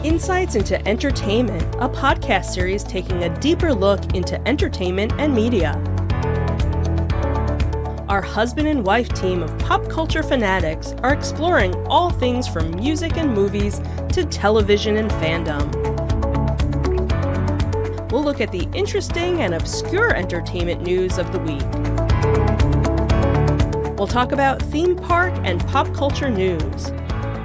Insights into Entertainment, a podcast series taking a deeper look into entertainment and media. Our husband and wife team of pop culture fanatics are exploring all things from music and movies to television and fandom. We'll look at the interesting and obscure entertainment news of the week. We'll talk about theme park and pop culture news.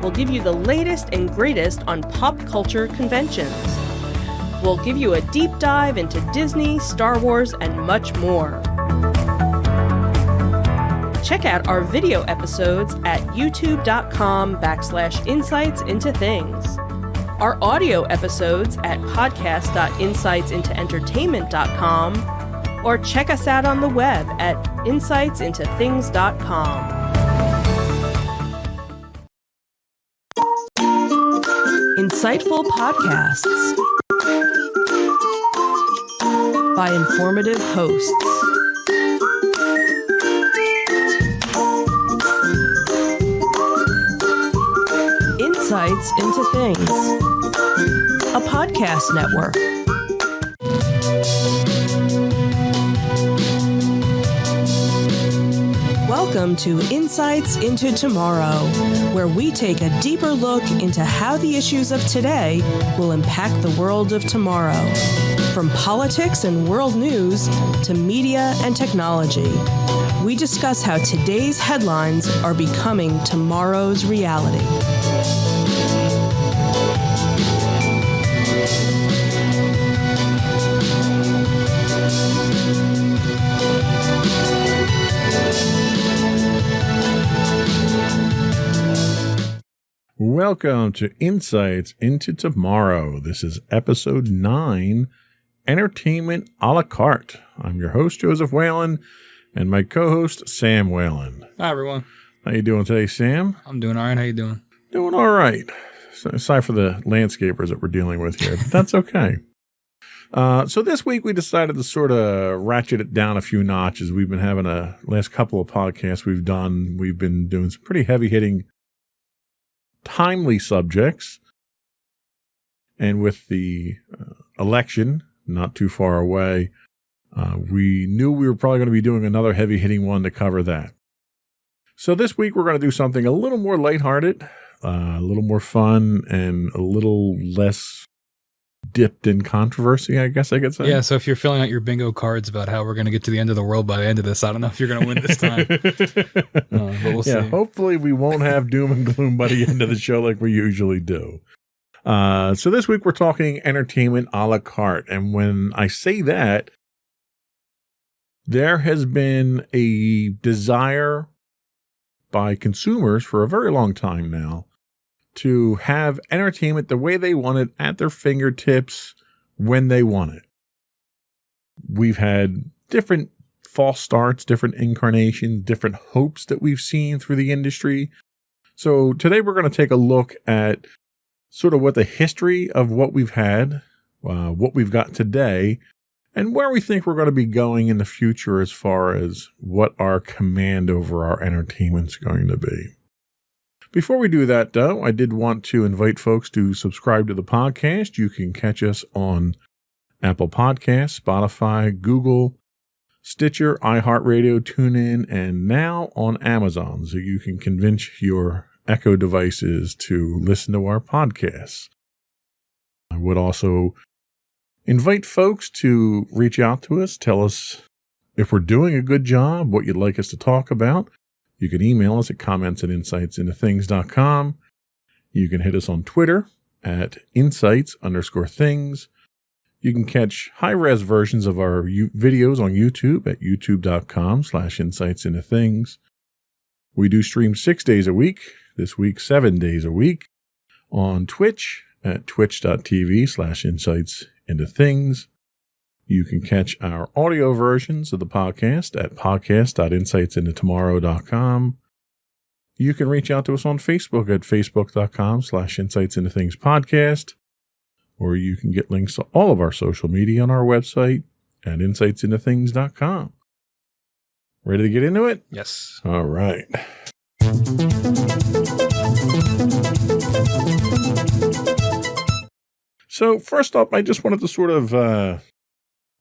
We'll give you the latest and greatest on pop culture conventions. We'll give you a deep dive into Disney, Star Wars, and much more. Check out our video episodes at youtube.com/insightsintothings. Our audio episodes at podcast.insightsintoentertainment.com, or check us out on the web at insightsintothings.com. Insightful podcasts by informative hosts. Insights into Things, a podcast network. Welcome to Insights into Tomorrow, where we take a deeper look into how the issues of today will impact the world of tomorrow. From politics and world news to media and technology, we discuss how today's headlines are becoming tomorrow's reality. Welcome to Insights into Tomorrow. This is episode 9, Entertainment a la carte. I'm your host, Joseph Whalen, and my co-host, Sam Whalen. Hi, everyone. How you doing today, Sam? I'm doing all right. How you doing? Doing all right. So, aside from the landscapers that we're dealing with here, but that's okay. So this week we decided to sort of ratchet it down a few notches. We've been having last couple of podcasts we've been doing some pretty heavy-hitting timely subjects, and with the election not too far away, we knew we were probably going to be doing another heavy-hitting one to cover that. So this week we're going to do something a little more lighthearted, a little more fun, and a little less dipped in controversy, I guess I could say. Yeah, so if you're filling out your bingo cards about how we're going to get to the end of the world by the end of this, I don't know if you're going to win this time. But we'll see. Hopefully we won't have doom and gloom by the end of the show like we usually do. So this week we're talking entertainment a la carte. And when I say that, there has been a desire by consumers for a very long time now to have entertainment the way they want it at their fingertips when they want it. We've had different false starts, different incarnations, different hopes that we've seen through the industry. So today we're going to take a look at sort of what the history of what we've had, what we've got today, and where we think we're going to be going in the future as far as what our command over our entertainment's going to be. Before we do that, though, I did want to invite folks to subscribe to the podcast. You can catch us on Apple Podcasts, Spotify, Google, Stitcher, iHeartRadio, TuneIn, and now on Amazon. So you can convince your Echo devices to listen to our podcasts. I would also invite folks to reach out to us, tell us if we're doing a good job, what you'd like us to talk about. You can email us at comments@insightsintothings.com. You can hit us on Twitter at insights_things. You can catch high-res versions of our videos on YouTube at youtube.com/insightsintothings. We do stream 6 days a week, this week 7 days a week, on Twitch at twitch.tv/insightsintothings. You can catch our audio versions of the podcast at podcast.insightsintotomorrow.com. You can reach out to us on Facebook at facebook.com/insightsintothingspodcast, or you can get links to all of our social media on our website at insightsintothings.com. Ready to get into it? Yes. All right. So first up, I just wanted to sort of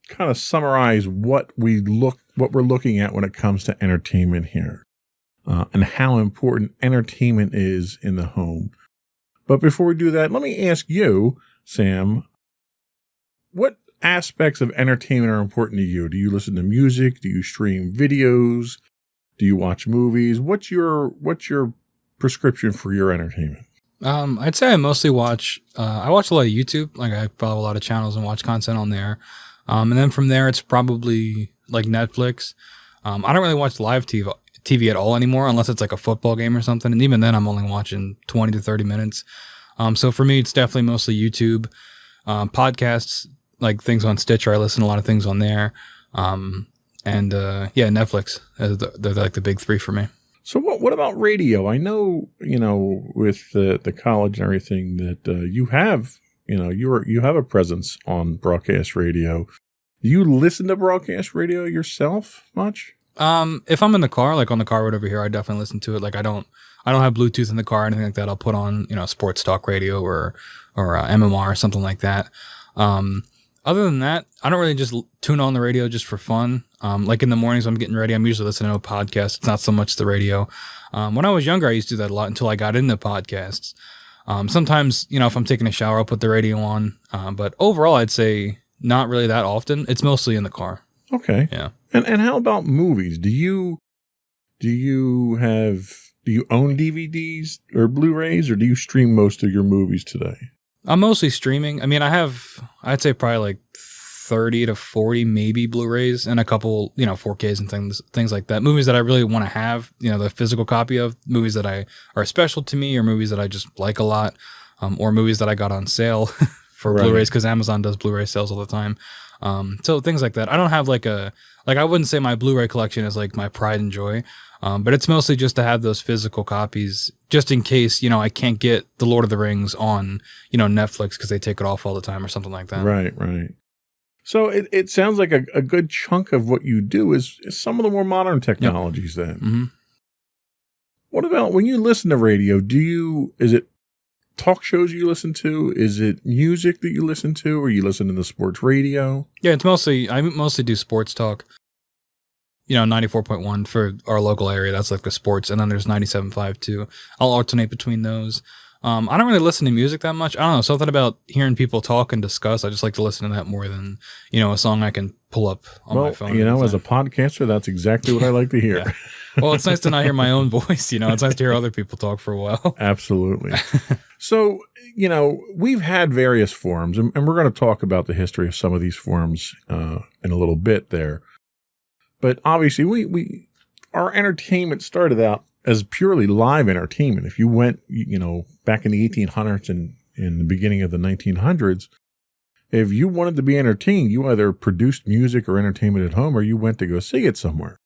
kind of summarize what we're looking at when it comes to entertainment here, and how important entertainment is in the home. But before we do that, let me ask you, Sam, what aspects of entertainment are important to you? Do you listen to music? Do you stream videos? Do you watch movies? What's your prescription for your entertainment? I'd say I mostly watch, I watch a lot of YouTube. Like I follow a lot of channels and watch content on there. And then from there, it's probably like Netflix. I don't really watch live TV at all anymore, unless it's like a football game or something. And even then I'm only watching 20 to 30 minutes. So for me, it's definitely mostly YouTube, podcasts, like things on Stitcher. I listen to a lot of things on there. Netflix. They're like the big three for me. So what about radio? I know, with the college and everything that you have, you have a presence on broadcast radio. Do you listen to broadcast radio yourself much? If I'm in the car, like on the car road over here, I definitely listen to it. Like I don't have Bluetooth in the car or anything like that. I'll put on, sports talk radio or MMR or something like that. Other than that, I don't really just tune on the radio just for fun. Like in the mornings when I'm getting ready, I'm usually listening to a podcast. It's not so much the radio. When I was younger, I used to do that a lot until I got into podcasts. Sometimes, if I'm taking a shower, I'll put the radio on. But overall, I'd say not really that often. It's mostly in the car. Okay. Yeah. And how about movies? Do you own DVDs or Blu-rays, or do you stream most of your movies today? I'm mostly streaming. I mean, I'd say probably like 30 to 40 maybe Blu-rays and a couple, 4Ks and things like that. Movies that I really want to have, the physical copy of, movies that are special to me, or movies that I just like a lot, or movies that I got on sale for Right. Blu-rays, because Amazon does Blu-ray sales all the time. So things like that. I don't have I wouldn't say my Blu-ray collection is like my pride and joy. But it's mostly just to have those physical copies, just in case, I can't get The Lord of the Rings on, Netflix because they take it off all the time or something like that. Right, right. So it sounds like a good chunk of what you do is some of the more modern technologies then. Mm-hmm. What about when you listen to radio, is it talk shows you listen to? Is it music that you listen to, or you listen to the sports radio? Yeah, I mostly do sports talk. 94.1 for our local area. That's like the sports. And then there's 97.5 too. I'll alternate between those. I don't really listen to music that much. I don't know. Something about hearing people talk and discuss. I just like to listen to that more than, a song I can pull up on my phone. As a podcaster, that's exactly what I like to hear. Yeah. Well, it's nice to not hear my own voice. It's nice to hear other people talk for a while. Absolutely. So, we've had various forums, and we're going to talk about the history of some of these forums in a little bit there. But obviously, our entertainment started out as purely live entertainment. If you went, back in the 1800s and in the beginning of the 1900s, if you wanted to be entertained, you either produced music or entertainment at home, or you went to go see it somewhere.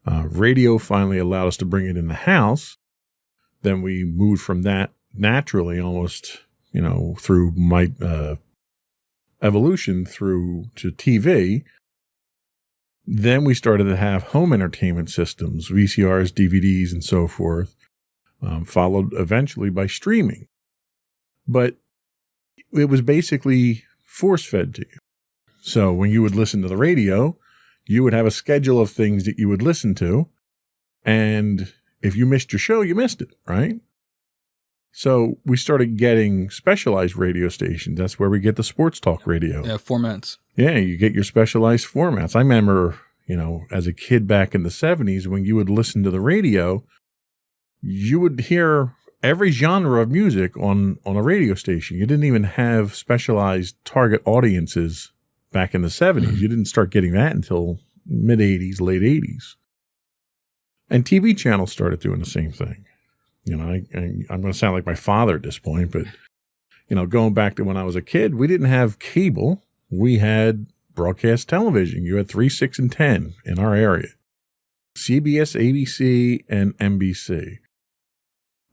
Radio finally allowed us to bring it in the house. Then we moved from that naturally, almost, through evolution through to TV. Then we started to have home entertainment systems, VCRs, DVDs, and so forth, followed eventually by streaming. But it was basically force-fed to you. So when you would listen to the radio, you would have a schedule of things that you would listen to, and if you missed your show, you missed it, right? So we started getting specialized radio stations. That's where we get the sports talk radio. Yeah, formats. Yeah, you get your specialized formats. I remember, as a kid back in the 70s, when you would listen to the radio, you would hear every genre of music on a radio station. You didn't even have specialized target audiences back in the 70s. Mm-hmm. You didn't start getting that until mid-80s, late 80s. And TV channels started doing the same thing. I'm going to sound like my father at this point, but, going back to when I was a kid, we didn't have cable. We had broadcast television. You had 3, 6, and 10 in our area. CBS, ABC, and NBC.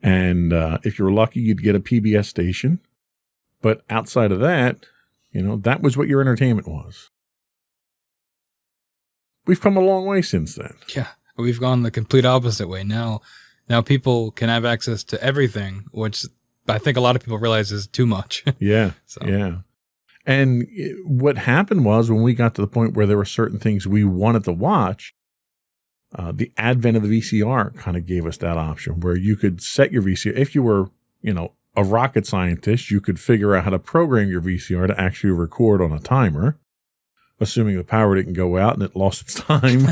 And if you were lucky, you'd get a PBS station. But outside of that, that was what your entertainment was. We've come a long way since then. Yeah, we've gone the complete opposite way. Now people can have access to everything, which I think a lot of people realize is too much. Yeah. So. Yeah. And what happened was when we got to the point where there were certain things we wanted to watch, the advent of the VCR kind of gave us that option where you could set your VCR. If you were, a rocket scientist, you could figure out how to program your VCR to actually record on a timer, assuming the power didn't go out and it lost its time.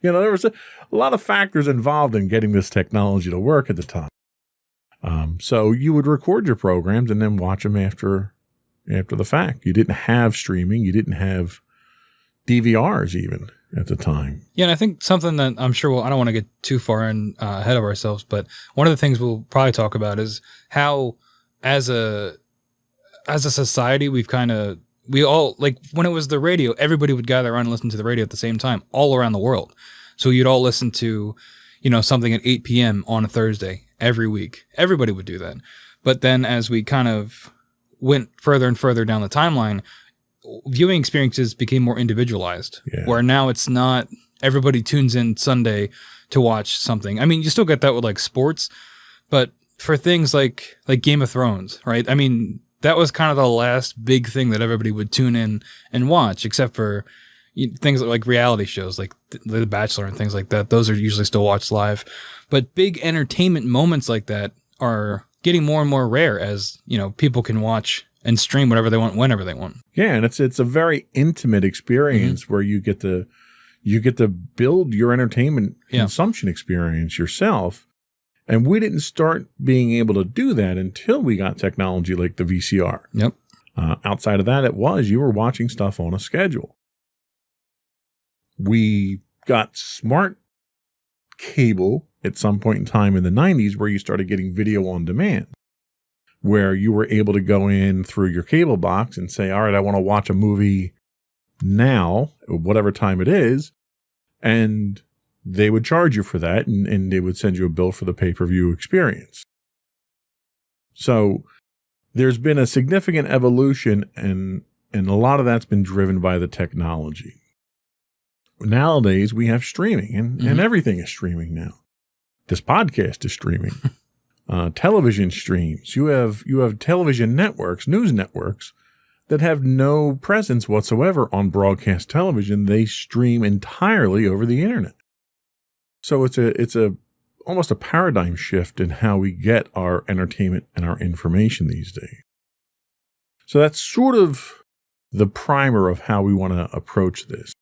There was a lot of factors involved in getting this technology to work at the time. So you would record your programs and then watch them after the fact. You didn't have streaming. You didn't have DVRs even at the time. Yeah, and I think something that I'm sure I don't want to get too far ahead of ourselves, but one of the things we'll probably talk about is how as a society we all, like when it was the radio, everybody would gather around and listen to the radio at the same time all around the world. So you'd all listen to, something at 8 p.m. on a Thursday every week. Everybody would do that. But then as we kind of went further and further down the timeline, viewing experiences became more individualized, where now it's not everybody tunes in Sunday to watch something. I mean, you still get that with like sports, but for things like Game of Thrones, right? I mean, that was kind of the last big thing that everybody would tune in and watch, except for things like reality shows like The Bachelor and things like that. Those are usually still watched live. But big entertainment moments like that are getting more and more rare as, people can watch and stream whatever they want, whenever they want. Yeah, and it's a very intimate experience where you get to build your entertainment consumption experience yourself. And we didn't start being able to do that until we got technology like the VCR. Yep. Outside of that, you were watching stuff on a schedule. We got smart cable at some point in time in the 90s where you started getting video on demand, where you were able to go in through your cable box and say, all right, I want to watch a movie now, whatever time it is. And they would charge you for that, and they would send you a bill for the pay-per-view experience. So there's been a significant evolution, and a lot of that's been driven by the technology. Nowadays, we have streaming, and everything is streaming now. This podcast is streaming. Television streams. You have television networks, news networks, that have no presence whatsoever on broadcast television. They stream entirely over the internet. So it's almost a paradigm shift in how we get our entertainment and our information these days. So that's sort of the primer of how we want to approach this.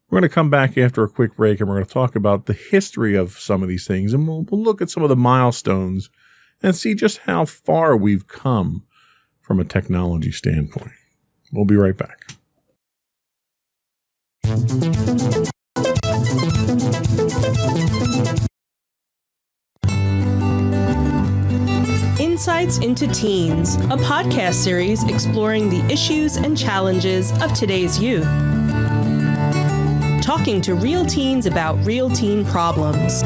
We're going to come back after a quick break, and we're going to talk about the history of some of these things, and we'll look at some of the milestones and see just how far we've come from a technology standpoint. We'll be right back. Insights into Teens, a podcast series exploring the issues and challenges of today's youth. Talking to real teens about real teen problems.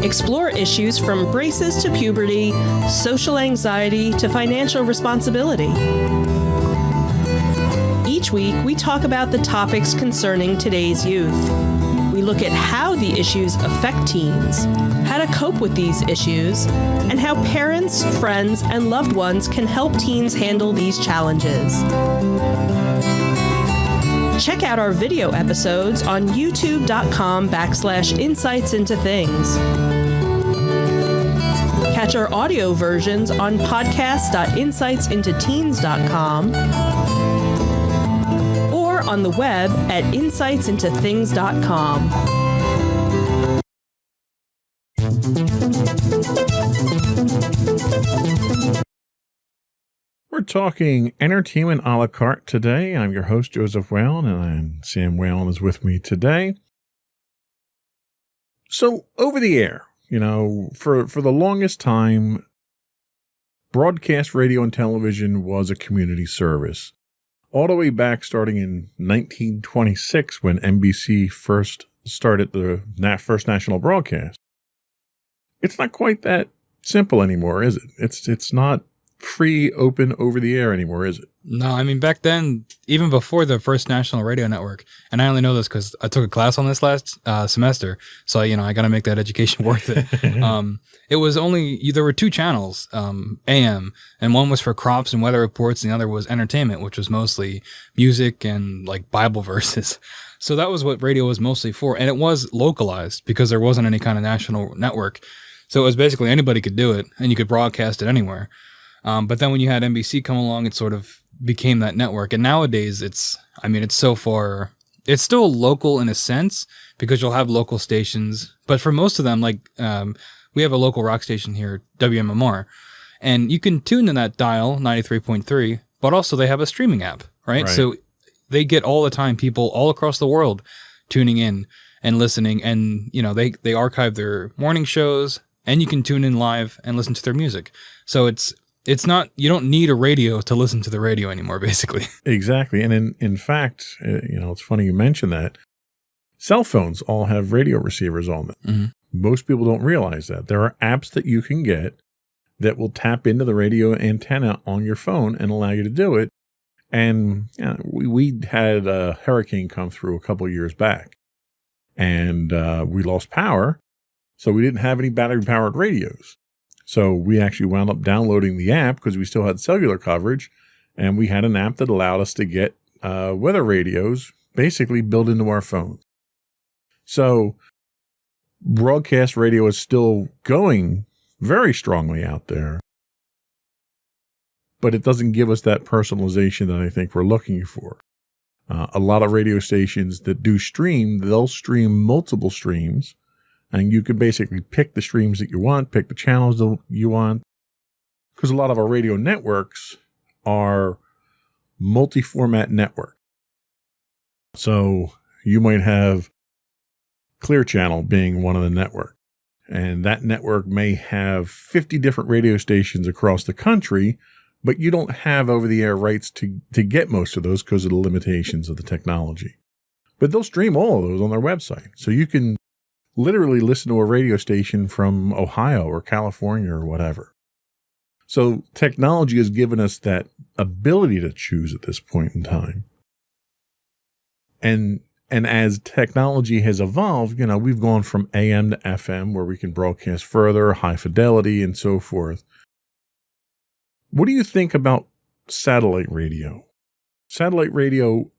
Explore issues from braces to puberty, social anxiety to financial responsibility. Each week, we talk about the topics concerning today's youth. We look at how the issues affect teens, how to cope with these issues, and how parents, friends, and loved ones can help teens handle these challenges. Check out our video episodes on youtube.com/insightsintothings. Catch our audio versions on podcast.insightsintoteens.com or on the web at insightsintothings.com. We're talking entertainment a la carte today. I'm your host, Joseph Whalen, and Sam Whalen is with me today. So, over the air, for the longest time, broadcast radio and television was a community service. All the way back starting in 1926 when NBC first started the first national broadcast. It's not quite that simple anymore, is it? It's not free, open, over the air anymore, is it? No, I mean, back then, even before the first national radio network, and I only know this because I took a class on this last semester, so, I got to make that education worth it. It was there were 2 channels, AM, and one was for crops and weather reports, and the other was entertainment, which was mostly music and like Bible verses. So that was what radio was mostly for, and it was localized because there wasn't any kind of national network. So it was basically anybody could do it, and you could broadcast it anywhere. But then when you had NBC come along, it sort of became that network. And nowadays it's so far, it's still local in a sense because you'll have local stations. But for most of them, like we have a local rock station here, WMMR, and you can tune in that dial 93.3, but also they have a streaming app, right? So they get all the time people all across the world tuning in and listening. And, they archive their morning shows and you can tune in live and listen to their music. So it's not, you don't need a radio to listen to the radio anymore, basically. Exactly. And in fact, it's funny you mention that. Cell phones all have radio receivers on them. Mm-hmm. Most people don't realize that. There are apps that you can get that will tap into the radio antenna on your phone and allow you to do it. And we had a hurricane come through a couple of years back, and we lost power, so we didn't have any battery-powered radios. So we actually wound up downloading the app because we still had cellular coverage, and we had an app that allowed us to get weather radios basically built into our phones. So broadcast radio is still going very strongly out there, but it doesn't give us that personalization that I think we're looking for. A lot of radio stations that do stream, they'll stream multiple streams. And you can basically pick the streams that you want, pick the channels that you want. Because a lot of our radio networks are multi-format network. So you might have Clear Channel being one of the network. And that network may have 50 different radio stations across the country, but you don't have over-the-air rights to get most of those because of the limitations of the technology. But they'll stream all of those on their website. So you can literally listen to a radio station from Ohio or California or whatever. So technology has given us that ability to choose at this point in time. And as technology has evolved, we've gone from AM to FM where we can broadcast further, high fidelity and so forth. What do you think about satellite radio? Satellite radio,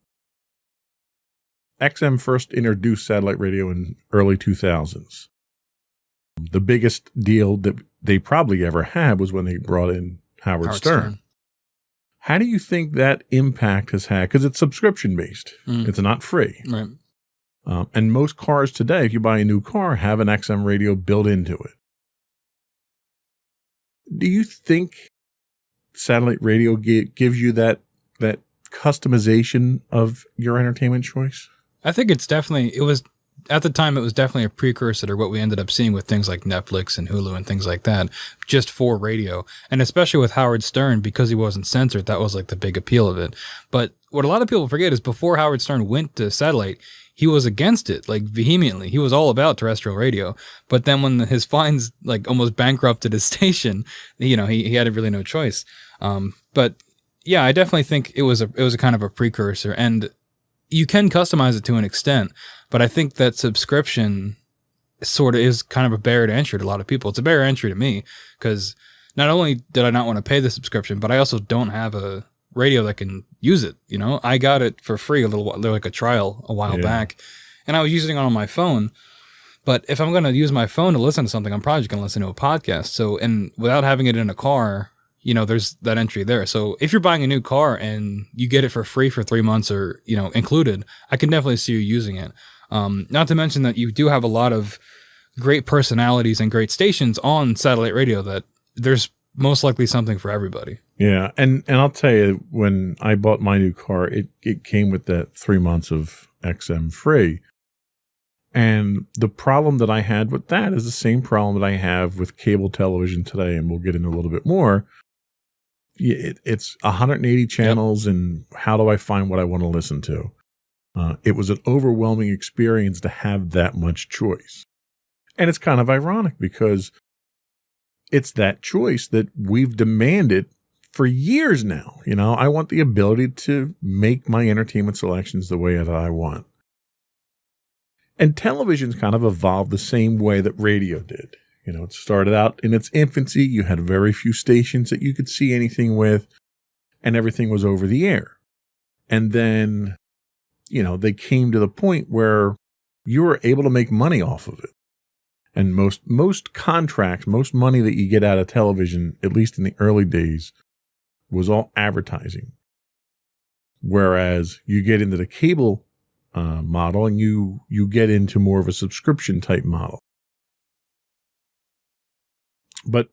XM first introduced satellite radio in early 2000s. The biggest deal that they probably ever had was when they brought in Howard Stern. How do you think that impact has had? Because it's subscription-based. It's not free. Right. And most cars today, if you buy a new car, have an XM radio built into it. Do you think satellite radio gives you that customization of your entertainment choice? I think at the time, it was definitely a precursor to what we ended up seeing with things like Netflix and Hulu and things like that, just for radio. And especially with Howard Stern, because he wasn't censored, that was like the big appeal of it. But what a lot of people forget is before Howard Stern went to satellite, he was against it, like vehemently. He was all about terrestrial radio. But then when his fines like almost bankrupted his station, he had really no choice. But yeah, I definitely think it was a kind of a precursor, and you can customize it to an extent, but I think that subscription sort of is kind of a barrier to entry to a lot of people. It's a barrier to entry to me because not only did I not want to pay the subscription, but I also don't have a radio that can use it. I got it for free like a trial a while back, and I was using it on my phone. But if I'm going to use my phone to listen to something, I'm probably just going to listen to a podcast. So, and without having it in a car, there's that entry there. So if you're buying a new car and you get it for free for 3 months or, included, I can definitely see you using it. Not to mention that you do have a lot of great personalities and great stations on satellite radio that there's most likely something for everybody. Yeah. And I'll tell you, when I bought my new car, it came with that 3 months of XM free. And the problem that I had with that is the same problem that I have with cable television today. And we'll get into a little bit more. It's 180 channels, and how do I find what I want to listen to? It was an overwhelming experience to have that much choice. And it's kind of ironic because it's that choice that we've demanded for years now, I want the ability to make my entertainment selections the way that I want. And television's kind of evolved the same way that radio did. It started out in its infancy. You had very few stations that you could see anything with, and everything was over the air. And then, they came to the point where you were able to make money off of it. And most contracts, most money that you get out of television, at least in the early days, was all advertising. Whereas you get into the cable model and you get into more of a subscription type model. But,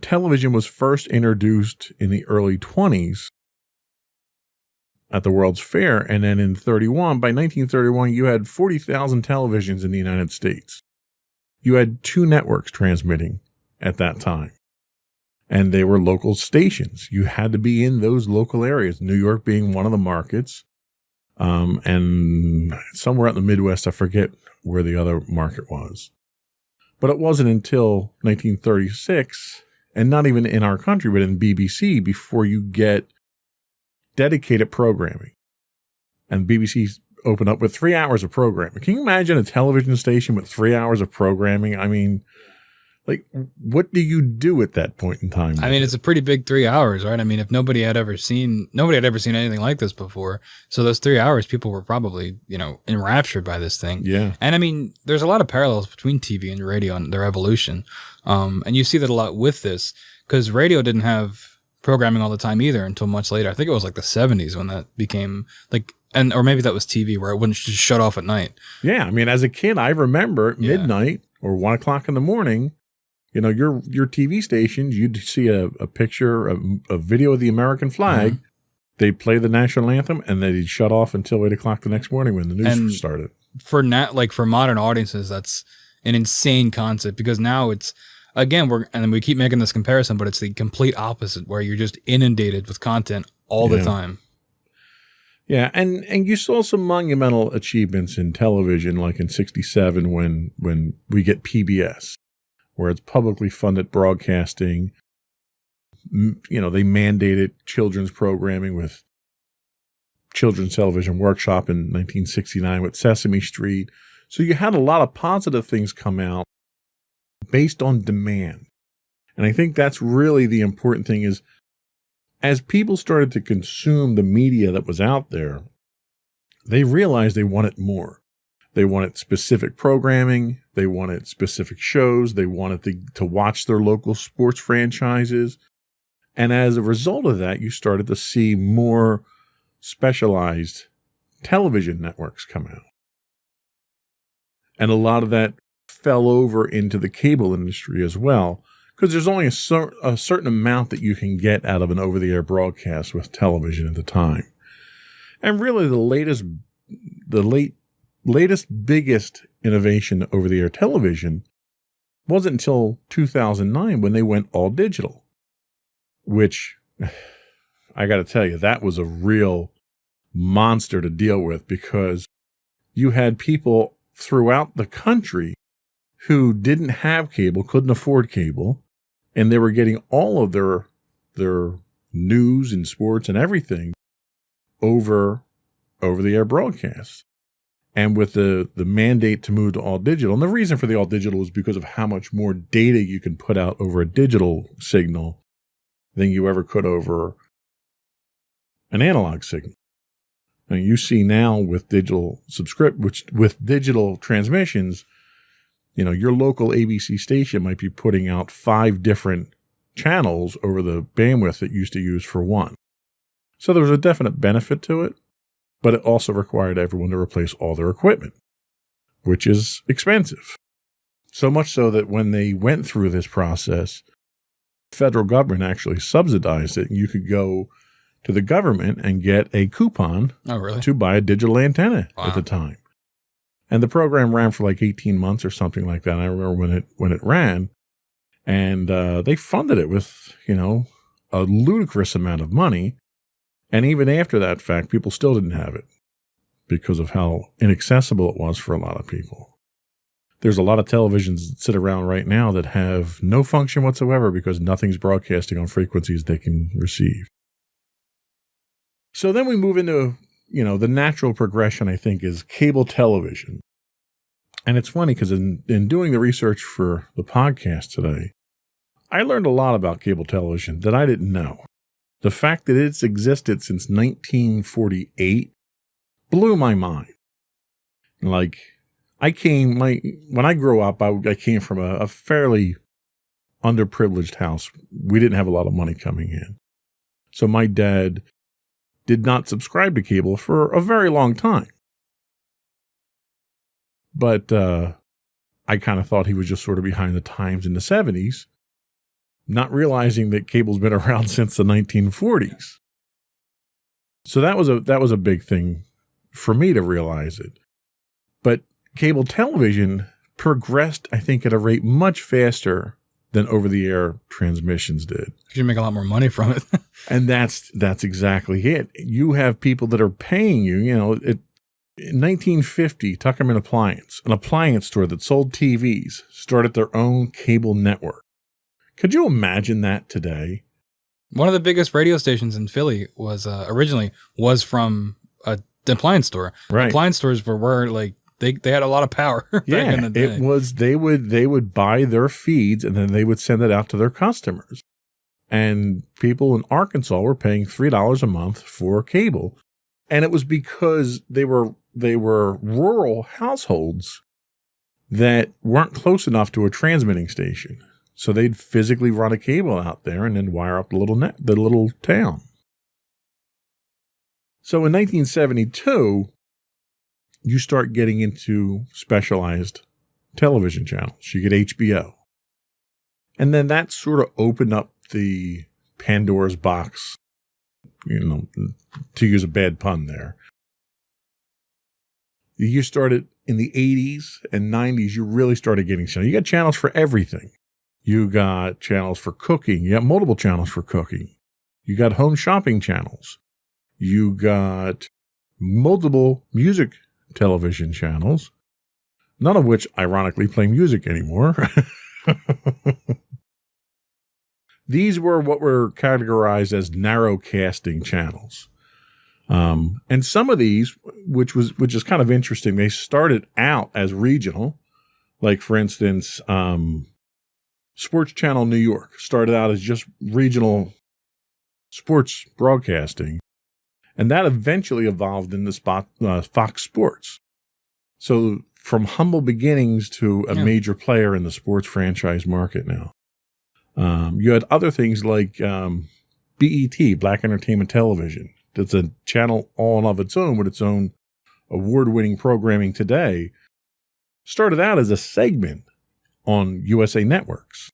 television was first introduced in the early 20s at the World's Fair. And then by 1931, you had 40,000 televisions in the United States. You had 2 networks transmitting at that time. And they were local stations. You had to be in those local areas, New York being one of the markets. And somewhere out in the Midwest, I forget where the other market was. But it wasn't until 1936, and not even in our country, but in BBC, before you get dedicated programming. And BBC opened up with 3 hours of programming. Can you imagine a television station with 3 hours of programming? I mean, what do you do at that point in time? I mean, it's a pretty big 3 hours, right? I mean, if nobody had ever seen anything like this before. So those 3 hours, people were probably, enraptured by this thing. Yeah. And I mean, there's a lot of parallels between TV and radio and their evolution. And you see that a lot with this, because radio didn't have programming all the time either until much later. I think it was like the 70s when that became or maybe that was TV where it wouldn't just shut off at night. Yeah. I mean, as a kid, I remember at midnight or 1 o'clock in the morning, your TV stations, you'd see a picture, a video of the American flag. Mm-hmm. They'd play the national anthem, and they'd shut off until 8 o'clock the next morning when the news started. For modern audiences, that's an insane concept, because now it's, again, we keep making this comparison, but it's the complete opposite, where you're just inundated with content all the time. Yeah, and you saw some monumental achievements in television, like in '67 when we get PBS, where it's publicly funded broadcasting. They mandated children's programming with Children's Television Workshop in 1969 with Sesame Street. So you had a lot of positive things come out based on demand. And I think that's really the important thing is, as people started to consume the media that was out there, they realized they wanted more. They wanted specific programming. They wanted specific shows. They wanted to watch their local sports franchises. And as a result of that, you started to see more specialized television networks come out. And a lot of that fell over into the cable industry as well, because there's only a certain amount that you can get out of an over-the-air broadcast with television at the time. And really the latest biggest innovation over-the-air television wasn't until 2009 when they went all digital, which I got to tell you, that was a real monster to deal with, because you had people throughout the country who didn't have cable, couldn't afford cable, and they were getting all of their news and sports and everything over the air broadcasts. And with the mandate to move to all digital, and the reason for the all digital was because of how much more data you can put out over a digital signal than you ever could over an analog signal. And you see now with digital with digital transmissions, your local ABC station might be putting out 5 different channels over the bandwidth it used to use for one. So there was a definite benefit to it, but it also required everyone to replace all their equipment, which is expensive. So much so that when they went through this process, the federal government actually subsidized it. You could go to the government and get a coupon to buy a digital antenna at the time. And the program ran for like 18 months or something like that. I remember when it ran, and they funded it with, a ludicrous amount of money. And even after that fact, people still didn't have it because of how inaccessible it was for a lot of people. There's a lot of televisions that sit around right now that have no function whatsoever because nothing's broadcasting on frequencies they can receive. So then we move into, the natural progression, I think, is cable television. And it's funny because in doing the research for the podcast today, I learned a lot about cable television that I didn't know. The fact that it's existed since 1948 blew my mind. Like, when I grew up, I came from a fairly underprivileged house. We didn't have a lot of money coming in. So my dad did not subscribe to cable for a very long time. But I kind of thought he was just sort of behind the times in the 70s, not realizing that cable's been around since the 1940s. So that was a big thing for me to realize it. But cable television progressed, I think, at a rate much faster than over-the-air transmissions did. You make a lot more money from it. And that's exactly it. You have people that are paying you, in 1950, Tuckerman Appliance, an appliance store that sold TVs, started their own cable network. Could you imagine that today? One of the biggest radio stations in Philly was originally from the appliance store. Right. Appliance stores were like they had a lot of power back in the day. It was they would buy their feeds and then they would send it out to their customers. And people in Arkansas were paying $3 a month for cable. And it was because they were rural households that weren't close enough to a transmitting station. So they'd physically run a cable out there and then wire up the little town. So in 1972, you start getting into specialized television channels. You get HBO. And then that sort of opened up the Pandora's box, to use a bad pun there. You started in the 80s and 90s, you really started getting channels. You got channels for everything. You got channels for cooking. You got multiple channels for cooking. You got home shopping channels. You got multiple music television channels, none of which ironically play music anymore. These were what were categorized as narrowcasting channels. And some of these, which is kind of interesting, they started out as regional. Like, for instance, Sports Channel New York started out as just regional sports broadcasting. And that eventually evolved into Fox Sports. So from humble beginnings to a major player in the sports franchise market now. You had other things like BET, Black Entertainment Television. That's a channel all of its own with its own award-winning programming today. Started out as a segment on USA Networks.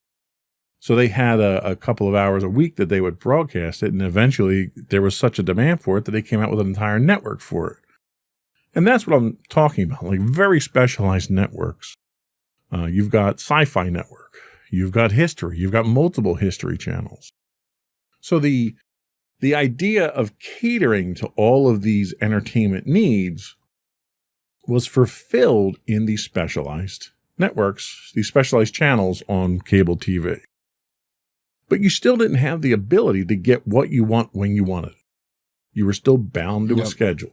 So they had a couple of hours a week that they would broadcast it, and eventually there was such a demand for it that they came out with an entire network for it. And that's what I'm talking about, like very specialized networks. You've got Sci-Fi Network. You've got History. You've got multiple history channels. So the idea of catering to all of these entertainment needs was fulfilled in these specialized networks, these specialized channels on cable TV. But you still didn't have the ability to get what you want when you want it. You were still bound to a schedule.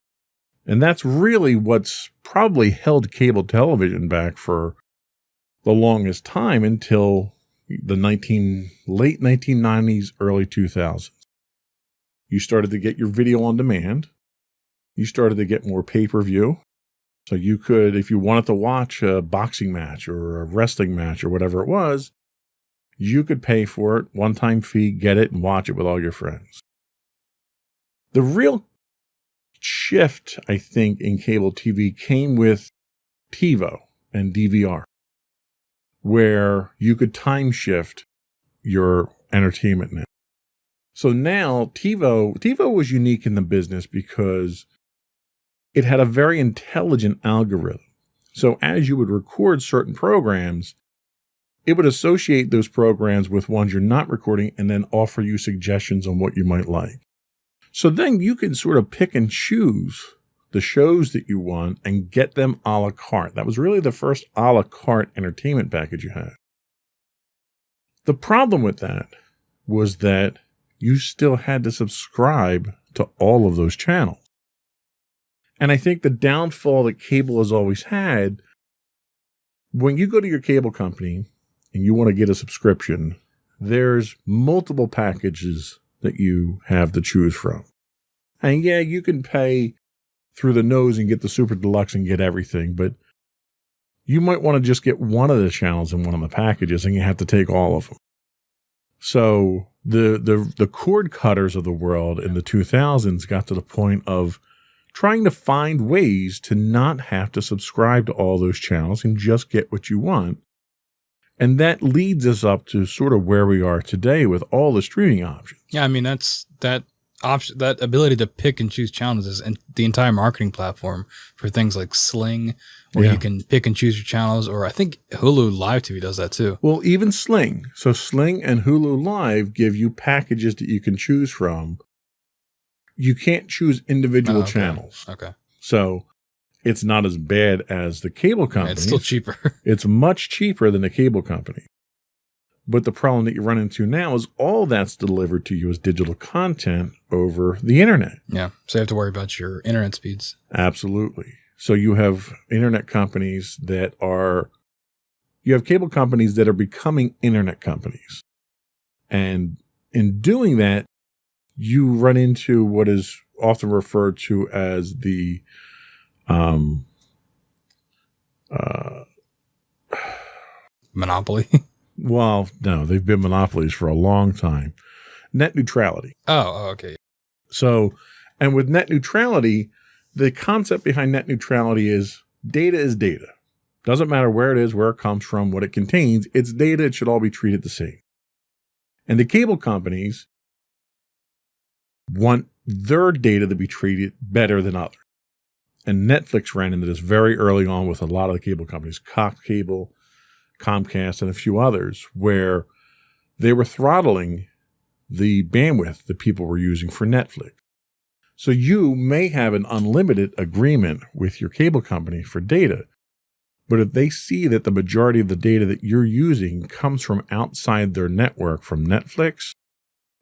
And that's really what's probably held cable television back for the longest time until the late 1990s, early 2000s. You started to get your video on demand. You started to get more pay-per-view. So you could, if you wanted to watch a boxing match or a wrestling match or whatever it was, you could pay for it, one-time fee, get it, and watch it with all your friends. The real shift, I think, in cable TV came with TiVo and DVR, where you could time shift your entertainment now. So now TiVo was unique in the business because it had a very intelligent algorithm. So as you would record certain programs, it would associate those programs with ones you're not recording and then offer you suggestions on what you might like. So then you can sort of pick and choose the shows that you want and get them a la carte. That was really the first a la carte entertainment package you had. The problem with that was that you still had to subscribe to all of those channels. And I think the downfall that cable has always had, when you go to your cable company and you want to get a subscription, there's multiple packages that you have to choose from. And yeah, you can pay through the nose and get the super deluxe and get everything, but you might want to just get one of the channels in one of the packages and you have to take all of them. So the cord cutters of the world in the 2000s got to the point of trying to find ways to not have to subscribe to all those channels and just get what you want. And that leads us up to sort of where we are today with all the streaming options. Yeah, I mean, that ability to pick and choose channels is the entire marketing platform for things like Sling, where you can pick and choose your channels, or I think Hulu Live TV does that too. Well, even Sling. So Sling and Hulu Live give you packages that you can choose from. You can't choose individual channels. Okay. So it's not as bad as the cable company. It's still cheaper. It's much cheaper than the cable company. But the problem that you run into now is all that's delivered to you as digital content over the internet. Yeah. So you have to worry about your internet speeds. Absolutely. So you have internet companies you have cable companies that are becoming internet companies. And in doing that, you run into what is often referred to as the monopoly. Well, no, they've been monopolies for a long time. Net neutrality. Oh, okay. So, and with net neutrality, the concept behind net neutrality is data. Doesn't matter where it is, where it comes from, what it contains. It's data. It should all be treated the same. And the cable companies want their data to be treated better than others. And Netflix ran into this very early on with a lot of the cable companies, Cox Cable, Comcast, and a few others, where they were throttling the bandwidth that people were using for Netflix. So you may have an unlimited agreement with your cable company for data, but if they see that the majority of the data that you're using comes from outside their network from Netflix,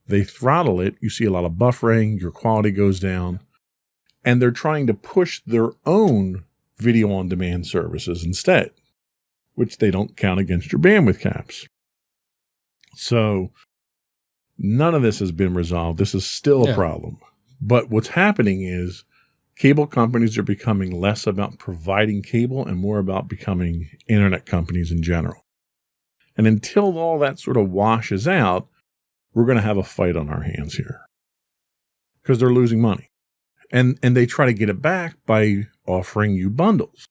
they throttle it. You see a lot of buffering, your quality goes down, and they're trying to push their own video on demand services instead, which they don't count against your bandwidth caps. So none of this has been resolved. This is still a problem. But what's happening is cable companies are becoming less about providing cable and more about becoming internet companies in general. And until all that sort of washes out, we're going to have a fight on our hands here because they're losing money. And they try to get it back by offering you bundles.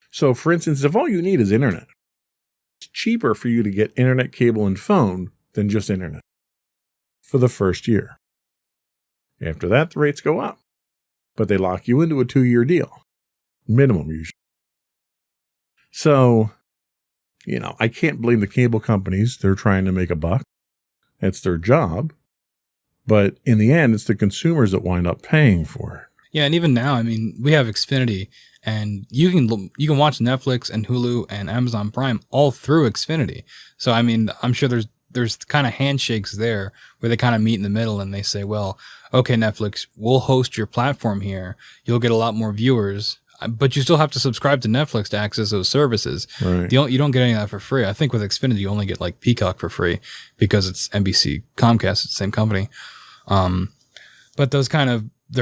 So, for instance, if all you need is internet, it's cheaper for you to get internet, cable, and phone than just internet for the first year. After that, the rates go up, but they lock you into a 2-year deal, minimum usually. So, I can't blame the cable companies. They're trying to make a buck. It's their job. But in the end, it's the consumers that wind up paying for it. Yeah, and even now, I mean, we have Xfinity, and you can watch Netflix and Hulu and Amazon Prime all through Xfinity. So, I mean, I'm sure there's kind of handshakes there where they kind of meet in the middle and they say, well, okay, Netflix, we'll host your platform here. You'll get a lot more viewers, but you still have to subscribe to Netflix to access those services. Right. You don't get any of that for free. I think with Xfinity, you only get like Peacock for free because it's NBC, Comcast, it's the same company. But they're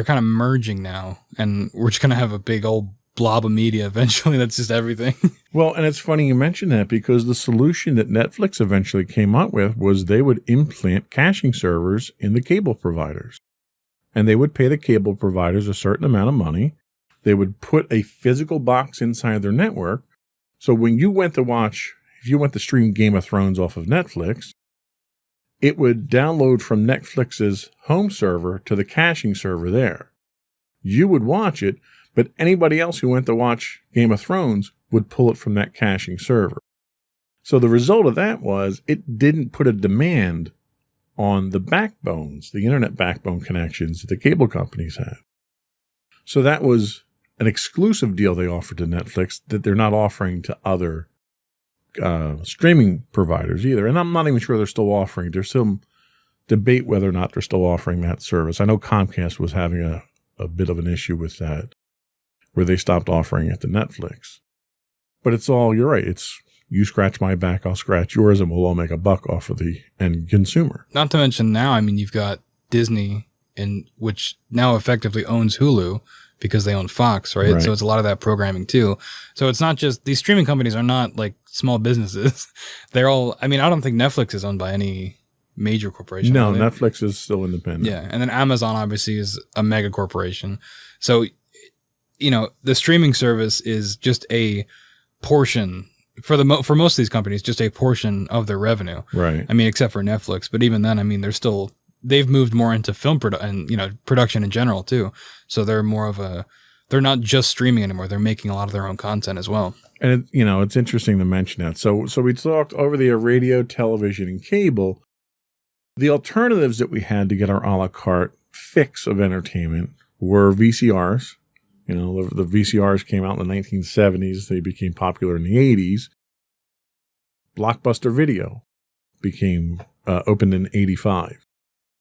kind of merging now, and we're just going to have a big old blob of media eventually. That's just everything. Well, and it's funny you mention that because the solution that Netflix eventually came up with was they would implant caching servers in the cable providers. And they would pay the cable providers a certain amount of money. They would put a physical box inside their network. So when you went to stream Game of Thrones off of Netflix, it would download from Netflix's home server to the caching server there. You would watch it, but anybody else who went to watch Game of Thrones would pull it from that caching server. So the result of that was it didn't put a demand on the backbones, the internet backbone connections that the cable companies had. So that was an exclusive deal they offered to Netflix that they're not offering to other streaming providers either. And I'm not even sure they're still offering. There's some debate whether or not they're still offering that service. I know Comcast was having a bit of an issue with that, where they stopped offering it to Netflix. But it's all, you're right, it's you scratch my back, I'll scratch yours, and we'll all make a buck off of the end consumer. Not to mention now, I mean, you've got Disney, which now effectively owns Hulu because they own Fox, right? So it's a lot of that programming too. So it's not just, these streaming companies are not like small businesses. They're all, I mean, I don't think Netflix is owned by any major corporation. No, Netflix is still independent. Yeah. And then Amazon obviously is a mega corporation. So, you know, the streaming service is just a portion for most of these companies, just a portion of their revenue. Right. I mean, except for Netflix, but even then, I mean, they've moved more into film production in general too. So they're more of they're not just streaming anymore. They're making a lot of their own content as well. And it's interesting to mention that. So we talked over the radio, television, and cable. The alternatives that we had to get our a la carte fix of entertainment were VCRs. You know, the VCRs came out in the 1970s. They became popular in the 80s. Blockbuster Video opened in 85.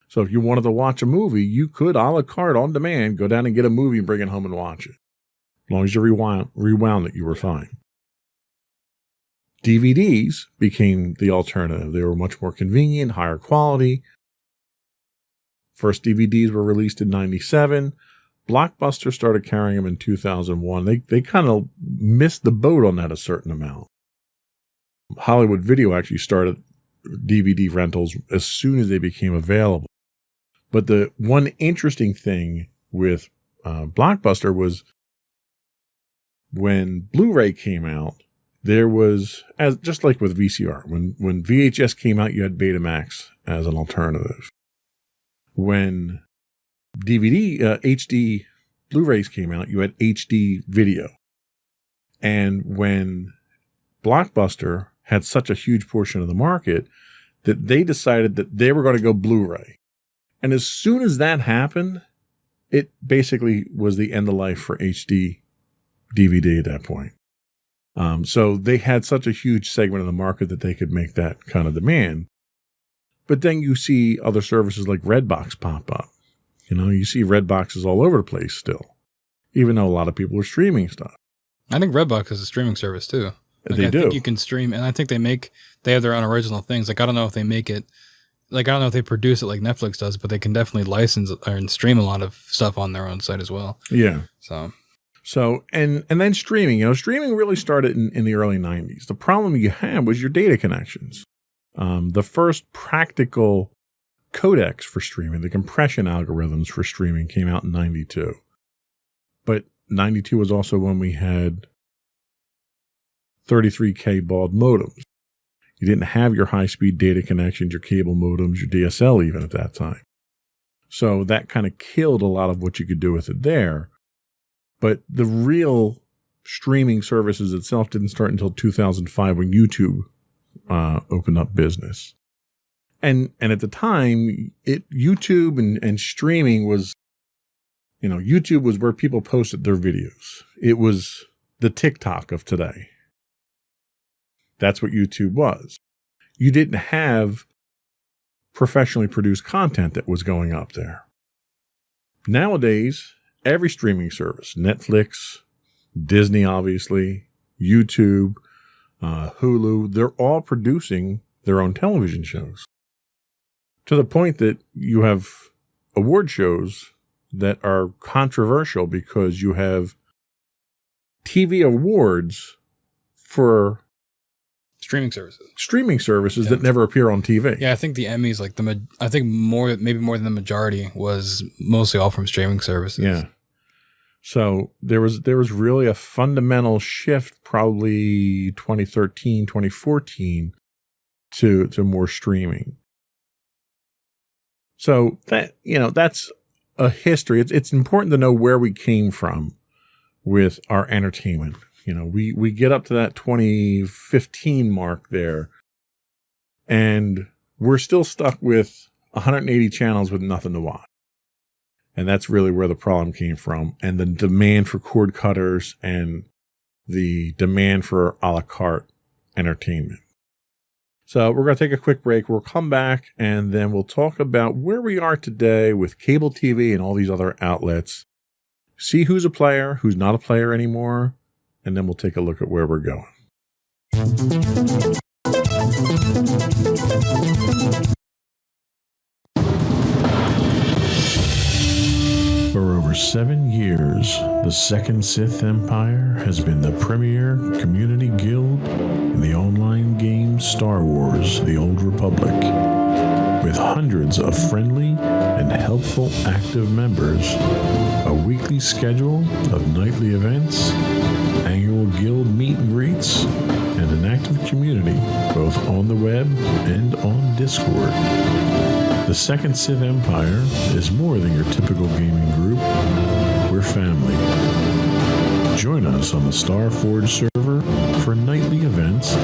So if you wanted to watch a movie, you could a la carte on demand, go down and get a movie and bring it home and watch it. As long as you rewound it, you were fine. DVDs became the alternative. They were much more convenient, higher quality. First DVDs were released in 97. Blockbuster started carrying them in 2001. They kind of missed the boat on that a certain amount. Hollywood Video actually started DVD rentals as soon as they became available. But the one interesting thing with Blockbuster was when Blu-ray came out, there was, just like with VCR, when VHS came out, you had Betamax as an alternative. When HD Blu-rays came out, you had HD video. And when Blockbuster had such a huge portion of the market that they decided that they were going to go Blu-ray. And as soon as that happened, it basically was the end of life for HD DVD at that point. So they had such a huge segment of the market that they could make that kind of demand. But then you see other services like Redbox pop up. You know, you see Redboxes all over the place still, even though a lot of people are streaming stuff. I think Redbox is a streaming service too. Like, I think you can stream, and I think they have their own original things. Like, I don't know if they make it, like, I don't know if they produce it like Netflix does, but they can definitely license and stream a lot of stuff on their own site as well. Yeah. So, and then streaming, streaming really started in the early 90s. The problem you had was your data connections. The first practical codecs for streaming, the compression algorithms for streaming came out in 92. But 92 was also when we had 33K baud modems. You didn't have your high-speed data connections, your cable modems, your DSL even at that time. So that kind of killed a lot of what you could do with it there. But the real streaming services itself didn't start until 2005 when YouTube opened up business. And at the time, YouTube and streaming was, YouTube was where people posted their videos. It was the TikTok of today. That's what YouTube was. You didn't have professionally produced content that was going up there. Nowadays, every streaming service, Netflix, Disney, obviously, YouTube, Hulu, they're all producing their own television shows. To the point that you have award shows that are controversial because you have TV awards for streaming services that never appear on TV. Yeah, I think the Emmys, maybe more than the majority, was mostly all from streaming services. Yeah. So there was really a fundamental shift, probably 2013, 2014, to more streaming. So that's a history. It's important to know where we came from with our entertainment. We get up to that 2015 mark there, and we're still stuck with 180 channels with nothing to watch. And that's really where the problem came from. And the demand for cord cutters and the demand for a la carte entertainment. So we're going to take a quick break. We'll come back and then we'll talk about where we are today with cable TV and all these other outlets. See who's a player, who's not a player anymore, and then we'll take a look at where we're going. For over 7 years, the Second Sith Empire has been the premier community guild in the online game Star Wars: The Old Republic. With hundreds of friendly and helpful active members, a weekly schedule of nightly events, annual guild meet and greets, and an active community both on the web and on Discord. The Second Sith Empire is more than your typical gaming group. We're family. Join us on the Starforge server for nightly events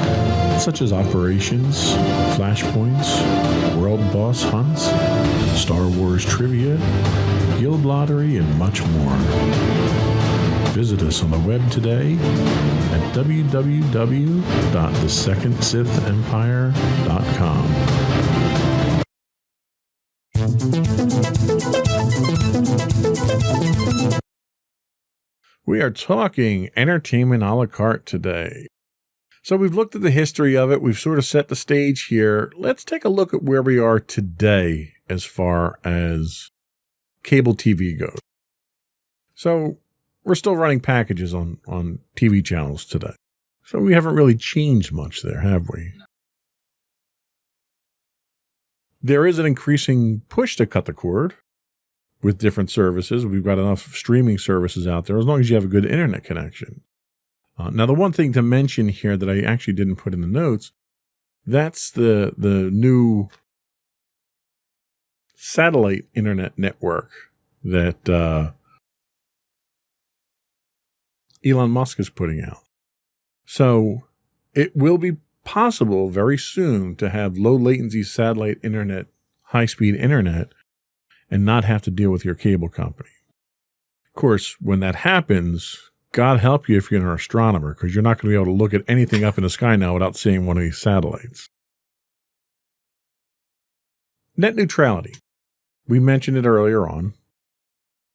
such as operations, flashpoints, world boss hunts, Star Wars trivia, guild lottery, and much more. Visit us on the web today at www.thesecondsithempire.com. We are talking entertainment a la carte today. So we've looked at the history of it. We've sort of set the stage here. Let's take a look at where we are today as far as cable TV goes. So we're still running packages on TV channels today. So we haven't really changed much there, have we? There is an increasing push to cut the cord with different services. We've got enough streaming services out there as long as you have a good internet connection. Now, the one thing to mention here that I actually didn't put in the notes, that's the new satellite internet network that Elon Musk is putting out. So it will be possible very soon to have low latency satellite internet, high-speed internet, and not have to deal with your cable company. Of course, when that happens, God help you if you're an astronomer, because you're not going to be able to look at anything up in the sky now without seeing one of these satellites. Net neutrality. We mentioned it earlier on.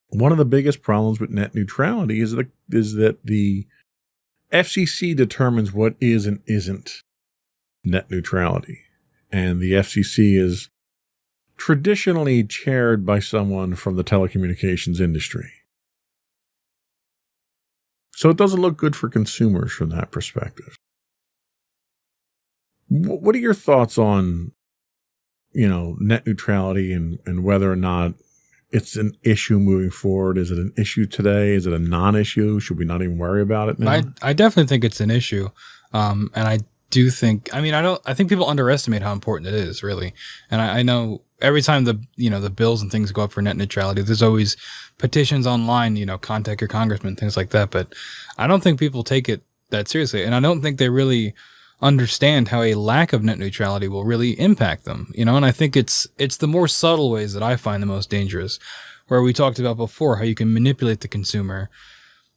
One of the biggest problems with net neutrality is that the FCC determines what is and isn't net neutrality. And the FCC is traditionally chaired by someone from the telecommunications industry. So it doesn't look good for consumers from that perspective. What are your thoughts on, net neutrality and whether or not it's an issue moving forward? Is it an issue today? Is it a non-issue? Should we not even worry about it now? I definitely think it's an issue. And I do think, I think people underestimate how important it is, really. And I know every time the bills and things go up for net neutrality, there's always petitions online, contact your congressman, things like that. But I don't think people take it that seriously. And I don't think they really understand how a lack of net neutrality will really impact them, and I think it's the more subtle ways that I find the most dangerous, where we talked about before, how you can manipulate the consumer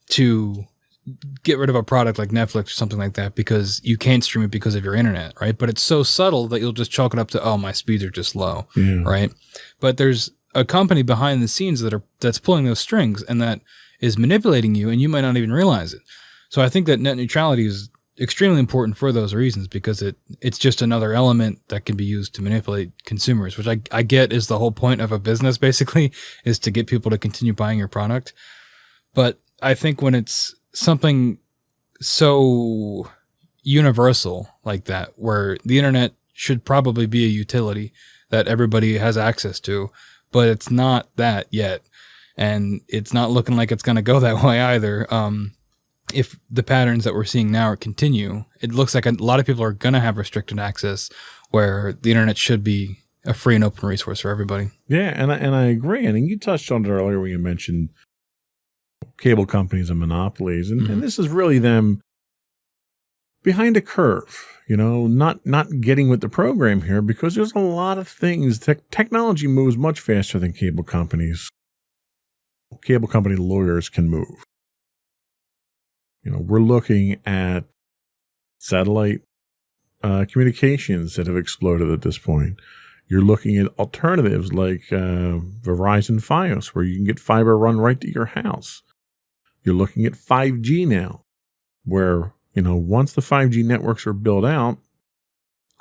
to get rid of a product like Netflix or something like that because you can't stream it because of your internet, right? But it's so subtle that you'll just chalk it up to, oh, my speeds are just low, right? But there's a company behind the scenes that's pulling those strings and that is manipulating you, and you might not even realize it. So I think that net neutrality is extremely important for those reasons, because it's just another element that can be used to manipulate consumers, which I get is the whole point of a business, basically, is to get people to continue buying your product. But I think when it's something so universal like that, where the internet should probably be a utility that everybody has access to, but it's not that yet. And it's not looking like it's going to go that way either. If the patterns that we're seeing now continue, it looks like a lot of people are going to have restricted access, where the internet should be a free and open resource for everybody. Yeah, and I agree. And you touched on it earlier when you mentioned cable companies and monopolies, and this is really them behind a curve, not getting with the program here, because there's a lot of things. Technology moves much faster than cable companies cable company lawyers can move. We're looking at satellite communications that have exploded at this point. You're looking at alternatives like Verizon Fios, where you can get fiber run right to your house. You're looking at 5G now, where, once the 5G networks are built out,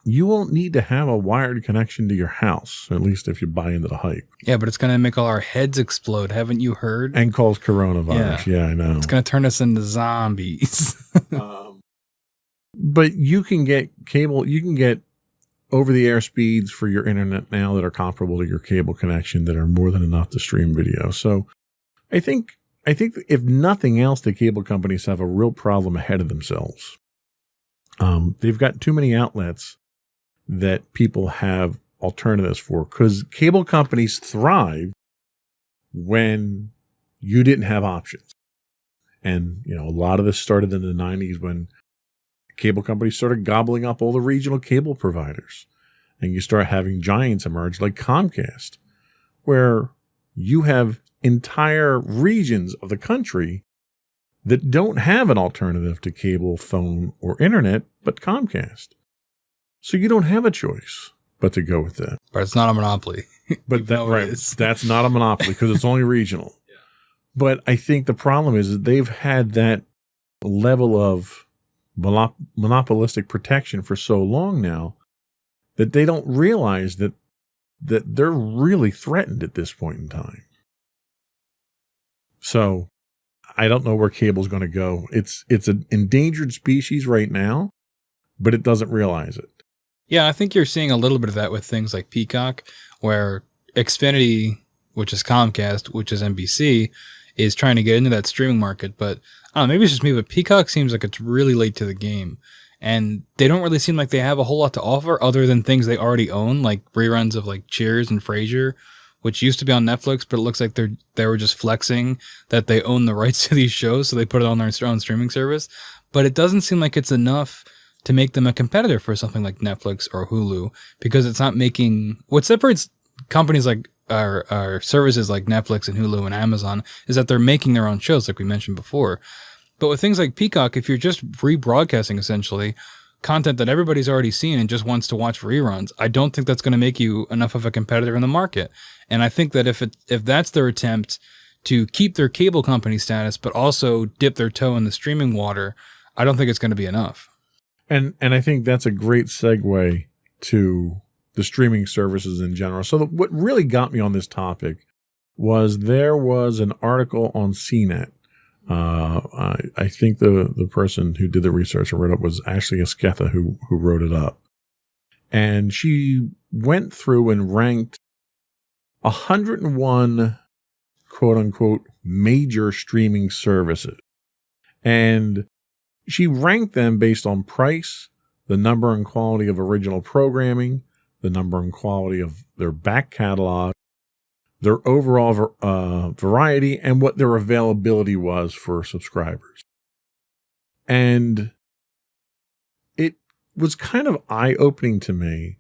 you won't need to have a wired connection to your house, at least if you buy into the hype. Yeah, but it's going to make all our heads explode. Haven't you heard? And cause coronavirus. Yeah, I know. It's going to turn us into zombies. But you can get cable, you can get over-the-air speeds for your internet now that are comparable to your cable connection that are more than enough to stream video. So I think if nothing else, the cable companies have a real problem ahead of themselves. They've got too many outlets that people have alternatives for, because cable companies thrive when you didn't have options. And, a lot of this started in the 90s when cable companies started gobbling up all the regional cable providers. And you start having giants emerge like Comcast, where you have entire regions of the country that don't have an alternative to cable, phone, or internet but Comcast. So you don't have a choice but to go with that. But it's not a monopoly. But that's not a monopoly because it's only regional. Yeah. But I think the problem is that they've had that level of monopolistic protection for so long now that they don't realize that they're really threatened at this point in time. So I don't know where cable's going to go. It's an endangered species right now, but it doesn't realize it. Yeah, I think you're seeing a little bit of that with things like Peacock, where Xfinity, which is Comcast, which is NBC, is trying to get into that streaming market. But I don't know, maybe it's just me, but Peacock seems like it's really late to the game. And they don't really seem like they have a whole lot to offer other than things they already own, like reruns of like Cheers and Frasier, which used to be on Netflix, but it looks like they were just flexing that they own the rights to these shows, so they put it on their own streaming service. But it doesn't seem like it's enough to make them a competitor for something like Netflix or Hulu, because it's not making... What separates companies like our services like Netflix and Hulu and Amazon is that they're making their own shows, like we mentioned before. But with things like Peacock, if you're just rebroadcasting essentially content that everybody's already seen and just wants to watch reruns, I don't think that's going to make you enough of a competitor in the market. And I think that if that's their attempt to keep their cable company status, but also dip their toe in the streaming water, I don't think it's going to be enough. And I think that's a great segue to the streaming services in general. So what really got me on this topic was there was an article on CNET. I think the person who did the research and wrote it was Ashley Esqueta who wrote it up. And she went through and ranked 101 quote unquote major streaming services. And she ranked them based on price, the number and quality of original programming, the number and quality of their back catalog, their overall variety, and what their availability was for subscribers. And it was kind of eye-opening to me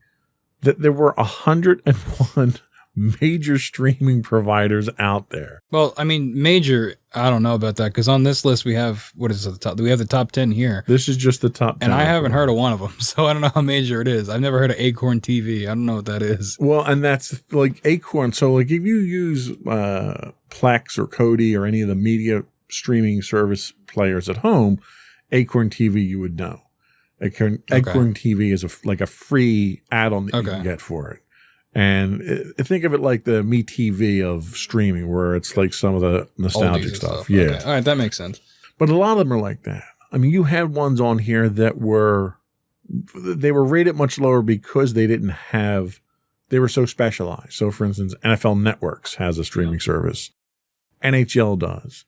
that there were 101 major streaming providers out there. Well, I mean, major, I don't know about that, because on this list we have, what is it, we have the top 10 here. This is just the top 10. And I haven't heard of one of them, so I don't know how major it is. I've never heard of Acorn TV. I don't know what that is. Well, and that's like Acorn. So like if you use Plex or Kodi or any of the media streaming service players at home, Acorn TV you would know. Acorn TV is like a free add-on that you can get for it. And think of it like the MeTV of streaming, where it's like some of the nostalgic stuff. Yeah. Okay. All right. That makes sense. But a lot of them are like that. I mean, you had ones on here that were rated much lower because they were so specialized. So for instance, NFL Networks has a streaming service. NHL does.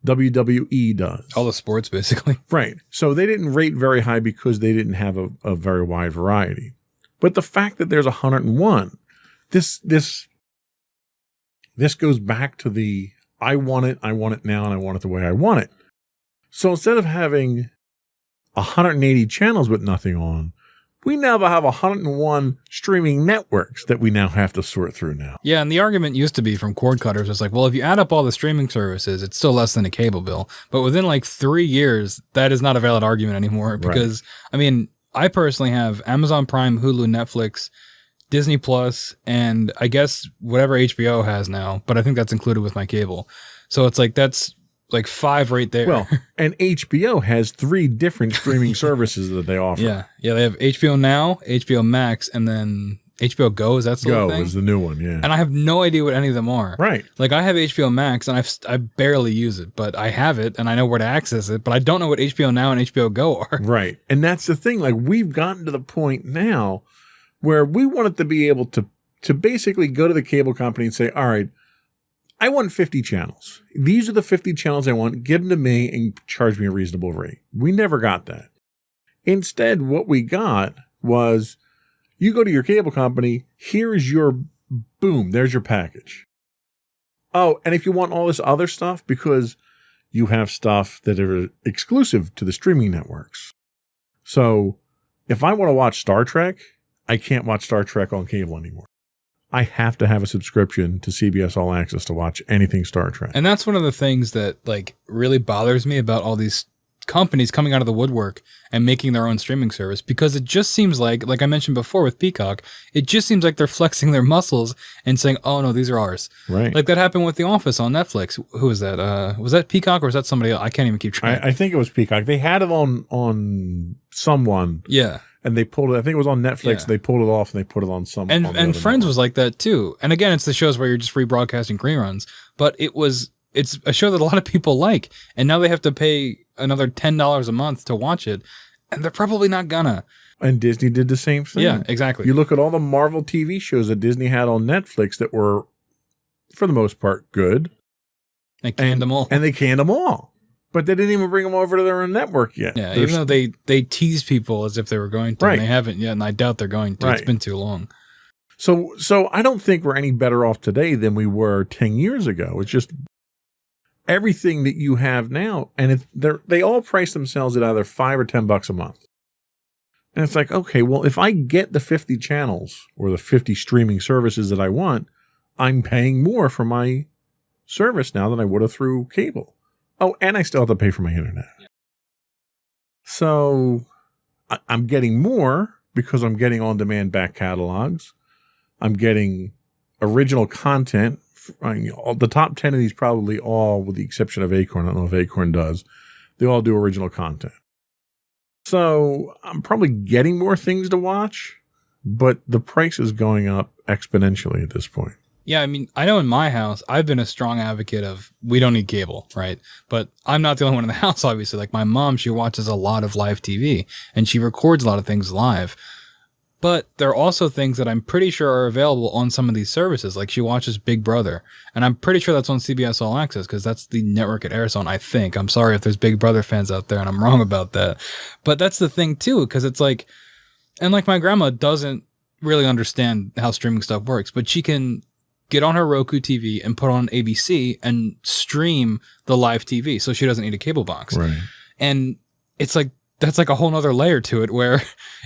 WWE does. All the sports, basically. Right. So they didn't rate very high because they didn't have a very wide variety. But the fact that there's 101, this goes back to the I want it now, and I want it the way I want it. So instead of having 180 channels with nothing on, We now have 101 streaming networks that we now have to sort through now. Yeah, and the argument used to be from cord cutters, it's like, well, if you add up all the streaming services, it's still less than a cable bill. But within like 3 years, that is not a valid argument anymore because, I mean, I personally have Amazon Prime, Hulu, Netflix, Disney Plus, and I guess whatever HBO has now, but I think that's included with my cable. So it's like, that's like 5 right there. Well, and HBO has 3 different streaming services that they offer. Yeah, they have HBO Now, HBO Max, and then HBO Go. Is that still a thing? Go is the new one, yeah. And I have no idea what any of them are. Right. Like I have HBO Max, and I barely use it, but I have it, and I know where to access it, but I don't know what HBO Now and HBO Go are. Right. And that's the thing. Like we've gotten to the point now where we want it to be able to basically go to the cable company and say, all right, I want 50 channels. These are the 50 channels I want. Give them to me and charge me a reasonable rate. We never got that. Instead, what we got was you go to your cable company. Here's your boom. There's your package. Oh, and if you want all this other stuff, because you have stuff that are exclusive to the streaming networks. So if I want to watch Star Trek, I can't watch Star Trek on cable anymore. I have to have a subscription to CBS All Access to watch anything Star Trek. And that's one of the things that like really bothers me about all these companies coming out of the woodwork and making their own streaming service, because it just seems like I mentioned before with Peacock, it just seems like they're flexing their muscles and saying, oh no, these are ours. Right. Like that happened with The Office on Netflix. Who was that? Was that Peacock or was that somebody else? I can't even keep track. I think it was Peacock. They had it on someone. Yeah. And they pulled it. I think it was on Netflix. Yeah. They pulled it off and they put it on some. And on the other Friends network. was like that too. And again, it's the shows where you're just rebroadcasting reruns, but it's a show that a lot of people like, and now they have to pay another $10 a month to watch it, and they're probably not gonna. And Disney did the same thing. Yeah, exactly. You look at all the Marvel TV shows that Disney had on Netflix that were, for the most part, good. They canned them all. And they canned them all. But they didn't even bring them over to their own network yet. Yeah, even though they tease people as if they were going to, Right. and they haven't yet, and I doubt they're going to. Right. It's been too long. So I don't think we're any better off today than we were 10 years ago. It's just everything that you have now, and they all price themselves at either $5 or $10 a month. And it's like, okay, well, if I get the 50 channels or the 50 streaming services that I want, I'm paying more for my service now than I would have through cable. Oh, and I still have to pay for my internet. So I'm getting more because I'm getting on-demand back catalogs. I'm getting original content. The top 10 of these probably all, with the exception of Acorn, I don't know if Acorn does, they all do original content. So I'm probably getting more things to watch, but the price is going up exponentially at this point. Yeah, I mean, I know in my house, I've been a strong advocate of we don't need cable, right? But I'm not the only one in the house, obviously. Like my mom, she watches a lot of live TV and she records a lot of things live. But there are also things that I'm pretty sure are available on some of these services. Like she watches Big Brother, and I'm pretty sure that's on CBS All Access because that's the network it airs on, I think. I'm sorry if there's Big Brother fans out there and I'm wrong about that. But that's the thing too, because it's like, and like my grandma doesn't really understand how streaming stuff works, but she can get on her Roku TV and put on ABC and stream the live TV. So she doesn't need a cable box. Right. And it's like, that's like a whole nother layer to it where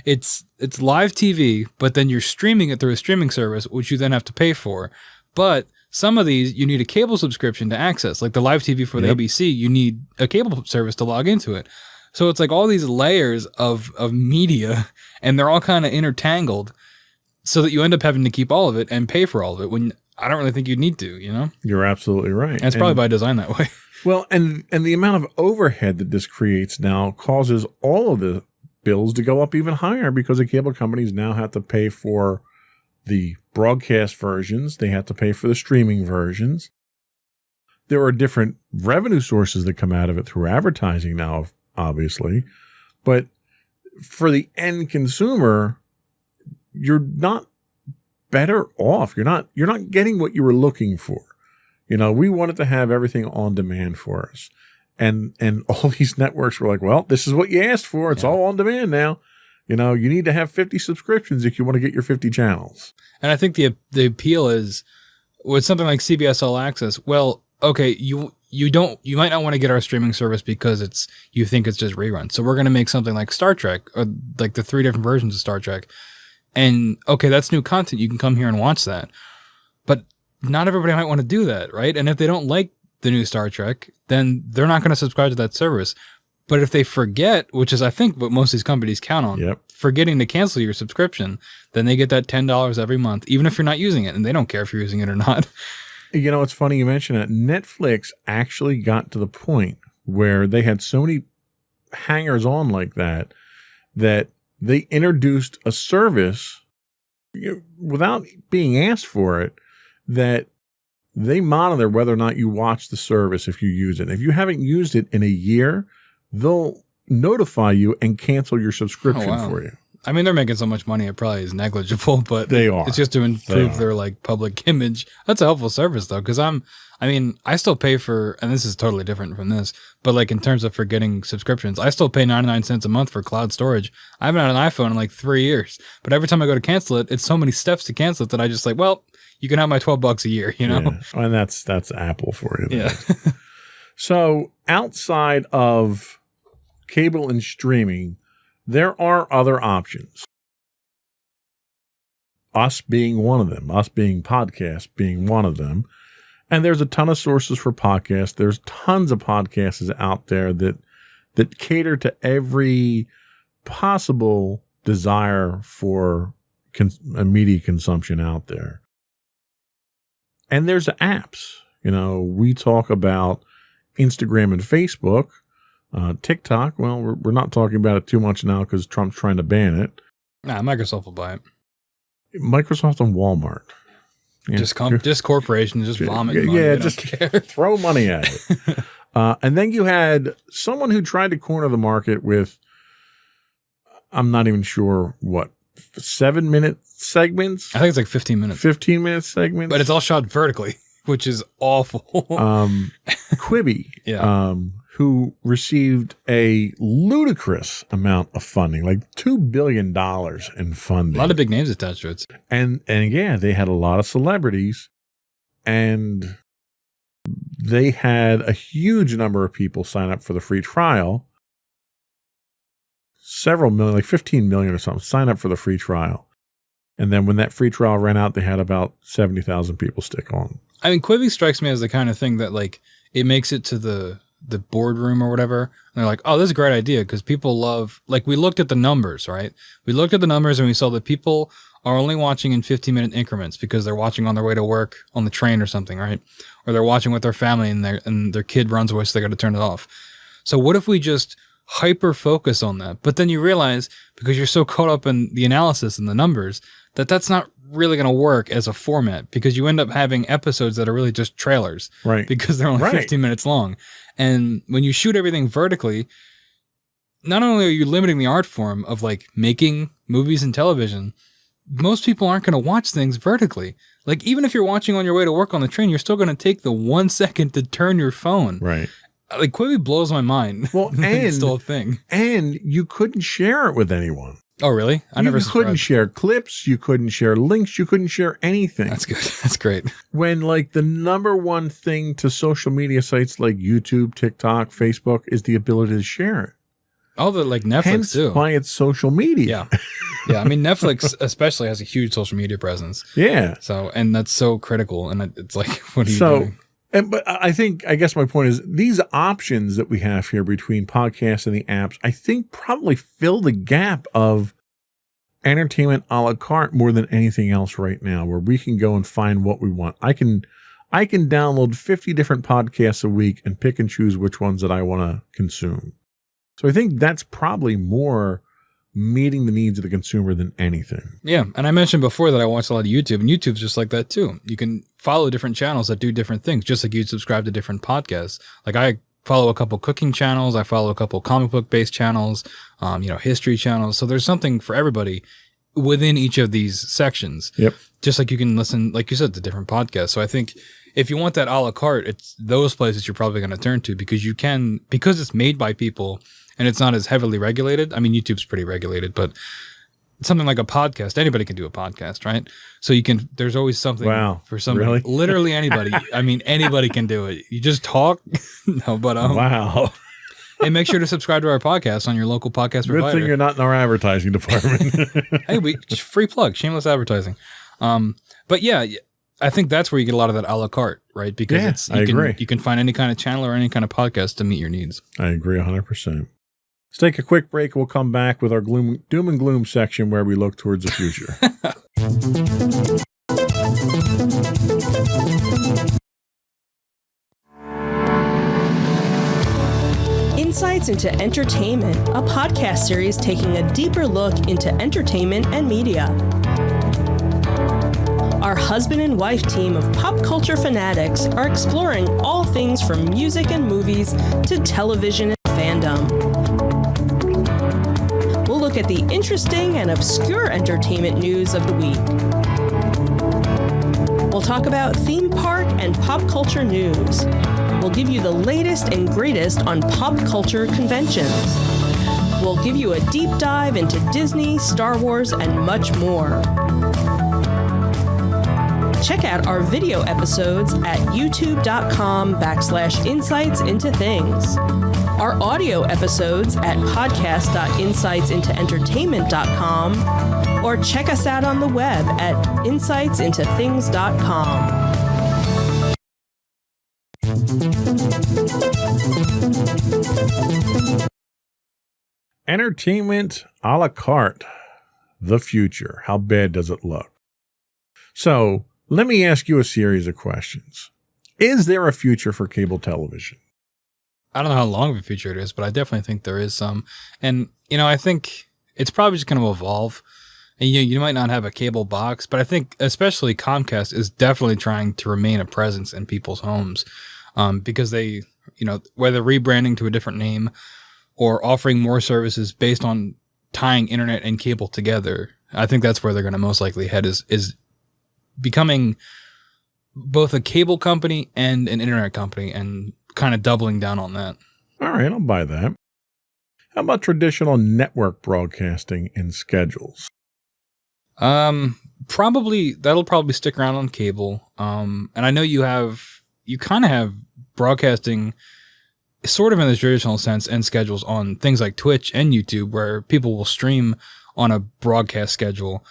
it's live TV, but then you're streaming it through a streaming service, which you then have to pay for. But some of these you need a cable subscription to access, like the live TV for the ABC, you need a cable service to log into it. So it's like all these layers of media, and they're all kind of intertangled so that you end up having to keep all of it and pay for all of it when I don't really think you'd need to, you know? You're absolutely right. And it's probably by design that way. Well, and the amount of overhead that this creates now causes all of the bills to go up even higher because the cable companies now have to pay for the broadcast versions. They have to pay for the streaming versions. There are different revenue sources that come out of it through advertising now, obviously. But for the end consumer, you're not better off. You're not getting what you were looking for. You know, we wanted to have everything on demand for us. And all these networks were like, well, this is what you asked for. It's all on demand now. You know, you need to have 50 subscriptions if you want to get your 50 channels. And I think the appeal is with something like CBS All Access, well, okay, you you might not want to get our streaming service because you think it's just reruns. So we're going to make something like Star Trek, or like the 3 different versions of Star Trek. And okay, that's new content. You can come here and watch that. But not everybody might want to do that, right? And if they don't like the new Star Trek, then they're not going to subscribe to that service. But if they forget, which is I think what most of these companies count on, forgetting to cancel your subscription, then they get that $10 every month, even if you're not using it, and they don't care if you're using it or not. You know, it's funny you mention that. Netflix actually got to the point where they had so many hangers on like that they introduced a service without being asked for it, that they monitor whether or not you watch the service if you use it. If you haven't used it in a year, they'll notify you and cancel your subscription for you. I mean, they're making so much money, it probably is negligible, but they are. It's just to improve their like public image. That's a helpful service though, because I still pay for, and this is totally different from this, but like in terms of for getting subscriptions, I still pay 99 cents a month for cloud storage. I haven't had an iPhone in like 3 years, but every time I go to cancel it, it's so many steps to cancel it that I just like, well, you can have my $12 a year, you know? Yeah. And that's Apple for you. Yeah. So outside of cable and streaming, there are other options. Us being one of them, us being podcasts being one of them. And there's a ton of sources for podcasts. There's tons of podcasts out there that cater to every possible desire for media consumption out there. And there's apps. You know, we talk about Instagram and Facebook. TikTok, well, we're not talking about it too much now because Trump's trying to ban it. Nah, Microsoft will buy it. Microsoft and Walmart. Yeah. Just corporations, just vomit money. Yeah, just throw money at it. And then you had someone who tried to corner the market with, I'm not even sure what, 7-minute segments? I think it's like 15 minutes. 15-minute segments. But it's all shot vertically, which is awful. Quibi, who received a ludicrous amount of funding, like $2 billion in funding. A lot of big names attached to it. And yeah, they had a lot of celebrities, and they had a huge number of people sign up for the free trial. Several million, like 15 million or something, sign up for the free trial. And then when that free trial ran out, they had about 70,000 people stick on. I mean, Quibi strikes me as the kind of thing that like it makes it to the boardroom or whatever. And they're like, oh, this is a great idea because people love, like we looked at the numbers, right? We looked at the numbers and we saw that people are only watching in 15-minute increments because they're watching on their way to work on the train or something, right? Or they're watching with their family and their kid runs away, so they got to turn it off. So what if we just hyper focus on that? But then you realize, because you're so caught up in the analysis and the numbers, that's not really going to work as a format, because you end up having episodes that are really just trailers, right? Because they're only 15 minutes long. And when you shoot everything vertically, not only are you limiting the art form of like making movies and television, most people aren't going to watch things vertically. Like even if you're watching on your way to work on the train, you're still going to take the 1 second to turn your phone. Right. Like Quibi blows my mind. Well, and it's still a thing. And you couldn't share it with anyone. Oh, really? You couldn't share clips. You couldn't share links. You couldn't share anything. That's good. That's great. When like the number one thing to social media sites like YouTube, TikTok, Facebook is the ability to share it. Oh, the like Netflix Hence too. Why it's social media. Yeah. Yeah. I mean, Netflix especially has a huge social media presence. Yeah. So, and that's so critical. And it's like, what are you doing? But I guess my point is these options that we have here between podcasts and the apps, I think probably fill the gap of entertainment a la carte more than anything else right now, where we can go and find what we want. I can download 50 different podcasts a week and pick and choose which ones that I want to consume. So I think that's probably more meeting the needs of the consumer than anything. Yeah. And I mentioned before that I watch a lot of YouTube, and YouTube's just like that too. You can follow different channels that do different things, just like you'd subscribe to different podcasts. Like I follow a couple cooking channels. I follow a couple comic book based channels, history channels. So there's something for everybody within each of these sections. Yep. Just like you can listen, like you said, to different podcasts. So I think if you want that a la carte, it's those places you're probably going to turn to, because it's made by people and it's not as heavily regulated. I mean, YouTube's pretty regulated, but something like a podcast. Anybody can do a podcast, right? So there's always something for somebody. Really? Literally anybody. I mean, anybody can do it. You just talk. No, but wow. And make sure to subscribe to our podcast on your local podcast Good provider. thing you're not in our advertising department. Hey, free plug, shameless advertising. But yeah, I think that's where you get a lot of that a la carte, right? Because I agree. You can find any kind of channel or any kind of podcast to meet your needs. I agree 100%. Let's take a quick break. We'll come back with our doom and gloom section where we look towards the future. Insights into Entertainment, a podcast series taking a deeper look into entertainment and media. Our husband and wife team of pop culture fanatics are exploring all things from music and movies to television and fandom. We'll look at the interesting and obscure entertainment news of the week. We'll talk about theme park and pop culture news. We'll give you the latest and greatest on pop culture conventions. We'll give you a deep dive into Disney, Star Wars, and much more. Check out our video episodes at youtube.com/insightsintothings. Our audio episodes at podcast.insightsintoentertainment.com, or check us out on the web at insightsintothings.com. Entertainment a la carte. The future. How bad does it look? So let me ask you a series of questions. Is there a future for cable television? I don't know how long of a future it is, but I definitely think there is some. And, I think it's probably just going to evolve. And you might not have a cable box, but I think especially Comcast is definitely trying to remain a presence in people's homes because they, whether rebranding to a different name or offering more services based on tying internet and cable together. I think that's where they're going to most likely head is becoming both a cable company and an internet company and kind of doubling down on that. All right, I'll buy that. How about traditional network broadcasting and schedules? That'll probably stick around on cable. And I know you kind of have broadcasting sort of in the traditional sense and schedules on things like Twitch and YouTube where people will stream on a broadcast schedule.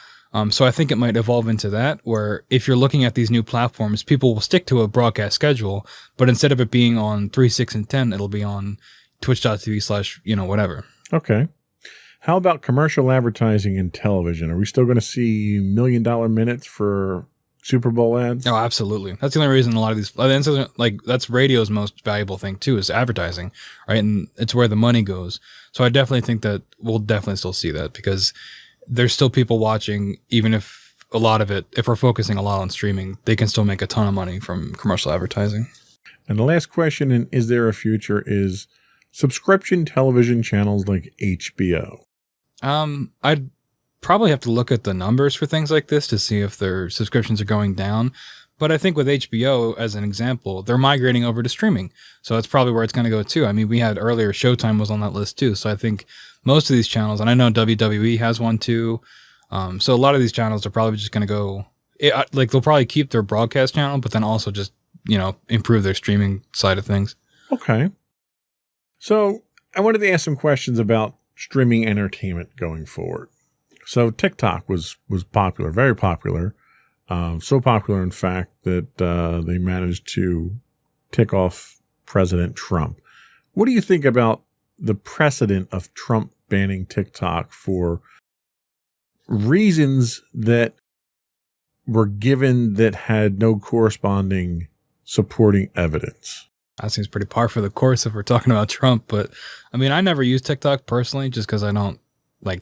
So I think it might evolve into that where if you're looking at these new platforms, people will stick to a broadcast schedule, but instead of it being on 3, 6, and 10, it'll be on twitch.tv/ whatever. Okay. How about commercial advertising in television? Are we still going to see $1 million minutes for Super Bowl ads? Oh, absolutely. That's the only reason a lot of these, that's radio's most valuable thing too, is advertising, right? And it's where the money goes. So I definitely think that we'll definitely still see that because there's still people watching, even if a lot of it, if we're focusing a lot on streaming, they can still make a ton of money from commercial advertising. And the last question in Is There a Future is subscription television channels like HBO. I'd probably have to look at the numbers for things like this to see if their subscriptions are going down. But I think with HBO, as an example, they're migrating over to streaming. So that's probably where it's going to go too. I mean, we had earlier Showtime was on that list too. So I think most of these channels, and I know WWE has one too. So a lot of these channels are probably just going to go, they'll probably keep their broadcast channel, but then also just, improve their streaming side of things. Okay. So I wanted to ask some questions about streaming entertainment going forward. So TikTok was popular, very popular. So popular, in fact, that they managed to tick off President Trump. What do you think about the precedent of Trump banning TikTok for reasons that were given that had no corresponding supporting evidence? That seems pretty par for the course if we're talking about Trump. But I mean, I never use TikTok personally just because I don't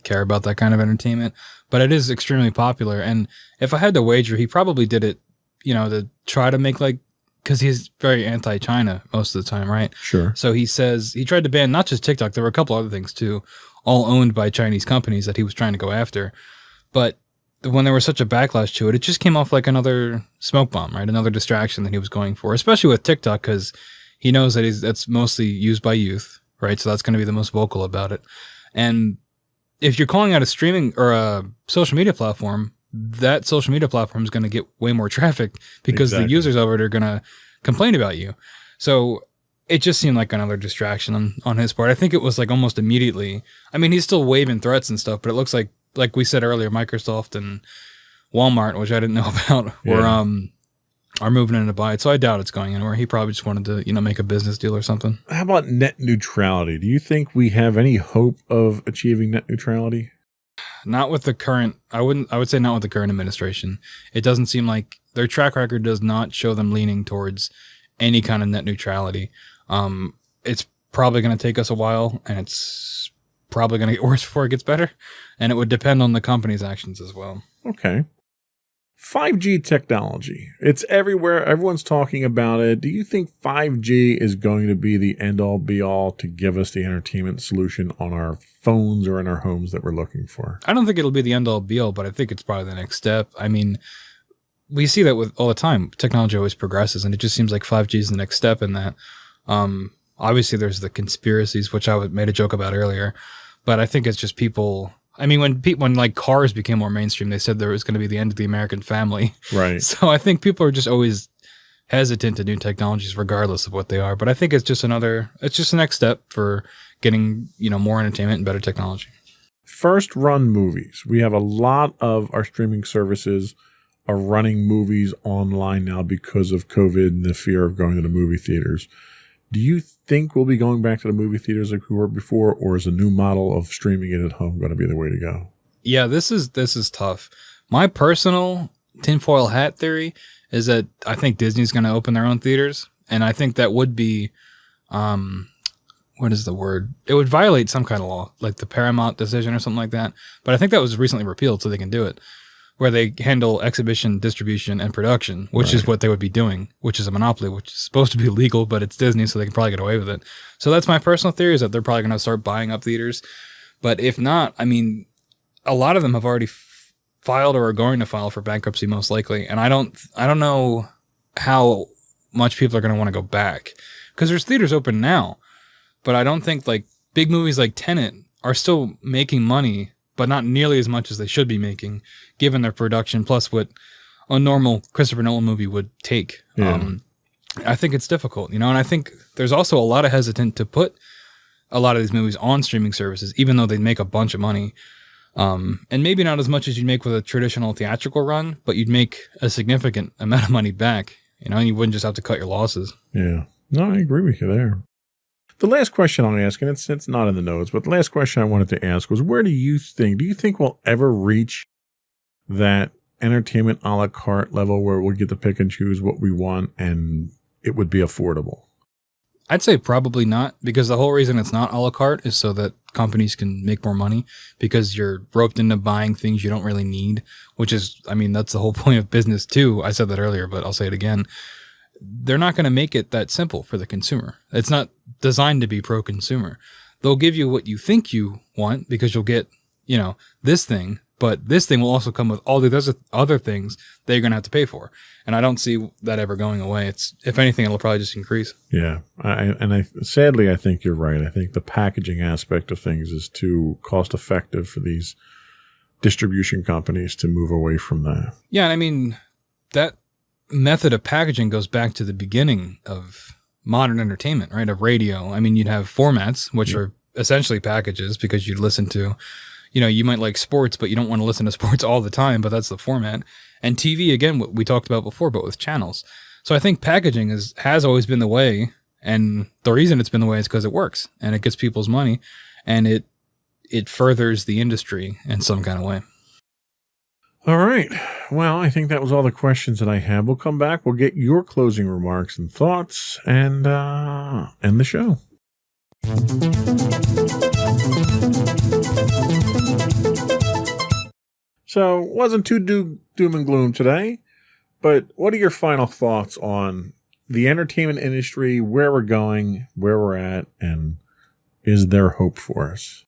care about that kind of entertainment, but it is extremely popular. And if I had to wager, he probably did it, to try to make because he's very anti-China most of the time, right? Sure. So he says he tried to ban not just TikTok, there were a couple other things too, all owned by Chinese companies that he was trying to go after. But when there was such a backlash to it, it just came off like another smoke bomb, right? Another distraction that he was going for, especially with TikTok, because he knows that that's mostly used by youth, right? So that's going to be the most vocal about it. And if you're calling out a streaming or a social media platform, that social media platform is going to get way more traffic because the users of it are going to complain about you. So it just seemed like another distraction on his part. I think it was like almost immediately. I mean, he's still waving threats and stuff, but it looks like we said earlier, Microsoft and Walmart, which I didn't know about, are moving in to buy it. So I doubt it's going anywhere. He probably just wanted to, make a business deal or something. How about net neutrality? Do you think we have any hope of achieving net neutrality? Not with the current, I would say not with the current administration. It doesn't seem like their track record does not show them leaning towards any kind of net neutrality. It's probably going to take us a while, and it's probably going to get worse before it gets better. And it would depend on the company's actions as well. Okay. 5G technology. It's everywhere. Everyone's talking about it. Do you think 5G is going to be the end-all, be-all to give us the entertainment solution on our phones or in our homes that we're looking for? I don't think it'll be the end-all, be-all, but I think it's probably the next step. I mean, we see that with all the time. Technology always progresses, and it just seems like 5G is the next step in that. Obviously, there's the conspiracies, which I made a joke about earlier, but I think it's just people... I mean, when like cars became more mainstream, they said there was going to be the end of the American family. Right. So I think people are just always hesitant to new technologies, regardless of what they are. But I think it's just the next step for getting, more entertainment and better technology. First run movies. We have a lot of our streaming services are running movies online now because of COVID and the fear of going to the movie theaters. Do you think we'll be going back to the movie theaters like we were before, or is a new model of streaming it at home going to be the way to go? Yeah, this is tough. My personal tinfoil hat theory is that I think Disney's going to open their own theaters, and I think that would be, what is the word? It would violate some kind of law, like the Paramount decision or something like that. But I think that was recently repealed, so they can do it, where they handle exhibition, distribution, and production, which is what they would be doing, which is a monopoly, which is supposed to be legal, but it's Disney, so they can probably get away with it. So that's my personal theory, is that they're probably going to start buying up theaters. But if not, I mean, a lot of them have already filed or are going to file for bankruptcy, most likely. And I don't know how much people are going to want to go back, because there's theaters open now, but I don't think like big movies like Tenet are still making money, but not nearly as much as they should be making, given their production, plus what a normal Christopher Nolan movie would take. Yeah. I think it's difficult, and I think there's also a lot of hesitant to put a lot of these movies on streaming services, even though they make a bunch of money. And maybe not as much as you'd make with a traditional theatrical run, but you'd make a significant amount of money back, and you wouldn't just have to cut your losses. Yeah. No, I agree with you there. The last question I'll ask, and it's not in the notes, but the last question I wanted to ask was, do you think we'll ever reach that entertainment a la carte level where we'll get to pick and choose what we want and it would be affordable? I'd say probably not, because the whole reason it's not a la carte is so that companies can make more money, because you're roped into buying things you don't really need, which is, I mean, that's the whole point of business too. I said that earlier, but I'll say it again. They're not going to make it that simple for the consumer. It's not designed to be pro-consumer. They'll give you what you think you want, because you'll get, this thing, but this thing will also come with all the other things that you're going to have to pay for. And I don't see that ever going away. If anything, it'll probably just increase. Yeah. Sadly, I think you're right. I think the packaging aspect of things is too cost effective for these distribution companies to move away from that. Yeah. And I mean, that method of packaging goes back to the beginning of modern entertainment, right? Of radio. I mean, you'd have formats, which are essentially packages, because you'd listen to, you might like sports, but you don't want to listen to sports all the time, but that's the format. And TV, again, what we talked about before, but with channels. So I think packaging has always been the way. And the reason it's been the way is because it works and it gets people's money, and it furthers the industry in some kind of way. All right. Well, I think that was all the questions that I have. We'll come back. We'll get your closing remarks and thoughts and end the show. So, wasn't too doom and gloom today, but what are your final thoughts on the entertainment industry, where we're going, where we're at, and is there hope for us?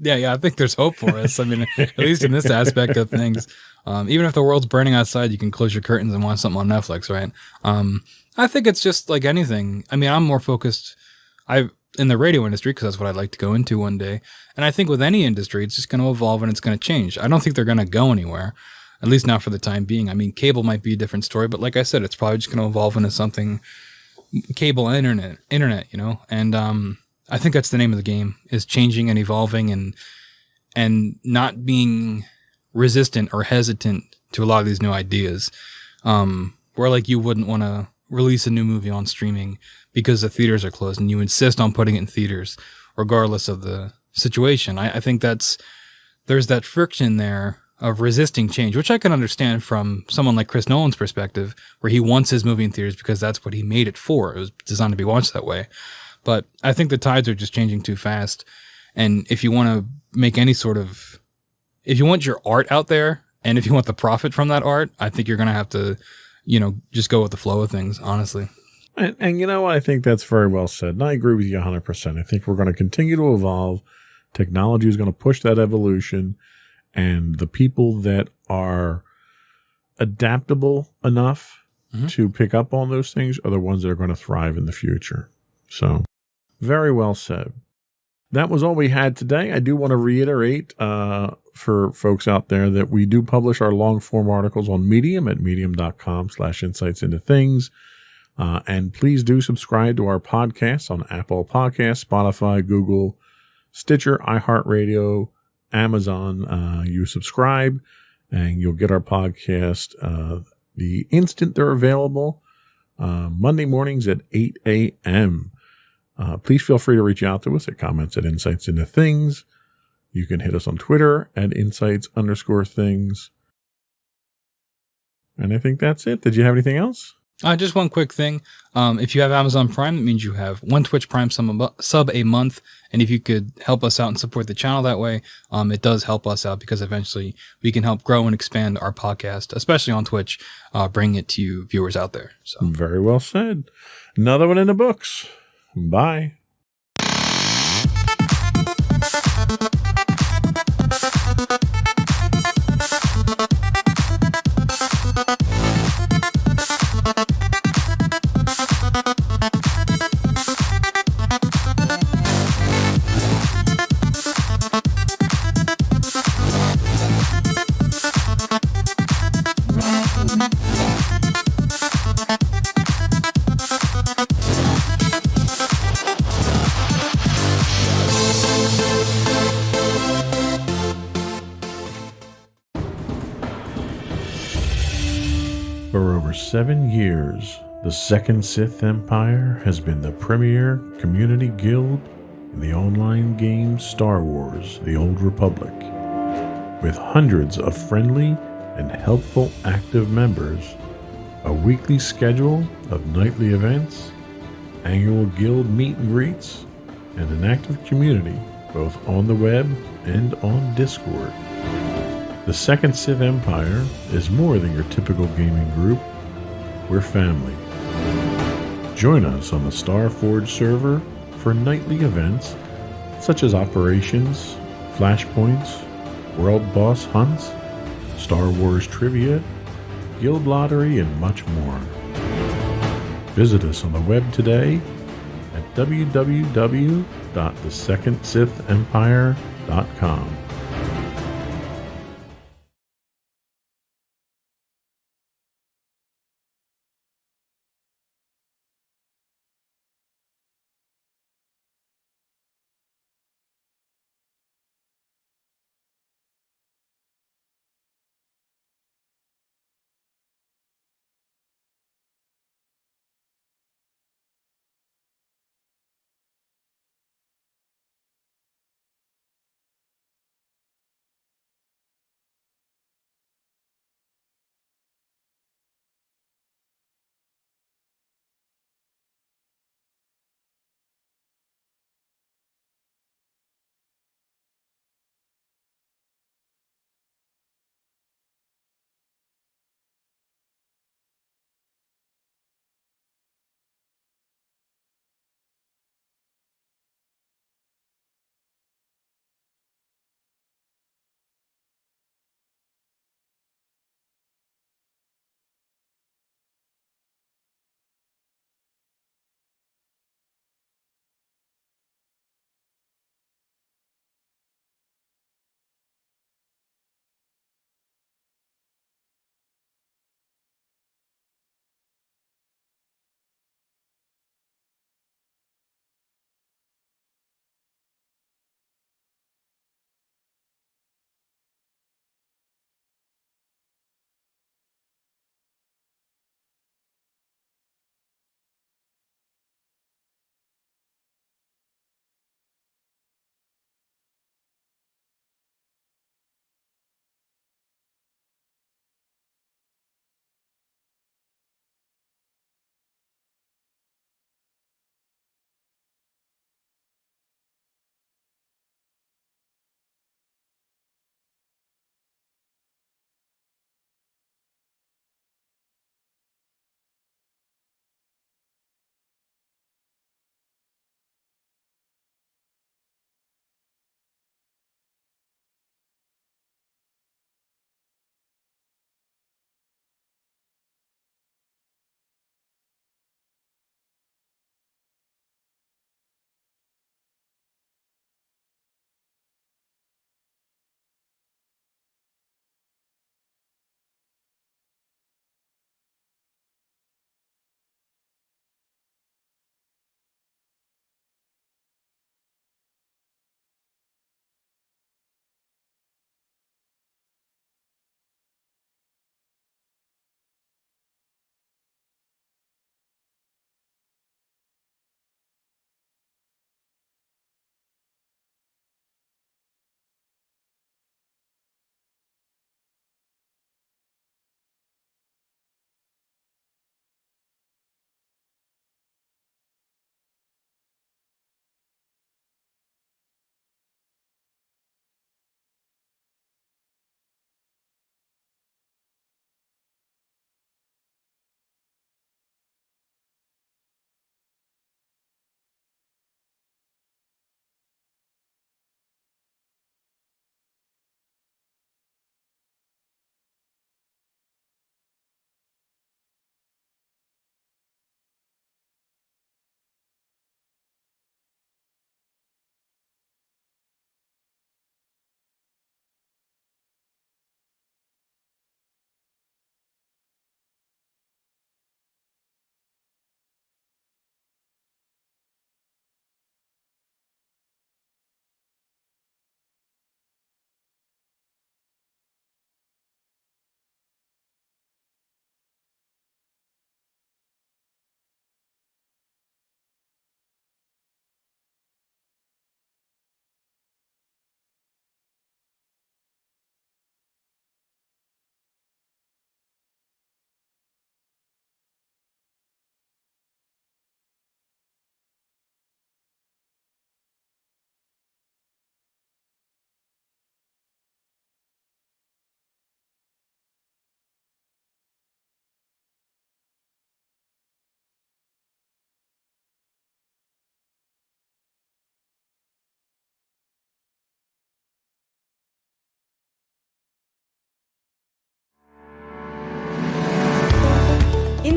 Yeah, I think there's hope for us. I mean, at least in this aspect of things. Even if the world's burning outside, you can close your curtains and watch something on Netflix, right? I think it's just like anything. I mean, I'm more focused. in the radio industry because that's what I'd like to go into one day. And I think with any industry, it's just going to evolve and it's going to change. I don't think they're going to go anywhere, at least not for the time being. I mean, cable might be a different story, but like I said, it's probably just going to evolve into something cable and internet, you know? And I think that's the name of the game, is changing and evolving and not being resistant or hesitant to a lot of these new ideas. Where like you wouldn't want to release a new movie on streaming because the theaters are closed and you insist on putting it in theaters regardless of the situation. I think there's that friction there of resisting change, which I can understand from someone like Chris Nolan's perspective, where he wants his movie in theaters because that's what he made it for. It was designed to be watched that way. But I think the tides are just changing too fast. And if you want to make any sort of, if you want your art out there and if you want the profit from that art, I think you're going to have to, you know, just go with the flow of things, honestly. And you know, I think that's very well said. And I agree with you 100%. I think we're going to continue to evolve. Technology is going to push that evolution. And the people that are adaptable enough to pick up on those things are the ones that are going to thrive in the future. So, very well said. That was all we had today. I do want to reiterate for folks out there that we do publish our long form articles on Medium at medium.com/insightsintothings. And please do subscribe to our podcasts on Apple Podcasts, Spotify, Google, Stitcher, iHeartRadio, Amazon. You subscribe and you'll get our podcast the instant they're available, Monday mornings at 8 a.m. Please feel free to reach out to us at comments@insightsintothings. You can hit us on Twitter at insights_things. And I think that's it. Did you have anything else? Just one quick thing. If you have Amazon Prime, that means you have one Twitch Prime sub a month. And if you could help us out and support the channel that way, it does help us out because eventually we can help grow and expand our podcast, especially on Twitch, bring it to you viewers out there. So very well said. Another one in the books. Bye. For over 7 years, the Second Sith Empire has been the premier community guild in the online game Star Wars: The Old Republic. With hundreds of friendly and helpful active members, a weekly schedule of nightly events, annual guild meet and greets, and an active community both on the web and on Discord. The Second Sith Empire is more than your typical gaming group. We're family. Join us on the Starforge server for nightly events such as operations, flashpoints, world boss hunts, Star Wars trivia, guild lottery, and much more. Visit us on the web today at www.thesecondsithempire.com.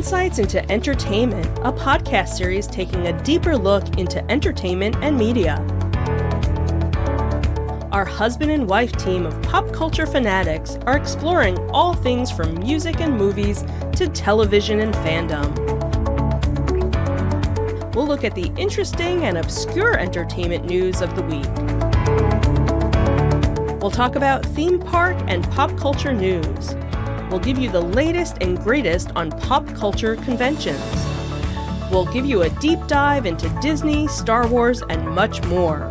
Insights into Entertainment, a podcast series taking a deeper look into entertainment and media. Our husband and wife team of pop culture fanatics are exploring all things from music and movies to television and fandom. We'll look at the interesting and obscure entertainment news of the week. We'll talk about theme park and pop culture news. We'll give you the latest and greatest on pop culture conventions. We'll give you a deep dive into Disney, Star Wars, and much more.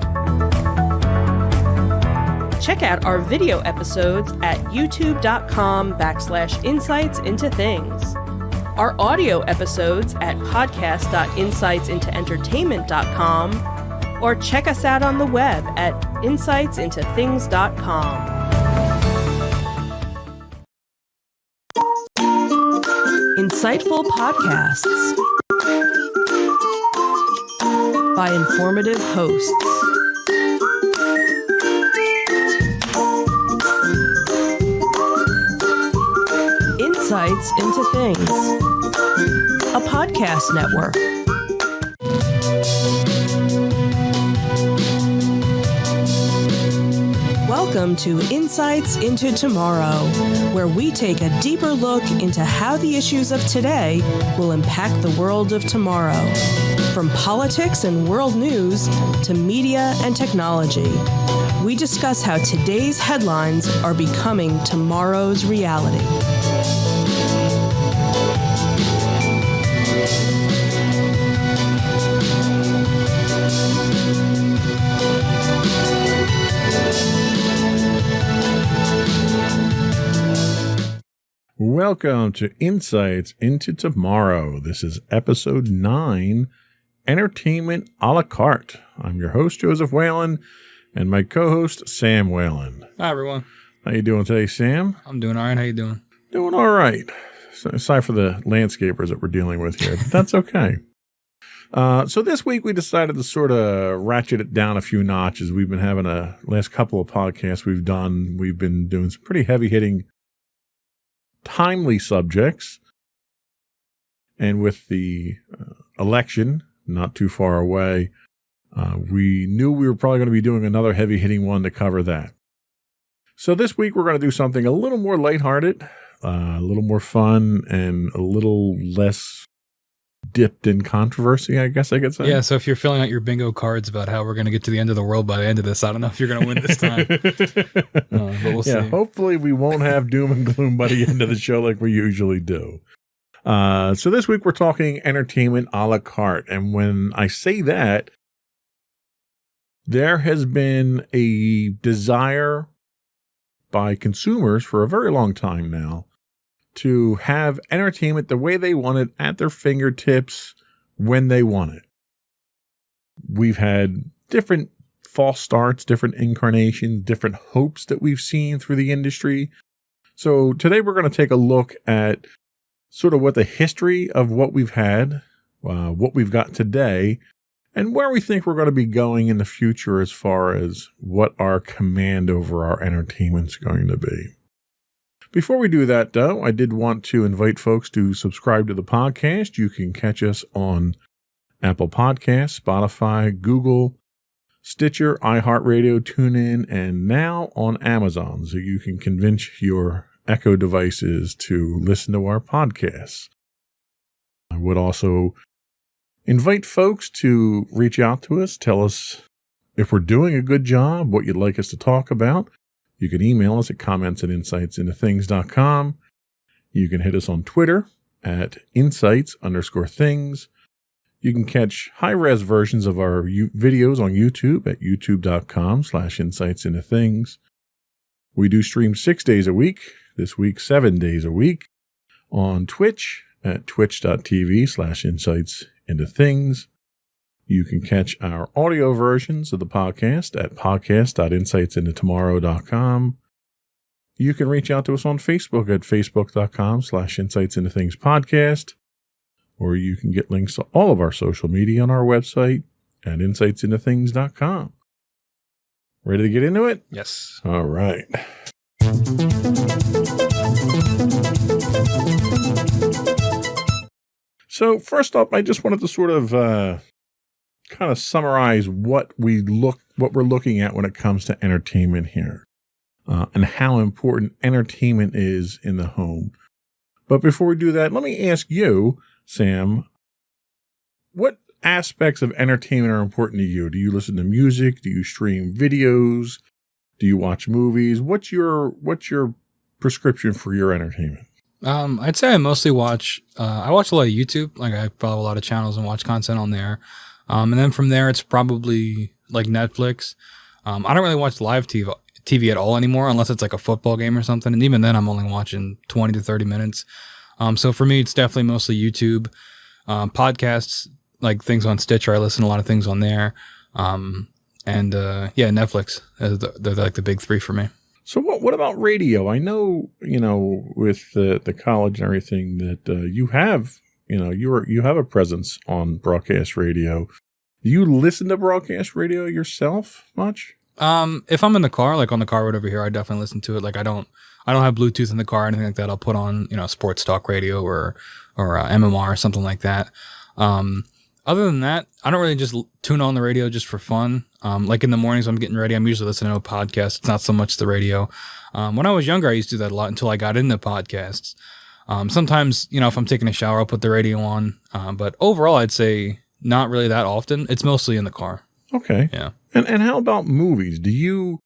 Check out our video episodes at youtube.com/insightsintothings. Our audio episodes at podcast.insightsintoentertainment.com, or check us out on the web at insightsintothings.com. Insightful podcasts by informative hosts. Insights into Things, a podcast network. Welcome to Insights into Tomorrow, where we take a deeper look into how the issues of today will impact the world of tomorrow. From politics and world news to media and technology, we discuss how today's headlines are becoming tomorrow's reality. Welcome to Insights into Tomorrow. This is episode 9, Entertainment a la carte. I'm your host, Joseph Whalen, and my co-host, Sam Whalen. Hi, everyone. How you doing today, Sam? I'm doing all right. How you doing? Doing all right. So, aside for the landscapers that we're dealing with here, but that's okay. So this week we decided to sort of ratchet it down a few notches. We've been having last couple of podcasts we've been doing some pretty heavy-hitting timely subjects, and with the election not too far away, we knew we were probably going to be doing another heavy-hitting one to cover that. So this week we're going to do something a little more lighthearted, a little more fun, and a little less dipped in controversy, I guess I could say. Yeah, so if you're filling out your bingo cards about how we're going to get to the end of the world by the end of this, I don't know if you're going to win this time. But we'll see. Hopefully we won't have doom and gloom by the end of the show like we usually do. So this week we're talking entertainment a la carte. And when I say that, there has been a desire by consumers for a very long time now to have entertainment the way they want it at their fingertips when they want it. We've had different false starts, different incarnations, different hopes that we've seen through the industry. So today we're going to take a look at sort of what the history of what we've had, what we've got today, and where we think we're going to be going in the future as far as what our command over our entertainment's going to be. Before we do that, though, I did want to invite folks to subscribe to the podcast. You can catch us on Apple Podcasts, Spotify, Google, Stitcher, iHeartRadio, TuneIn, and now on Amazon. So you can convince your Echo devices to listen to our podcasts. I would also invite folks to reach out to us, tell us if we're doing a good job, what you'd like us to talk about. You can email us at comments@insightsintothings.com. You can hit us on Twitter at insights_things. You can catch high-res versions of our videos on YouTube at youtube.com/insightsintothings. We do stream 6 days a week, this week 7 days a week, on Twitch at twitch.tv/insightsintothings. You can catch our audio versions of the podcast at podcast.insightsintotomorrow.com. You can reach out to us on Facebook at facebook.com/insightsintothingspodcast, or you can get links to all of our social media on our website at insightsintothings.com. Ready to get into it? Yes. All right. So first up, I just wanted to sort of kind of summarize what we're looking at when it comes to entertainment here, and how important entertainment is in the home. But before we do that, let me ask you, Sam, what aspects of entertainment are important to you? Do you listen to music? Do you stream videos? Do you watch movies? What's your prescription for your entertainment? I'd say I mostly watch, I watch a lot of YouTube. Like I follow a lot of channels and watch content on there. And then from there, it's probably like Netflix. I don't really watch live TV at all anymore, unless it's like a football game or something. And even then I'm only watching 20 to 30 minutes. So for me, it's definitely mostly YouTube, podcasts, like things on Stitcher. I listen to a lot of things on there. Netflix. They're like the big three for me. So what about radio? I know, with the college and everything that you have, you have a presence on broadcast radio. Do you listen to broadcast radio yourself much? If I'm in the car, like on the car road over here, I definitely listen to it. Like I don't have Bluetooth in the car or anything like that. I'll put on, sports talk radio or MMR or something like that. Other than that, I don't really just tune on the radio just for fun. Like in the mornings when I'm getting ready, I'm usually listening to a podcast. It's not so much the radio. When I was younger, I used to do that a lot until I got into podcasts. Sometimes, if I'm taking a shower, I'll put the radio on. But overall, I'd say not really that often. It's mostly in the car. Okay. Yeah. And how about movies? Do you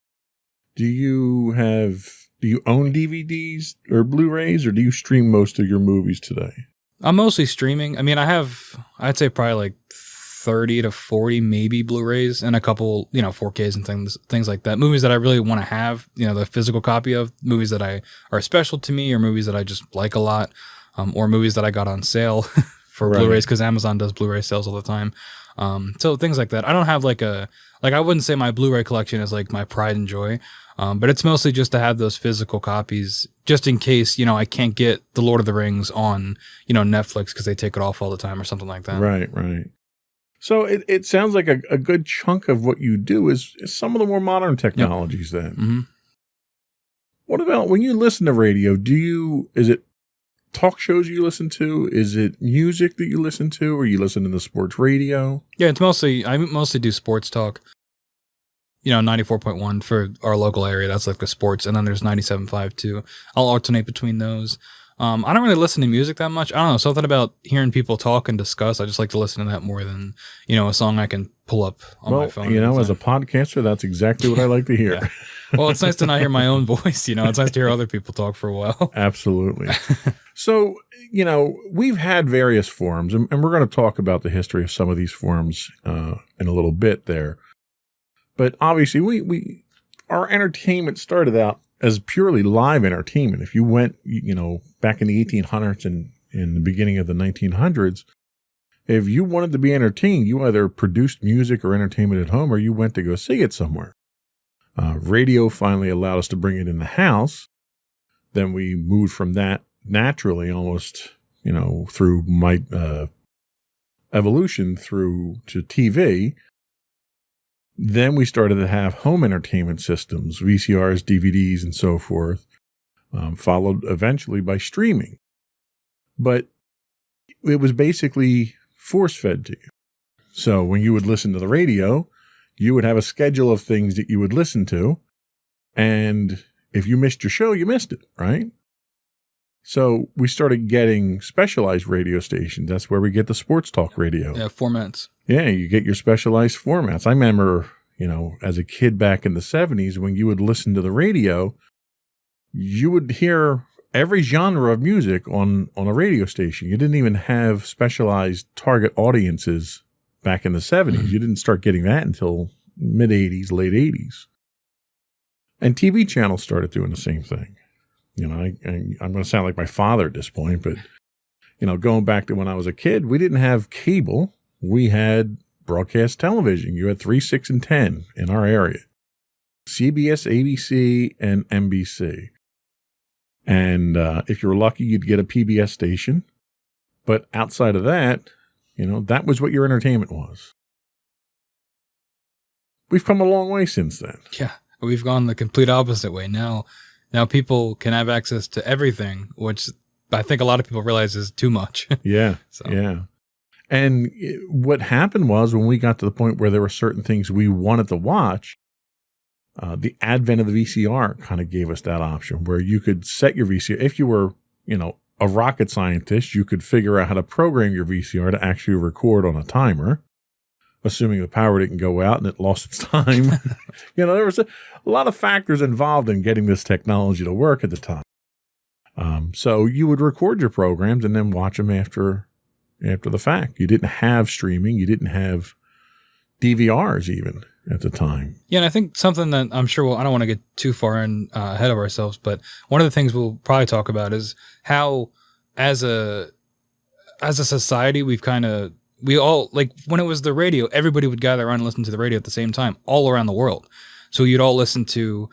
own DVDs or Blu-rays, or do you stream most of your movies today? I'm mostly streaming. I mean, I'd say probably like 30 to 40 maybe Blu-rays and a couple, 4Ks and things like that. Movies that I really want to have, the physical copy of, movies that are special to me, or movies that I just like a lot, or movies that I got on sale for Right. Blu-rays, because Amazon does Blu-ray sales all the time. So things like that. I don't have I wouldn't say my Blu-ray collection is like my pride and joy. But it's mostly just to have those physical copies, just in case, I can't get The Lord of the Rings on, Netflix because they take it off all the time or something like that. Right. So it sounds like a good chunk of what you do is some of the more modern technologies then. Mm-hmm. What about when you listen to radio? Is it talk shows you listen to? Is it music that you listen to, or you listen to the sports radio? Yeah, I mostly do sports talk. 94.1 for our local area. That's like the sports. And then there's 97.5 too. I'll alternate between those. I don't really listen to music that much. I don't know. Something about hearing people talk and discuss. I just like to listen to that more than, a song I can pull up on my phone. As a podcaster, that's exactly what I like to hear. Yeah. Well, it's nice to not hear my own voice. It's nice to hear other people talk for a while. Absolutely. So, we've had various forums, and we're going to talk about the history of some of these forums in a little bit there. But obviously, our entertainment started out as purely live entertainment. If you went, back in the 1800s and in the beginning of the 1900s, if you wanted to be entertained, you either produced music or entertainment at home, or you went to go see it somewhere. Radio finally allowed us to bring it in the house. Then we moved from that naturally, almost, through evolution through to TV. Then we started to have home entertainment systems, VCRs, DVDs, and so forth, followed eventually by streaming. But it was basically force-fed to you. So when you would listen to the radio, you would have a schedule of things that you would listen to, and if you missed your show, you missed it, right? So we started getting specialized radio stations. That's where we get the sports talk radio. Yeah, formats. Yeah, you get your specialized formats. I remember, as a kid back in the 70s, when you would listen to the radio, you would hear every genre of music on a radio station. You didn't even have specialized target audiences back in the 70s. You didn't start getting that until mid-80s, late 80s. And TV channels started doing the same thing. I'm going to sound like my father at this point, but, going back to when I was a kid, we didn't have cable. We had broadcast television. You had 3, 6, and 10 in our area. CBS, ABC, and NBC. And if you were lucky, you'd get a PBS station. But outside of that, that was what your entertainment was. We've come a long way since then. Yeah, we've gone the complete opposite way. Now people can have access to everything, which I think a lot of people realize is too much. Yeah. So. Yeah. And what happened was when we got to the point where there were certain things we wanted to watch, the advent of the VCR kind of gave us that option where you could set your VCR. If you were, a rocket scientist, you could figure out how to program your VCR to actually record on a timer, assuming the power didn't go out and it lost its time. There was a lot of factors involved in getting this technology to work at the time. So you would record your programs and then watch them after the fact. You didn't have streaming. You didn't have DVRs even at the time. Yeah, and I think something that I'm sure I don't want to get too far ahead of ourselves, but one of the things we'll probably talk about is how as a society we all, like when it was the radio, everybody would gather around and listen to the radio at the same time all around the world. So you'd all listen to,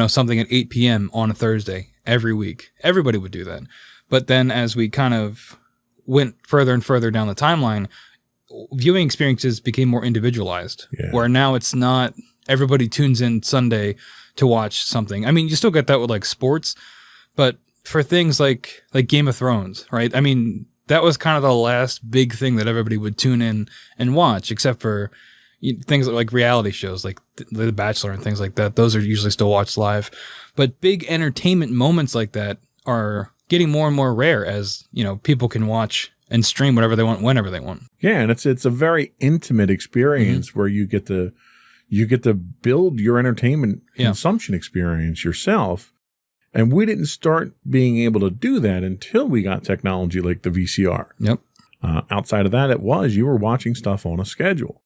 something at 8 p.m. on a Thursday every week. Everybody would do that. But then as we kind of went further and further down the timeline, viewing experiences became more individualized, where now it's not everybody tunes in Sunday to watch something. I mean, you still get that with like sports, but for things like Game of Thrones, right? I mean, that was kind of the last big thing that everybody would tune in and watch, except for things like reality shows like The Bachelor and things like that. Those are usually still watched live. But big entertainment moments like that are getting more and more rare as, people can watch and stream whatever they want, whenever they want. Yeah, and it's a very intimate experience where you get to build your entertainment consumption experience yourself. And we didn't start being able to do that until we got technology like the VCR. Yep. Outside of that, you were watching stuff on a schedule.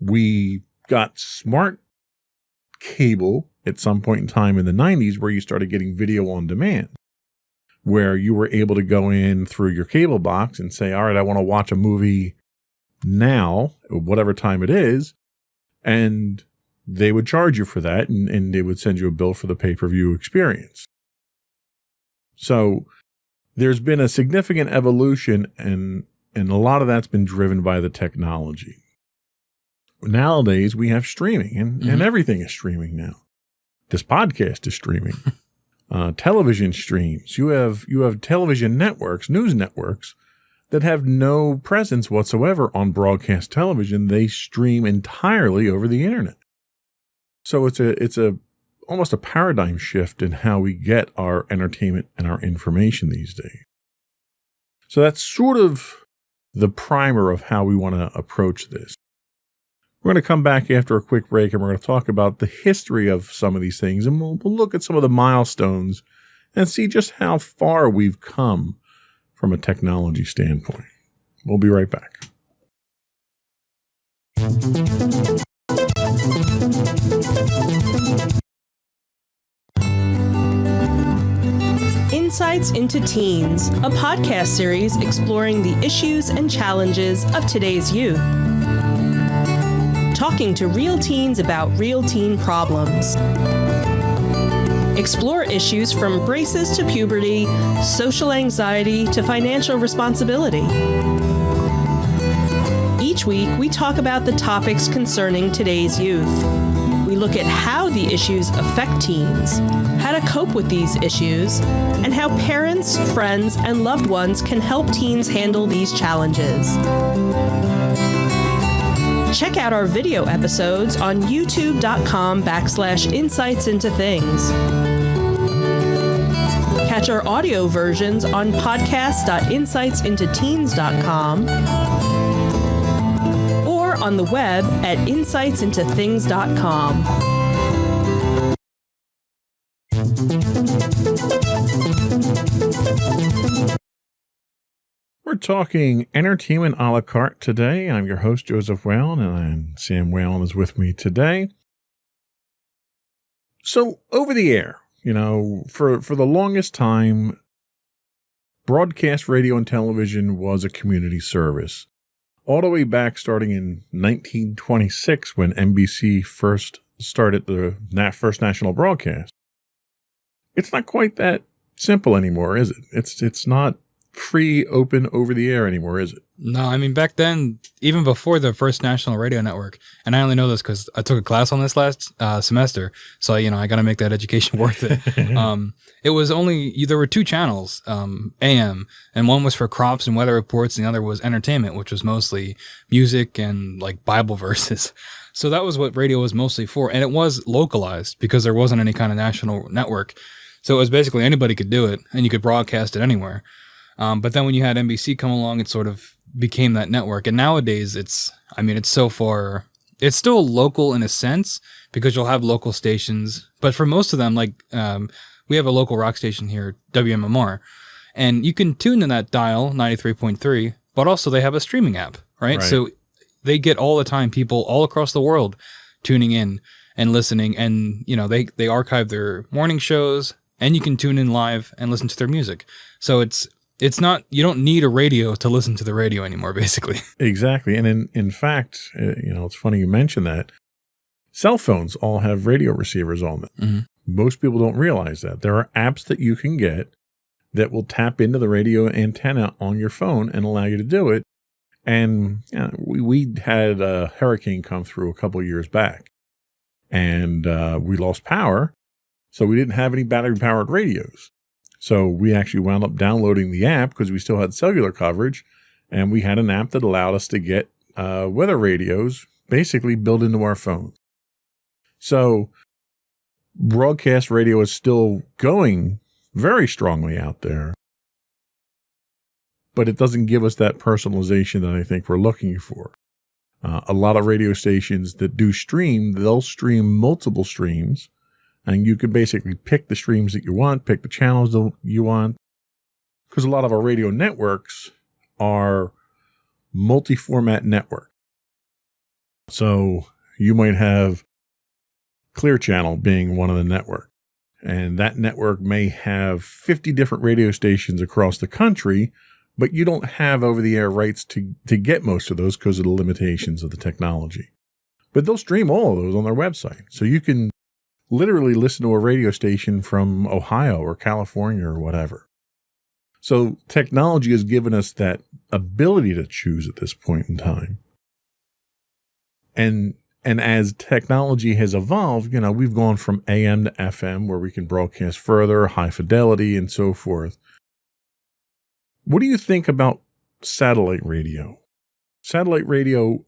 We got smart cable at some point in time in the 90s where you started getting video on demand, where you were able to go in through your cable box and say, all right, I want to watch a movie now, whatever time it is. And they would charge you for that, and they would send you a bill for the pay-per-view experience. So there's been a significant evolution, and a lot of that's been driven by the technology. Nowadays, we have streaming, and everything is streaming now. This podcast is streaming. Television streams. You have television networks, news networks, that have no presence whatsoever on broadcast television. They stream entirely over the internet. So it's almost a paradigm shift in how we get our entertainment and our information these days. So that's sort of the primer of how we want to approach this. We're going to come back after a quick break, and we're going to talk about the history of some of these things, and we'll look at some of the milestones and see just how far we've come from a technology standpoint. We'll be right back. Insights into Teens, a podcast series exploring the issues and challenges of today's youth. Talking to real teens about real teen problems. Explore issues from braces to puberty, social anxiety to financial responsibility. Each week, we talk about the topics concerning today's youth. We look at how the issues affect teens, how to cope with these issues, and how parents, friends, and loved ones can help teens handle these challenges. Check out our video episodes on youtube.com/insightsintothings. Catch our audio versions on podcast.insightsintoteens.com or on the web at insightsintothings.com. We're talking entertainment a la carte today. I'm your host, Joseph Whalen, and Sam Whalen is with me today. So, over the air, for the longest time, broadcast radio and television was a community service. All the way back starting in 1926 when NBC first started the first national broadcast. It's not quite that simple anymore, is it? It's not free, open, over the air anymore, is it? No, I mean, back then, even before the first national radio network, and I only know this because I took a class on this last semester, so, I got to make that education worth it. It was there were 2 channels, AM, and one was for crops and weather reports, and the other was entertainment, which was mostly music and like Bible verses. So that was what radio was mostly for, and it was localized because there wasn't any kind of national network. So it was basically anybody could do it, and you could broadcast it anywhere. But then when you had NBC come along, it sort of became that network. And nowadays it's so far, it's still local in a sense because you'll have local stations. But for most of them, we have a local rock station here, WMMR, and you can tune in that dial 93.3, but also they have a streaming app, right? So they get all the time people all across the world tuning in and listening. And, they archive their morning shows and you can tune in live and listen to their music. So it's not, you don't need a radio to listen to the radio anymore, basically. Exactly. And in fact, it's funny you mention that. Cell phones all have radio receivers on them. Mm-hmm. Most people don't realize that. There are apps that you can get that will tap into the radio antenna on your phone and allow you to do it. And we had a hurricane come through a couple of years back, and we lost power, so we didn't have any battery-powered radios. So we actually wound up downloading the app because we still had cellular coverage, and we had an app that allowed us to get weather radios basically built into our phones. So broadcast radio is still going very strongly out there, but it doesn't give us that personalization that I think we're looking for. A lot of radio stations that do stream, they'll stream multiple streams, and you can basically pick the streams that you want, pick the channels that you want, because a lot of our radio networks are multi-format network. So you might have Clear Channel being one of the network, and that network may have 50 different radio stations across the country, but you don't have over-the-air rights to get most of those because of the limitations of the technology. But they'll stream all of those on their website. So you can literally listen to a radio station from Ohio or California or whatever. So technology has given us that ability to choose at this point in time. And as technology has evolved, we've gone from AM to FM where we can broadcast further, high fidelity, and so forth. What do you think about satellite radio? Satellite radio,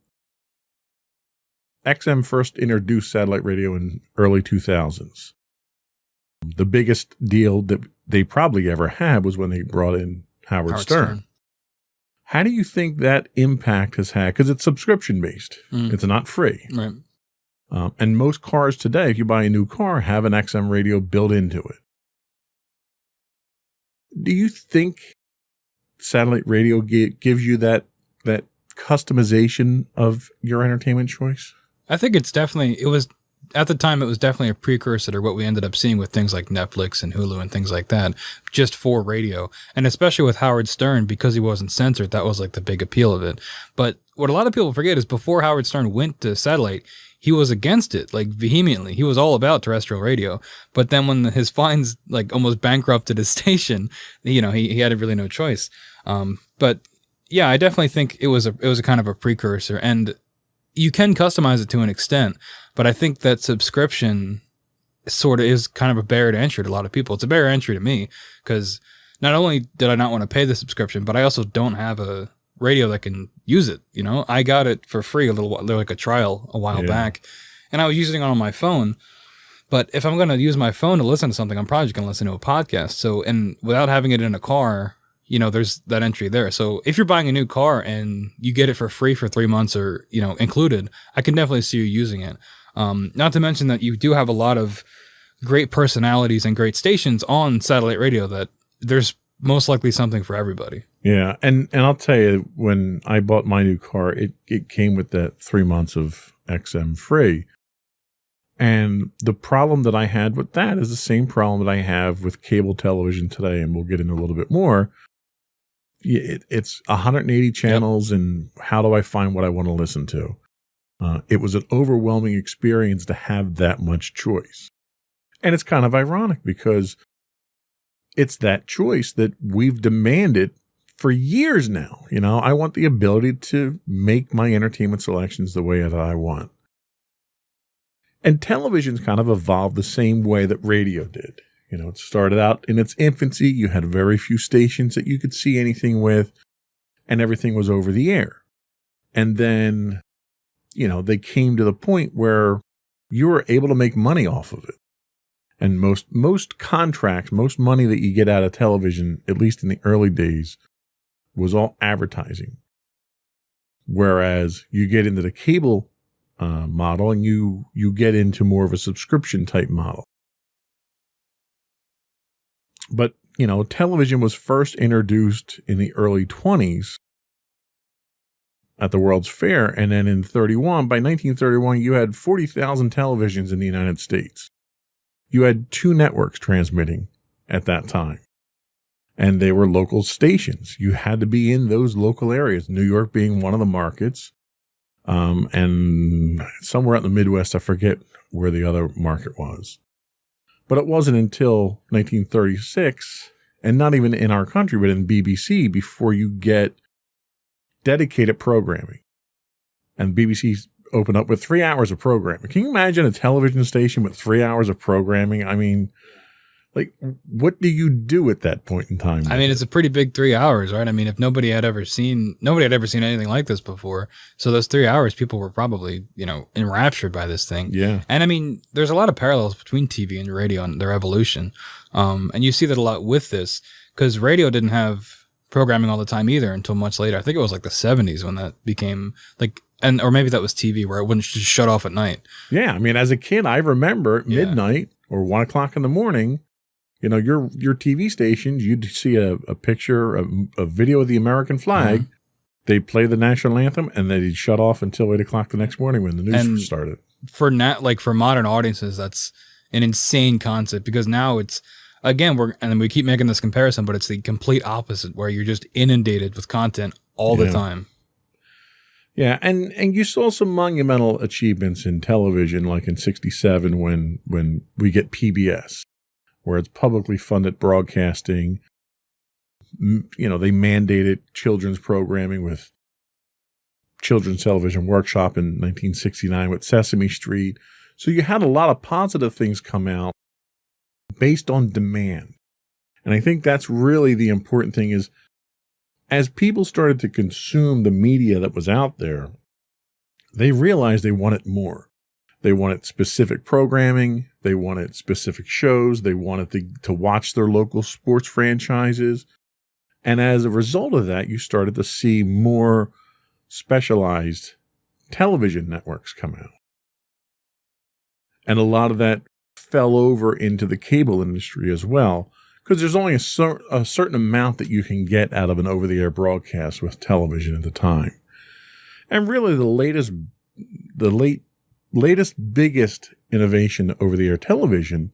XM first introduced satellite radio in early 2000s. The biggest deal that they probably ever had was when they brought in Howard Stern. How do you think that impact has had? Because it's subscription-based. It's not free. Right. And most cars today, if you buy a new car, have an XM radio built into it. Do you think satellite radio gives you that customization of your entertainment choice? I think at the time it was definitely a precursor to what we ended up seeing with things like Netflix and Hulu and things like that, just for radio. And especially with Howard Stern, because he wasn't censored, that was like the big appeal of it. But what a lot of people forget is before Howard Stern went to satellite, he was against it, like vehemently. He was all about terrestrial radio. But then when his fines like almost bankrupted his station, he had really no choice. But yeah, I definitely think it was a kind of a precursor, and you can customize it to an extent. But I think that subscription sort of is kind of a barrier to entry to a lot of people. It's a barrier to entry to me because not only did I not want to pay the subscription, but I also don't have a radio that can use it. I got it for free like a trial a while back, and I was using it on my phone. But if I'm going to use my phone to listen to something, I'm probably just going to listen to a podcast. So, and without having it in a car, there's that entry there. So if you're buying a new car and you get it for free for 3 months or, included, I can definitely see you using it. Not to mention that you do have a lot of great personalities and great stations on satellite radio that there's most likely something for everybody. Yeah. And I'll tell you, when I bought my new car, it came with that 3 months of XM free. And the problem that I had with that is the same problem that I have with cable television today. And we'll get into a little bit more. It's 180 channels, and how do I find what I want to listen to? It was an overwhelming experience to have that much choice. And it's kind of ironic because it's that choice that we've demanded for years now, I want the ability to make my entertainment selections the way that I want. And television's kind of evolved the same way that radio did. It started out in its infancy. You had very few stations that you could see anything with, and everything was over the air. And then, they came to the point where you were able to make money off of it. And most contracts, most money that you get out of television, at least in the early days, was all advertising. Whereas you get into the cable model and you get into more of a subscription type model. But, television was first introduced in the early 20s at the World's Fair. And then by 1931, you had 40,000 televisions in the United States. You had 2 networks transmitting at that time. And they were local stations. You had to be in those local areas, New York being one of the markets. And somewhere out in the Midwest, I forget where the other market was. But it wasn't until 1936, and not even in our country, but in BBC, before you get dedicated programming. And BBC opened up with 3 hours of programming. Can you imagine a television station with 3 hours of programming? I mean, what do you do at that point in time? I mean, it's a pretty big 3 hours, right? I mean, if nobody had ever seen anything like this before. So those 3 hours, people were probably, enraptured by this thing. Yeah. And I mean, there's a lot of parallels between TV and radio and their evolution. And you see that a lot with this, because radio didn't have programming all the time either until much later. I think it was like the 70s when that became or maybe that was TV where it wouldn't just shut off at night. Yeah. I mean, as a kid, I remember at midnight or 1 o'clock in the morning, your TV stations, you'd see a picture, a video of the American flag. Mm-hmm. They'd play the national anthem, and they'd shut off until 8 o'clock the next morning when the news started. For modern audiences, that's an insane concept, because now it's, again, we keep making this comparison, but it's the complete opposite, where you're just inundated with content all the time. Yeah, and you saw some monumental achievements in television, like in '67 when we get PBS, where it's publicly funded broadcasting. They mandated children's programming with Children's Television Workshop in 1969 with Sesame Street. So you had a lot of positive things come out based on demand. And I think that's really the important thing is, as people started to consume the media that was out there, they realized they wanted more. They wanted specific programming. They wanted specific shows. They wanted to watch their local sports franchises. And as a result of that, you started to see more specialized television networks come out. And a lot of that fell over into the cable industry as well, because there's only a certain amount that you can get out of an over-the-air broadcast with television at the time. And really the latest biggest innovation to over-the-air television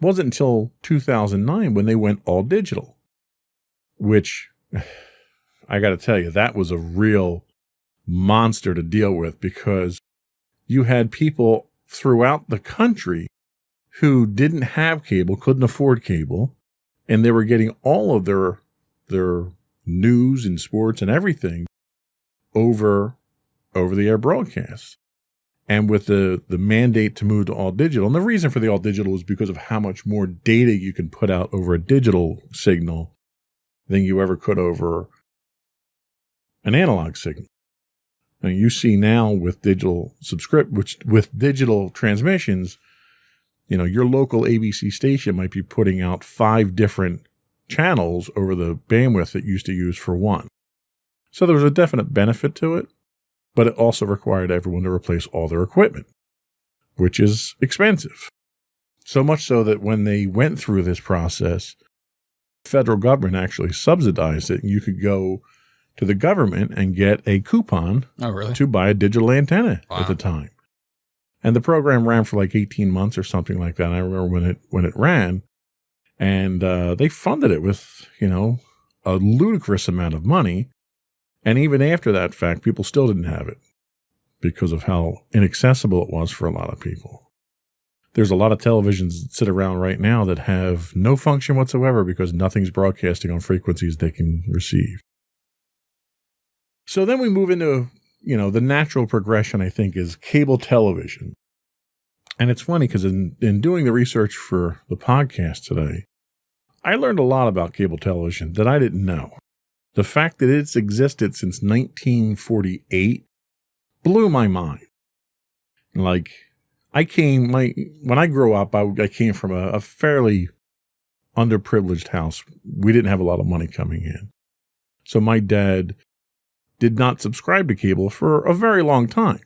wasn't until 2009 when they went all digital, which I got to tell you, that was a real monster to deal with, because you had people throughout the country who didn't have cable, couldn't afford cable, and they were getting all of their news and sports and everything over the air broadcasts. And with the mandate to move to all digital, and the reason for the all digital is because of how much more data you can put out over a digital signal than you ever could over an analog signal. And you see now with digital with digital transmissions, your local ABC station might be putting out 5 different channels over the bandwidth it used to use for one. So there was a definite benefit to it, but it also required everyone to replace all their equipment, which is expensive. So much so that when they went through this process, the federal government actually subsidized it. You could go to the government and get a coupon to buy a digital antenna at the time. And the program ran for like 18 months or something like that. I remember when it ran, and they funded it with, a ludicrous amount of money. And even after that fact, people still didn't have it because of how inaccessible it was for a lot of people. There's a lot of televisions that sit around right now that have no function whatsoever because nothing's broadcasting on frequencies they can receive. So then we move into, the natural progression, I think, is cable television. And it's funny because in doing the research for the podcast today, I learned a lot about cable television that I didn't know. The fact that it's existed since 1948 blew my mind. Like, when I grew up, I came from a fairly underprivileged house. We didn't have a lot of money coming in. So my dad did not subscribe to cable for a very long time.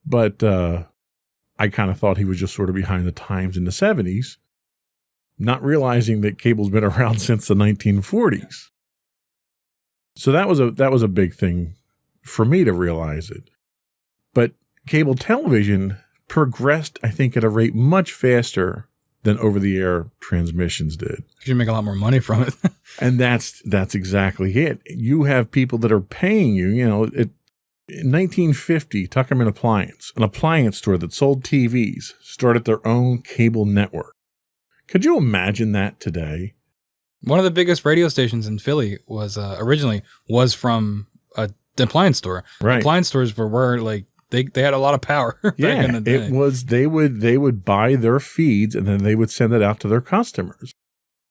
But I kind of thought he was just sort of behind the times in the 70s, not realizing that cable's been around since the 1940s. So that was a big thing for me to realize it. But cable television progressed, I think, at a rate much faster than over-the-air transmissions did. You make a lot more money from it. And that's exactly it. You have people that are paying you, in 1950, Tuckerman Appliance, an appliance store that sold TVs, started their own cable network. Could you imagine that today? One of the biggest radio stations in Philly was originally from the appliance store. Right. Appliance stores were like they had a lot of power back in the day. It was they would buy their feeds and then they would send it out to their customers.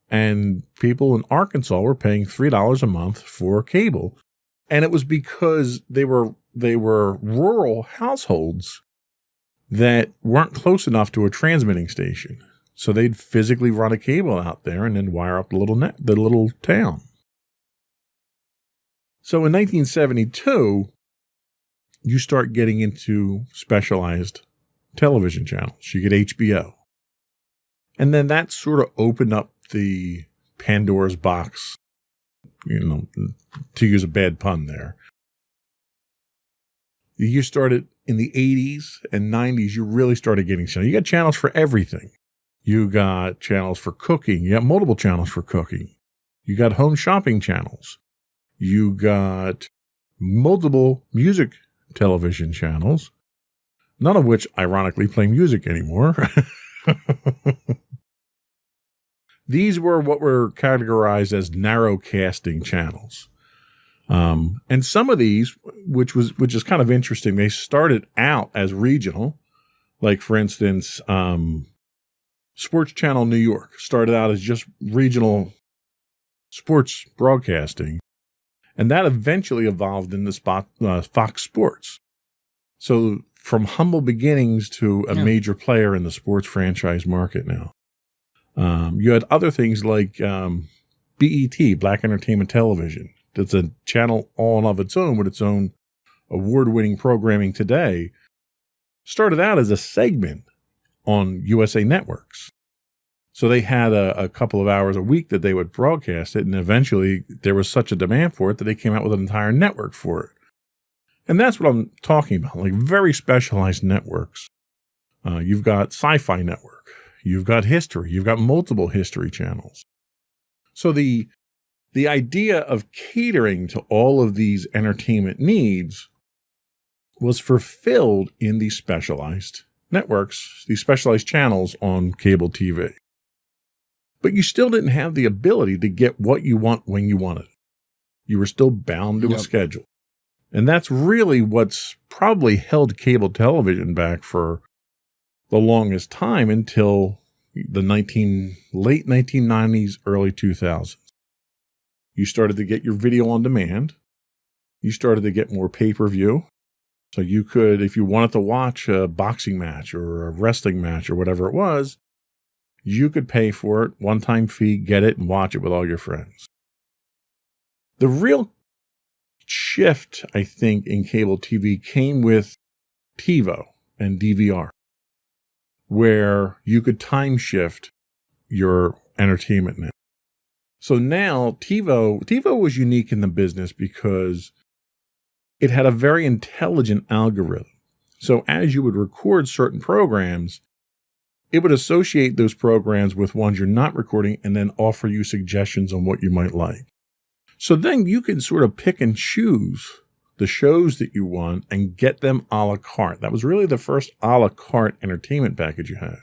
And people in Arkansas were paying $3 a month for cable. And it was because they were rural households that weren't close enough to a transmitting station. So they'd physically run a cable out there and then wire up the little town. So in 1972, you start getting into specialized television channels. You get HBO. And then that sort of opened up the Pandora's box, to use a bad pun there. You started in the 80s and 90s, you really started getting channels. You got channels for everything. You got channels for cooking. You got multiple channels for cooking. You got home shopping channels. You got multiple music television channels, none of which ironically play music anymore. These were what were categorized as narrowcasting channels. And some of these, which is kind of interesting, they started out as regional. Like, for instance, Sports Channel New York started out as just regional sports broadcasting. And that eventually evolved into Fox Sports. So from humble beginnings to a major player in the sports franchise market now. You had other things like BET, Black Entertainment Television. That's a channel all of its own with its own award-winning programming today. Started out as a segment on USA Networks. So they had a couple of hours a week that they would broadcast it, and eventually there was such a demand for it that they came out with an entire network for it. And that's what I'm talking about, like very specialized networks. You've got Sci-Fi Network. You've got History. You've got multiple history channels. So the idea of catering to all of these entertainment needs was fulfilled in these specialized networks, these specialized channels on cable TV. But you still didn't have the ability to get what you want when you want it. You were still bound to a schedule. And that's really what's probably held cable television back for the longest time until the late 1990s, early 2000s. You started to get your video on demand. You started to get more pay-per-view. So you could, if you wanted to watch a boxing match or a wrestling match or whatever it was, you could pay for it, one-time fee, get it, and watch it with all your friends. The real shift, I think, in cable TV came with TiVo and DVR, where you could time shift your entertainment now. So now TiVo was unique in the business because it had a very intelligent algorithm. So as you would record certain programs, it would associate those programs with ones you're not recording and then offer you suggestions on what you might like. So then you can sort of pick and choose the shows that you want and get them a la carte. That was really the first a la carte entertainment package you had.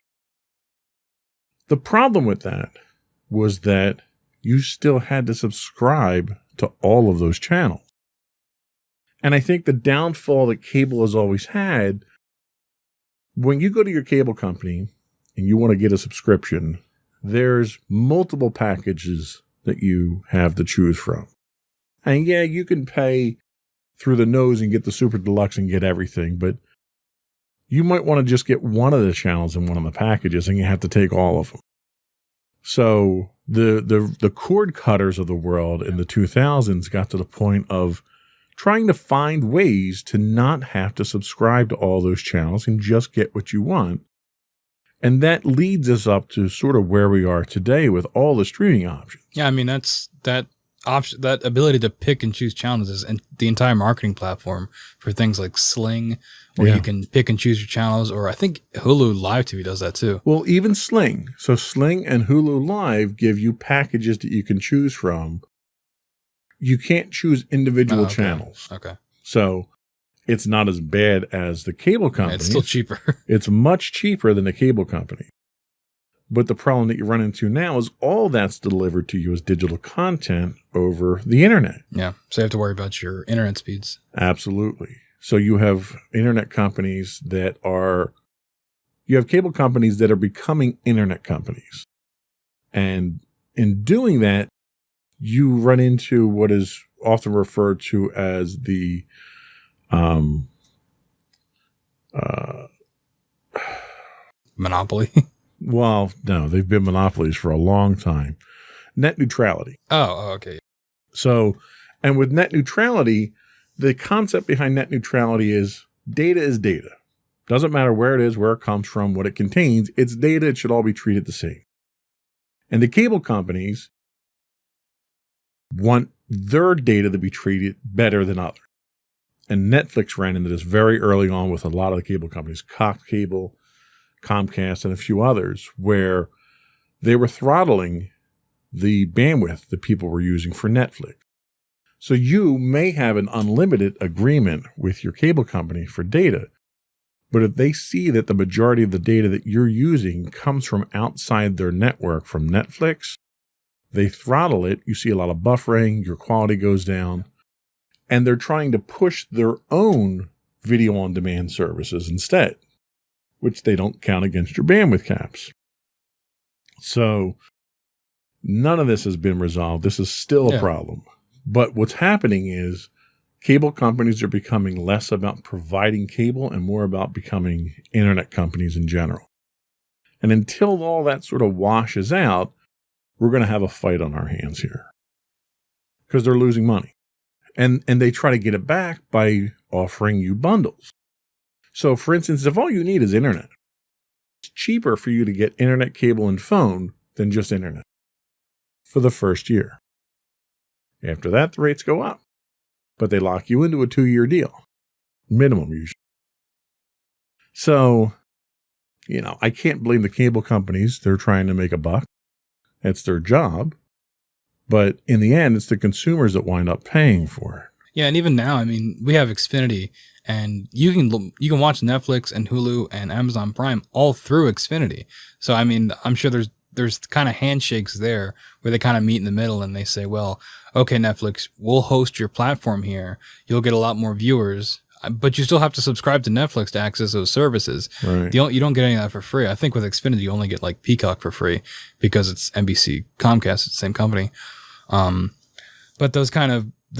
The problem with that was that you still had to subscribe to all of those channels. And I think the downfall that cable has always had, when you go to your cable company and you want to get a subscription, there's multiple packages that you have to choose from. And yeah, you can pay through the nose and get the super deluxe and get everything, but you might want to just get one of the channels in one of the packages and you have to take all of them. So the cord cutters of the world in the 2000s got to the point of trying to find ways to not have to subscribe to all those channels and just get what you want. And that leads us up to sort of where we are today with all the streaming options. Yeah, I mean, that ability to pick and choose channels is the entire marketing platform for things like Sling, where you can pick and choose your channels, or I think Hulu Live TV does that too. Well, even Sling. So Sling and Hulu Live give you packages that you can choose from. You can't choose individual channels. Okay. So it's not as bad as the cable company. It's still cheaper. It's much cheaper than the cable company. But the problem that you run into now is all that's delivered to you as digital content over the internet. Yeah. So you have to worry about your internet speeds. Absolutely. So you have internet companies you have cable companies that are becoming internet companies. And in doing that, you run into what is often referred to as the monopoly. Well, no, they've been monopolies for a long time. Net neutrality. Oh, okay. So, and with net neutrality, the concept behind net neutrality is data. Doesn't matter where it is, where it comes from, what it contains. It's data. It should all be treated the same. And the cable companies want their data to be treated better than others. And Netflix ran into this very early on with a lot of the cable companies, Cox Cable, Comcast, and a few others, where they were throttling the bandwidth that people were using for Netflix. So you may have an unlimited agreement with your cable company for data, but if they see that the majority of the data that you're using comes from outside their network from Netflix, they throttle it. You see a lot of buffering, your quality goes down, and they're trying to push their own video on demand services instead, which they don't count against your bandwidth caps. So none of this has been resolved. This is still a problem. But what's happening is cable companies are becoming less about providing cable and more about becoming internet companies in general. And until all that sort of washes out, we're going to have a fight on our hands here because they're losing money. And they try to get it back by offering you bundles. So, for instance, if all you need is internet, it's cheaper for you to get internet, cable, and phone than just internet for the first year. After that, the rates go up, but they lock you into a 2-year deal, minimum usually. So, I can't blame the cable companies. They're trying to make a buck. It's their job. But in the end, it's the consumers that wind up paying for it. Yeah, and even now, I mean, we have Xfinity, and you can watch Netflix and Hulu and Amazon Prime all through Xfinity. So, I mean, I'm sure there's kind of handshakes there where they kind of meet in the middle and they say, well, okay, Netflix, we'll host your platform here. You'll get a lot more viewers, but you still have to subscribe to Netflix to access those services. Right. You don't get any of that for free. I think with Xfinity, you only get like Peacock for free because it's NBC, Comcast, it's the same company. But they're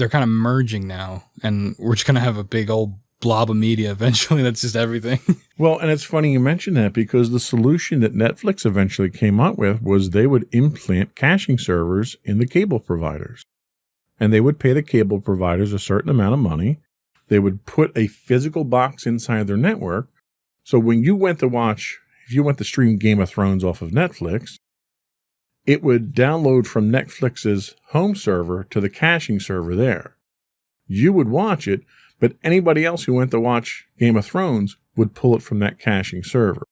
kind of merging now, and we're just going to have a big old blob of media eventually. That's just everything. Well, and it's funny you mention that because the solution that Netflix eventually came up with was they would implant caching servers in the cable providers. And they would pay the cable providers a certain amount of money. They would put a physical box inside their network. So when you went to stream Game of Thrones off of Netflix, it would download from Netflix's home server to the caching server there. You would watch it, but anybody else who went to watch Game of Thrones would pull it from that caching server.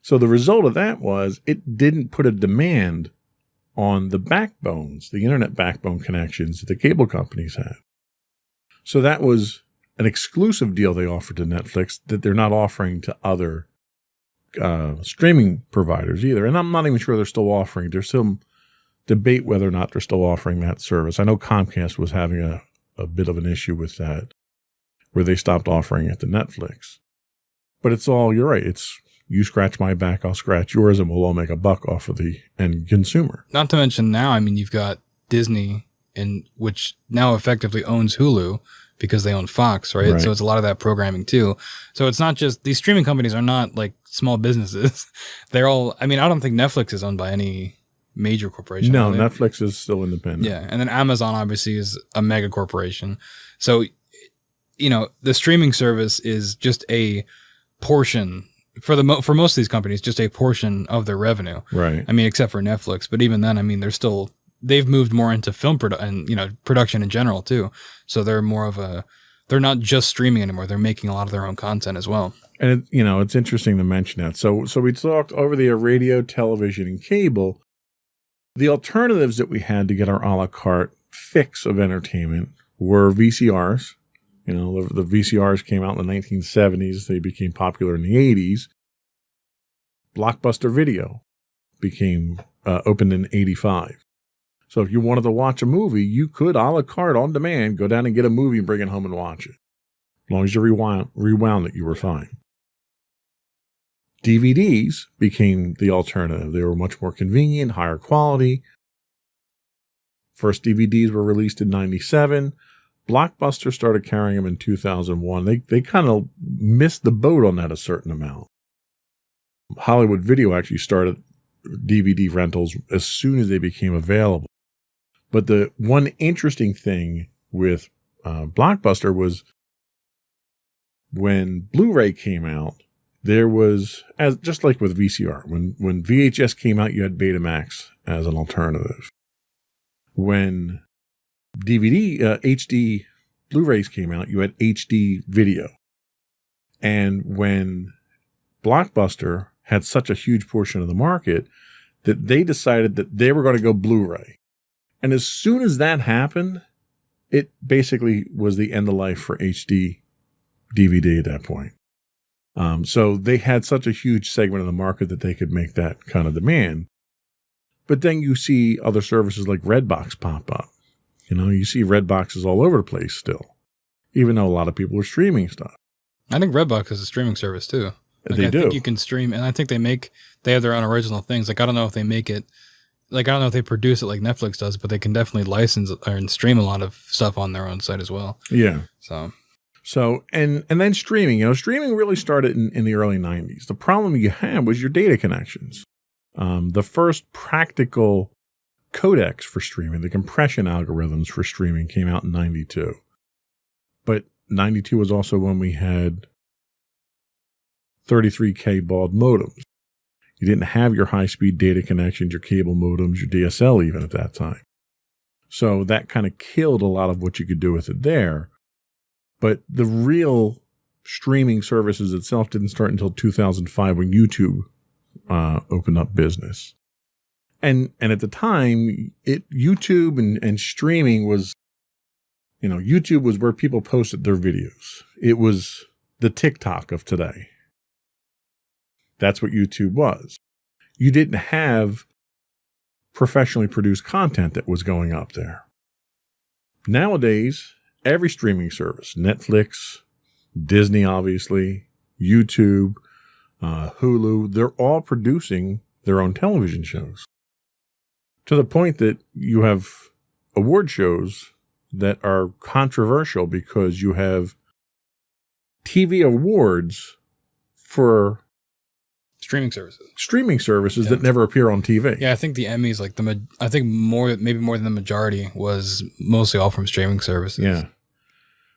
So the result of that was it didn't put a demand on the backbones, the internet backbone connections that the cable companies had. So that was an exclusive deal they offered to Netflix that they're not offering to other streaming providers either. And I'm not even sure they're still offering. There's some debate whether or not they're still offering that service. I know Comcast was having a bit of an issue with that, where they stopped offering it to Netflix. But it's all, you're right, it's you scratch my back, I'll scratch yours, and we'll all make a buck off of the end consumer. Not to mention now, I mean, you've got Disney, which now effectively owns Hulu because they own Fox, right? So it's a lot of that programming too. So it's not just, these streaming companies are not like small businesses. They're all, I mean, I don't think Netflix is owned by any major corporation. No, Netflix is still independent. Yeah. And then Amazon obviously is a mega corporation. So, you know, the streaming service is just a portion for most of these companies, just a portion of their revenue. Right. I mean, except for Netflix, but even then, I mean, they've moved more into film production in general too. So they're more of they're not just streaming anymore. They're making a lot of their own content as well. And it's interesting to mention that. So we talked over the radio, television, and cable. The alternatives that we had to get our a la carte fix of entertainment were VCRs. You know, the VCRs came out in the 1970s. They became popular in the 80s. Blockbuster Video became opened in 85. So if you wanted to watch a movie, you could a la carte on demand go down and get a movie and bring it home and watch it. As long as you rewound it, you were fine. DVDs became the alternative. They were much more convenient, higher quality. First DVDs were released in 97. Blockbuster started carrying them in 2001. They kind of missed the boat on that a certain amount. Hollywood Video actually started DVD rentals as soon as they became available. But the one interesting thing with Blockbuster was when Blu-ray came out, there was, just like with VCR, when VHS came out, you had Betamax as an alternative. When HD Blu-rays came out, you had HD video. And when Blockbuster had such a huge portion of the market that they decided that they were going to go Blu-ray. And as soon as that happened, it basically was the end of life for HD DVD at that point. So they had such a huge segment of the market that they could make that kind of demand. But then you see other services like Redbox pop up. You know, you see Redboxes all over the place still, even though a lot of people are streaming stuff. I think Redbox is a streaming service too. Like, I think you can stream, and I think they have their own original things. Like, I don't know if they make it, like, I don't know if they produce it like Netflix does, but they can definitely license and stream a lot of stuff on their own site as well. Yeah. So, and then streaming, streaming really started in the early 90s. The problem you had was your data connections. The first practical codecs for streaming, the compression algorithms for streaming came out in 92. But 92 was also when we had 33K baud modems. You didn't have your high-speed data connections, your cable modems, your DSL even at that time. So that kind of killed a lot of what you could do with it there. But the real streaming services itself didn't start until 2005 when YouTube opened up business. And at the time, YouTube and streaming was, YouTube was where people posted their videos. It was the TikTok of today. That's what YouTube was. You didn't have professionally produced content that was going up there. Nowadays, every streaming service, Netflix, Disney, obviously, YouTube, Hulu, they're all producing their own television shows. To the point that you have award shows that are controversial because you have TV awards for streaming services that never appear on TV. Yeah, I think the Emmys, maybe more than the majority, was mostly all from streaming services. Yeah.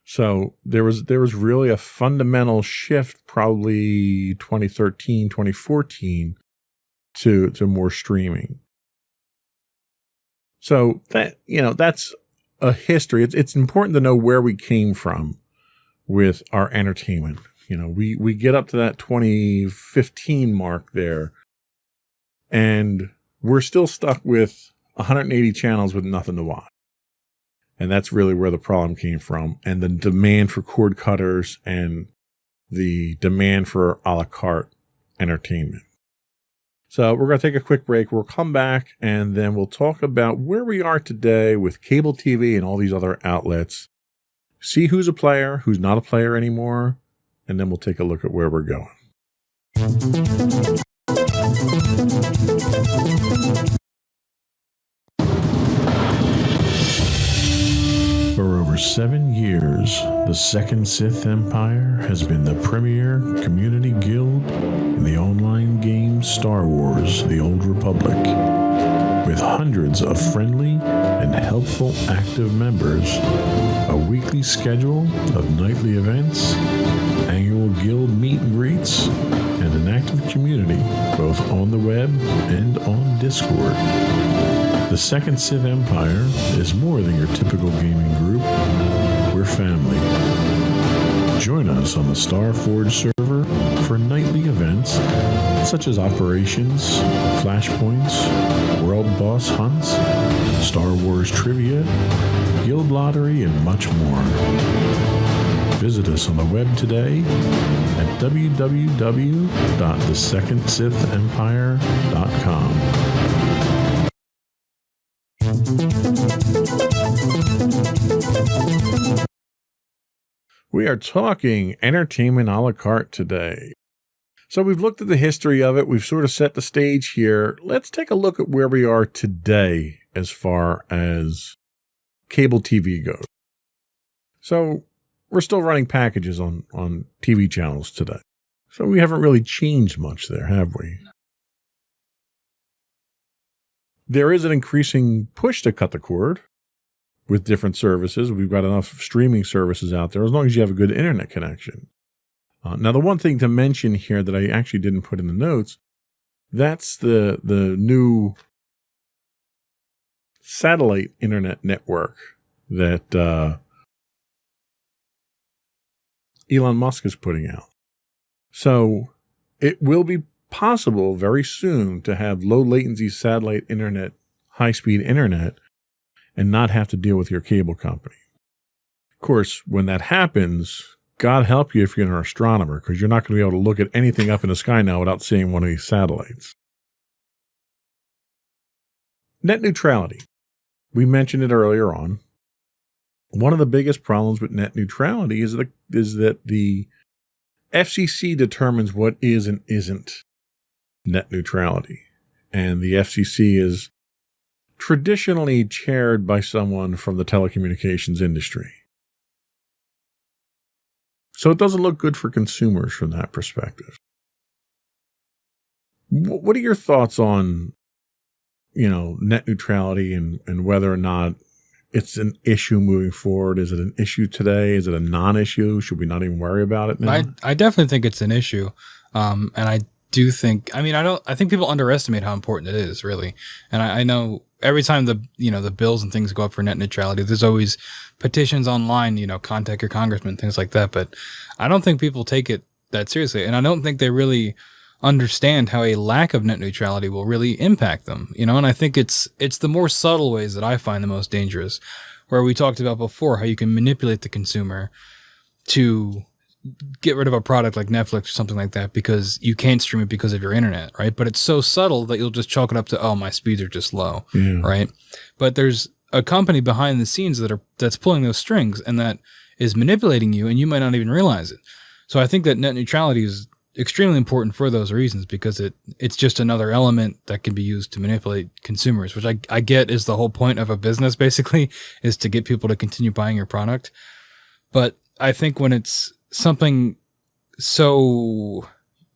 So there was really a fundamental shift, probably 2013, 2014, to more streaming. So that's a history. It's important to know where we came from with our entertainment. We get up to that 2015 mark there, and we're still stuck with 180 channels with nothing to watch. And that's really where the problem came from. And the demand for cord cutters and the demand for a la carte entertainment. So we're going to take a quick break. We'll come back and then we'll talk about where we are today with cable TV and all these other outlets. See who's a player, who's not a player anymore, and then we'll take a look at where we're going. For over 7 years, the Second Sith Empire has been the premier community guild in the online game Star Wars: The Old Republic. With hundreds of friendly and helpful active members, a weekly schedule of nightly events, annual guild meet and greets, and an active community both on the web and on Discord. The Second Sith Empire is more than your typical gaming group. We're family. Join us on the Starforge server for nightly events such as operations, flashpoints, world boss hunts, Star Wars trivia, guild lottery, and much more. Visit us on the web today at www.thesecondsithempire.com. We are talking entertainment a la carte today. So we've looked at the history of it. We've sort of set the stage here. Let's take a look at where we are today as far as cable TV goes. So we're still running packages on TV channels today. So we haven't really changed much there, have we? There is an increasing push to cut the cord with different services. We've got enough streaming services out there as long as you have a good internet connection. Now, the one thing to mention here that I actually didn't put in the notes, that's the new satellite internet network that Elon Musk is putting out. So it will be possible very soon to have low latency satellite internet, high-speed internet, and not have to deal with your cable company. Of course, when that happens, God help you if you're an astronomer, because you're not going to be able to look at anything up in the sky now without seeing one of these satellites. Net neutrality. We mentioned it earlier on. One of the biggest problems with net neutrality is that the FCC determines what is and isn't net neutrality. And the FCC is traditionally chaired by someone from the telecommunications industry. So it doesn't look good for consumers from that perspective. What are your thoughts on, net neutrality and whether or not it's an issue moving forward? Is it an issue today? Is it a non-issue? Should we not even worry about it now? I definitely think it's an issue. And I do think, I think people underestimate how important it is, really. And I know every time the bills and things go up for net neutrality, there's always petitions online, contact your congressman, things like that. But I don't think people take it that seriously. And I don't think they really understand how a lack of net neutrality will really impact them, and I think it's the more subtle ways that I find the most dangerous, where we talked about before, how you can manipulate the consumer to get rid of a product like Netflix or something like that because you can't stream it because of your internet, right? But it's so subtle that you'll just chalk it up to, oh, my speeds are just low, right? But there's a company behind the scenes that's pulling those strings and that is manipulating you, and you might not even realize it. So I think that net neutrality is extremely important for those reasons, because it's just another element that can be used to manipulate consumers, which I get is the whole point of a business, basically, is to get people to continue buying your product. But I think when it's something so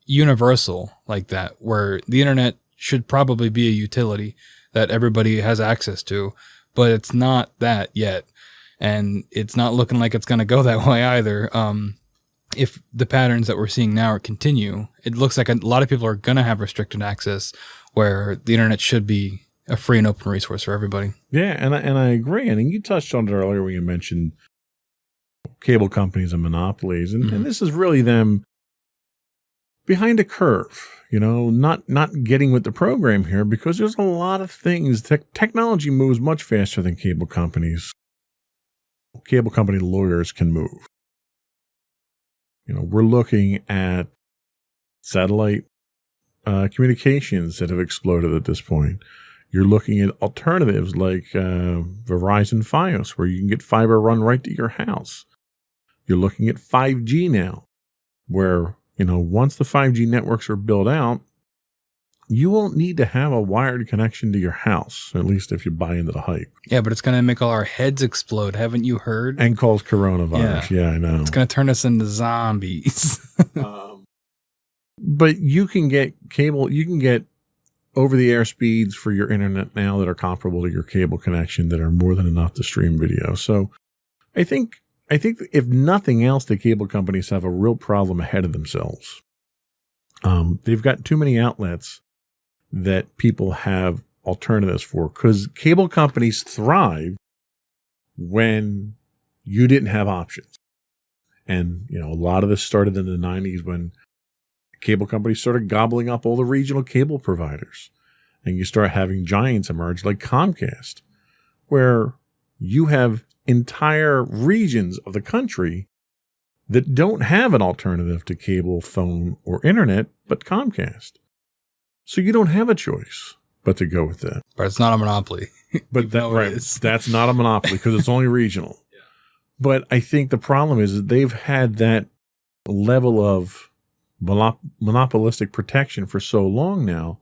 universal like that, where the internet should probably be a utility that everybody has access to, but it's not that yet. And it's not looking like it's going to go that way either. If the patterns that we're seeing now continue, it looks like a lot of people are going to have restricted access, where the internet should be a free and open resource for everybody. Yeah, and I agree. And you touched on it earlier when you mentioned cable companies and monopolies. And this is really them behind a curve, not getting with the program here, because there's a lot of things. Technology moves much faster than cable companies cable company lawyers can move. We're looking at satellite communications that have exploded at this point. You're looking at alternatives like Verizon Fios, where you can get fiber run right to your house. You're looking at 5G now, where, once the 5G networks are built out, you won't need to have a wired connection to your house, at least if you buy into the hype. Yeah, but it's going to make all our heads explode. Haven't you heard? And cause coronavirus. Yeah, I know. It's going to turn us into zombies. But you can get over-the-air speeds for your internet now that are comparable to your cable connection that are more than enough to stream video. So I think if nothing else, the cable companies have a real problem ahead of themselves. They've got too many outlets that people have alternatives for, because cable companies thrive when you didn't have options. And, a lot of this started in the 90s when cable companies started gobbling up all the regional cable providers. And you start having giants emerge like Comcast, where you have entire regions of the country that don't have an alternative to cable, phone, or internet but Comcast. So you don't have a choice but to go with that. But it's not a monopoly. But that's not a monopoly because it's only regional. Yeah. But I think the problem is that they've had that level of monopolistic protection for so long now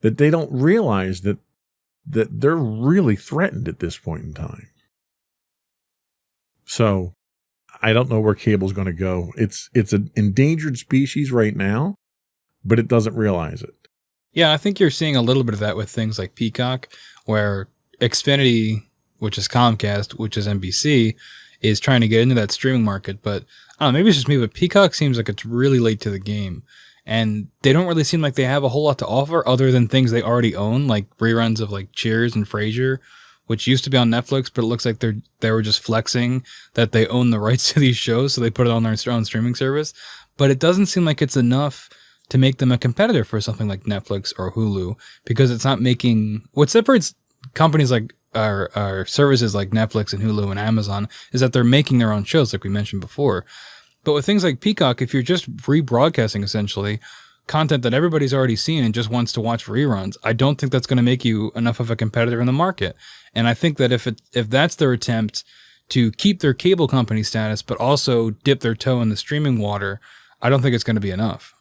that they don't realize that they're really threatened at this point in time. So I don't know where cable's going to go. It's an endangered species right now, but it doesn't realize it. Yeah, I think you're seeing a little bit of that with things like Peacock, where Xfinity, which is Comcast, which is NBC, is trying to get into that streaming market. But I don't know, maybe it's just me, but Peacock seems like it's really late to the game. And they don't really seem like they have a whole lot to offer other than things they already own, like reruns of like Cheers and Frasier, which used to be on Netflix, but it looks like they were just flexing that they own the rights to these shows, so they put it on their own streaming service. But it doesn't seem like it's enough to make them a competitor for something like Netflix or Hulu, because it's not making... What separates companies like our services like Netflix and Hulu and Amazon is that they're making their own shows, like we mentioned before. But with things like Peacock, if you're just rebroadcasting essentially content that everybody's already seen and just wants to watch reruns, I don't think that's going to make you enough of a competitor in the market. And I think that if that's their attempt to keep their cable company status, but also dip their toe in the streaming water, I don't think it's going to be enough.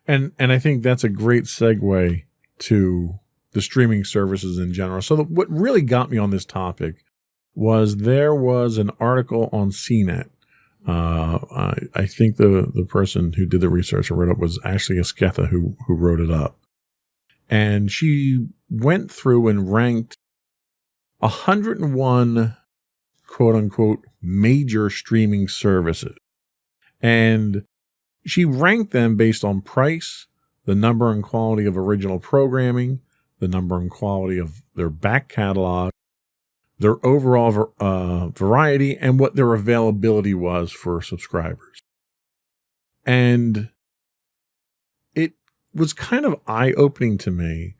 And I think that's a great segue to the streaming services in general. So what really got me on this topic was there was an article on CNET. I think the person who did the research and wrote it was Ashley Esqueta who wrote it up. And she went through and ranked 101 quote unquote major streaming services. And she ranked them based on price, the number and quality of original programming, the number and quality of their back catalog, their overall variety, and what their availability was for subscribers. And it was kind of eye-opening to me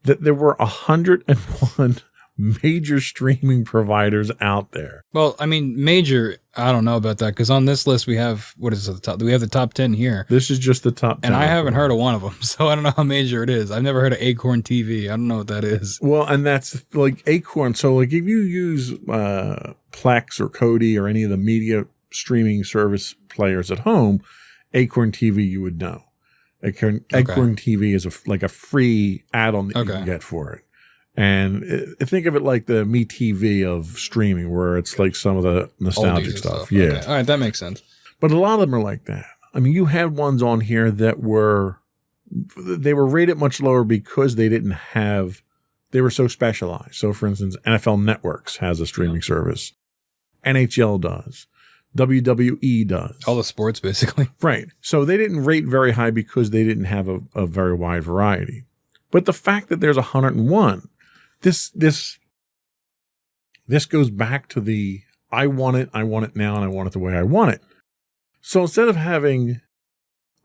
that there were 101 major streaming providers out there. Well, I mean, major, I don't know about that, because on this list we have, what is it, the top? We have the top 10 here. This is just the top 10. And I haven't heard of one of them, so I don't know how major it is. I've never heard of Acorn TV. I don't know what that is. Well, and that's like Acorn. So like if you use Plex or Kodi or any of the media streaming service players at home, Acorn TV you would know. Acorn TV is like a free add-on that you can get for it. And think of it like the MeTV of streaming, where it's like some of the nostalgic stuff. Yeah. Okay. All right. That makes sense. But a lot of them are like that. I mean, you had ones on here that were rated much lower because they were so specialized. So for instance, NFL Networks has a streaming service. NHL does. WWE does. All the sports, basically. Right. So they didn't rate very high because they didn't have a very wide variety. But the fact that there's 101, this goes back to the I want it now, and I want it the way I want it. So instead of having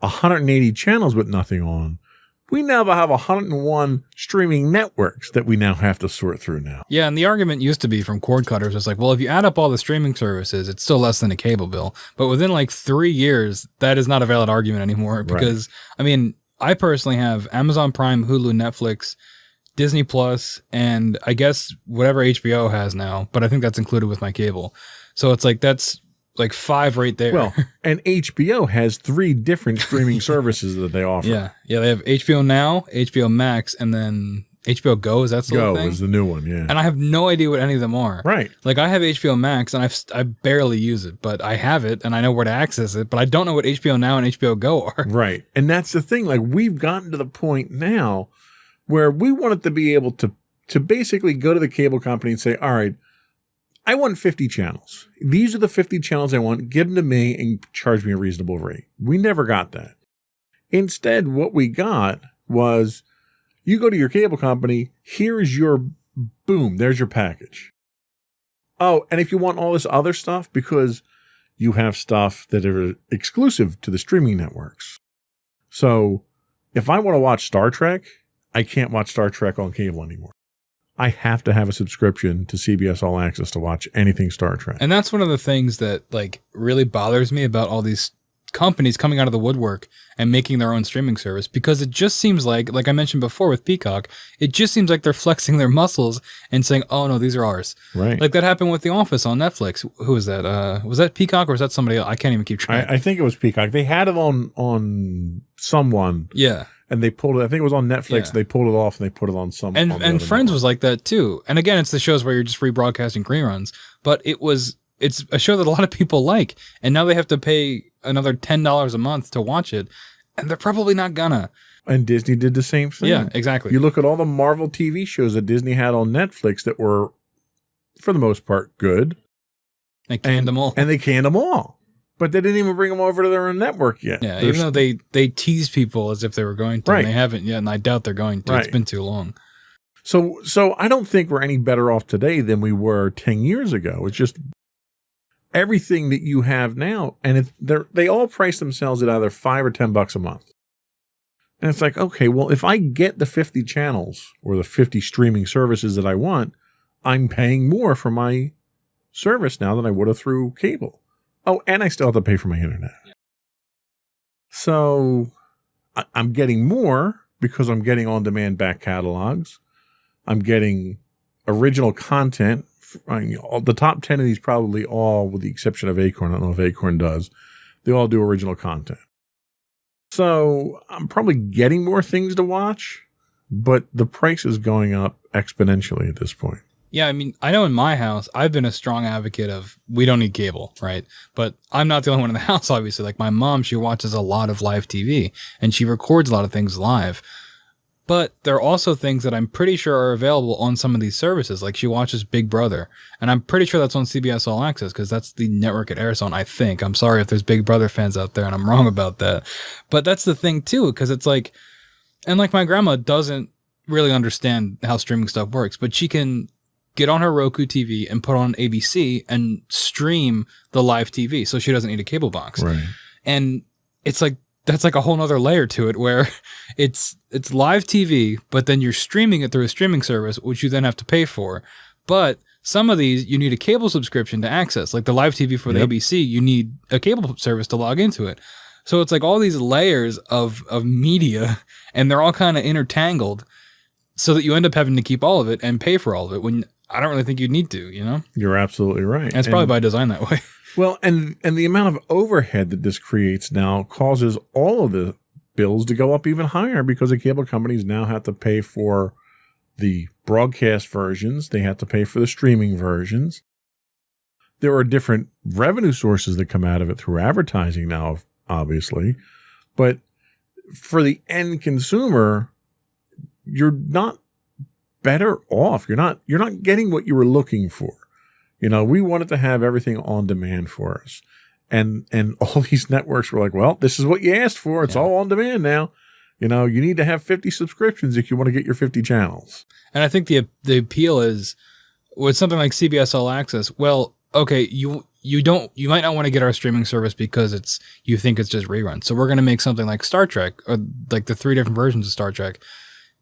180 channels with nothing on, We now have 101 streaming networks that we now have to sort through now. Yeah, and the argument used to be from cord cutters, it's like, well, if you add up all the streaming services, it's still less than a cable bill. But within like 3 years, that is not a valid argument anymore because, I mean, I personally have Amazon Prime, Hulu, Netflix, Disney Plus, and I guess whatever HBO has now, but I think that's included with my cable. So it's like, that's like 5 right there. Well, and HBO has 3 different streaming services that they offer. Yeah, they have HBO Now, HBO Max, and then HBO Go. Is that still a thing? Go is the new one, yeah. And I have no idea what any of them are. Right. Like I have HBO Max, and I barely use it, but I have it, and I know where to access it, but I don't know what HBO Now and HBO Go are. Right. And that's the thing. Like we've gotten to the point now where we want it to be able to basically go to the cable company and say, all right, I want 50 channels. These are the 50 channels I want. Give them to me and charge me a reasonable rate. We never got that. Instead, what we got was you go to your cable company. Here's your boom. There's your package. Oh, and if you want all this other stuff, because you have stuff that are exclusive to the streaming networks. So if I want to watch Star Trek, I can't watch Star Trek on cable anymore. I have to have a subscription to CBS All Access to watch anything Star Trek. And that's one of the things that like really bothers me about all these companies coming out of the woodwork and making their own streaming service, because it just seems like I mentioned before with Peacock, it just seems like they're flexing their muscles and saying, oh no, these are ours. Right. Like that happened with The Office on Netflix. Who was that? Was that Peacock or was that somebody else? I can't even keep track. I think it was Peacock. They had it on someone. Yeah. And they pulled it. I think it was on Netflix. Yeah. They pulled it off and they put it on some. And on the other Friends network. was like that too. And again, it's the shows where you're just rebroadcasting reruns. But it's a show that a lot of people like, and now they have to pay another $10 a month to watch it, and they're probably not gonna. And Disney did the same thing. Yeah, exactly. You look at all the Marvel TV shows that Disney had on Netflix that were, for the most part, good. They canned them all. And they canned them all. But they didn't even bring them over to their own network yet. Yeah, even though they tease people as if they were going to, Right. and they haven't yet, and I doubt they're going to. Right. It's been too long. So I don't think we're any better off today than we were 10 years ago. It's just everything that you have now, and they all price themselves at either $5 or $10 a month. And it's like, okay, well, if I get the 50 channels or the 50 streaming services that I want, I'm paying more for my service now than I would have through cable. Oh, and I still have to pay for my internet. So I'm getting more because I'm getting on-demand back catalogs. I'm getting original content. I mean, the top 10 of these probably all, with the exception of Acorn, I don't know if Acorn does, they all do original content. So I'm probably getting more things to watch, but the price is going up exponentially at this point. Yeah, I mean, I know in my house, I've been a strong advocate of we don't need cable, right? But I'm not the only one in the house, obviously. Like my mom, she watches a lot of live TV and she records a lot of things live. But there are also things that I'm pretty sure are available on some of these services. Like she watches Big Brother, and I'm pretty sure that's on CBS All Access because that's the network it airs on, I think. I'm sorry if there's Big Brother fans out there and I'm wrong about that. But that's the thing too, because it's like, and like my grandma doesn't really understand how streaming stuff works, but she can get on her Roku TV and put on ABC and stream the live TV. So she doesn't need a cable box. Right. And it's like, that's like a whole nother layer to it where it's live TV, but then you're streaming it through a streaming service, which you then have to pay for. But some of these you need a cable subscription to access. Like the live TV for the ABC, you need a cable service to log into it. So it's like all these layers of media, and they're all kind of intertangled so that you end up having to keep all of it and pay for all of it when I don't really think you'd need to, you know? You're absolutely right. And it's probably by design that way. Well, and the amount of overhead that this creates now causes all of the bills to go up even higher because the cable companies now have to pay for the broadcast versions. They have to pay for the streaming versions. There are different revenue sources that come out of it through advertising now, obviously. But for the end consumer, you're not better off. You're not getting what you were looking for. You know, we wanted to have everything on demand for us. And all these networks were like, well, this is what you asked for. It's all on demand now. You know, you need to have 50 subscriptions if you want to get your 50 channels. And I think the appeal is with something like CBS All Access, well, okay, you you might not want to get our streaming service because you think it's just reruns. So we're going to make something like Star Trek, or like the 3 different versions of Star Trek.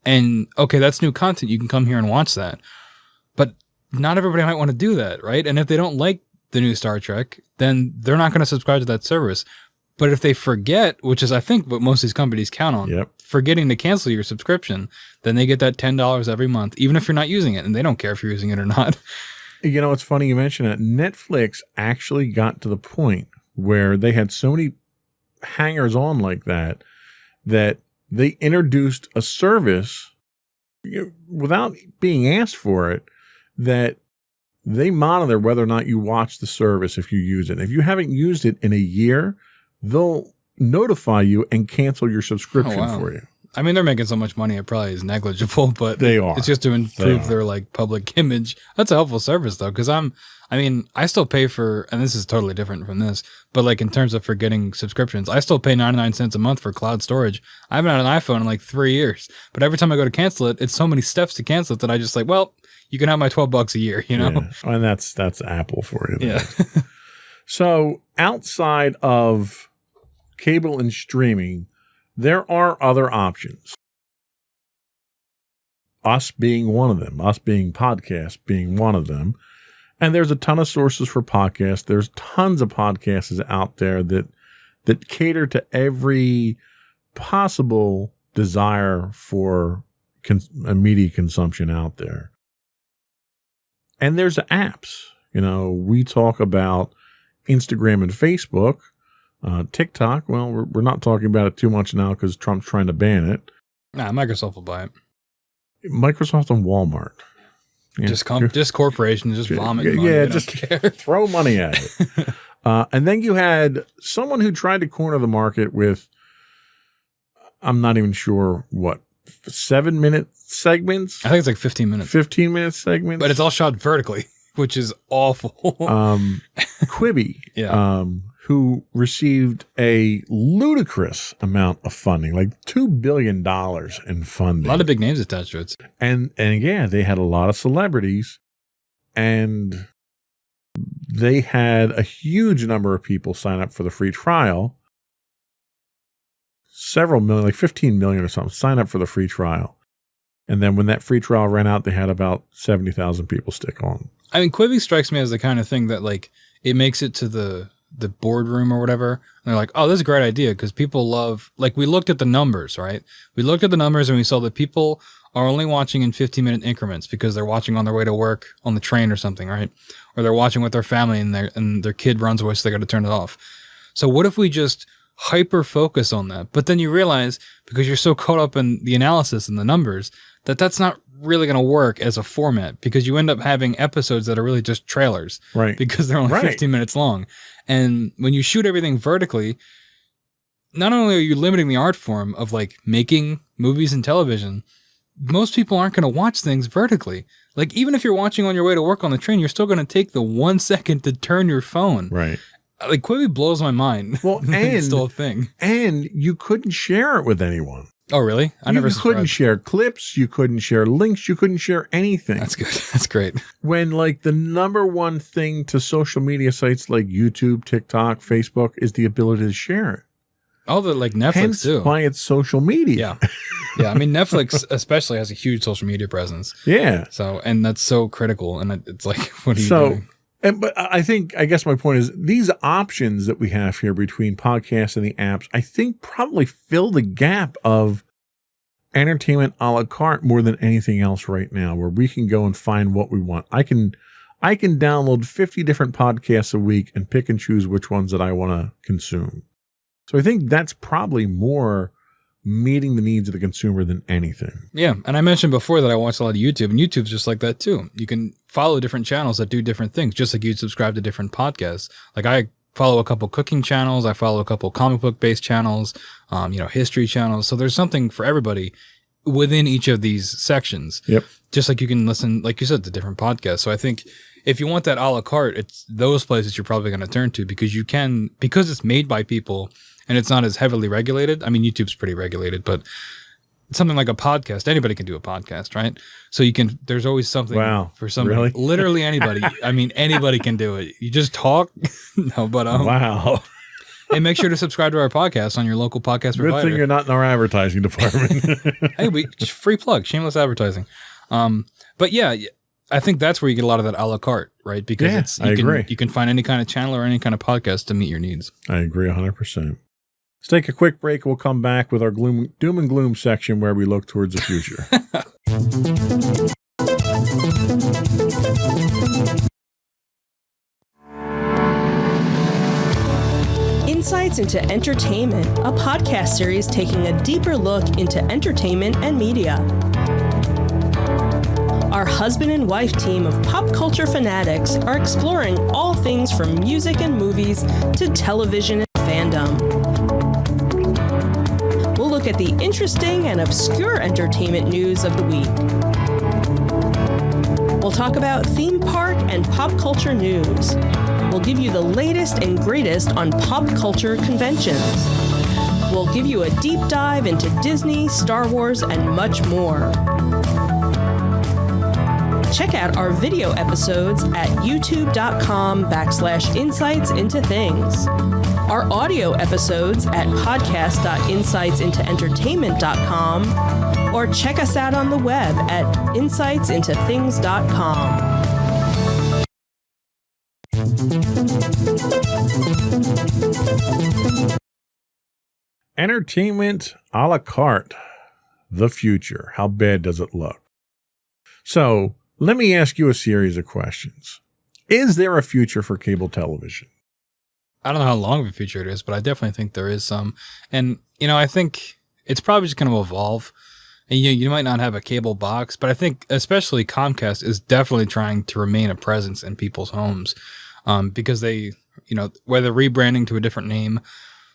And okay, that's new content. You can come here and watch that. But not everybody might want to do that, right? And if they don't like the new Star Trek, then they're not going to subscribe to that service. But if they forget, which is I think what most of these companies count on, forgetting to cancel your subscription, then they get that $10 every month, even if you're not using it, and they don't care if you're using it or not. You know, it's funny you mention that. Netflix actually got to the point where they had so many hangers on like that they introduced a service without being asked for it, that they monitor whether or not you watch the service if you use it. If you haven't used it in a year, they'll notify you and cancel your subscription for you. I mean, they're making so much money, it probably is negligible, but they are. It's just to improve their like public image. That's a helpful service though, because I still pay for, and this is totally different from this, but like in terms of for getting subscriptions, I still pay 99 cents a month for cloud storage. I haven't had an iPhone in like 3 years, but every time I go to cancel it, it's so many steps to cancel it that I just like, well, you can have my $12 a year, you know? Yeah. And that's Apple for you. Yeah. So outside of cable and streaming, there are other options. Us being one of them, us being podcasts being one of them. And there's a ton of sources for podcasts. There's tons of podcasts out there that cater to every possible desire for media consumption out there. And there's apps. You know, we talk about Instagram and Facebook. TikTok, well, we're not talking about it too much now because Trump's trying to ban it. Nah, Microsoft will buy it. Microsoft and Walmart. Yeah. Just corporations, just vomit money. Yeah, just throw money at it. And then you had someone who tried to corner the market with, I'm not even sure what, 7-minute segments? I think it's like 15 minutes. 15-minute segments? But it's all shot vertically, which is awful. Quibi, who received a ludicrous amount of funding, like $2 billion in funding. A lot of big names attached to it. And yeah, they had a lot of celebrities, and they had a huge number of people sign up for the free trial. Several million, like 15 million or something, sign up for the free trial. And then when that free trial ran out, they had about 70,000 people stick on. I mean, Quibi strikes me as the kind of thing that like it makes it to the boardroom or whatever. And they're like, oh, this is a great idea because people love, like we looked at the numbers, right? We looked at the numbers and we saw that people are only watching in 15-minute increments because they're watching on their way to work on the train or something, right? Or they're watching with their family and their kid runs away, so they got to turn it off. So what if we just hyper focus on that? But then you realize, because you're so caught up in the analysis and the numbers, that that's not really going to work as a format, because you end up having episodes that are really just trailers, right? Because they're only 15 minutes long. And when you shoot everything vertically, not only are you limiting the art form of like making movies and television, most people aren't going to watch things vertically. Like even if you're watching on your way to work on the train, you're still going to take the 1 second to turn your phone. Right. Like Quibi blows my mind. Well, and it's still a thing. And you couldn't share it with anyone. Oh, really? You couldn't share clips. You couldn't share links. You couldn't share anything. That's good. That's great. When like the number one thing to social media sites like YouTube, TikTok, Facebook is the ability to share it. Oh, the like Netflix Hence too. why it's social media. Yeah. Yeah. I mean, Netflix especially has a huge social media presence. Yeah. So, and that's so critical. And it's like, what are you doing? But I guess my point is these options that we have here between podcasts and the apps, I think probably fill the gap of entertainment a la carte more than anything else right now, where we can go and find what we want. I can download 50 different podcasts a week and pick and choose which ones that I want to consume. So I think that's probably more meeting the needs of the consumer than anything. Yeah. And I mentioned before that I watch a lot of YouTube, and YouTube's just like that too. You can follow different channels that do different things, just like you'd subscribe to different podcasts. Like I follow a couple cooking channels. I follow a couple comic book based channels, history channels. So there's something for everybody within each of these sections. Yep. Just like you can listen, like you said, to different podcasts. So I think if you want that a la carte, it's those places you're probably going to turn to, because it's made by people and it's not as heavily regulated. I mean, YouTube's pretty regulated, but something like a podcast. Anybody can do a podcast, right? So there's always something for somebody. Really? Literally anybody. I mean, anybody can do it. You just talk. No, but wow. Hey, make sure to subscribe to our podcast on your local podcast provider. Good thing you're not in our advertising department. Hey, just free plug, shameless advertising. But yeah, I think that's where you get a lot of that a la carte, right? Because I agree. You can find any kind of channel or any kind of podcast to meet your needs. I agree 100%. Let's take a quick break. We'll come back with our doom and gloom section where we look towards the future. Insights into Entertainment, a podcast series taking a deeper look into entertainment and media. Our husband and wife team of pop culture fanatics are exploring all things from music and movies to television and fandom. We'll look at the interesting and obscure entertainment news of the week. We'll talk about theme park and pop culture news. We'll give you the latest and greatest on pop culture conventions. We'll give you a deep dive into Disney, Star Wars, and much more. Check out our video episodes at youtube.com/insightsintothings. Our audio episodes at podcast.insightsintoentertainment.com, or check us out on the web at insightsintothings.com. Entertainment a la carte. The future. How bad does it look? So, let me ask you a series of questions. Is there a future for cable television? I don't know how long of a future it is, but I definitely think there is some. And, I think it's probably just going to evolve. And you might not have a cable box, but I think especially Comcast is definitely trying to remain a presence in people's homes because they, whether rebranding to a different name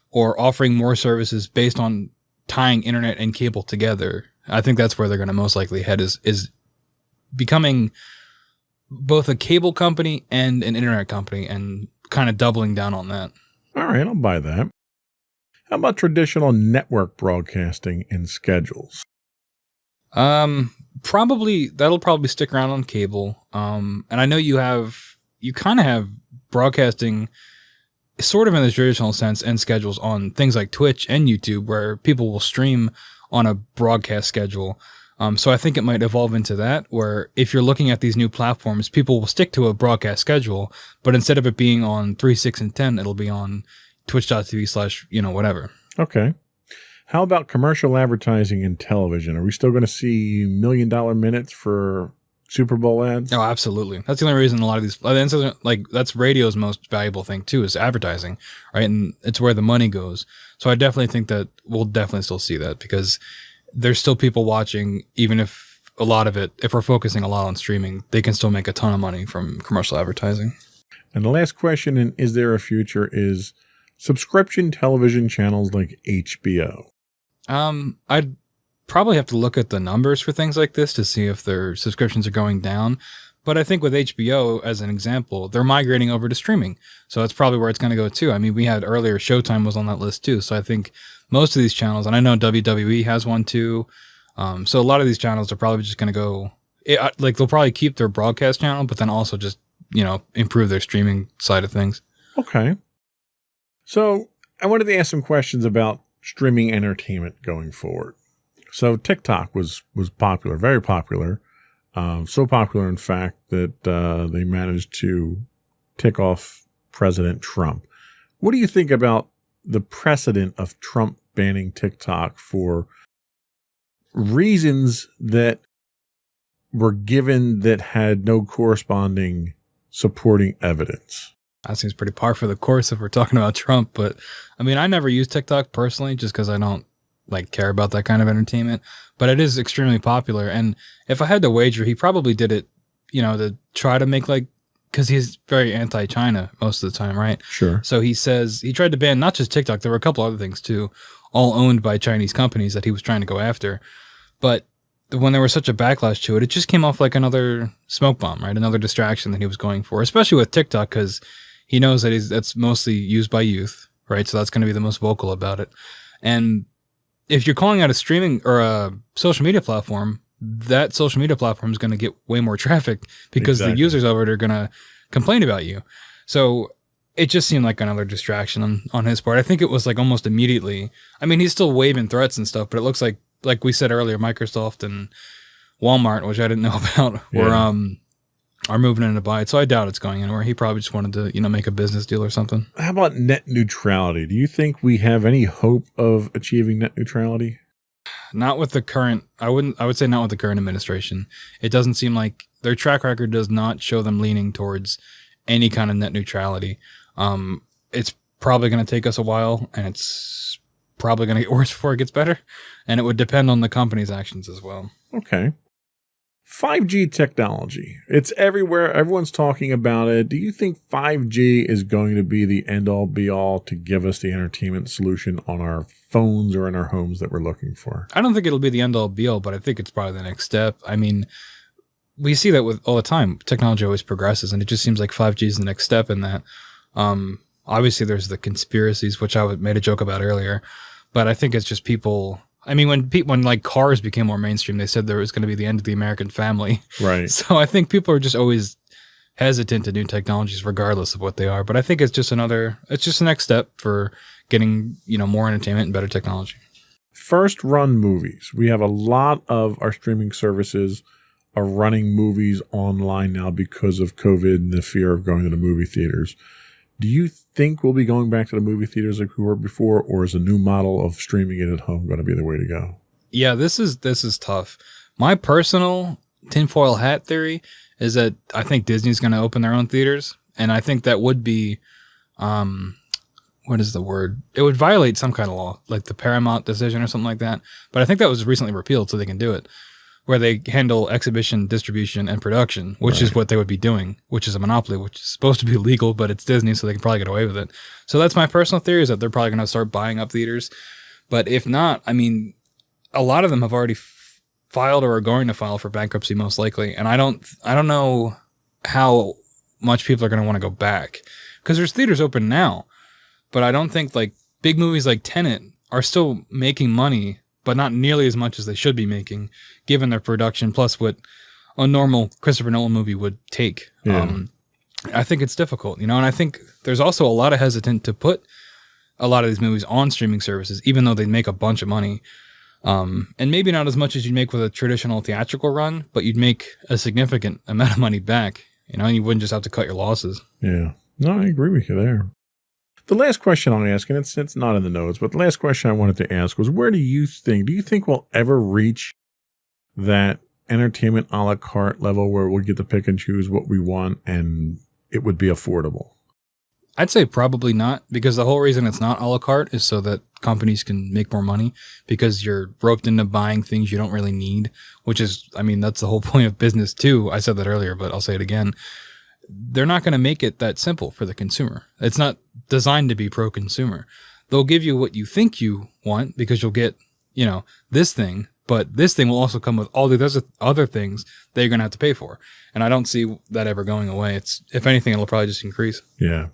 or offering more services based on tying internet and cable together. I think that's where they're going to most likely head is becoming both a cable company and an internet company and kind of doubling down on that. All right, I'll buy that. How about traditional network broadcasting and schedules? That'll probably stick around on cable. And I know you kind of have broadcasting sort of in the traditional sense and schedules on things like Twitch and YouTube where people will stream on a broadcast schedule. So I think it might evolve into that, where if you're looking at these new platforms, people will stick to a broadcast schedule, but instead of it being on 3, 6, and 10, it'll be on twitch.tv/ whatever. Okay. How about commercial advertising in television? Are we still going to see $1 million minutes for Super Bowl ads? Oh, absolutely. That's the only reason a lot of these, that's radio's most valuable thing too, is advertising, right? And it's where the money goes. So I definitely think that we'll definitely still see that because there's still people watching, even if a lot of it, if we're focusing a lot on streaming, they can still make a ton of money from commercial advertising. And the last question in Is There a Future is subscription television channels like HBO. I'd probably have to look at the numbers for things like this to see if their subscriptions are going down. But I think with HBO, as an example, they're migrating over to streaming. So that's probably where it's going to go too. I mean, we had earlier Showtime was on that list too. So I think most of these channels, and I know WWE has one too. So a lot of these channels are probably just going to go, they'll probably keep their broadcast channel, but then also just, improve their streaming side of things. Okay. So I wanted to ask some questions about streaming entertainment going forward. So TikTok was popular, very popular. So popular, in fact, that they managed to tick off President Trump. What do you think about the precedent of Trump banning TikTok for reasons that were given that had no corresponding supporting evidence? That seems pretty par for the course if we're talking about Trump. But I mean, I never use TikTok personally just because I don't care about that kind of entertainment, but it is extremely popular. And if I had to wager, he probably did it, to try to make because he's very anti-China most of the time, right? Sure. So he says he tried to ban not just TikTok, there were a couple other things too, all owned by Chinese companies that he was trying to go after. But when there was such a backlash to it, it just came off like another smoke bomb, right? Another distraction that he was going for, especially with TikTok, because he knows that that's mostly used by youth, right? So that's going to be the most vocal about it. And if you're calling out a streaming or a social media platform, that social media platform is going to get way more traffic because the users of it are going to complain about you. So it just seemed like another distraction on his part. I think it was like almost immediately. I mean, he's still waving threats and stuff, but it looks like we said earlier, Microsoft and Walmart, which I didn't know about, are moving in to buy it. So I doubt it's going anywhere. He probably just wanted to, make a business deal or something. How about net neutrality? Do you think we have any hope of achieving net neutrality? Not with the current, I would say not with the current administration. It doesn't seem like their track record does not show them leaning towards any kind of net neutrality. It's probably going to take us a while, and it's probably going to get worse before it gets better. And it would depend on the company's actions as well. Okay. 5G technology. It's everywhere. Everyone's talking about it. Do you think 5G is going to be the end-all, be-all to give us the entertainment solution on our phones or in our homes that we're looking for? I don't think it'll be the end-all, be-all, but I think it's probably the next step. I mean, we see that with all the time. Technology always progresses, and it just seems like 5G is the next step in that. Obviously, there's the conspiracies, which I made a joke about earlier, but I think it's just people. I mean, when like cars became more mainstream, they said there was going to be the end of the American family. Right. So I think people are just always hesitant to new technologies, regardless of what they are. But I think it's just the next step for getting, more entertainment and better technology. First run movies. We have a lot of our streaming services are running movies online now because of COVID and the fear of going to the movie theaters. Do you think we'll be going back to the movie theaters like we were before, or is a new model of streaming it at home going to be the way to go? Yeah, this is tough. My personal tinfoil hat theory is that I think Disney's going to open their own theaters, and I think that would be, what is the word? It would violate some kind of law, like the Paramount decision or something like that. But I think that was recently repealed, so they can do it, where they handle exhibition, distribution, and production, which is what they would be doing, which is a monopoly, which is supposed to be legal, but it's Disney, so they can probably get away with it. So that's my personal theory, is that they're probably going to start buying up theaters. But if not, I mean, a lot of them have already filed or are going to file for bankruptcy, most likely. And I don't know how much people are going to want to go back, because there's theaters open now, but I don't think like big movies like Tenet are still making money, but not nearly as much as they should be making, given their production, plus what a normal Christopher Nolan movie would take. Yeah. I think it's difficult, and I think there's also a lot of hesitant to put a lot of these movies on streaming services, even though they make a bunch of money. And maybe not as much as you'd make with a traditional theatrical run, but you'd make a significant amount of money back, and you wouldn't just have to cut your losses. Yeah. No, I agree with you there. The last question I'll ask, and it's not in the notes, but the last question I wanted to ask was, do you think we'll ever reach that entertainment a la carte level where we'll get to pick and choose what we want and it would be affordable? I'd say probably not, because the whole reason it's not a la carte is so that companies can make more money, because you're roped into buying things you don't really need, which is, I mean, that's the whole point of business too. I said that earlier, but I'll say it again. They're not going to make it that simple for the consumer. It's not designed to be pro-consumer. They'll give you what you think you want, because you'll get, this thing, but this thing will also come with all the other things that you're going to have to pay for. And I don't see that ever going away. If anything, it'll probably just increase. Yeah.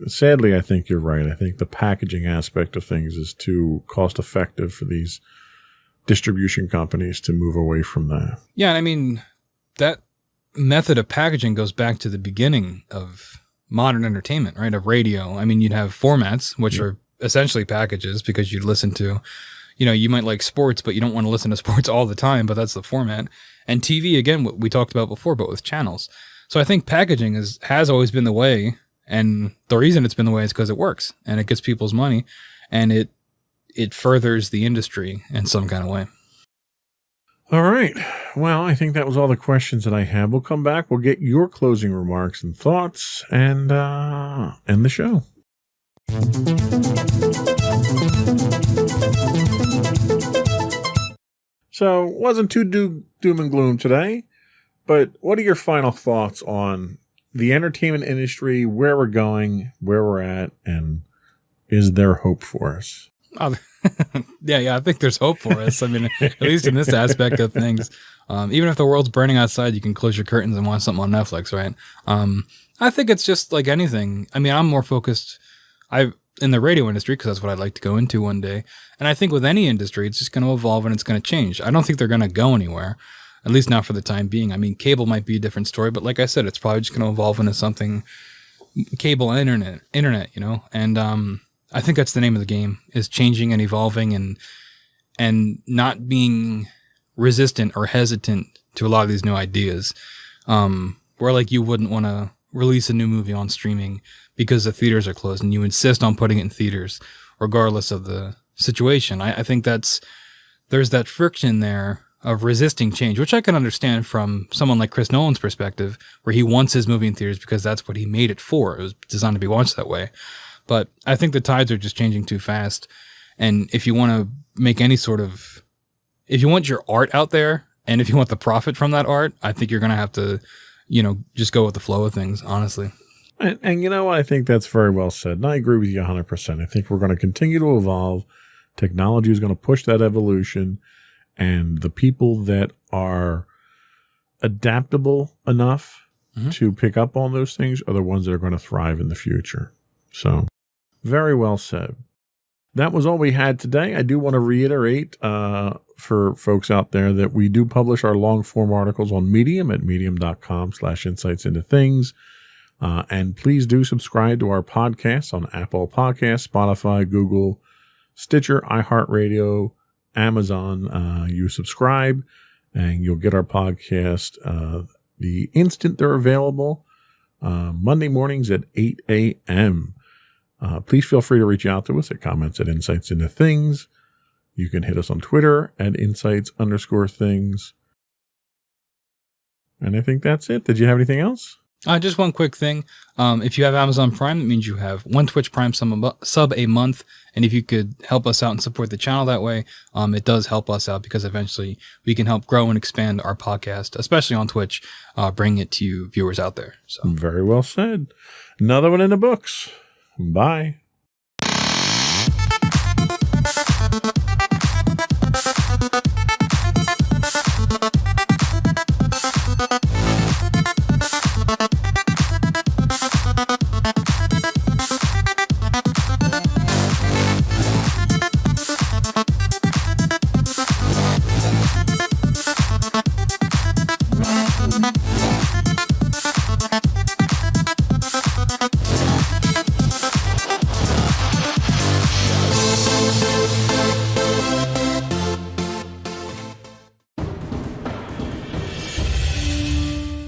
Sadly, I think you're right. I think the packaging aspect of things is too cost effective for these distribution companies to move away from that. Yeah. I mean, that method of packaging goes back to the beginning of modern entertainment, right? Of radio. I mean, you'd have formats, which are essentially packages, because you'd listen to, you might like sports, but you don't want to listen to sports all the time, but that's the format. And TV, again, what we talked about before, but with channels. So I think packaging has always been the way. And the reason it's been the way is because it works and it gets people's money, and it furthers the industry in some kind of way. All right. Well, I think that was all the questions that I have. We'll come back. We'll get your closing remarks and thoughts and end the show. So, wasn't too doom and gloom today, but what are your final thoughts on the entertainment industry, where we're going, where we're at, and is there hope for us? Yeah, I think there's hope for us. I mean, at least in this aspect of things. Even if the world's burning outside, you can close your curtains and watch something on Netflix, right? I think it's just like anything. I mean, I'm more focused. in the radio industry, because that's what I'd like to go into one day. And I think with any industry, it's just going to evolve and it's going to change. I don't think they're going to go anywhere, at least not for the time being. I mean, cable might be a different story, but like I said, it's probably just going to evolve into something cable internet, and I think that's the name of the game, is changing and evolving and not being resistant or hesitant to a lot of these new ideas. Where like you wouldn't want to release a new movie on streaming because the theaters are closed and you insist on putting it in theaters regardless of the situation. I think there's that friction there of resisting change, which I can understand from someone like Chris Nolan's perspective, where he wants his movie in theaters because that's what he made it for. It was designed to be watched that way. But I think the tides are just changing too fast. And if you want to make any sort of, if you want your art out there and if you want the profit from that art, I think you're going to have to, just go with the flow of things, honestly. And I think that's very well said. And I agree with you 100%. I think we're going to continue to evolve. Technology is going to push that evolution. And the people that are adaptable enough to pick up on those things are the ones that are going to thrive in the future. So, very well said. That was all we had today. I do want to reiterate for folks out there that we do publish our long form articles on Medium at medium.com/insightsintothings. And please do subscribe to our podcasts on Apple Podcasts, Spotify, Google, Stitcher, iHeartRadio, Amazon. You subscribe and you'll get our podcast the instant they're available, Monday mornings at 8 a.m. Please feel free to reach out to us at comments@insightsintothings. You can hit us on Twitter at insights_things. And I think that's it. Did you have anything else? Just one quick thing. If you have Amazon Prime, that means you have one Twitch Prime sub a month. And if you could help us out and support the channel that way, it does help us out because eventually we can help grow and expand our podcast, especially on Twitch, bring it to you viewers out there. So very well said. Another one in the books. Bye.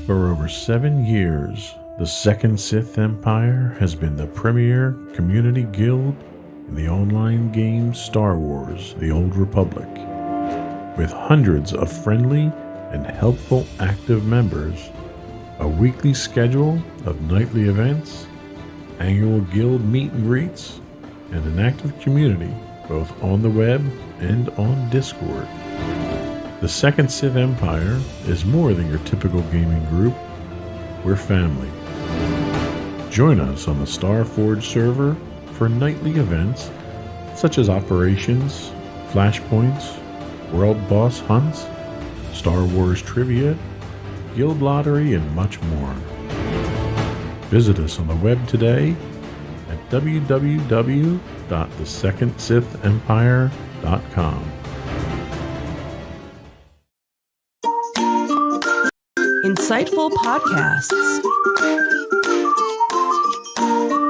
For over 7 years, the Second Sith Empire has been the premier community guild in the online game Star Wars: The Old Republic. With hundreds of friendly and helpful active members, a weekly schedule of nightly events, annual guild meet and greets, and an active community both on the web and on Discord. The Second Sith Empire is more than your typical gaming group. We're family. Join us on the Starforge server for nightly events such as operations, flashpoints, world boss hunts, Star Wars trivia, guild lottery, and much more. Visit us on the web today at www.thesecondsithempire.com. Insightful podcasts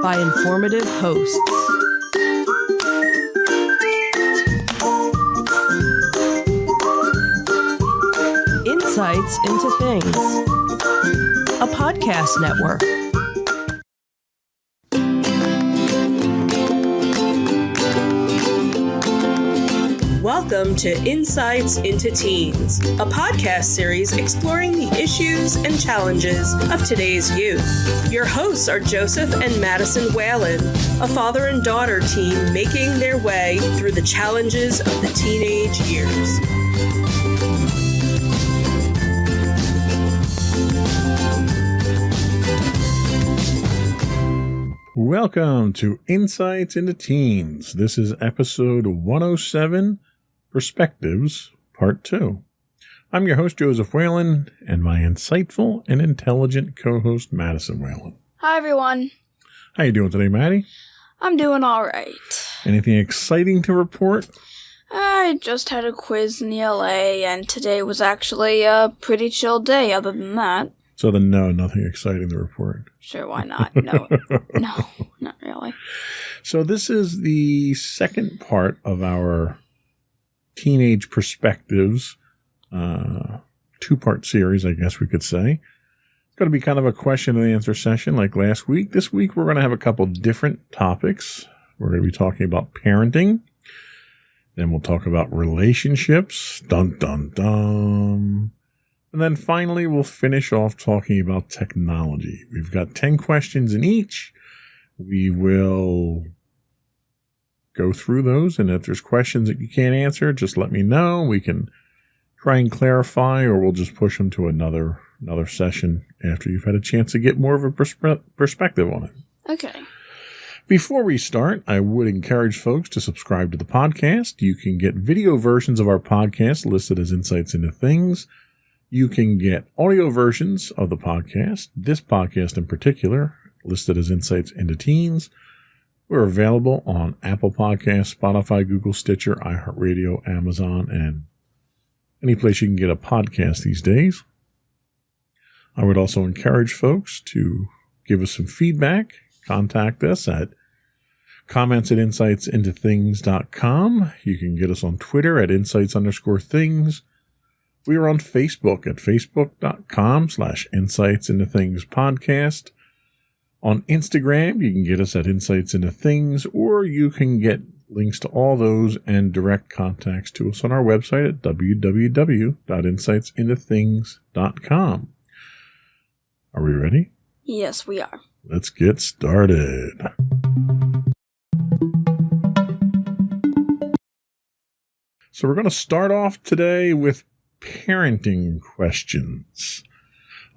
by informative hosts. Insights into Things, a podcast network. Welcome to Insights into Teens, a podcast series exploring the issues and challenges of today's youth. Your hosts are Joseph and Madison Whalen, a father and daughter team making their way through the challenges of the teenage years. Welcome to Insights into Teens. This is episode 107, Perspectives, Part 2. I'm your host, Joseph Whalen, and my insightful and intelligent co-host, Madison Whalen. Hi, everyone. How you doing today, Maddie? I'm doing all right. Anything exciting to report? I just had a quiz in the LA, and today was actually a pretty chill day other than that. So then, no, nothing exciting to report. Sure, why not? No, not really. So this is the second part of our Teenage Perspectives, two-part series, I guess we could say. It's going to be kind of a question and answer session like last week. This week, we're going to have a couple different topics. We're going to be talking about parenting. Then we'll talk about relationships. Dun, dun, dun. And then finally, we'll finish off talking about technology. We've got 10 questions in each. We will go through those. And if there's questions that you can't answer, just let me know. We can try and clarify, or we'll just push them to another session after you've had a chance to get more of a perspective on it. Okay. Before we start, I would encourage folks to subscribe to the podcast. You can get video versions of our podcast listed as Insights into Things. You can get audio versions of the podcast, this podcast in particular, listed as Insights into Teens. We're available on Apple Podcasts, Spotify, Google, Stitcher, iHeartRadio, Amazon, and any place you can get a podcast these days. I would also encourage folks to give us some feedback. Contact us at comments@insightsintothings.com. You can get us on Twitter at insights_things. We are on Facebook at facebook.com/insightsintothingspodcast. On Instagram, you can get us at Insights Into Things, or you can get links to all those and direct contacts to us on our website at www.insightsintothings.com. Are we ready? Yes, we are. Let's get started. So we're going to start off today with parenting questions.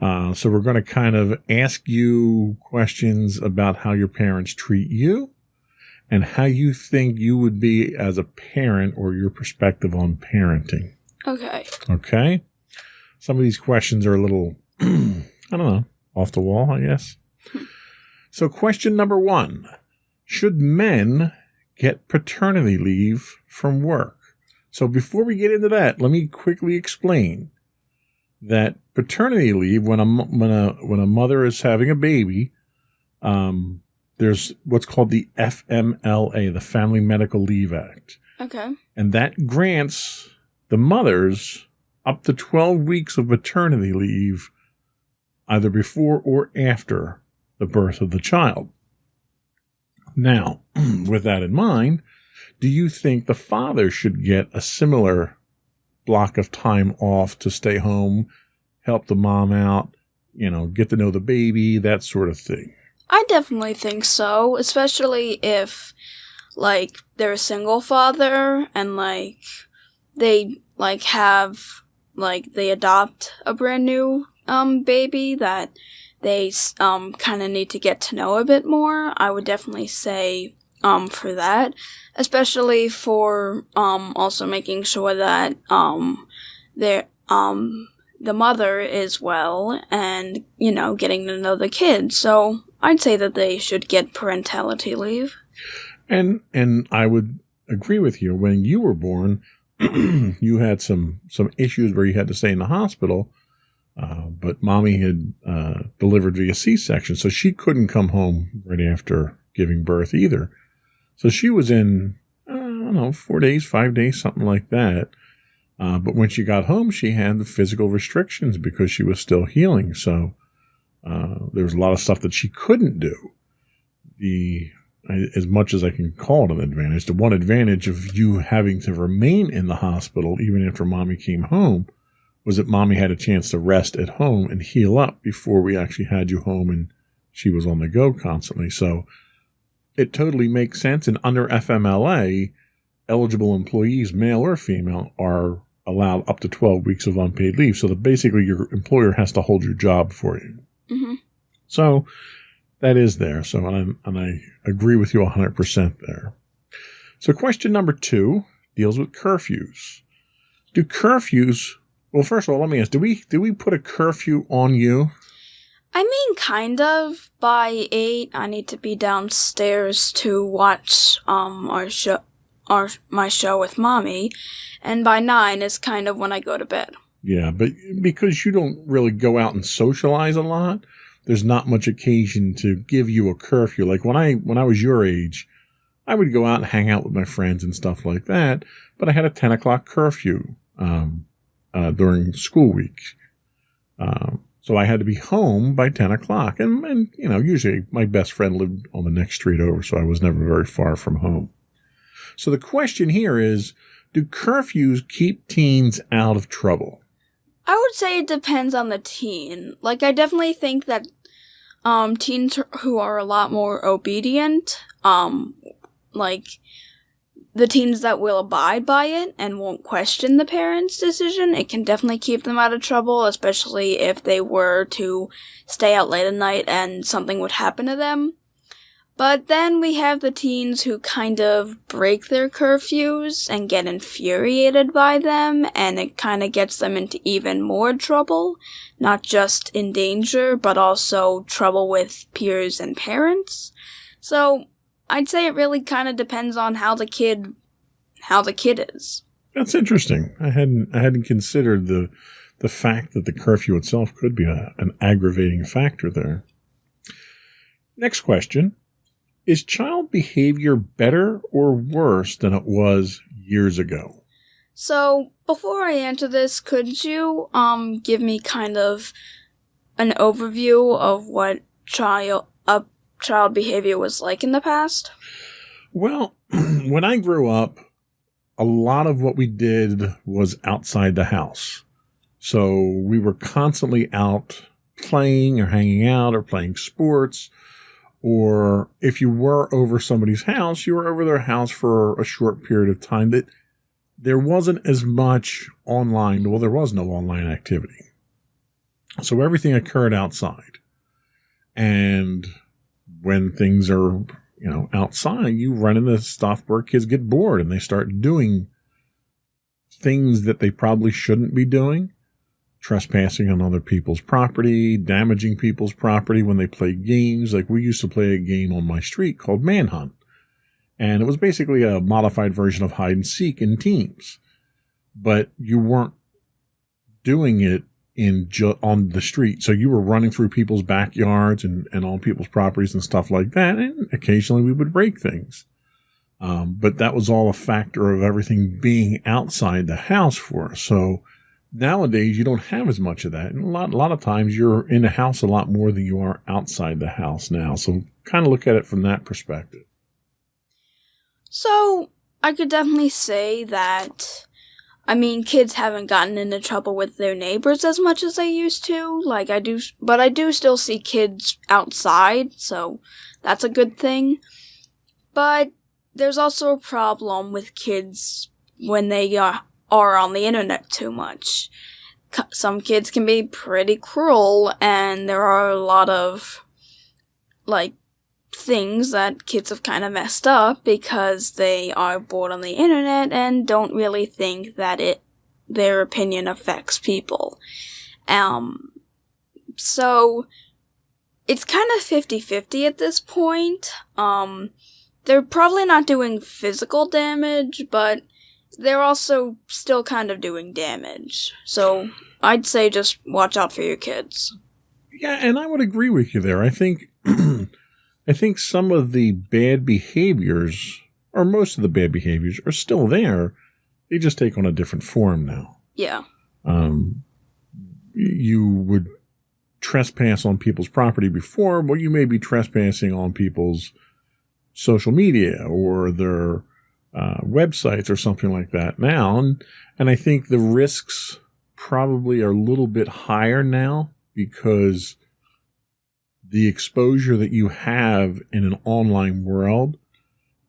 So we're going to kind of ask you questions about how your parents treat you and how you think you would be as a parent, or your perspective on parenting. Okay. Okay? Some of these questions are a little, I don't know, off the wall, I guess. So question number 1, should men get paternity leave from work? So before we get into that, let me quickly explain that paternity leave, when a mother is having a baby, there's what's called the FMLA, the Family Medical Leave Act. Okay. And that grants the mothers up to 12 weeks of paternity leave either before or after the birth of the child. Now, with that in mind, do you think the father should get a similar block of time off to stay home, help the mom out, get to know the baby, that sort of thing? I definitely think so, especially if, they're a single father and, they, they adopt a brand new, baby that they, kind of need to get to know a bit more. I would definitely say, for that, especially for, also making sure that, the mother is well and, getting to know the kid. So I'd say that they should get parentality leave. And I would agree with you. When you were born, you had some issues where you had to stay in the hospital, but mommy had delivered via C-section, so she couldn't come home right after giving birth either. So she was in, 4 days, 5 days, something like that. But when she got home, she had the physical restrictions because she was still healing. So there was a lot of stuff that she couldn't do. As much as I can call it an advantage, the one advantage of you having to remain in the hospital even after mommy came home was that mommy had a chance to rest at home and heal up before we actually had you home and she was on the go constantly. So it totally makes sense. And under FMLA, eligible employees, male or female, are allowed up to 12 weeks of unpaid leave. So that basically your employer has to hold your job for you. Mm-hmm. So that is there. So, and I agree with you 100% there. So question number 2 deals with curfews. Well, first of all, let me ask, do we put a curfew on you? I mean, kind of. By 8, I need to be downstairs to watch my show with Mommy, and by 9 is kind of when I go to bed. Yeah, but because you don't really go out and socialize a lot, there's not much occasion to give you a curfew. Like when I was your age, I would go out and hang out with my friends and stuff like that, but I had a 10 o'clock curfew during school week. So I had to be home by 10 o'clock. And, you know, usually my best friend lived on the next street over, so I was never very far from home. So the question here is, do curfews keep teens out of trouble? I would say it depends on the teen. Like, I definitely think that teens who are a lot more obedient, like the teens that will abide by it and won't question the parents' decision, it can definitely keep them out of trouble, especially if they were to stay out late at night and something would happen to them. But then we have the teens who kind of break their curfews and get infuriated by them, and it kind of gets them into even more trouble. Not just in danger, but also trouble with peers and parents. So I'd say it really kind of depends on how the kid is. That's interesting. I hadn't considered the fact that the curfew itself could be an aggravating factor there. Next question. Is child behavior better or worse than it was years ago? So, before I answer this, could you give me kind of an overview of what child behavior was like in the past? Well, when I grew up, a lot of what we did was outside the house. So we were constantly out playing or hanging out or playing sports. Or if you were over somebody's house, you were over their house for a short period of time. That there wasn't as much online. Well, there was no online activity. So everything occurred outside. And when things are, outside, you run into stuff where kids get bored and they start doing things that they probably shouldn't be doing. Trespassing on other people's property, damaging people's property when they play games. Like we used to play a game on my street called Manhunt. And it was basically a modified version of hide and seek in teams. But you weren't doing it on the street. So you were running through people's backyards and on people's properties and stuff like that. And occasionally we would break things. But that was all a factor of everything being outside the house for us. So nowadays, you don't have as much of that. And a lot of times you're in the house a lot more than you are outside the house now. So kind of look at it from that perspective. So I could definitely say that, kids haven't gotten into trouble with their neighbors as much as they used to. But I do still see kids outside, so that's a good thing. But there's also a problem with kids when they are on the internet too much. Some kids can be pretty cruel, and there are a lot of, things that kids have kind of messed up because they are bored on the internet and don't really think that their opinion affects people. So it's kind of 50-50 at this point. They're probably not doing physical damage, but they're also still kind of doing damage. So I'd say just watch out for your kids. Yeah, and I would agree with you there. I think some of the bad behaviors, or most of the bad behaviors, are still there. They just take on a different form now. Yeah. You would trespass on people's property before, but you may be trespassing on people's social media or their websites or something like that now. And I think the risks probably are a little bit higher now because the exposure that you have in an online world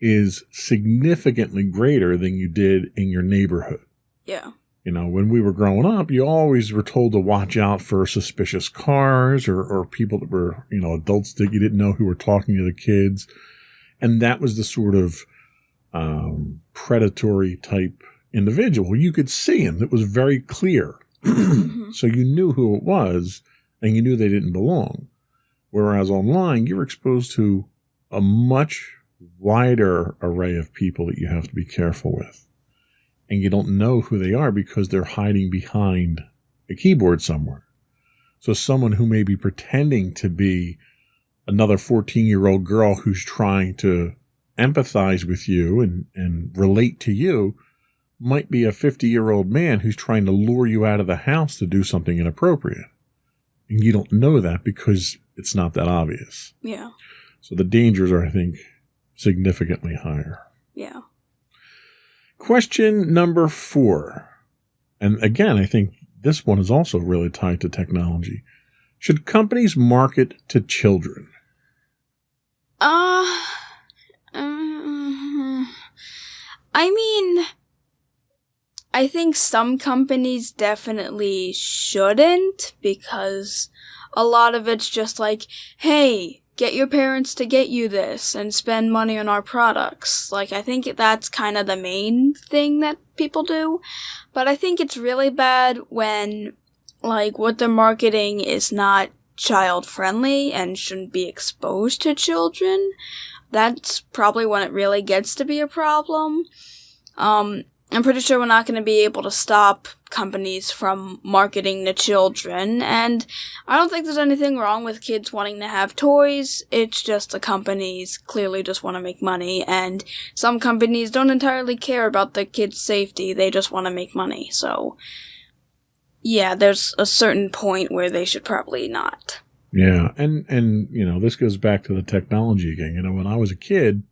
is significantly greater than you did in your neighborhood. Yeah. When we were growing up, you always were told to watch out for suspicious cars or people that were, adults that you didn't know who were talking to the kids. And that was the sort of predatory type individual. You could see him. It was very clear. So you knew who it was and you knew they didn't belong. Whereas online, you're exposed to a much wider array of people that you have to be careful with. And you don't know who they are because they're hiding behind a keyboard somewhere. So someone who may be pretending to be another 14-year-old girl who's trying to empathize with you and relate to you might be a 50-year-old man who's trying to lure you out of the house to do something inappropriate. And you don't know that because it's not that obvious. Yeah. So the dangers are, I think, significantly higher. Yeah. Question number 4. And again, I think this one is also really tied to technology. Should companies market to children? I mean, I think some companies definitely shouldn't, because a lot of it's just like, hey, get your parents to get you this and spend money on our products. Like, I think that's kind of the main thing that people do. But I think it's really bad when, like, what they're marketing is not child-friendly and shouldn't be exposed to children. That's probably when it really gets to be a problem. I'm pretty sure we're not going to be able to stop companies from marketing to children, and I don't think there's anything wrong with kids wanting to have toys. It's just the companies clearly just want to make money, and some companies don't entirely care about the kids' safety. They just want to make money. So, yeah, there's a certain point where they should probably not. Yeah, and you know, this goes back to the technology again. You know, when I was a kid,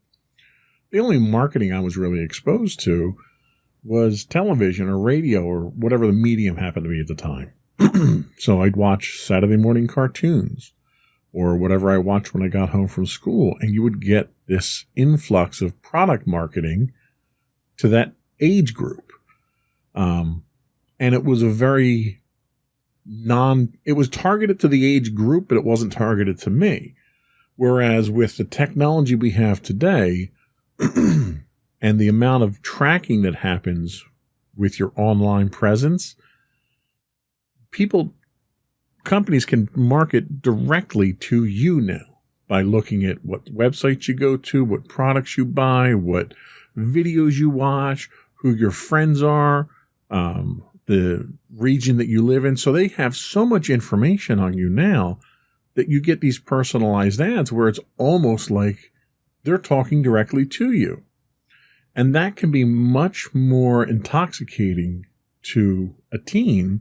the only marketing I was really exposed to was television or radio or whatever the medium happened to be at the time. So I'd watch Saturday morning cartoons or whatever I watched when I got home from school, and you would get this influx of product marketing to that age group. And it was a very it was targeted to the age group, but it wasn't targeted to me. Whereas with the technology we have today, and the amount of tracking that happens with your online presence, companies can market directly to you now by looking at what websites you go to, what products you buy, what videos you watch, who your friends are, the region that you live in. So they have so much information on you now that you get these personalized ads where it's almost like they're talking directly to you. And that can be much more intoxicating to a teen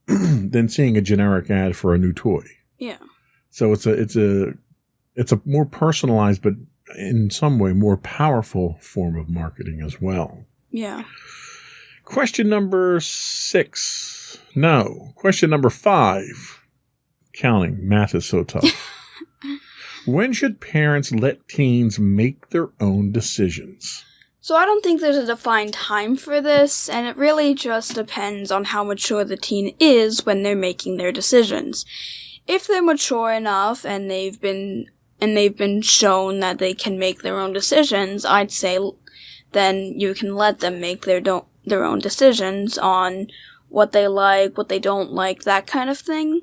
than seeing a generic ad for a new toy. Yeah. So it's a more personalized, but in some way more powerful form of marketing as well. Yeah. Question number 6. No. Question number 5. Counting. Math is so tough. When should parents let teens make their own decisions? So I don't think there's a defined time for this, and it really just depends on how mature the teen is when they're making their decisions. If they're mature enough and they've been shown that they can make their own decisions, I'd say then you can let them make their own decisions on what they like, what they don't like, that kind of thing.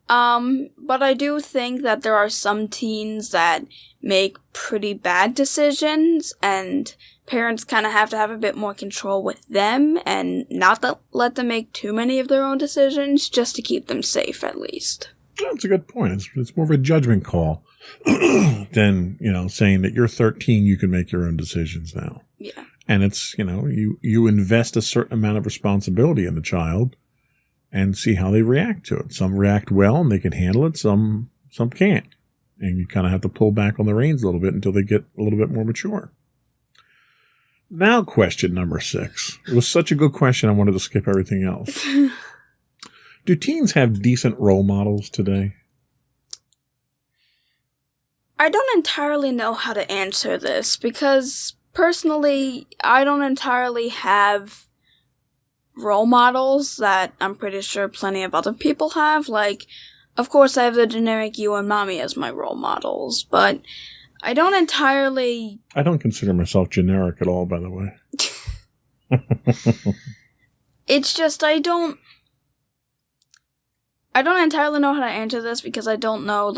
But I do think that there are some teens that make pretty bad decisions, and parents kind of have to have a bit more control with them and not let them make too many of their own decisions, just to keep them safe at least. That's a good point. It's more of a judgment call than, saying that you're 13, you can make your own decisions now. Yeah. And it's, you invest a certain amount of responsibility in the child and see how they react to it. Some react well and they can handle it. Some can't. And you kind of have to pull back on the reins a little bit until they get a little bit more mature. Now, question number 6. It was such a good question, I wanted to skip everything else. Do teens have decent role models today? I don't entirely know how to answer this, because personally, I don't entirely have role models that I'm pretty sure plenty of other people have. Like, of course, I have the generic you and mommy as my role models, but I don't entirely... I don't consider myself generic at all, by the way. It's just I don't entirely know how to answer this, because I don't know,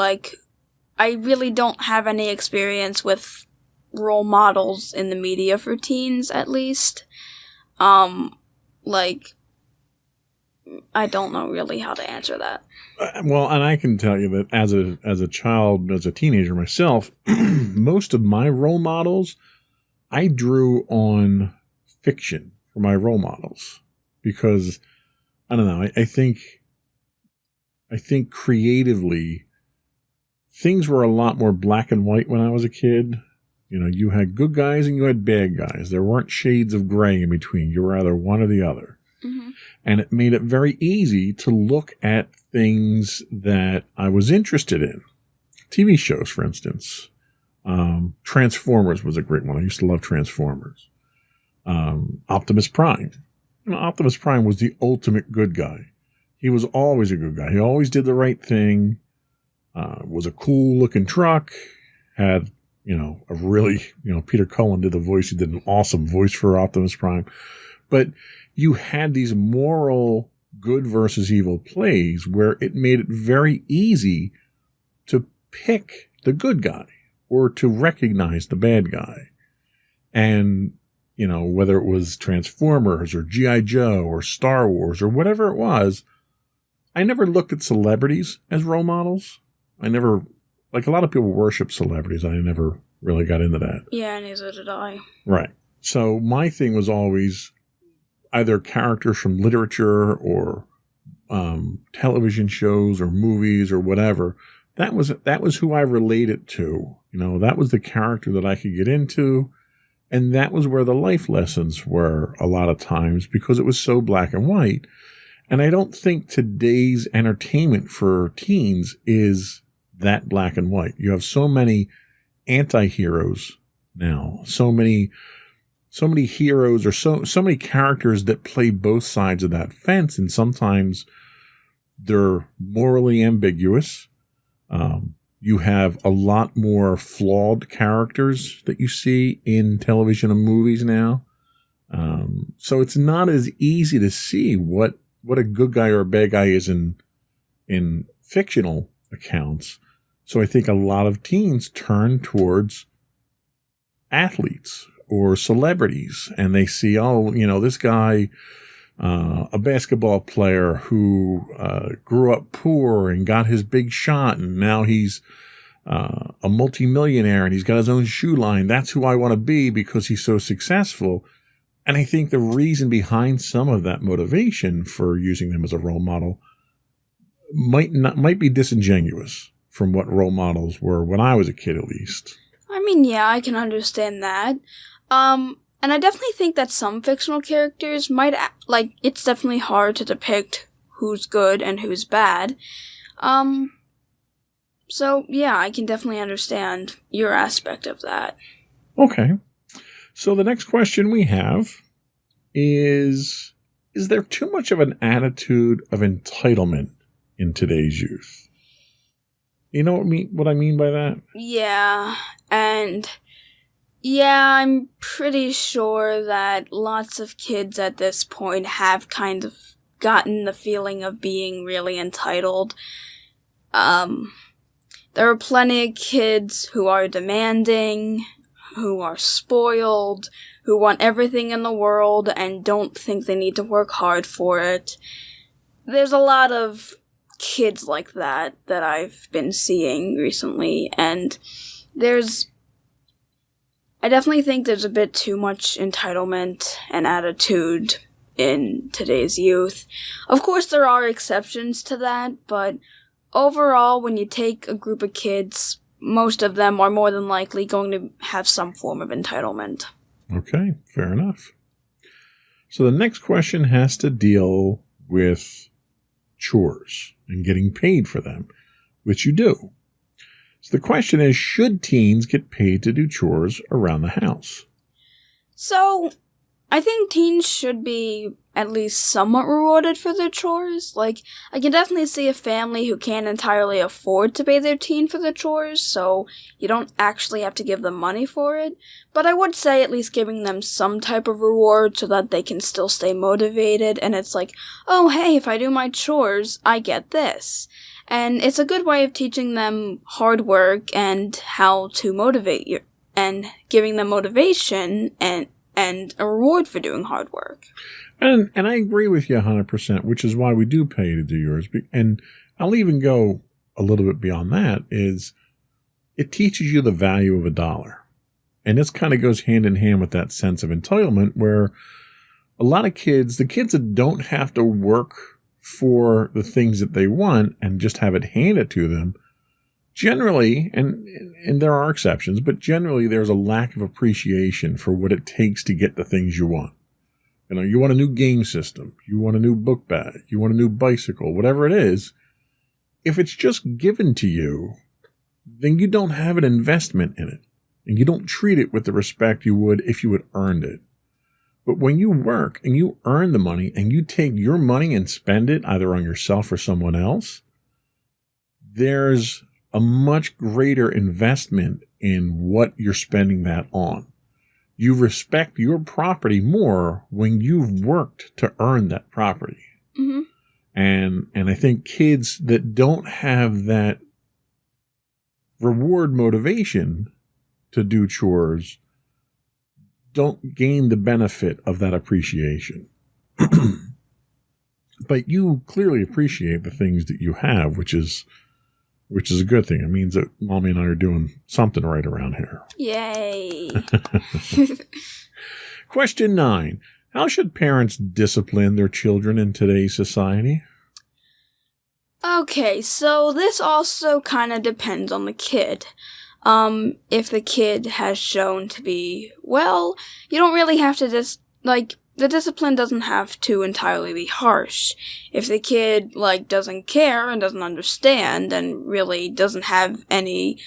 I really don't have any experience with role models in the media for teens, at least. Like, I don't know really how to answer that. Well, and I can tell you that as a child, as a teenager myself, most of my role models, I drew on fiction for my role models because I don't know. I think creatively things were a lot more black and white when I was a kid. You know, you had good guys and you had bad guys. There weren't shades of gray in between. You were either one or the other. Mm-hmm. And it made it very easy to look at things that I was interested in. TV shows, for instance. Transformers was a great one. I used to love Transformers. Optimus Prime. You know, Optimus Prime was the ultimate good guy. He was always a good guy. He always did the right thing. Was a cool looking truck. Had, you know, a really, you know, Peter Cullen did the voice. He did an awesome voice for Optimus Prime. But you had these moral good versus evil plays where it made it very easy to pick the good guy or to recognize the bad guy. And, you know, whether it was Transformers or G.I. Joe or Star Wars or whatever it was, I never looked at celebrities as role models. I never, like a lot of people worship celebrities. I never really got into that. Yeah, neither did I. Right. So my thing was always either characters from literature or television shows or movies or whatever. That was who I related to. You know, that was the character that I could get into. And that was where the life lessons were a lot of times because it was so black and white. And I don't think today's entertainment for teens is that black and white. You have so many anti-heroes now, so many heroes or so many characters that play both sides of that fence. And sometimes they're morally ambiguous. You have a lot more flawed characters that you see in television and movies now. So it's not as easy to see what a good guy or a bad guy is in fictional accounts. So I think a lot of teens turn towards athletes or celebrities, and they see, oh, you know, this guy, a basketball player who grew up poor and got his big shot, and now he's a multimillionaire and he's got his own shoe line. That's who I want to be because he's so successful. And I think the reason behind some of that motivation for using them as a role model might be disingenuous from what role models were when I was a kid, at least. I mean, yeah, I can understand that. And I definitely think that some fictional characters might, it's definitely hard to depict who's good and who's bad. So, yeah, I can definitely understand your aspect of that. Okay. So the next question we have is there too much of an attitude of entitlement in today's youth? You know what I mean by that? Yeah, and yeah, I'm pretty sure that lots of kids at this point have kind of gotten the feeling of being really entitled. There are plenty of kids who are demanding, who are spoiled, who want everything in the world and don't think they need to work hard for it. There's a lot of kids like that I've been seeing recently, and I definitely think there's a bit too much entitlement and attitude in today's youth. Of course, there are exceptions to that, but overall, when you take a group of kids, most of them are more than likely going to have some form of entitlement. Okay, fair enough. So the next question has to deal with chores and getting paid for them, which you do. So the question is, should teens get paid to do chores around the house? So, I think teens should be at least somewhat rewarded for their chores. Like, I can definitely see a family who can't entirely afford to pay their teen for their chores, so you don't actually have to give them money for it. But I would say at least giving them some type of reward so that they can still stay motivated, and it's like, oh hey, if I do my chores, I get this. And it's a good way of teaching them hard work and how to motivate you, and giving them motivation and a reward for doing hard work. And I agree with you 100%, which is why we do pay you to do yours. And I'll even go a little bit beyond that, is it teaches you the value of $1. And this kind of goes hand in hand with that sense of entitlement, where a lot of kids, the kids that don't have to work for the things that they want and just have it handed to them, generally, and there are exceptions, but generally there's a lack of appreciation for what it takes to get the things you want. You know, you want a new game system, you want a new book bag, you want a new bicycle, whatever it is. If it's just given to you, then you don't have an investment in it, and you don't treat it with the respect you would if you had earned it. But when you work and you earn the money and you take your money and spend it either on yourself or someone else, there's a much greater investment in what you're spending that on. You respect your property more when you've worked to earn that property. Mm-hmm. And I think kids that don't have that reward motivation to do chores don't gain the benefit of that appreciation. But you clearly appreciate the things that you have, which is a good thing. It means that Mommy and I are doing something right around here. Yay. Question 9. How should parents discipline their children in today's society? Okay, so this also kind of depends on the kid. If the kid has shown to be, well, you don't really have to the discipline doesn't have to entirely be harsh. If the kid, doesn't care and doesn't understand and really doesn't have any,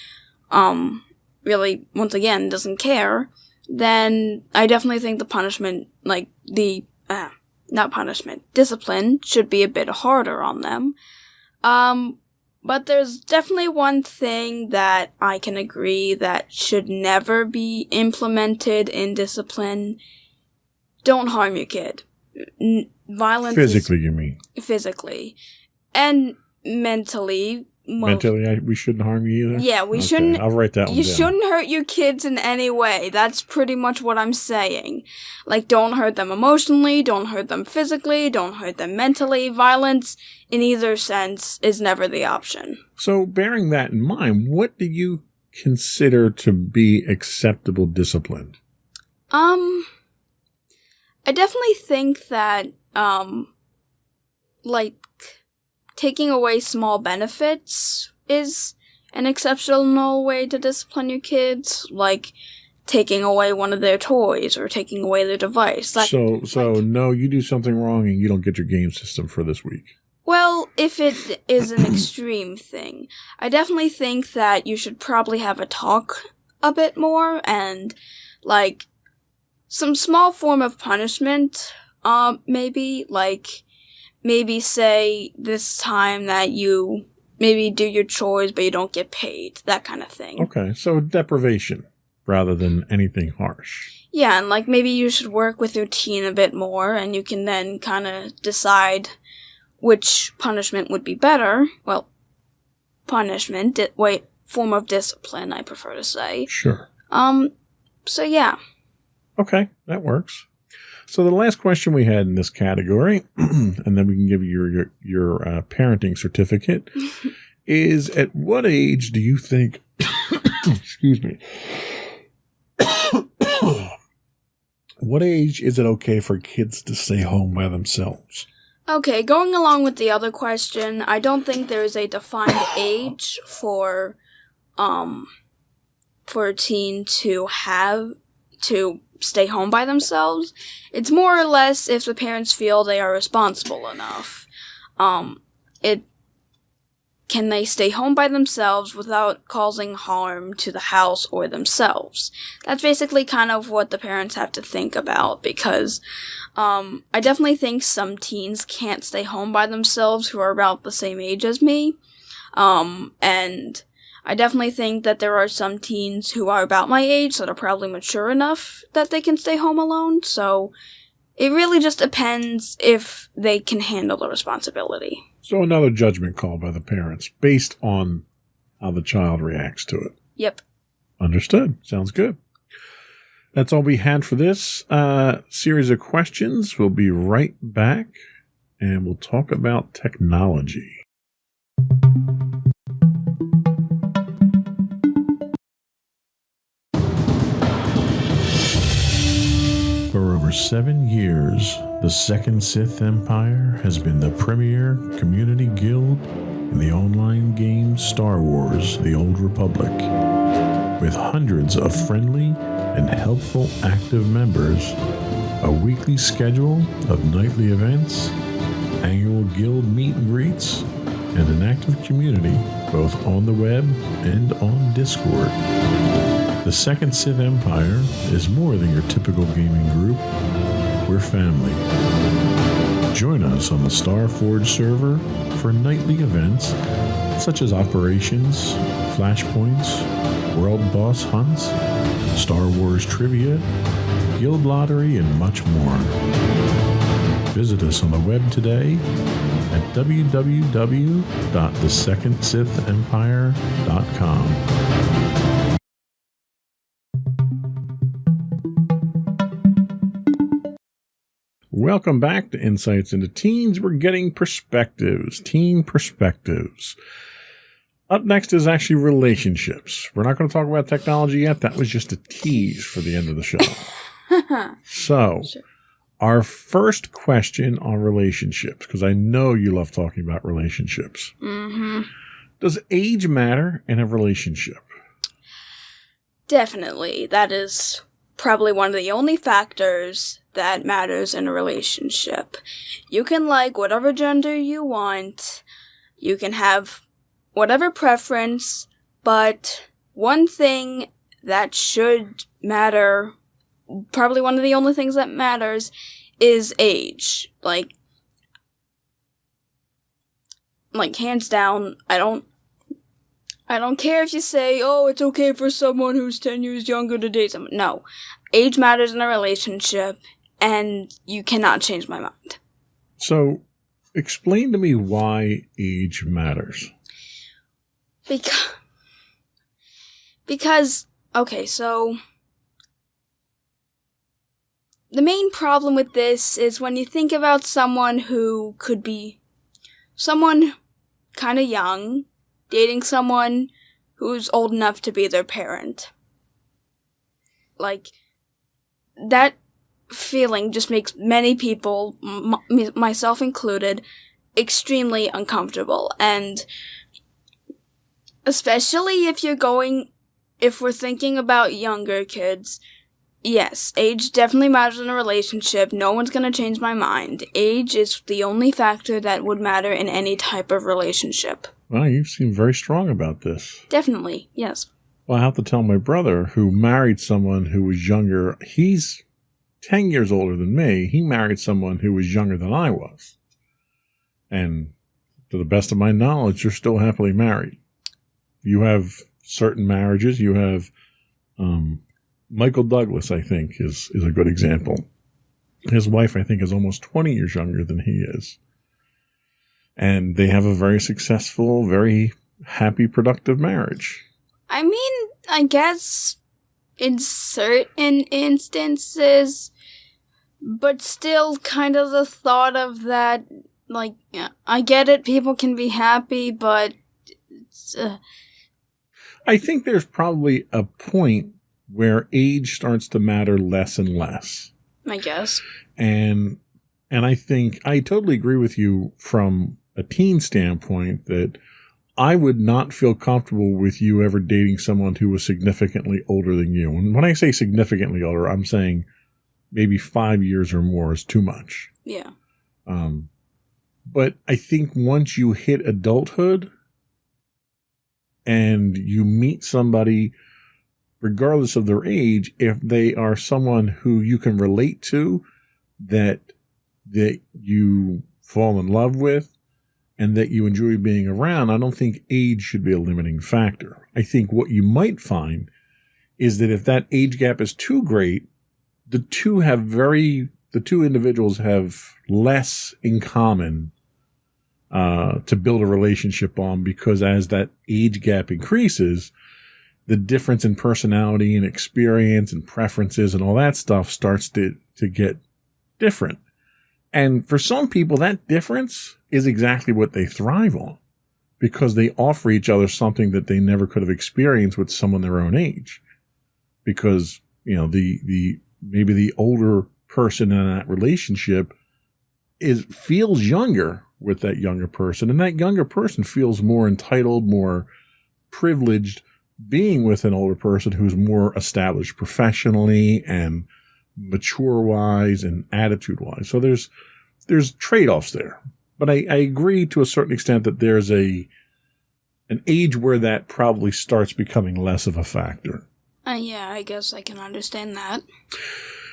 really, once again, doesn't care, then I definitely think the punishment, not punishment, discipline should be a bit harder on them. But there's definitely one thing that I can agree that should never be implemented in discipline. Don't harm your kid. Violence physically, you mean? Physically. And mentally. Mentally, we shouldn't harm you either? Yeah, we shouldn't. I'll write that one down. You shouldn't hurt your kids in any way. That's pretty much what I'm saying. Don't hurt them emotionally, don't hurt them physically, don't hurt them mentally. Violence, in either sense, is never the option. So, bearing that in mind, what do you consider to be acceptable discipline? I definitely think that, taking away small benefits is an exceptional way to discipline your kids, like taking away one of their toys or taking away their device. No, you do something wrong and you don't get your game system for this week. Well, if it is an extreme thing, I definitely think that you should probably have a talk a bit more and, some small form of punishment, maybe say this time that you maybe do your chores but you don't get paid, that kind of thing. Okay, so deprivation rather than anything harsh. Yeah, and maybe you should work with your teen a bit more and you can then kind of decide which punishment would be better. Well, form of discipline, I prefer to say. Sure. So yeah. Okay, that works. So the last question we had in this category, and then we can give you your parenting certificate, is at what age do you think, excuse me, what age is it okay for kids to stay home by themselves? Okay, going along with the other question, I don't think there is a defined age for a teen to stay home by themselves. It's more or less if the parents feel they are responsible enough. can they stay home by themselves without causing harm to the house or themselves? That's basically kind of what the parents have to think about, because I definitely think some teens can't stay home by themselves who are about the same age as me. And I definitely think that there are some teens who are about my age that are probably mature enough that they can stay home alone, so it really just depends if they can handle the responsibility. So another judgment call by the parents based on how the child reacts to it. Yep. Understood. Sounds good. That's all we had for this series of questions. We'll be right back, and we'll talk about technology. For over 7 years, the Second Sith Empire has been the premier community guild in the online game Star Wars: The Old Republic. With hundreds of friendly and helpful active members, a weekly schedule of nightly events, annual guild meet and greets, and an active community both on the web and on Discord. The Second Sith Empire is more than your typical gaming group. We're family. Join us on the Starforge server for nightly events such as operations, flashpoints, world boss hunts, Star Wars trivia, guild lottery, and much more. Visit us on the web today at www.thesecondsithempire.com. Welcome back to Insights into Teens. We're getting perspectives, teen perspectives. Up next is actually relationships. We're not going to talk about technology yet. That was just a tease for the end of the show. So, Sure. Our first question on relationships, because I know you love talking about relationships. Mm-hmm. Does age matter in a relationship? Definitely. That is probably one of the only factors that matters in a relationship. You can like whatever gender you want. You can have whatever preference, but one thing that should matter, probably one of the only things that matters, is age. Like hands down, I don't care if you say, oh, it's okay for someone who's 10 years younger to date someone. No. Age matters in a relationship, and you cannot change my mind. So, explain to me why age matters. Because, okay, so the main problem with this is when you think about someone who could be someone kind of young, dating someone who's old enough to be their parent. Like, that feeling just makes many people, myself included, extremely uncomfortable. And especially if we're thinking about younger kids, yes, age definitely matters in a relationship. No one's gonna change my mind. Age is the only factor that would matter in any type of relationship. Well, you seem very strong about this. Definitely, yes. Well, I have to tell my brother, who married someone who was younger. He's 10 years older than me. He married someone who was younger than I was. And to the best of my knowledge, they're still happily married. You have certain marriages. You have Michael Douglas, I think, is a good example. His wife, I think, is almost 20 years younger than he is. And they have a very successful, very happy, productive marriage. I mean, I guess in certain instances, but still kind of the thought of that, like, yeah, I get it, people can be happy, but it's, I think there's probably a point where age starts to matter less and less. I guess. And I think I totally agree with you from a teen standpoint that I would not feel comfortable with you ever dating someone who was significantly older than you. And when I say significantly older, I'm saying maybe 5 years or more is too much. Yeah. But I think once you hit adulthood, and you meet somebody, regardless of their age, if they are someone who you can relate to, that you fall in love with, and that you enjoy being around, I don't think age should be a limiting factor. I think what you might find is that if that age gap is too great, the two individuals have less in common to build a relationship on, because as that age gap increases, the difference in personality and experience and preferences and all that stuff starts to get different. And for some people, that difference is exactly what they thrive on, because they offer each other something that they never could have experienced with someone their own age. Because, you know, maybe the older person in that relationship feels younger with that younger person, and that younger person feels more entitled, more privileged being with an older person who's more established professionally and mature-wise and attitude-wise. So there's trade-offs there. But I agree to a certain extent that there's an age where that probably starts becoming less of a factor. Yeah, I guess I can understand that.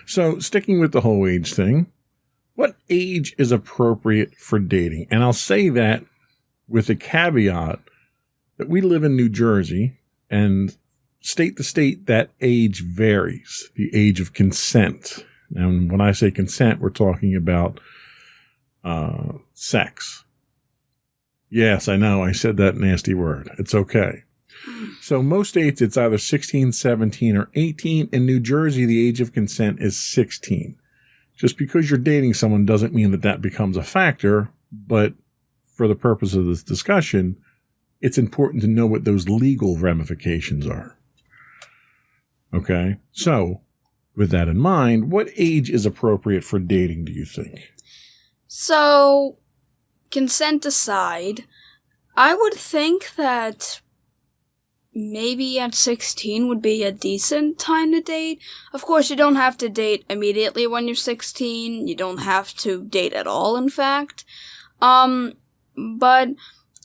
So sticking with the whole age thing, what age is appropriate for dating? And I'll say that with a caveat that we live in New Jersey, and state to state, that age varies, the age of consent. And when I say consent, we're talking about sex. Yes, I know, I said that nasty word. It's okay. So most states, it's either 16, 17, or 18. In New Jersey, the age of consent is 16. Just because you're dating someone doesn't mean that becomes a factor, but for the purpose of this discussion, it's important to know what those legal ramifications are. Okay? So, with that in mind, what age is appropriate for dating, do you think? So, consent aside, I would think that maybe at 16 would be a decent time to date. Of course, you don't have to date immediately when you're 16. You don't have to date at all, in fact. But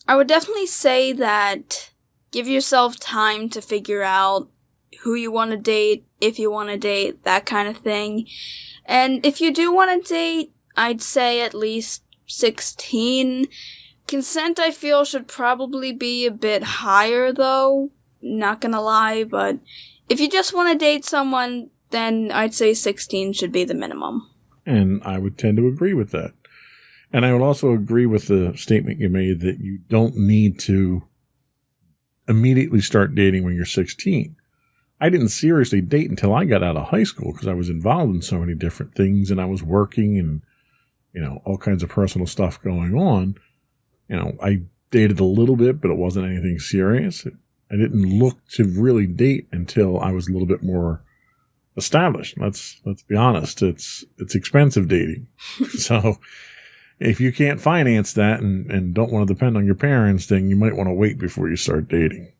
I would definitely say that give yourself time to figure out who you want to date, if you want to date, that kind of thing. And if you do want to date, I'd say at least 16. Consent, I feel, should probably be a bit higher, though. Not gonna lie, but if you just want to date someone, then I'd say 16 should be the minimum. And I would tend to agree with that. And I would also agree with the statement you made that you don't need to immediately start dating when you're 16. I didn't seriously date until I got out of high school because I was involved in so many different things, and I was working and, you know, all kinds of personal stuff going on. You know, I dated a little bit, but it wasn't anything serious. I didn't look to really date until I was a little bit more established. Let's be honest. It's expensive dating. So if you can't finance that and don't want to depend on your parents, then you might want to wait before you start dating.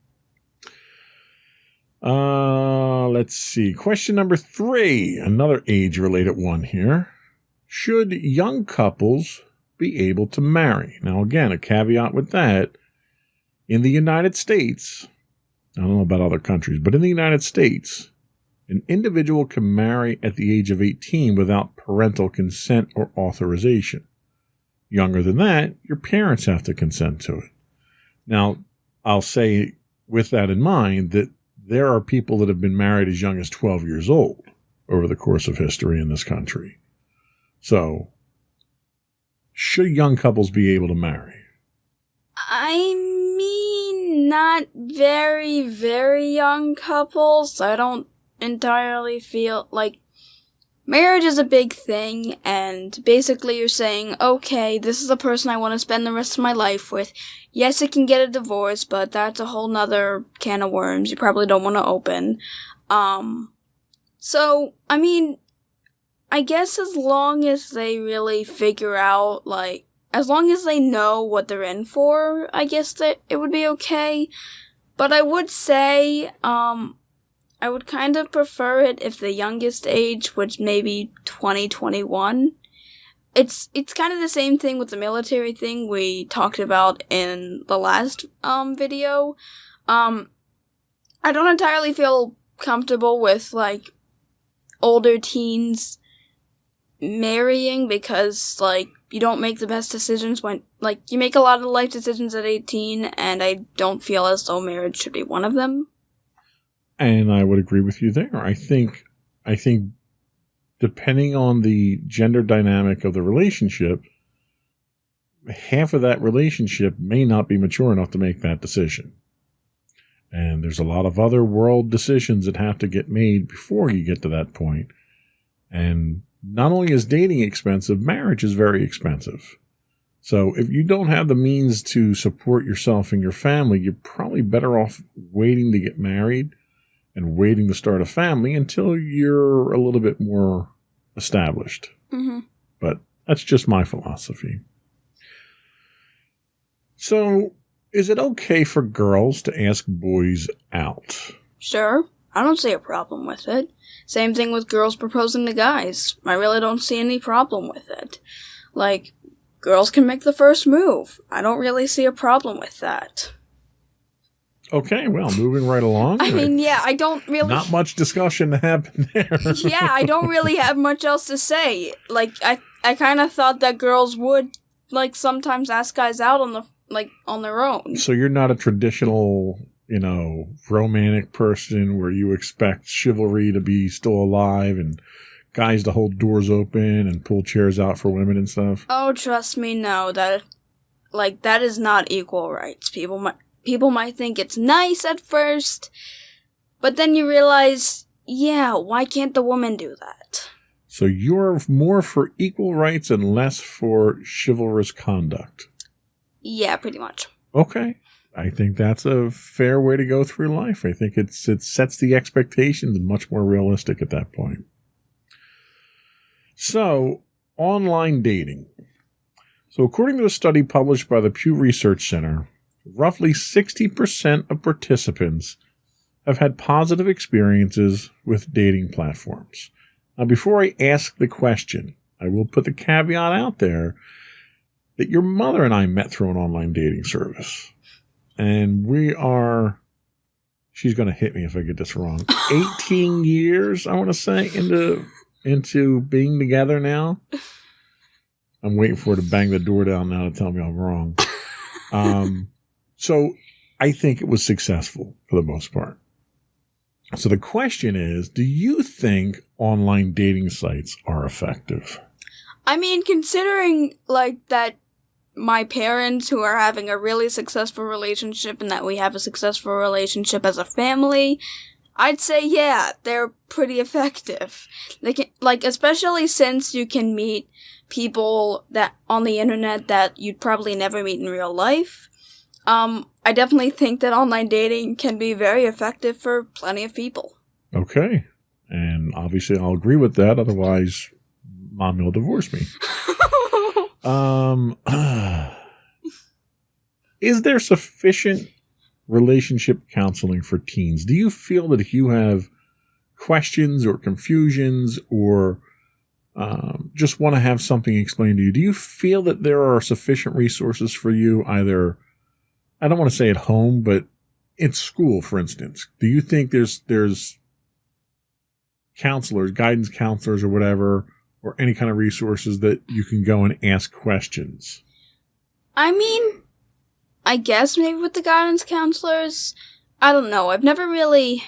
Let's see. Question number 3, another age-related one here. Should young couples be able to marry? Now, again, a caveat with that. In the United States, I don't know about other countries, but in the United States, an individual can marry at the age of 18 without parental consent or authorization. Younger than that, your parents have to consent to it. Now, I'll say with that in mind that there are people that have been married as young as 12 years old over the course of history in this country. So, should young couples be able to marry? I mean, not very, very young couples. I don't entirely feel like marriage is a big thing, and basically you're saying, okay, this is the person I want to spend the rest of my life with. Yes, it can get a divorce, but that's a whole nother can of worms you probably don't want to open. So, I mean, I guess as long as they really figure out, like, as long as they know what they're in for, I guess that it would be okay. But I would say, I would kind of prefer it if the youngest age was maybe 20, 21. It's kind of the same thing with the military thing we talked about in the last video. I don't entirely feel comfortable with, like, older teens marrying because, like, you don't make the best decisions when, like, you make a lot of life decisions at 18, and I don't feel as though marriage should be one of them. And I would agree with you there. I think depending on the gender dynamic of the relationship, half of that relationship may not be mature enough to make that decision. And there's a lot of other world decisions that have to get made before you get to that point. And not only is dating expensive, marriage is very expensive. So if you don't have the means to support yourself and your family, you're probably better off waiting to get married and waiting to start a family until you're a little bit more established. Mm-hmm. But that's just my philosophy. So, is it okay for girls to ask boys out? Sure. I don't see a problem with it. Same thing with girls proposing to guys. I really don't see any problem with it. Like, girls can make the first move. I don't really see a problem with that. Okay, well, moving right along. I mean, yeah, I don't really... Not much discussion to happen there. Yeah, I don't really have much else to say. Like, I kind of thought that girls would, like, sometimes ask guys out on their own. So you're not a traditional, romantic person where you expect chivalry to be still alive and guys to hold doors open and pull chairs out for women and stuff? Oh, trust me, no. That is not equal rights. People might think it's nice at first, but then you realize, yeah, why can't the woman do that? So you're more for equal rights and less for chivalrous conduct? Yeah, pretty much. Okay. I think that's a fair way to go through life. I think it sets the expectations much more realistic at that point. So, online dating. So according to a study published by the Pew Research Center, roughly 60% of participants have had positive experiences with dating platforms. Now, before I ask the question, I will put the caveat out there that your mother and I met through an online dating service. And she's going to hit me if I get this wrong, 18 years, I want to say, into being together now. I'm waiting for her to bang the door down now to tell me I'm wrong. So I think it was successful for the most part. So the question is, do you think online dating sites are effective? I mean, considering, like, that my parents who are having a really successful relationship and that we have a successful relationship as a family, I'd say, yeah, they're pretty effective. They can, like, especially since you can meet people that on the internet that you'd probably never meet in real life. I definitely think that online dating can be very effective for plenty of people. Okay. And obviously I'll agree with that. Otherwise, Mom will divorce me. Is there sufficient relationship counseling for teens? Do you feel that if you have questions or confusions or just want to have something explained to you, do you feel that there are sufficient resources for you either, I don't want to say at home, but in school, for instance? Do you think there's counselors, guidance counselors or whatever, or any kind of resources that you can go and ask questions? I mean, I guess maybe with the guidance counselors, I don't know. I've never really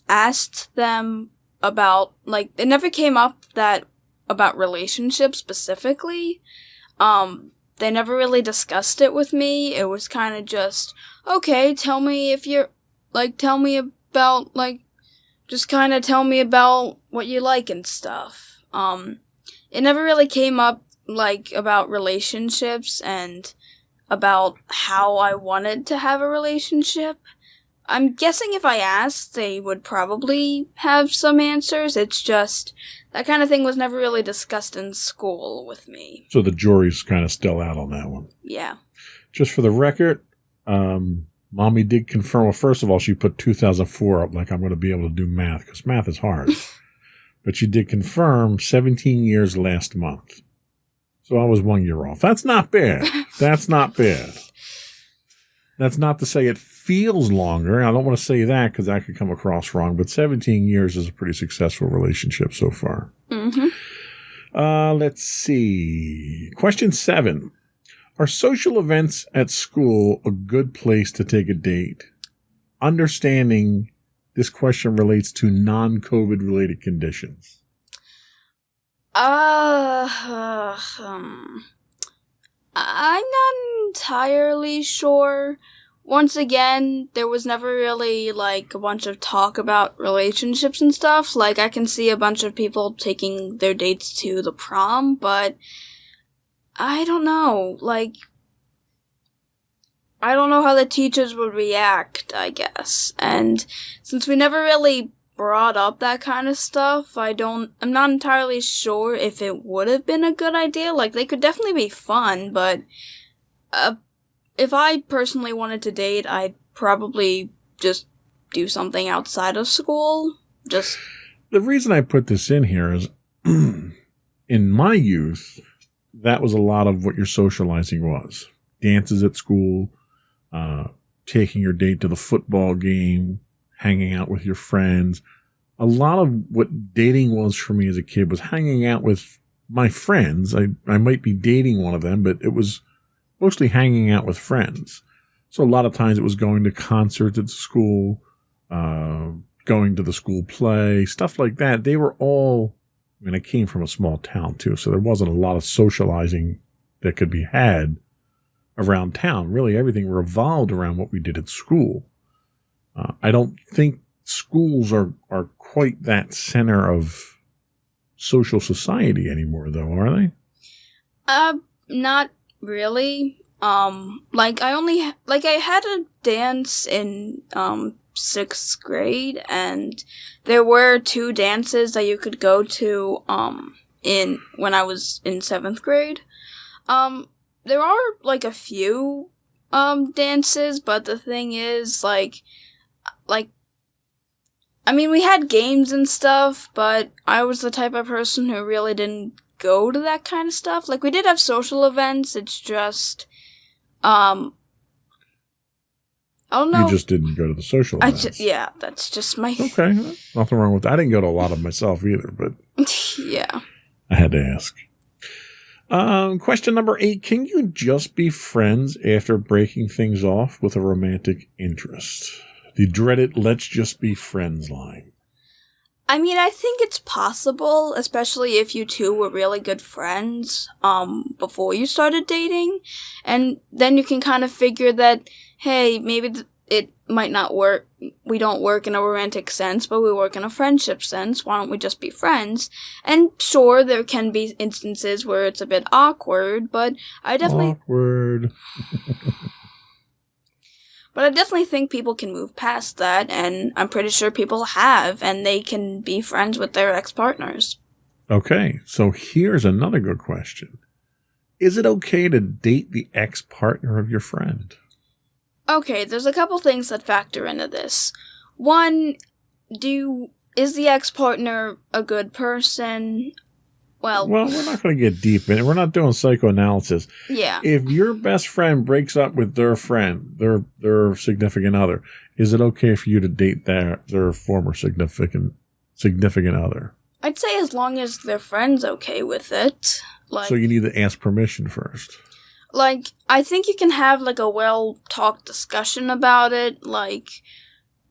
asked them about, like, it never came up about relationships specifically. They never really discussed it with me. It was kind of just, okay, tell me about what you like and stuff. It never really came up, like, about relationships and about how I wanted to have a relationship. I'm guessing if I asked, they would probably have some answers. It's just, that kind of thing was never really discussed in school with me. So the jury's kind of still out on that one. Yeah. Just for the record, Mommy did confirm, well, first of all, she put 2004 up like I'm going to be able to do math, because math is hard. But she did confirm 17 years last month. So I was 1 year off. That's not bad. That's not bad. That's not to say it feels longer. I don't want to say that because that could come across wrong, but 17 years is a pretty successful relationship so far. Mm-hmm. Let's see. Question 7. Are social events at school a good place to take a date? Understanding this question relates to non-COVID related conditions. I'm not entirely sure. Once again, there was never really, like, a bunch of talk about relationships and stuff. Like, I can see a bunch of people taking their dates to the prom, but I don't know. Like, I don't know how the teachers would react, I guess. And since we never really brought up that kind of stuff, I'm not entirely sure if it would have been a good idea. Like, they could definitely be fun, but if I personally wanted to date, I'd probably just do something outside of school. The reason I put this in here is in my youth, that was a lot of what your socializing was. Dances at school, taking your date to the football game, hanging out with your friends. A lot of what dating was for me as a kid was hanging out with my friends. I might be dating one of them, but it was mostly hanging out with friends. So a lot of times it was going to concerts at school, going to the school play, stuff like that. They were all, I mean, I came from a small town too, so there wasn't a lot of socializing that could be had around town. Really, everything revolved around what we did at school. I don't think schools are quite that center of social society anymore, though, are they? Not really. I had a dance in, 6th grade, and there were 2 dances that you could go to, when I was in 7th grade. There are, like, a few, dances, but the thing is, I mean, we had games and stuff, but I was the type of person who really didn't go to that kind of stuff. Like, we did have social events, it's just, I don't know. You just didn't go to the social events. Yeah, that's just my... Okay, nothing wrong with that. I didn't go to a lot of myself either, but... Yeah. I had to ask. Question number 8. Can you just be friends after breaking things off with a romantic interest? The dreaded let's just be friends line. I mean, I think it's possible, especially if you two were really good friends, before you started dating. And then you can kind of figure that, hey, maybe it might not work. We don't work in a romantic sense, but we work in a friendship sense. Why don't we just be friends? And sure, there can be instances where it's a bit awkward, but I definitely... Awkward. But I definitely think people can move past that, and I'm pretty sure people have, and they can be friends with their ex-partners. Okay, so here's another good question. Is it okay to date the ex-partner of your friend? Okay, there's a couple things that factor into this. One, is the ex-partner a good person? Well, we're not going to get deep in it. We're not doing psychoanalysis. Yeah. If your best friend breaks up with their friend, their significant other, is it okay for you to date their former significant other? I'd say as long as their friend's okay with it. So you need to ask permission first. Like, I think you can have, like, a well-talked discussion about it, like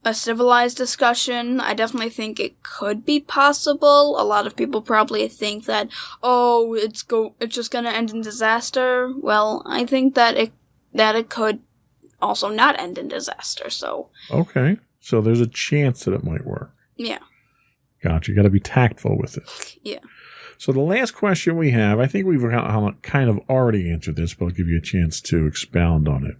a civilized discussion. I definitely think it could be possible. A lot of people probably think that, oh, it's just gonna end in disaster. Well, I think that it could also not end in disaster, so. Okay. So there's a chance that it might work. Yeah. Gotcha. You gotta be tactful with it. Yeah. So the last question we have, I think we've kind of already answered this, but I'll give you a chance to expound on it.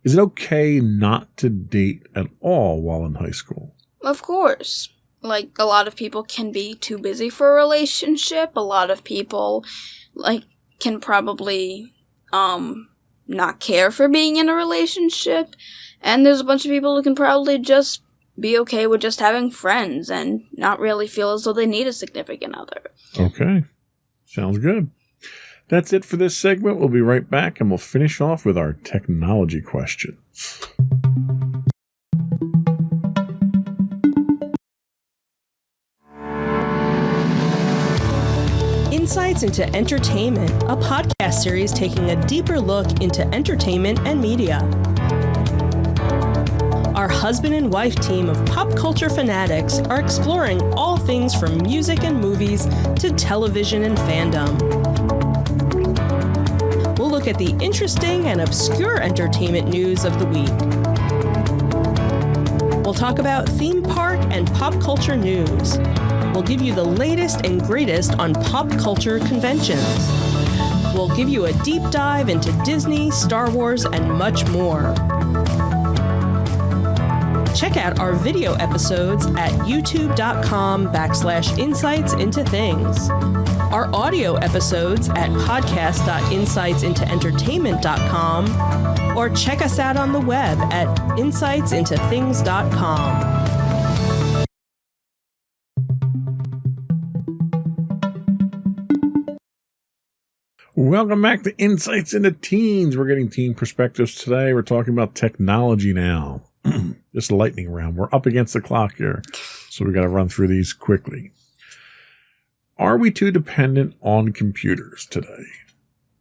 Is it okay not to date at all while in high school? Of course. Like, a lot of people can be too busy for a relationship. A lot of people, like, can probably, not care for being in a relationship. And there's a bunch of people who can probably just be okay with just having friends and not really feel as though they need a significant other. Okay. Sounds good. That's it for this segment. We'll be right back, and we'll finish off with our technology questions. Insights into Entertainment, a podcast series taking a deeper look into entertainment and media. Our husband and wife team of pop culture fanatics are exploring all things from music and movies to television and fandom. We'll look at the interesting and obscure entertainment news of the week. We'll talk about theme park and pop culture news. We'll give you the latest and greatest on pop culture conventions. We'll give you a deep dive into Disney, Star Wars, and much more. Check out our video episodes at youtube.com/insightsintothings. Our audio episodes at podcast.insightsintoentertainment.com, or check us out on the web at insightsintothings.com. Welcome back to Insights into Teens. We're getting teen perspectives today. We're talking about technology now. Just lightning round. We're up against the clock here, so we got to run through these quickly. Are we too dependent on computers today?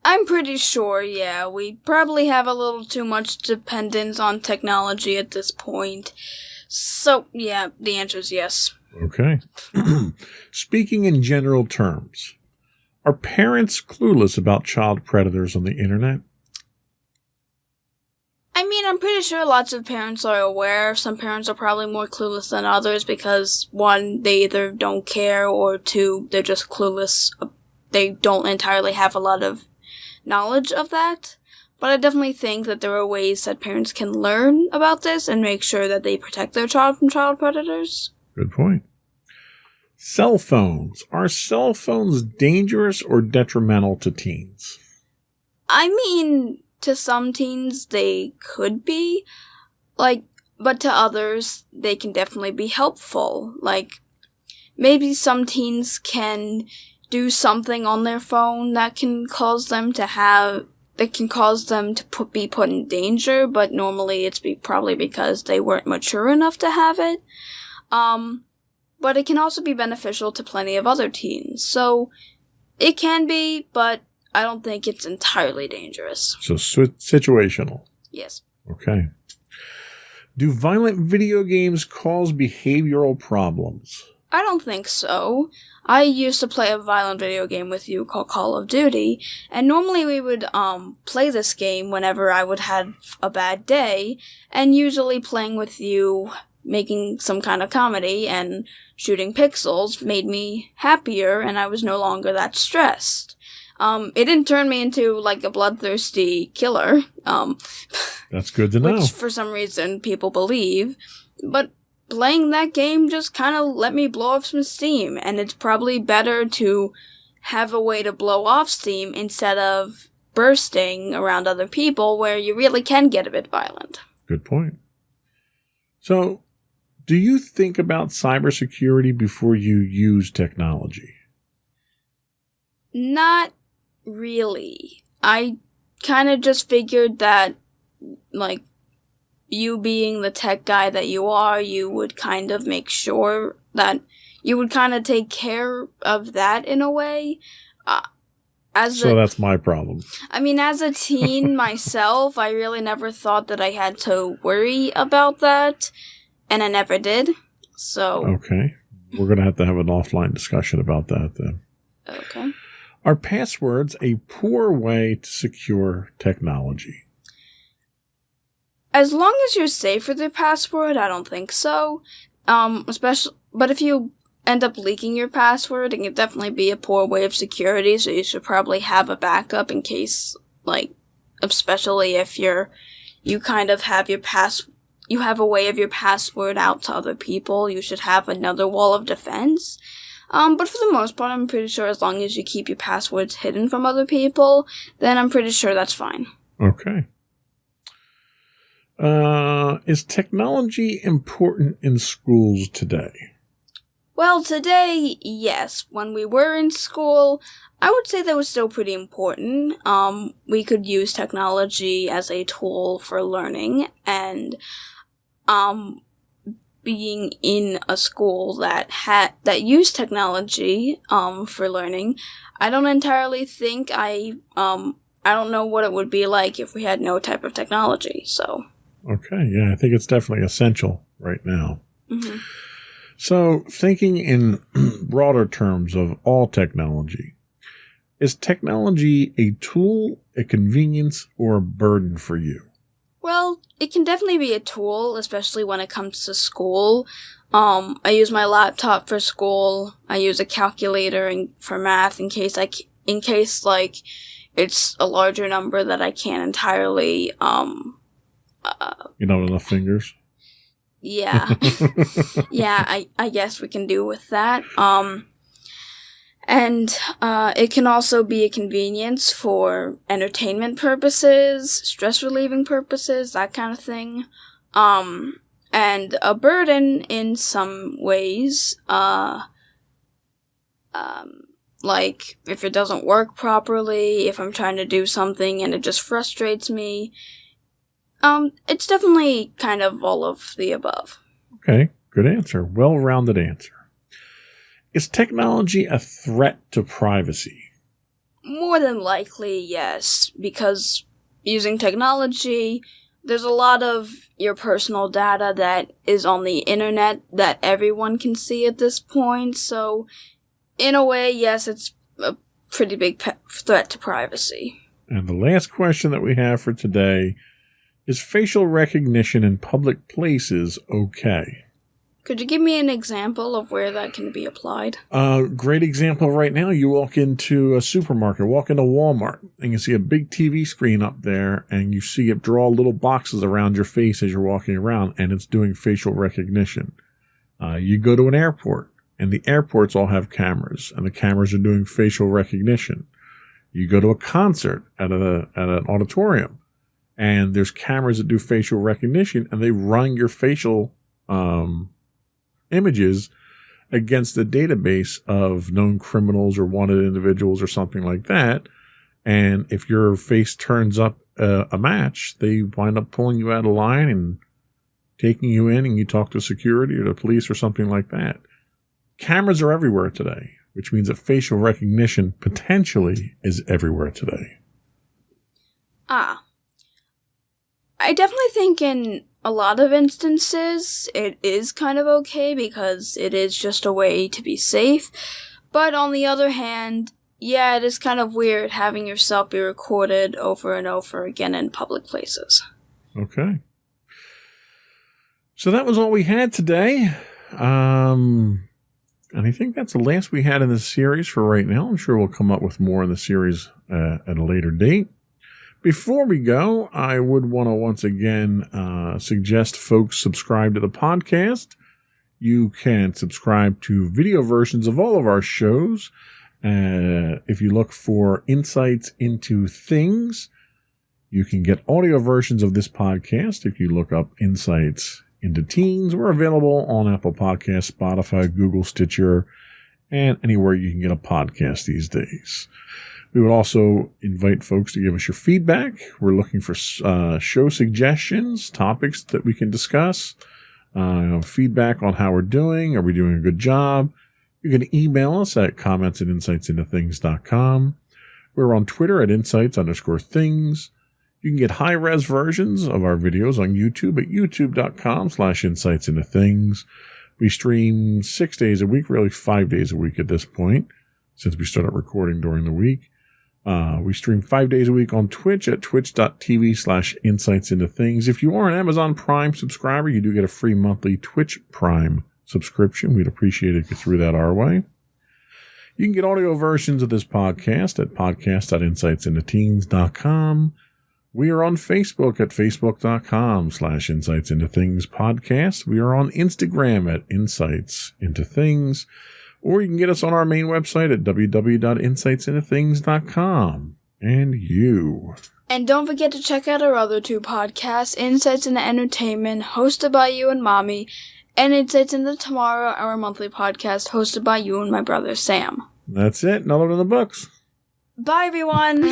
I'm pretty sure, yeah. We probably have a little too much dependence on technology at this point. So, yeah, the answer is yes. Okay. Speaking in general terms, are parents clueless about child predators on the internet? I mean, I'm pretty sure lots of parents are aware. Some parents are probably more clueless than others because, one, they either don't care, or two, they're just clueless. They don't entirely have a lot of knowledge of that. But I definitely think that there are ways that parents can learn about this and make sure that they protect their child from child predators. Good point. Cell phones. Are cell phones dangerous or detrimental to teens? I mean, to some teens, they could be, but to others, they can definitely be helpful. Maybe some teens can do something on their phone that can cause them to be put in danger, but normally it's probably because they weren't mature enough to have it. But it can also be beneficial to plenty of other teens. So, it can be, but I don't think it's entirely dangerous. So situational. Yes. Okay. Do violent video games cause behavioral problems? I don't think so. I used to play a violent video game with you called Call of Duty, and normally we would play this game whenever I would have a bad day, and usually playing with you, making some kind of comedy and shooting pixels made me happier, and I was no longer that stressed. It didn't turn me into, a bloodthirsty killer. That's good to know. Which, for some reason, people believe. But playing that game just kind of let me blow off some steam. And it's probably better to have a way to blow off steam instead of bursting around other people, where you really can get a bit violent. Good point. So, do you think about cybersecurity before you use technology? Not really. I kind of just figured that, you being the tech guy that you are, you would kind of make sure that you would kind of take care of that in a way. That's my problem. I mean, as a teen myself, I really never thought that I had to worry about that, and I never did. So. Okay. We're going to have an offline discussion about that then. Okay. Are passwords a poor way to secure technology? As long as you're safe with your password, I don't think so. But if you end up leaking your password, it can definitely be a poor way of security, so you should probably have a backup in case, especially if you kind of have you have a way of your password out to other people, you should have another wall of defense. But for the most part, I'm pretty sure as long as you keep your passwords hidden from other people, then I'm pretty sure that's fine. Okay. Is technology important in schools today? Well, today, yes. When we were in school, I would say that was still pretty important. We could use technology as a tool for learning, and being in a school that used technology for learning, I don't entirely think I don't know what it would be like if we had no type of technology. So okay, yeah, I think it's definitely essential right now. Mm-hmm. So, thinking in broader terms of all technology, is technology a tool, a convenience, or a burden for you? Well, it can definitely be a tool, especially when it comes to school. I use my laptop for school. I use a calculator for math in case it's a larger number that I can't entirely. You don't have enough fingers. Yeah. Yeah, I guess we can do with that. And it can also be a convenience for entertainment purposes, stress relieving purposes, that kind of thing. And a burden in some ways, like if it doesn't work properly, if I'm trying to do something and it just frustrates me. It's definitely kind of all of the above. Okay, good answer. Well-rounded answer. Is technology a threat to privacy? More than likely, yes. Because using technology, there's a lot of your personal data that is on the internet that everyone can see at this point. So, in a way, yes, it's a pretty big threat to privacy. And the last question that we have for today is facial recognition in public places okay? Could you give me an example of where that can be applied? Great example right now. You walk into a supermarket, walk into Walmart, and you see a big TV screen up there, and you see it draw little boxes around your face as you're walking around, and it's doing facial recognition. You go to an airport, and the airports all have cameras, and the cameras are doing facial recognition. You go to a concert at an auditorium, and there's cameras that do facial recognition, and they run your facial images against a database of known criminals or wanted individuals or something like that. And if your face turns up a match, they wind up pulling you out of line and taking you in, and you talk to security or the police or something like that. Cameras are everywhere today, which means that facial recognition potentially is everywhere today. I definitely think in a lot of instances it is kind of okay because it is just a way to be safe. But on the other hand, yeah, it is kind of weird having yourself be recorded over and over again in public places. Okay. So that was all we had today. And I think that's the last we had in this series for right now. I'm sure we'll come up with more in the series at a later date. Before we go, I would want to once again suggest folks subscribe to the podcast. You can subscribe to video versions of all of our shows. If you look for Insights into Things, you can get audio versions of this podcast. If you look up Insights into Teens, we're available on Apple Podcasts, Spotify, Google, Stitcher, and anywhere you can get a podcast these days. We would also invite folks to give us your feedback. We're looking for show suggestions, topics that we can discuss, feedback on how we're doing. Are we doing a good job? You can email us at comments@insightsintothings.com. We're on Twitter at insights_things. You can get high-res versions of our videos on YouTube at youtube.com/insightsintothings. We stream 6 days a week, really 5 days a week at this point, since we started recording during the week. We stream 5 days a week on Twitch at twitch.tv/insightsintothings. If you are an Amazon Prime subscriber, you do get a free monthly Twitch Prime subscription. We'd appreciate it if you threw that our way. You can get audio versions of this podcast at podcast.insightsintoteens.com. We are on Facebook at facebook.com/insightsintothingspodcast. We are on Instagram at insightsintothings. Or you can get us on our main website at www.insightsintothings.com. And you. And don't forget to check out our other two podcasts, Insights into Entertainment, hosted by you and Mommy, And Insights into Tomorrow, our monthly podcast hosted by you and my brother Sam. That's it. Another one in the books. Bye, everyone.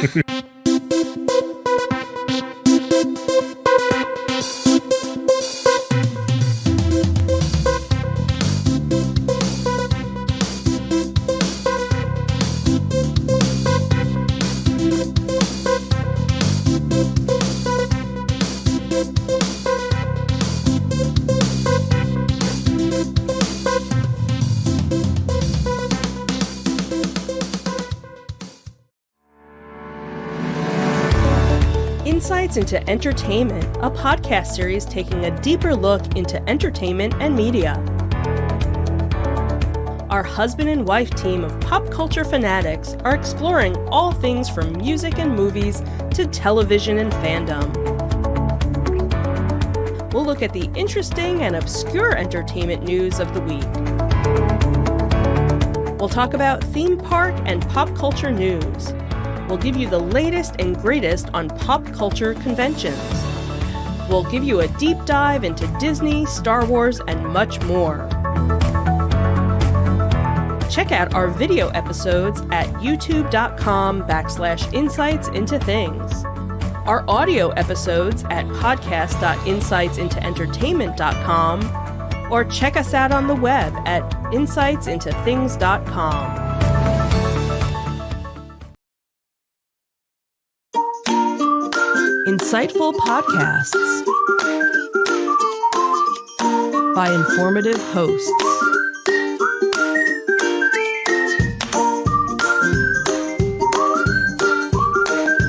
Insights into Entertainment, a podcast series taking a deeper look into entertainment and media. Our husband and wife team of pop culture fanatics are exploring all things from music and movies to television and fandom. We'll look at the interesting and obscure entertainment news of the week. We'll talk about theme park and pop culture news. We'll give you the latest and greatest on pop culture conventions. We'll give you a deep dive into Disney, Star Wars, and much more. Check out our video episodes at youtube.com/insightsintothings. Our audio episodes at podcast.insightsintoentertainment.com, or check us out on the web at insightsintothings.com. Insightful podcasts by informative hosts.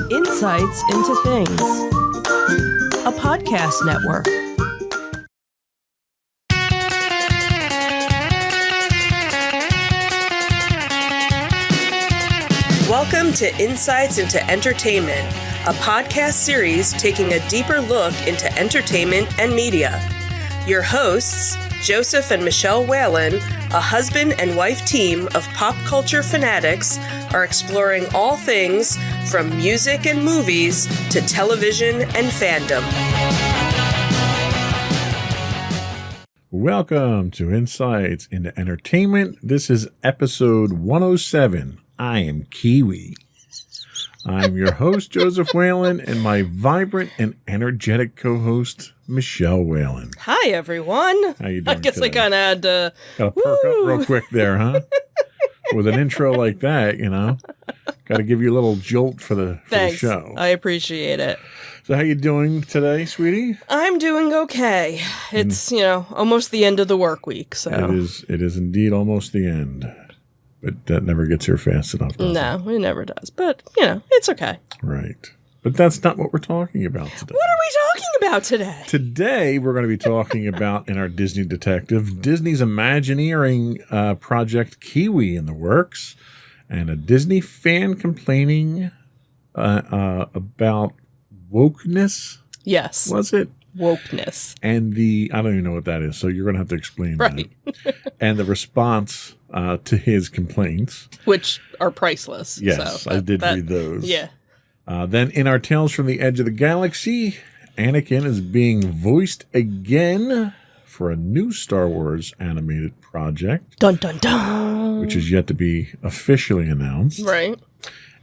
Insights into Things, a podcast network. Welcome to Insights into Entertainment, a podcast series taking a deeper look into entertainment and media. Your hosts, Joseph and Michelle Whalen, a husband and wife team of pop culture fanatics, are exploring all things from music and movies to television and fandom. Welcome to Insights into Entertainment. This is episode 107. I am Kiwi. I'm your host, Joseph Whalen, and my vibrant and energetic co-host, Michelle Whalen. Hi, everyone. How you doing I guess today? I kind of had to... Got to perk up real quick there, huh? With an intro like that, you know. Got to give you a little jolt for the show. I appreciate it. So how you doing today, sweetie? I'm doing okay. It's, almost the end of the work week, so... It is indeed almost the end. But that never gets here fast enough, does it? No, it never does. But, it's okay. Right. But that's not what we're talking about today. What are we talking about today? Today, we're going to be talking about, in our Disney Detective, Disney's Imagineering project Kiwi in the works, and a Disney fan complaining about wokeness. Yes. Was it? Wokeness. And I don't even know what that is, so you're going to have to explain right. that. And the response to his complaints. Which are priceless. Yes, so I did read those. Yeah. Then in our Tales from the Edge of the Galaxy, Anakin is being voiced again for a new Star Wars animated project. Dun, dun, dun. Which is yet to be officially announced. Right.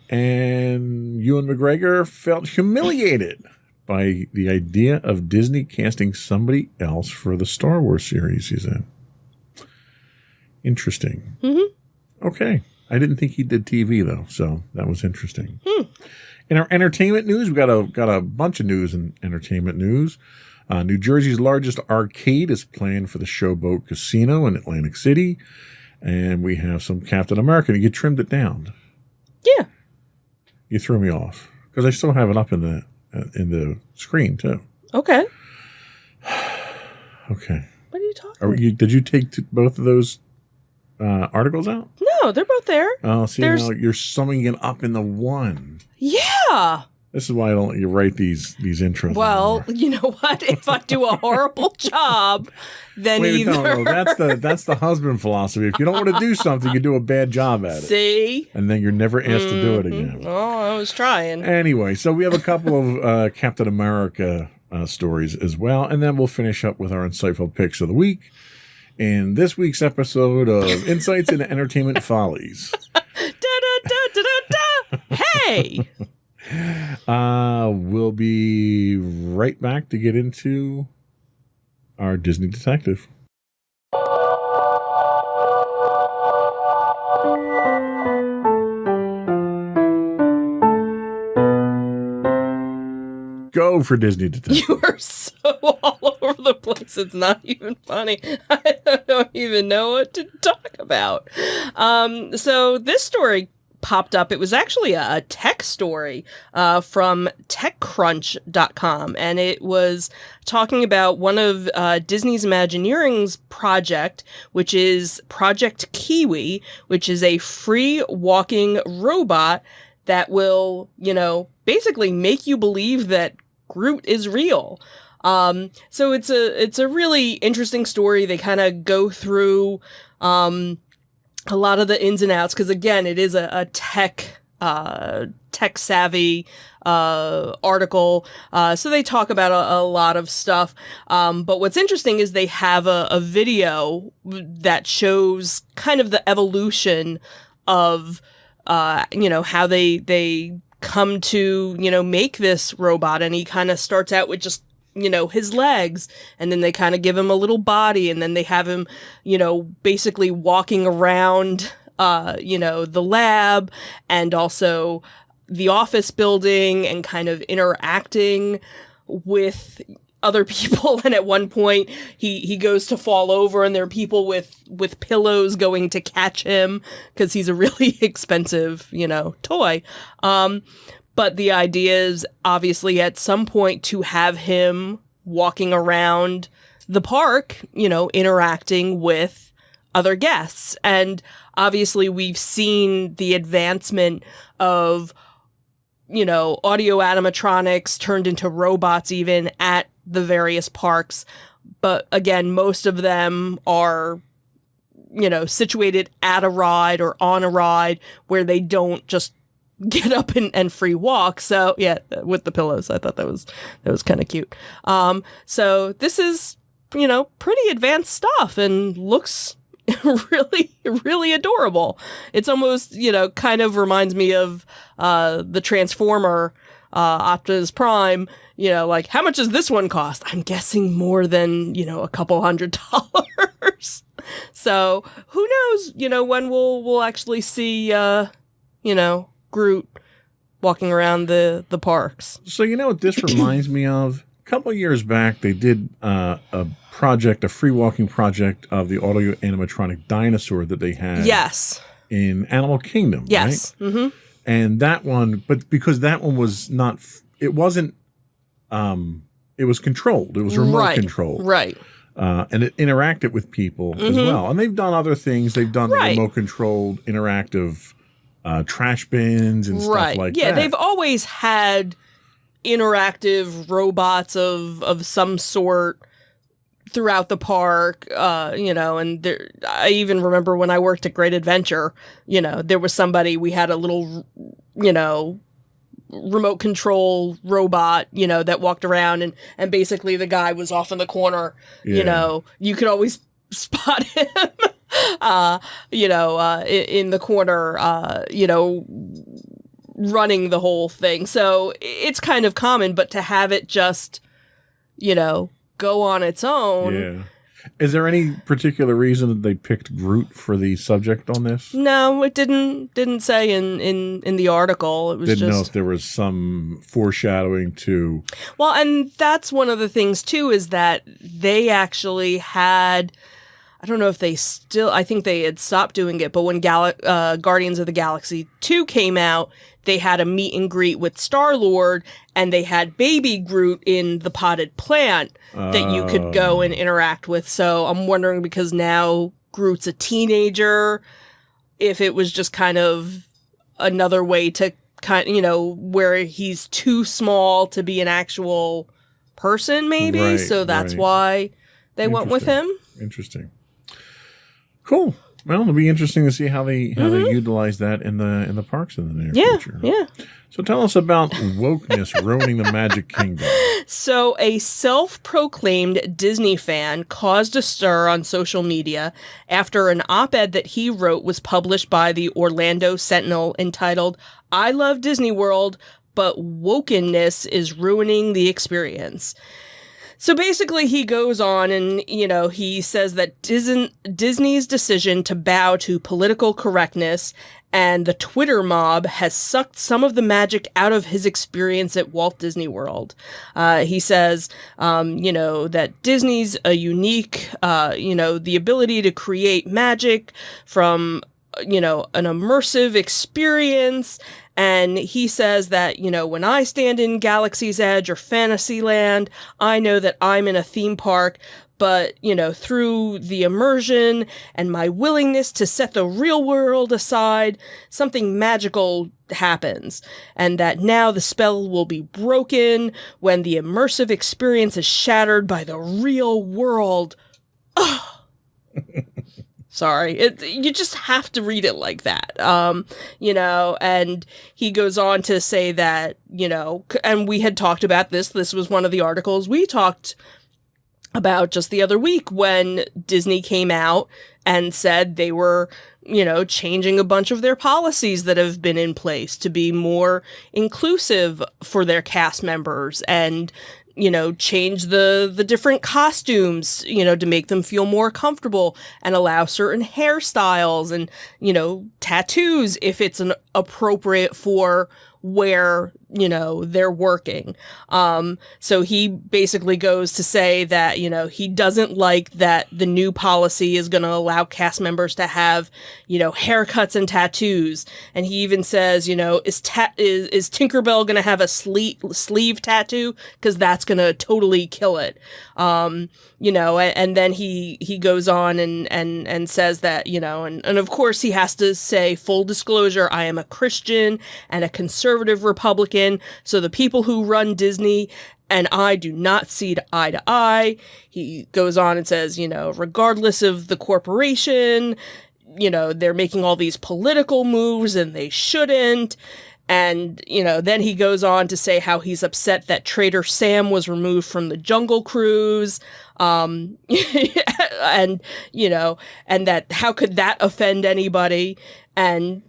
And Ewan McGregor felt humiliated by the idea of Disney casting somebody else for the Star Wars series he's in. Interesting. Mm-hmm. Okay. I didn't think he did TV, though, so that was interesting. In our entertainment news, we got a bunch of news and entertainment news. New Jersey's largest arcade is planned for the Showboat Casino in Atlantic City. And we have some Captain America. You trimmed it down. Yeah. You threw me off. Because I still have it up in the screen, too. Okay. Okay. What are you talking about? Did you take both of those articles out? No, they're both there. Oh, see, now you're summing it up in the one. Yeah. This is why I don't let you write these intros. Well, anymore. you know what? If I do a horrible job, then Wait, either... No, that's the husband philosophy. If you don't want to do something, you do a bad job at it. See? And then you're never asked to do it again. Oh, I was trying. Anyway, so we have a couple of Captain America stories as well, and then we'll finish up with our insightful picks of the week. in this week's episode of Insights into Entertainment Follies. Hey! We'll be right back to get into our Disney Detective. Go for Disney Detective. You are so all over the place. It's not even funny. I don't even know what to talk about. So this story popped up. It was actually a tech story from TechCrunch.com, and it was talking about one of Disney's Imagineering's project, which is Project Kiwi, which is a free walking robot that will, basically make you believe that Groot is real. So it's a really interesting story. They kind of go through a lot of the ins and outs, because again, it is a tech savvy article. So they talk about a lot of stuff. But what's interesting is they have a video that shows kind of the evolution of how they come to, make this robot. And he kind of starts out with just, his legs, and then they kind of give him a little body, and then they have him, basically walking around, the lab and also the office building and kind of interacting with other people. And at one point he goes to fall over, and there are people with pillows going to catch him because he's a really expensive, toy. But the idea is obviously at some point to have him walking around the park, interacting with other guests. And obviously we've seen the advancement of, audio animatronics turned into robots even at the various parks. But again, most of them are, situated at a ride or on a ride where they don't just get up and free walk. So yeah, with the pillows, I thought that was kind of cute. So this is, pretty advanced stuff and looks really, really adorable. It's almost, kind of reminds me of the Transformer Optimus Prime. Like, how much does this one cost? I'm guessing more than, a couple $100. So who knows, when we'll actually see, Groot walking around the parks. So what this reminds me of? A couple of years back, they did a free walking project of the audio animatronic dinosaur that they had. Yes. In Animal Kingdom. Yes. Right? Mm-hmm. And that one, but because that one was not, it wasn't, it was controlled. It was remote controlled. Right. And it interacted with people as well. And they've done other things. They've done the remote controlled interactive trash bins and stuff like that. Yeah, they've always had interactive robots of some sort throughout the park, and I even remember when I worked at Great Adventure, there was somebody, we had a little, remote control robot, that walked around and basically the guy was off in the corner, you could always spot him. In the corner, running the whole thing. So it's kind of common, but to have it just, go on its own. Yeah. Is there any particular reason that they picked Groot for the subject on this? No, it didn't say in the article. It was didn't know if there was some foreshadowing to. Well, and that's one of the things too, is that they actually had, I don't know if I think they had stopped doing it, but when Guardians of the Galaxy 2 came out, they had a meet and greet with Star-Lord, and they had baby Groot in the potted plant that you could go and interact with. So I'm wondering, because now Groot's a teenager, if it was just kind of another way to where he's too small to be an actual person, maybe. Right, so that's why they went with him. Interesting. Cool. Well, it'll be interesting to see how they utilize that in the parks in the near future. Yeah. So tell us about wokeness ruining the Magic Kingdom. So, a self-proclaimed Disney fan caused a stir on social media after an op-ed that he wrote was published by the Orlando Sentinel entitled, "I love Disney World, but wokenness is ruining the experience." So basically, he goes on and, he says that Disney's decision to bow to political correctness and the Twitter mob has sucked some of the magic out of his experience at Walt Disney World. He says, that Disney's a unique, the ability to create magic from, an immersive experience. And he says that, when I stand in Galaxy's Edge or Fantasyland, I know that I'm in a theme park, but, through the immersion and my willingness to set the real world aside, something magical happens. And that now the spell will be broken when the immersive experience is shattered by the real world. Oh. Sorry, you just have to read it like that, and he goes on to say that, and we had talked about this was one of the articles we talked about just the other week when Disney came out and said they were, changing a bunch of their policies that have been in place to be more inclusive for their cast members and, change the different costumes, to make them feel more comfortable and allow certain hairstyles and, tattoos if it's an appropriate for where, they're working. So he basically goes to say that, he doesn't like that the new policy is going to allow cast members to have, haircuts and tattoos. And he even says, is Tinkerbell going to have a sleeve tattoo? Because that's going to totally kill it. And then he goes on and says that, and of course he has to say, full disclosure, I am a Christian and a conservative Republican. So the people who run Disney and I do not see eye to eye. He goes on and says, regardless of the corporation, they're making all these political moves and they shouldn't. And, then he goes on to say how he's upset that Trader Sam was removed from the Jungle Cruise. And, and that how could that offend anybody? And,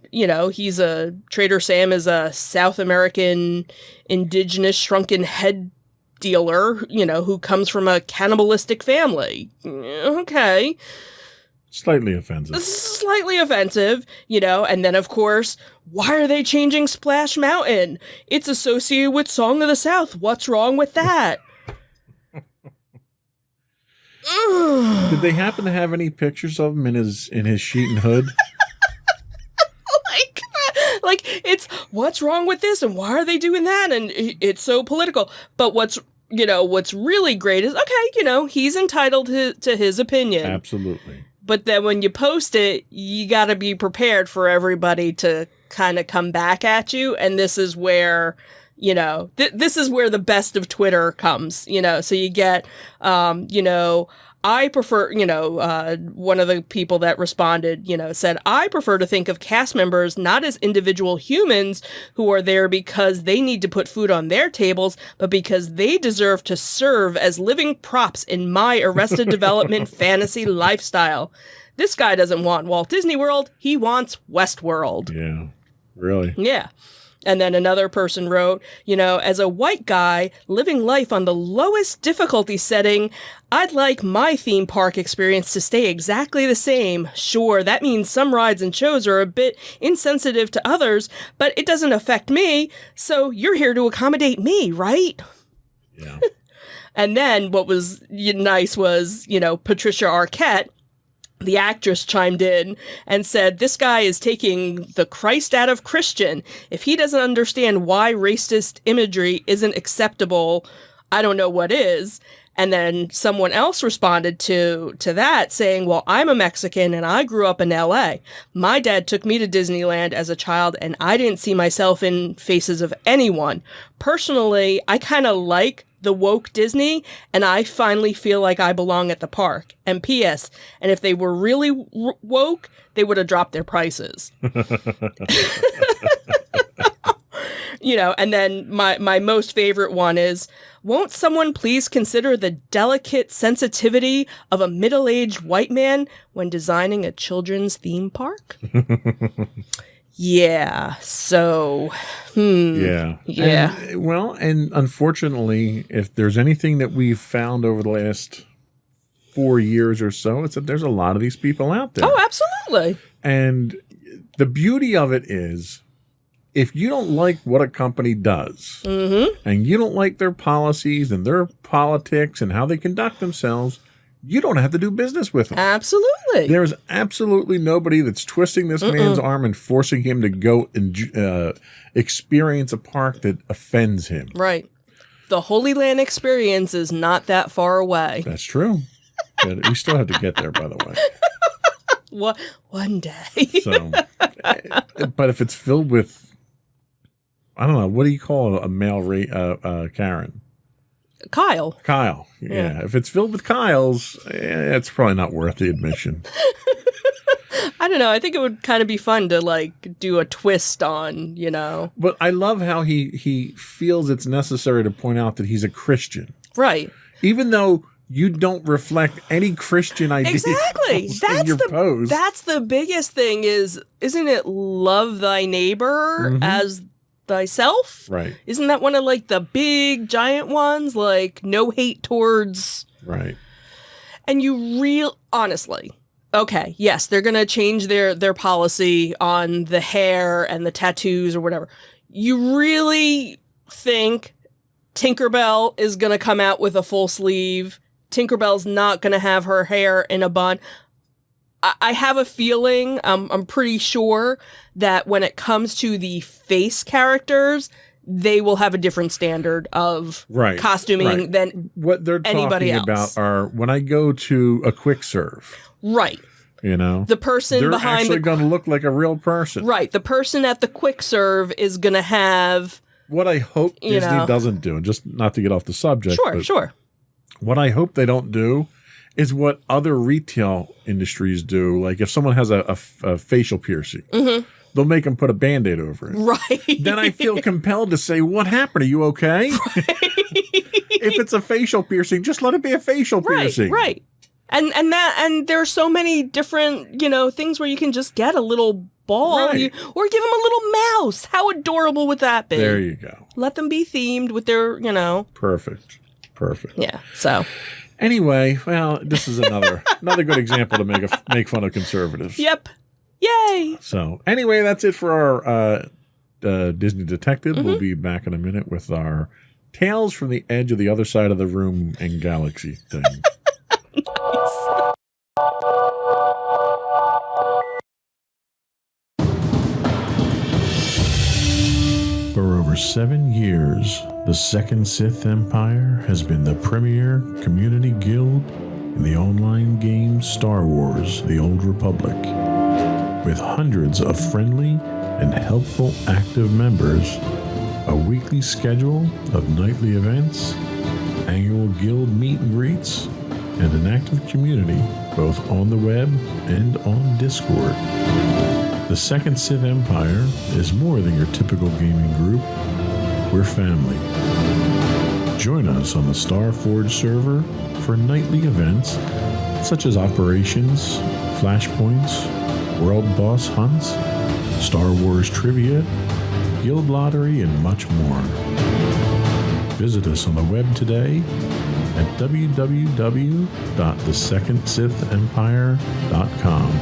Trader Sam is a South American indigenous shrunken head dealer, who comes from a cannibalistic family. Okay. Slightly offensive. This is slightly offensive, and then of course, why are they changing Splash Mountain? It's associated with Song of the South. What's wrong with that? Did they happen to have any pictures of him in his sheet and hood? Like it's what's wrong with this and why are they doing that? And it's so political. But what's really great is, okay, he's entitled to his opinion. Absolutely. But then when you post it, you got to be prepared for everybody to kind of come back at you. And this is where, this is where the best of Twitter comes, so you get, I prefer, one of the people that responded, said, I prefer to think of cast members not as individual humans who are there because they need to put food on their tables, but because they deserve to serve as living props in my Arrested Development fantasy lifestyle. This guy doesn't want Walt Disney World. He wants Westworld. Yeah, really? Yeah. And then another person wrote, as a white guy living life on the lowest difficulty setting, I'd like my theme park experience to stay exactly the same. Sure, that means some rides and shows are a bit insensitive to others, but it doesn't affect me. So you're here to accommodate me, right? Yeah. And then what was nice was, Patricia Arquette, the actress, chimed in and said, this guy is taking the Christ out of Christian. If he doesn't understand why racist imagery isn't acceptable, I don't know what is. And then someone else responded to that saying, well, I'm a Mexican and I grew up in LA. My dad took me to Disneyland as a child and I didn't see myself in faces of anyone. Personally, I kind of like the woke Disney, and I finally feel like I belong at the park. And P.S., and if they were really woke, they would have dropped their prices. And then my most favorite one is, won't someone please consider the delicate sensitivity of a middle-aged white man when designing a children's theme park? Yeah. So, Yeah. Yeah. And unfortunately, if there's anything that we've found over the last 4 years or so, it's that there's a lot of these people out there. Oh, absolutely. And the beauty of it is, if you don't like what a company does, and you don't like their policies and their politics and how they conduct themselves, you don't have to do business with them. Absolutely. There's absolutely nobody that's twisting this man's arm and forcing him to go and experience a park that offends him. Right. The Holy Land experience is not that far away. That's true. But we still have to get there, by the way. One day. So, but if it's filled with, I don't know, what do you call a male Karen? Kyle. Kyle. Yeah. If it's filled with Kyles, it's probably not worth the admission. I don't know. I think it would kind of be fun to do a twist on, But I love how he feels it's necessary to point out that he's a Christian. Right. Even though you don't reflect any Christian ideas. Exactly. That's the biggest thing isn't it love thy neighbor as thyself? Right. Isn't that one of the big giant ones? No hate towards. Right. And you honestly, okay, yes, they're going to change their policy on the hair and the tattoos or whatever. You really think Tinkerbell is going to come out with a full sleeve? Tinkerbell's not going to have her hair in a bun? I have a feeling, I'm pretty sure that when it comes to the face characters, they will have a different standard of costuming than what they're anybody talking else. About are when I go to a quick serve. Right. The person they're behind actually going to look like a real person. Right. The person at the quick serve is going to have what I hope Disney doesn't do, and just not to get off the subject. Sure. What I hope they don't do is what other retail industries do. Like if someone has a facial piercing, they'll make them put a Band-Aid over it. Right. Then I feel compelled to say, what happened? Are you okay? Right. If it's a facial piercing, just let it be a facial piercing. Right. And there's so many different, things where you can just get a little ball or give them a little mouse. How adorable would that be? There you go. Let them be themed with their, Perfect. Yeah. So anyway, well, this is another good example to make fun of conservatives. Yep. Yay. So anyway, that's it for our Disney Detective. We'll be back in a minute with our Tales from the Edge of the Other Side of the Room and Galaxy thing. Nice. For over 7 years, the Second Sith Empire has been the premier community guild in the online game Star Wars: The Old Republic. With hundreds of friendly and helpful active members, a weekly schedule of nightly events, annual guild meet and greets, and an active community both on the web and on Discord. The Second Sith Empire is more than your typical gaming group. We're family. Join us on the Starforge server for nightly events such as operations, flashpoints, world boss hunts, Star Wars trivia, guild lottery, and much more. Visit us on the web today at www.thesecondsithempire.com.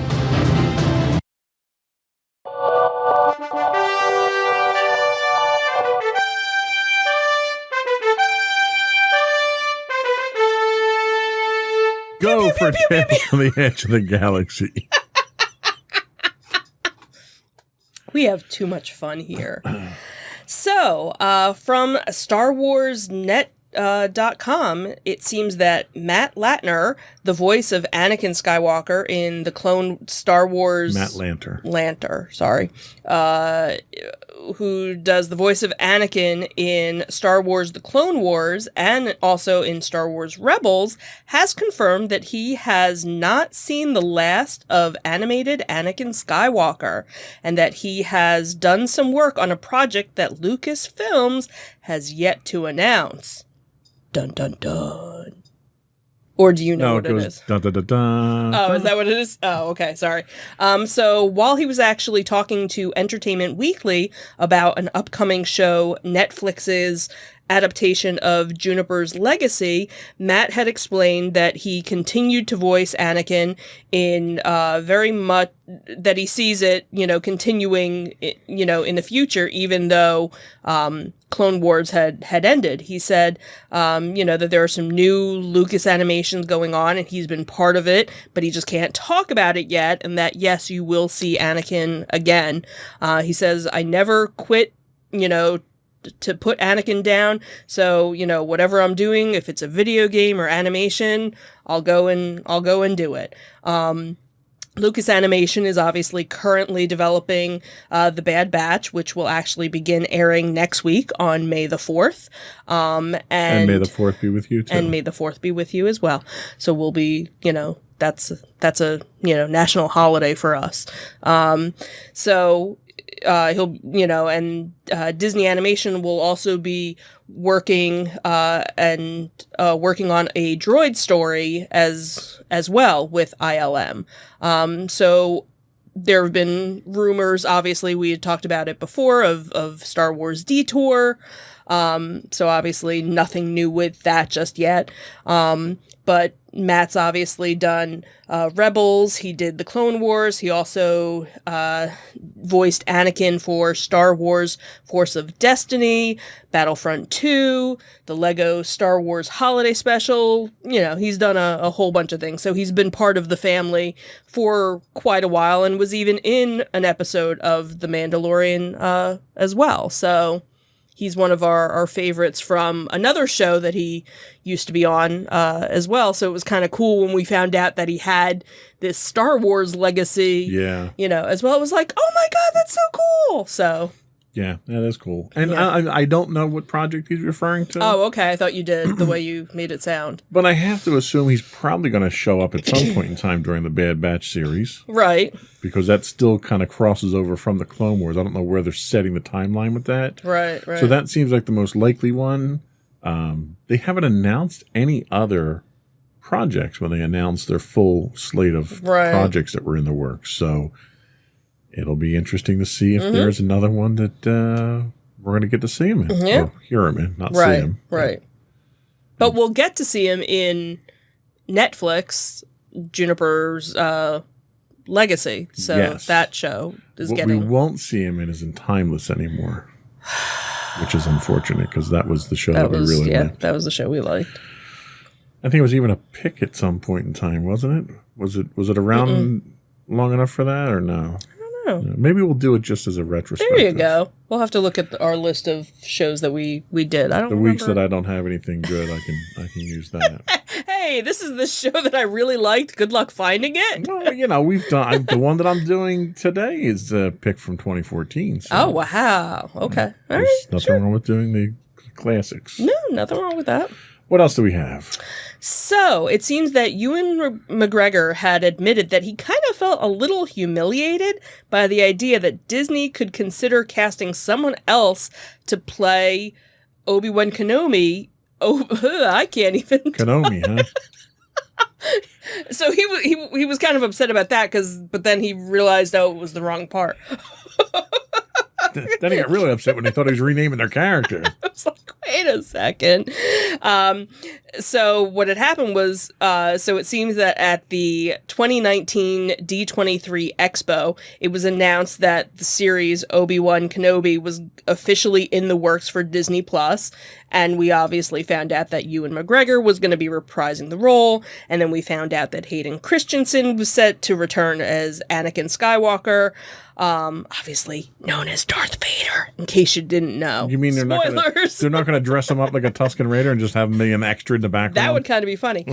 Go for Tales from the Edge of the Galaxy. We have too much fun here. So, from Star Wars Net .com, it seems that Matt Latner, the voice of Anakin Skywalker in the Clone Star Wars... Matt Lanter. Lanter, sorry. Who does the voice of Anakin in Star Wars The Clone Wars and also in Star Wars Rebels, has confirmed that he has not seen the last of animated Anakin Skywalker, and that he has done some work on a project that Lucasfilms has yet to announce. Dun dun dun. Or do you know what it is? Dun, dun, dun, dun, Oh, is that what it is? Oh, okay. Sorry. So while he was actually talking to Entertainment Weekly about an upcoming show, Netflix's adaptation of Juniper's Legacy, Matt had explained that he continued to voice Anakin in very much that he sees it, continuing, in the future, even though Clone Wars had ended. He said, that there are some new Lucas animations going on and he's been part of it, but he just can't talk about it yet. And that, yes, you will see Anakin again. He says, I never quit, to put Anakin down. So, whatever I'm doing, if it's a video game or animation, I'll go and do it. Lucas Animation is obviously currently developing The Bad Batch, which will actually begin airing next week on May the 4th. And may the 4th be with you, too. And may the 4th be with you as well. So we'll be, that's a, national holiday for us. He'll, and Disney Animation will also be working working on a droid story as well with ILM. So there have been rumors, obviously we had talked about it before, of Star Wars Detour. So obviously nothing new with that just yet. But Matt's obviously done Rebels. He did the Clone Wars. He also voiced Anakin for Star Wars Force of Destiny, Battlefront 2, the Lego Star Wars Holiday Special. He's done a whole bunch of things. So he's been part of the family for quite a while and was even in an episode of The Mandalorian as well. So he's one of our favorites from another show that he used to be on as well. So it was kind of cool when we found out that he had this Star Wars legacy, as well. It was like, oh my God, that's so cool. So yeah, that is cool. And I don't know what project he's referring to. Oh, okay. I thought you did, the way you made it sound. But I have to assume he's probably going to show up at some point in time during the Bad Batch series. Right. Because that still kind of crosses over from the Clone Wars. I don't know where they're setting the timeline with that. Right. So that seems like the most likely one. They haven't announced any other projects when they announced their full slate of projects that were in the works. So it'll be interesting to see if there's another one that we're going to get to see him in. Yeah. Or hear him in, not see him. Right. But we'll get to see him in Netflix, Juniper's Legacy. So that show is what we won't see him in is in Timeless anymore, which is unfortunate because that was the show that we really liked. That was the show we liked. I think it was even a pick at some point in time, wasn't it? Was it around long enough for that or no? know. Maybe we'll do it just as a retrospective. There you go. We'll have to look at our list of shows that we did. I don't. The weeks that I don't have anything good, I can use that. Hey, this is the show that I really liked. Good luck finding it. Well, we've done the one that I'm doing today is a pick from 2014. So oh wow! Okay, all right. There's nothing wrong with doing the classics. No, nothing wrong with that. What else do we have? So, it seems that Ewan McGregor had admitted that he kind of felt a little humiliated by the idea that Disney could consider casting someone else to play Obi-Wan Kenobi. Oh, I can't even. Kenobi, huh? So he was kind of upset about that but then he realized, it was the wrong part. Then he got really upset when they thought he was renaming their character. I was like, wait a second. So what had happened was, so it seems that at the 2019 D23 Expo, it was announced that the series Obi-Wan Kenobi was officially in the works for Disney Plus, And we obviously found out that Ewan McGregor was going to be reprising the role. And then we found out that Hayden Christensen was set to return as Anakin Skywalker. Obviously known as Darth Vader, in case you didn't know. You mean they're Spoilers. not going to dress him up like a Tusken Raider and just have him be an extra in the background? That would kind of be funny.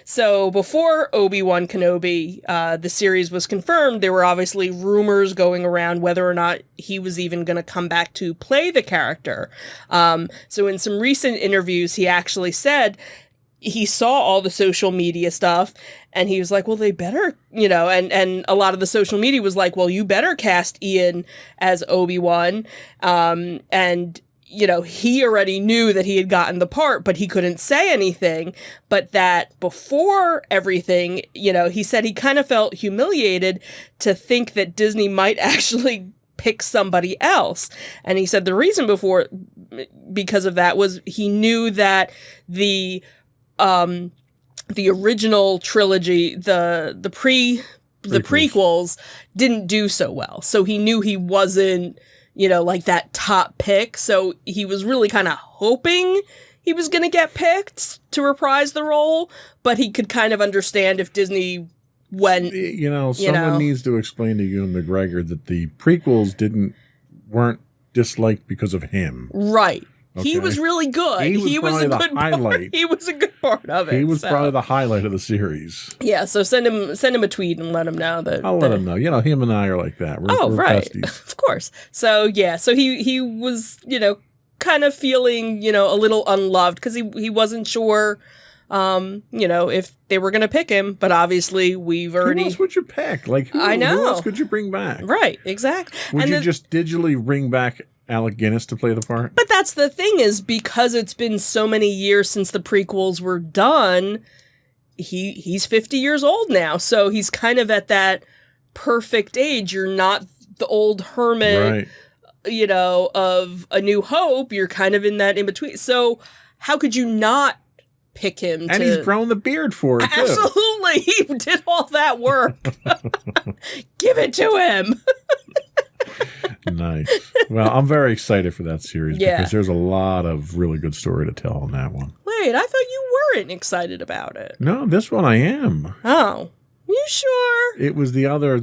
So before Obi-Wan Kenobi, the series was confirmed, there were obviously rumors going around whether or not he was even going to come back to play the character. So in some recent interviews, he actually said he saw all the social media stuff and he was like, well, they better, and a lot of the social media was like, well, you better cast Ian as Obi-Wan. And he already knew that he had gotten the part, but he couldn't say anything. But that before everything, he said he kind of felt humiliated to think that Disney might actually pick somebody else. And he said the reason because of that was he knew that the original trilogy, the prequels didn't do so well. So he knew he wasn't, like that top pick. So he was really kind of hoping he was going to get picked to reprise the role, but he could kind of understand if Disney went. Someone needs to explain to Ewan McGregor that the prequels weren't disliked because of him. Right. Okay. He was really good. He was a good highlight. He was a good part of it. He was probably the highlight of the series. Yeah, so send him a tweet and let him know that. I'll let him know. Him and I are like that. We're right, besties. Of course. So yeah, so he was kind of feeling a little unloved because he wasn't sure. If they were going to pick him, but obviously we've already. Who else would you pick? I know. Who else could you bring back? Right, exactly. Would you just digitally bring back Alec Guinness to play the part? But that's the thing is because it's been so many years since the prequels were done, he's 50 years old now, so he's kind of at that perfect age. You're not the old hermit, right. Of A New Hope. You're kind of in that in between. So how could you not pick him? And he's grown the beard for it too. Absolutely, he did all that work. Give it to him. Nice. Well, I'm very excited for that series because there's a lot of really good story to tell on that one. Wait, I thought you weren't excited about it. No, this one I am. Oh, you sure? It was the other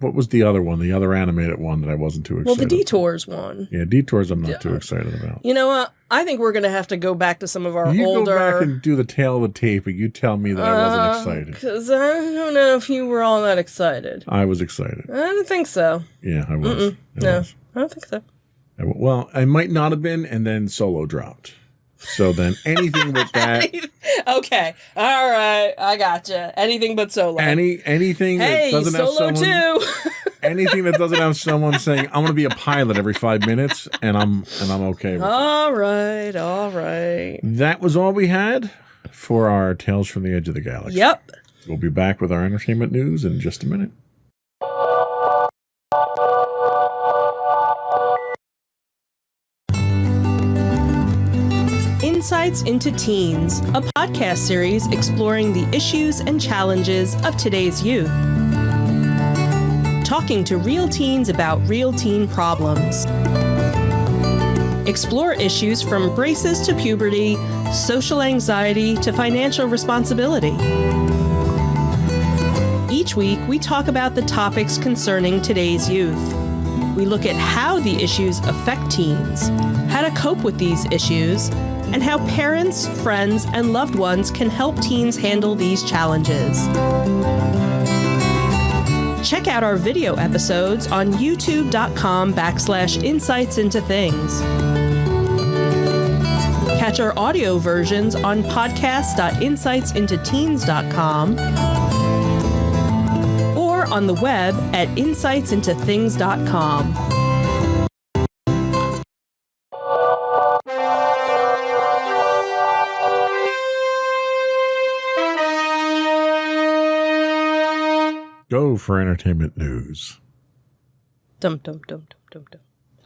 what was the other one? The other animated one that I wasn't too excited. Well, the Detours one. Yeah, Detours I'm not too excited about. You know what? I think we're going to have to go back to some of our older... You go back and do the tail of the tape, and you tell me that I wasn't excited. Because I don't know if you were all that excited. I was excited. I don't think so. Yeah, I was. I don't think so. Well, I might not have been, and then Solo dropped. So then anything with that... Okay. All right. I gotcha. Anything but Solo. Anything that doesn't have Solo someone... too. Anything that doesn't have someone saying, I'm going to be a pilot every 5 minutes, and I'm okay with it. All right. That was all we had for our Tales from the Edge of the Galaxy. Yep. We'll be back with our entertainment news in just a minute. Insights into Teens, a podcast series exploring the issues and challenges of today's youth. Talking to real teens about real teen problems. Explore issues from braces to puberty, social anxiety to financial responsibility. Each week, we talk about the topics concerning today's youth. We look at how the issues affect teens, how to cope with these issues, and how parents, friends, and loved ones can help teens handle these challenges. Check out our video episodes on youtube.com/insightsintothings. Catch our audio versions on podcast.insightsintoteens.com or on the web at insightsintothings.com. Go for entertainment news. Dum.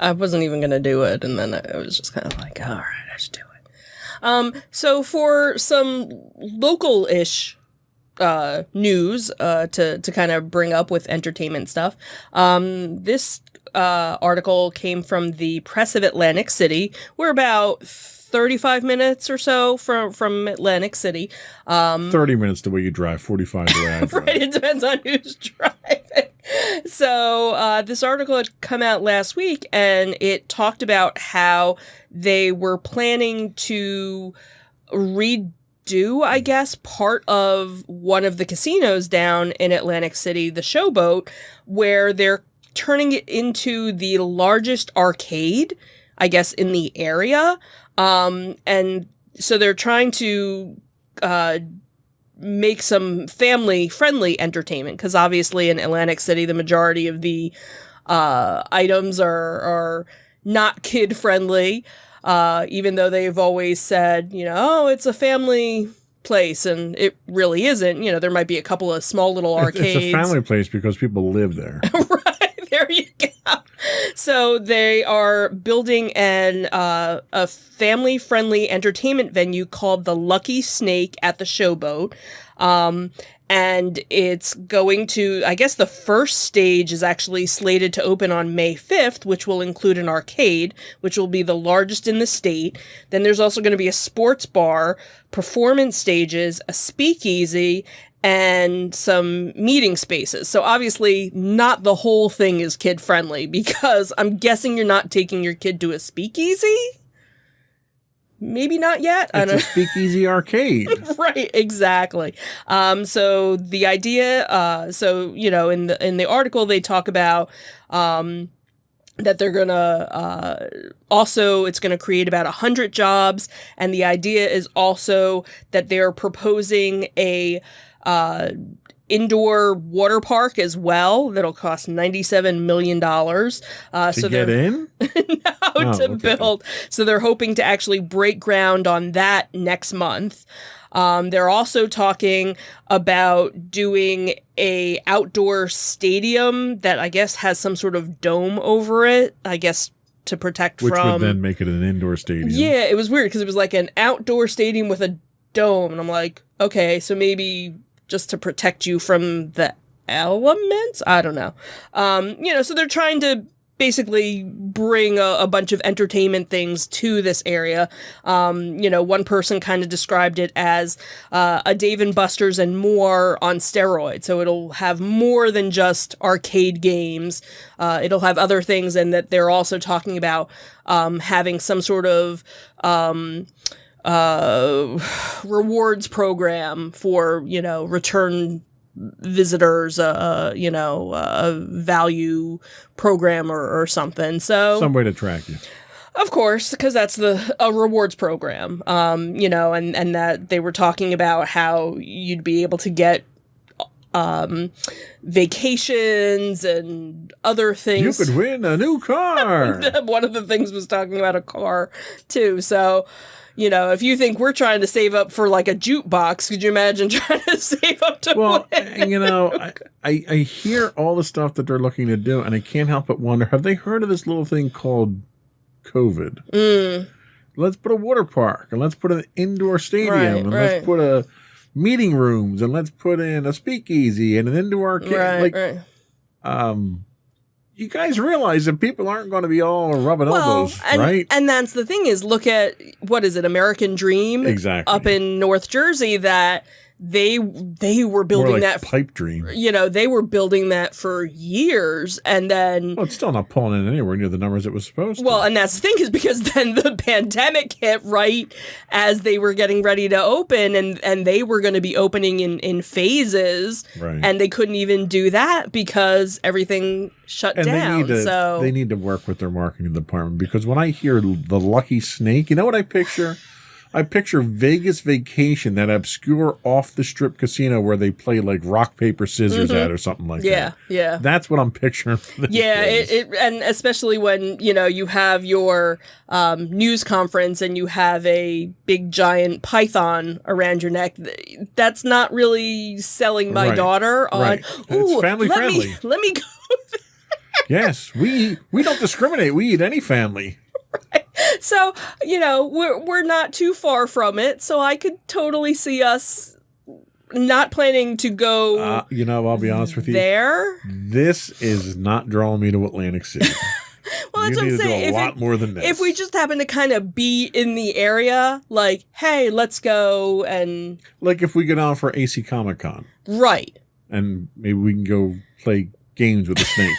I wasn't even going to do it, and then I was just kind of like, all right, I should do it. So for some local-ish news to kind of bring up with entertainment stuff. This article came from the Press of Atlantic City. We're about 35 minutes or so from Atlantic City. 30 minutes the way you drive, 45 the way I drive. Right, it depends on who's driving. So this article had come out last week, and it talked about how they were planning to redo, I guess, part of one of the casinos down in Atlantic City, the Showboat, where they're turning it into the largest arcade, I guess, in the area. And so they're trying to make some family-friendly entertainment, because obviously in Atlantic City, the majority of the items are not kid-friendly, even though they've always said, oh, it's a family place, and it really isn't. There might be a couple of small little arcades. It's a family place because people live there. Right, there you go. So they are building a family-friendly entertainment venue called the Lucky Snake at the Showboat. And it's going to, I guess the first stage is actually slated to open on May 5th, which will include an arcade, which will be the largest in the state. Then there's also going to be a sports bar, performance stages, a speakeasy, and some meeting spaces. So obviously not the whole thing is kid friendly, because I'm guessing you're not taking your kid to a speakeasy? Maybe not yet. It's a speakeasy arcade. Right, exactly. So the idea, in the article they talk about that they're gonna it's gonna create about 100 jobs, and the idea is also that they're proposing a indoor water park as well that'll cost $97 million. To get in? To build. So they're hoping to actually break ground on that next month. They're also talking about doing a outdoor stadium that I guess has some sort of dome over it, I guess to protect Which from... would then make it an indoor stadium. Yeah, it was weird because it was like an outdoor stadium with a dome. And I'm like, okay, so maybe just to protect you from the elements? I don't know. So they're trying to basically bring a bunch of entertainment things to this area. One person kind of described it as a Dave & Buster's and more on steroids. So it'll have more than just arcade games. It'll have other things, and that they're also talking about having some sort of rewards program for, return visitors, a value program or something. So some way to track you. Of course, because that's a rewards program, and that they were talking about how you'd be able to get vacations and other things. You could win a new car. One of the things was talking about a car too. So, if you think we're trying to save up for like a jukebox, could you imagine trying to save up to win? I hear all the stuff that they're looking to do, and I can't help but wonder, have they heard of this little thing called COVID? Let's put a water park, and let's put an indoor stadium, let's put a meeting rooms, and let's put in a speakeasy and an indoor arcade. You guys realize that people aren't going to be all rubbing elbows, right? And that's the thing is, look at, what is it, American Dream? Exactly. Up in North Jersey, that they were building more like that pipe dream. They were building that for years, and then it's still not pulling in anywhere near the numbers it was supposed to. Well, and that's the thing, is because then the pandemic hit right as they were getting ready to open, and they were going to be opening in phases, right. And they couldn't even do that because everything shut down. They need to work with their marketing department, because when I hear the Lucky Snake, you know what I picture? I picture Vegas Vacation, that obscure off-the-strip casino where they play like rock, paper, scissors at or something like that. Yeah. That's what I'm picturing for this place. And especially when, you have your news conference and you have a big giant python around your neck. That's not really selling my daughter on, right. It's family friendly. Let me go. Yes, we don't discriminate. We eat any family. Right. So, we're not too far from it, so I could totally see us not planning to go I'll be honest with you. there. This is not drawing me to Atlantic City. Well, that's you what need I'm to saying. do a lot more than this. If we just happen to kind of be in the area, like, hey, let's go and... Like if we go down for AC Comic Con. Right. And maybe we can go play games with the snake.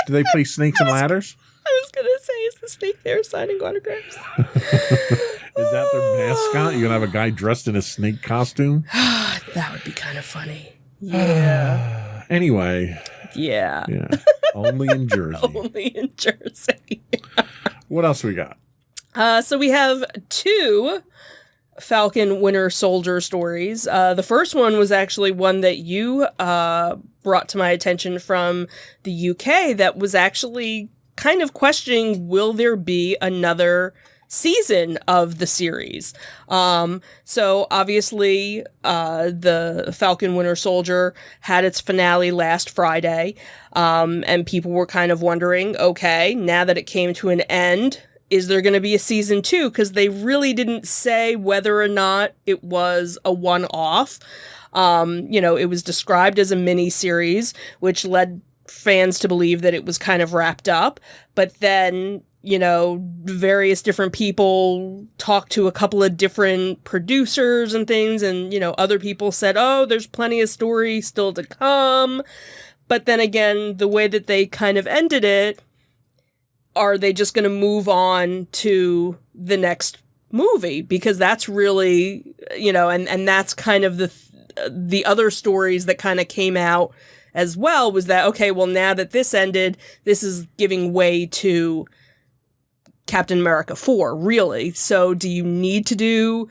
Do they play snakes and ladders? I was going to say, is the snake there signing autographs? Is that their mascot? You're going to have a guy dressed in a snake costume? That would be kind of funny. Yeah. Anyway. Yeah. Only in Jersey. Only in Jersey. What else we got? So we have 2 Falcon Winter Soldier stories. The first one was actually one that you brought to my attention from the UK that was actually kind of questioning, will there be another season of the series? So obviously, the Falcon Winter Soldier had its finale last Friday, and people were kind of wondering, okay, now that it came to an end, is there going to be a season 2? Because they really didn't say whether or not it was a one-off. It was described as a mini-series, which led fans to believe that it was kind of wrapped up. But then, various different people talked to a couple of different producers and things, and, other people said, oh, there's plenty of story still to come. But then again, the way that they kind of ended it, are they just going to move on to the next movie? Because that's really, and that's kind of the other stories that kind of came out as well, was that, okay, well, now that this ended, this is giving way to Captain America 4, really. So do you need to do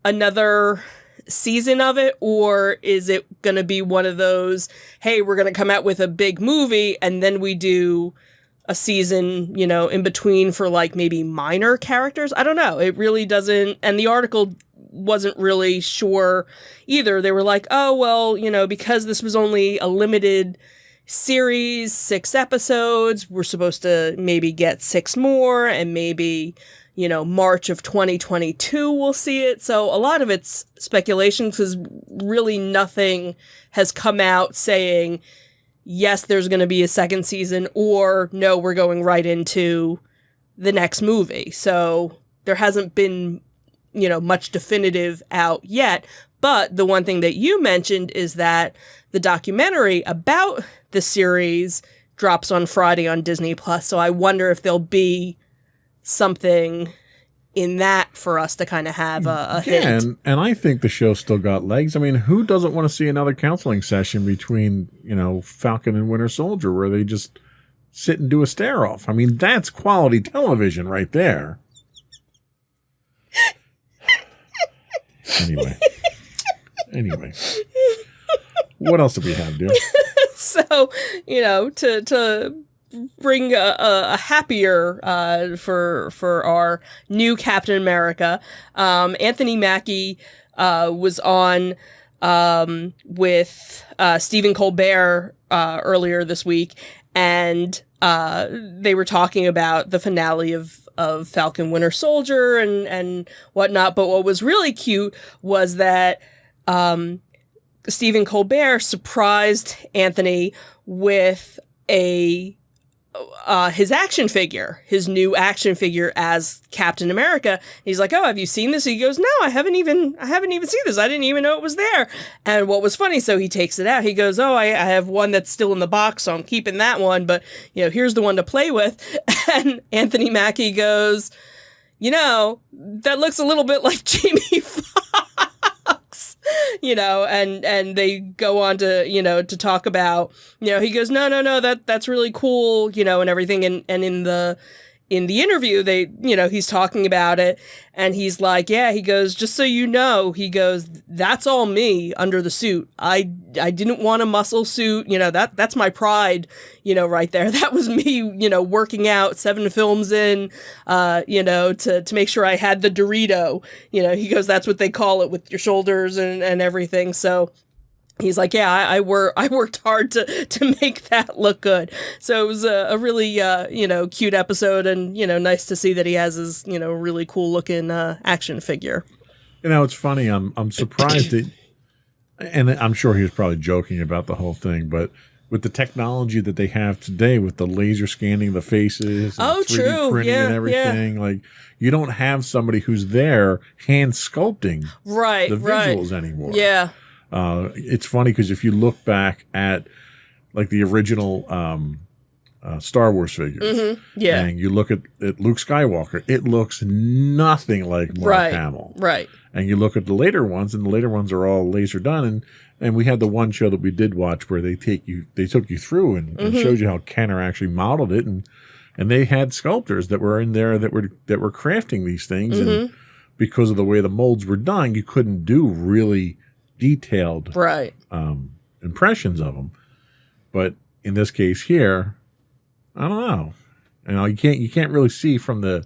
another season of it, or is it going to be one of those, hey, we're going to come out with a big movie and then we do a season, in between for like maybe minor characters? I don't know. It really doesn't. And the article wasn't really sure either. They were like, oh, well, because this was only a limited series, 6 episodes, we're supposed to maybe get 6 more, and maybe, March of 2022 we'll see it. So a lot of it's speculation, because really nothing has come out saying, yes, there's going to be a second season, or no, we're going right into the next movie. So there hasn't been, much definitive out yet. But the one thing that you mentioned is that the documentary about the series drops on Friday on Disney Plus. So I wonder if there'll be something in that for us to kind of have a hint. And I think the show still got legs. I mean, who doesn't want to see another counseling session between, Falcon and Winter Soldier, where they just sit and do a stare off? I mean, that's quality television right there. Anyway. What else do we have, dude? So, to bring a happier for our new Captain America, Anthony Mackie was on with Stephen Colbert earlier this week, and they were talking about the finale of Falcon Winter Soldier and whatnot. But what was really cute was that Stephen Colbert surprised Anthony with his action figure, his new action figure as Captain America. He's like, oh, have you seen this? He goes, no, I haven't even seen this. I didn't even know it was there. And what was funny, so he takes it out. He goes, oh, I have one that's still in the box, so I'm keeping that one. But, here's the one to play with. And Anthony Mackie goes, that looks a little bit like Jamie Foxx. And they go on to, to talk about, he goes, no, that's really cool, and everything. And in the interview, they, he's talking about it, and he's like, yeah, he goes, just so you know, he goes, that's all me under the suit. I didn't want a muscle suit, that's my pride, right there. That was me, working out 7 films in, to make sure I had the Dorito, he goes, that's what they call it with your shoulders and everything. So he's like, yeah, I worked hard to make that look good. So it was a really, cute episode, and, nice to see that he has his, really cool looking action figure. It's funny. I'm surprised that And I'm sure he was probably joking about the whole thing, but with the technology that they have today, with the laser scanning the faces, and 3D printing and everything, like you don't have somebody who's there hand sculpting the visuals anymore. Yeah. It's funny because if you look back at like the original Star Wars figures, and you look at Luke Skywalker, it looks nothing like Mark Hamill. Right. And you look at the later ones, and the later ones are all laser done. And we had the one show that we did watch where they took you through and showed you how Kenner actually modeled it, and they had sculptors that were in there that were crafting these things, and because of the way the molds were done, you couldn't do really detailed impressions of them. But in this case here, I don't know. You can't really see from the.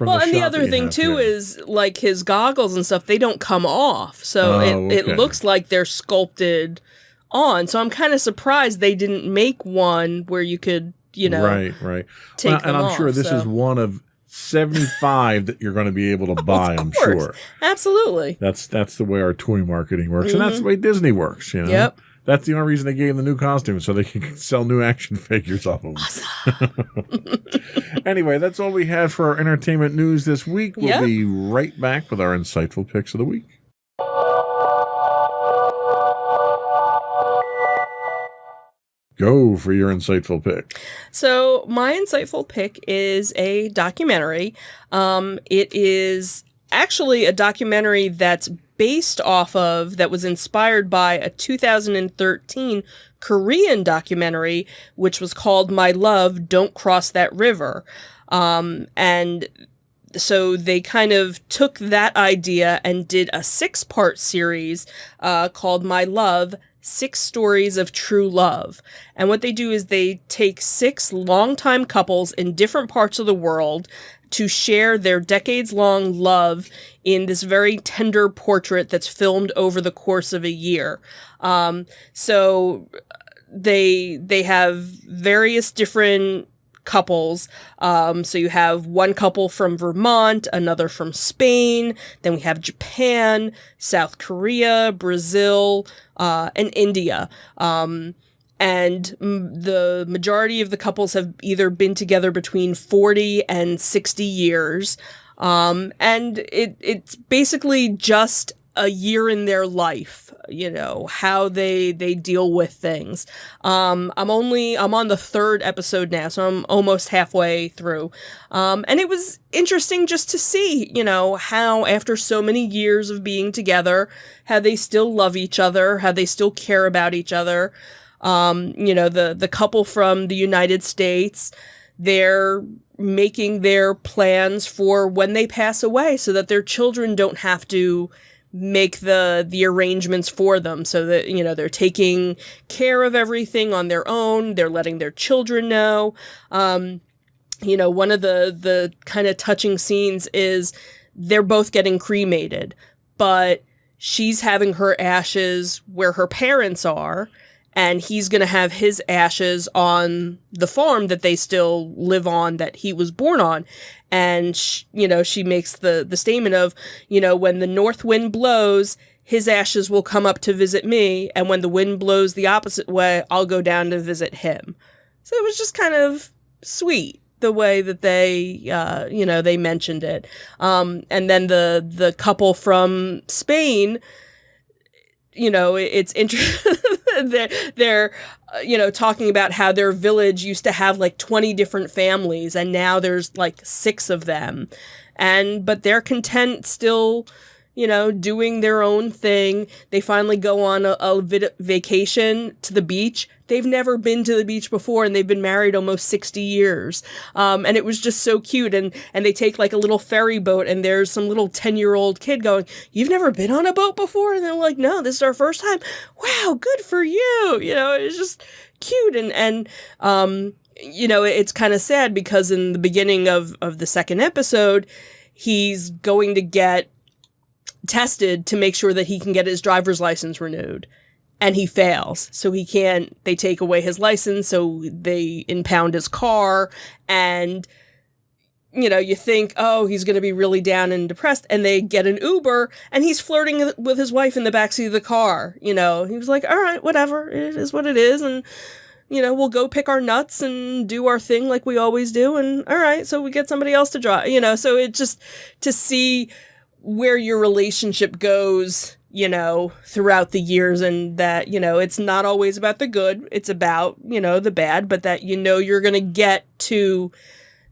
And the other thing too is like his goggles and stuff, they don't come off. So it looks like they're sculpted on. So I'm kind of surprised they didn't make one where you could, take them and I'm off, sure this is one of 75 that you're going to be able to buy, I'm sure. Absolutely. That's the way our toy marketing works. And that's the way Disney works, Yep. That's the only reason they gave them the new costumes, so they can sell new action figures off of them. Awesome. Anyway, that's all we have for our entertainment news this week. We'll be right back with our insightful picks of the week. Go for your insightful pick. So my insightful pick is a documentary. It is actually a documentary that's that was inspired by a 2013 Korean documentary, which was called My Love, Don't Cross That River. And so they kind of took that idea and did a 6-part series called My Love, 6 Stories of True Love. And what they do is they take 6 longtime couples in different parts of the world to share their decades-long love in this very tender portrait that's filmed over the course of a year. So they have various different couples. So you have one couple from Vermont, another from Spain, then we have Japan, South Korea, Brazil, and India. And the majority of the couples have either been together between 40 and 60 years. And it's basically just a year in their life, how they deal with things. I'm on the 3rd episode now, so I'm almost halfway through. And it was interesting just to see, how after so many years of being together, how they still love each other, how they still care about each other. The couple from the United States, they're making their plans for when they pass away so that their children don't have to make the arrangements for them, so that, they're taking care of everything on their own. They're letting their children know. One of the kind of touching scenes is they're both getting cremated, but she's having her ashes where her parents are, and he's going to have his ashes on the farm that they still live on, that he was born on. And, she makes the statement of, when the north wind blows, his ashes will come up to visit me. And when the wind blows the opposite way, I'll go down to visit him. So it was just kind of sweet the way that they, they mentioned it. And then the couple from Spain, it's interesting. They're talking about how their village used to have like 20 different families, and now there's like 6 of them. But they're content still, doing their own thing. They finally go on a vacation to the beach. They've never been to the beach before, and they've been married almost 60 years. And it was just so cute. And they take like a little ferry boat, and there's some little 10-year-old kid going, "You've never been on a boat before?" And they're like, "No, this is our first time." "Wow, good for you." It's just cute. And it's kind of sad because in the beginning of the 2nd episode, he's going to get tested to make sure that he can get his driver's license renewed. And he fails. So they take away his license, so they impound his car. And, you think, oh, he's going to be really down and depressed. And they get an Uber and he's flirting with his wife in the backseat of the car. He was like, all right, whatever. It is what it is. And, we'll go pick our nuts and do our thing like we always do. And all right, so we get somebody else to drive, so it just to see where your relationship goes, throughout the years, and that, it's not always about the good. It's about, the bad, but that, you're going to get to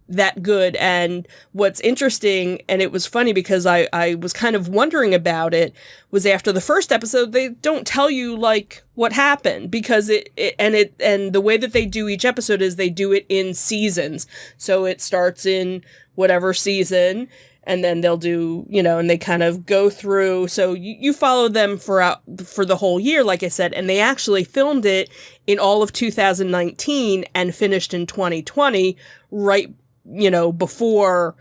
that good. And what's interesting, and it was funny because I was kind of wondering about it, was after the first episode, they don't tell you like what happened, because and the way that they do each episode is they do it in seasons. So it starts in whatever season, and then they'll do, and they kind of go through. So you follow them for the whole year, like I said, and they actually filmed it in all of 2019 and finished in 2020, right, before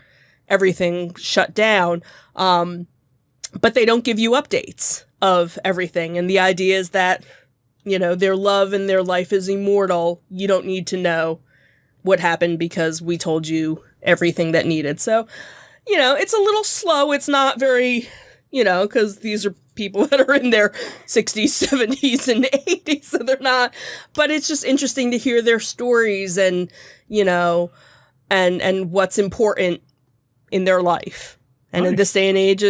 everything shut down. But they don't give you updates of everything. And the idea is that, their love and their life is immortal. You don't need to know what happened because we told you everything that needed. So, it's a little slow. It's not very, because these are people that are in their 60s, 70s, and 80s. So they're not, but it's just interesting to hear their stories and, and what's important in their life. And Nice. in this day and age,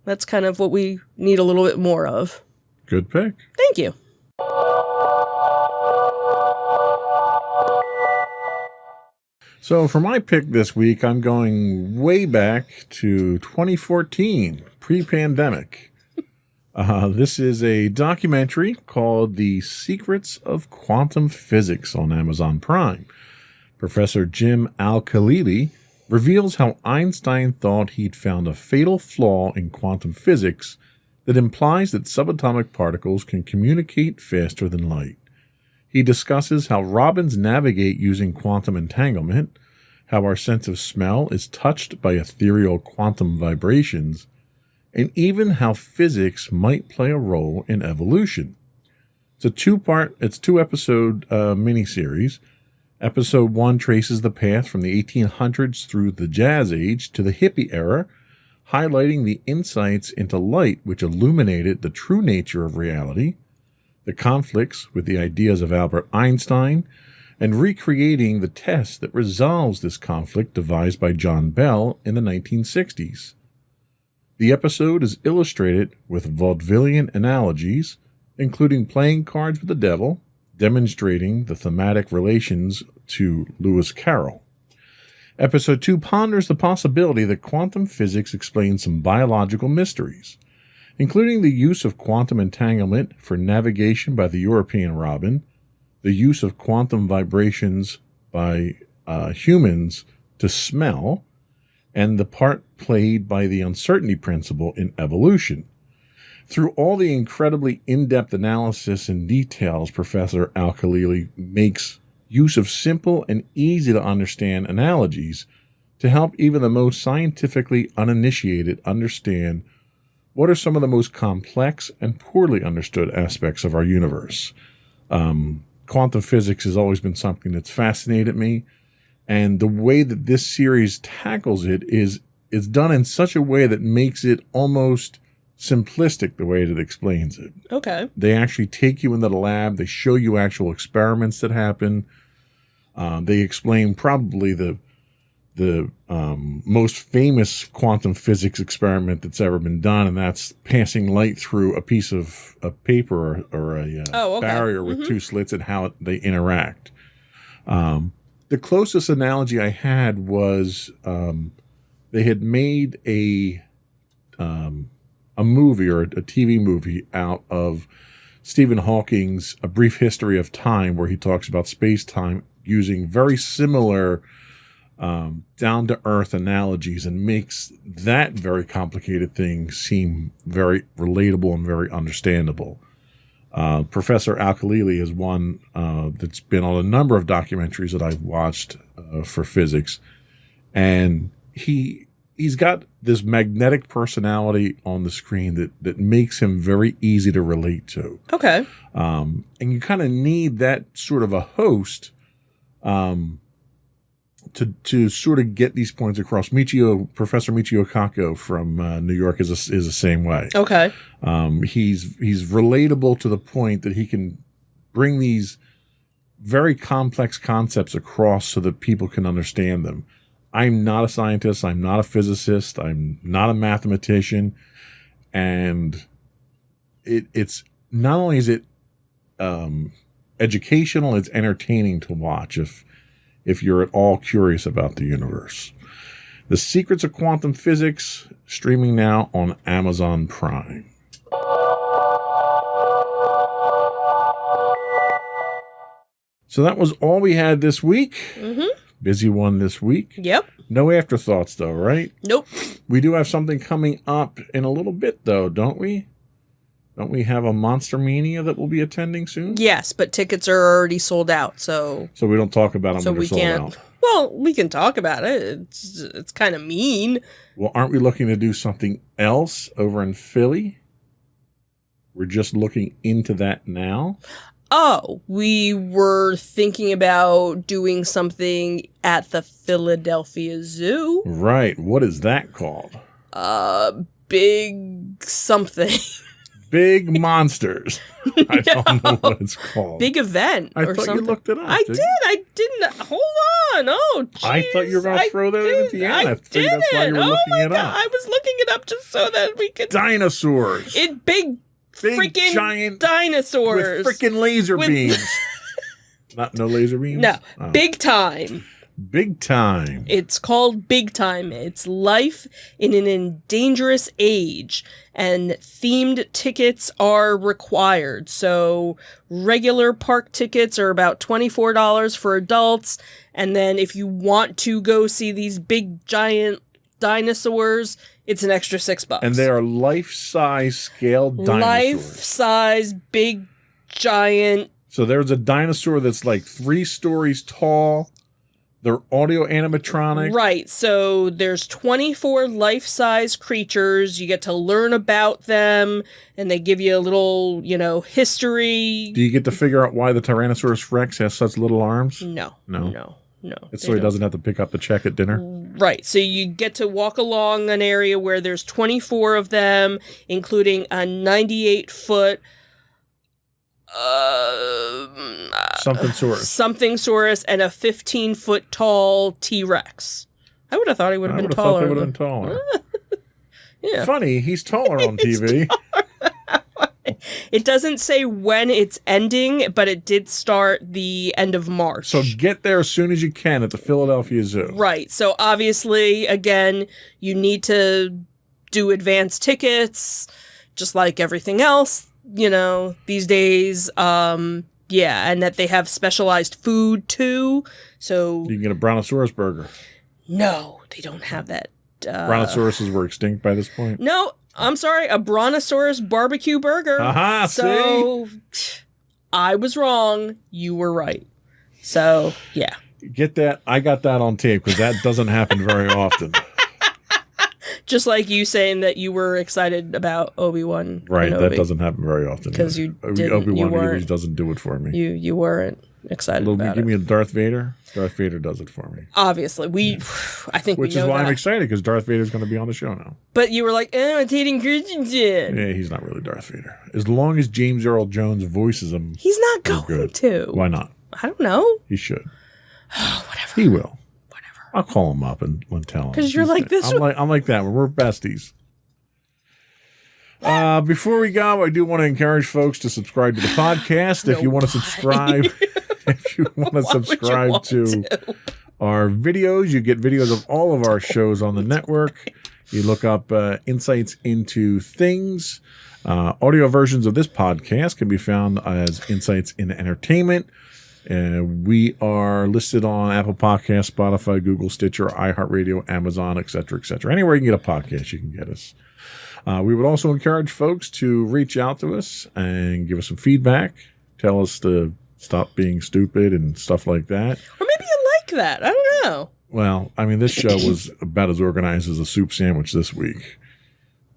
that's kind of what we need a little bit more of. Good pick. Thank you. So for my pick this week, I'm going way back to 2014, pre-pandemic. This is a documentary called The Secrets of Quantum Physics on Amazon Prime. Professor Jim Al-Khalili reveals how Einstein thought he'd found a fatal flaw in quantum physics that implies that subatomic particles can communicate faster than light. He discusses how robins navigate using quantum entanglement, how our sense of smell is touched by ethereal quantum vibrations, and even how physics might play a role in evolution. It's a two-episode miniseries. Episode 1 traces the path from the 1800s through the Jazz Age to the hippie era, highlighting the insights into light which illuminated the true nature of reality, the conflicts with the ideas of Albert Einstein, and recreating the test that resolves this conflict devised by John Bell in the 1960s. The episode is illustrated with vaudevillian analogies, including playing cards with the devil, demonstrating the thematic relations to Lewis Carroll. Episode 2 ponders the possibility that quantum physics explains some biological mysteries, including the use of quantum entanglement for navigation by the European robin, the use of quantum vibrations by humans to smell, and the part played by the uncertainty principle in evolution. Through all the incredibly in-depth analysis and details, Professor Al-Khalili makes use of simple and easy-to-understand analogies to help even the most scientifically uninitiated understand what are some of the most complex and poorly understood aspects of our universe. Quantum physics has always been something that's fascinated me, and the way that this series tackles it is done in such a way that makes it almost simplistic, the way that it explains it. Okay. They actually take you into the lab. They show you actual experiments that happen. They explain probably the most famous quantum physics experiment that's ever been done, and that's passing light through a piece of paper or a barrier with two slits and how they interact. The closest analogy I had was they had made a movie or a TV movie out of Stephen Hawking's A Brief History of Time, where he talks about space-time using very similar down-to-earth analogies and makes that very complicated thing seem very relatable and very understandable. Professor Al-Khalili is one that's been on a number of documentaries that I've watched for physics, and he's got this magnetic personality on the screen that makes him very easy to relate to. Okay. And you kind of need that sort of a host to sort of get these points across. Professor Michio Kaku from New York is the same way. Okay. He's relatable to the point that he can bring these very complex concepts across so that people can understand them. I'm not a scientist. I'm not a physicist. I'm not a mathematician. And it's not only is it educational, it's entertaining to watch if you're at all curious about the universe. The Secrets of Quantum Physics, streaming now on Amazon Prime. So that was all we had this week. Mm-hmm. Busy one this week. Yep. No afterthoughts, though, right? Nope. We do have something coming up in a little bit, though, don't we? Don't we have a Monster Mania that we'll be attending soon? Yes, but tickets are already sold out, so we don't talk about them so when they're we sold can't. out. Well, we can talk about it. It's kind of mean. Well, aren't we looking to do something else over in Philly? We're just looking into that now. Oh, we were thinking about doing something at the Philadelphia Zoo. Right. What is that called? Big something. Big Monsters. I don't know what it's called. Big event I or thought something. you looked it up. I did. I didn't. Hold on. Oh, geez. I thought you were going to throw that in at the end. I figured that's why you were looking it up. I was looking it up just so that we could. Dinosaurs. Big freaking giant dinosaurs. with freaking laser With- beams. No laser beams? No, Oh. Big Time. Big Time. It's called Big Time. It's life in an dangerous age, and themed tickets are required. So regular park tickets are about $24 for adults, and then if you want to go see these big giant dinosaurs, it's an extra $6. And they are life-size scaled dinosaurs. Life-size, big, giant. So there's a dinosaur that's like 3 stories tall. They're audio animatronic. Right. So there's 24 life-size creatures. You get to learn about them, and they give you a little, history. Do you get to figure out why the Tyrannosaurus Rex has such little arms? No. It's so he doesn't have to pick up the check at dinner? Right. So you get to walk along an area where there's 24 of them, including a 98-foot Something Saurus and a 15-foot tall T-Rex. I would have thought he would have been taller. Thought they would have been taller. Yeah. Funny, he's taller on TV. It doesn't say when it's ending, but it did start the end of March. So get there as soon as you can at the Philadelphia Zoo. Right. So obviously, again, you need to do advance tickets, just like everything else, these days. And that they have specialized food too. So You can get a Brontosaurus burger. no, they don't have that. Brontosauruses were extinct by this point. No, I'm sorry, a Brontosaurus barbecue burger. Aha, so I was wrong. You were right. So yeah. Get that. I got that on tape because that doesn't happen very often. Just like you saying that you were excited about Obi-Wan. Right, Kenobi. that doesn't happen very often. Because you didn't. Obi-Wan You really weren't. doesn't do it for me. You weren't excited about Give it. me a Darth Vader. Darth Vader does it for me. Obviously, I think Which we know is why that. I'm excited because Darth Vader's going to be on the show now. But you were like, I'm Hayden Christensen. Yeah, he's not really Darth Vader. As long as James Earl Jones voices him, He's not we're going good. to. Why not? I don't know. He should. Whatever. He will. Whatever. I'll call him up and tell him. 'Cause you're like this I'm like that. We're besties. Before we go, I do want to encourage folks to subscribe to the podcast. If you want to subscribe, to our videos, you get videos of all of our shows on the network. You look up Insights into Things. Audio versions of this podcast can be found as Insights into Entertainment. We are listed on Apple Podcasts, Spotify, Google, Stitcher, iHeartRadio, Amazon, etc., etc. Anywhere you can get a podcast, you can get us. We would also encourage folks to reach out to us and give us some feedback. Tell us to stop being stupid and stuff like that. Or maybe you like that. I don't know. Well, I mean, this show was about as organized as a soup sandwich this week.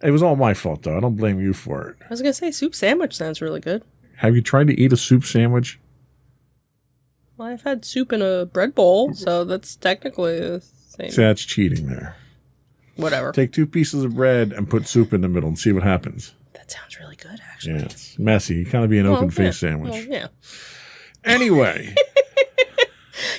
It was all my fault, though. I don't blame you for it. I was going to say soup sandwich sounds really good. Have you tried to eat a soup sandwich? Well, I've had soup in a bread bowl, so that's technically the same. So that's cheating there. Whatever. Take 2 pieces of bread and put soup in the middle and see what happens. That sounds really good, actually. Yeah, it's messy. You kind of be an open-faced sandwich. Well, yeah. Anyway.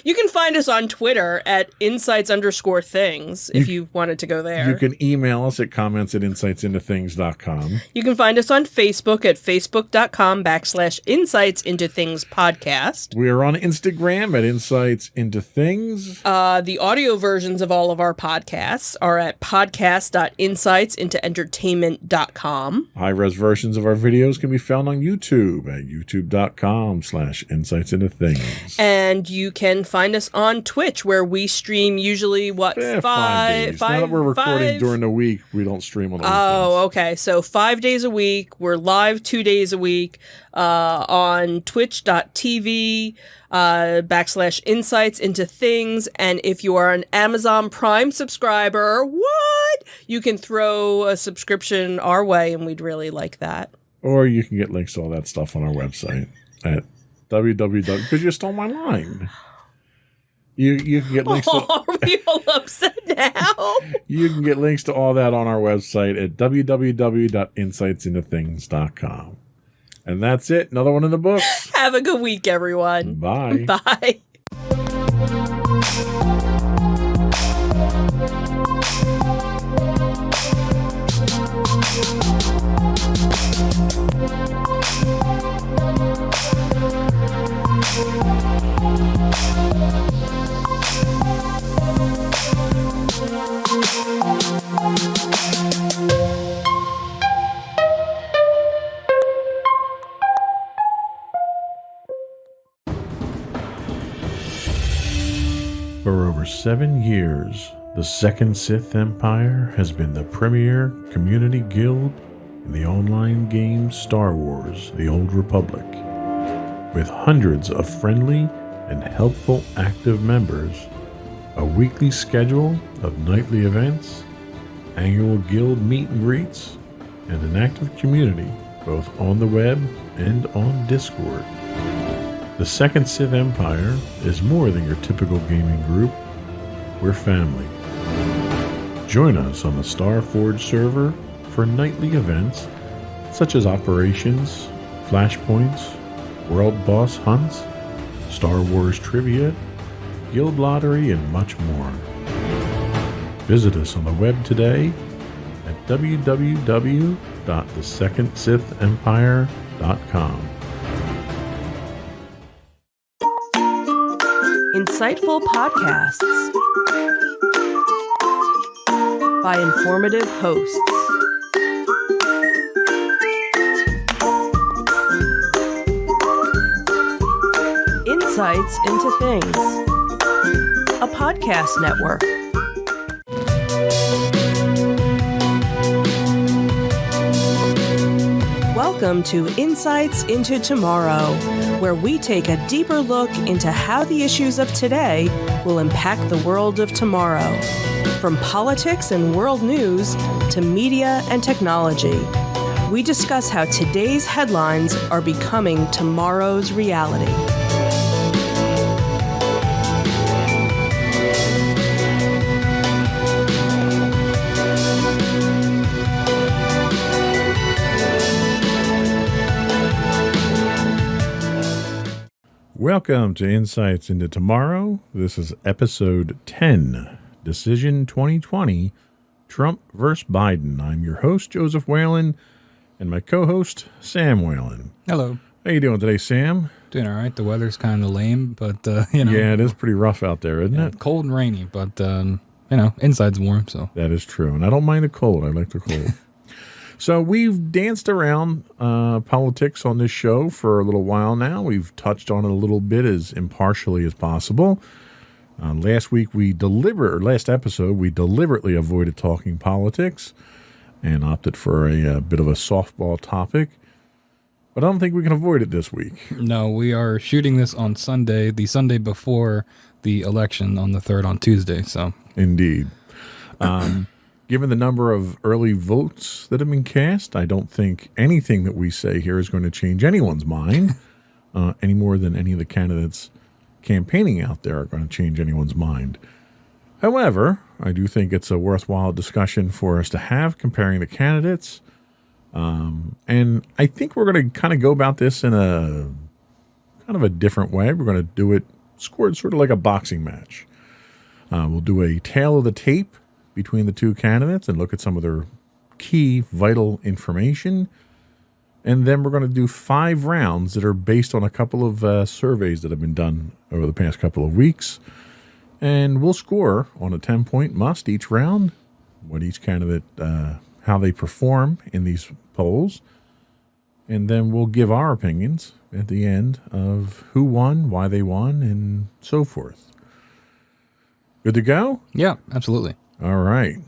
You can find us on Twitter at insights_things if you wanted to go there. You can email us at comments@insightsintothings.com. You can find us on Facebook at facebook.com/insightsintothingspodcast. We are on Instagram at Insights Into Things. The audio versions of all of our podcasts are at podcast.insightsintoentertainment.com. High-res versions of our videos can be found on YouTube at youtube.com/insightsintothings. And you can find us on Twitch, where we stream usually, 5 days. Now that we're recording during the week, we don't stream on the weekends. Oh, okay. So 5 days a week. We're live 2 days a week on twitch.tv /insights into things. And if you are an Amazon Prime subscriber, you can throw a subscription our way, and we'd really like that. Or you can get links to all that stuff on our website at www. Because you stole my line. You can get links to... Are we all upset now? You can get links to all that on our website at www.insightsintothings.com. And that's it. Another one in the books. Have a good week, everyone. Bye. Bye. For over 7 years, the Second Sith Empire has been the premier community guild in the online game Star Wars: The Old Republic. With hundreds of friendly and helpful active members, a weekly schedule of nightly events, annual guild meet and greets, and an active community both on the web and on Discord. The Second Sith Empire is more than your typical gaming group. We're family. Join us on the Starforge server for nightly events such as operations, flashpoints, world boss hunts, Star Wars trivia, guild lottery, and much more. Visit us on the web today at www.thesecondsithempire.com. Insightful podcasts by informative hosts. Insights into Things, a podcast network. Welcome to Insights into Tomorrow, where we take a deeper look into how the issues of today will impact the world of tomorrow. From politics and world news to media and technology, we discuss how today's headlines are becoming tomorrow's reality. Welcome to Insights into Tomorrow. This is episode 10, Decision 2020, Trump versus Biden. I'm your host, Joseph Whalen, and my co-host, Sam Whalen. Hello. How you doing today, Sam? Doing all right. The weather's kind of lame, but, Yeah, it is pretty rough out there, isn't it? Cold and rainy, but, inside's warm, so. That is true, and I don't mind the cold. I like the cold. So we've danced around politics on this show for a little while now. We've touched on it a little bit as impartially as possible. Last episode, we deliberately avoided talking politics and opted for a bit of a softball topic. But I don't think we can avoid it this week. No, we are shooting this on Sunday, the Sunday before the election on the 3rd on Tuesday, so. Indeed. Given the number of early votes that have been cast, I don't think anything that we say here is going to change anyone's mind any more than any of the candidates campaigning out there are going to change anyone's mind. However, I do think it's a worthwhile discussion for us to have comparing the candidates. And I think we're going to kind of go about this in a kind of a different way. We're going to do it scored sort of like a boxing match. We'll do a tale of the tape between the two candidates and look at some of their key vital information. And then we're going to do 5 rounds that are based on a couple of surveys that have been done over the past couple of weeks. And we'll score on a 10-point must each round, what each candidate, how they perform in these polls. And then we'll give our opinions at the end of who won, why they won, and so forth. Good to go? Yeah, absolutely. All right.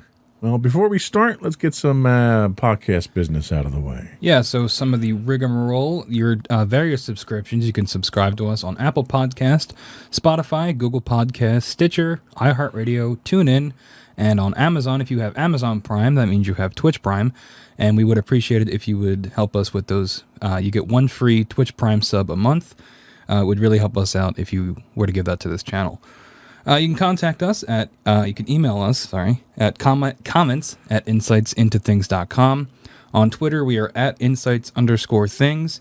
Well, before we start, let's get some podcast business out of the way. Yeah, so some of the rigmarole, your various subscriptions, you can subscribe to us on Apple Podcast, Spotify, Google Podcast, Stitcher, iHeartRadio, TuneIn, and on Amazon. If you have Amazon Prime, that means you have Twitch Prime, and we would appreciate it if you would help us with those. You get 1 free Twitch Prime sub a month. It would really help us out if you were to give that to this channel. You can contact us at, you can email us, at comments at insightsintothings.com. On Twitter, we are at insights_things.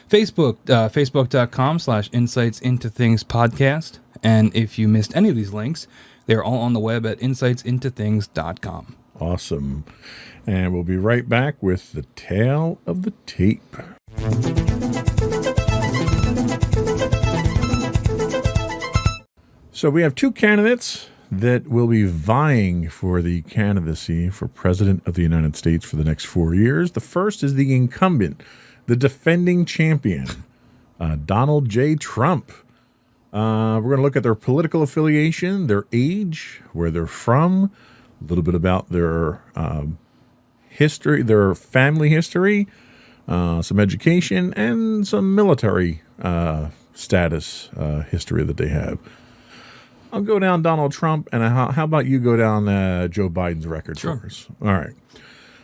Facebook, facebook.com/insightsintothingspodcast. And if you missed any of these links, they're all on the web at insightsintothings.com. Awesome. And we'll be right back with the tale of the tape. So we have 2 candidates that will be vying for the candidacy for President of the United States for the next 4 years. The first is the incumbent, the defending champion, Donald J. Trump. We're going to look at their political affiliation, their age, where they're from, a little bit about their history, their family history, some education, and some military status history that they have. I'll go down Donald Trump, and how about you go down Joe Biden's record for us? All right.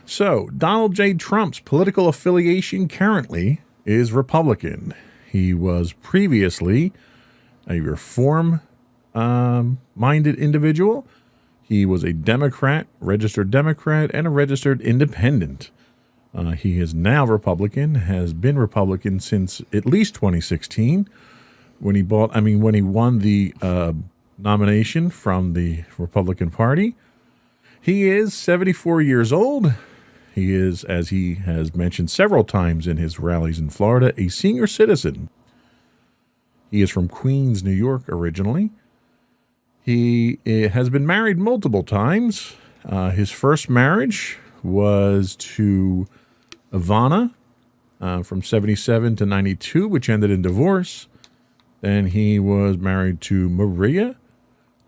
So Donald J. Trump's political affiliation currently is Republican. He was previously a reform-minded individual. He was a Democrat, registered Democrat, and a registered independent. He is now Republican, has been Republican since at least 2016, when he won the nomination from the Republican Party. He is 74 years old. He is, as he has mentioned several times in his rallies in Florida, a senior citizen. He is from Queens, New York originally. He has been married multiple times. His first marriage was to Ivana from 77 to 92, which ended in divorce. Then he was married to Maria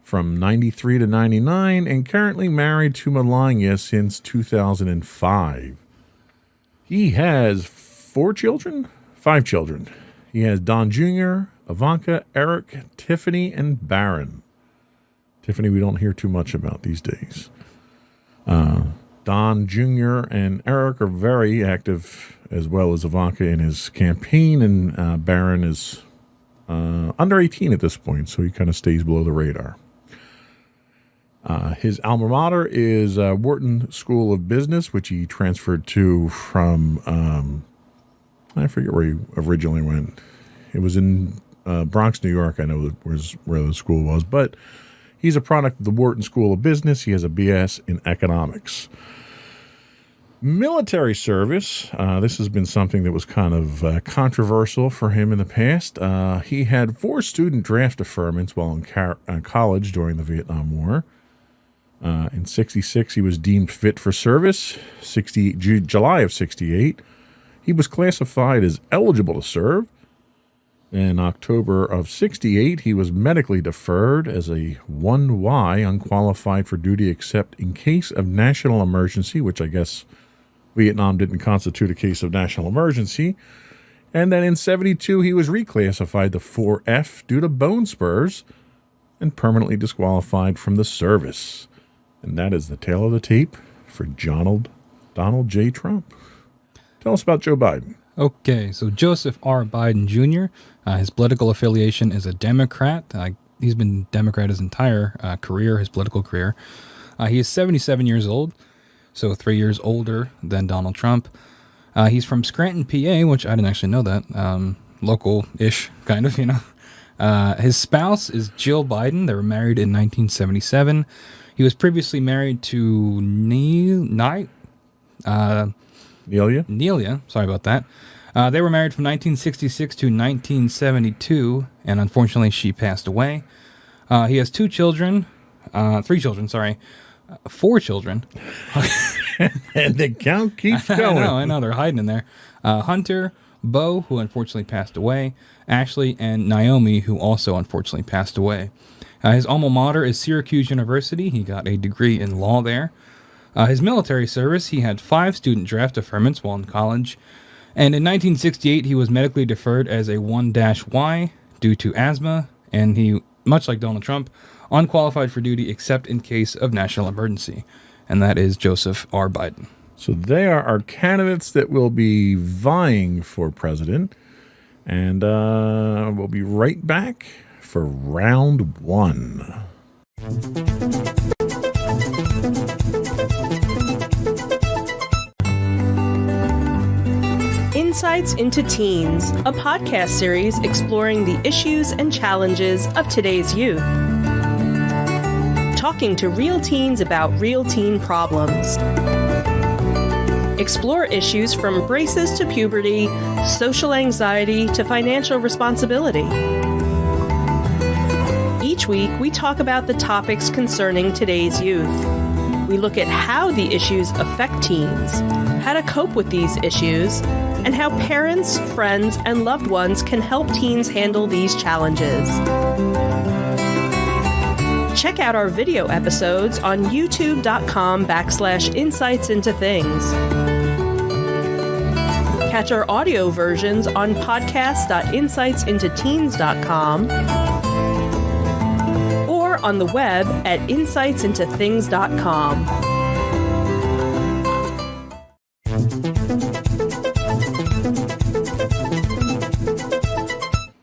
from 93 to 99, and currently married to Melania since 2005. He has 5 children. He has Don Jr., Ivanka, Eric, Tiffany, and Barron. Tiffany we don't hear too much about these days. Don Jr. and Eric are very active, as well as Ivanka, in his campaign, and Barron is under 18 at this point, so he kind of stays below the radar. His alma mater is Wharton School of Business, which he transferred to from, I forget where he originally went. It was in Bronx, New York, I know was where the school was, but he's a product of the Wharton School of Business. He has a BS in economics. Military service. This has been something that was kind of controversial for him in the past. He had 4 student draft deferments while in college during the Vietnam War. In 66, he was deemed fit for service. July of 68, he was classified as eligible to serve. In October of 68, he was medically deferred as a 1Y, unqualified for duty except in case of national emergency, which I guess Vietnam didn't constitute a case of national emergency. And then in 72, he was reclassified to 4F due to bone spurs and permanently disqualified from the service. And that is the tale of the tape for Donald J. Trump. Tell us about Joe Biden. Okay, so Joseph R. Biden Jr., his political affiliation is a Democrat. He's been Democrat his entire career, his political career. He is 77 years old, so 3 years older than Donald Trump. He's from Scranton, PA, which I didn't actually know that. Local-ish, kind of, you know. His spouse is Jill Biden. They were married in 1977. He was previously married to Nelia. Sorry about that. They were married from 1966 to 1972, and unfortunately, she passed away. He has three children, four children. And the count keeps going. I know, they're hiding in there. Hunter, Bo, who unfortunately passed away, Ashley, and Naomi, who also unfortunately passed away. His alma mater is Syracuse University. He got a degree in law there. His military service, he had 5 student draft deferments while in college. And in 1968, he was medically deferred as a 1-Y due to asthma. And he, much like Donald Trump, unqualified for duty except in case of national emergency. And that is Joseph R. Biden. So they are our candidates that will be vying for president. And we'll be right back for round 1. Insights into Teens, a podcast series exploring the issues and challenges of today's youth. Talking to real teens about real teen problems. Explore issues from braces to puberty, social anxiety to financial responsibility. Each week, we talk about the topics concerning today's youth. We look at how the issues affect teens, how to cope with these issues, and how parents, friends, and loved ones can help teens handle these challenges. Check out our video episodes on youtube.com/insightsintothings. Catch our audio versions on podcast.insightsintoteens.com or on the web at insightsintothings.com.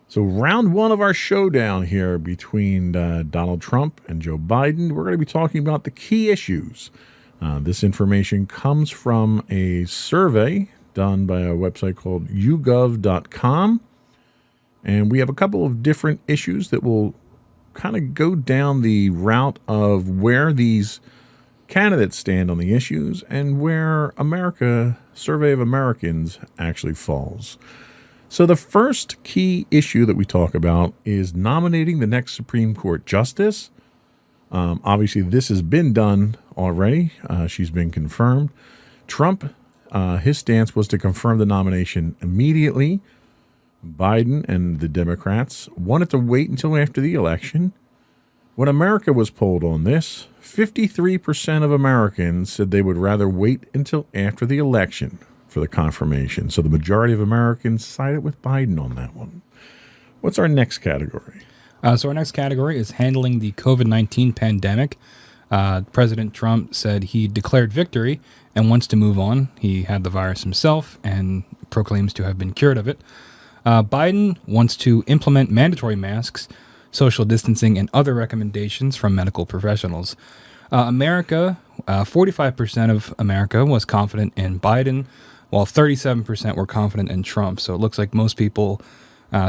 So round 1 of our showdown here between Donald Trump and Joe Biden, we're going to be talking about the key issues. This information comes from a survey done by a website called yougov.com. And we have a couple of different issues that will kind of go down the route of where these candidates stand on the issues and where Survey of Americans actually falls. So the first key issue that we talk about is nominating the next Supreme Court justice. Obviously, this has been done already. She's been confirmed. Trump, his stance was to confirm the nomination immediately. Biden and the Democrats wanted to wait until after the election. When America was polled on this, 53% of Americans said they would rather wait until after the election for the confirmation. So the majority of Americans sided with Biden on that one. What's our next category? So our next category is handling the COVID-19 pandemic. President Trump said he declared victory and wants to move on. He had the virus himself and proclaims to have been cured of it. Biden wants to implement mandatory masks, social distancing, and other recommendations from medical professionals. 45% of America was confident in Biden, while 37% were confident in Trump. So it looks like most people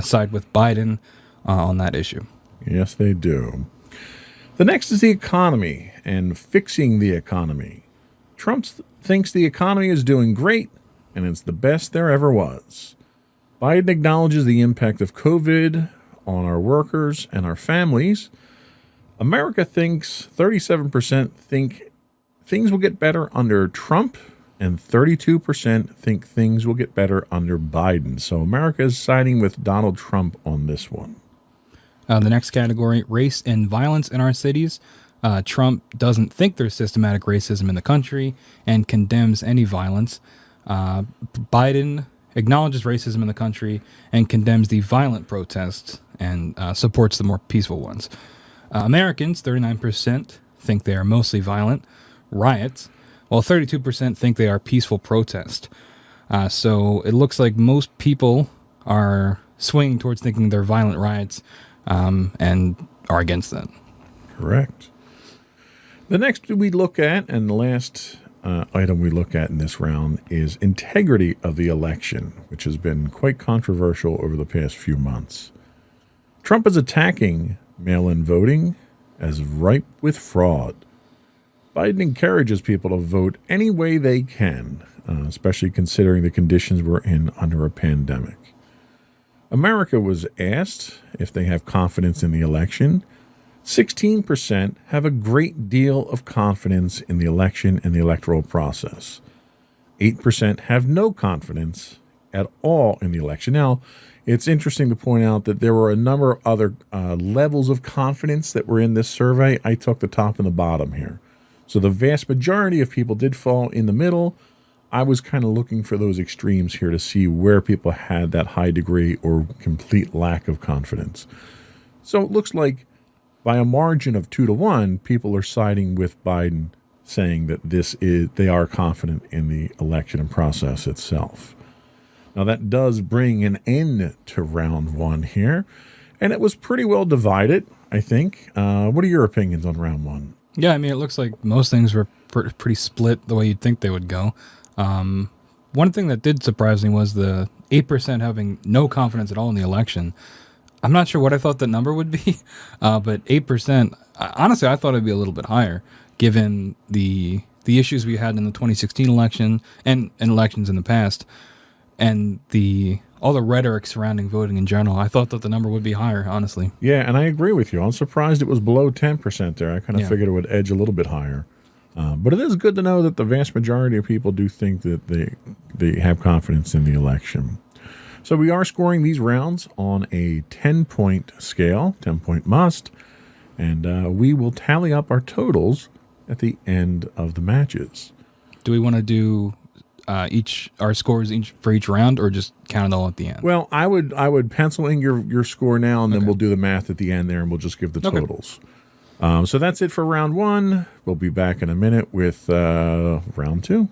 side with Biden on that issue. Yes, they do. The next is the economy and fixing the economy. Trump thinks the economy is doing great and it's the best there ever was. Biden acknowledges the impact of COVID on our workers and our families. America thinks 37% think things will get better under Trump, and 32% think things will get better under Biden. So America is siding with Donald Trump on this one. The next category, race and violence in our cities. Trump doesn't think there's systematic racism in the country and condemns any violence. Biden acknowledges racism in the country and condemns the violent protests and supports the more peaceful ones. Americans, 39%, think they are mostly violent riots, while 32% think they are peaceful protests. So it looks like most people are swinging towards thinking they're violent riots and are against that. Correct. The next we look at, and the last item we look at in this round, is integrity of the election, which has been quite controversial over the past few months. Trump is attacking mail-in voting as ripe with fraud. Biden encourages people to vote any way they can, especially considering the conditions we're in under a pandemic. America was asked if they have confidence in the election. 16% have a great deal of confidence in the election and the electoral process. 8% have no confidence at all in the election. Now, it's interesting to point out that there were a number of other levels of confidence that were in this survey. I took the top and the bottom here. So the vast majority of people did fall in the middle. I was kind of looking for those extremes here to see where people had that high degree or complete lack of confidence. So it looks like by a margin of 2-1, people are siding with Biden, saying that they are confident in the election and process itself. Now that does bring an end to round one here, and it was pretty well divided, I think. What are your opinions on round one? Yeah, I mean, it looks like most things were pretty split the way you'd think they would go. One thing that did surprise me was the 8% having no confidence at all in the election. I'm not sure what I thought the number would be, but 8%, honestly, I thought it'd be a little bit higher, given the issues we had in the 2016 election and elections in the past, and all the rhetoric surrounding voting in general. I thought that the number would be higher, honestly. Yeah, and I agree with you. I'm surprised it was below 10% there. I kind of figured it would edge a little bit higher. But it is good to know that the vast majority of people do think that they have confidence in the election. So we are scoring these rounds on a 10-point scale, 10-point must, and we will tally up our totals at the end of the matches. Do we want to do our scores for each round, or just count it all at the end? Well, I would pencil in your score now, and then we'll do the math at the end there, and we'll just give the totals. So that's it for round one. We'll be back in a minute with round two.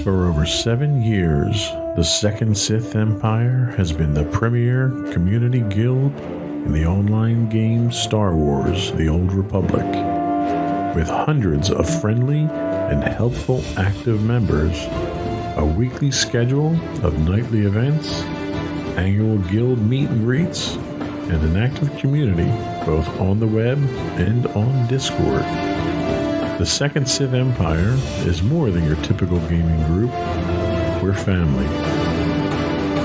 For over 7 years, the Second Sith Empire has been the premier community guild in the online game Star Wars: The Old Republic. With hundreds of friendly and helpful active members, a weekly schedule of nightly events, annual guild meet and greets, and an active community both on the web and on Discord. The Second Sith Empire is more than your typical gaming group. We're family.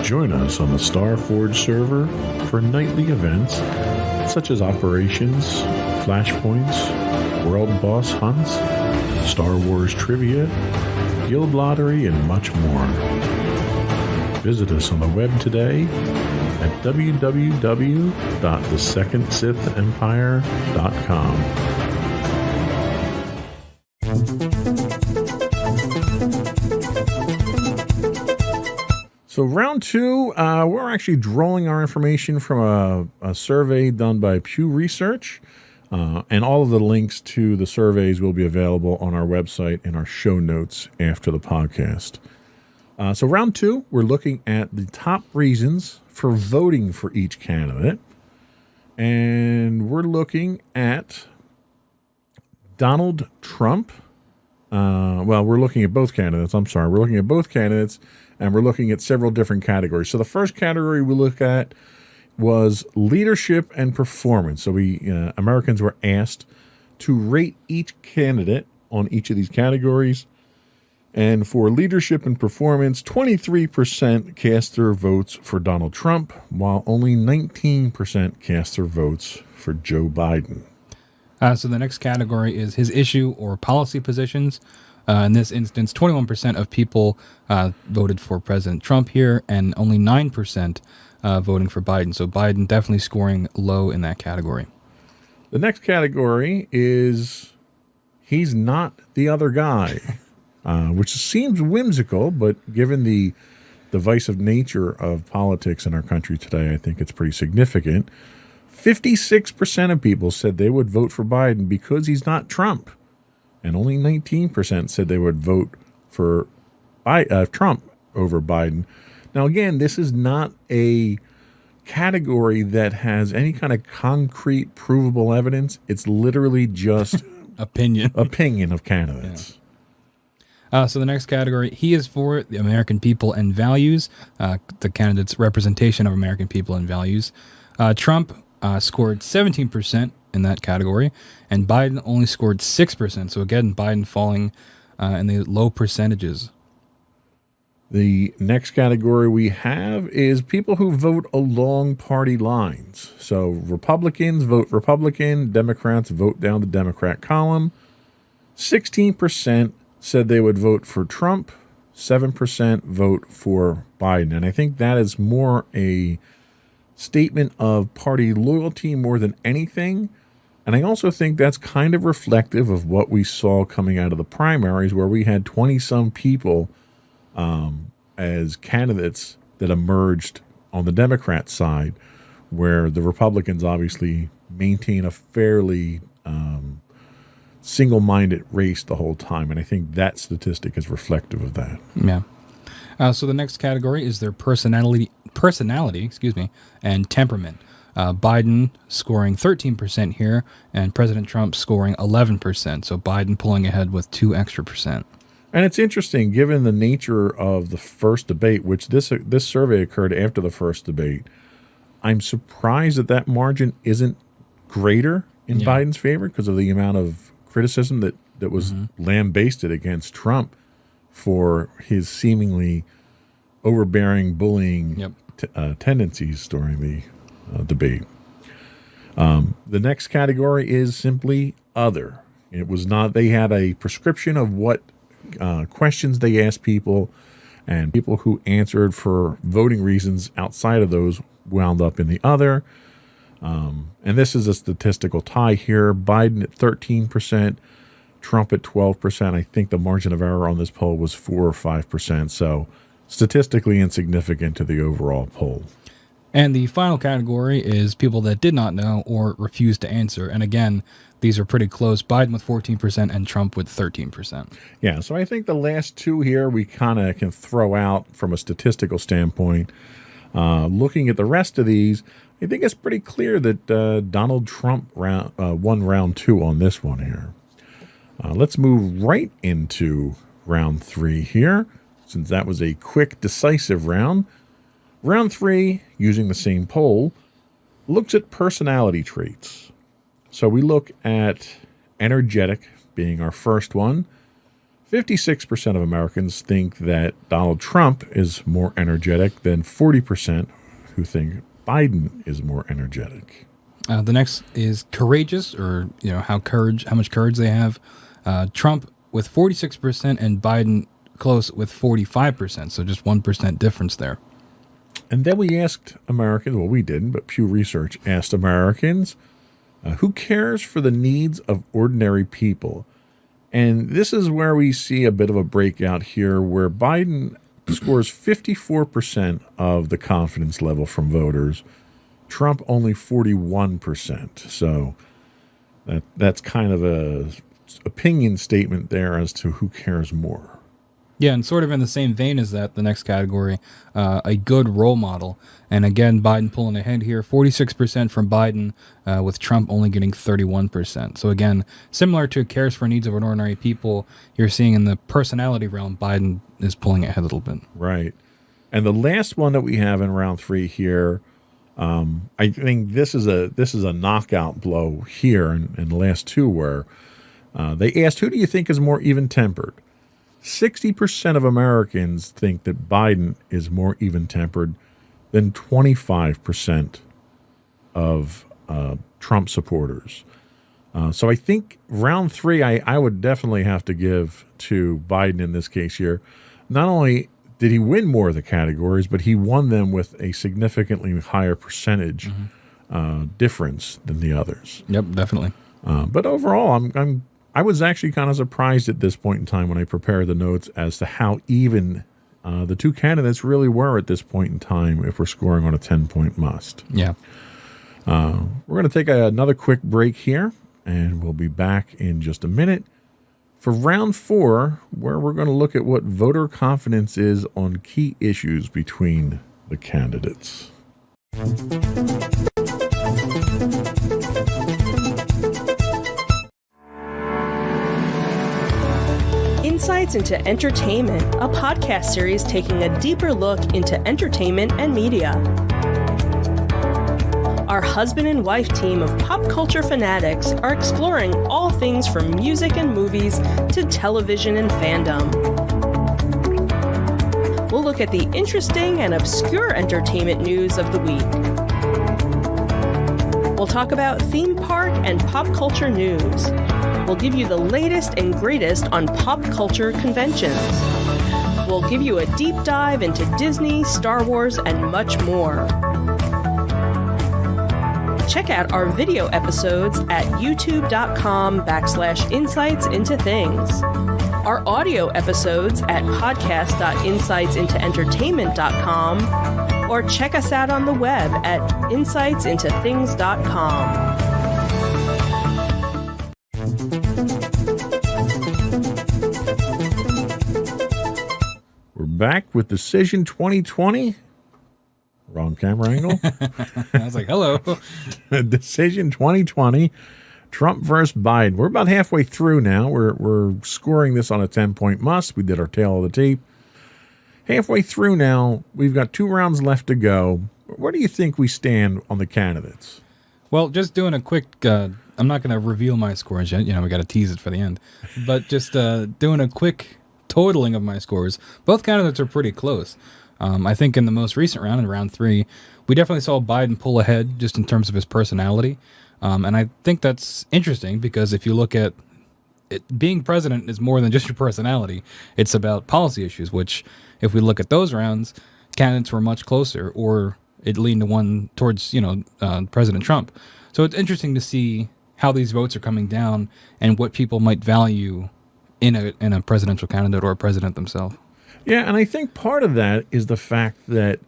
Join us on the Starforge server for nightly events such as operations, flashpoints, world boss hunts, Star Wars trivia, guild lottery, and much more. Visit us on the web today at www.thesecondsithempire.com. So round two, we're actually drawing our information from a survey done by Pew Research, and all of the links to the surveys will be available on our website in our show notes after the podcast. So round two, we're looking at the top reasons for voting for each candidate, and we're looking at Donald Trump. We're looking at both candidates. We're looking at both candidates, and we're looking at several different categories. So the first category we look at was leadership and performance. So Americans were asked to rate each candidate on each of these categories. And for leadership and performance, 23% cast their votes for Donald Trump, while only 19% cast their votes for Joe Biden. So the next category is his issue or policy positions. In this instance, 21% of people voted for President Trump here, and only 9% voting for Biden. So Biden definitely scoring low in that category. The next category is he's not the other guy, which seems whimsical, but given the divisive nature of politics in our country today, I think it's pretty significant. 56% of people said they would vote for Biden because he's not Trump. And only 19% said they would vote for Trump over Biden. Now, again, this is not a category that has any kind of concrete, provable evidence. It's literally just Opinion. opinion of candidates. So the next category, he is for the American people and values, the candidate's representation of American people and values. Trump scored 17% in that category, and Biden only scored 6%. So again, Biden falling in the low percentages. The next category we have is people who vote along party lines. So Republicans vote Republican, Democrats vote down the Democrat column. 16% said they would vote for Trump, 7% vote for Biden. And I think that is more a statement of party loyalty more than anything. And I also think that's kind of reflective of what we saw coming out of the primaries, where we had 20-some people as candidates that emerged on the Democrat side, where the Republicans obviously maintain a fairly single-minded race the whole time. And I think that statistic is reflective of that. Yeah. So the next category is their personality, and temperament. Biden scoring 13% here, and President Trump scoring 11%. So Biden pulling ahead with 2 extra percent. And it's interesting, given the nature of the first debate, which this survey occurred after the first debate. I'm surprised that margin isn't greater in Biden's favor because of the amount of criticism that was lambasted against Trump for his seemingly overbearing, bullying tendencies during the debate. The next category is simply other. It was not, they had a prescription of what questions they asked people, and people who answered for voting reasons outside of those wound up in the other. And this is a statistical tie here. Biden at 13%, Trump at 12%. I think the margin of error on this poll was 4 or 5%. So statistically insignificant to the overall poll. And the final category is people that did not know or refused to answer. And again, these are pretty close. Biden with 14% and Trump with 13%. Yeah, so I think the last two here we kind of can throw out from a statistical standpoint. Looking at the rest of these, I think it's pretty clear that Donald Trump won round 2 on this one here. Let's move right into round 3 here, since that was a quick, decisive round. Round 3, using the same poll, looks at personality traits. So we look at energetic being our first one. 56% of Americans think that Donald Trump is more energetic than 40% who think Biden is more energetic. The next is courageous, or how much courage they have. Trump with 46% and Biden close with 45%. So just 1% difference there. And then we asked Americans, well, we didn't, but Pew Research asked Americans, who cares for the needs of ordinary people? And this is where we see a bit of a breakout here, where Biden scores 54% of the confidence level from voters, Trump only 41%. So that's kind of a opinion statement there as to who cares more. Yeah, and sort of in the same vein as that, the next category, a good role model. And again, Biden pulling ahead here, 46% from Biden, with Trump only getting 31%. So again, similar to cares for needs of ordinary people, you're seeing in the personality realm, Biden is pulling ahead a little bit. Right. And the last one that we have in round 3 here, I think this is a knockout blow here in the last two, where they asked, who do you think is more even-tempered? 60% of Americans think that Biden is more even-tempered than 25% of Trump supporters. So I think round 3, I would definitely have to give to Biden in this case here. Not only did he win more of the categories, but he won them with a significantly higher percentage difference than the others. Yep, definitely. But overall, I was actually kind of surprised at this point in time when I prepared the notes as to how even the two candidates really were at this point in time if we're scoring on a 10-point must. Yeah. We're going to take another quick break here, and we'll be back in just a minute for round 4, where we're going to look at what voter confidence is on key issues between the candidates. Insights into Entertainment, a podcast series taking a deeper look into entertainment and media. Our husband and wife team of pop culture fanatics are exploring all things from music and movies to television and fandom. We'll look at the interesting and obscure entertainment news of the week. We'll talk about theme park and pop culture news. We'll give you the latest and greatest on pop culture conventions. We'll give you a deep dive into Disney, Star Wars, and much more. Check out our video episodes at youtube.com/insightsintothings. Our audio episodes at podcast.insightsintoentertainment.com, or check us out on the web at insightsintothings.com. We're back with Decision 2020. Wrong camera angle. I was like, hello. Decision 2020, Trump versus Biden. We're about halfway through now. We're scoring this on a 10-point must. We did our tail of the tape. Halfway through now. We've got 2 rounds left to go. Where do you think we stand on the candidates? Well, just doing a quick, I'm not going to reveal my scores yet. We got to tease it for the end. But just doing a quick totaling of my scores. Both candidates are pretty close. I think in the most recent round, in round 3, we definitely saw Biden pull ahead just in terms of his personality. And I think that's interesting because if you look at it, being president is more than just your personality. It's about policy issues, which if we look at those rounds, candidates were much closer, or it leaned to one towards, President Trump. So it's interesting to see how these votes are coming down and what people might value in a presidential candidate or a president themselves. Yeah, and I think part of that is the fact that,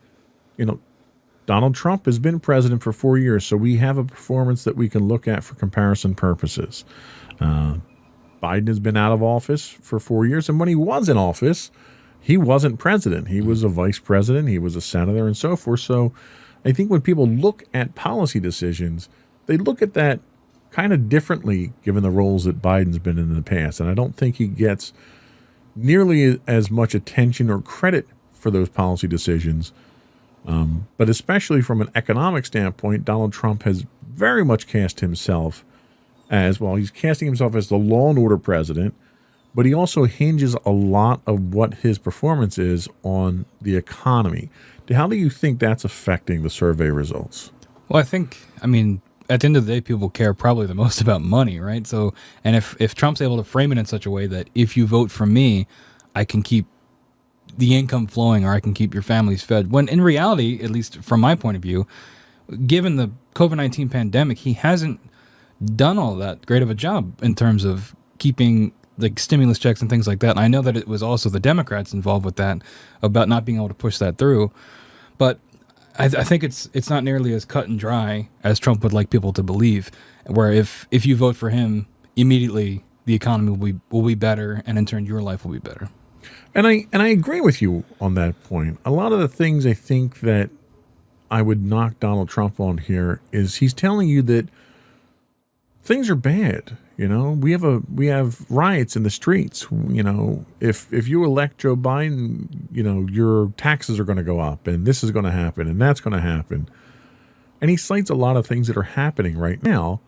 Donald Trump has been president for 4 years, so we have a performance that we can look at for comparison purposes. Biden has been out of office for 4 years, and when he was in office, he wasn't president. He was a vice president, he was a senator, and so forth. So I think when people look at policy decisions, they look at that kind of differently given the roles that Biden's been in the past. And I don't think he gets nearly as much attention or credit for those policy decisions. But especially from an economic standpoint, Donald Trump has very much cast himself as, well, he's casting himself as the law and order president, but he also hinges a lot of what his performance is on the economy. How do you think that's affecting the survey results? Well, at the end of the day, people care probably the most about money, right? So, and if Trump's able to frame it in such a way that if you vote for me, I can keep the income flowing or I can keep your families fed. When in reality, at least from my point of view, given the COVID-19 pandemic, he hasn't done all that great of a job in terms of keeping like stimulus checks and things like that. And I know that it was also the Democrats involved with that about not being able to push that through. But I think it's not nearly as cut and dry as Trump would like people to believe, where if you vote for him, immediately the economy will be better, and in turn your life will be better. And I agree with you on that point. A lot of the things I think that I would knock Donald Trump on here is he's telling you that things are bad. We have riots in the streets. If you elect Joe Biden, your taxes are going to go up, and this is going to happen, and that's going to happen. And he cites a lot of things that are happening right now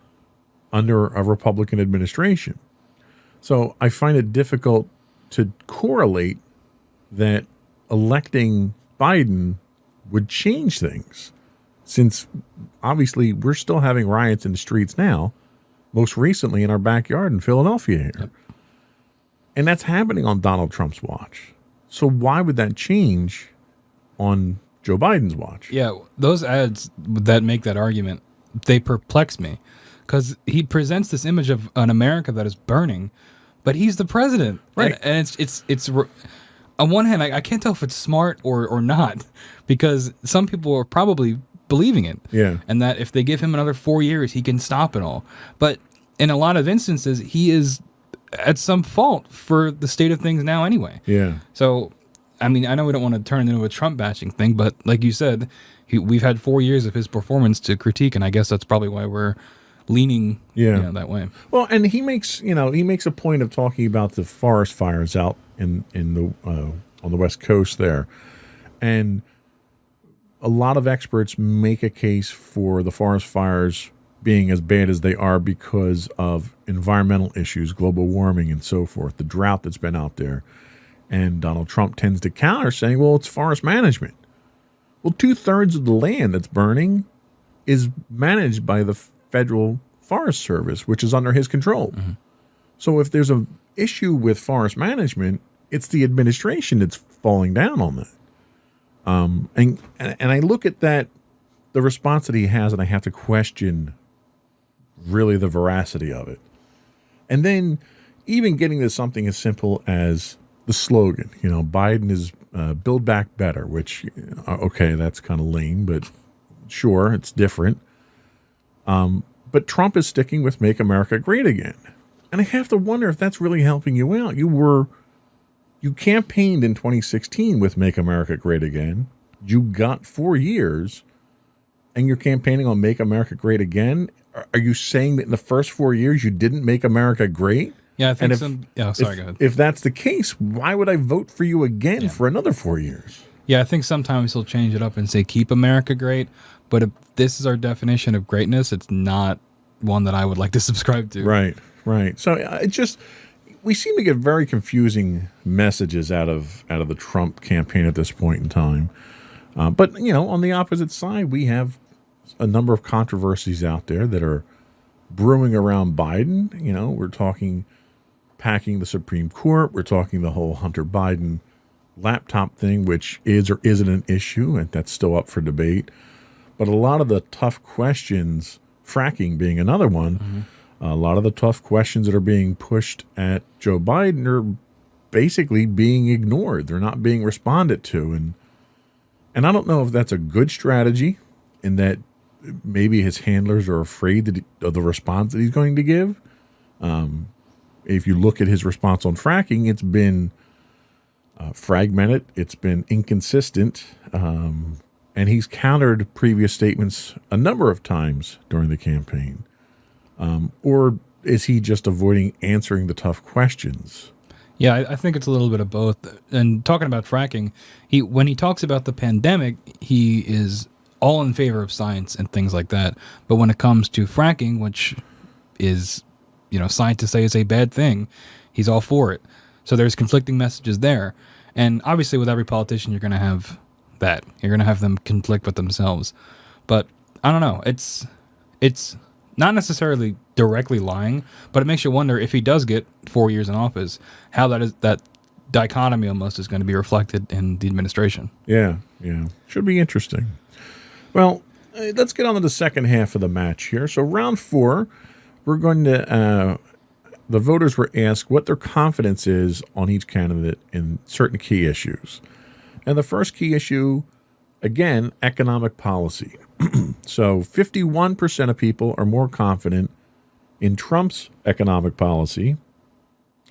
under a Republican administration. So I find it difficult to correlate that electing Biden would change things, since obviously we're still having riots in the streets now. Most recently in our backyard in Philadelphia here. Yep. And that's happening on Donald Trump's watch. So why would that change on Joe Biden's watch? Yeah, those ads that make that argument, they perplex me. Because he presents this image of an America that is burning, but he's the president. Right. And it's on one hand, I can't tell if it's smart or not. Because some people are probably believing it. Yeah. And that if they give him another 4 years, he can stop it all. But in a lot of instances, he is at some fault for the state of things now anyway. Yeah. So, I mean, I know we don't want to turn it into a Trump bashing thing, but like you said, we've had 4 years of his performance to critique, and I guess that's probably why we're leaning that way. Well, and he makes a point of talking about the forest fires out in the on the West Coast there, and a lot of experts make a case for the forest fires being as bad as they are because of environmental issues, global warming, and so forth, the drought that's been out there. And Donald Trump tends to counter saying, well, it's forest management. Well, 2/3 of the land that's burning is managed by the Federal Forest Service, which is under his control. Mm-hmm. So if there's an issue with forest management, it's the administration that's falling down on that. And I look at that, the response that he has, and I have to question really the veracity of it. And then even getting to something as simple as the slogan, Biden is Build Back Better, which, okay, that's kind of lame, but sure, it's different. But Trump is sticking with Make America Great Again. And I have to wonder if that's really helping you out. You campaigned in 2016 with Make America Great Again. You got 4 years, and you're campaigning on Make America Great Again. Are you saying that in the first 4 years you didn't make America great? Yeah, I think go ahead. If that's the case, why would I vote for you again for another 4 years? Yeah, I think sometimes he'll change it up and say, keep America great. But if this is our definition of greatness, it's not one that I would like to subscribe to. Right. So we seem to get very confusing messages out of the Trump campaign at this point in time. But, on the opposite side, we have a number of controversies out there that are brewing around Biden. We're talking packing the Supreme Court. We're talking the whole Hunter Biden laptop thing, which is or isn't an issue, and that's still up for debate. But a lot of the tough questions, fracking being another one, a lot of the tough questions that are being pushed at Joe Biden are basically being ignored. They're not being responded to. And I don't know if that's a good strategy, in that maybe his handlers are afraid of the response that he's going to give. If you look at his response on fracking, it's been fragmented. It's been inconsistent. And he's countered previous statements a number of times during the campaign. Or is he just avoiding answering the tough questions? Yeah, I think it's a little bit of both. And talking about fracking, when he talks about the pandemic, he is all in favor of science and things like that. But when it comes to fracking, which is, scientists say is a bad thing, he's all for it. So there's conflicting messages there. And obviously with every politician, you're going to have that. You're going to have them conflict with themselves. But I don't know. It's not necessarily directly lying, but it makes you wonder, if he does get 4 years in office, how that dichotomy almost is going to be reflected in the administration. Yeah. Should be interesting. Well, let's get on to the second half of the match here. So round 4, we're going to, the voters were asked what their confidence is on each candidate in certain key issues. And the first key issue, again, economic policy. So 51% of people are more confident in Trump's economic policy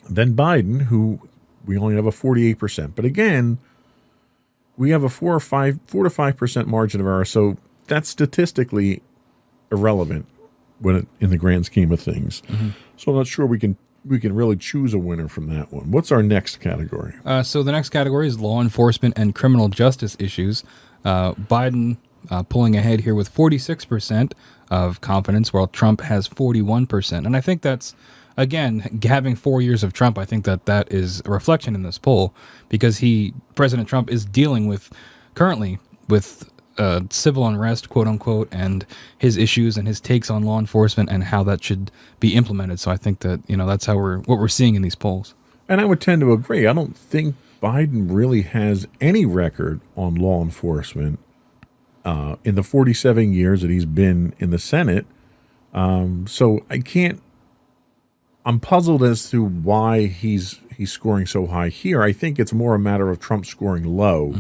than Biden, who we only have a 48%. But again, we have a 4 to 5% margin of error. So that's statistically irrelevant in the grand scheme of things. Mm-hmm. So I'm not sure we can really choose a winner from that one. What's our next category? So the next category is law enforcement and criminal justice issues. Biden pulling ahead here with 46% of confidence, while Trump has 41%. And I think that's, again, having 4 years of Trump, I think that is a reflection in this poll, because President Trump is dealing currently with civil unrest, quote unquote, and his issues and his takes on law enforcement and how that should be implemented. So I think that, that's what we're seeing in these polls. And I would tend to agree. I don't think Biden really has any record on law enforcement in the 47 years that he's been in the Senate. So I'm puzzled as to why he's scoring so high here. I think it's more a matter of Trump scoring low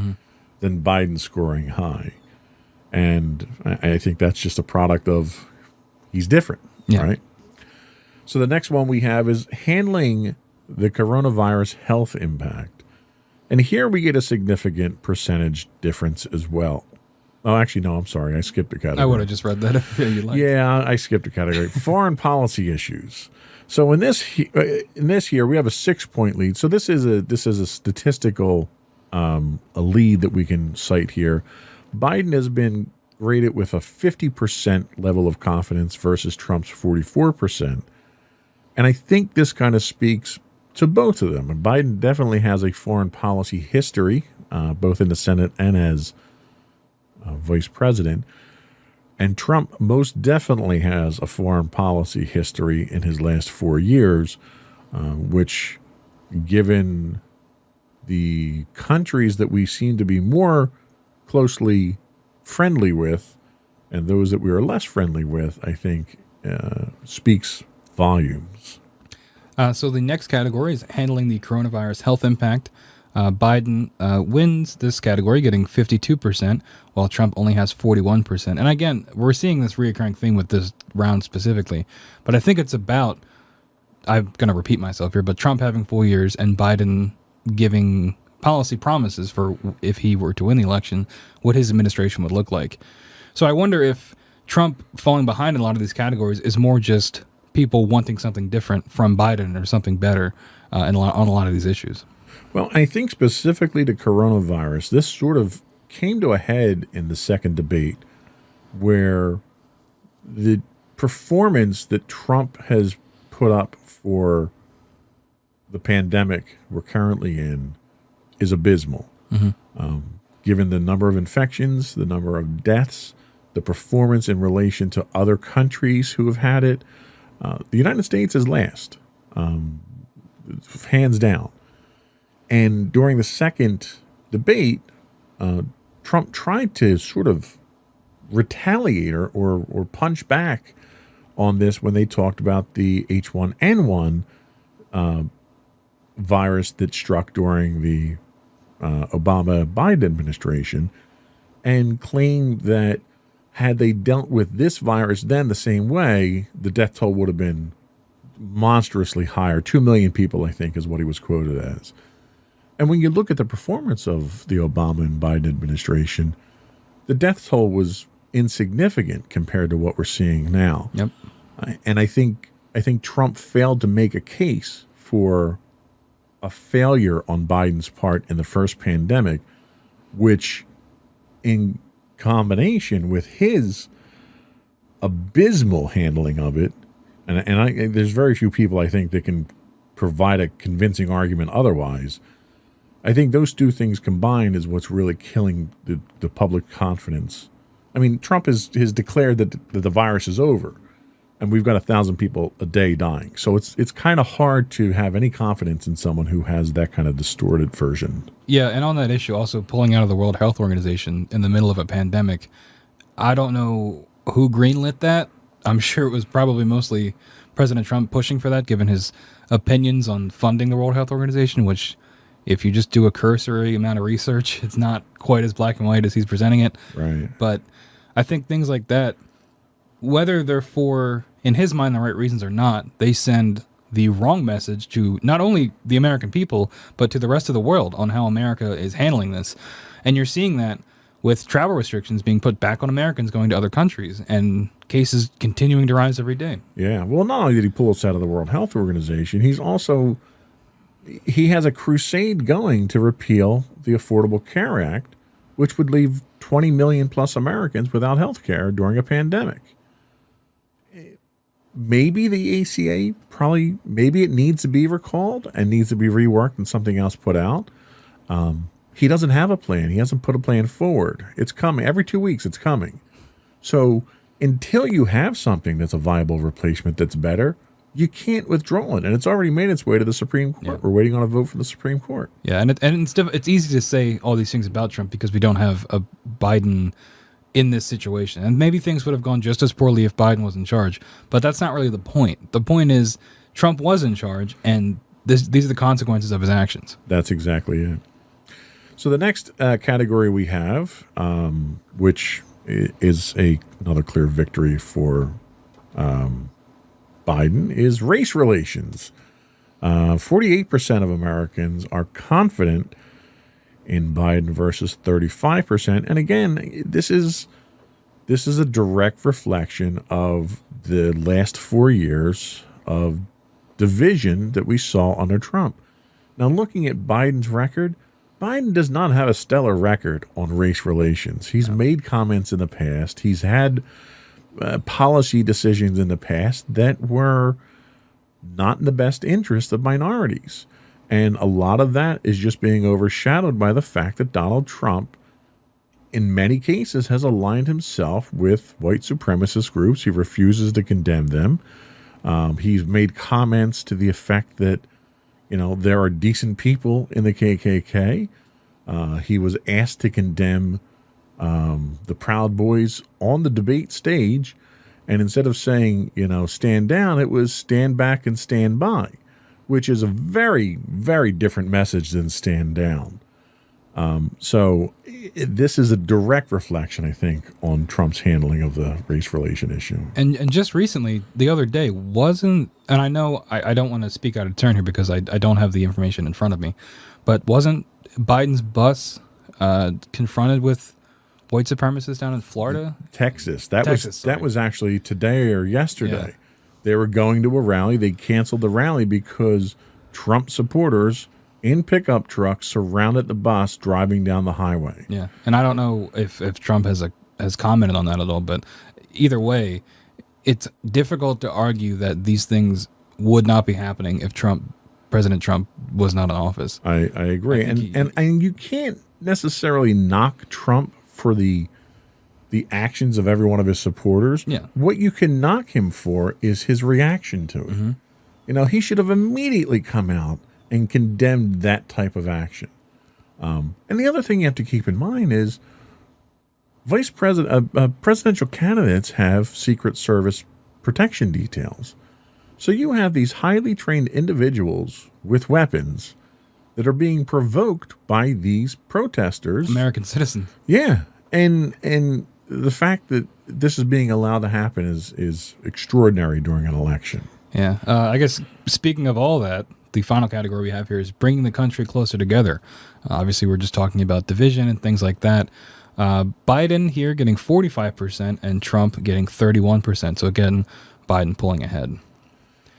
than Biden scoring high. And I think that's just a product of he's different, right? So the next one we have is handling the coronavirus health impact. And here we get a significant percentage difference as well. Oh, actually, no, I'm sorry. I skipped a category. I would have just read that if you like. Yeah, I skipped a category. Foreign policy issues. So in this here, we have a 6-point lead. So this is a statistical a lead that we can cite here. Biden has been rated with a 50% level of confidence versus Trump's 44%. And I think this kind of speaks to both of them. And Biden definitely has a foreign policy history, both in the Senate and as vice president. And Trump most definitely has a foreign policy history in his last 4 years, which, given the countries that we seem to be more closely friendly with and those that we are less friendly with, I think speaks volumes. So the next category is handling the coronavirus health impact. Biden wins this category, getting 52%, while Trump only has 41%. And again, we're seeing this reoccurring thing with this round specifically. But I think it's about, I'm going to repeat myself here, but Trump having 4 years and Biden giving policy promises for if he were to win the election, what his administration would look like. So I wonder if Trump falling behind in a lot of these categories is more just people wanting something different from Biden or something better on a lot of these issues. Well, I think specifically to coronavirus, this sort of came to a head in the second debate where the performance that Trump has put up for the pandemic we're currently in is abysmal. Given the number of infections, the number of deaths, the performance in relation to other countries who have had it, the United States is last, hands down. And during the second debate, Trump tried to sort of retaliate or punch back on this when they talked about the H1N1 virus that struck during the Obama-Biden administration, and claimed that had they dealt with this virus then the same way, the death toll would have been monstrously higher. 2 million people, I think, is what he was quoted as. And when you look at the performance of the Obama and Biden administration, the death toll was insignificant compared to what we're seeing now. Yep. And I think Trump failed to make a case for a failure on Biden's part in the first pandemic, which in combination with his abysmal handling of it, and there's very few people I think that can provide a convincing argument otherwise. I think those two things combined is what's really killing the public confidence. I mean, Trump has declared that the virus is over, and we've got 1,000 people a day dying. So it's kind of hard to have any confidence in someone who has that kind of distorted version. Yeah, and on that issue, also pulling out of the World Health Organization in the middle of a pandemic, I don't know who greenlit that. I'm sure it was probably mostly President Trump pushing for that, given his opinions on funding the World Health Organization, which, if you just do a cursory amount of research, it's not quite as black and white as he's presenting it. Right. But I think things like that, whether they're for, in his mind, the right reasons or not, they send the wrong message to not only the American people, but to the rest of the world on how America is handling this. And you're seeing that with travel restrictions being put back on Americans going to other countries and cases continuing to rise every day. Yeah. Well, not only did he pull us out of the World Health Organization, he has a crusade going to repeal the Affordable Care Act, which would leave 20 million plus Americans without health care during a pandemic. Maybe the ACA, maybe it needs to be recalled and needs to be reworked and something else put out. He doesn't have a plan. He hasn't put a plan forward. It's coming. Every 2 weeks it's coming. So until you have something that's a viable replacement that's better, you can't withdraw it. And it's already made its way to the Supreme Court. Yeah. We're waiting on a vote from the Supreme Court. Yeah, and it's easy to say all these things about Trump because we don't have a Biden in this situation. And maybe things would have gone just as poorly if Biden was in charge. But that's not really the point. The point is Trump was in charge, and these are the consequences of his actions. That's exactly it. So the next category we have, which is another clear victory for Biden is race relations. 48% of Americans are confident in Biden versus 35%. And again, this is a direct reflection of the last 4 years of division that we saw under Trump. Now, looking at Biden's record, Biden does not have a stellar record on race relations. He's made comments in the past. He's had policy decisions in the past that were not in the best interest of minorities. And a lot of that is just being overshadowed by the fact that Donald Trump, in many cases, has aligned himself with white supremacist groups. He refuses to condemn them. He's made comments to the effect that, there are decent people in the KKK. He was asked to condemn the Proud Boys on the debate stage. And instead of saying, stand down, it was stand back and stand by, which is a very, very different message than stand down. So this is a direct reflection, I think, on Trump's handling of the race relation issue. And just recently, the other day, and I know I don't want to speak out of turn here because I don't have the information in front of me, but wasn't Biden's bus confronted with white supremacists down in Florida? Texas. That was actually today or yesterday. Yeah. They were going to a rally. They canceled the rally because Trump supporters in pickup trucks surrounded the bus driving down the highway. Yeah, and I don't know if Trump has commented on that at all, but either way, it's difficult to argue that these things would not be happening if President Trump was not in office. I agree, and you can't necessarily knock Trump for the actions of every one of his supporters. Yeah. What you can knock him for is his reaction to it. Mm-hmm. He should have immediately come out and condemned that type of action. And the other thing you have to keep in mind is presidential candidates have Secret Service protection details. So you have these highly trained individuals with weapons that are being provoked by these protesters. American citizens. Yeah. And the fact that this is being allowed to happen is extraordinary during an election. Yeah. I guess speaking of all that, the final category we have here is bringing the country closer together. Obviously, we're just talking about division and things like that. Biden here getting 45% and Trump getting 31%. So again, Biden pulling ahead.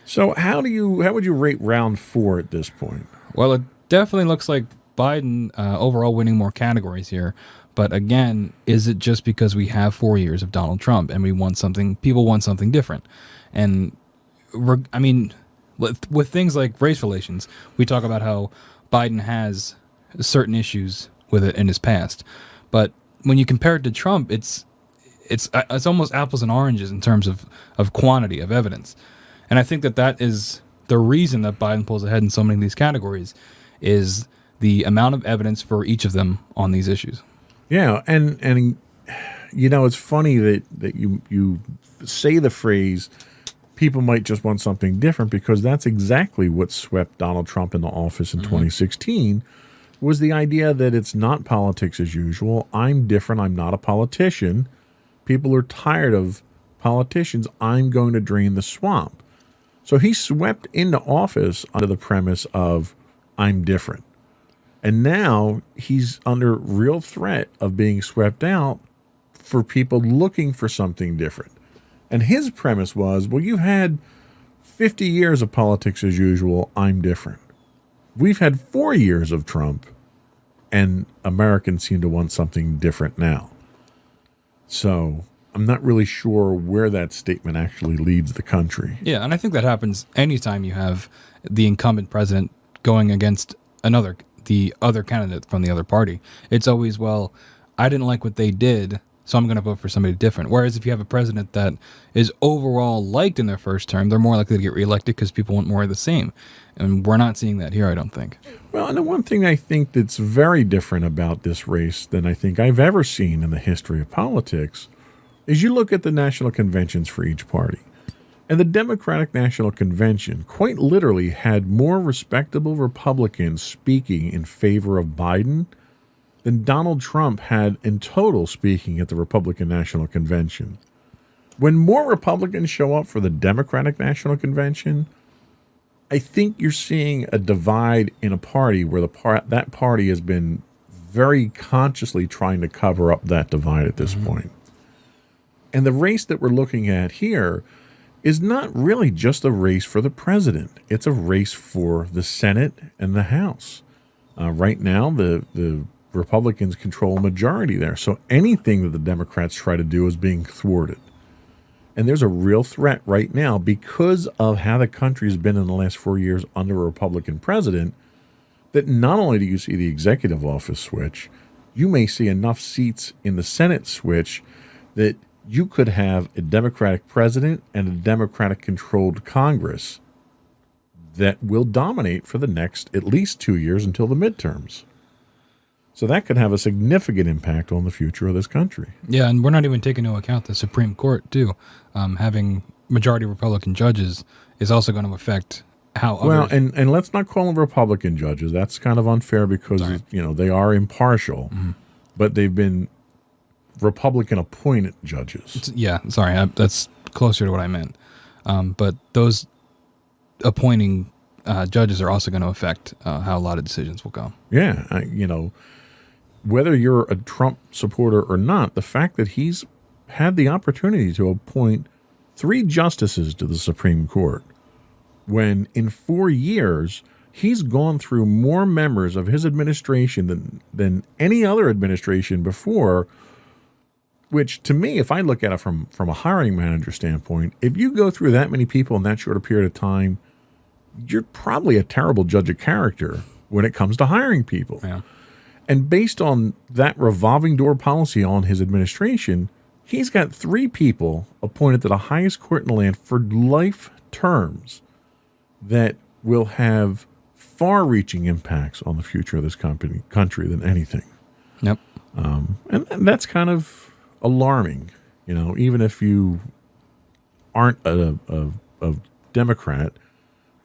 So how would you rate round 4 at this point? Well, it definitely looks like Biden overall winning more categories here. But again, is it just because we have 4 years of Donald Trump and people want something different? And with things like race relations, we talk about how Biden has certain issues with it in his past. But when you compare it to Trump, it's almost apples and oranges in terms of quantity of evidence. And I think that is the reason that Biden pulls ahead in so many of these categories is the amount of evidence for each of them on these issues. Yeah, and it's funny that you say the phrase, people might just want something different, because that's exactly what swept Donald Trump into office in 2016, was the idea that it's not politics as usual. I'm different. I'm not a politician. People are tired of politicians. I'm going to drain the swamp. So he swept into office under the premise of I'm different. And now he's under real threat of being swept out for people looking for something different. And his premise was, well, you've had 50 years of politics as usual. I'm different. We've had 4 years of Trump, and Americans seem to want something different now. So I'm not really sure where that statement actually leads the country. Yeah, and I think that happens anytime you have the incumbent president going against the other candidate from the other party. It's always, well, I didn't like what they did, so I'm going to vote for somebody different. Whereas if you have a president that is overall liked in their first term, they're more likely to get reelected because people want more of the same. And we're not seeing that here, I don't think. Well, and the one thing I think that's very different about this race than I think I've ever seen in the history of politics is you look at the national conventions for each party. And the Democratic National Convention quite literally had more respectable Republicans speaking in favor of Biden than Donald Trump had in total speaking at the Republican National Convention. When more Republicans show up for the Democratic National Convention, I think you're seeing a divide in a party where that party has been very consciously trying to cover up that divide at this point. And the race that we're looking at here is not really just a race for the president. It's a race for the Senate and the House. Right now, the Republicans control a majority there. So anything that the Democrats try to do is being thwarted. And there's a real threat right now because of how the country has been in the last 4 years under a Republican president, that not only do you see the executive office switch, you may see enough seats in the Senate switch that you could have a Democratic president and a Democratic-controlled Congress that will dominate for the next at least 2 years until the midterms. So that could have a significant impact on the future of this country. Yeah, and we're not even taking into account the Supreme Court, too. Having majority Republican judges is also going to affect how Well, others... and let's not call them Republican judges. That's kind of unfair because, they are impartial, but they've been Republican-appointed judges. Yeah, sorry, that's closer to what I meant. But those appointing judges are also going to affect how a lot of decisions will go. Yeah, whether you're a Trump supporter or not, the fact that he's had the opportunity to appoint 3 justices to the Supreme Court, when in 4 years he's gone through more members of his administration than any other administration before, which to me, if I look at it from a hiring manager standpoint, if you go through that many people in that short a period of time, you're probably a terrible judge of character when it comes to hiring people. Yeah. And based on that revolving door policy on his administration, he's got 3 people appointed to the highest court in the land for life terms that will have far-reaching impacts on the future of this country than anything. Yep. And that's kind of alarming, even if you aren't a Democrat.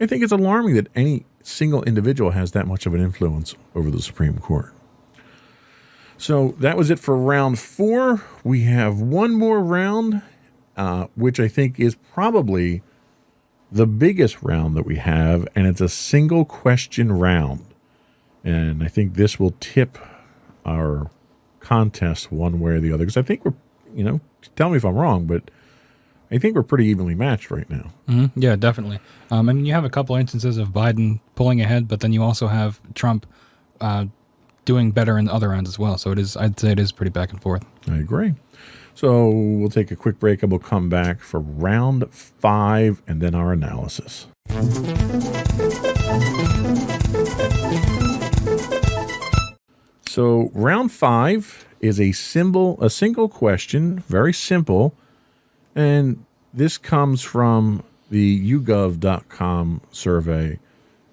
I think it's alarming that any single individual has that much of an influence over the Supreme Court. So that was it for round 4. We have one more round, which I think is probably the biggest round that we have, and it's a single question round. And I think this will tip our contest one way or the other, because I think we're, tell me if I'm wrong, but I think we're pretty evenly matched right now. Mm-hmm. Yeah, definitely. I mean, you have a couple instances of Biden pulling ahead, but then you also have Trump doing better in the other rounds as well. So I'd say it is pretty back and forth. I agree. So we'll take a quick break and we'll come back for round 5 and then our analysis. So round 5 is a single question, very simple. And this comes from the YouGov.com survey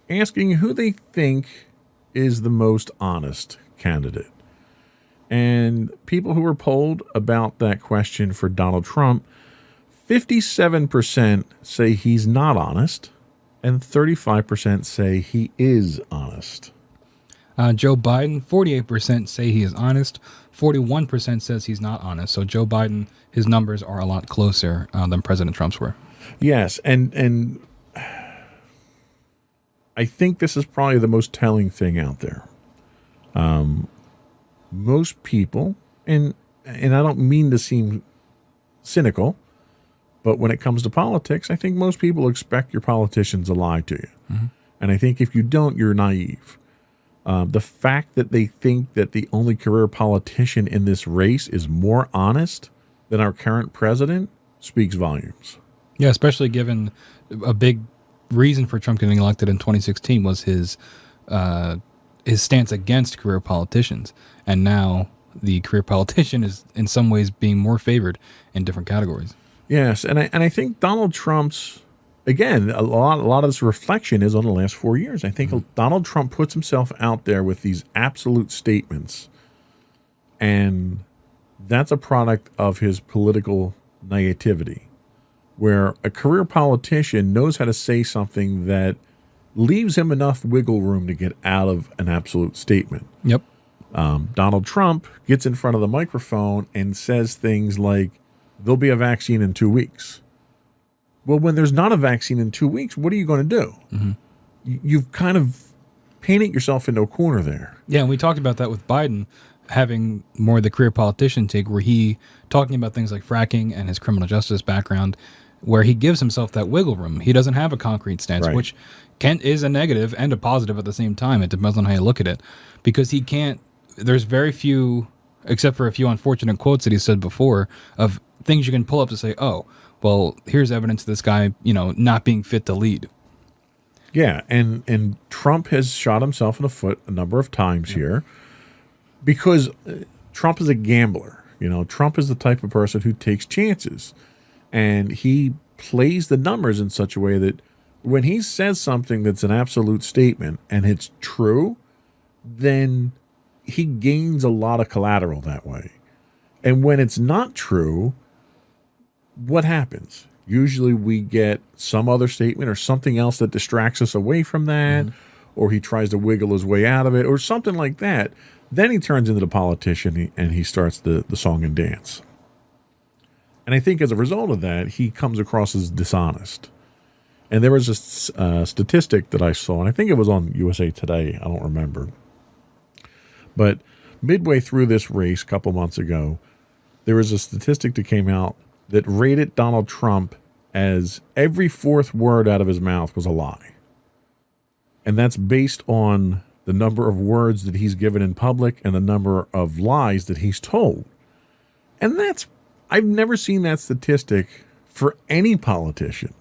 asking who they think is the most honest candidate. And people who were polled about that question for Donald Trump, 57% say he's not honest, and 35% say he is honest. Joe Biden, 48% say he is honest. 41% says he's not honest. So Joe Biden, his numbers are a lot closer than President Trump's were. Yes, and I think this is probably the most telling thing out there. Most people, and I don't mean to seem cynical, but when it comes to politics, I think most people expect your politicians to lie to you. Mm-hmm. And I think if you don't, you're naive. The fact that they think that the only career politician in this race is more honest than our current president speaks volumes. Yeah, especially given a big reason for Trump getting elected in 2016 was his stance against career politicians. And now the career politician is in some ways being more favored in different categories. Yes, and I think Donald Trump's, again, a lot of this reflection is on the last 4 years. I think Donald Trump puts himself out there with these absolute statements, and that's a product of his political naivety, where a career politician knows how to say something that leaves him enough wiggle room to get out of an absolute statement. Yep. Donald Trump gets in front of the microphone and says things like, there'll be a vaccine in 2 weeks. Well, when there's not a vaccine in 2 weeks, what are you going to do? Mm-hmm. You've kind of painted yourself into a corner there. Yeah, and we talked about that with Biden having more of the career politician take, where he talking about things like fracking and his criminal justice background, where he gives himself that wiggle room. He doesn't have a concrete stance, Right. which is a negative and a positive at the same time. It depends on how you look at it, because he can't. There's very few, except for a few unfortunate quotes that he said before, of things you can pull up to say, oh, well, here's evidence of this guy, not being fit to lead. Yeah, and Trump has shot himself in the foot a number of times here because Trump is a gambler. Trump is the type of person who takes chances, and he plays the numbers in such a way that when he says something that's an absolute statement and it's true, then he gains a lot of collateral that way. And when it's not true, what happens? Usually we get some other statement or something else that distracts us away from that, or he tries to wiggle his way out of it, or something like that. Then he turns into the politician and he starts the song and dance. And I think as a result of that, he comes across as dishonest. And there was a statistic that I saw, and I think it was on USA Today. I don't remember. But midway through this race a couple months ago, there was a statistic that came out that rated Donald Trump as every fourth word out of his mouth was a lie. And that's based on the number of words that he's given in public and the number of lies that he's told. And I've never seen that statistic for any politician.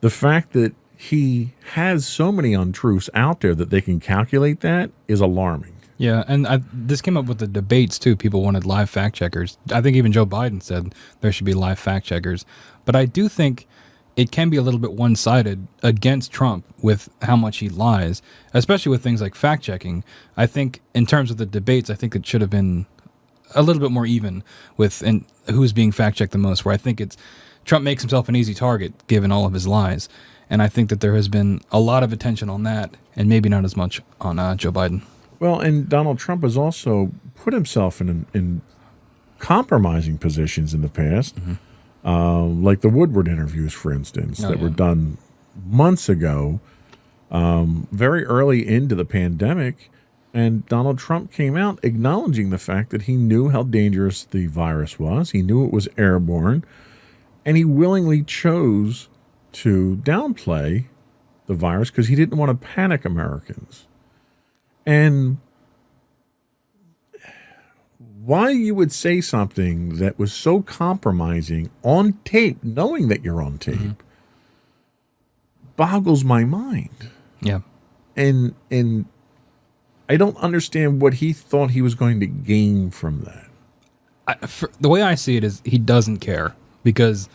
The fact that he has so many untruths out there that they can calculate that is alarming. Yeah, and this came up with the debates, too. People wanted live fact checkers. I think even Joe Biden said there should be live fact checkers. But I do think it can be a little bit one-sided against Trump with how much he lies, especially with things like fact checking. I think in terms of the debates, I think it should have been a little bit more even with who's being fact checked the most, where I think Trump makes himself an easy target given all of his lies. And I think that there has been a lot of attention on that and maybe not as much on Joe Biden. Well, and Donald Trump has also put himself in compromising positions in the past, like the Woodward interviews, for instance, that were done months ago, very early into the pandemic. And Donald Trump came out acknowledging the fact that he knew how dangerous the virus was. He knew it was airborne, and he willingly chose to downplay the virus because he didn't want to panic Americans. And why you would say something that was so compromising on tape, knowing that you're on tape, boggles my mind. Yeah. And I don't understand what he thought he was going to gain from that. The way I see it is he doesn't care, because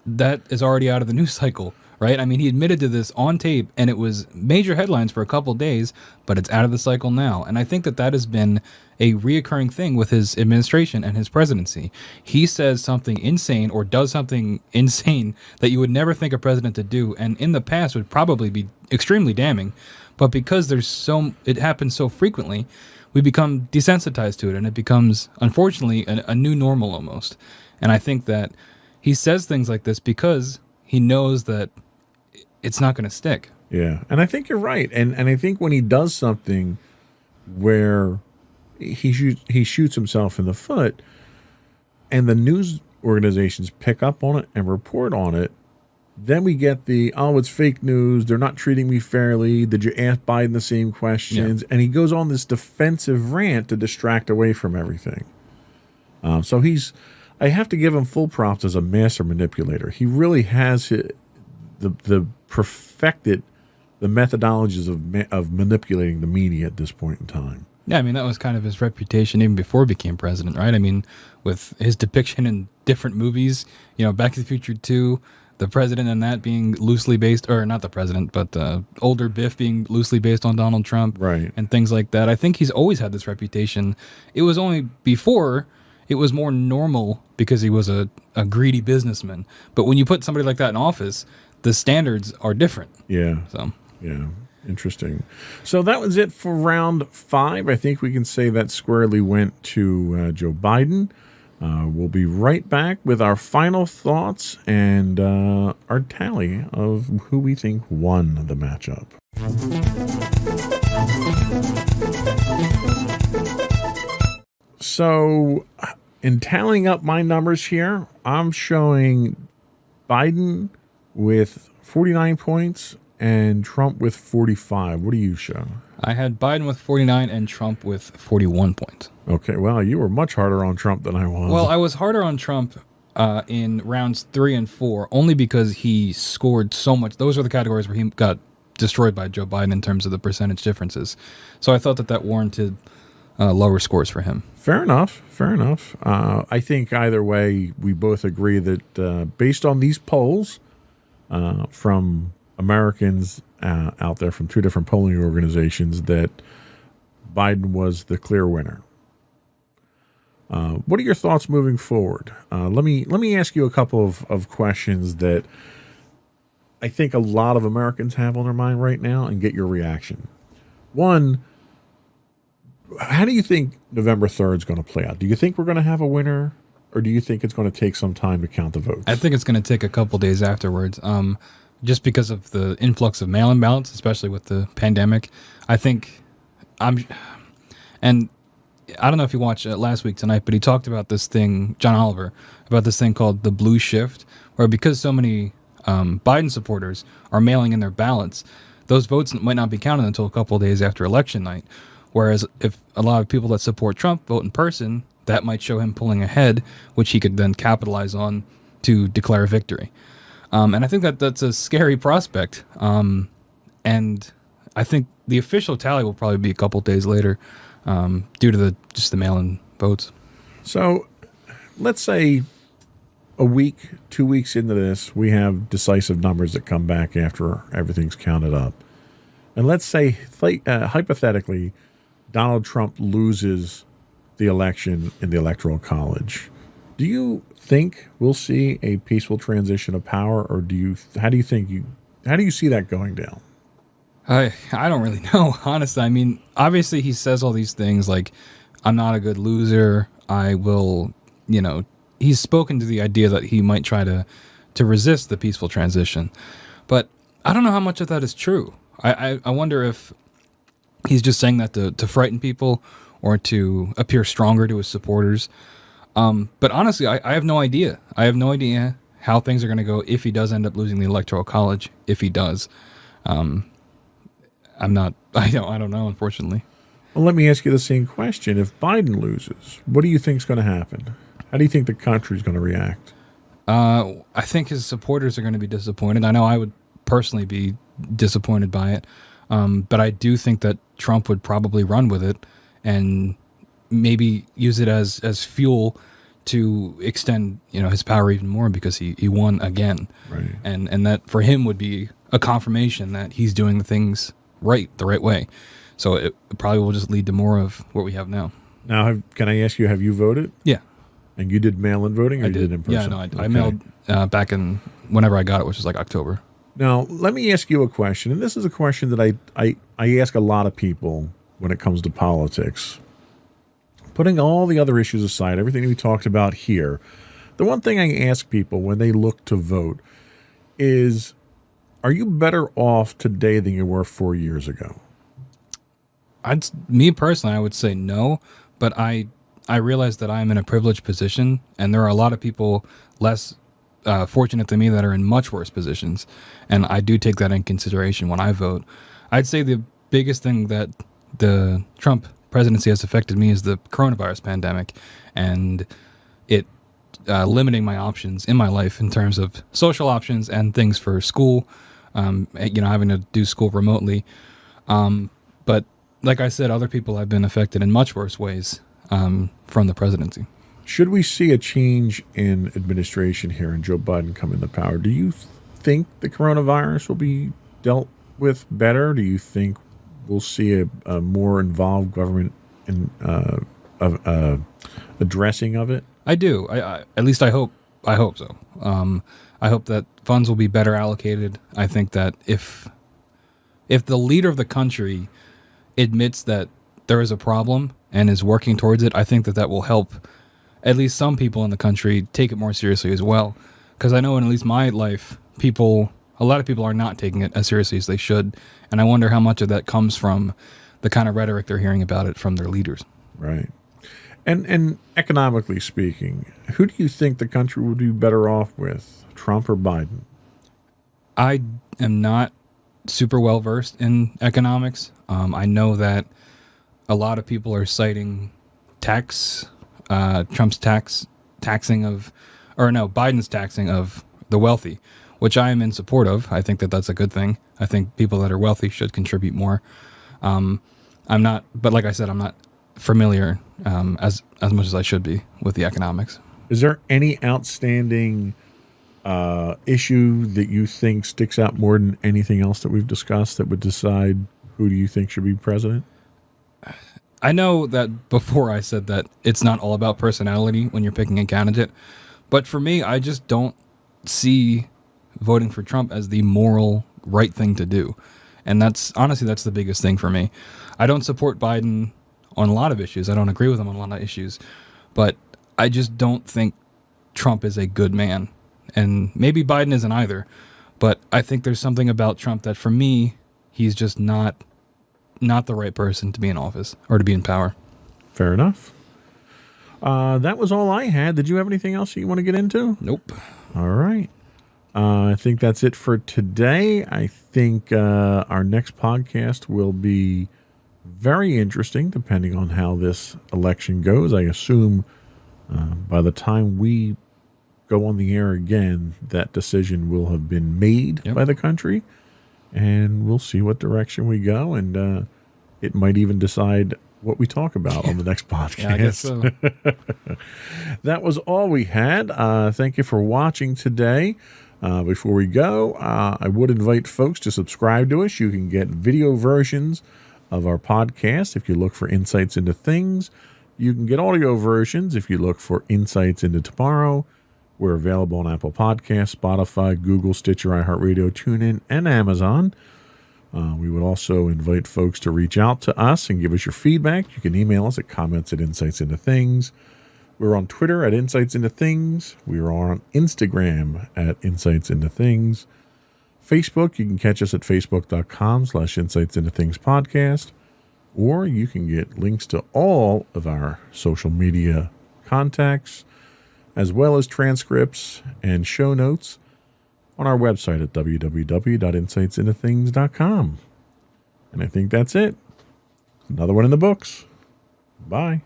that is already out of the news cycle. Right? I mean, he admitted to this on tape, and it was major headlines for a couple of days, but it's out of the cycle now. And I think that has been a reoccurring thing with his administration and his presidency. He says something insane or does something insane that you would never think a president to do, and in the past would probably be extremely damning. But because it happens so frequently, we become desensitized to it, and it becomes, unfortunately, a new normal almost. And I think that he says things like this because he knows that it's not going to stick. Yeah, and I think you're right. And I think when he does something where he shoots himself in the foot, and the news organizations pick up on it and report on it, then we get it's fake news, they're not treating me fairly, did you ask Biden the same questions? Yeah. And he goes on this defensive rant to distract away from everything. So I have to give him full props as a master manipulator. He really has perfected the methodologies of manipulating the media at this point in time. Yeah, I mean, that was kind of his reputation even before he became president, right? I mean, with his depiction in different movies, Back to the Future 2, the president in that being loosely based, or not the president, but older Biff being loosely based on Donald Trump, right, and things like that. I think he's always had this reputation. It was only before it was more normal because he was a greedy businessman. But when you put somebody like that in office, the standards are different. Yeah. So. Yeah. Interesting. So that was it for round 5. I think we can say that squarely went to Joe Biden. We'll be right back with our final thoughts and our tally of who we think won the matchup. So, in tallying up my numbers here, I'm showing Biden with 49 points and Trump with 45. What do you show? I had Biden with 49 and Trump with 41 points. Okay, well, you were much harder on Trump than I was. Well, I was harder on Trump in rounds 3 and 4, only because he scored so much. Those are the categories where he got destroyed by Joe Biden in terms of the percentage differences. So I thought that warranted lower scores for him. Fair enough. I think either way, we both agree that based on these polls from Americans out there from 2 different polling organizations, that Biden was the clear winner. What are your thoughts moving forward? Let me ask you a couple of questions that I think a lot of Americans have on their mind right now and get your reaction. One, how do you think November 3rd is going to play out? Do you think we're going to have a winner, or do you think it's going to take some time to count the votes? I think it's going to take a couple days afterwards, just because of the influx of mail-in ballots, especially with the pandemic. I think and I don't know if you watched last week tonight, but he talked about this thing, John Oliver, about this thing called the blue shift, where because so many Biden supporters are mailing in their ballots, those votes might not be counted until a couple of days after election night. Whereas if a lot of people that support Trump vote in person, that might show him pulling ahead, which he could then capitalize on to declare a victory. And I think that's a scary prospect. And I think the official tally will probably be a couple days later due to the mail-in votes. So let's say a week, 2 weeks into this, we have decisive numbers that come back after everything's counted up. And let's say, hypothetically, Donald Trump loses the election in the Electoral College. Do you think we'll see a peaceful transition of power, or how do you see that going down? I don't really know, honestly. I mean, obviously he says all these things like, I'm not a good loser. I will, he's spoken to the idea that he might try to resist the peaceful transition. But I don't know how much of that is true. I wonder if he's just saying that to frighten people or to appear stronger to his supporters. But honestly, I have no idea. I have no idea how things are going to go if he does end up losing the Electoral College, if he does. I don't know, unfortunately. Well, let me ask you the same question. If Biden loses, what do you think is going to happen? How do you think the country is going to react? I think his supporters are going to be disappointed. I know I would personally be disappointed by it. But I do think that Trump would probably run with it and maybe use it as fuel to extend, his power even more because he won again. Right. And that for him would be a confirmation that he's doing the things the right way. So it probably will just lead to more of what we have now. Now, can I ask you, have you voted? Yeah. And you did mail-in voting, or you did in person? Yeah, no, I mailed back in whenever I got it, which was like October. Now, let me ask you a question, and this is a question that I ask a lot of people when it comes to politics. Putting all the other issues aside, everything we talked about here, the one thing I ask people when they look to vote is, are you better off today than you were 4 years ago? Me personally, I would say no, but I realize that I'm in a privileged position, and there are a lot of people less fortunate than me that are in much worse positions, and I do take that in consideration when I vote. I'd say the biggest thing that the Trump presidency has affected me is the coronavirus pandemic, and it limiting my options in my life in terms of social options and things for school, having to do school remotely. But like I said, other people have been affected in much worse ways from the presidency. Should we see a change in administration here and Joe Biden come into power, do you think the coronavirus will be dealt with better? Do you think we'll see a more involved government in addressing of it? I do. I at least I hope so. I hope that funds will be better allocated. I think that if if the leader of the country admits that there is a problem and is working towards it, I think that will help at least some people in the country take it more seriously as well. Because I know in at least my life, a lot of people are not taking it as seriously as they should. And I wonder how much of that comes from the kind of rhetoric they're hearing about it from their leaders. Right. And economically speaking, who do you think the country would be better off with, Trump or Biden? I am not super well versed in economics. I know that a lot of people are citing Biden's taxing of the wealthy, which I am in support of. I think that that's a good thing. I think people that are wealthy should contribute more. But like I said, I'm not familiar as much as I should be with the economics. Is there any outstanding issue that you think sticks out more than anything else that we've discussed that would decide who do you think should be president? I know that before I said that it's not all about personality when you're picking a candidate, but for me, I just don't see voting for Trump as the moral right thing to do. And that's the biggest thing for me. I don't support Biden on a lot of issues. I don't agree with him on a lot of issues, but I just don't think Trump is a good man. And maybe Biden isn't either, but I think there's something about Trump that for me, he's just not the right person to be in office or to be in power. Fair enough. That was all I had. Did you have anything else that you want to get into? Nope. All right. I think that's it for today. I think our next podcast will be very interesting depending on how this election goes. I assume by the time we go on the air again, that decision will have been made by the country, and we'll see what direction we go, and it might even decide what we talk about on the next podcast. Yeah, I guess so. That was all we had. Thank you for watching today. Before we go, I would invite folks to subscribe to us. You can get video versions of our podcast if you look for Insights into Things. You can get audio versions if you look for Insights into Tomorrow. We're available on Apple Podcasts, Spotify, Google, Stitcher, iHeartRadio, TuneIn, and Amazon. We would also invite folks to reach out to us and give us your feedback. You can email us at comments@insightsintothings. We're on Twitter at Insights Into Things. We are on Instagram at Insights Into Things. Facebook, you can catch us at facebook.com/Insights Into Things podcast. Or you can get links to all of our social media contacts, as well as transcripts and show notes on our website at www.insightsintothings.com. And I think that's it. Another one in the books. Bye.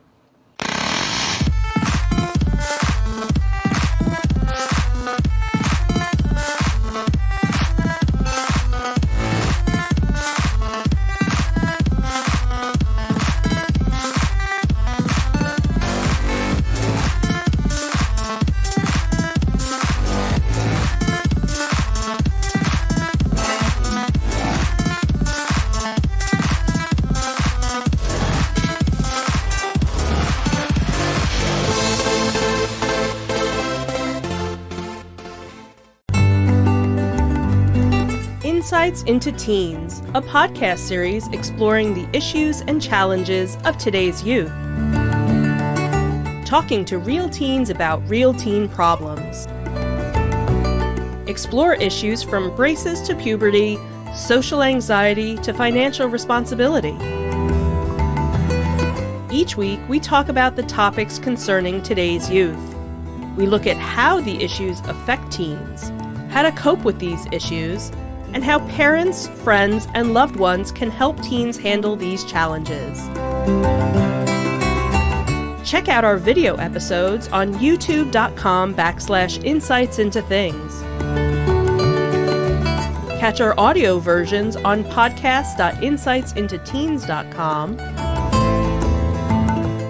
Insights into Teens, a podcast series exploring the issues and challenges of today's youth. Talking to real teens about real teen problems. Explore issues from braces to puberty, social anxiety to financial responsibility. Each week, we talk about the topics concerning today's youth. We look at how the issues affect teens, how to cope with these issues, and how parents, friends, and loved ones can help teens handle these challenges. Check out our video episodes on youtube.com/insightsintothings. Catch our audio versions on podcast.insightsintoteens.com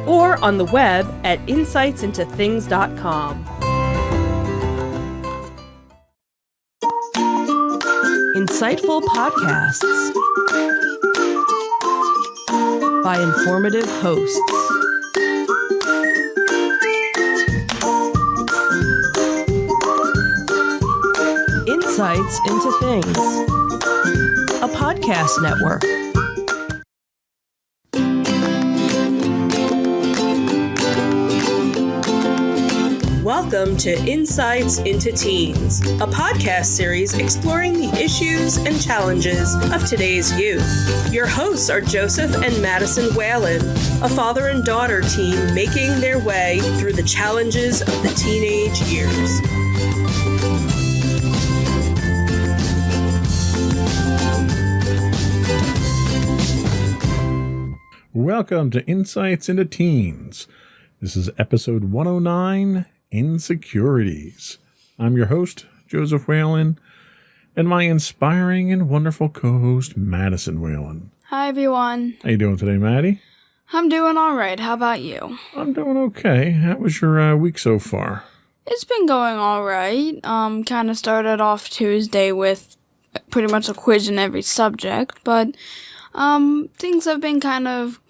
or on the web at insightsintothings.com. Insightful podcasts by informative hosts. Insights into Things, a podcast network. Welcome to Insights into Teens, a podcast series exploring the issues and challenges of today's youth. Your hosts are Joseph and Madison Whalen, a father and daughter team making their way through the challenges of the teenage years. Welcome to Insights into Teens. This is episode 109, Insecurities. I'm your host, Joseph Whalen, and my inspiring and wonderful co-host, Madison Whalen. Hi, everyone. How you doing today, Maddie? I'm doing all right. How about you? I'm doing okay. How was your week so far? It's been going all right. Kind of started off Tuesday with pretty much a quiz in every subject, but things have been kind of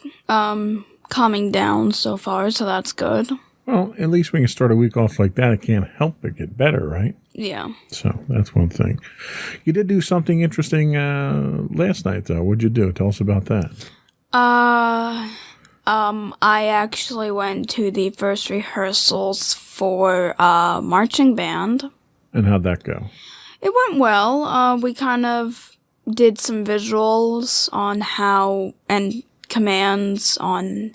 calming down so far, so that's good. Well, at least when you start a week off like that, it can't help but get better, right? Yeah. So that's one thing. You did do something interesting last night, though. What'd you do? Tell us about that. I actually went to the first rehearsals for marching band. And how'd that go? It went well. We kind of did some visuals on how, and commands on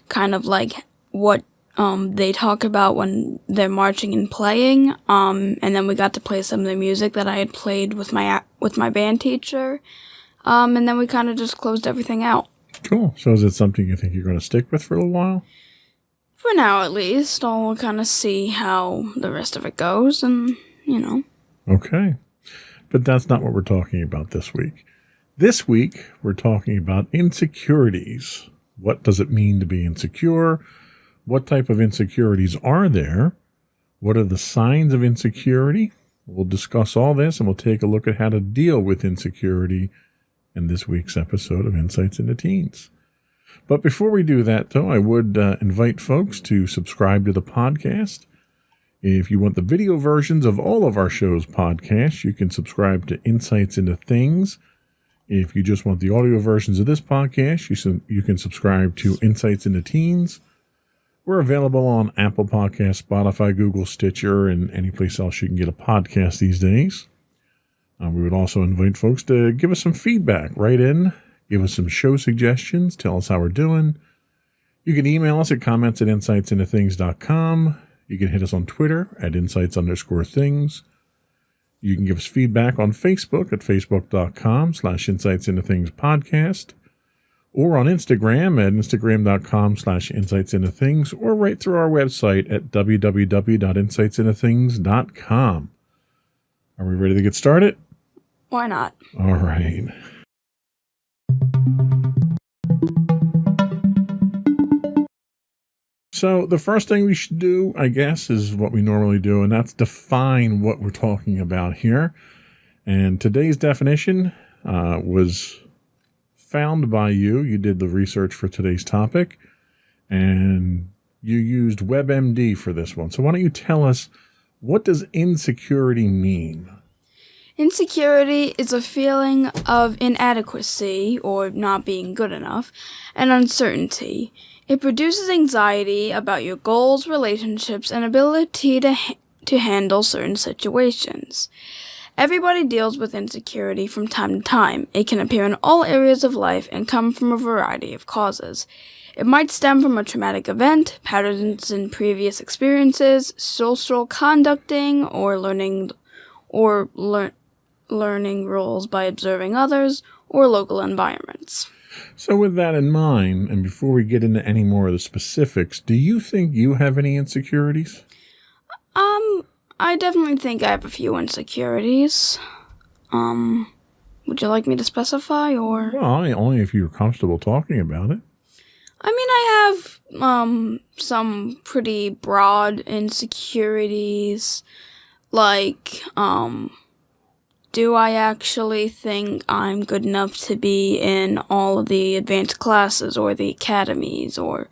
kind of like what they talk about when they're marching and playing. And then we got to play some of the music that I had played with my band teacher. And then we kind of just closed everything out. Cool. So is it something you think you're going to stick with for a little while? For now, at least. I'll kind of see how the rest of it goes and, Okay. But that's not what we're talking about this week. This week, we're talking about insecurities. What does it mean to be insecure? What type of insecurities are there? What are the signs of insecurity? We'll discuss all this, and we'll take a look at how to deal with insecurity in this week's episode of Insights into Teens. But before we do that, though, I would invite folks to subscribe to the podcast. If you want the video versions of all of our show's podcasts, you can subscribe to Insights into Things. If you just want the audio versions of this podcast, you can subscribe to Insights into Teens. We're available on Apple Podcasts, Spotify, Google, Stitcher, and any place else you can get a podcast these days. We would also invite folks to give us some feedback. Write in, give us some show suggestions, tell us how we're doing. You can email us at comments@insightsintothings.com. You can hit us on Twitter at insights_things. You can give us feedback on Facebook at facebook.com/insightsintothingspodcast. Or on Instagram at instagram.com/insightsintothings, or right through our website at www.insightsintothings.com. Are we ready to get started? why not? All right. So the first thing we should do, I guess, is what we normally do, and that's define what we're talking about here. And today's definition was found by you. You did the research for today's topic, and you used WebMD for this one. So why don't you tell us, what does insecurity mean? Insecurity is a feeling of inadequacy or not being good enough and uncertainty. It produces anxiety about your goals, relationships, and ability to handle certain situations. Everybody deals with insecurity from time to time. It can appear in all areas of life and come from a variety of causes. It might stem from a traumatic event, patterns in previous experiences, social conducting, or learning roles by observing others, or local environments. So with that in mind, and before we get into any more of the specifics, do you think you have any insecurities? I definitely think I have a few insecurities. Would you like me to specify, or? Well, only if you're comfortable talking about it. I mean, I have, some pretty broad insecurities, like, do I actually think I'm good enough to be in all of the advanced classes or the academies or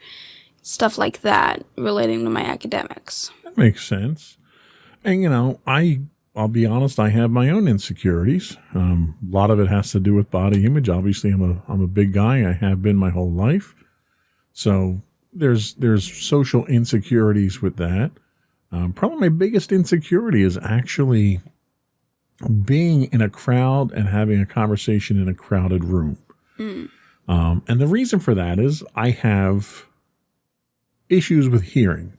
stuff like that relating to my academics? That makes sense. And, I I'll be honest, I have my own insecurities. A lot of it has to do with body image. Obviously, I'm a big guy. I have been my whole life. So there's social insecurities with that. Probably my biggest insecurity is actually being in a crowd and having a conversation in a crowded room. And the reason for that is I have issues with hearing.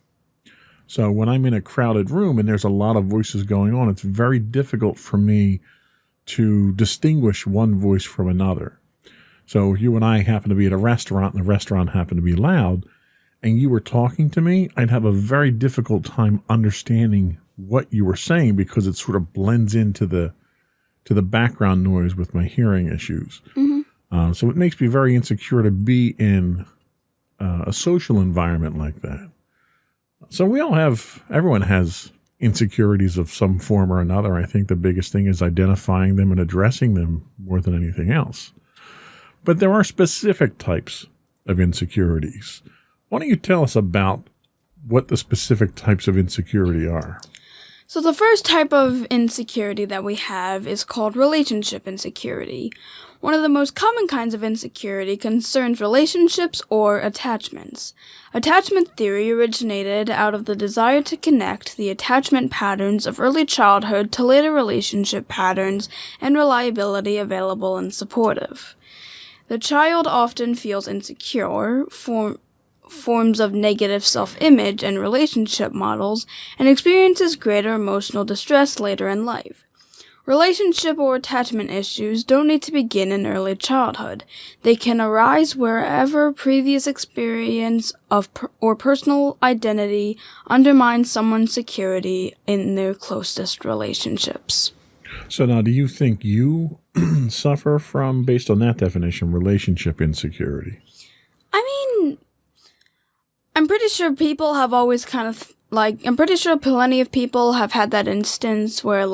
So when I'm in a crowded room and there's a lot of voices going on, it's very difficult for me to distinguish one voice from another. So if you and I happen to be at a restaurant and the restaurant happened to be loud and you were talking to me, I'd have a very difficult time understanding what you were saying because it sort of blends into the background noise with my hearing issues. So it makes me very insecure to be in a social environment like that. So everyone has insecurities of some form or another. I think the biggest thing is identifying them and addressing them more than anything else. But there are specific types of insecurities. Why don't you tell us about what the specific types of insecurity are? So the first type of insecurity that we have is called relationship insecurity. One of the most common kinds of insecurity concerns relationships or attachments. Attachment theory originated out of the desire to connect the attachment patterns of early childhood to later relationship patterns and reliability available and supportive. The child often feels insecure, forms of negative self-image and relationship models, and experiences greater emotional distress later in life. Relationship or attachment issues don't need to begin in early childhood. They can arise wherever previous experience or personal identity undermines someone's security in their closest relationships. So now, do you think you suffer from, based on that definition, relationship insecurity? I mean, I'm pretty sure people have always I'm pretty sure plenty of people have had that instance where,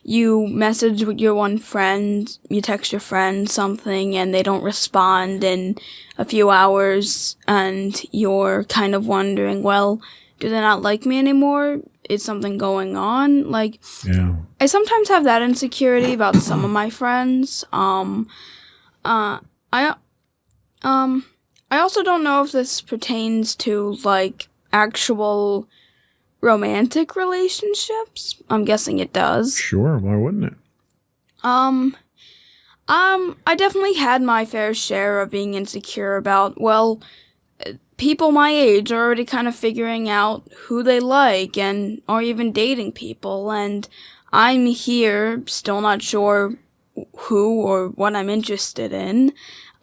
you message with your one friend, you text your friend something, and they don't respond in a few hours, and you're kind of wondering, well, do they not like me anymore? Is something going on? Yeah. I sometimes have that insecurity about some of my friends. I also don't know if this pertains to, actual romantic relationships. I'm guessing it does. Sure, why wouldn't it? I definitely had my fair share of being insecure about, people my age are already kind of figuring out who they like and are even dating people, and I'm here still not sure who or what I'm interested in,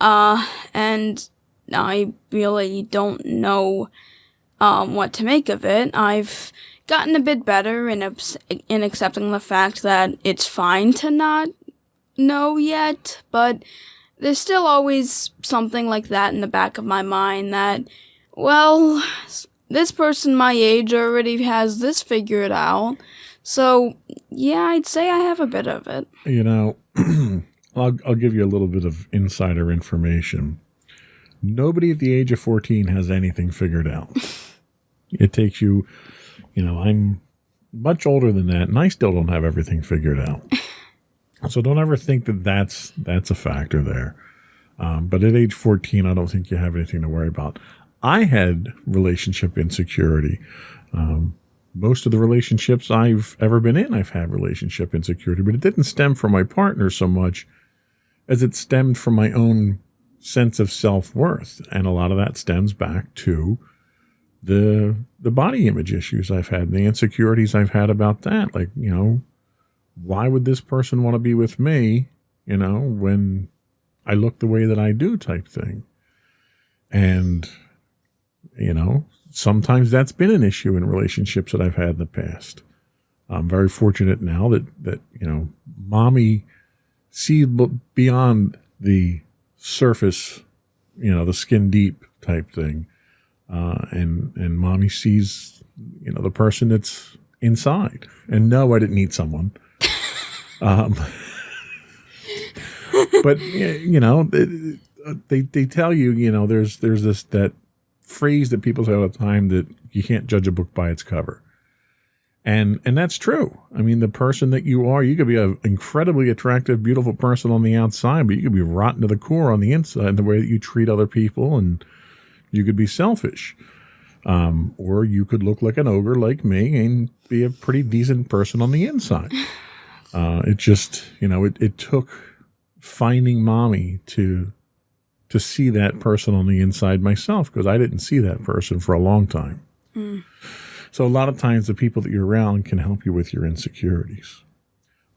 and I really don't know what to make of it. I've gotten a bit better in accepting the fact that it's fine to not know yet, but there's still always something like that in the back of my mind that, this person my age already has this figured out. So, yeah, I'd say I have a bit of it. I'll give you a little bit of insider information. Nobody at the age of 14 has anything figured out. It takes you, I'm much older than that, and I still don't have everything figured out. So don't ever think that that's a factor there. But at age 14, I don't think you have anything to worry about. I had relationship insecurity. Most of the relationships I've ever been in, I've had relationship insecurity, but it didn't stem from my partner so much as it stemmed from my own sense of self-worth. And a lot of that stems back to the body image issues I've had and the insecurities I've had about that. Why would this person want to be with me, when I look the way that I do type thing? And, sometimes that's been an issue in relationships that I've had in the past. I'm very fortunate now that mommy sees beyond the surface, the skin deep type thing. And mommy sees, the person that's inside. And no, I didn't need someone. But they tell you, there's that phrase that people say all the time that you can't judge a book by its cover. And that's true. I mean, the person that you are, you could be an incredibly attractive, beautiful person on the outside, but you could be rotten to the core on the inside, the way that you treat other people, and you could be selfish. Or you could look like an ogre like me and be a pretty decent person on the inside. It just, it took finding mommy to see that person on the inside myself, because I didn't see that person for a long time. So a lot of times the people that you're around can help you with your insecurities.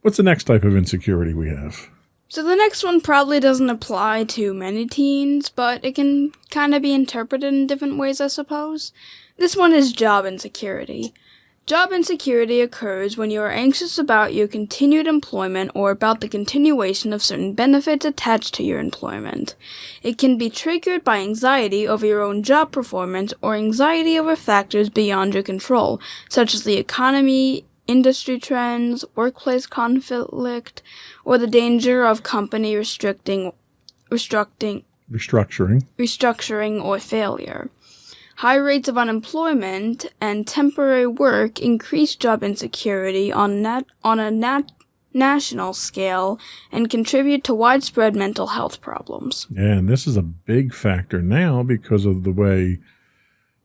What's the next type of insecurity we have? So the next one probably doesn't apply to many teens, but it can kind of be interpreted in different ways, I suppose. This one is job insecurity. Job insecurity occurs when you are anxious about your continued employment or about the continuation of certain benefits attached to your employment. It can be triggered by anxiety over your own job performance or anxiety over factors beyond your control, such as the economy, industry trends, workplace conflict, or the danger of company restructuring or failure. High rates of unemployment and temporary work increase job insecurity on a national scale and contribute to widespread mental health problems. Yeah, and this is a big factor now because of the way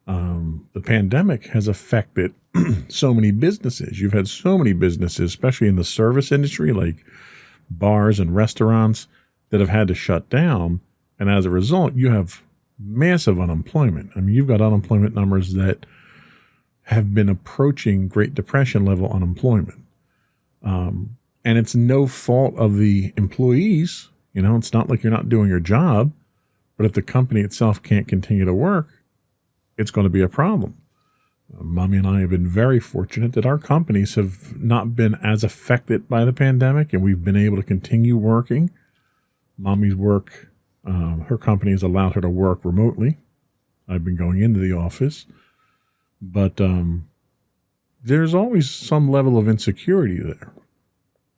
the pandemic has affected so many businesses. You've had so many businesses, especially in the service industry, like bars and restaurants, that have had to shut down. And as a result, you have massive unemployment. I mean, you've got unemployment numbers that have been approaching Great Depression level unemployment. And it's no fault of the employees. It's not like you're not doing your job, but if the company itself can't continue to work, it's going to be a problem. Mommy and I have been very fortunate that our companies have not been as affected by the pandemic, and we've been able to continue working. Mommy's work, her company has allowed her to work remotely. I've been going into the office, but there's always some level of insecurity there,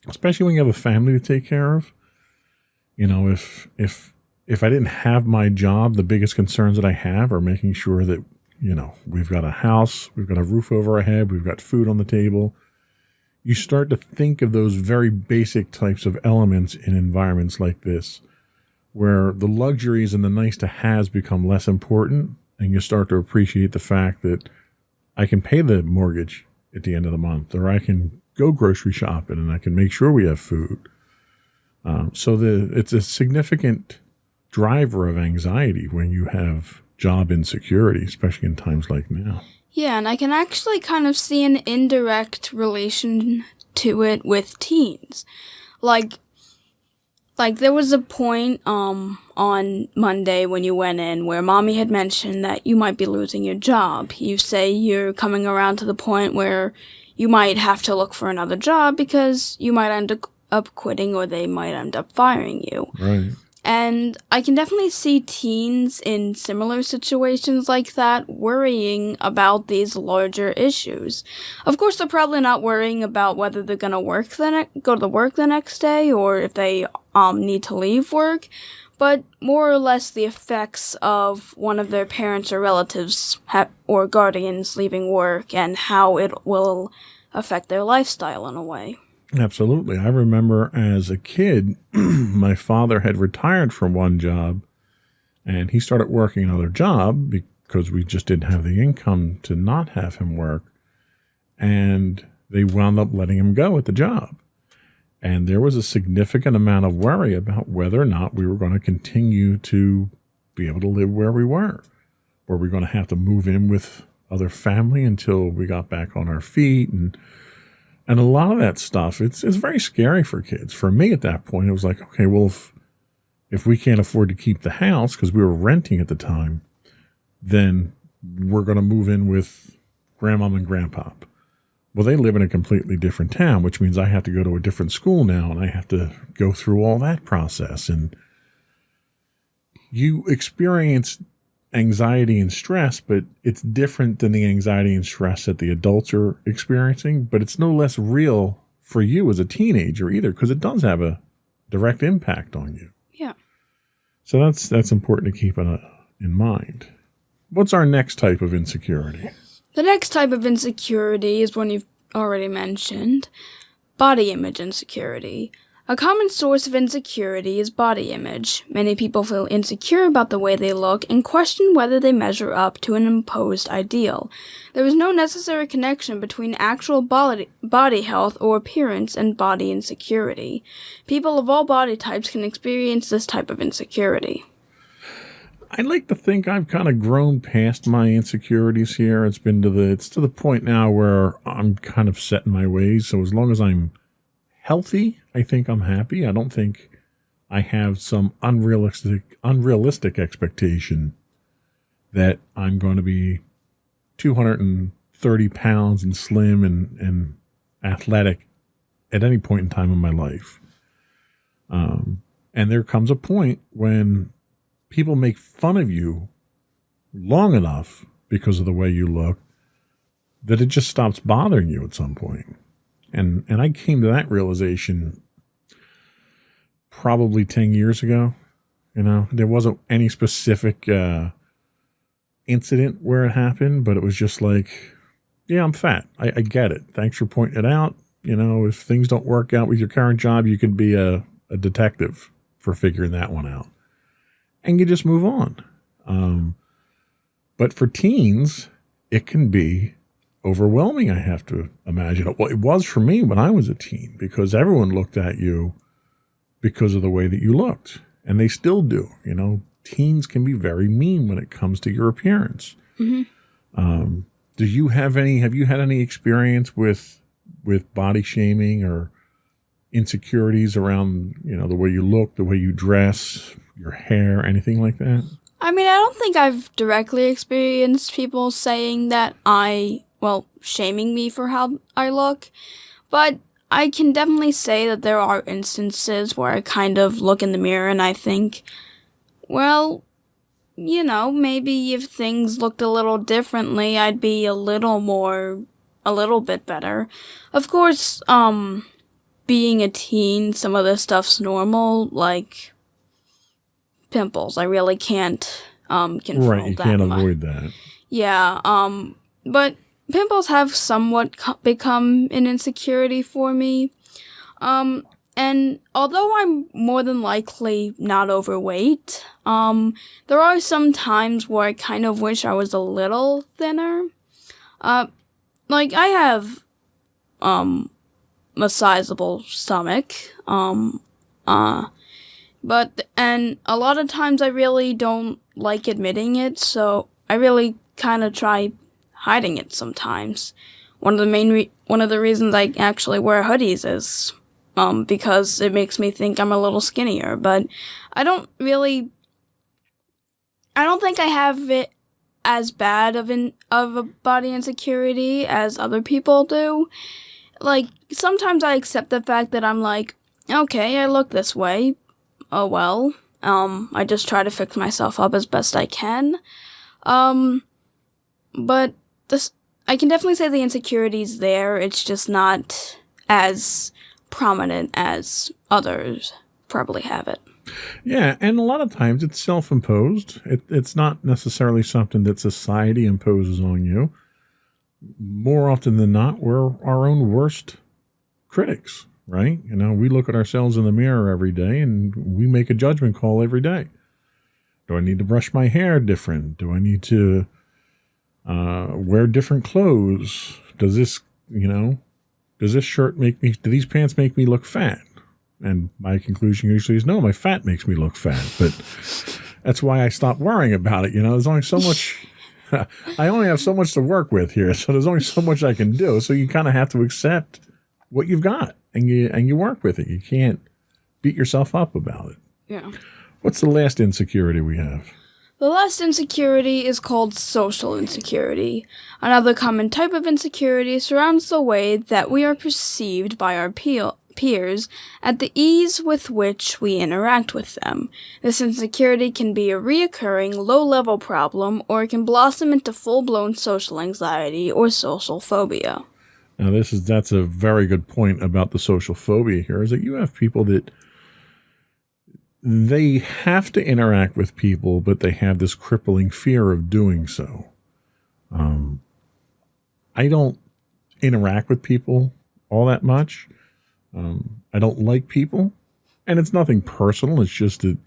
especially when you have a family to take care of. If I didn't have my job, the biggest concerns that I have are making sure that, we've got a house, we've got a roof over our head, we've got food on the table. You start to think of those very basic types of elements in environments like this, where the luxuries and the nice to haves become less important, and you start to appreciate the fact that I can pay the mortgage at the end of the month, or I can go grocery shopping and I can make sure we have food. So it's a significant driver of anxiety when you have job insecurity, especially in times like now. Yeah, and I can actually kind of see an indirect relation to it with teens. Like there was a point on Monday when you went in where Mommy had mentioned that you might be losing your job. You say you're coming around to the point where you might have to look for another job because you might end up quitting or they might end up firing you. Right. And I can definitely see teens in similar situations like that worrying about these larger issues. Of course, they're probably not worrying about whether they're going to go to work the next day or if they need to leave work, but more or less the effects of one of their parents or relatives or guardians leaving work and how it will affect their lifestyle in a way. Absolutely. I remember as a kid, my father had retired from one job and he started working another job because we just didn't have the income to not have him work. And they wound up letting him go at the job. And there was a significant amount of worry about whether or not we were going to continue to be able to live where we were. Were we going to have to move in with other family until we got back on our feet? And a lot of that stuff, it's very scary for kids. For me at that point, it was like, okay, well, if we can't afford to keep the house because we were renting at the time, then we're going to move in with grandmom and grandpop. Well, they live in a completely different town, which means I have to go to a different school now, and I have to go through all that process. And you experience anxiety and stress, but it's different than the anxiety and stress that the adults are experiencing, but it's no less real for you as a teenager either, because it does have a direct impact on you. Yeah. So that's important to keep in mind. What's our next type of insecurity? The next type of insecurity is when you've already mentioned, body image insecurity. A common source of insecurity is body image. Many people feel insecure about the way they look and question whether they measure up to an imposed ideal. There is no necessary connection between actual body health or appearance and body insecurity. People of all body types can experience this type of insecurity. I'd like to think I've kind of grown past my insecurities here. It's to the point now where I'm kind of set in my ways. So as long as I'm healthy, I think I'm happy. I don't think I have some unrealistic expectation that I'm going to be 230 pounds and slim and athletic at any point in time in my life. And there comes a point when people make fun of you long enough because of the way you look that it just stops bothering you at some point. And I came to that realization probably 10 years ago. There wasn't any specific incident where it happened, but it was just like, yeah, I'm fat. I get it. Thanks for pointing it out. If things don't work out with your current job, you can be a detective for figuring that one out. And you just move on. But for teens, it can be overwhelming, I have to imagine. Well, it was for me when I was a teen, because everyone looked at you because of the way that you looked. And they still do. Teens can be very mean when it comes to your appearance. Mm-hmm. Have you had any experience with body shaming or insecurities around, the way you look, the way you dress, your hair, anything like that? I mean, I don't think I've directly experienced people saying that shaming me for how I look, but I can definitely say that there are instances where I kind of look in the mirror and I think, well, maybe if things looked a little differently, I'd be a little bit better. Of course, being a teen, some of this stuff's normal, like pimples. I really can't control that. Right, you can't avoid that. Yeah, but pimples have somewhat become an insecurity for me. And although I'm more than likely not overweight, there are some times where I kind of wish I was a little thinner. I have, a sizable stomach, but a lot of times I really don't like admitting it, so I really kind of try hiding it sometimes. One of the reasons I actually wear hoodies is because it makes me think I'm a little skinnier, but I don't think I have it as bad of a body insecurity as other people do. Sometimes I accept the fact that I'm like, okay, I look this way. Oh well. I just try to fix myself up as best I can. But I can definitely say the insecurity's there. It's just not as prominent as others probably have it. Yeah, and a lot of times it's self-imposed. It's not necessarily something that society imposes on you. More often than not, we're our own worst critics, right? We look at ourselves in the mirror every day and we make a judgment call every day. Do I need to brush my hair different? Do I need to wear different clothes? Does this shirt do these pants make me look fat? And my conclusion usually is no, my fat makes me look fat. But that's why I stopped worrying about it. There's only so much, I only have so much to work with here. So there's only so much I can do. So you kind of have to accept what you've got and you work with it. You can't beat yourself up about it. Yeah. What's the last insecurity we have? The last insecurity is called social insecurity. Another common type of insecurity surrounds the way that we are perceived by our peers at the ease with which we interact with them. This insecurity can be a reoccurring, low-level problem, or it can blossom into full-blown social anxiety or social phobia. Now, that's a very good point about the social phobia here, is that you have people that they have to interact with people, but they have this crippling fear of doing so. interact with people all that much. I don't like people, and it's nothing personal. It's just that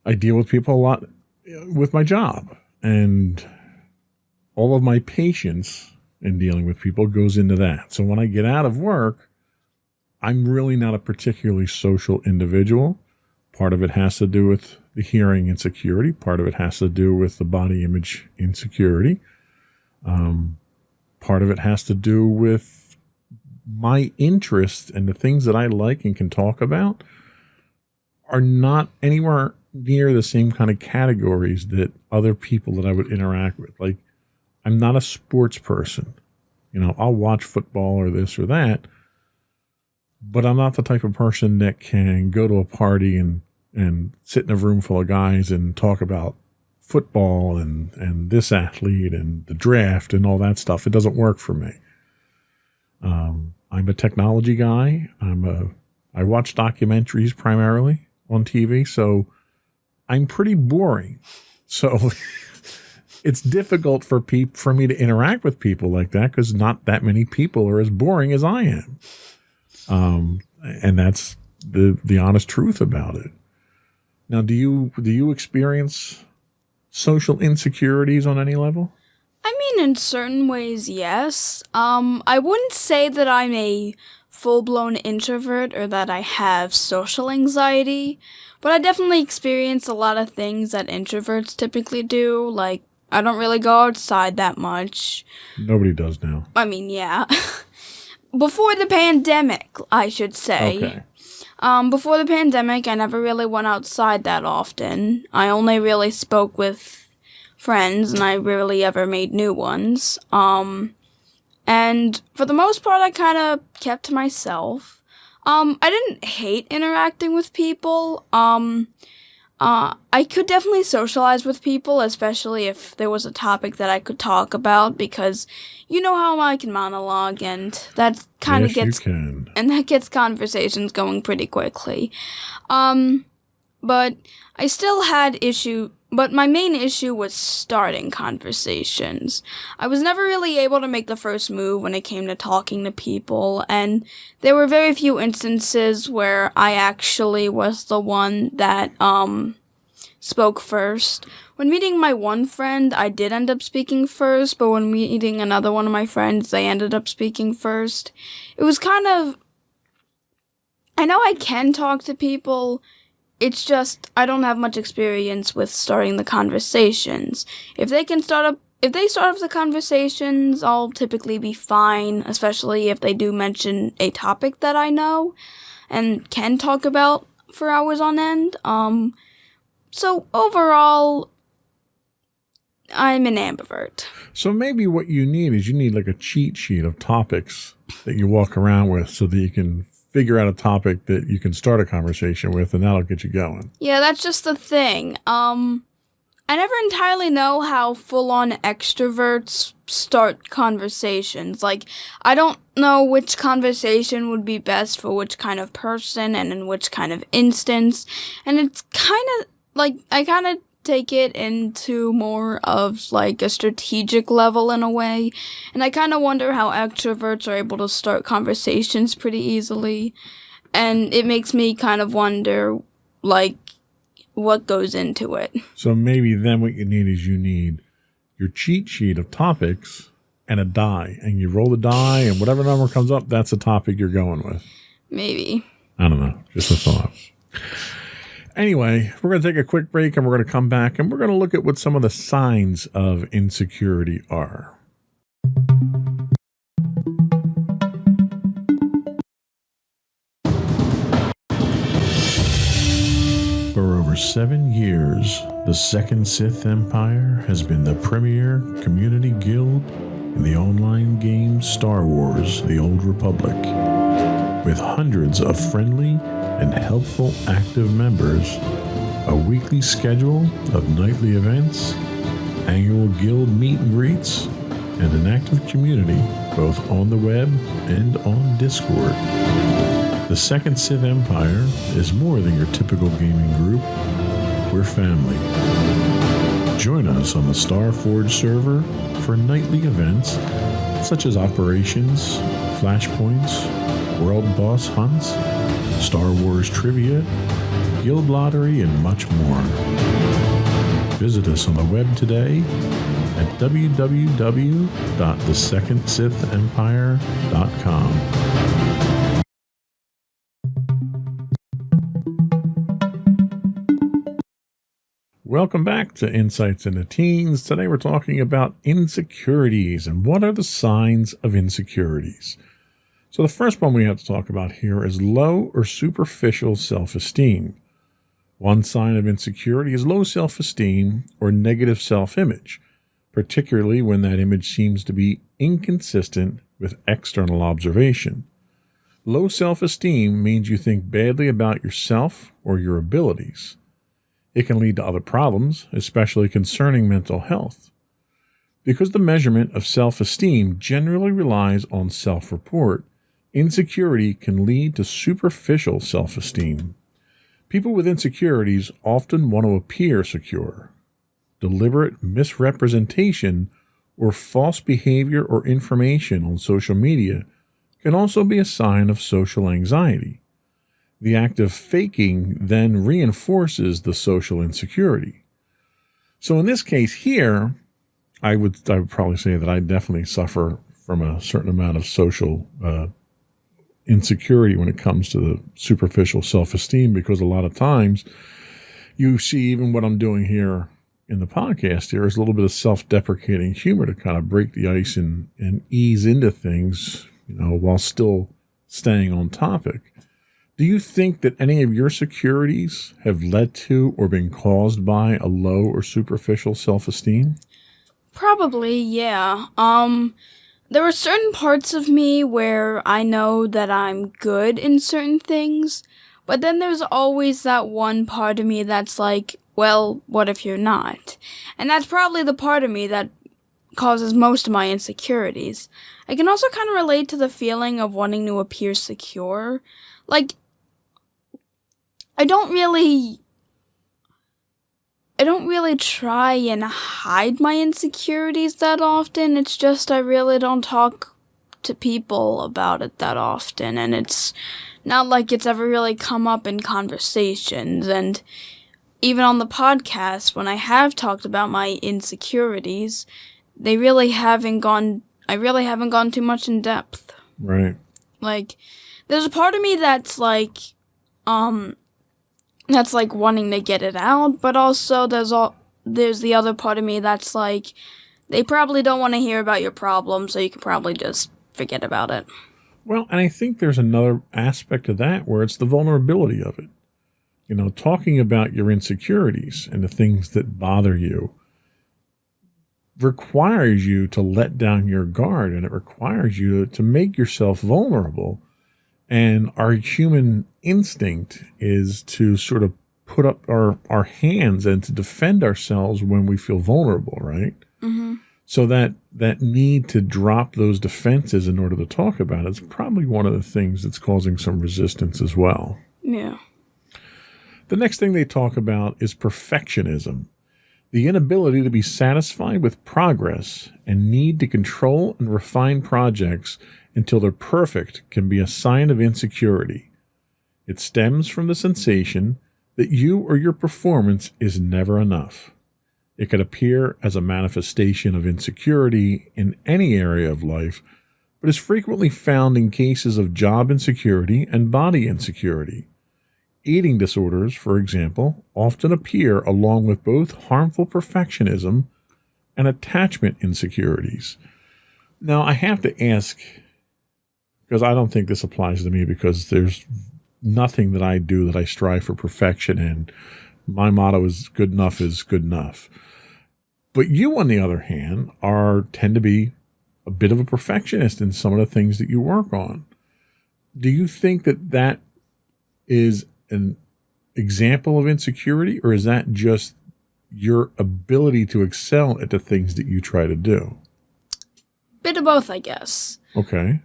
I deal with people a lot with my job, and all of my patience in dealing with people goes into that. So when I get out of work, I'm really not a particularly social individual. Part of it has to do with the hearing insecurity. Part of it has to do with the body image insecurity. Part of it has to do with my interest and the things that I like and can talk about are not anywhere near the same kind of categories that other people that I would interact with. Like, I'm not a sports person. You know, I'll watch football or this or that, but I'm not the type of person that can go to a party and sit in a room full of guys and talk about football and this athlete and the draft and all that stuff. It doesn't work for me. I'm a technology guy. I watch documentaries primarily on TV, so I'm pretty boring. So it's difficult for me to interact with people like that because not that many people are as boring as I am. And that's the honest truth about it. Now, do you experience social insecurities on any level? I mean, in certain ways, yes. I wouldn't say that I'm a full-blown introvert or that I have social anxiety, but I definitely experience a lot of things that introverts typically do. Like, I don't really go outside that much. Nobody does now. I mean, yeah. Before the pandemic, I should say. Okay. Before the pandemic, I never really went outside that often. I only really spoke with friends, and I rarely ever made new ones. And for the most part, I kind of kept to myself. I didn't hate interacting with people. I could definitely socialize with people, especially if there was a topic that I could talk about, because you know how I can monologue, and that kind of gets conversations going pretty quickly. But I still had but my main issue was starting conversations. I was never really able to make the first move when it came to talking to people, and there were very few instances where I actually was the one that, spoke first. When meeting my one friend, I did end up speaking first, but when meeting another one of my friends, they ended up speaking first. It was kind of, I know I can talk to people, it's just, I don't have much experience with starting the conversations. If they start up the conversations, I'll typically be fine, especially if they do mention a topic that I know and can talk about for hours on end. So overall, I'm an ambivert. So maybe what you need like a cheat sheet of topics that you walk around with so that you can figure out a topic that you can start a conversation with, and that'll get you going. Yeah, that's just the thing. I never entirely know how full-on extroverts start conversations. Like, I don't know which conversation would be best for which kind of person and in which kind of instance. And it's kind of, like, I kind of take it into more of, like, a strategic level in a way. And I kind of wonder how extroverts are able to start conversations pretty easily. And it makes me kind of wonder, like, what goes into it. So maybe then what you need your cheat sheet of topics and a die. And you roll the die, and whatever number comes up, that's the topic you're going with. Maybe. I don't know. Just a thought. Anyway, we're going to take a quick break, and we're going to come back, and we're going to look at what some of the signs of insecurity are. For over 7 years, the Second Sith Empire has been the premier community guild in the online game Star Wars: The Old Republic. With hundreds of friendly and helpful active members, a weekly schedule of nightly events, annual guild meet and greets, and an active community both on the web and on Discord. The Second Sith Empire is more than your typical gaming group. We're family. Join us on the Starforge server for nightly events, such as operations, flashpoints, world boss hunts, Star Wars trivia, guild lottery, and much more. Visit us on the web today at www.thesecondsithempire.com. Welcome back to Insights into Teens. Today we're talking about insecurities and what are the signs of insecurities. So the first one we have to talk about here is low or superficial self-esteem. One sign of insecurity is low self-esteem or negative self-image, particularly when that image seems to be inconsistent with external observation. Low self-esteem means you think badly about yourself or your abilities. It can lead to other problems, especially concerning mental health. Because the measurement of self-esteem generally relies on self-report, insecurity can lead to superficial self-esteem. People with insecurities often want to appear secure. Deliberate misrepresentation or false behavior or information on social media can also be a sign of social anxiety. The act of faking then reinforces the social insecurity. So in this case here, I would probably say that I definitely suffer from a certain amount of social insecurity when it comes to the superficial self-esteem, because a lot of times you see even what I'm doing here in the podcast here is a little bit of self-deprecating humor to kind of break the ice and ease into things, while still staying on topic. Do you think that any of your insecurities have led to or been caused by a low or superficial self-esteem? Probably, yeah. There are certain parts of me where I know that I'm good in certain things, but then there's always that one part of me that's like, well, what if you're not? And that's probably the part of me that causes most of my insecurities. I can also kind of relate to the feeling of wanting to appear secure. Like, I don't really try and hide my insecurities that often. It's just I really don't talk to people about it that often, and it's not like it's ever really come up in conversations. And even on the podcast, when I have talked about my insecurities, I really haven't gone too much in depth. Right. Like, there's a part of me that's like wanting to get it out, but also there's the other part of me that's like, they probably don't want to hear about your problem, so you can probably just forget about it. Well, and I think there's another aspect of that where it's the vulnerability of it. Talking about your insecurities and the things that bother you requires you to let down your guard, and it requires you to make yourself vulnerable. And our human instinct is to sort of put up our hands and to defend ourselves when we feel vulnerable, right? Mm-hmm. So that need to drop those defenses in order to talk about it is probably one of the things that's causing some resistance as well. Yeah. The next thing they talk about is perfectionism. The inability to be satisfied with progress and need to control and refine projects until they're perfect can be a sign of insecurity. It stems from the sensation that you or your performance is never enough. It could appear as a manifestation of insecurity in any area of life, but is frequently found in cases of job insecurity and body insecurity. Eating disorders, for example, often appear along with both harmful perfectionism and attachment insecurities. Now, I have to ask, because I don't think this applies to me, because there's nothing that I do that I strive for perfection in. My motto is good enough. But you, on the other hand, tend to be a bit of a perfectionist in some of the things that you work on. Do you think that is an example of insecurity, or is that just your ability to excel at the things that you try to do? Bit of both, I guess. Okay.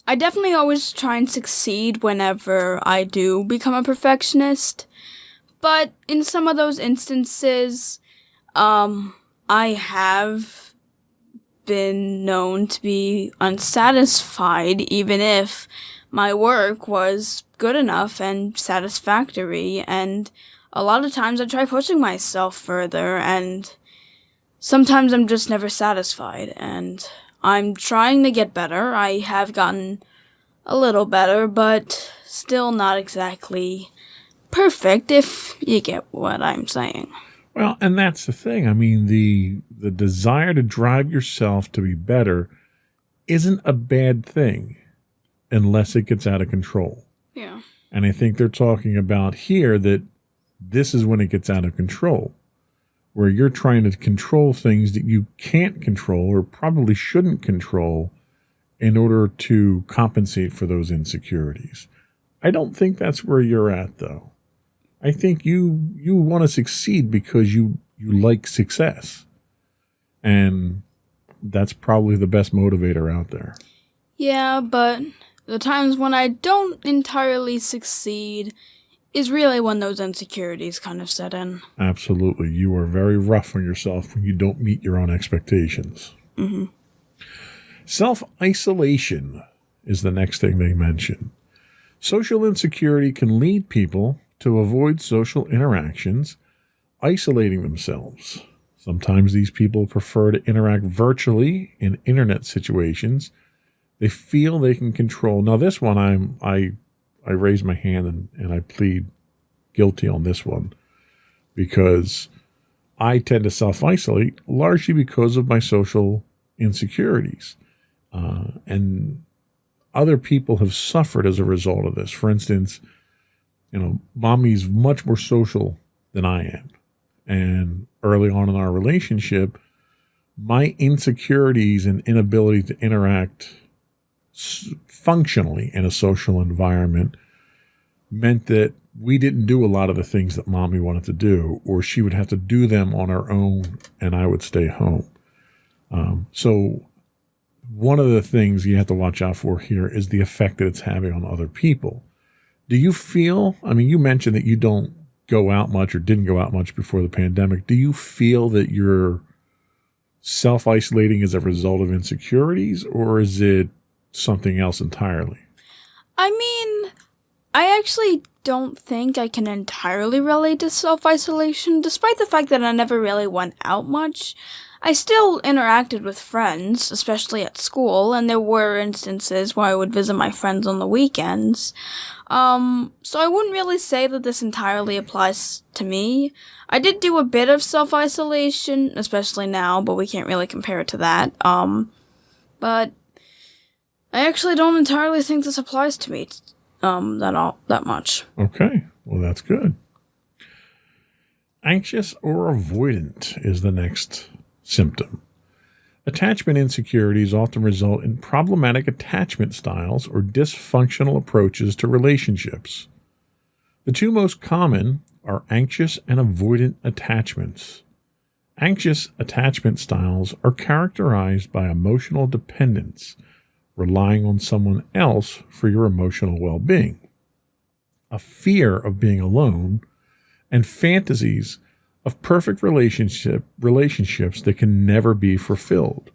I definitely always try and succeed whenever I do become a perfectionist, but in some of those instances, I have been known to be unsatisfied even if my work was good enough and satisfactory, and a lot of times I try pushing myself further, and sometimes I'm just never satisfied, and I'm trying to get better. I have gotten a little better, but still not exactly perfect, if you get what I'm saying. Well, and that's the thing. I mean, the desire to drive yourself to be better isn't a bad thing unless it gets out of control. Yeah. And I think they're talking about here that this is when it gets out of control, where you're trying to control things that you can't control or probably shouldn't control in order to compensate for those insecurities. I don't think that's where you're at, though. I think you want to succeed because you like success. And that's probably the best motivator out there. Yeah, but the times when I don't entirely succeed is really when those insecurities kind of set in. Absolutely. You are very rough on yourself when you don't meet your own expectations. Mm-hmm. Self-isolation is the next thing they mention. Social insecurity can lead people to avoid social interactions, isolating themselves. Sometimes these people prefer to interact virtually in internet situations. They feel they can control. Now, this one, I raise my hand and I plead guilty on this one because I tend to self-isolate largely because of my social insecurities. And other people have suffered as a result of this. For instance, mommy's much more social than I am. And early on in our relationship, my insecurities and inability to interact functionally in a social environment meant that we didn't do a lot of the things that mommy wanted to do, or she would have to do them on her own and I would stay home. So one of the things you have to watch out for here is the effect that it's having on other people. Do you feel, you mentioned that you don't go out much or didn't go out much before the pandemic. Do you feel that you're self-isolating as a result of insecurities, or is it something else entirely? I actually don't think I can entirely relate to self-isolation, despite the fact that I never really went out much. I still interacted with friends, especially at school, and there were instances where I would visit my friends on the weekends. So I wouldn't really say that this entirely applies to me. I did do a bit of self-isolation, especially now, but we can't really compare it to that. But I actually don't entirely think this applies to me, that much. Okay, well, that's good. Anxious or avoidant is the next symptom. Attachment insecurities often result in problematic attachment styles or dysfunctional approaches to relationships. The two most common are anxious and avoidant attachments. Anxious attachment styles are characterized by emotional dependence, relying on someone else for your emotional well-being, a fear of being alone, and fantasies of perfect relationships that can never be fulfilled.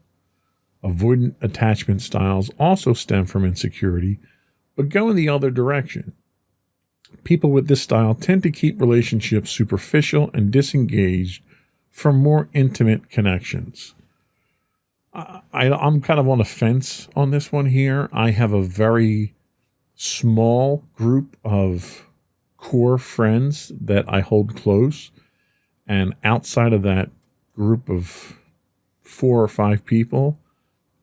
Avoidant attachment styles also stem from insecurity, but go in the other direction. People with this style tend to keep relationships superficial and disengaged from more intimate connections. I'm kind of on the fence on this one here. I have a very small group of core friends that I hold close. And outside of that group of 4 or 5 people,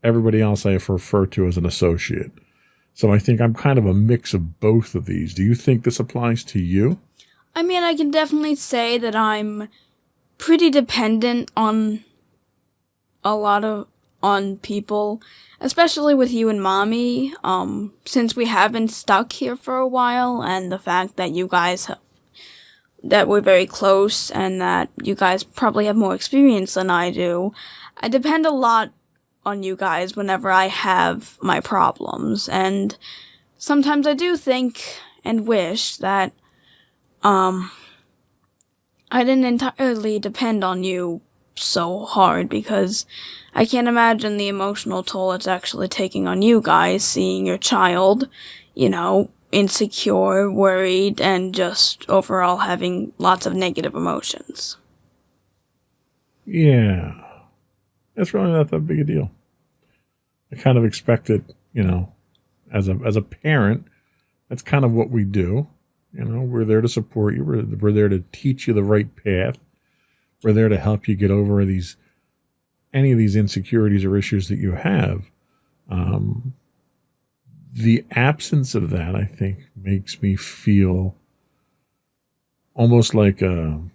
everybody else I refer to as an associate. So I think I'm kind of a mix of both of these. Do you think this applies to you? I can definitely say that I'm pretty dependent on on people, especially with you and mommy, since we have been stuck here for a while, and the fact that you guys that we're very close and that you guys probably have more experience than I do. I depend a lot on you guys whenever I have my problems, and sometimes I do think and wish that I didn't entirely depend on you so hard because I can't imagine the emotional toll it's actually taking on you guys, seeing your child, insecure, worried, and just overall having lots of negative emotions. Yeah. It's really not that big a deal. I kind of expected, as a parent, that's kind of what we do. We're there to support you. We're there to teach you the right path. We're there to help you get over any of these insecurities or issues that you have. The absence of that, I think, makes me feel almost like like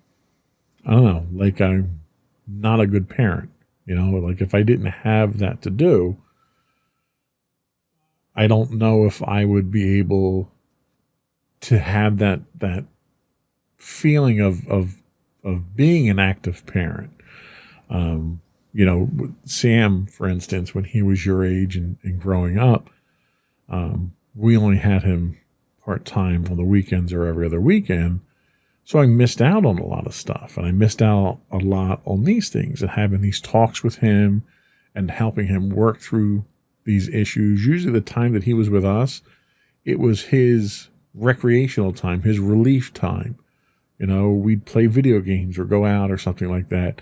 I'm not a good parent. Like if I didn't have that to do, I don't know if I would be able to have that feeling of being an active parent. Sam, for instance, when he was your age and growing up, we only had him part-time on the weekends or every other weekend. So I missed out on a lot of stuff, and I missed out a lot on these things and having these talks with him and helping him work through these issues. Usually the time that he was with us, it was his recreational time, his relief time. We'd play video games or go out or something like that.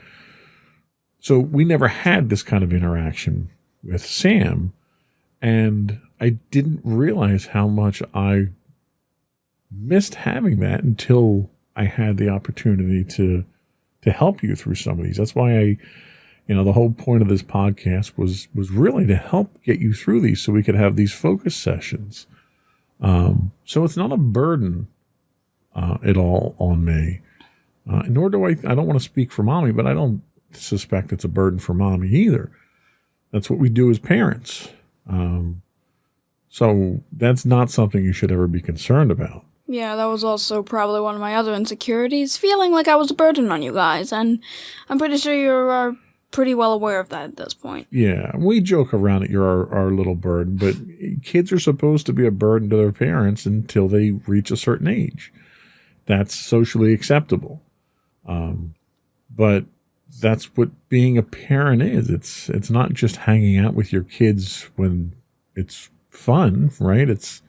So we never had this kind of interaction with Sam, and I didn't realize how much I missed having that until I had the opportunity to help you through some of these. That's why the whole point of this podcast was really to help get you through these so we could have these focus sessions. So it's not a burden at all on me. Nor do I don't want to speak for Mommy, but I don't suspect it's a burden for Mommy either. That's what we do as parents. So that's not something you should ever be concerned about. Yeah, that was also probably one of my other insecurities, feeling like I was a burden on you guys, and I'm pretty sure you are pretty well aware of that at this point. Yeah, we joke around that you're our little burden, but kids are supposed to be a burden to their parents until they reach a certain age. That's socially acceptable. But that's what being a parent is. It's not just hanging out with your kids when it's fun, right? It's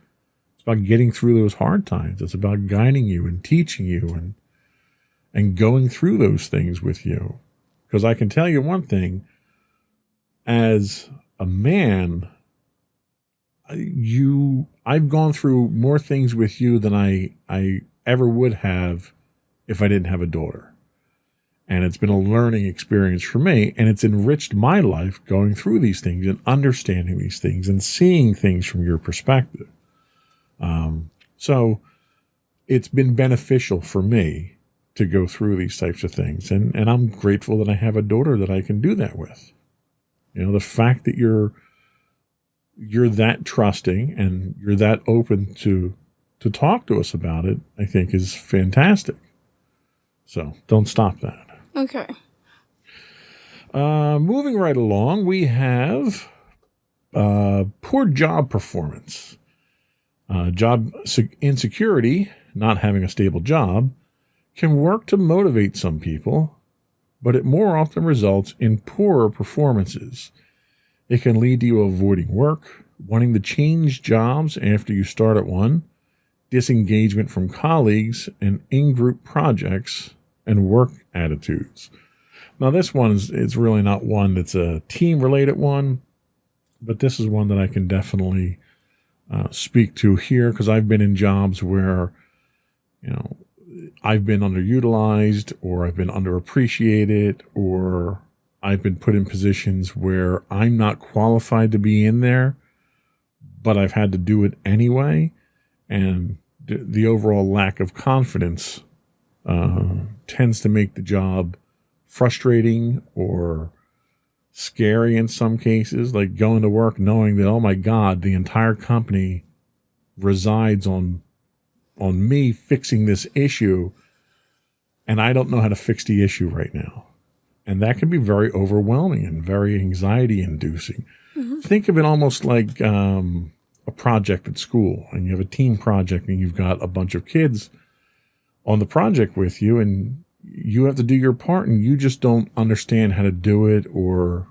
about getting through those hard times. It's about guiding you and teaching you and going through those things with you. Because I can tell you one thing, as a man, I've gone through more things with you than I ever would have if I didn't have a daughter. And it's been a learning experience for me, and it's enriched my life going through these things and understanding these things and seeing things from your perspective. So it's been beneficial for me to go through these types of things. And I'm grateful that I have a daughter that I can do that with. The fact that you're that trusting and you're that open to talk to us about it, I think is fantastic. So don't stop that. Okay. Moving right along, we have poor job performance. Job insecurity, not having a stable job, can work to motivate some people, but it more often results in poorer performances. It can lead to you avoiding work, wanting to change jobs after you start at one, disengagement from colleagues, and in-group projects and work attitudes. Now, this one is really not one that's a team-related one, but this is one that I can definitely speak to here, because I've been in jobs where, I've been underutilized, or I've been underappreciated, or I've been put in positions where I'm not qualified to be in there, but I've had to do it anyway. And the overall lack of confidence tends to make the job frustrating or scary in some cases, like going to work knowing that, oh my God, the entire company resides on me fixing this issue, and I don't know how to fix the issue right now. And that can be very overwhelming and very anxiety inducing. Mm-hmm. Think of it almost like a project at school, and you have a team project and you've got a bunch of kids on the project with you, and you have to do your part and you just don't understand how to do it, or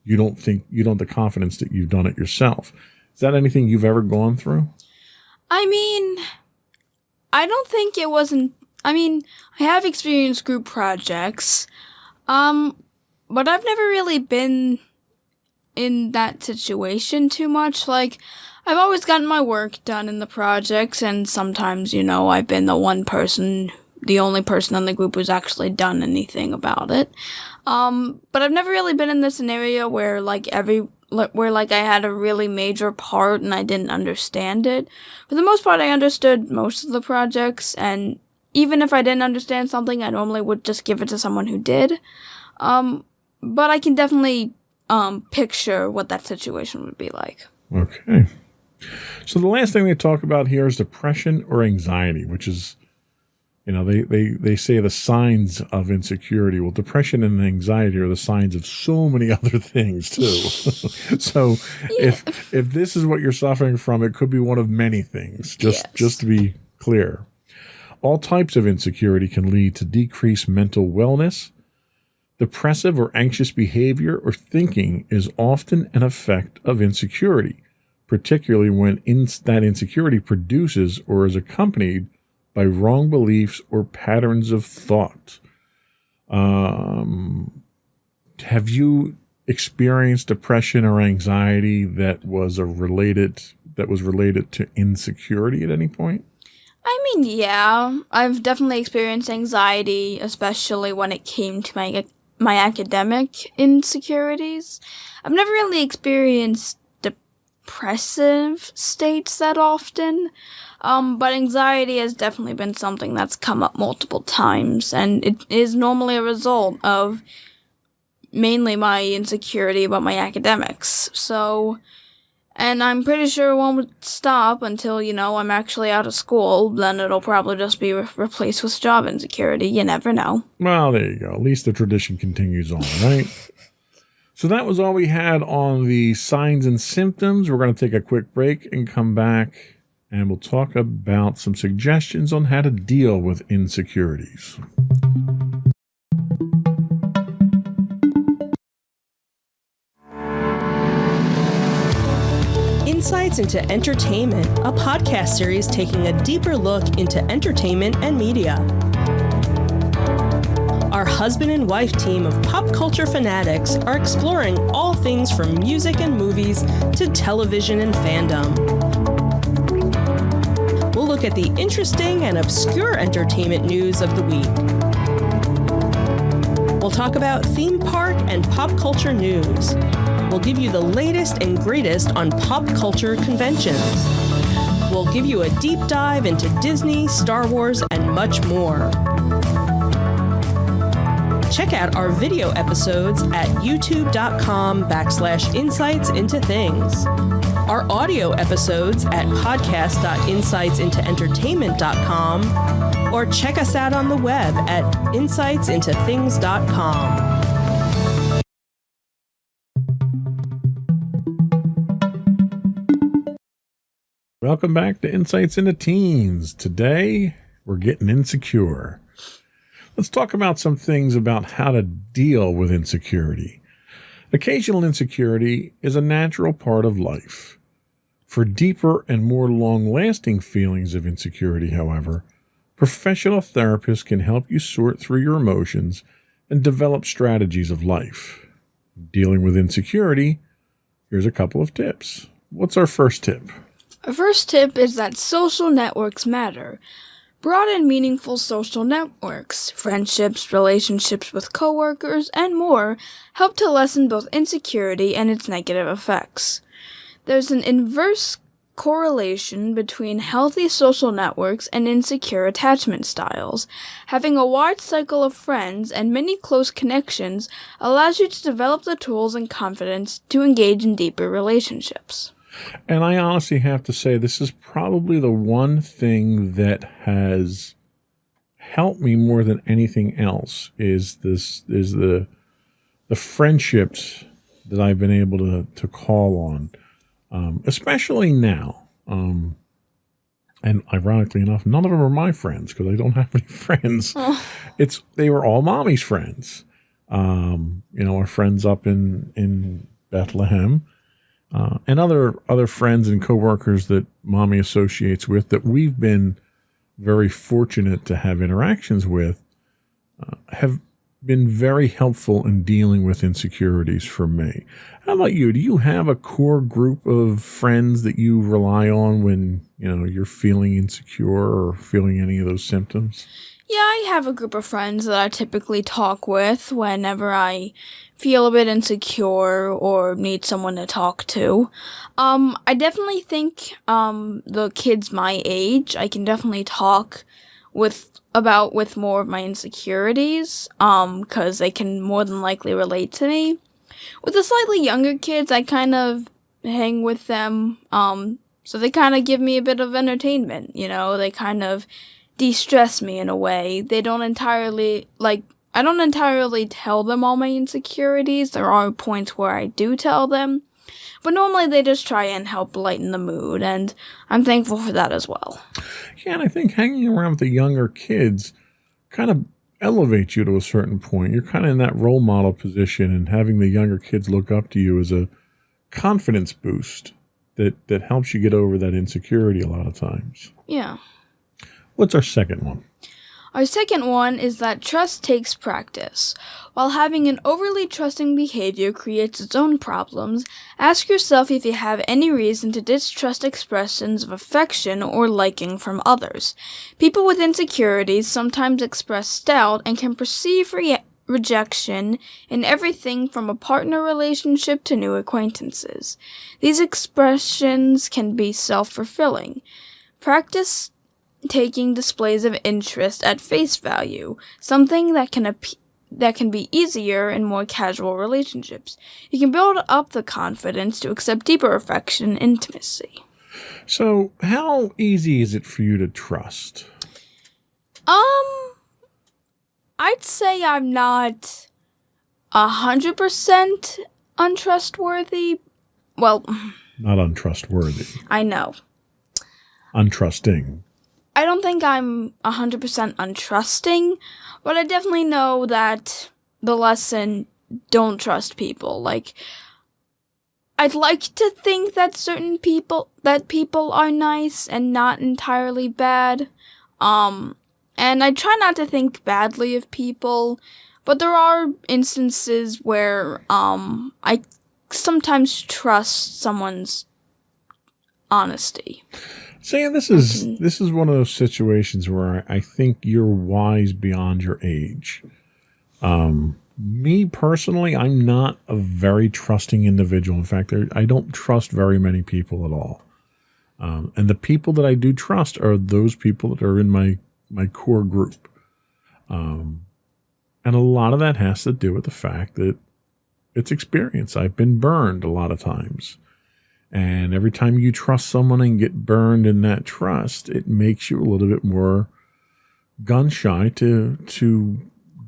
you don't have the confidence that you've done it yourself. Is that anything you've ever gone through? I mean, I don't think it wasn't. I mean, I have experienced group projects, but I've never really been in that situation too much. Like, I've always gotten my work done in the projects, and sometimes, I've been the only person in the group who's actually done anything about it. But I've never really been in the scenario where I had a really major part and I didn't understand it. For the most part, I understood most of the projects, and even if I didn't understand something, I normally would just give it to someone who did. But I can definitely picture what that situation would be like. Okay. So the last thing they talk about here is depression or anxiety, which is, they say the signs of insecurity. Well, depression and anxiety are the signs of so many other things too. So if this is what you're suffering from, it could be one of many things, just to be clear. All types of insecurity can lead to decreased mental wellness. Depressive or anxious behavior or thinking is often an effect of insecurity, particularly when that insecurity produces or is accompanied by wrong beliefs or patterns of thought. Have you experienced depression or anxiety that was related to insecurity at any point? I mean, yeah, I've definitely experienced anxiety, especially when it came to my academic insecurities. I've never really experienced depressive states that often, but anxiety has definitely been something that's come up multiple times, and it is normally a result of mainly my insecurity about my academics. So, and I'm pretty sure it won't stop until, I'm actually out of school. Then it'll probably just be replaced with job insecurity. You never know. Well, there you go. At least the tradition continues on, right? So that was all we had on the signs and symptoms. We're going to take a quick break and come back, and we'll talk about some suggestions on how to deal with insecurities. Insights into Entertainment, a podcast series taking a deeper look into entertainment and media. Our husband and wife team of pop culture fanatics are exploring all things from music and movies to television and fandom. We'll look at the interesting and obscure entertainment news of the week. We'll talk about theme park and pop culture news. We'll give you the latest and greatest on pop culture conventions. We'll give you a deep dive into Disney, Star Wars, and much more. Check out our video episodes at youtube.com/insightsintothings. Our audio episodes at podcast.insightsintoentertainment.com, or check us out on the web at insightsintothings.com. Welcome back to Insights into Teens. Today, we're getting insecure. Let's talk about some things about how to deal with insecurity. Occasional insecurity is a natural part of life. For deeper and more long-lasting feelings of insecurity, however, professional therapists can help you sort through your emotions and develop strategies of life. Dealing with insecurity, here's a couple of tips. What's our first tip? Our first tip is that social networks matter. Broad and meaningful social networks, friendships, relationships with coworkers, and more help to lessen both insecurity and its negative effects. There's an inverse correlation between healthy social networks and insecure attachment styles. Having a wide cycle of friends and many close connections allows you to develop the tools and confidence to engage in deeper relationships. And I honestly have to say, this is probably the one thing that has helped me more than anything else is the friendships that I've been able to call on, especially now. And ironically enough, none of them are my friends because I don't have any friends. Oh. They were all mommy's friends. Our friends up in Bethlehem, and other friends and coworkers that mommy associates with that we've been very fortunate to have interactions with, have been very helpful in dealing with insecurities for me. How about you? Do you have a core group of friends that you rely on when, you're feeling insecure or feeling any of those symptoms? Yeah, I have a group of friends that I typically talk with whenever I feel a bit insecure or need someone to talk to. I definitely think the kids my age, I can definitely talk with more of my insecurities, because they can more than likely relate to me. With the slightly younger kids, I kind of hang with them, so they kind of give me a bit of entertainment, they kind of de-stress me in a way. They don't entirely, I don't entirely tell them all my insecurities. There are points where I do tell them, but normally they just try and help lighten the mood, and I'm thankful for that as well. Yeah, and I think hanging around with the younger kids kind of elevates you to a certain point. You're kind of in that role model position, and having the younger kids look up to you is a confidence boost that helps you get over that insecurity a lot of times. Yeah. What's our second one? Our second one is that trust takes practice. While having an overly trusting behavior creates its own problems, ask yourself if you have any reason to distrust expressions of affection or liking from others. People with insecurities sometimes express doubt and can perceive rejection in everything from a partner relationship to new acquaintances. These expressions can be self-fulfilling. Practice taking displays of interest at face value, something that can be easier in more casual relationships. You can build up the confidence to accept deeper affection and intimacy. So, how easy is it for you to trust? I'd say I'm not 100% untrustworthy. Well, Not untrustworthy. I know. Untrusting. I don't think I'm 100% untrusting, but I definitely know that the lesson, don't trust people. I'd like to think that people are nice and not entirely bad. And I try not to think badly of people, but there are instances where, I sometimes trust someone's honesty. Sam, this is one of those situations where I think you're wise beyond your age. Me personally, I'm not a very trusting individual. In fact, I don't trust very many people at all. And the people that I do trust are those people that are in my core group. And a lot of that has to do with the fact that it's experience. I've been burned a lot of times. And every time you trust someone and get burned in that trust, it makes you a little bit more gun shy to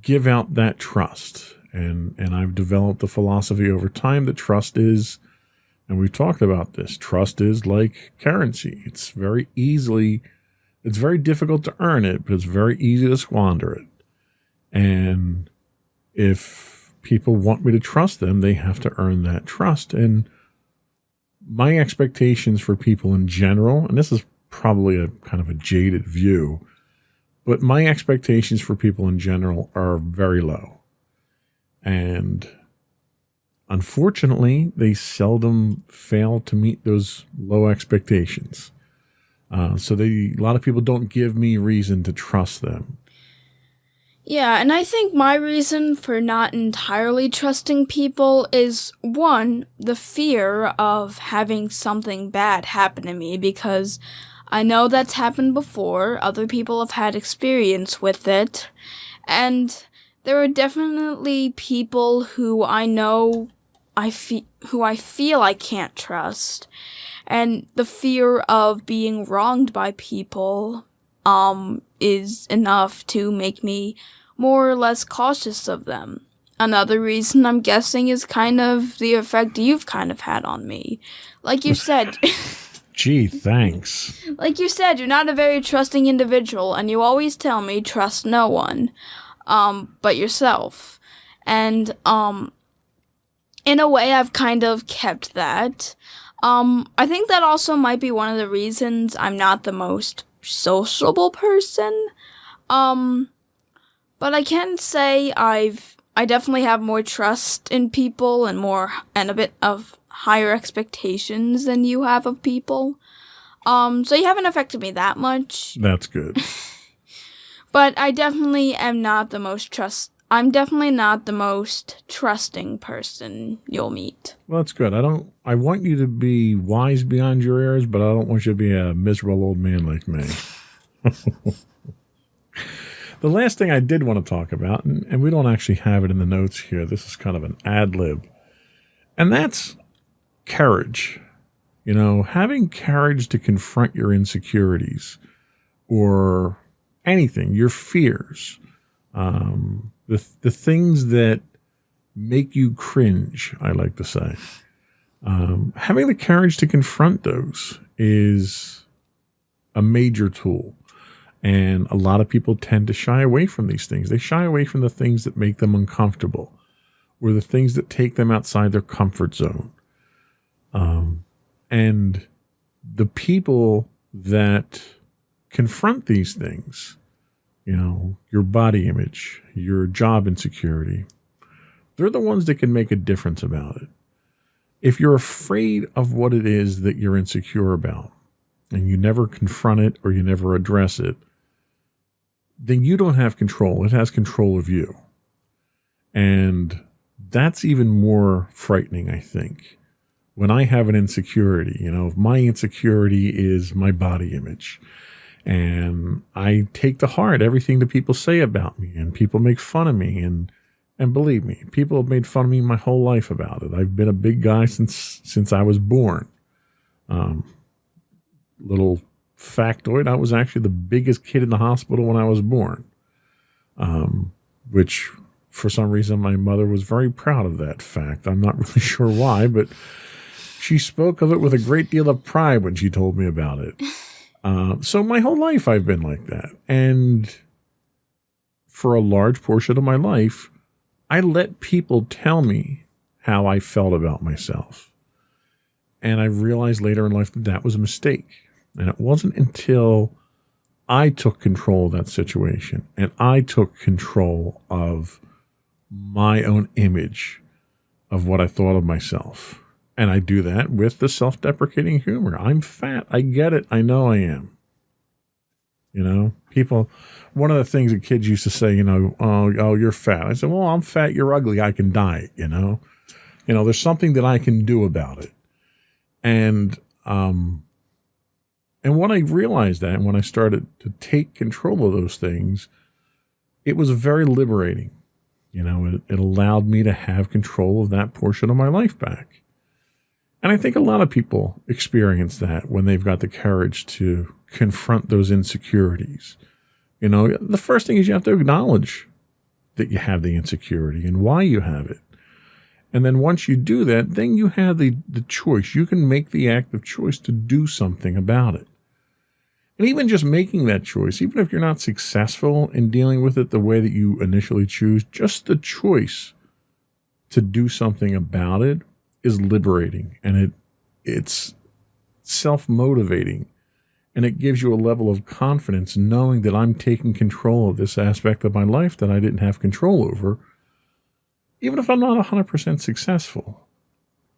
give out that trust. And I've developed the philosophy over time that trust is, and we've talked about this, trust is like currency. It's very difficult to earn it, but it's very easy to squander it. And if people want me to trust them, they have to earn that trust. And my expectations for people in general, and this is probably a kind of a jaded view, but my expectations for people in general are very low. And unfortunately, they seldom fail to meet those low expectations. So a lot of people don't give me reason to trust them. Yeah, and I think my reason for not entirely trusting people is, one, the fear of having something bad happen to me, because I know that's happened before. Other people have had experience with it. And there are definitely people who I know who I feel I can't trust. And the fear of being wronged by people is enough to make me more or less cautious of them. Another reason, I'm guessing, is kind of the effect you've kind of had on me. Like you said... Gee, thanks. Like you said, you're not a very trusting individual, and you always tell me trust no one, but yourself. And, in a way, I've kind of kept that. I think that also might be one of the reasons I'm not the most sociable person. But I can say I definitely have more trust in people and a bit of higher expectations than you have of people. So you haven't affected me that much. That's good. But I definitely am not the most I'm definitely not the most trusting person you'll meet. Well, that's good. I want you to be wise beyond your years, but I don't want you to be a miserable old man like me. The last thing I did want to talk about, and we don't actually have it in the notes here, this is kind of an ad lib, and that's courage. You know, having courage to confront your insecurities or anything, your fears, the things that make you cringe, I like to say. Having the courage to confront those is a major tool. And a lot of people tend to shy away from these things. They shy away from the things that make them uncomfortable or the things that take them outside their comfort zone. And the people that confront these things, you know, your body image, your job insecurity, they're the ones that can make a difference about it. If you're afraid of what it is that you're insecure about and you never confront it or you never address it, then you don't have control. It has control of you. And that's even more frightening, I think. When I have an insecurity, you know, if my insecurity is my body image, and I take to heart everything that people say about me, and people make fun of me, and believe me, people have made fun of me my whole life about it. I've been a big guy since I was born. Little factoid, I was actually the biggest kid in the hospital when I was born, which for some reason my mother was very proud of that fact. I'm not really sure why, but she spoke of it with a great deal of pride when she told me about it. So my whole life I've been like that. And for a large portion of my life, I let people tell me how I felt about myself. And I realized later in life that that was a mistake. And it wasn't until I took control of that situation and I took control of my own image of what I thought of myself. And I do that with the self-deprecating humor. I'm fat. I get it. I know I am. You know, people, one of the things that kids used to say, you know, oh, you're fat. I said, well, I'm fat. You're ugly. I can diet, you know. You know, there's something that I can do about it. And when I realized that, and when I started to take control of those things, it was very liberating. You know, it allowed me to have control of that portion of my life back. And I think a lot of people experience that when they've got the courage to confront those insecurities. You know, the first thing is you have to acknowledge that you have the insecurity and why you have it. And then once you do that, then you have the choice. You can make the active choice to do something about it. And even just making that choice, even if you're not successful in dealing with it the way that you initially choose, just the choice to do something about it is liberating, and it's self-motivating, and it gives you a level of confidence knowing that I'm taking control of this aspect of my life that I didn't have control over, even if I'm not 100% successful.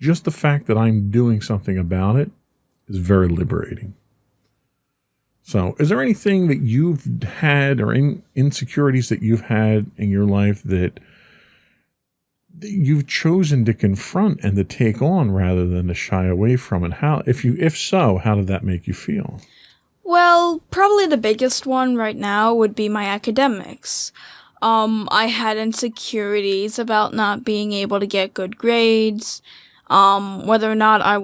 Just the fact that I'm doing something about it is very liberating. So, is there anything that you've had or insecurities that you've had in your life that you've chosen to confront and to take on rather than to shy away from? And how, if so, how did that make you feel? Well, probably the biggest one right now would be my academics. I had insecurities about not being able to get good grades, whether or not I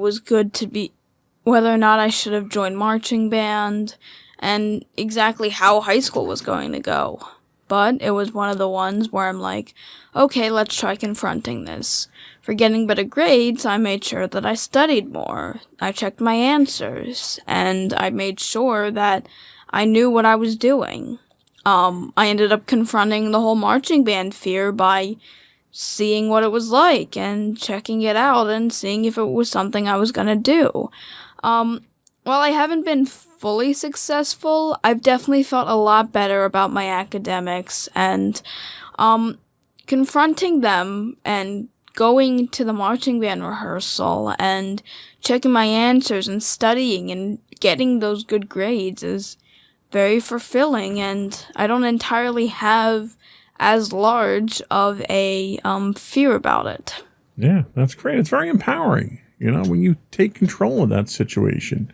should have joined marching band, and exactly how high school was going to go. but it was one of the ones where I'm like, okay, let's try confronting this. For getting better grades, I made sure that I studied more. I checked my answers, and I made sure that I knew what I was doing. I ended up confronting the whole marching band fear by seeing what it was like and checking it out and seeing if it was something I was gonna do. While I haven't been fully successful, I've definitely felt a lot better about my academics, and confronting them and going to the marching band rehearsal and checking my answers and studying and getting those good grades is very fulfilling, and I don't entirely have as large of a fear about it. Yeah, that's great. It's very empowering, when you take control of that situation.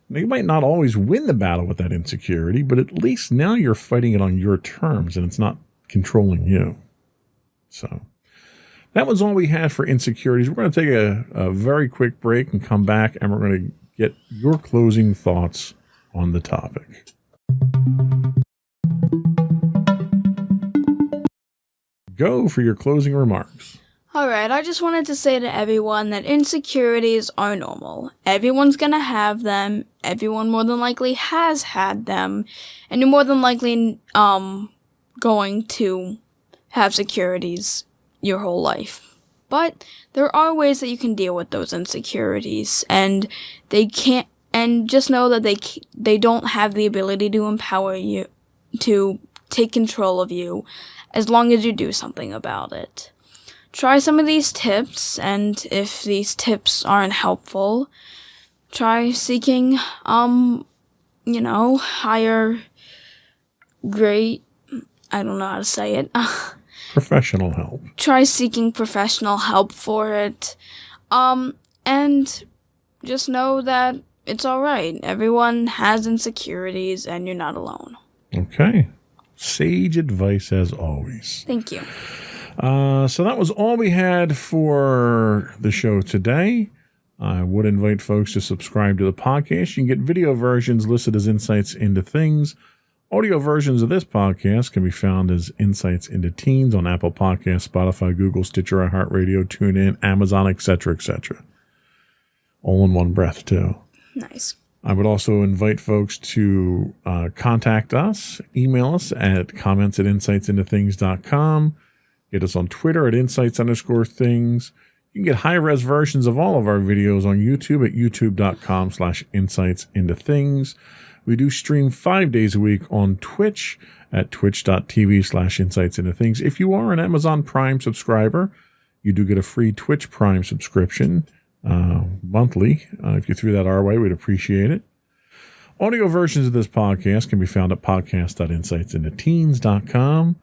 Now, you might not always win the battle with that insecurity, but at least now you're fighting it on your terms and it's not controlling you. So that was all we had for insecurities. We're going to take a very quick break and come back, and we're going to get your closing thoughts on the topic. Go for your closing remarks. Alright, I just wanted to say to everyone that insecurities are normal. Everyone's gonna have them. Everyone more than likely has had them. And you're more than likely going to have insecurities your whole life. But there are ways that you can deal with those insecurities, and just know that they don't have the ability to empower you, to take control of you, as long as you do something about it. Try some of these tips, and if these tips aren't helpful, try seeking, higher grade, I don't know how to say it. Professional help. Try seeking professional help for it. And just know that it's alright. Everyone has insecurities, and you're not alone. Okay. Sage advice as always. Thank you. So that was all we had for the show today. I would invite folks to subscribe to the podcast. You can get video versions listed as Insights into Things. Audio versions of this podcast can be found as Insights into Teens on Apple Podcasts, Spotify, Google, Stitcher, iHeartRadio, TuneIn, Amazon, etc., etc. All in one breath, too. Nice. I would also invite folks to contact us, email us at comments@insightsintothings.com. Get us on Twitter at insights_things. You can get high-res versions of all of our videos on YouTube at youtube.com/insightsintothings. We do stream 5 days a week on Twitch at twitch.tv/insightsintothings. If you are an Amazon Prime subscriber, you do get a free Twitch Prime subscription monthly. If you threw that our way, we'd appreciate it. Audio versions of this podcast can be found at podcast.insightsintoteens.com.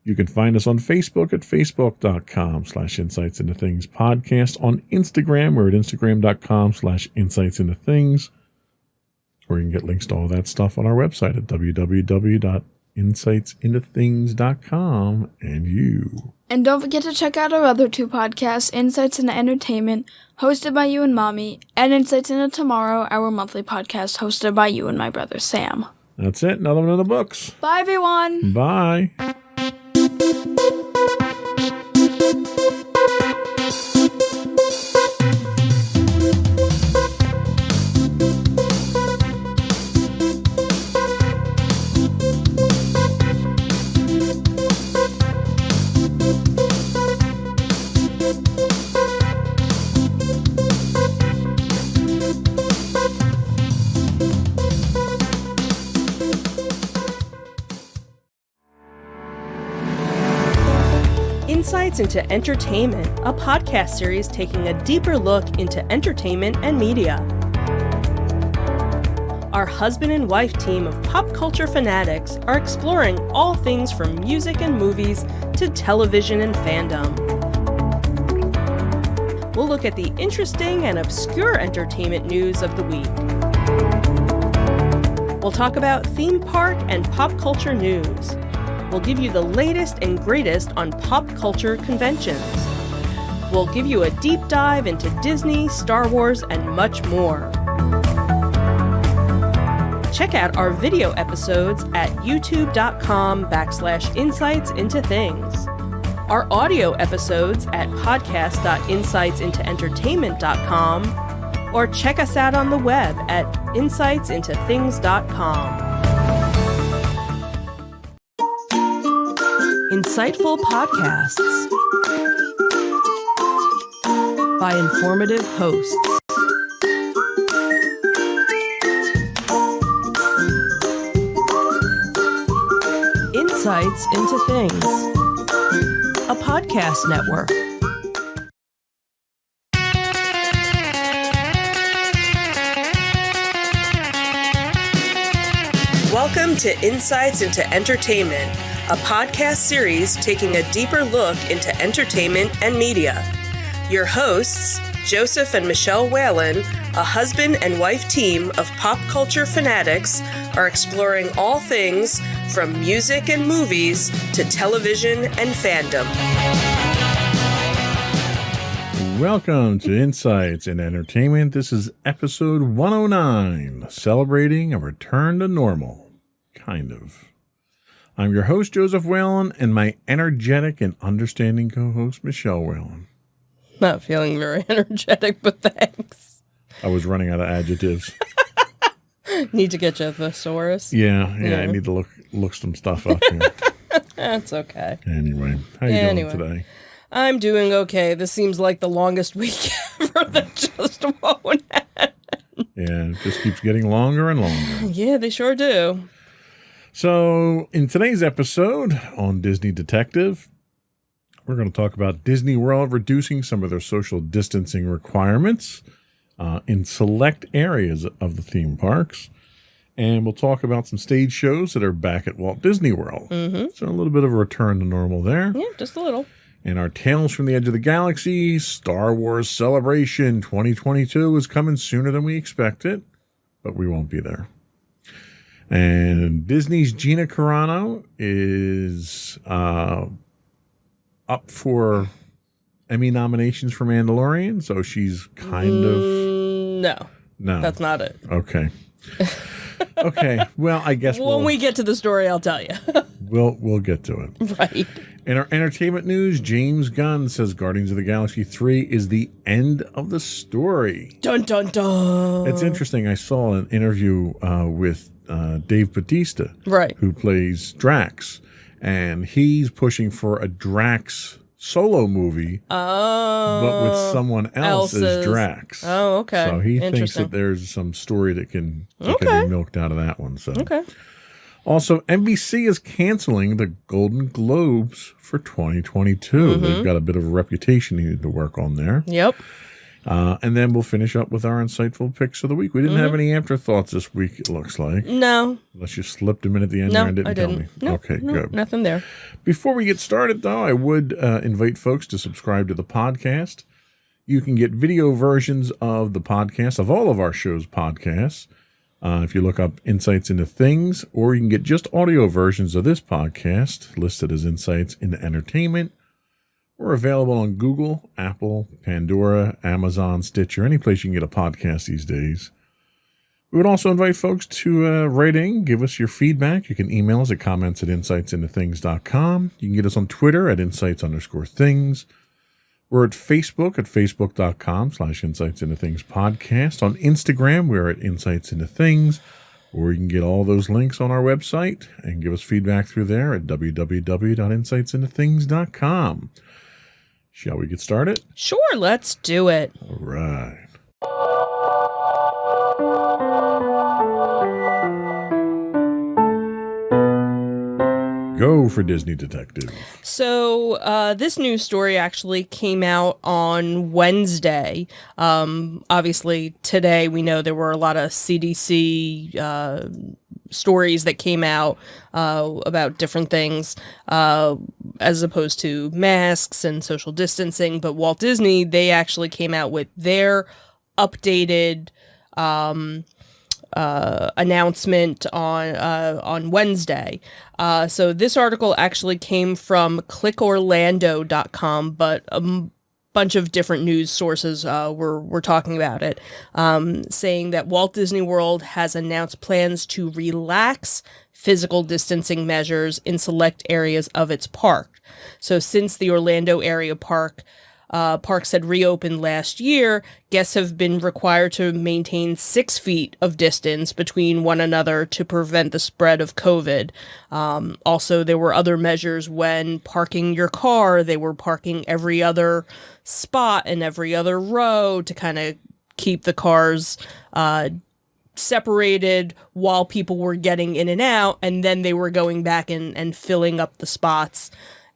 You can find us on Facebook at facebook.com/insightsintothingspodcast. On Instagram, we're at instagram.com/insightsintothings. Or you can get links to all that stuff on our website at www.insightsintothings.com. And don't forget to check out our other two podcasts, Insights into Entertainment, hosted by you and Mommy, and Insights into Tomorrow, our monthly podcast hosted by you and my brother Sam. That's it. Another one in the books. Bye, everyone. Bye. Insights into Entertainment, a podcast series taking a deeper look into entertainment and media. Our husband and wife team of pop culture fanatics are exploring all things from music and movies to television and fandom. We'll look at the interesting and obscure entertainment news of the week. We'll talk about theme park and pop culture news. We'll give you the latest and greatest on pop culture conventions. We'll give you a deep dive into Disney, Star Wars, and much more. Check out our video episodes at youtube.com/insightsintothings. Our audio episodes at podcast.insightsintoentertainment.com, or check us out on the web at insightsintothings.com. Insightful podcasts by informative hosts. Insights into Things, a podcast network. Welcome to Insights into Entertainment, a podcast series taking a deeper look into entertainment and media. Your hosts, Joseph and Michelle Whalen, a husband and wife team of pop culture fanatics, are exploring all things from music and movies to television and fandom. Welcome to Insights in Entertainment. This is episode 109, celebrating a return to normal. Kind of. I'm your host, Joseph Whalen, and my energetic and understanding co-host, Michelle Whalen. Not feeling very energetic, but thanks. I was running out of adjectives. Need to get you a thesaurus. Yeah, I need to look some stuff up here. That's okay. Anyway, how you doing today? I'm doing okay. This seems like the longest week ever that just won't happen. Yeah, it just keeps getting longer and longer. Yeah, they sure do. So, in today's episode on Disney Detective, we're going to talk about Disney World reducing some of their social distancing requirements in select areas of the theme parks. And we'll talk about some stage shows that are back at Walt Disney World. Mm-hmm. So a little bit of a return to normal there. Yeah, just a little. And our Tales from the Edge of the Galaxy Star Wars Celebration 2022 is coming sooner than we expected, but we won't be there. And Disney's Gina Carano is up for Emmy nominations for Mandalorian, so she's kind of... No. That's not it. Okay. Okay, well, I guess when we get to the story, I'll tell you. we'll get to it. Right. In our entertainment news, James Gunn says Guardians of the Galaxy 3 is the end of the story. Dun, dun, dun. It's interesting. I saw an interview with Dave Bautista, right, who plays Drax, and he's pushing for a Drax solo movie, but with someone else as Drax. Oh, okay. So he thinks that there's some story that can be milked out of that one. So okay. Also, NBC is canceling the Golden Globes for 2022. Mm-hmm. They've got a bit of a reputation they need to work on there. Yep. And then we'll finish up with our insightful picks of the week. We didn't have any afterthoughts this week, it looks like. No. Unless you slipped them in at the end there and didn't tell me. No, okay, good. Nothing there. Before we get started, though, I would invite folks to subscribe to the podcast. You can get video versions of the podcast, of all of our show's podcasts, if you look up Insights into Things, or you can get just audio versions of this podcast listed as Insights into Entertainment. We're available on Google, Apple, Pandora, Amazon, Stitcher, any place you can get a podcast these days. We would also invite folks to write in, give us your feedback. You can email us at comments@insightsintothings.com. You can get us on Twitter at insights_things. We're at Facebook at facebook.com/insightsintothingspodcast. On Instagram, we're at insightsintothings. Or you can get all those links on our website and give us feedback through there at www.insightsintothings.com. Shall we get started? Sure, let's do it. All right. Go for Disney Detective. So this news story actually came out on Wednesday. Obviously, today we know there were a lot of CDC stories that came out about different things as opposed to masks and social distancing. But Walt Disney, they actually came out with their updated announcement on Wednesday. So this article actually came from clickorlando.com, but bunch of different news sources were talking about it, saying that Walt Disney World has announced plans to relax physical distancing measures in select areas of its park. So since the Orlando area parks had reopened last year, guests have been required to maintain 6 feet of distance between one another to prevent the spread of COVID. Also, there were other measures when parking your car. They were parking every other spot and every other row to kind of keep the cars separated while people were getting in and out, and then they were going back and filling up the spots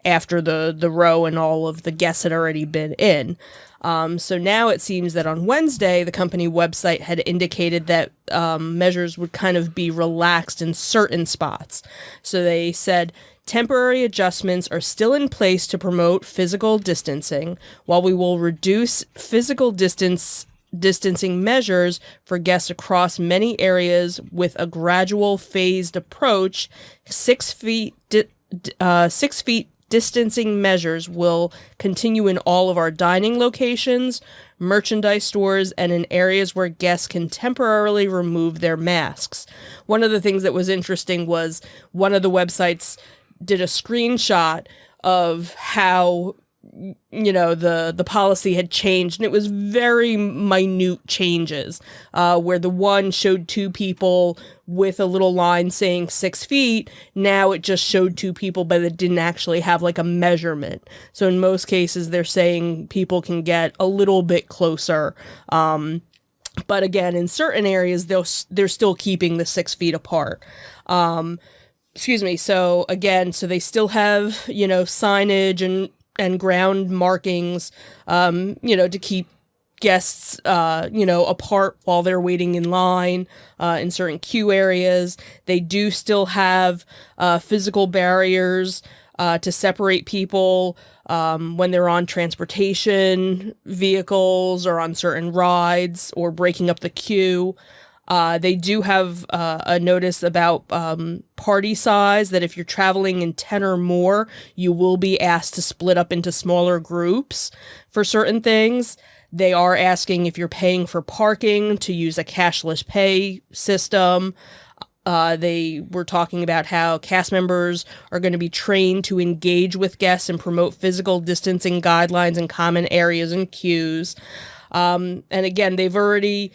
after the row and all of the guests had already been in. So now it seems that on Wednesday, the company website had indicated that measures would kind of be relaxed in certain spots. So they said, temporary adjustments are still in place to promote physical distancing, while we will reduce physical distancing measures for guests across many areas with a gradual phased approach. 6 feet distancing measures will continue in all of our dining locations, merchandise stores, and in areas where guests can temporarily remove their masks. One of the things that was interesting was one of the websites did a screenshot of how the policy had changed, and it was very minute changes, where the one showed 2 people with a little line saying 6 feet. Now it just showed 2 people, but it didn't actually have like a measurement. So in most cases, they're saying people can get a little bit closer. But again, in certain areas, they're still keeping the 6 feet apart. So again, so they still have, signage and ground markings, to keep guests, apart while they're waiting in line, in certain queue areas. They do still have physical barriers to separate people when they're on transportation vehicles or on certain rides or breaking up the queue. They do have a notice about party size, that if you're traveling in 10 or more, you will be asked to split up into smaller groups for certain things. They are asking if you're paying for parking to use a cashless pay system. They were talking about how cast members are going to be trained to engage with guests and promote physical distancing guidelines in common areas and queues. And again, they've already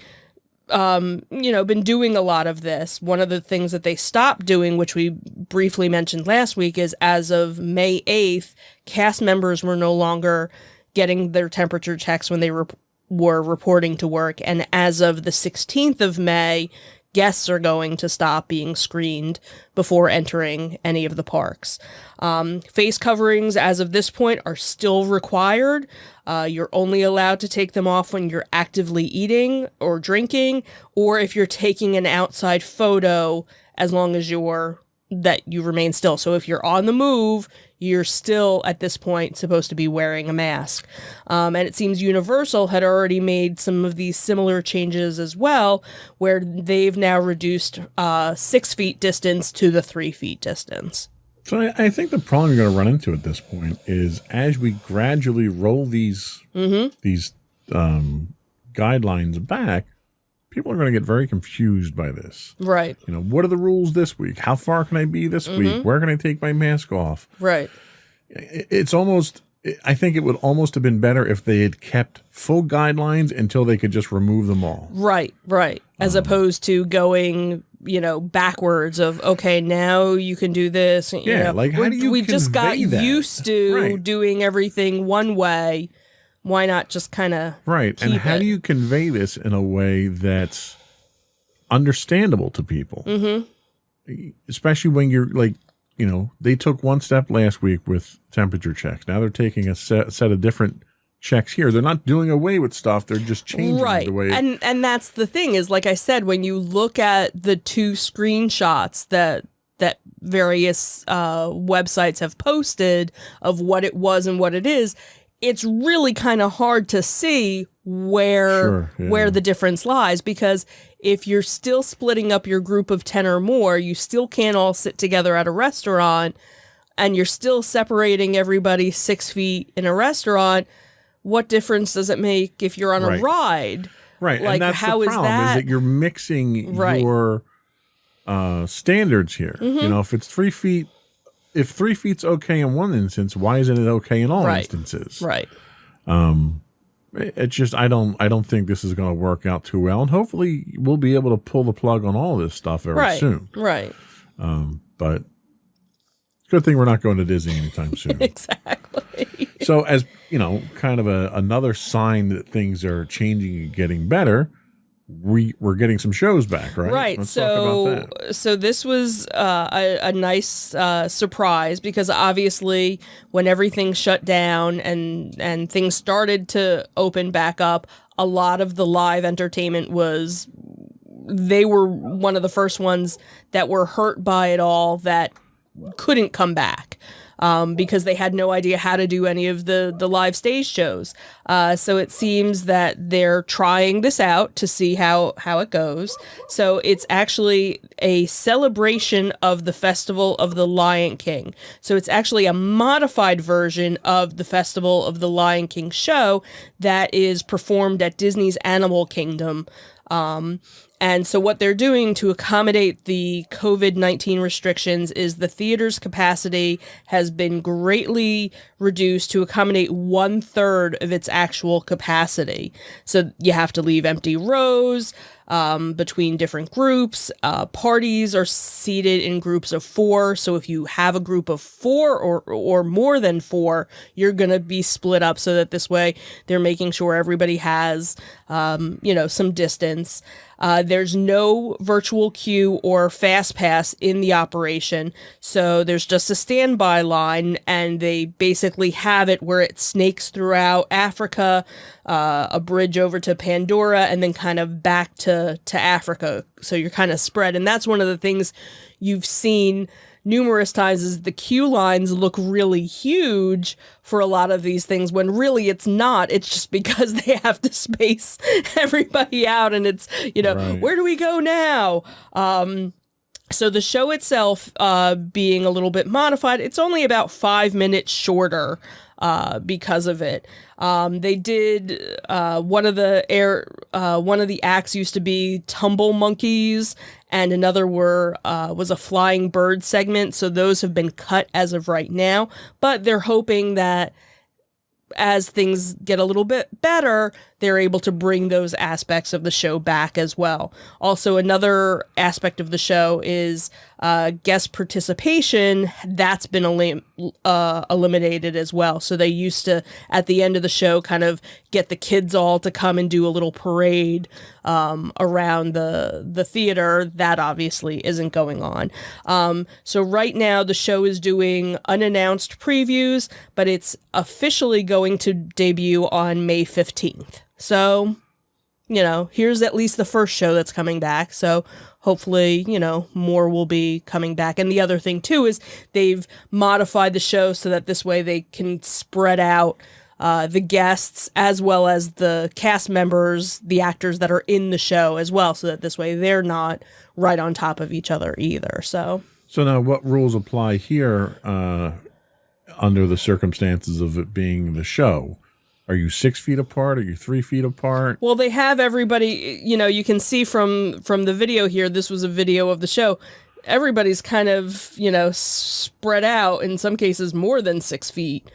been doing a lot of this. One of the things that they stopped doing, which we briefly mentioned last week, is as of May 8th, cast members were no longer getting their temperature checks when they were reporting to work. And as of the 16th of May, guests are going to stop being screened before entering any of the parks. Face coverings, as of this point, are still required. You're only allowed to take them off when you're actively eating or drinking, or if you're taking an outside photo, as long as you remain still. So if you're on the move, you're still, at this point, supposed to be wearing a mask. And it seems Universal had already made some of these similar changes as well, where they've now reduced 6 feet distance to the 3 feet distance. So I think the problem you're going to run into at this point is, as we gradually roll these guidelines back, people are going to get very confused by this. Right. What are the rules this week? How far can I be this week? Where can I take my mask off? Right. I think it would almost have been better if they had kept full guidelines until they could just remove them all. Right. As opposed to going, backwards of, okay, now you can do this. How do you we just got convey that? used to Right. doing everything one way. Why not just kind of right? And how do you convey this in a way that's understandable to people? Mm-hmm. Especially when you're they took one step last week with temperature checks. Now they're taking a set of different checks here. They're not doing away with stuff. They're just changing the way. And that's the thing is, like I said, when you look at the 2 screenshots that various websites have posted of what it was and what it is, it's really kind of hard to see where the difference lies, because if you're still splitting up your group of 10 or more, you still can't all sit together at a restaurant, and you're still separating everybody 6 feet in a restaurant. what difference does it make if you're on a Right. ride? Right. Like, and that's how the is problem is that- that you're mixing Right. your standards here. You know, if it's 3 feet, if 3 feet's okay in one instance, why isn't it okay in all Right. instances? Right. It's just I don't think this is going to work out too well, and hopefully we'll be able to pull the plug on all this stuff very Right. soon. Right. But good thing we're not going to Disney anytime soon. Exactly. So, as you know, kind of another sign that things are changing and getting better, we're getting some shows back, right? Right. Let's talk about that. So this was a nice surprise because obviously when everything shut down and things started to open back up, a lot of the live entertainment they were one of the first ones that were hurt by it all that couldn't come back. Because they had no idea how to do any of the live stage shows. So it seems that they're trying this out to see how it goes. So it's actually a celebration of the Festival of the Lion King. So it's actually a modified version of the Festival of the Lion King show that is performed at Disney's Animal Kingdom. And so what they're doing to accommodate the COVID-19 restrictions is the theater's capacity has been greatly reduced to accommodate 1/3 of its actual capacity. So you have to leave empty rows between different groups. Parties are seated in groups of 4. So if you have a group of 4 or more than 4, you're going to be split up so that this way they're making sure everybody has, some distance. There's no virtual queue or fast pass in the operation. So there's just a standby line, and they basically have it where it snakes throughout Africa, a bridge over to Pandora, and then kind of back to Africa. So you're kind of spread. And that's one of the things you've seen numerous times is the queue lines look really huge for a lot of these things when really it's not. It's just because they have to space everybody out, and it's, Right. where do we go now? So the show itself, being a little bit modified, it's only about 5 minutes shorter because of it. They did one of the acts used to be Tumble Monkeys, and another was a Flying Bird segment. So those have been cut as of right now, but they're hoping that as things get a little bit better, they're able to bring those aspects of the show back as well. Also, another aspect of the show is guest participation. That's been eliminated as well. So they used to, at the end of the show, kind of get the kids all to come and do a little parade around the theater. That obviously isn't going on. So right now, the show is doing unannounced previews, but it's officially going to debut on May 15th. So, here's at least the first show that's coming back. So hopefully, more will be coming back. And the other thing too is they've modified the show so that this way they can spread out the guests as well as the cast members, the actors that are in the show as well, so that this way they're not right on top of each other either. So now what rules apply here under the circumstances of it being the show? Are you 6 feet apart? Are you 3 feet apart? well, they have everybody, you can see from the video here, this was a video of the show. Everybody's kind of, spread out, in some cases more than 6 feet.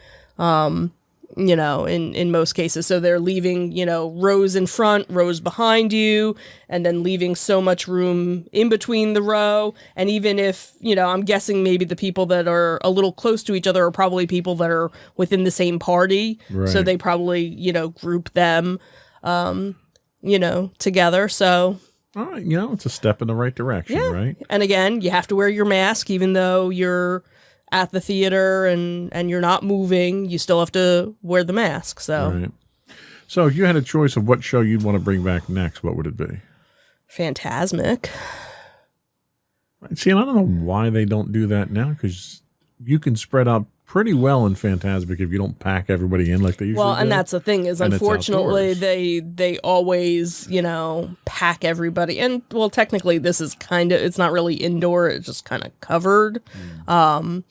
In most cases. So they're leaving, rows in front, rows behind you, and then leaving so much room in between the row. And even if, I'm guessing maybe the people that are a little close to each other are probably people that are within the same party. Right. So they probably, group them, together. So, All right, it's a step in the right direction, right? and again, you have to wear your mask, even though you're at the theater and you're not moving, you still have to wear the mask. So Right. So if you had a choice of what show you'd want to bring back next, what would it be? Phantasmic. See, and I don't know why they don't do that now, because you can spread out pretty well in Phantasmic if you don't pack everybody in like they usually Well, do. and that's the thing is, And it's unfortunately, outdoors. they always, pack everybody. And well, technically, this is it's not really indoor; it's just kind of covered. The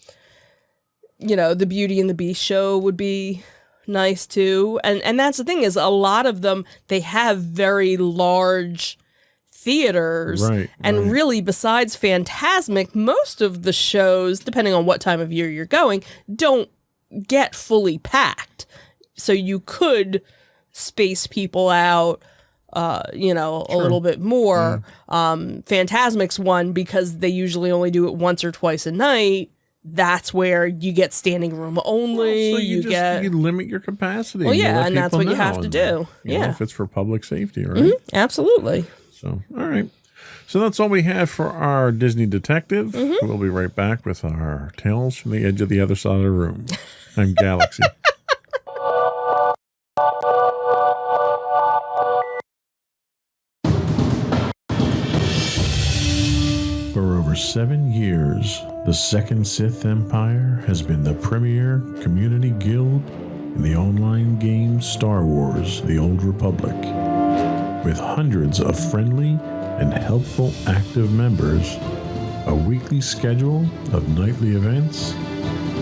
Beauty and the Beast show would be nice too. And that's the thing, is a lot of them, they have very large theaters. Right, and right. really, besides Phantasmic, most of the shows, depending on what time of year you're going, don't get fully packed. So you could space people out, a little bit more. Phantasmic's one, because they usually only do it once or twice a night. That's where you get standing room only. So you limit your capacity. Well, You yeah, let and that's people what you know, have to and, do. you know, Yeah. if it's for public safety, right? absolutely. So, all right. So that's all we have for our Disney Detective. We'll be right back with our Tales from the Edge of the Other Side of the Room. I'm Galaxy. For over 7 years, the Second Sith Empire has been the premier community guild in the online game Star Wars: The Old Republic. With hundreds of friendly and helpful active members, a weekly schedule of nightly events,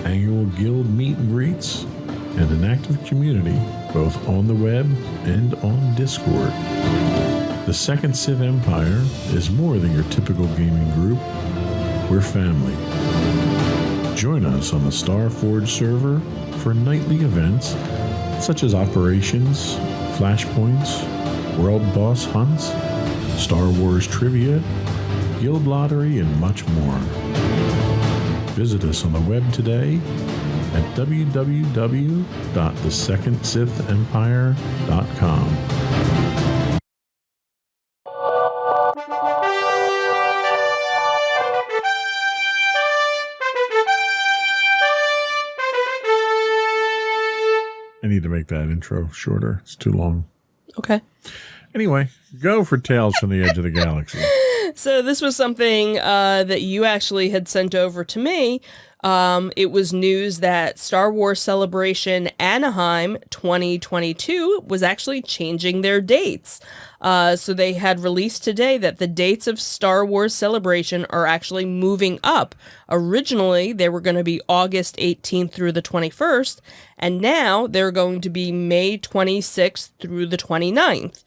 annual guild meet and greets, and an active community both on the web and on Discord. The Second Sith Empire is more than your typical gaming group. We're family. Join us on the Starforge server for nightly events such as operations, flashpoints, world boss hunts, Star Wars trivia, guild lottery, and much more. Visit us on the web today at www.thesecondsithempire.com. I need to make that intro shorter. It's too long. Okay. Anyway, go for Tales from the Edge of the Galaxy. So this was something that you actually had sent over to me. It was news that Star Wars Celebration Anaheim 2022 was actually changing their dates. So they had released today that the dates of Star Wars Celebration are actually moving up. Originally, they were going to be August 18th through the 21st, and now they're going to be May 26th through the 29th.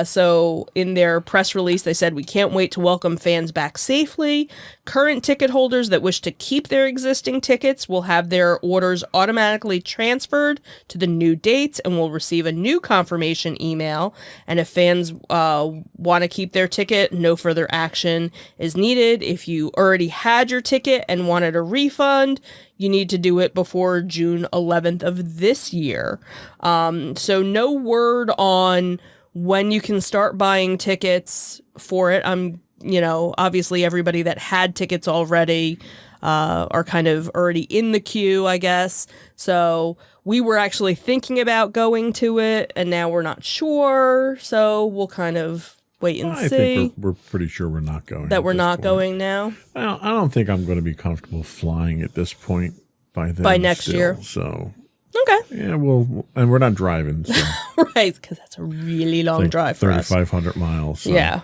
So in their press release, they said, "We can't wait to welcome fans back safely. Current ticket holders that wish to keep their existing tickets will have their orders automatically transferred to the new dates and will receive a new confirmation email. And if fans want to keep their ticket, no further action is needed. If you already had your ticket and wanted a refund, you need to do it before June 11th of this year." So no word on when you can start buying tickets for it. Obviously everybody that had tickets already are kind of already in the queue, I guess. So we were actually thinking about going to it, and now we're not sure. So we'll kind of wait and I see. think we're pretty sure we're not going. That at we're this not point. going now. Well, I don't think I'm going to be comfortable flying at this point by then. By next year. So, Okay. yeah, and we're not driving. So Right, because that's a really long like drive for us. 3,500 miles. So. Yeah.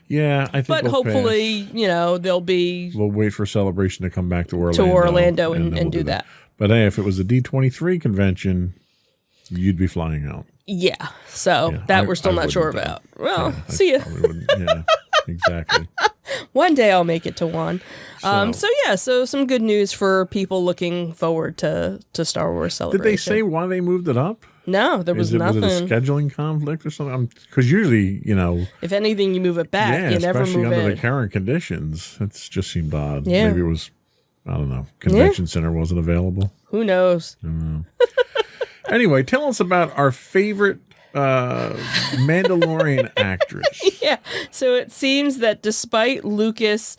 Yeah, I think But we'll hopefully, pass. There'll be We'll wait for Celebration to come back to Orlando. and then we'll do that. But hey, if it was a D23 convention, you'd be flying out. Yeah. So Yeah, that we're still I not sure wouldn't, about. Well, I see ya. probably wouldn't. Yeah, exactly. One day I'll make it to one. So some good news for people looking forward to Star Wars Did Celebration. they say why they moved it up? No, there was nothing. Was it a scheduling conflict or something? Because usually, If anything, you move it back. yeah, You never especially move under it. the current conditions, it just seemed odd. Yeah. Maybe it was, I don't know, convention center wasn't available. Who knows? Anyway, tell us about our favorite Mandalorian actress. Yeah. So it seems that despite Lucasfilm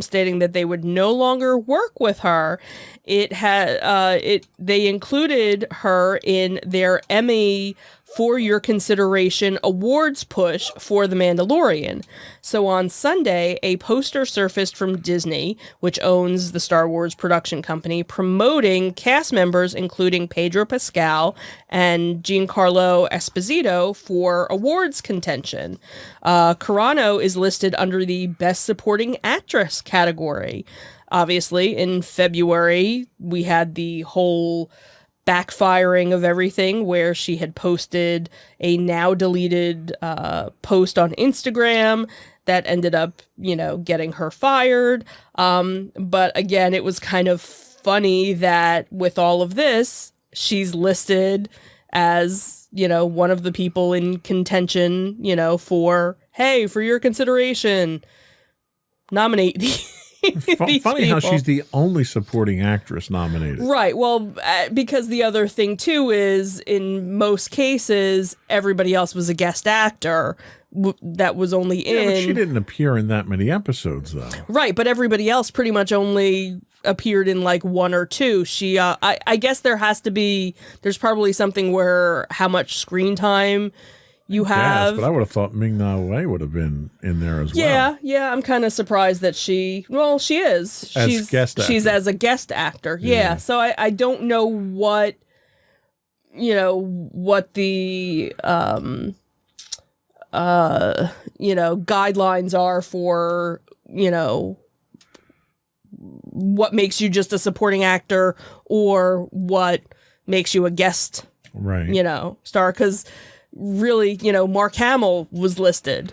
stating that they would no longer work with her, they included her in their Emmy for Your Consideration awards push for The Mandalorian. So on Sunday, a poster surfaced from Disney, which owns the Star Wars production company, promoting cast members including Pedro Pascal and Giancarlo Esposito for awards contention. Carano is listed under the Best Supporting Actress category. obviously, in February, we had the whole backfiring of everything where she had posted a now deleted post on Instagram that ended up, getting her fired. But again, it was kind of funny that with all of this, she's listed as, one of the people in contention, for your consideration, nominate these Funny how people. she's the only supporting actress nominated. Right. Well, because the other thing too is in most cases, everybody else was a guest actor that was only in. Yeah, but she didn't appear in that many episodes, though. Right, but everybody else pretty much only appeared in like one or two. She, I guess there's probably something where how much screen time you have. Yes, but I would have thought Ming-Na Wen would have been in there as well. Yeah, I'm kind of surprised that she is. As guest actor. She's as a guest actor. Yeah, so I don't know what, what the, guidelines are for, what makes you just a supporting actor or what makes you a guest, right? Star. Because really, Mark Hamill was listed.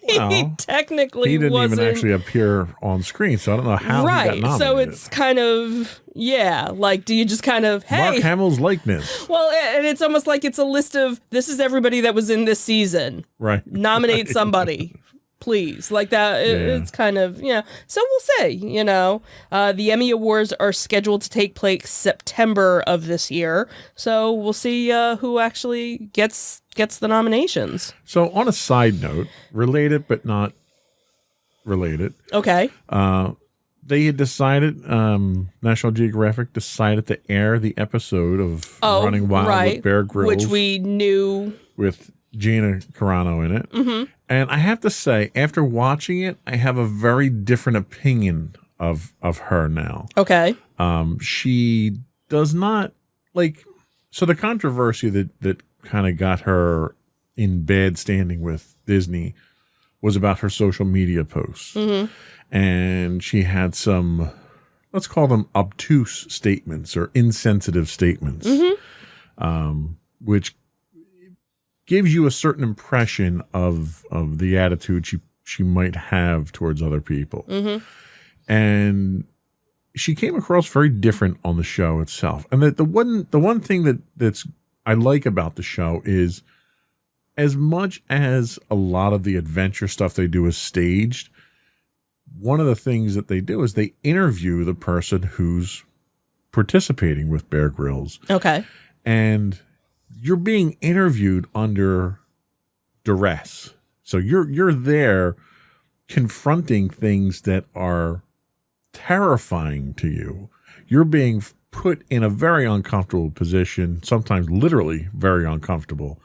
He technically he didn't wasn't even actually appear on screen, so I don't know how he got nominated. So it's kind of, like, do you just kind of, hey. Mark Hamill's likeness. Well, and it's almost like it's a list of, this is everybody that was in this season. Right. Nominate somebody. Please, like that. It's kind of, so we'll see, the Emmy Awards are scheduled to take place September of this year. So we'll see who actually gets the nominations. So on a side note, related but not related. Okay. They had decided, National Geographic decided to air the episode of Running Wild with Bear Grylls. Which we knew. With Gina Carano in it. Mm-hmm. And I have to say, after watching it, I have a very different opinion of her now. Okay. She does not so the controversy that kind of got her in bad standing with Disney was about her social media posts. Mm-hmm. And she had some, let's call them obtuse statements or insensitive statements, which gives you a certain impression of the attitude she might have towards other people. Mm-hmm. And she came across very different on the show itself. And the one thing that's I like about the show is, as much as a lot of the adventure stuff they do is staged, one of the things that they do is they interview the person who's participating with Bear Grylls. Okay. And you're being interviewed under duress. So you're there confronting things that are terrifying to you. You're being put in a very uncomfortable position, sometimes literally very uncomfortable.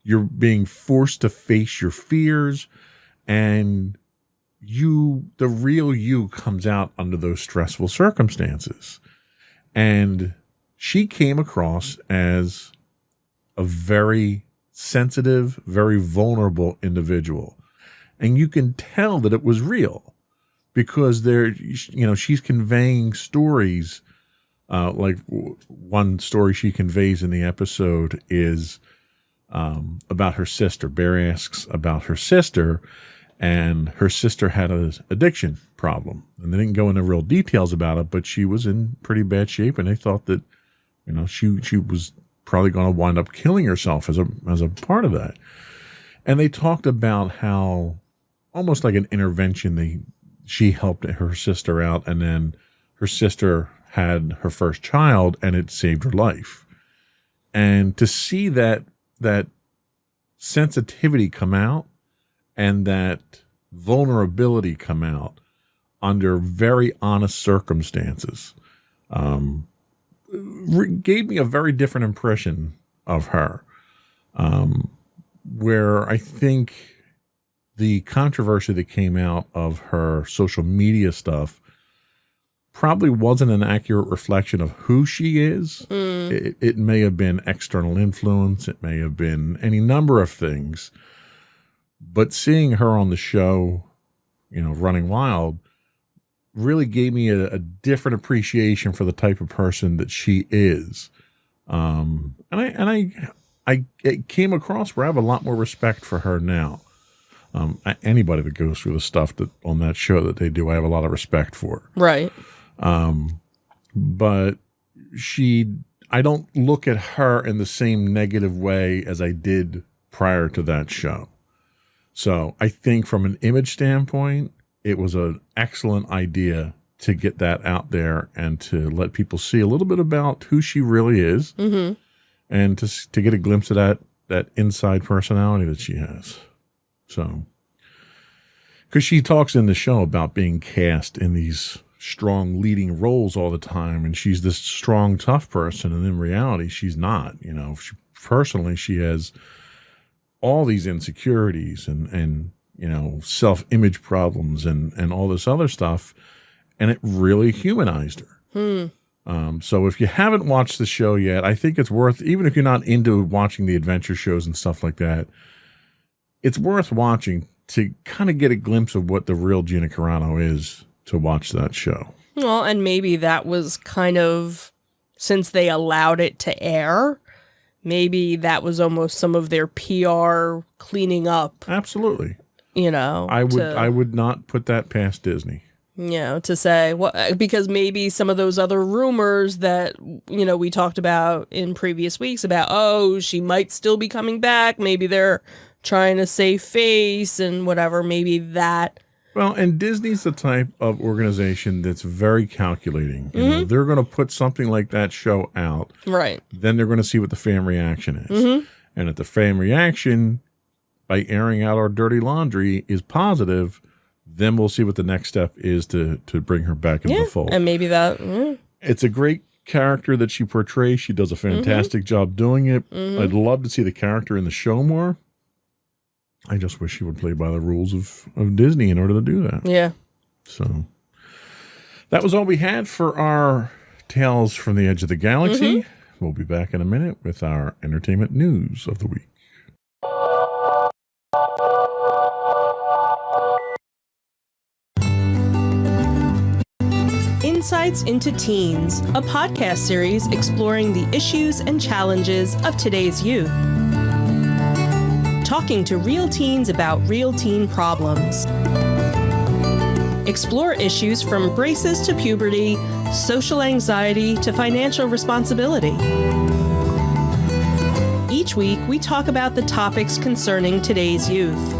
You're being forced to face your fears, and the real you comes out under those stressful circumstances. And she came across as a very sensitive, very vulnerable individual. And you can tell that it was real because she's conveying stories. Like one story she conveys in the episode is about her sister. Bear asks about her sister, and her sister had an addiction problem. And they didn't go into real details about it, but she was in pretty bad shape, and they thought that, she was probably going to wind up killing herself as a part of that. And they talked about how almost like an intervention, she helped her sister out, and then her sister had her first child and it saved her life. And to see that sensitivity come out and that vulnerability come out under very honest circumstances gave me a very different impression of her, where I think the controversy that came out of her social media stuff probably wasn't an accurate reflection of who she is. It may have been external influence. It may have been any number of things. But seeing her on the show, Running Wild, really gave me a different appreciation for the type of person that she is. And I came across where I have a lot more respect for her now. Anybody that goes through the stuff that on that show that they do, I have a lot of respect for. Right. But I don't look at her in the same negative way as I did prior to that show. So I think from an image standpoint, it was an excellent idea to get that out there and to let people see a little bit about who she really is, and to get a glimpse of that inside personality that she has. So, because she talks in the show about being cast in these strong leading roles all the time, and she's this strong, tough person, and in reality, she's not. You know, she has all these insecurities and you know, self-image problems and all this other stuff, and it really humanized her. So if you haven't watched the show yet, I think it's worth, even if you're not into watching the adventure shows and stuff like that, it's worth watching to kind of get a glimpse of what the real Gina Carano is to watch that show. Well, and maybe that was kind of, since they allowed it to air, maybe that was almost some of their PR cleaning up. Absolutely. You know, I would not put that past Disney. You know, to say what, because maybe some of those other rumors that, you know, we talked about in previous weeks about, oh, she might still be coming back. Maybe they're trying to save face and whatever. Maybe that. Well, and Disney's the type of organization that's very calculating. You know, they're going to put something like that show out. Right. Then they're going to see what the fan reaction is. And if the fan reaction by airing out our dirty laundry is positive, then we'll see what the next step is to bring her back into the fold. And maybe that. It's a great character that she portrays. She does a fantastic job doing it. I'd love to see the character in the show more. I just wish she would play by the rules of Disney in order to do that. Yeah. So that was all we had for our Tales from the Edge of the Galaxy. We'll be back in a minute with our entertainment news of the week. Insights into Teens, a podcast series exploring the issues and challenges of today's youth. Talking to real teens about real teen problems. Explore issues from braces to puberty, social anxiety to financial responsibility. Each week, we talk about the topics concerning today's youth.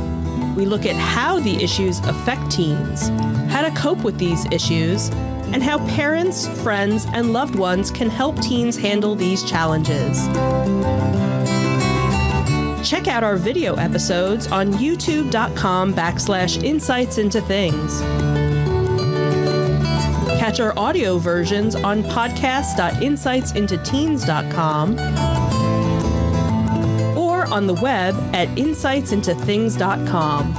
We look at how the issues affect teens, how to cope with these issues, and how parents, friends, and loved ones can help teens handle these challenges. Check out our video episodes on youtube.com/insightsintothings. Catch our audio versions on podcast.insightsintoteens.com or on the web at insightsintothings.com.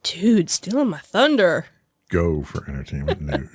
Dude, stealing my thunder. Go for entertainment news.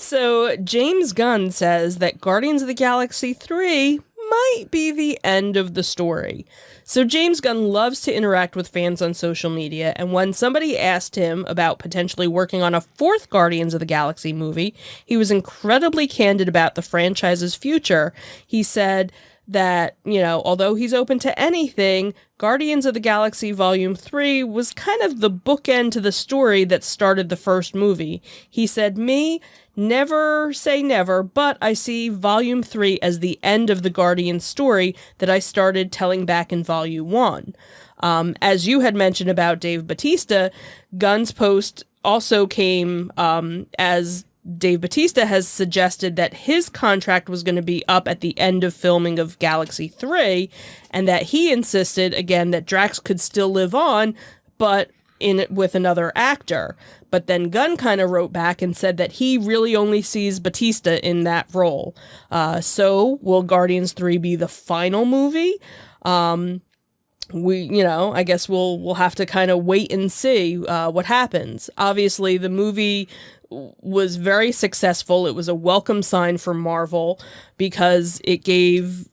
So, James Gunn says that Guardians of the Galaxy 3 might be the end of the story. So, James Gunn loves to interact with fans on social media, and when somebody asked him about potentially working on a fourth Guardians of the Galaxy movie, he was incredibly candid about the franchise's future. He said that, you know, although he's open to anything, Guardians of the Galaxy Volume 3 was kind of the bookend to the story that started the first movie. He said, never say never, but I see Volume 3 as the end of the Guardians story that I started telling back in Volume 1. As you had mentioned about Dave Bautista, Gunn's post also came as Dave Bautista has suggested that his contract was going to be up at the end of filming of Galaxy 3, and that he insisted, again, that Drax could still live on, but in it with another actor. But then Gunn kind of wrote back and said that he really only sees Bautista in that role. So will Guardians 3 be the final movie? I guess we'll have to kind of wait and see what happens. Obviously, the movie was very successful. It was a welcome sign for Marvel because it gave,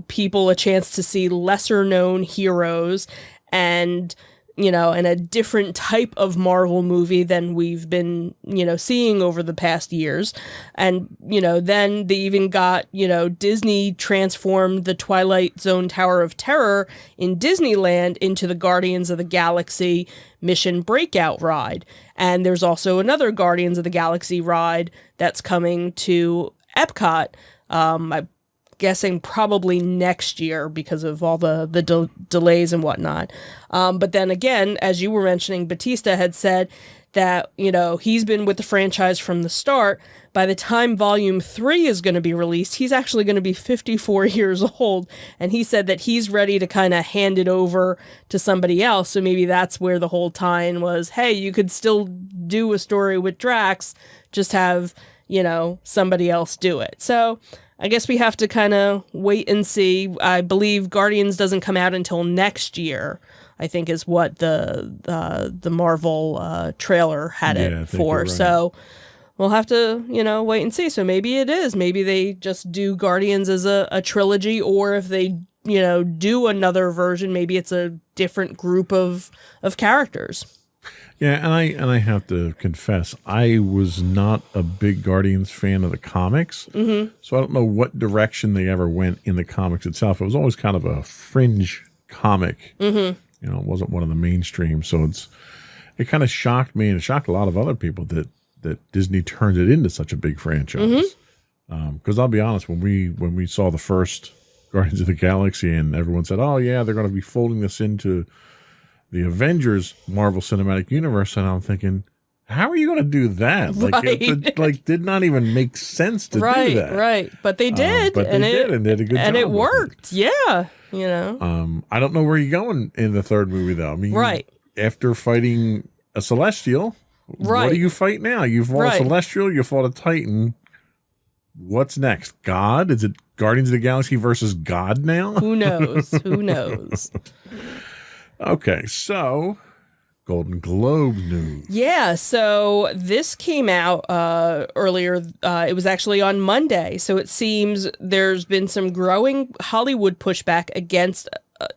people a chance to see lesser known heroes and a different type of Marvel movie than we've been, seeing over the past years. And, then they even got, Disney transformed the Twilight Zone Tower of Terror in Disneyland into the Guardians of the Galaxy Mission Breakout ride. And there's also another Guardians of the Galaxy ride that's coming to Epcot. I'm guessing probably next year because of all the delays and whatnot. But then again, as you were mentioning, Bautista had said that, he's been with the franchise from the start. By the time Volume 3 is going to be released, he's actually going to be 54 years old. And he said that he's ready to kind of hand it over to somebody else. So maybe that's where the whole tie-in was, hey, you could still do a story with Drax, just have, somebody else do it. So I guess we have to kind of wait and see. I believe Guardians doesn't come out until next year, I think is what the Marvel trailer had it for. Right. So we'll have to, wait and see. So maybe it is. Maybe they just do Guardians as a trilogy, or if they, do another version, maybe it's a different group of characters. Yeah, and I have to confess, I was not a big Guardians fan of the comics, so I don't know what direction they ever went in the comics itself. It was always kind of a fringe comic, it wasn't one of the mainstream. So it kind of shocked me, and it shocked a lot of other people that Disney turned it into such a big franchise. Because I'll be honest, when we saw the first Guardians of the Galaxy, and everyone said, "Oh yeah, they're going to be folding this into the Avengers Marvel Cinematic Universe," and I'm thinking, how are you going to do that? It did not even make sense to do that. Right. But they did. But they did a good job. And it worked. Yeah. I don't know where you're going in the third movie, though. I mean, after fighting a Celestial, what do you fight now? You fought a Celestial, you fought a Titan. What's next? God? Is it Guardians of the Galaxy versus God now? Who knows? Who knows? Okay, so Golden Globe news. Yeah, so this came out earlier. It was actually on Monday. So it seems there's been some growing Hollywood pushback against,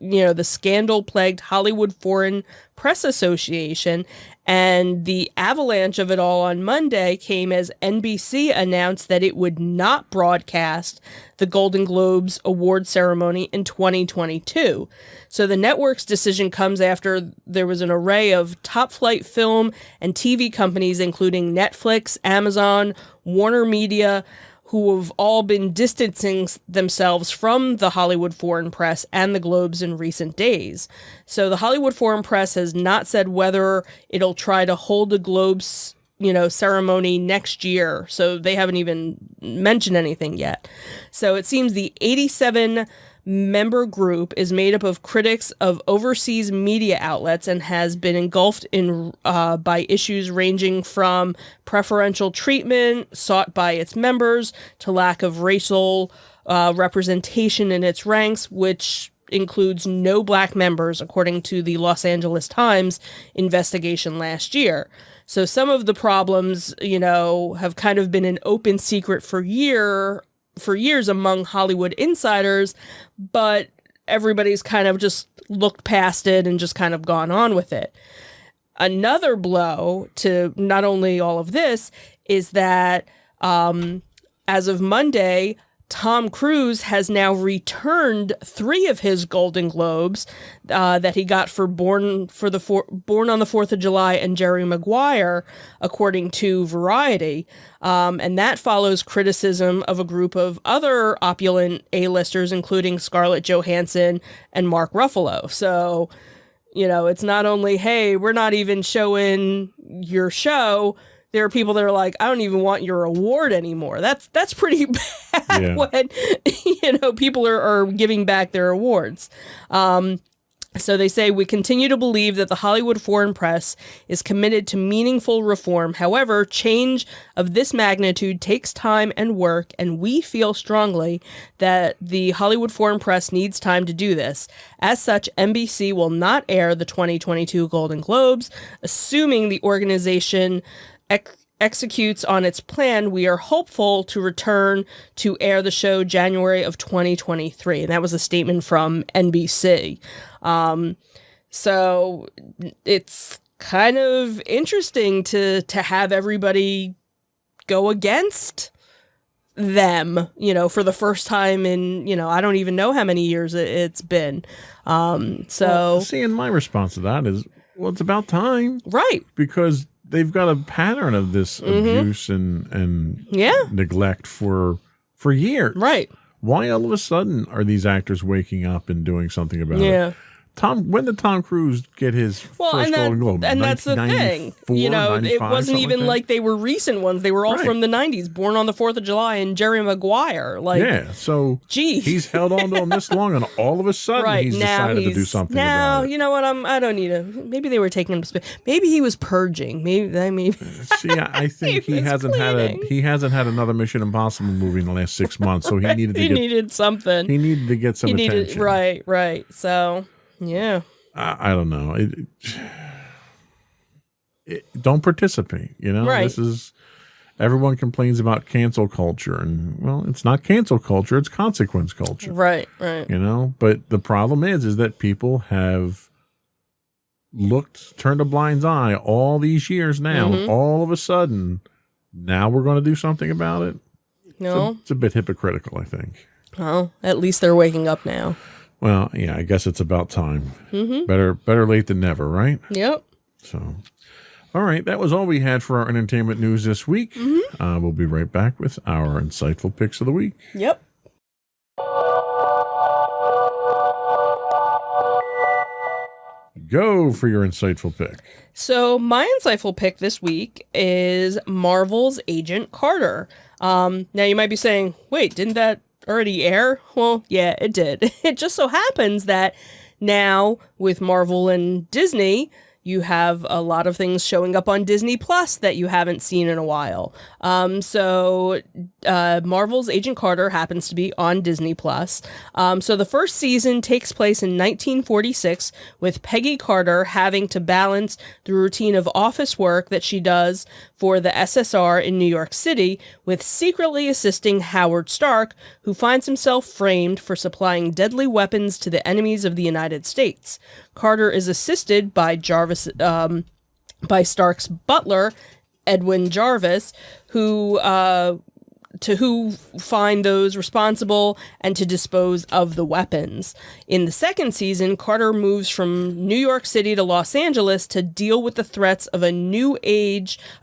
the scandal-plagued Hollywood Foreign Press Association. And the avalanche of it all on Monday came as NBC announced that it would not broadcast the Golden Globes award ceremony in 2022. So the network's decision comes after there was an array of top-flight film and TV companies, including Netflix, Amazon, Warner Media, who have all been distancing themselves from the Hollywood Foreign Press and the Globes in recent days. So the Hollywood Foreign Press has not said whether it'll try to hold a Globes, ceremony next year. So they haven't even mentioned anything yet. So it seems the 87 member group is made up of critics of overseas media outlets and has been engulfed in by issues ranging from preferential treatment sought by its members to lack of racial representation in its ranks, which includes no black members, according to the Los Angeles Times investigation last year. So some of the problems, have kind of been an open secret for years among Hollywood insiders, but everybody's kind of just looked past it and just kind of gone on with it. Another blow to not only all of this is that as of Monday, Tom Cruise has now returned 3 of his Golden Globes that he got for Born on the 4th of July and Jerry Maguire, according to Variety. And that follows criticism of a group of other opulent A-listers, including Scarlett Johansson and Mark Ruffalo. So, it's not only, hey, we're not even showing your show. There are people that are like, I don't even want your award anymore. That's pretty bad when, people are giving back their awards. So they say, we continue to believe that the Hollywood Foreign Press is committed to meaningful reform. However, change of this magnitude takes time and work, and we feel strongly that the Hollywood Foreign Press needs time to do this. As such, NBC will not air the 2022 Golden Globes. Assuming the organization executes on its plan, we are hopeful to return to air the show January of 2023. And that was a statement from NBC. So it's kind of interesting to have everybody go against them, for the first time in, I don't even know how many years it's been. Well, seeing my response to that is, well, it's about time. Right. Because they've got a pattern of this abuse and neglect for years. Right. Why all of a sudden are these actors waking up and doing something about it? When did Tom Cruise get his first Golden Globe? And that's the thing. It wasn't even like they were recent ones. They were all from the 90s, Born on the 4th of July and Jerry Maguire. So geez. He's held on to him this long, and all of a sudden he's decided to do something about it. You know what? I don't need to. Maybe they were taking him to space. Maybe he was purging. Maybe. See, I think he hasn't had another Mission Impossible movie in the last 6 months, so he needed something. He needed to get some attention. Right. So. Yeah. I don't know. Don't participate, Right. This is, everyone complains about cancel culture, and well, it's not cancel culture, it's consequence culture. Right. But the problem is that people have turned a blind eye all these years now. All of a sudden, now we're going to do something about it. No. It's a bit hypocritical, I think. Well, at least they're waking up now. Well, yeah, I guess it's about time. Better late than never, right? Yep. So, all right, that was all we had for our entertainment news this week. We'll be right back with our insightful picks of the week. Yep. Go for your insightful pick. So my insightful pick this week is Marvel's Agent Carter. Now you might be saying, wait, didn't that already air? Well, yeah, it did. It just so happens that now with Marvel and Disney, you have a lot of things showing up on Disney Plus that you haven't seen in a while. So Marvel's Agent Carter happens to be on Disney Plus. So the first season takes place in 1946 with Peggy Carter having to balance the routine of office work that she does for the SSR in New York City with secretly assisting Howard Stark, who finds himself framed for supplying deadly weapons to the enemies of the United States. Carter is assisted by by Stark's butler, Edwin Jarvis, who find those responsible and to dispose of the weapons. In the second season, Carter moves from New York City to Los Angeles to deal with the threats of a new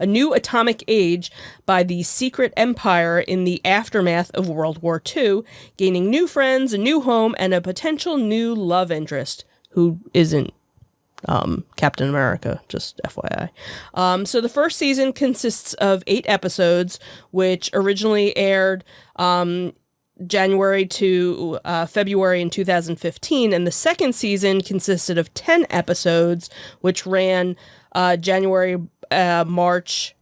atomic age by the secret empire in the aftermath of World War II, gaining new friends, a new home, and a potential new love interest, who isn't Captain America, just FYI. So the first season consists of 8 episodes, which originally aired January to February in 2015, and the second season consisted of 10 episodes, which ran January to March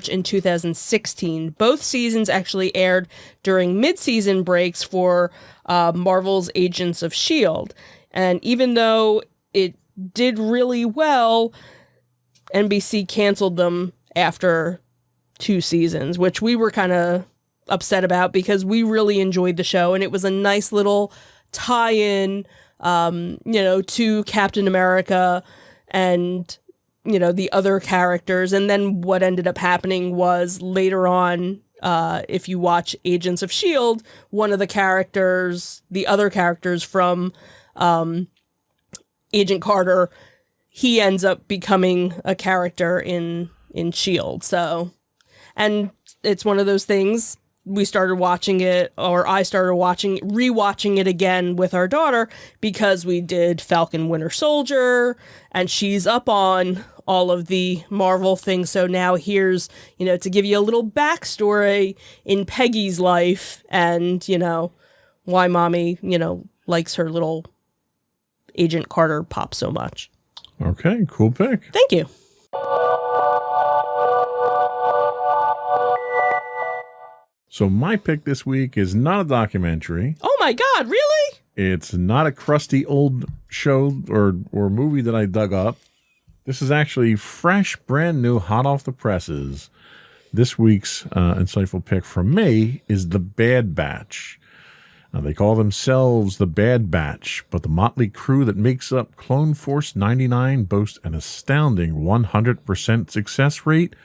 in 2016. Both seasons actually aired during mid-season breaks for Marvel's Agents of S.H.I.E.L.D. And even though it did really well, NBC canceled them after 2 seasons, which we were kind of upset about because we really enjoyed the show, and it was a nice little tie-in, to Captain America and, the other characters. And then what ended up happening was later on, if you watch Agents of S.H.I.E.L.D., one of the other characters from Agent Carter, he ends up becoming a character in S.H.I.E.L.D. So, and it's one of those things, we started watching it, or I started rewatching it again with our daughter because we did Falcon Winter Soldier, and she's up on all of the Marvel things. So now here's, to give you a little backstory in Peggy's life and, why mommy, likes her little Agent Carter pop so much. Okay, cool pick. Thank you. So my pick this week is not a documentary. Oh my God, really? It's not a crusty old show or movie that I dug up. This is actually fresh, brand new, hot off the presses. This week's insightful pick from me is The Bad Batch. Now, they call themselves The Bad Batch, but the motley crew that makes up Clone Force 99 boasts an astounding 100% success rate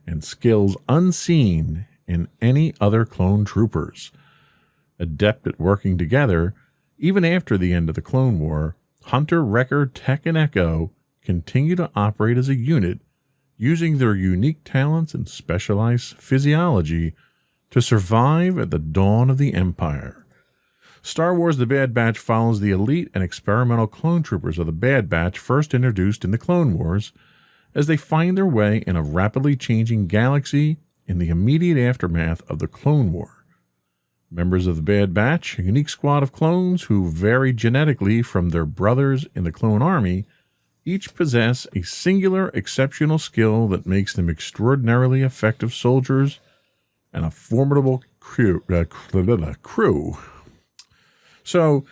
and skills unseen in any other clone troopers. Adept at working together, even after the end of the Clone War, Hunter, Wrecker, Tech, and Echo continue to operate as a unit, using their unique talents and specialized physiology to survive at the dawn of the Empire. Star Wars The Bad Batch follows the elite and experimental clone troopers of the Bad Batch first introduced in the Clone Wars as they find their way in a rapidly changing galaxy in the immediate aftermath of the Clone War. Members of the Bad Batch, a unique squad of clones who vary genetically from their brothers in the Clone Army, each possess a singular, exceptional skill that makes them extraordinarily effective soldiers and a formidable crew. So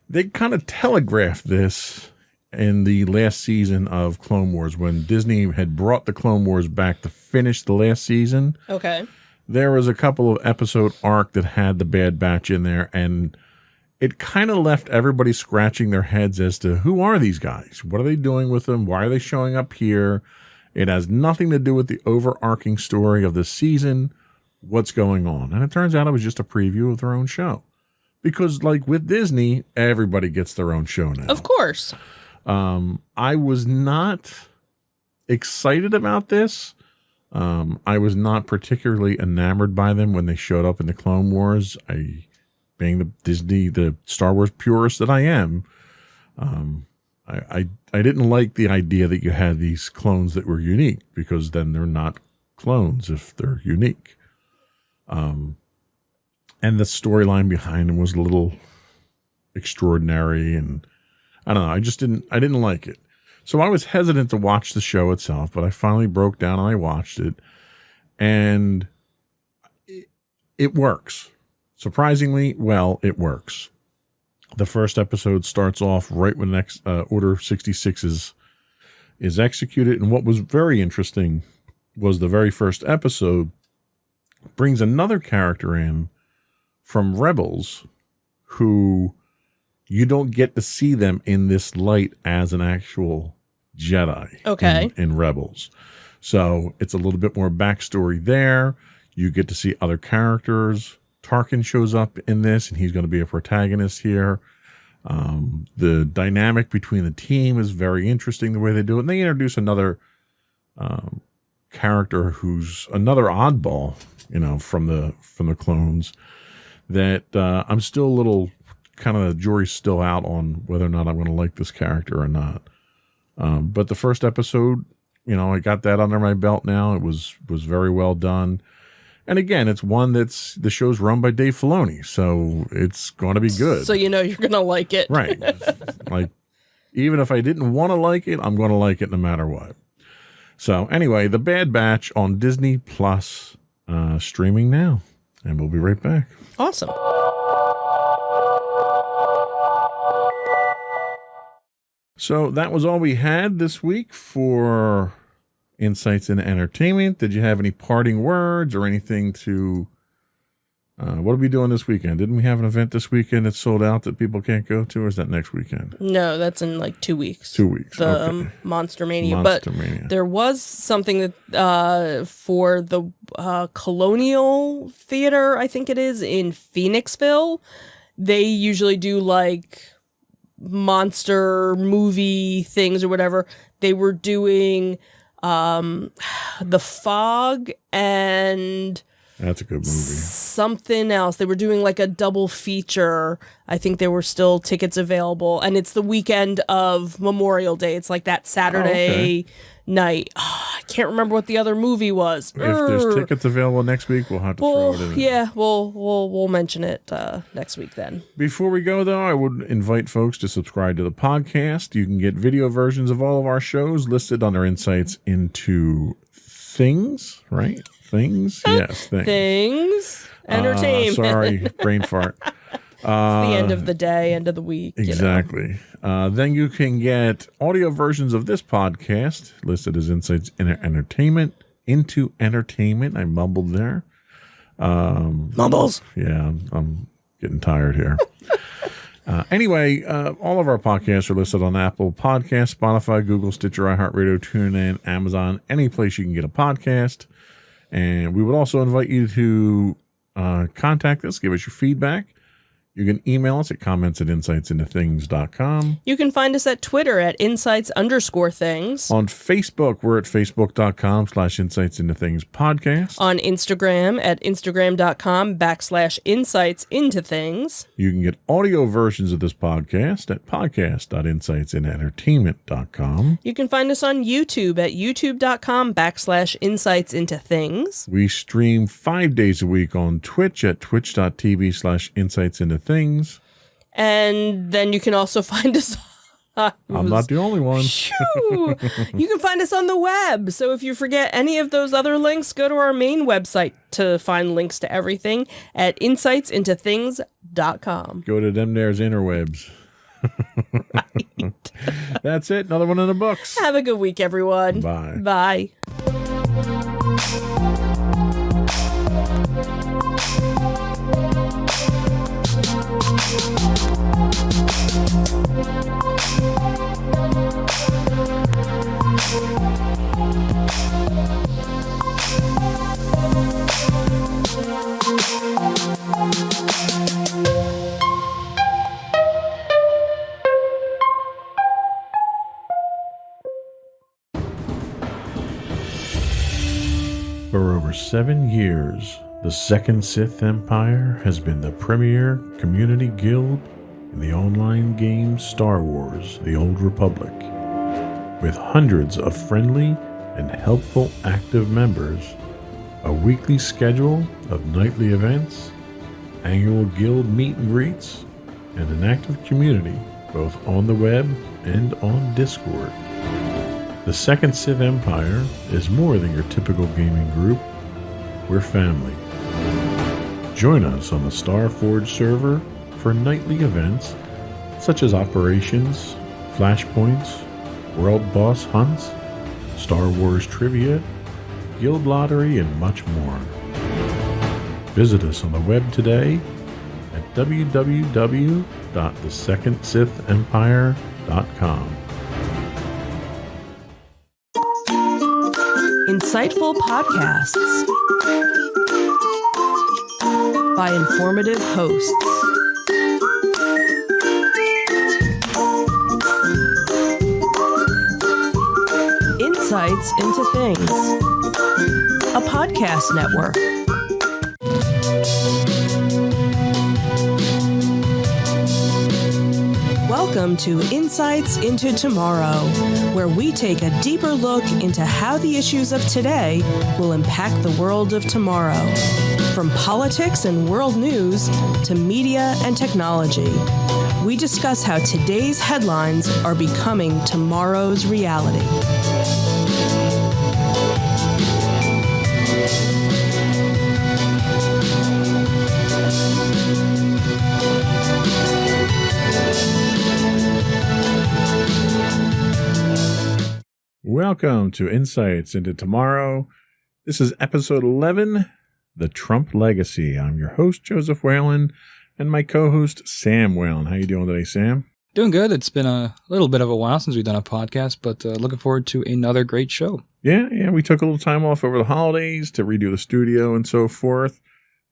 they kind of telegraphed this in the last season of Clone Wars when Disney had brought the Clone Wars back to finish the last season. Okay. There was a couple of episode arc that had the Bad Batch in there, and it kind of left everybody scratching their heads as to who are these guys? What are they doing with them? Why are they showing up here? It has nothing to do with the overarching story of the season. What's going on? And it turns out it was just a preview of their own show. Because like with Disney, everybody gets their own show now. Of course. I was not excited about this. I was not particularly enamored by them when they showed up in the Clone Wars. Being the Star Wars purist that I am, I didn't like the idea that you had these clones that were unique, because then they're not clones if they're unique. And the storyline behind them was a little extraordinary, and I don't know. I didn't like it. So I was hesitant to watch the show itself, but I finally broke down and I watched it, and it works. Surprisingly well, it works. The first episode starts off right when next Order 66 is executed, and what was very interesting was the very first episode brings another character in from Rebels who you don't get to see them in this light as an actual Jedi. Okay. In Rebels. So it's a little bit more backstory there. You get to see other characters. Tarkin shows up in this, and he's going to be a protagonist here. The dynamic between the team is very interesting, the way they do it. And they introduce another character who's another oddball, from the clones, that I'm still a little kind of the jury's still out on whether or not I'm going to like this character or not. But the first episode, I got that under my belt now. It was very well done. And again, it's one the show's run by Dave Filoni, so it's going to be good. So you're going to like it. Right. Like, even if I didn't want to like it, I'm going to like it no matter what. So anyway, The Bad Batch on Disney Plus, streaming now. And we'll be right back. Awesome. So that was all we had this week for Insights into Entertainment. Did you have any parting words or anything to... what are we doing this weekend? Didn't we have an event this weekend that's sold out that people can't go to, or is that next weekend? No, that's in like 2 weeks. 2 weeks. The Okay. Monster Mania. Monster But Mania. there was something that for the Colonial Theater, I think it is, in Phoenixville. They usually do like monster movie things or whatever. They were doing The Fog and... That's a good movie. something else. They were doing like a double feature. I think there were still tickets available, and it's the weekend of Memorial Day. It's like that Saturday night. I can't remember what the other movie was. If there's tickets available next week, we'll have to throw it in. Yeah, we'll mention it next week then. Before we go, though, I would invite folks to subscribe to the podcast. You can get video versions of all of our shows listed on our Insights into Things, right? Things? Yes, things. Things. Entertainment. Sorry, brain fart. It's the end of the day, end of the week. Exactly. Then you can get audio versions of this podcast listed as Insights into Entertainment. Into Entertainment. I mumbled there. Mumbles. Yeah, I'm getting tired here. Anyway, all of our podcasts are listed on Apple Podcasts, Spotify, Google, Stitcher, iHeartRadio, TuneIn, Amazon, any place you can get a podcast. And we would also invite you to contact us, give us your feedback. You can email us at comments@insightsintothings.com. You can find us at Twitter at insights_things. On Facebook, we're at facebook.com/insightsintothingspodcast. On Instagram at instagram.com/insightsintothings. You can get audio versions of this podcast at podcast.insightsintoentertainment.com. You can find us on YouTube at youtube.com/insightsintothings. We stream 5 days a week on Twitch at twitch.tv/insightsintothings. And then you can also find us. I'm not the only one. You can find us on the web. So if you forget any of those other links, go to our main website to find links to everything at insightsintothings.com. Go to them there's interwebs. Right. That's it. Another one in the books. Have a good week, everyone. Bye. Bye. For over 7 years, the Second Sith Empire has been the premier community guild in the online game Star Wars: The Old Republic. With hundreds of friendly and helpful active members, a weekly schedule of nightly events, annual guild meet and greets, and an active community both on the web and on Discord. The Second Sith Empire is more than your typical gaming group. We're family. Join us on the Starforge server for nightly events such as operations, flashpoints, world boss hunts, Star Wars trivia, guild lottery, and much more. Visit us on the web today at www.thesecondsithempire.com. Insightful podcasts by informative hosts. Insights into Things, a podcast network. Welcome to Insights into Tomorrow, where we take a deeper look into how the issues of today will impact the world of tomorrow. From politics and world news to media and technology, we discuss how today's headlines are becoming tomorrow's reality. Welcome to Insights into Tomorrow. This is episode 11, The Trump Legacy. I'm your host, Joseph Whalen, and my co-host, Sam Whalen. How you doing today, Sam? Doing good. It's been a little bit of a while since we've done a podcast, but looking forward to another great show. Yeah, we took a little time off over the holidays to redo the studio and so forth.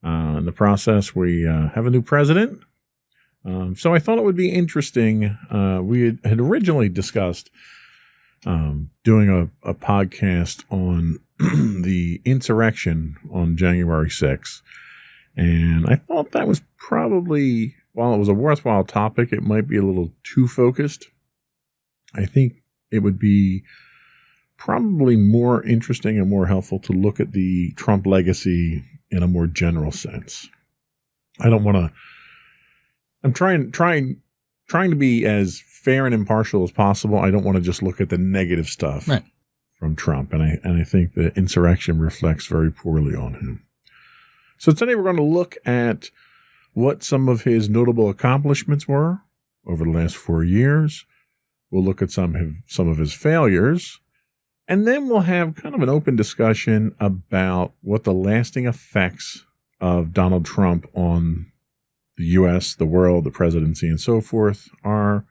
In the process, we have a new president. So I thought it would be interesting. We had originally discussed doing a podcast on the insurrection on January 6th. And I thought that was probably, while it was a worthwhile topic, it might be a little too focused. I think it would be probably more interesting and more helpful to look at the Trump legacy in a more general sense. I don't want to. I'm trying to be as fair and impartial as possible. I don't want to just look at the negative stuff from Trump, and I think the insurrection reflects very poorly on him. So today we're going to look at what some of his notable accomplishments were over the last 4 years. We'll look at some of his failures, and then we'll have kind of an open discussion about what the lasting effects of Donald Trump on the U.S., the world, the presidency, and so forth are.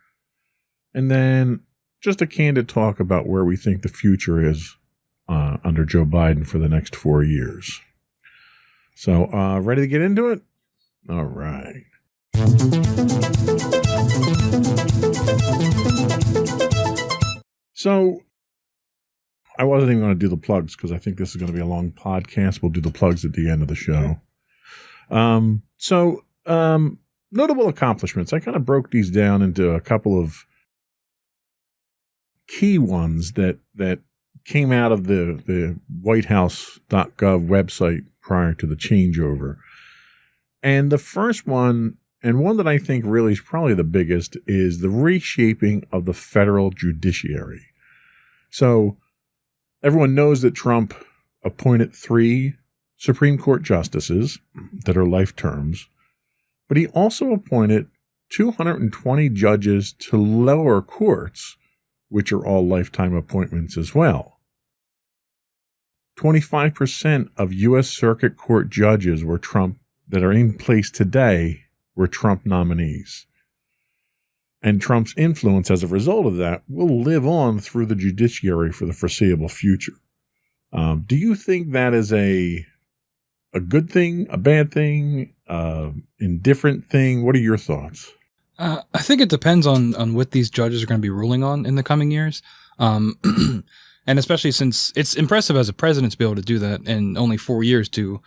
And then just a candid talk about where we think the future is under Joe Biden for the next 4 years. So, ready to get into it? All right. So, I wasn't even going to do the plugs because I think this is going to be a long podcast. We'll do the plugs at the end of the show. Notable accomplishments. I kind of broke these down into a couple of key ones that came out of the whitehouse.gov website prior to the changeover. And the first one, and one that I think really is probably the biggest, is the reshaping of the federal judiciary. So everyone knows that Trump appointed 3 Supreme Court justices that are life terms, but he also appointed 220 judges to lower courts, which are all lifetime appointments as well. 25% of U.S. Circuit Court judges that are in place today were Trump nominees. And Trump's influence as a result of that will live on through the judiciary for the foreseeable future. Do you think that is a good thing, a bad thing, indifferent thing? What are your thoughts? I think it depends on what these judges are going to be ruling on in the coming years. And especially since it's impressive as a president to be able to do that in only 4 years to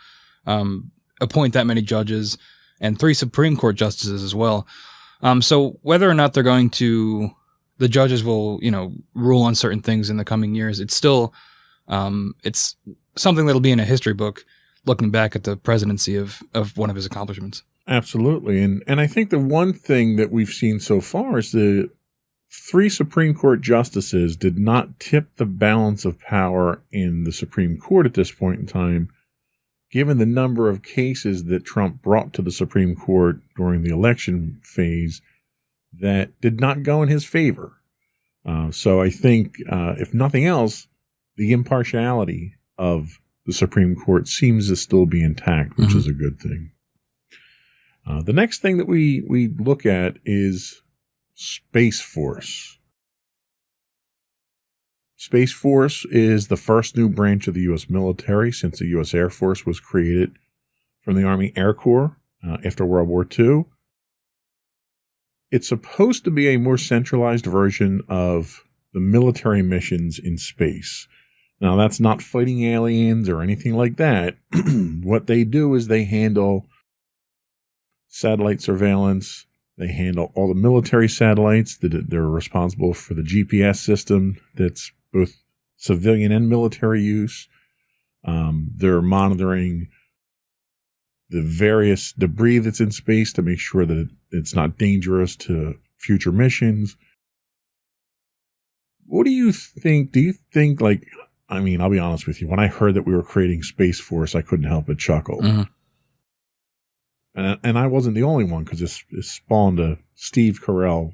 appoint that many judges and 3 Supreme Court justices as well. So whether or not the judges will, rule on certain things in the coming years, it's still, it's something that'll be in a history book looking back at the presidency of one of his accomplishments. Absolutely. And I think the one thing that we've seen so far is the 3 Supreme Court justices did not tip the balance of power in the Supreme Court at this point in time, given the number of cases that Trump brought to the Supreme Court during the election phase that did not go in his favor. So I think, if nothing else, the impartiality of the Supreme Court seems to still be intact, which is a good thing. The next thing that we look at is Space Force. Space Force is the first new branch of the U.S. military since the U.S. Air Force was created from the Army Air Corps after World War II. It's supposed to be a more centralized version of the military missions in space. Now, that's not fighting aliens or anything like that. What they do is they handle satellite surveillance. They handle all the military satellites. They're responsible for the GPS system that's both civilian and military use. They're monitoring the various debris that's in space to make sure that it's not dangerous to future missions. What do you think? Do you think, I'll be honest with you, when I heard that we were creating Space Force, I couldn't help but chuckle. Mm-hmm. And I wasn't the only one, because it spawned a Steve Carell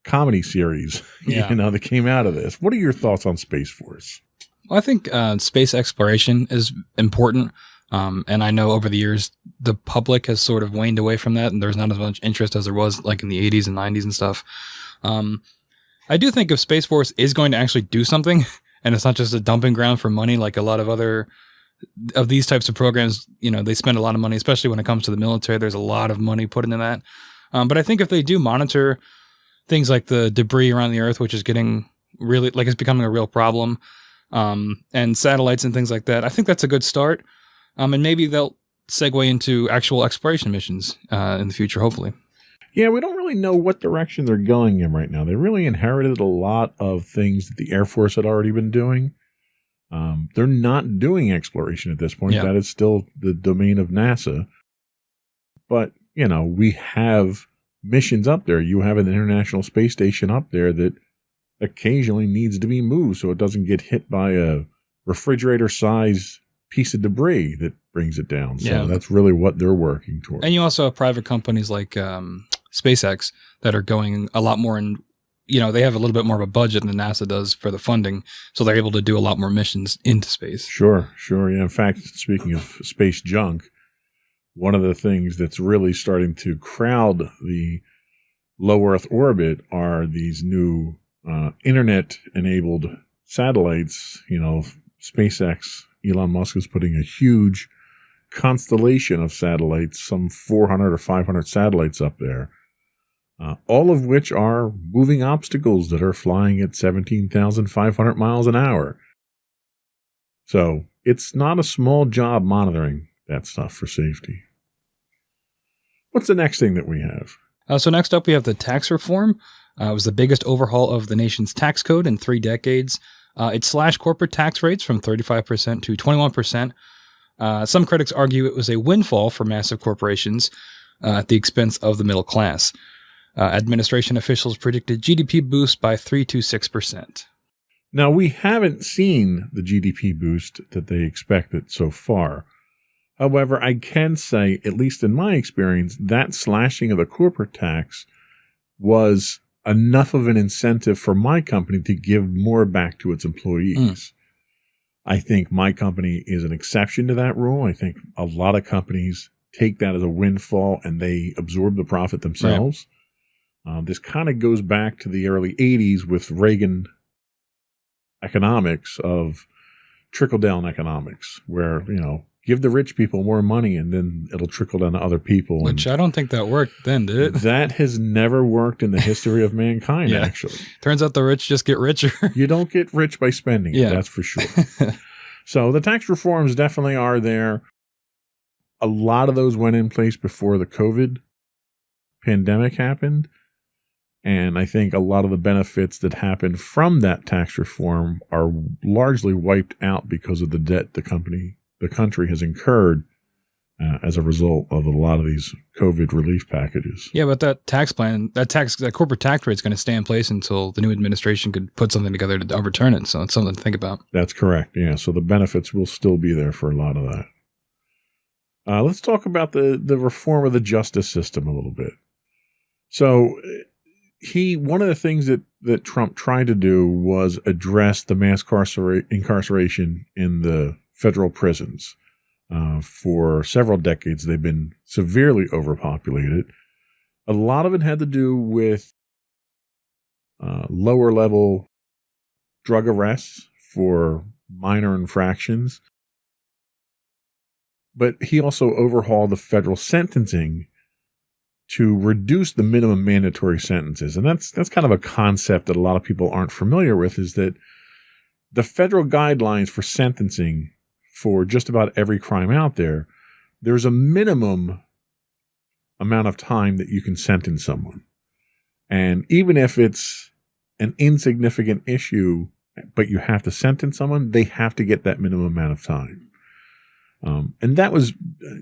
comedy series, that came out of this. What are your thoughts on Space Force? Well, I think space exploration is important. And I know over the years, the public has sort of waned away from that, and there's not as much interest as there was in the 80s and 90s and stuff. I do think if Space Force is going to actually do something, and it's not just a dumping ground for money like a lot of other of these types of programs, they spend a lot of money, especially when it comes to the military. There's a lot of money put into that. But I think if they do monitor things like the debris around the Earth, which is getting really, it's becoming a real problem, and satellites and things like that, I think that's a good start. And maybe they'll segue into actual exploration missions in the future, hopefully. Yeah, we don't really know what direction they're going in right now. They really inherited a lot of things that the Air Force had already been doing. They're not doing exploration at this point. Yeah. That is still the domain of NASA. But, we have missions up there. You have an International Space Station up there that occasionally needs to be moved so it doesn't get hit by a refrigerator-sized piece of debris that brings it down. So that's really what they're working towards. And you also have private companies like SpaceX that are going a lot more in, they have a little bit more of a budget than NASA does for the funding. So they're able to do a lot more missions into space. Sure. Yeah. In fact, speaking of space junk, one of the things that's really starting to crowd the low Earth orbit are these new internet-enabled satellites. SpaceX, Elon Musk is putting a huge constellation of satellites, some 400 or 500 satellites up there, all of which are moving obstacles that are flying at 17,500 miles an hour. So it's not a small job monitoring that stuff for safety. What's the next thing that we have? So next up, we have the tax reform. It was the biggest overhaul of the nation's tax code in 3 decades. It slashed corporate tax rates from 35% to 21%. Some critics argue it was a windfall for massive corporations at the expense of the middle class. Administration officials predicted GDP boost by 3 to 6%. Now, we haven't seen the GDP boost that they expected so far. However, I can say, at least in my experience, that slashing of the corporate tax was enough of an incentive for my company to give more back to its employees. I think my company is an exception to that rule. I think a lot of companies take that as a windfall and they absorb the profit themselves. Right. This kind of goes back to the early 80s with Reagan economics of trickle-down economics, where, give the rich people more money and then it'll trickle down to other people. Which I don't think that worked then, did it? That has never worked in the history of mankind, actually. Turns out the rich just get richer. You don't get rich by spending it, that's for sure. So the tax reforms definitely are there. A lot of those went in place before the COVID pandemic happened. And I think a lot of the benefits that happened from that tax reform are largely wiped out because of the debt the country has incurred as a result of a lot of these COVID relief packages. Yeah, but that tax plan, that corporate tax rate is going to stay in place until the new administration could put something together to overturn it. So it's something to think about. That's correct. Yeah. So the benefits will still be there for a lot of that. Let's talk about the reform of the justice system a little bit. So one of the things that Trump tried to do was address the mass incarceration in the federal prisons. For several decades, they've been severely overpopulated. A lot of it had to do with lower level drug arrests for minor infractions. But he also overhauled the federal sentencing to reduce the minimum mandatory sentences. And that's kind of a concept that a lot of people aren't familiar with, is that the federal guidelines for sentencing for just about every crime out there, there's a minimum amount of time that you can sentence someone. And even if it's an insignificant issue, but you have to sentence someone, they have to get that minimum amount of time. And that was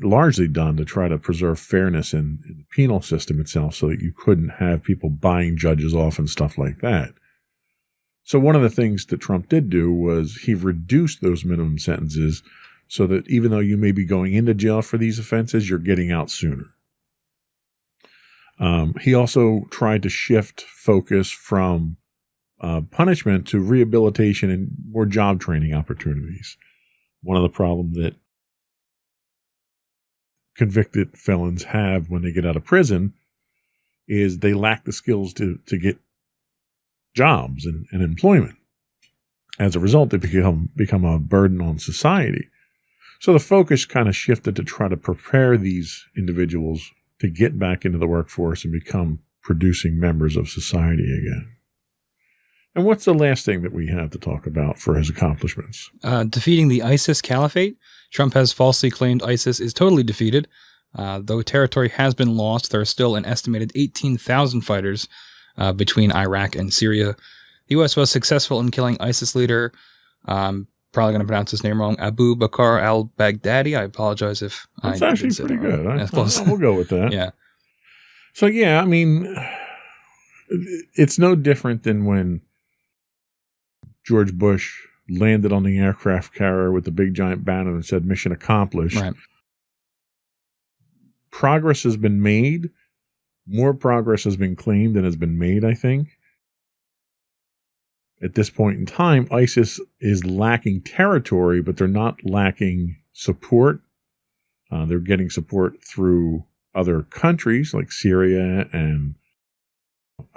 largely done to try to preserve fairness in the penal system itself, so that you couldn't have people buying judges off and stuff like that. So one of the things that Trump did do was he reduced those minimum sentences so that even though you may be going into jail for these offenses, you're getting out sooner. He also tried to shift focus from punishment to rehabilitation and more job training opportunities. One of the problems that convicted felons have when they get out of prison is they lack the skills to get jobs and employment. As a result, they become a burden on society. So the focus kind of shifted to try to prepare these individuals to get back into the workforce and become producing members of society again. And what's the last thing that we have to talk about for his accomplishments? Defeating the ISIS caliphate. Trump has falsely claimed ISIS is totally defeated. Though territory has been lost, there are still an estimated 18,000 fighters between Iraq and Syria. The U.S. was successful in killing ISIS leader, probably going to pronounce his name wrong, Abu Bakr al-Baghdadi. I apologize if That's I actually didn't say pretty that good. wrong. We'll go with that. Yeah. So, yeah, I mean, it's no different than when George Bush landed on the aircraft carrier with the big giant banner and said mission accomplished. Right. Progress has been made. More progress has been claimed than has been made, I think. At this point in time, ISIS is lacking territory, but they're not lacking support. They're getting support through other countries like Syria and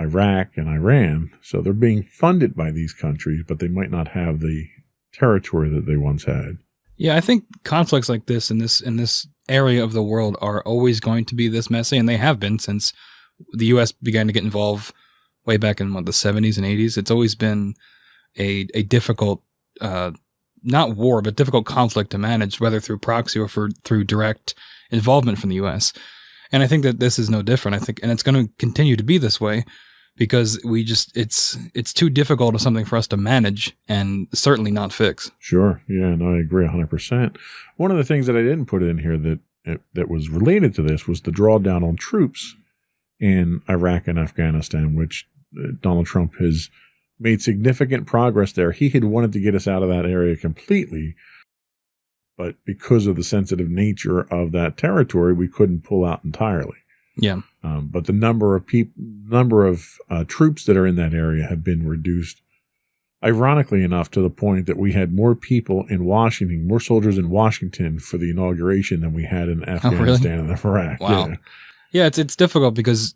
Iraq and Iran. So they're being funded by these countries, but they might not have the territory that they once had. Yeah, I think conflicts like this in this area of the world are always going to be this messy, and they have been since the U.S. began to get involved way back in the 70s and 80s. It's always been a difficult, not war, but difficult conflict to manage, whether through proxy or through direct involvement from the U.S. And I think that this is no different. I think, and it's going to continue to be this way because it's too difficult of something for us to manage and certainly not fix. Sure. Yeah, no, I agree 100%. One of the things that I didn't put in here that was related to this was the drawdown on troops in Iraq and Afghanistan, which Donald Trump has made significant progress there. He had wanted to get us out of that area completely, but because of the sensitive nature of that territory, we couldn't pull out entirely. Yeah. But the number of troops that are in that area have been reduced, ironically enough, to the point that we had more people in Washington, more soldiers in Washington for the inauguration than we had in Afghanistan and Iraq. Wow. Yeah, it's difficult because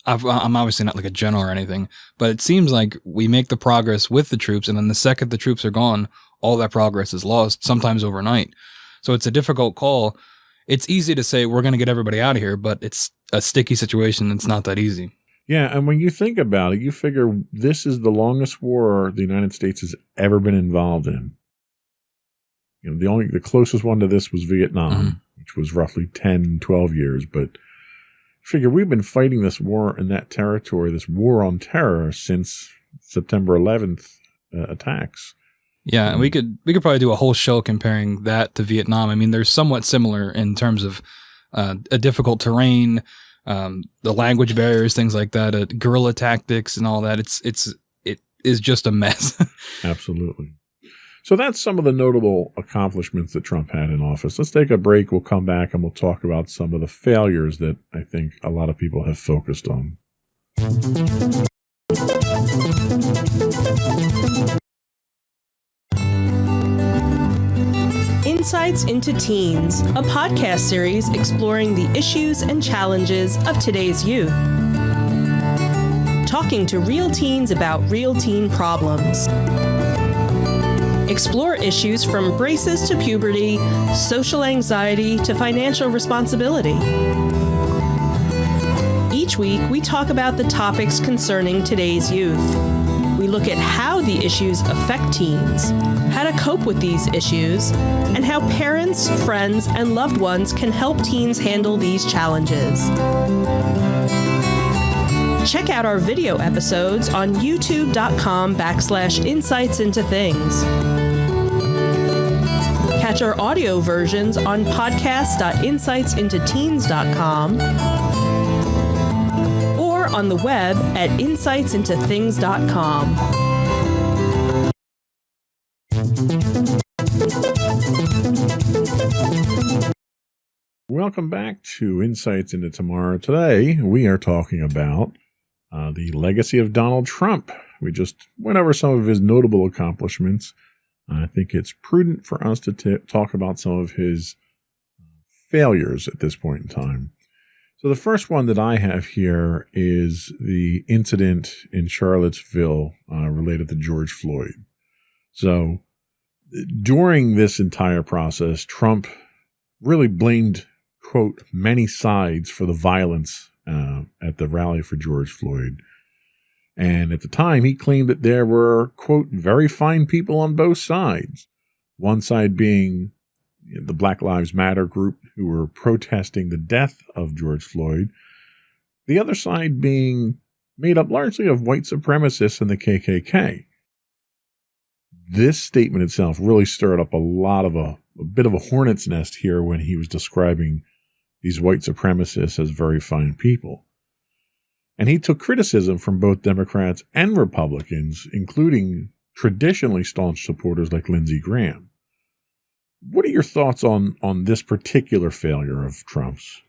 I'm obviously not like a general or anything, but it seems like we make the progress with the troops, and then the second the troops are gone, all that progress is lost, sometimes overnight. So it's a difficult call. It's easy to say we're going to get everybody out of here, but it's a sticky situation. It's not that easy. Yeah, and when you think about it, you figure this is the longest war the United States has ever been involved in. You know, the closest one to this was Vietnam, which was roughly 10, 12 years, but figure we've been fighting this war in that territory, this war on terror, since September 11th attacks. Yeah, and we could probably do a whole show comparing that to Vietnam. I mean, they're somewhat similar in terms of a difficult terrain, the language barriers, things like that, guerrilla tactics, and all that. It is just a mess. Absolutely. So that's some of the notable accomplishments that Trump had in office. Let's take a break. We'll come back and we'll talk about some of the failures that I think a lot of people have focused on. Insights into Teens, a podcast series exploring the issues and challenges of today's youth. Talking to real teens about real teen problems. Explore issues from braces to puberty, social anxiety to financial responsibility. Each week, we talk about the topics concerning today's youth. We look at how the issues affect teens, how to cope with these issues, and how parents, friends, and loved ones can help teens handle these challenges. Check out our video episodes on youtube.com/insightsintothings. Catch our audio versions on podcast.insightsintoteens.com or on the web at insightsintothings.com. Welcome back to Insights into Tomorrow. Today, we are talking about the legacy of Donald Trump. We just went over some of his notable accomplishments. I think it's prudent for us to talk about some of his failures at this point in time. So the first one that I have here is the incident in Charlottesville related to George Floyd. So during this entire process, Trump really blamed, quote, many sides for the violence at the rally for George Floyd. And at the time, he claimed that there were, quote, very fine people on both sides. One side being the Black Lives Matter group who were protesting the death of George Floyd. The other side being made up largely of white supremacists and the KKK. This statement itself really stirred up a bit of a hornet's nest here when he was describing these white supremacists as very fine people. And he took criticism from both Democrats and Republicans, including traditionally staunch supporters like Lindsey Graham. What are your thoughts on this particular failure of Trump's?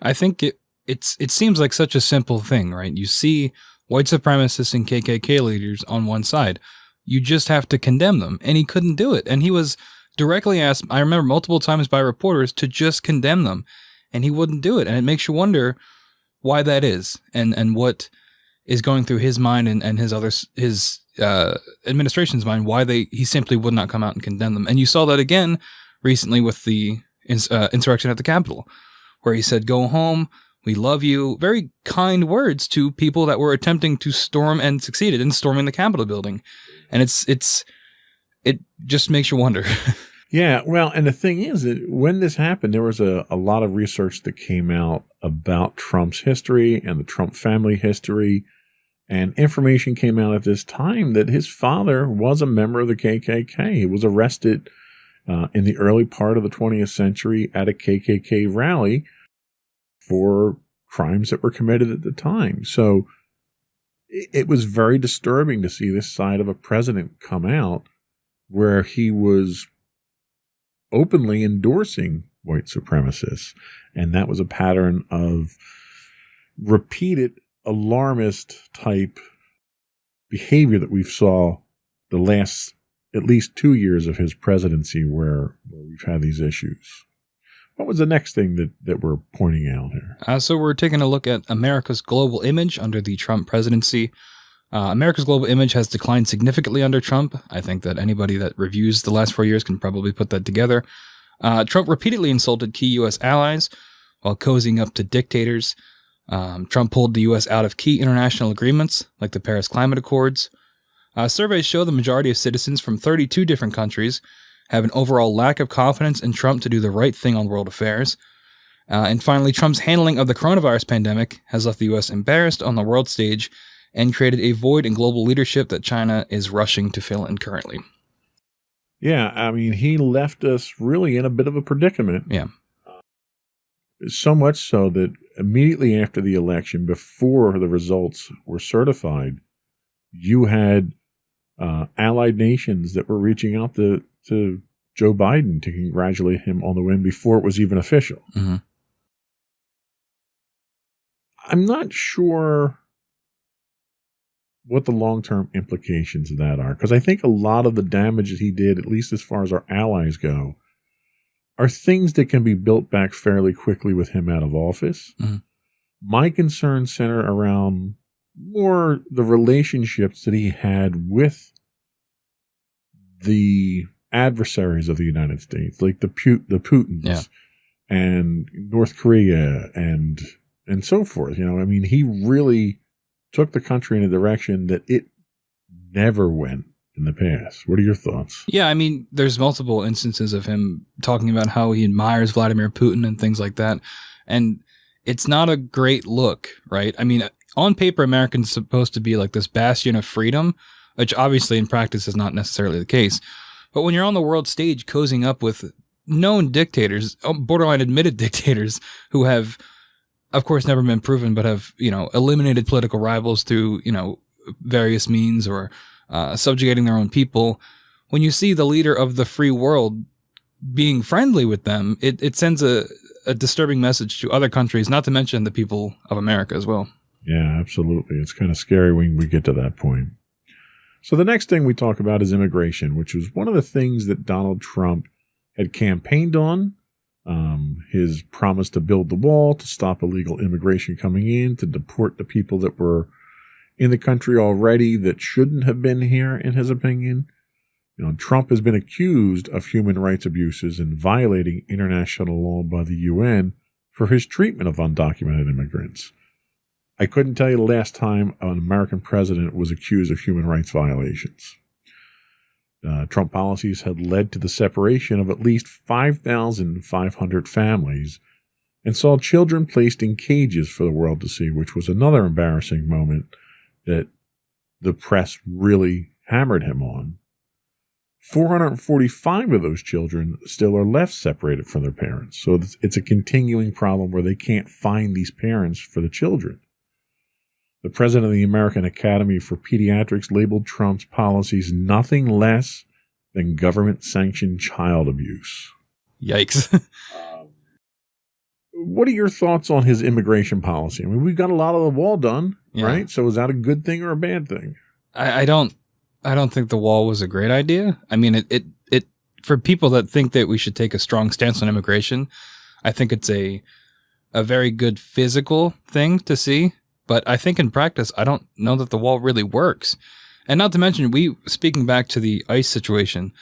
I think it seems like such a simple thing, right? You see white supremacists and KKK leaders on one side. You just have to condemn them. And he couldn't do it. And he was directly asked, I remember multiple times by reporters, to just condemn them. And he wouldn't do it. And it makes you wonder why that is and what is going through his mind and his administration's mind, why he simply would not come out and condemn them. And you saw that again recently with the insurrection at the Capitol, where he said, "Go home. We love you." Very kind words to people that were attempting to storm and succeeded in storming the Capitol building. And it just makes you wonder. Yeah, well, and the thing is that when this happened, there was a lot of research that came out about Trump's history and the Trump family history, and information came out at this time that his father was a member of the KKK. He was arrested in the early part of the 20th century at a KKK rally for crimes that were committed at the time. So it was very disturbing to see this side of a president come out where he was openly endorsing white supremacists. And that was a pattern of repeated alarmist type behavior that we've saw the last at least 2 years of his presidency where we've had these issues. What was the next thing that we're pointing out here? So we're taking a look at America's global image under the Trump presidency. America's global image has declined significantly under Trump. I think that anybody that reviews the last 4 years can probably put that together. Trump repeatedly insulted key U.S. allies while cozying up to dictators. Trump pulled the U.S. out of key international agreements like the Paris Climate Accords. Surveys show the majority of citizens from 32 different countries have an overall lack of confidence in Trump to do the right thing on world affairs. And finally, Trump's handling of the coronavirus pandemic has left the U.S. embarrassed on the world stage and created a void in global leadership that China is rushing to fill in currently. Yeah, I mean, he left us really in a bit of a predicament. Yeah. So much so that immediately after the election, before the results were certified, you had allied nations that were reaching out to Joe Biden to congratulate him on the win before it was even official. Mm-hmm. I'm not sure what the long-term implications of that are, because I think a lot of the damage that he did, at least as far as our allies go, are things that can be built back fairly quickly with him out of office. Mm-hmm. My concerns center around more the relationships that he had with the adversaries of the United States, like the Putins and North Korea and so forth. You know, I mean, he really took the country in a direction that it never went in the past. What are your thoughts? Yeah, I mean, there's multiple instances of him talking about how he admires Vladimir Putin and things like that. And it's not a great look, right? I mean, on paper, America's supposed to be like this bastion of freedom, which obviously in practice is not necessarily the case. But when you're on the world stage cozying up with known dictators, borderline admitted dictators who have, of course, never been proven, but have, eliminated political rivals through, various means or subjugating their own people. When you see the leader of the free world being friendly with them, it sends a disturbing message to other countries, not to mention the people of America as well. Yeah, absolutely. It's kind of scary when we get to that point. So the next thing we talk about is immigration, which was one of the things that Donald Trump had campaigned on. His promise to build the wall, to stop illegal immigration coming in, to deport the people that were in the country already that shouldn't have been here, in his opinion. Trump has been accused of human rights abuses and violating international law by the UN for his treatment of undocumented immigrants. I couldn't tell you the last time an American president was accused of human rights violations. Trump policies had led to the separation of at least 5,500 families and saw children placed in cages for the world to see, which was another embarrassing moment that the press really hammered him on. 445 of those children still are left separated from their parents. So it's a continuing problem where they can't find these parents for the children. The president of the American Academy for Pediatrics labeled Trump's policies nothing less than government-sanctioned child abuse. Yikes. What are your thoughts on his immigration policy? I mean, we've got a lot of the wall done, right? So is that a good thing or a bad thing? I don't think the wall was a great idea. I mean, it for people that think that we should take a strong stance on immigration, I think it's a very good physical thing to see. But I think in practice, I don't know that the wall really works. And not to mention, speaking back to the ICE situation,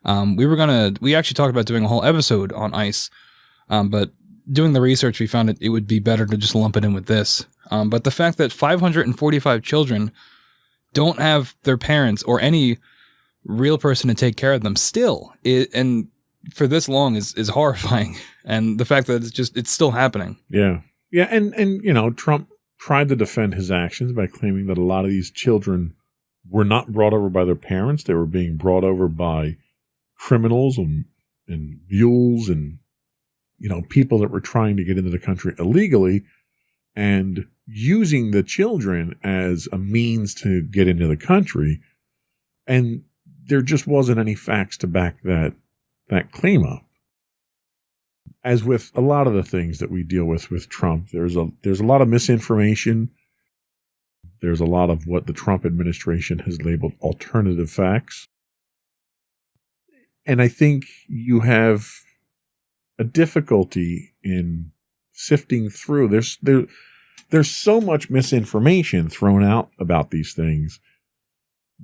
we actually talked about doing a whole episode on ICE, but doing the research, we found it would be better to just lump it in with this. But the fact that 545 children don't have their parents or any real person to take care of them still, and for this long is horrifying. And the fact that it's still happening. Yeah. Yeah. And Trump tried to defend his actions by claiming that a lot of these children were not brought over by their parents. They were being brought over by criminals and mules and, people that were trying to get into the country illegally and using the children as a means to get into the country. And there just wasn't any facts to back that claim up. As with a lot of the things that we deal with Trump, there's a lot of misinformation. There's a lot of what the Trump administration has labeled alternative facts. And I think you have a difficulty in sifting through. There's so much misinformation thrown out about these things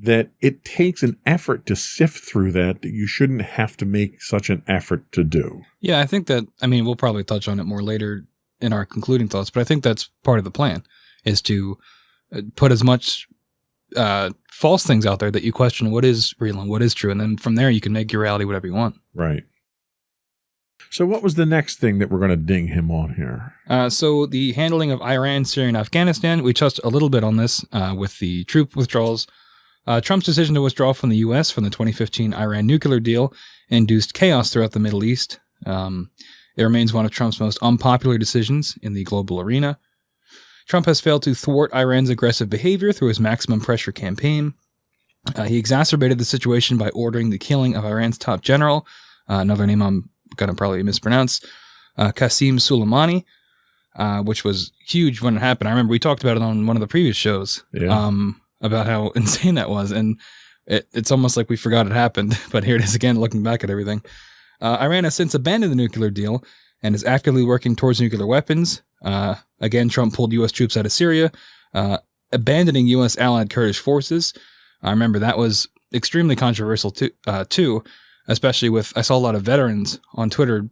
that it takes an effort to sift through that you shouldn't have to make such an effort to do. Yeah, I think we'll probably touch on it more later in our concluding thoughts, but I think that's part of the plan, is to put as much false things out there that you question what is real and what is true. And then from there, you can make your reality whatever you want. Right. So what was the next thing that we're going to ding him on here? So the handling of Iran, Syria, and Afghanistan, we touched a little bit on this with the troop withdrawals. Trump's decision to withdraw from the U.S. from the 2015 Iran nuclear deal induced chaos throughout the Middle East. It remains one of Trump's most unpopular decisions in the global arena. Trump has failed to thwart Iran's aggressive behavior through his maximum pressure campaign. He exacerbated the situation by ordering the killing of Iran's top general, another name I'm going to probably mispronounce, Qasem Soleimani, which was huge when it happened. I remember we talked about it on one of the previous shows. Yeah. About how insane that was. And it's almost like we forgot it happened, but here it is again, looking back at everything. Iran has since abandoned the nuclear deal and is actively working towards nuclear weapons. Again, Trump pulled U.S. troops out of Syria, abandoning U.S. allied Kurdish forces. I remember that was extremely controversial too, especially I saw a lot of veterans on Twitter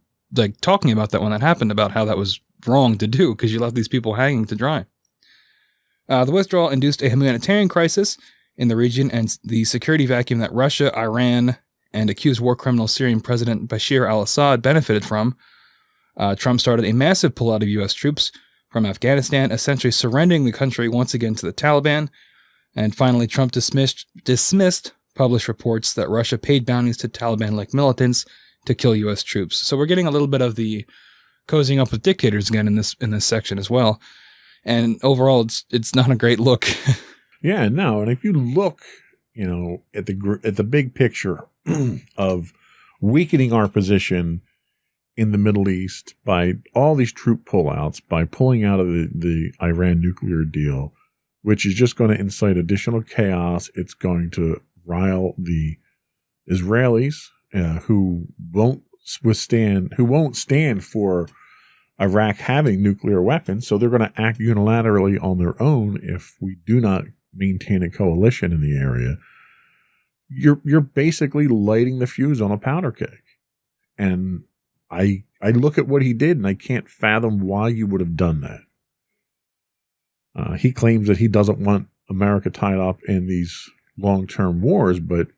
talking about that when that happened, about how that was wrong to do because you left these people hanging to dry. The withdrawal induced a humanitarian crisis in the region and the security vacuum that Russia, Iran, and accused war criminal Syrian President Bashar al-Assad benefited from. Trump started a massive pullout of U.S. troops from Afghanistan, essentially surrendering the country once again to the Taliban. And finally, Trump dismissed published reports that Russia paid bounties to Taliban-like militants to kill U.S. troops. So we're getting a little bit of the cozying up with dictators again in this section as well. And overall, it's not a great look. Yeah, no. And if you look, at the big picture of weakening our position in the Middle East by all these troop pullouts, by pulling out of the Iran nuclear deal, which is just going to incite additional chaos. It's going to rile the Israelis who won't stand for Iraq having nuclear weapons, so they're going to act unilaterally on their own if we do not maintain a coalition in the area. You're basically lighting the fuse on a powder keg. And I look at what he did, and I can't fathom why you would have done that. He claims that he doesn't want America tied up in these long-term wars, but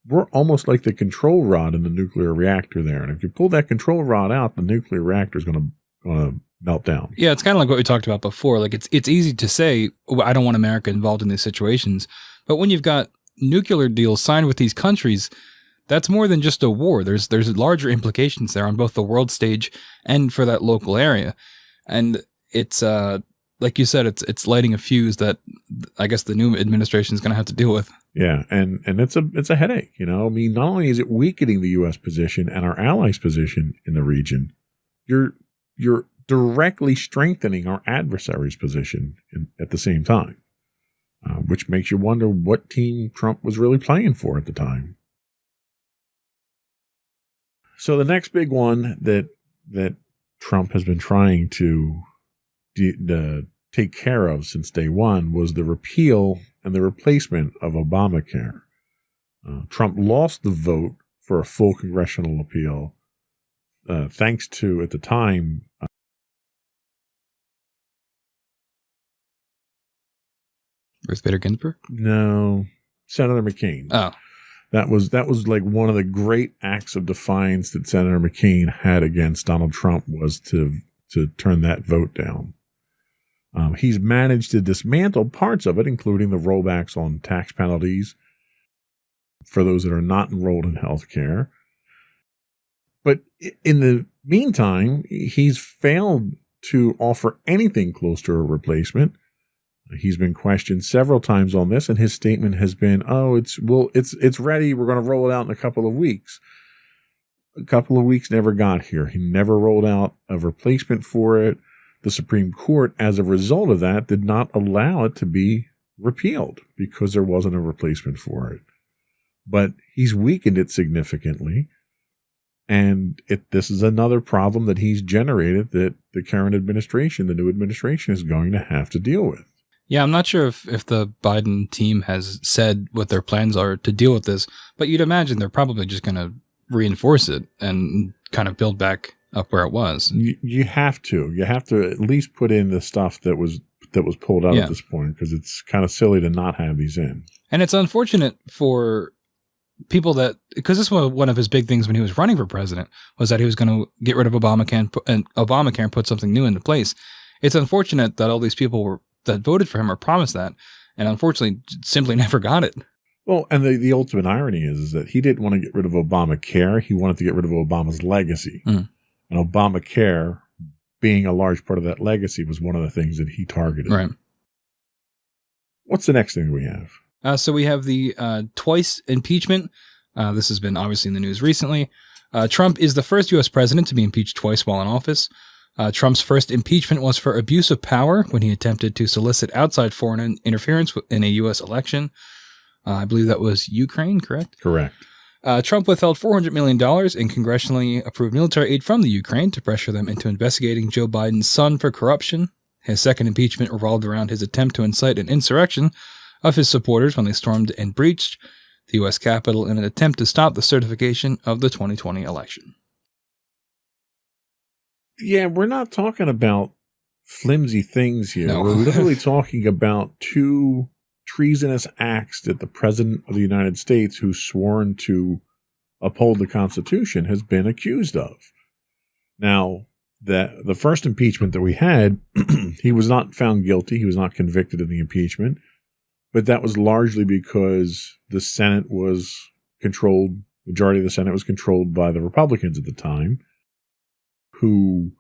we're almost like the control rod in the nuclear reactor there. And if you pull that control rod out, the nuclear reactor is going to melt down. Yeah, it's kind of like what we talked about before. Like it's easy to say, oh, I don't want America involved in these situations. But when you've got nuclear deals signed with these countries, that's more than just a war. There's larger implications there on both the world stage and for that local area. And it's like you said, it's lighting a fuse that I guess the new administration is going to have to deal with. Yeah, and it's a headache. I mean, not only is it weakening the U.S. position and our allies' position in the region, you're directly strengthening our adversaries' position at the same time, which makes you wonder what team Trump was really playing for at the time. So the next big one that Trump has been trying to take care of since day one was the repeal and the replacement of Obamacare. Trump lost the vote for a full congressional appeal, thanks to, at the time, Ruth Bader Ginsburg? No, Senator McCain. Oh. That was like one of the great acts of defiance that Senator McCain had against Donald Trump, was to turn that vote down. He's managed to dismantle parts of it, including the rollbacks on tax penalties for those that are not enrolled in health care. But in the meantime, he's failed to offer anything close to a replacement. He's been questioned several times on this, and his statement has been, it's ready. We're going to roll it out in a couple of weeks. A couple of weeks never got here. He never rolled out a replacement for it. The Supreme Court, as a result of that, did not allow it to be repealed because there wasn't a replacement for it. But he's weakened it significantly. And this is another problem that he's generated that the current administration, the new administration, is going to have to deal with. Yeah, I'm not sure if the Biden team has said what their plans are to deal with this, but you'd imagine they're probably just going to reinforce it and kind of build back up where it was. You have to. You have to at least put in the stuff that was pulled out at this point, because it's kind of silly to not have these in. And it's unfortunate for people because this was one of his big things when he was running for president, was that he was going to get rid of Obamacare and put something new into place. It's unfortunate that all these people that voted for him or promised that, and unfortunately simply never got it. Well, and the ultimate irony is that he didn't want to get rid of Obamacare. He wanted to get rid of Obama's legacy. Mm. And Obamacare, being a large part of that legacy, was one of the things that he targeted. Right. What's the next thing we have? So we have the twice impeachment. This has been obviously in the news recently. Trump is the first U.S. president to be impeached twice while in office. Trump's first impeachment was for abuse of power when he attempted to solicit outside foreign interference in a U.S. election. I believe that was Ukraine, correct? Correct. Trump withheld $400 million in congressionally approved military aid from the Ukraine to pressure them into investigating Joe Biden's son for corruption. His second impeachment revolved around his attempt to incite an insurrection of his supporters when they stormed and breached the U.S. Capitol in an attempt to stop the certification of the 2020 election. Yeah, we're not talking about flimsy things here. No. We're literally talking about two treasonous acts that the President of the United States, who's sworn to uphold the Constitution, has been accused of. Now, the first impeachment that we had, he was not found guilty. He was not convicted of the impeachment. But that was largely because the Senate was controlled, majority of the Senate was controlled by the Republicans at the time, who,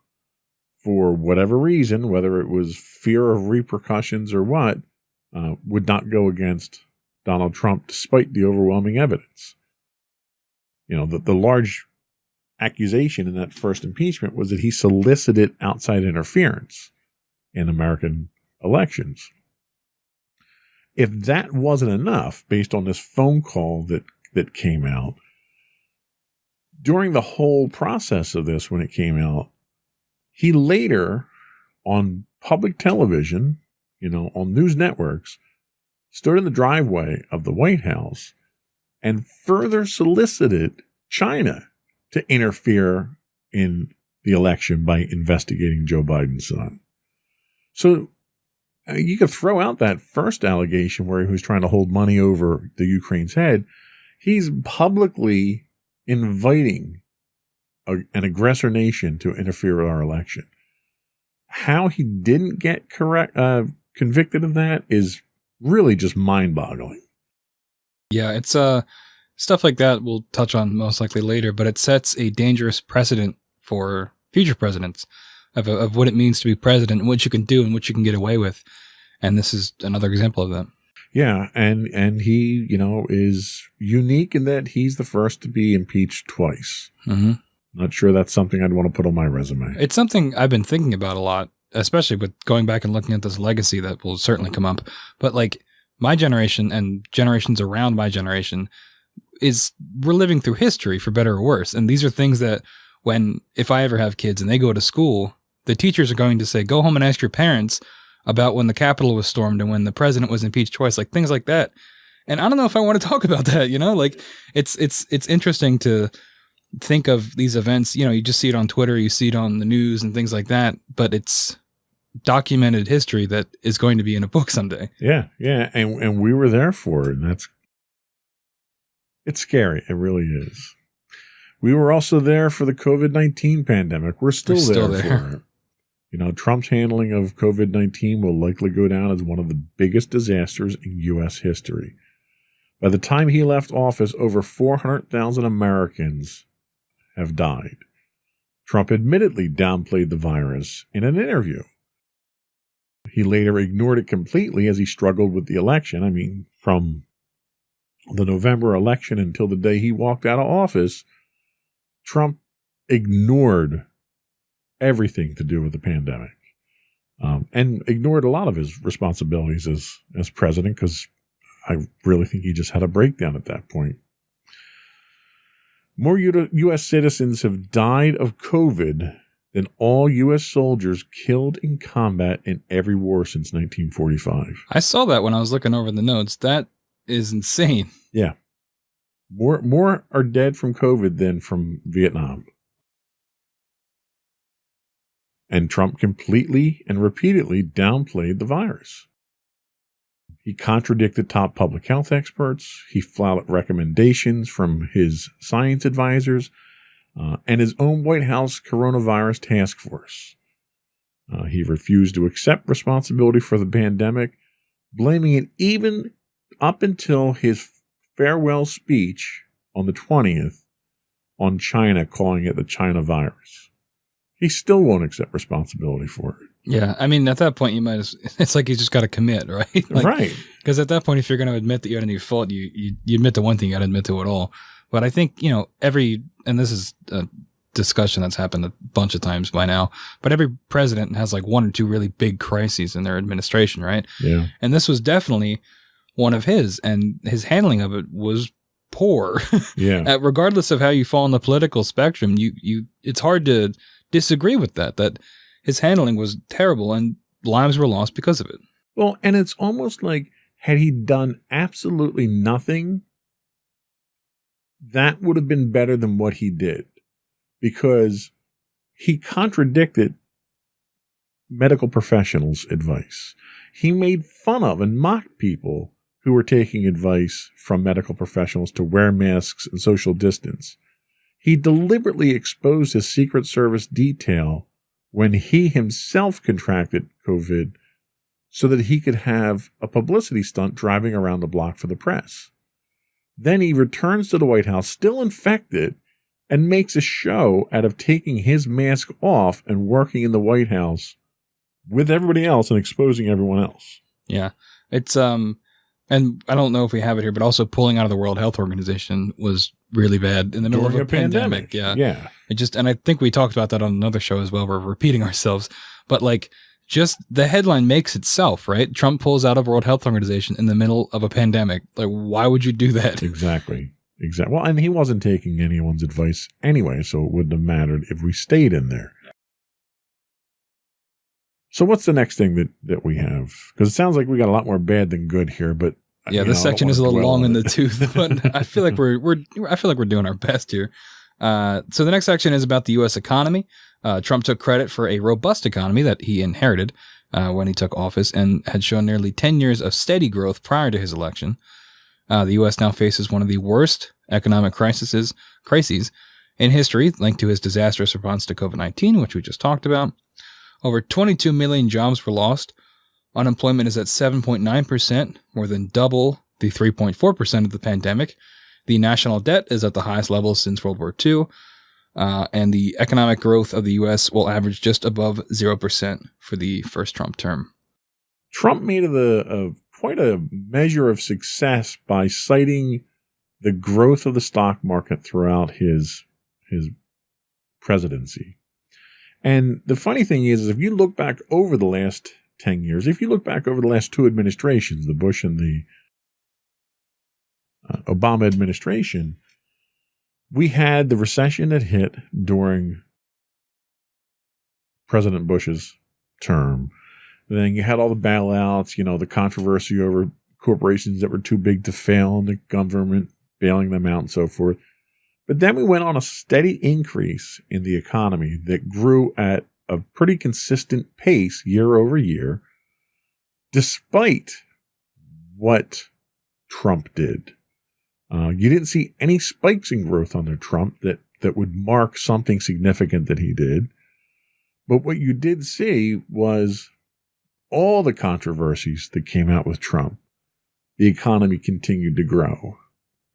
for whatever reason, whether it was fear of repercussions or what, would not go against Donald Trump despite the overwhelming evidence. You know, the large accusation in that first impeachment was that he solicited outside interference in American elections. If that wasn't enough, based on this phone call that came out, during the whole process of this, when it came out, he later, on public television, on news networks, stood in the driveway of the White House and further solicited China to interfere in the election by investigating Joe Biden's son. So you could throw out that first allegation where he was trying to hold money over the Ukraine's head. He's publicly inviting an aggressor nation to interfere with our election. How he didn't get convicted of that is really just mind-boggling. Yeah, it's stuff like that we'll touch on most likely later, but it sets a dangerous precedent for future presidents of what it means to be president and what you can do and what you can get away with. And this is another example of that. Yeah, and he, is unique in that he's the first to be impeached twice. Mm-hmm. Not sure that's something I'd want to put on my resume. It's something I've been thinking about a lot, especially with going back and looking at this legacy that will certainly come up. But like my generation and generations around my generation we're living through history for better or worse. And these are things that if I ever have kids and they go to school, the teachers are going to say, go home and ask your parents about when the Capitol was stormed and when the president was impeached twice, like things like that. And I don't know if I want to talk about that, like it's interesting to think of these events. You just see it on Twitter, you see it on the news and things like that, but it's documented history that is going to be in a book someday. Yeah. And we were there for it. And it's scary. It really is. We were also there for the COVID-19 pandemic. We're still there for it. Trump's handling of COVID-19 will likely go down as one of the biggest disasters in U.S. history. By the time he left office, over 400,000 Americans have died. Trump admittedly downplayed the virus in an interview. He later ignored it completely as he struggled with the election. I mean, from the November election until the day he walked out of office, Trump ignored everything to do with the pandemic, and ignored a lot of his responsibilities as president, because I really think he just had a breakdown at that point. More U.S. citizens have died of COVID than all U.S. soldiers killed in combat in every war since 1945. I saw that when I was looking over the notes. That is insane. Yeah. More are dead from COVID than from Vietnam. And Trump completely and repeatedly downplayed the virus. He contradicted top public health experts. He flouted recommendations from his science advisors and his own White House coronavirus task force. He refused to accept responsibility for the pandemic, blaming it even up until his farewell speech on the 20th on China, calling it the China virus. He still won't accept responsibility for it. Yeah, I mean, at that point, it's like you just got to commit, right? Right. Because at that point, if you're going to admit that you had any fault, you admit to one thing, you got to admit to it all. But I think, and this is a discussion that's happened a bunch of times by now, but every president has like one or two really big crises in their administration, right? Yeah. And this was definitely one of his, and his handling of it was poor. Yeah. Regardless of how you fall on the political spectrum, it's hard to disagree with that his handling was terrible and lives were lost because of it. Well, and it's almost like had he done absolutely nothing, that would have been better than what he did, because he contradicted medical professionals' advice. He made fun of and mocked people who were taking advice from medical professionals to wear masks and social distance. He deliberately exposed his Secret Service detail when he himself contracted COVID so that he could have a publicity stunt driving around the block for the press. Then he returns to the White House still infected and makes a show out of taking his mask off and working in the White House with everybody else and exposing everyone else. Yeah. It's, and I don't know if we have it here, but also pulling out of the World Health Organization was really bad in the middle of a pandemic. Yeah. And I think we talked about that on another show as well. We're repeating ourselves, but like just the headline makes itself, right? Trump pulls out of World Health Organization in the middle of a pandemic. Like, why would you do that? Exactly. Well, and he wasn't taking anyone's advice anyway, so it wouldn't have mattered if we stayed in there. So what's the next thing that we have? Because it sounds like we got a lot more bad than good here, but this section is a little long in the tooth, but I feel like we're doing our best here. So the next section is about the U.S. economy. Trump took credit for a robust economy that he inherited when he took office and had shown nearly 10 years of steady growth prior to his election. The U.S. now faces one of the worst economic crises in history linked to his disastrous response to COVID-19, which we just talked about. Over 22 million jobs were lost. Unemployment is at 7.9%, more than double the 3.4% of the pandemic. The national debt is at the highest level since World War II. And the economic growth of the U.S. will average just above 0% for the first Trump term. Trump made quite a measure of success by citing the growth of the stock market throughout his presidency. And the funny thing is if you look back over the last 10 years, if you look back over the last two administrations, the Bush and the Obama administration, we had the recession that hit during President Bush's term. Then you had all the bailouts, the controversy over corporations that were too big to fail and the government bailing them out and so forth. But then we went on a steady increase in the economy that grew at a pretty consistent pace year over year, despite what Trump did. You didn't see any spikes in growth under Trump that would mark something significant that he did. But what you did see was all the controversies that came out with Trump. The economy continued to grow.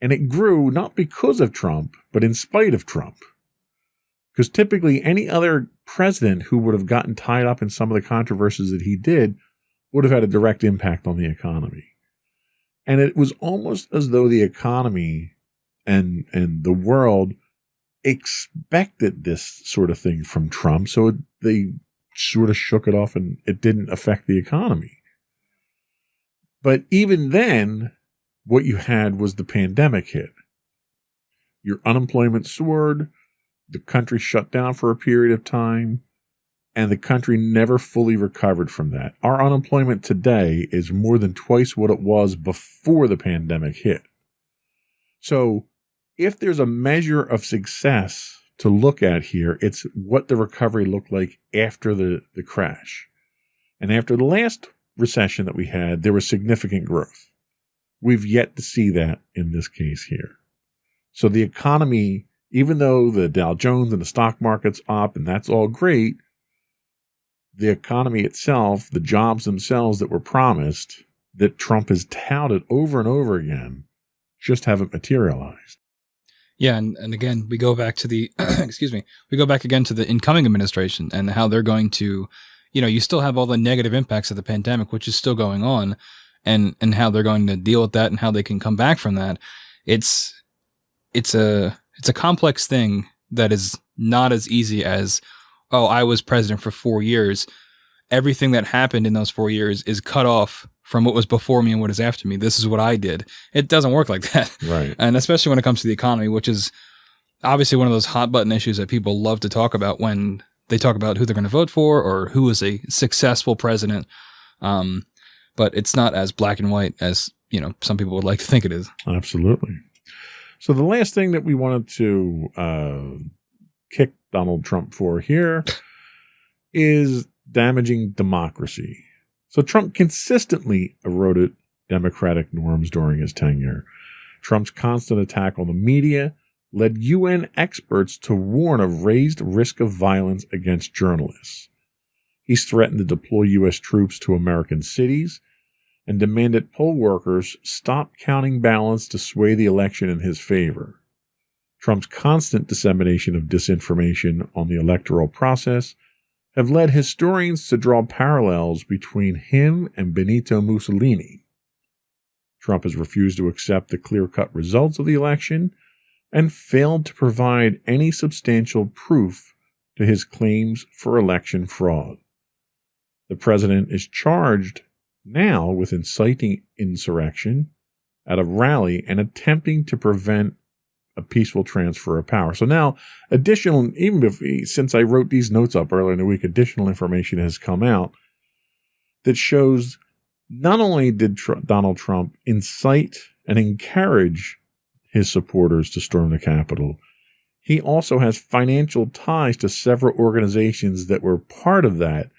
And it grew not because of Trump, but in spite of Trump. Because typically any other president who would have gotten tied up in some of the controversies that he did would have had a direct impact on the economy. And it was almost as though the economy and the world expected this sort of thing from Trump. So they sort of shook it off and it didn't affect the economy. But even then, what you had was the pandemic hit. Your unemployment soared, the country shut down for a period of time, and the country never fully recovered from that. Our unemployment today is more than twice what it was before the pandemic hit. So if there's a measure of success to look at here, it's what the recovery looked like after the crash. And after the last recession that we had, there was significant growth. We've yet to see that in this case here. So the economy, even though the Dow Jones and the stock market's up and that's all great, the economy itself, the jobs themselves that were promised, that Trump has touted over and over again, just haven't materialized. Yeah, and again, we go back to the, we go back again to the incoming administration and how they're going to, you still have all the negative impacts of the pandemic, which is still going on, and how they're going to deal with that and how they can come back from that. It's a complex thing that is not as easy as, oh, I was president for 4 years. Everything that happened in those 4 years is cut off from what was before me and what is after me. This is what I did. It doesn't work like that. Right. And especially when it comes to the economy, which is obviously one of those hot button issues that people love to talk about when they talk about who they're going to vote for or who is a successful president. But it's not as black and white as, some people would like to think it is. Absolutely. So the last thing that we wanted to kick Donald Trump for here is damaging democracy. So Trump consistently eroded democratic norms during his tenure. Trump's constant attack on the media led UN experts to warn of raised risk of violence against journalists. He's threatened to deploy U.S. troops to American cities and demanded poll workers stop counting ballots to sway the election in his favor. Trump's constant dissemination of disinformation on the electoral process have led historians to draw parallels between him and Benito Mussolini. Trump has refused to accept the clear-cut results of the election and failed to provide any substantial proof to his claims for election fraud. The president is charged now with inciting insurrection at a rally and attempting to prevent a peaceful transfer of power. So now, since I wrote these notes up earlier in the week, additional information has come out that shows not only did Donald Trump incite and encourage his supporters to storm the Capitol, he also has financial ties to several organizations that were part of that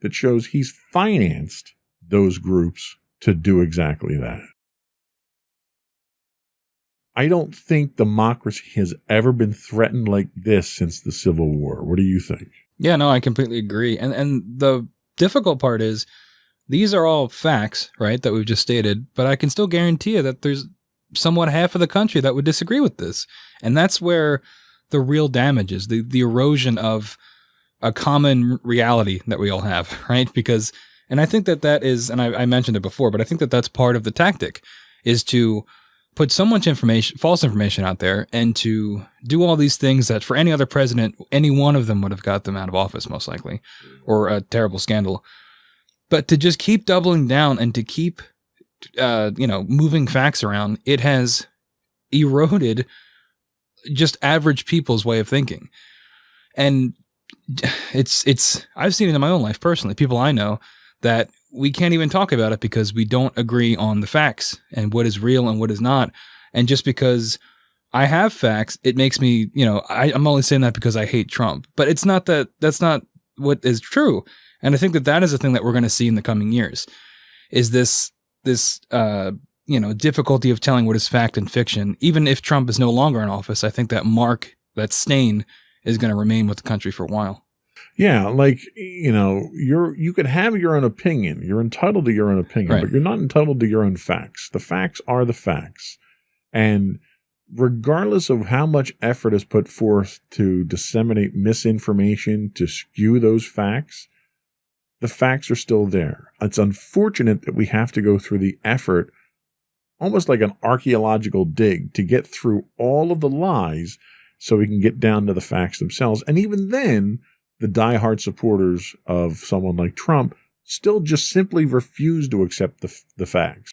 shows he's financed those groups to do exactly that. I don't think democracy has ever been threatened like this since the Civil War. What do you think? Yeah, no, I completely agree. And the difficult part is these are all facts, right, that we've just stated, but I can still guarantee you that there's somewhat half of the country that would disagree with this. And that's where the real damage is, the erosion of a common reality that we all have, right? Because, and I think that is, and I mentioned it before, but I think that that's part of the tactic, is to put so much information, false information out there, and to do all these things that for any other president, any one of them would have got them out of office, most likely, or a terrible scandal. But to just keep doubling down and to keep, moving facts around, it has eroded just average people's way of thinking. And I've seen it in my own life personally, people I know, that we can't even talk about it because we don't agree on the facts and what is real and what is not. And just because I have facts, it makes me, I'm only saying that because I hate Trump, but it's not that's not what is true. And I think that is a thing that we're going to see in the coming years, is this difficulty of telling what is fact and fiction. Even if Trump is no longer in office, I think that stain is going to remain with the country for a while. Yeah, you could have your own opinion. You're entitled to your own opinion, right, but you're not entitled to your own facts. The facts are the facts. And regardless of how much effort is put forth to disseminate misinformation, to skew those facts, the facts are still there. It's unfortunate that we have to go through the effort, almost like an archaeological dig, to get through all of the lies so we can get down to the facts themselves. And even then, the diehard supporters of someone like Trump still just simply refuse to accept the facts.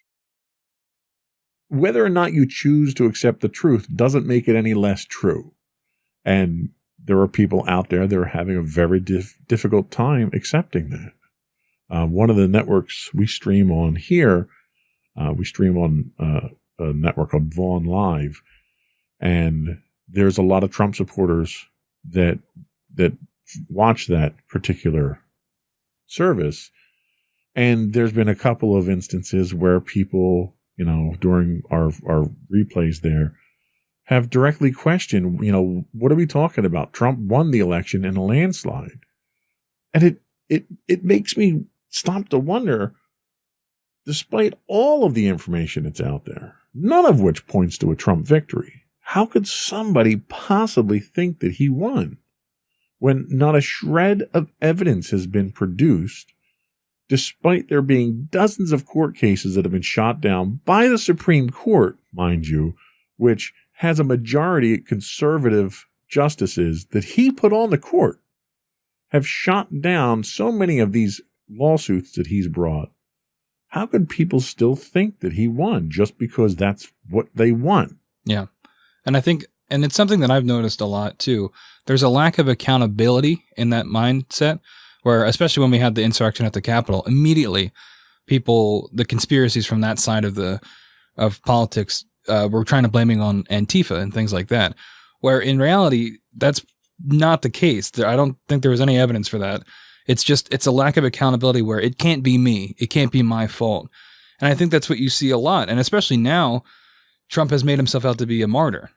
Whether or not you choose to accept the truth doesn't make it any less true. And there are people out there that are having a very difficult time accepting that. One of the networks we stream on here, we stream on a network called Vaughn Live, and there's a lot of Trump supporters that watch that particular service. And there's been a couple of instances where people, during our replays there, have directly questioned, what are we talking about? Trump won the election in a landslide. And it makes me stop to wonder, despite all of the information that's out there, none of which points to a Trump victory, how could somebody possibly think that he won when not a shred of evidence has been produced, despite there being dozens of court cases that have been shot down by the Supreme Court, mind you, which has a majority of conservative justices that he put on the court, have shot down so many of these lawsuits that he's brought. How could people still think that he won just because that's what they want? Yeah. And I think, and it's something that I've noticed a lot too, there's a lack of accountability in that mindset, where, especially when we had the insurrection at the Capitol, immediately the conspiracies from that side of politics were trying to blaming on Antifa and things like that, where in reality, that's not the case. I don't think there was any evidence for that. It's a lack of accountability where it can't be me. It can't be my fault. And I think that's what you see a lot. And especially now, Trump has made himself out to be a martyr,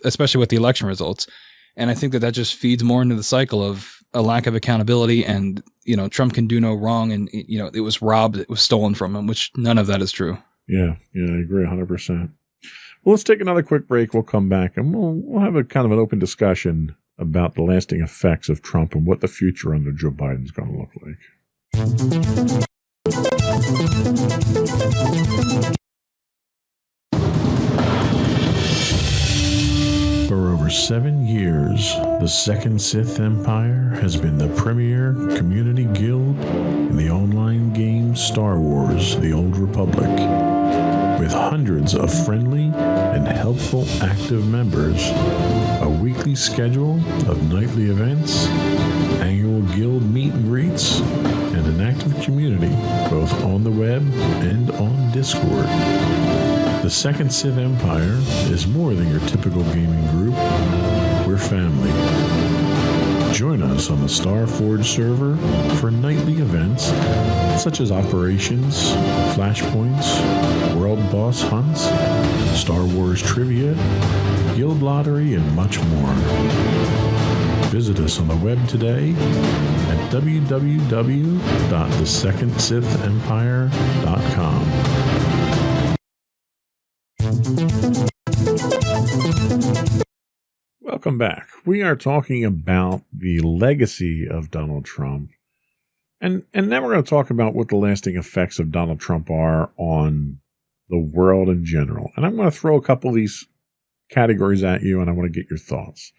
especially with the election results. And I think that just feeds more into the cycle of a lack of accountability, and, Trump can do no wrong, and, it was robbed, it was stolen from him, which none of that is true. Yeah, I agree 100%. Well, let's take another quick break. We'll come back and we'll have a kind of an open discussion about the lasting effects of Trump and what the future under Joe Biden is going to look like. For over 7 years, the Second Sith Empire has been the premier community guild in the online game Star Wars: The Old Republic. With hundreds of friendly and helpful active members, a weekly schedule of nightly events, annual guild meet and greets, and an active community both on the web and on Discord. The Second Sith Empire is more than your typical gaming group. We're family. Join us on the Starforge server for nightly events such as operations, flashpoints, world boss hunts, Star Wars trivia, guild lottery, and much more. Visit us on the web today at www.thesecondsithempire.com. Welcome back. We are talking about the legacy of Donald Trump. And then we're going to talk about what the lasting effects of Donald Trump are on the world in general. And I'm going to throw a couple of these categories at you, and I want to get your thoughts.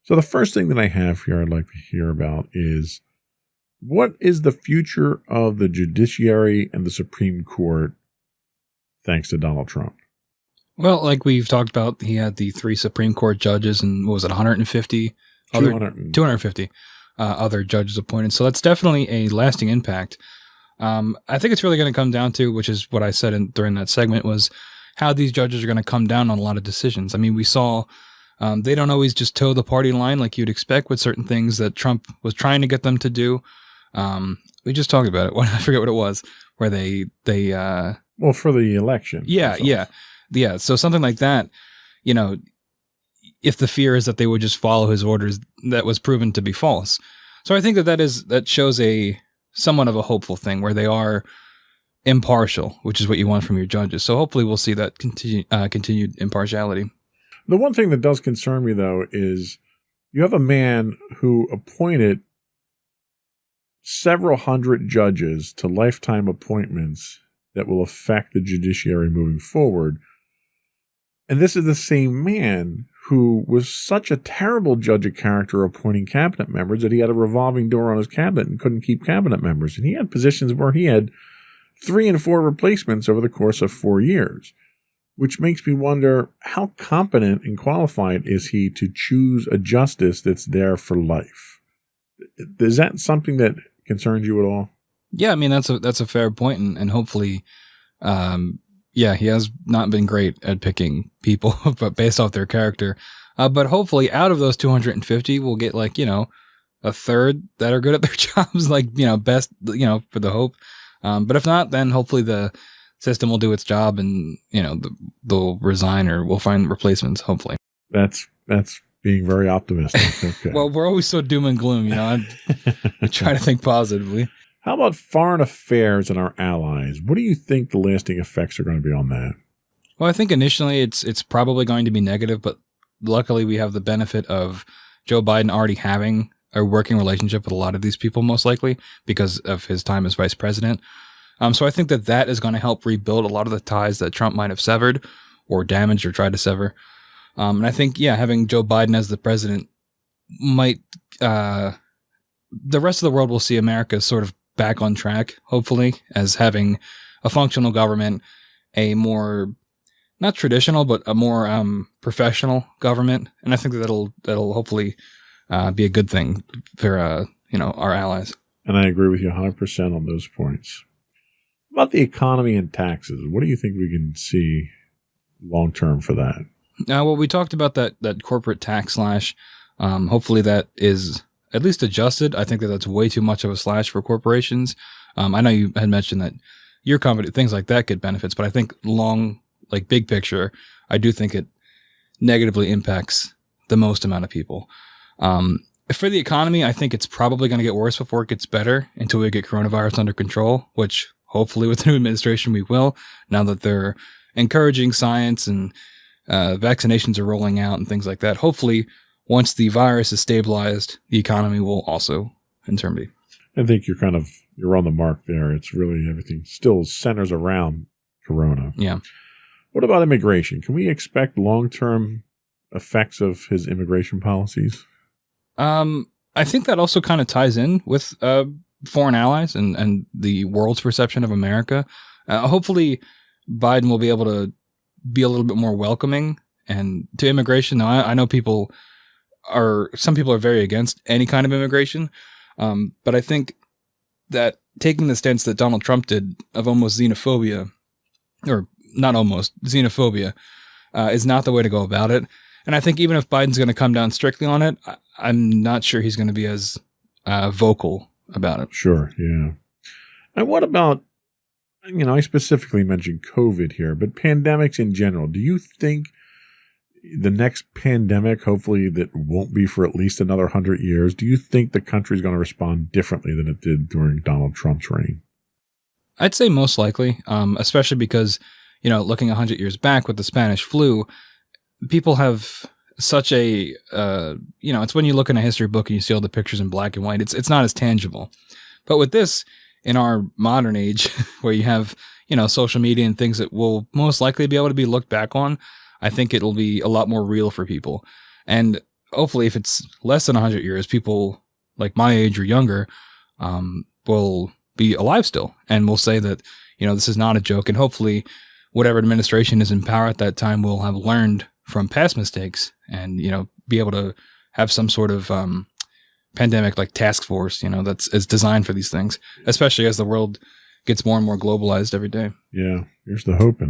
So the first thing that I have here I'd like to hear about is, what is the future of the judiciary and the Supreme Court thanks to Donald Trump? Well, like we've talked about, he had the 3 Supreme Court judges and what was it, 150? 250 other judges appointed. So that's definitely a lasting impact. I think it's really going to come down to, which is what I said during that segment, was how these judges are going to come down on a lot of decisions. I mean, we saw they don't always just toe the party line like you'd expect with certain things that Trump was trying to get them to do. We just talked about it. I forget what it was, where they well, for the election. Yeah. So something like that, you know, if the fear is that they would just follow his orders, that was proven to be false. So I think that shows a somewhat of a hopeful thing where they are impartial, which is what you want from your judges. So hopefully we'll see that continued impartiality. The one thing that does concern me, though, is you have a man who appointed several hundred judges to lifetime appointments that will affect the judiciary moving forward. And this is the same man who was such a terrible judge of character appointing cabinet members that he had a revolving door on his cabinet and couldn't keep cabinet members. And he had positions where he had 3 and 4 replacements over the course of 4 years, which makes me wonder, how competent and qualified is he to choose a justice that's there for life? Is that something that concerns you at all? Yeah, I mean, that's a fair point, and hopefully, he has not been great at picking people, but based off their character. But hopefully, out of those 250, we'll get a third that are good at their jobs, best, for the hope. But if not, then hopefully the system will do its job, and they'll resign, or we'll find replacements. Hopefully, that's being very optimistic. Okay. Well, we're always so doom and gloom, I try to think positively. How about foreign affairs and our allies? What do you think the lasting effects are going to be on that? Well, I think initially it's probably going to be negative, but luckily we have the benefit of Joe Biden already having a working relationship with a lot of these people, most likely because of his time as vice president. So I think that is going to help rebuild a lot of the ties that Trump might have severed or damaged or tried to sever. And I think, having Joe Biden as the president might, the rest of the world will see America sort of back on track, hopefully, as having a functional government, a more, not traditional, but a more professional government. And I think that'll hopefully be a good thing for, our allies. And I agree with you 100% on those points. About the economy and taxes, what do you think we can see long-term for that? Well, we talked about that corporate tax slash. Hopefully that is at least adjusted. I think that's way too much of a slash for corporations. I know you had mentioned that your company, things like that, get benefits, but I think big picture, I do think it negatively impacts the most amount of people. For the economy, I think it's probably going to get worse before it gets better until we get coronavirus under control, which hopefully with the new administration we will, now that they're encouraging science and vaccinations are rolling out and things like that. Hopefully, once the virus is stabilized, the economy will also, in turn, be. I think you're on the mark there. It's really everything still centers around Corona. Yeah. What about immigration? Can we expect long-term effects of his immigration policies? I think that also kind of ties in with foreign allies and the world's perception of America. Hopefully, Biden will be able to be a little bit more welcoming and to immigration. Now, I know some people are very against any kind of immigration, but I think that taking the stance that Donald Trump did of almost xenophobia, or not almost, xenophobia, is not the way to go about it. And I think even if Biden's going to come down strictly on it, I'm not sure he's going to be as vocal about it. Sure, yeah. And what about, I specifically mentioned COVID here, but pandemics in general. Do you think the next pandemic, hopefully that won't be for at least another 100 years, do you think the country's going to respond differently than it did during Donald Trump's reign? I'd say most likely, especially because, looking 100 years back with the Spanish flu, people have such a, it's when you look in a history book and you see all the pictures in black and white, it's not as tangible. But with this, in our modern age, where you have, social media and things that will most likely be able to be looked back on, I think it'll be a lot more real for people. And hopefully if it's less than 100 years, people like my age or younger will be alive still and will say that, this is not a joke. And hopefully whatever administration is in power at that time will have learned from past mistakes and, be able to have some sort of pandemic like task force, is designed for these things, especially as the world gets more and more globalized every day. Yeah, here's the hope.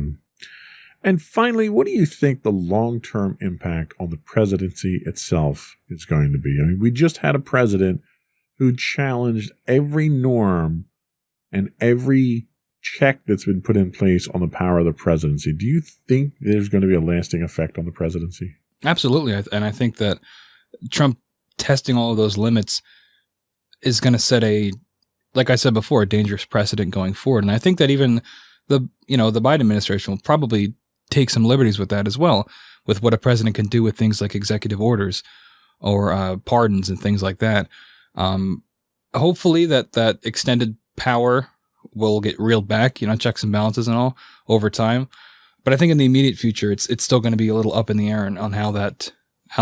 And finally, what do you think the long-term impact on the presidency itself is going to be? I mean, we just had a president who challenged every norm and every check that's been put in place on the power of the presidency. Do you think there's going to be a lasting effect on the presidency? Absolutely. And I think that Trump testing all of those limits is going to set like I said before, a dangerous precedent going forward. And I think that even the Biden administration will probably take some liberties with that as well, with what a president can do with things like executive orders or pardons and things like that. Hopefully that extended power will get reeled back, checks and balances and all over time. But I think in the immediate future, it's still going to be a little up in the air on how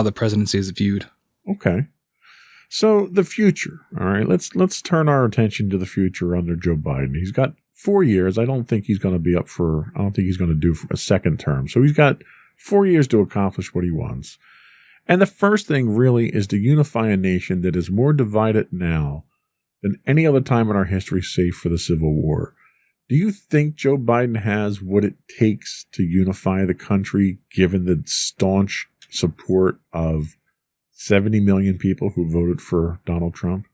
the presidency is viewed. Okay. So the future. All right. Let's turn our attention to the future under Joe Biden. He's got 4 years. I don't think he's going to do a second term. So he's got 4 years to accomplish what he wants. And the first thing really is to unify a nation that is more divided now than any other time in our history, save for the Civil War. Do you think Joe Biden has what it takes to unify the country, given the staunch support of 70 million people who voted for Donald Trump?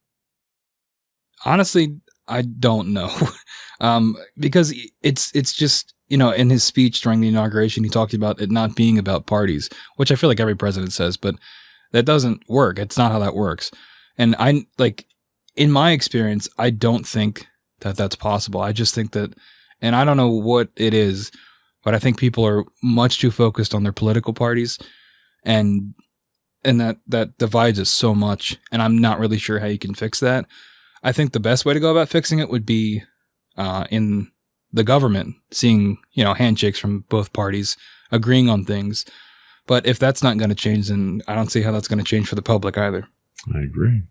Honestly, I don't know. Because it's just, in his speech during the inauguration, he talked about it not being about parties, which I feel like every president says, but that doesn't work. It's not how that works. And in my experience, I don't think that that's possible. I just think that, and I don't know what it is, but I think people are much too focused on their political parties and that divides us so much. And I'm not really sure how you can fix that. I think the best way to go about fixing it would be in the government, seeing, handshakes from both parties, agreeing on things. But if that's not going to change, then I don't see how that's going to change for the public either. I agree.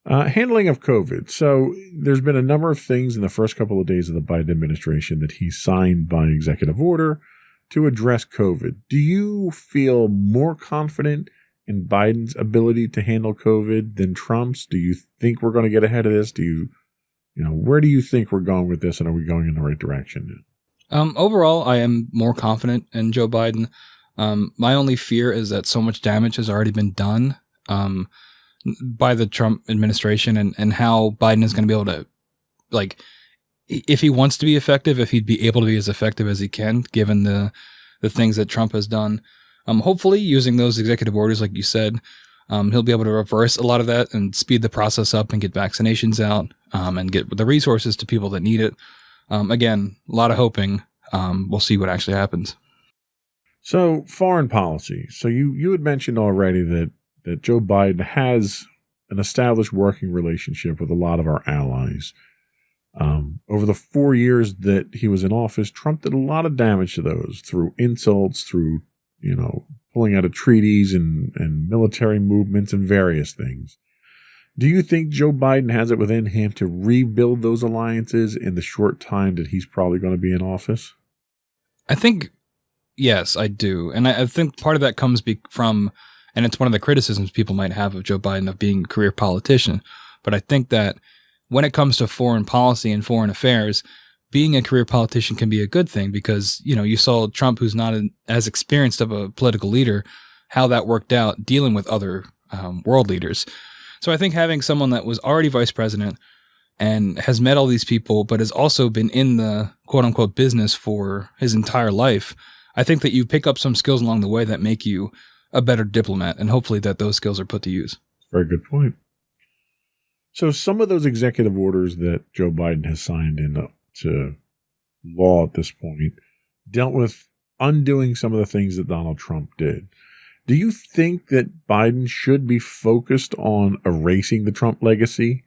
Handling of COVID. So there's been a number of things in the first couple of days of the Biden administration that he signed by executive order to address COVID. Do you feel more confident in Biden's ability to handle COVID than Trump's? Do you think we're going to get ahead of this? Where do you think we're going with this, and are we going in the right direction? Overall, I am more confident in Joe Biden. My only fear is that so much damage has already been done by the Trump administration and how Biden is going to be able to, if he wants to be effective, if he'd be able to be as effective as he can, given the things that Trump has done. Hopefully using those executive orders, like you said, he'll be able to reverse a lot of that and speed the process up and get vaccinations out and get the resources to people that need it. Again, a lot of hoping. We'll see what actually happens. So foreign policy. So you had mentioned already that Joe Biden has an established working relationship with a lot of our allies. Over the 4 years that he was in office, Trump did a lot of damage to those through insults, through, pulling out of treaties and military movements and various things. Do you think Joe Biden has it within him to rebuild those alliances in the short time that he's probably going to be in office? I think, yes, I do. And I think part of that comes from, and it's one of the criticisms people might have of Joe Biden of being a career politician. But I think that when it comes to foreign policy and foreign affairs, being a career politician can be a good thing because, you saw Trump, who's not as experienced of a political leader, how that worked out dealing with other world leaders. So I think having someone that was already vice president and has met all these people, but has also been in the quote unquote business for his entire life, I think that you pick up some skills along the way that make you a better diplomat, and hopefully that those skills are put to use. Very good point. So some of those executive orders that Joe Biden has signed into law at this point dealt with undoing some of the things that Donald Trump did. Do you think that Biden should be focused on erasing the Trump legacy,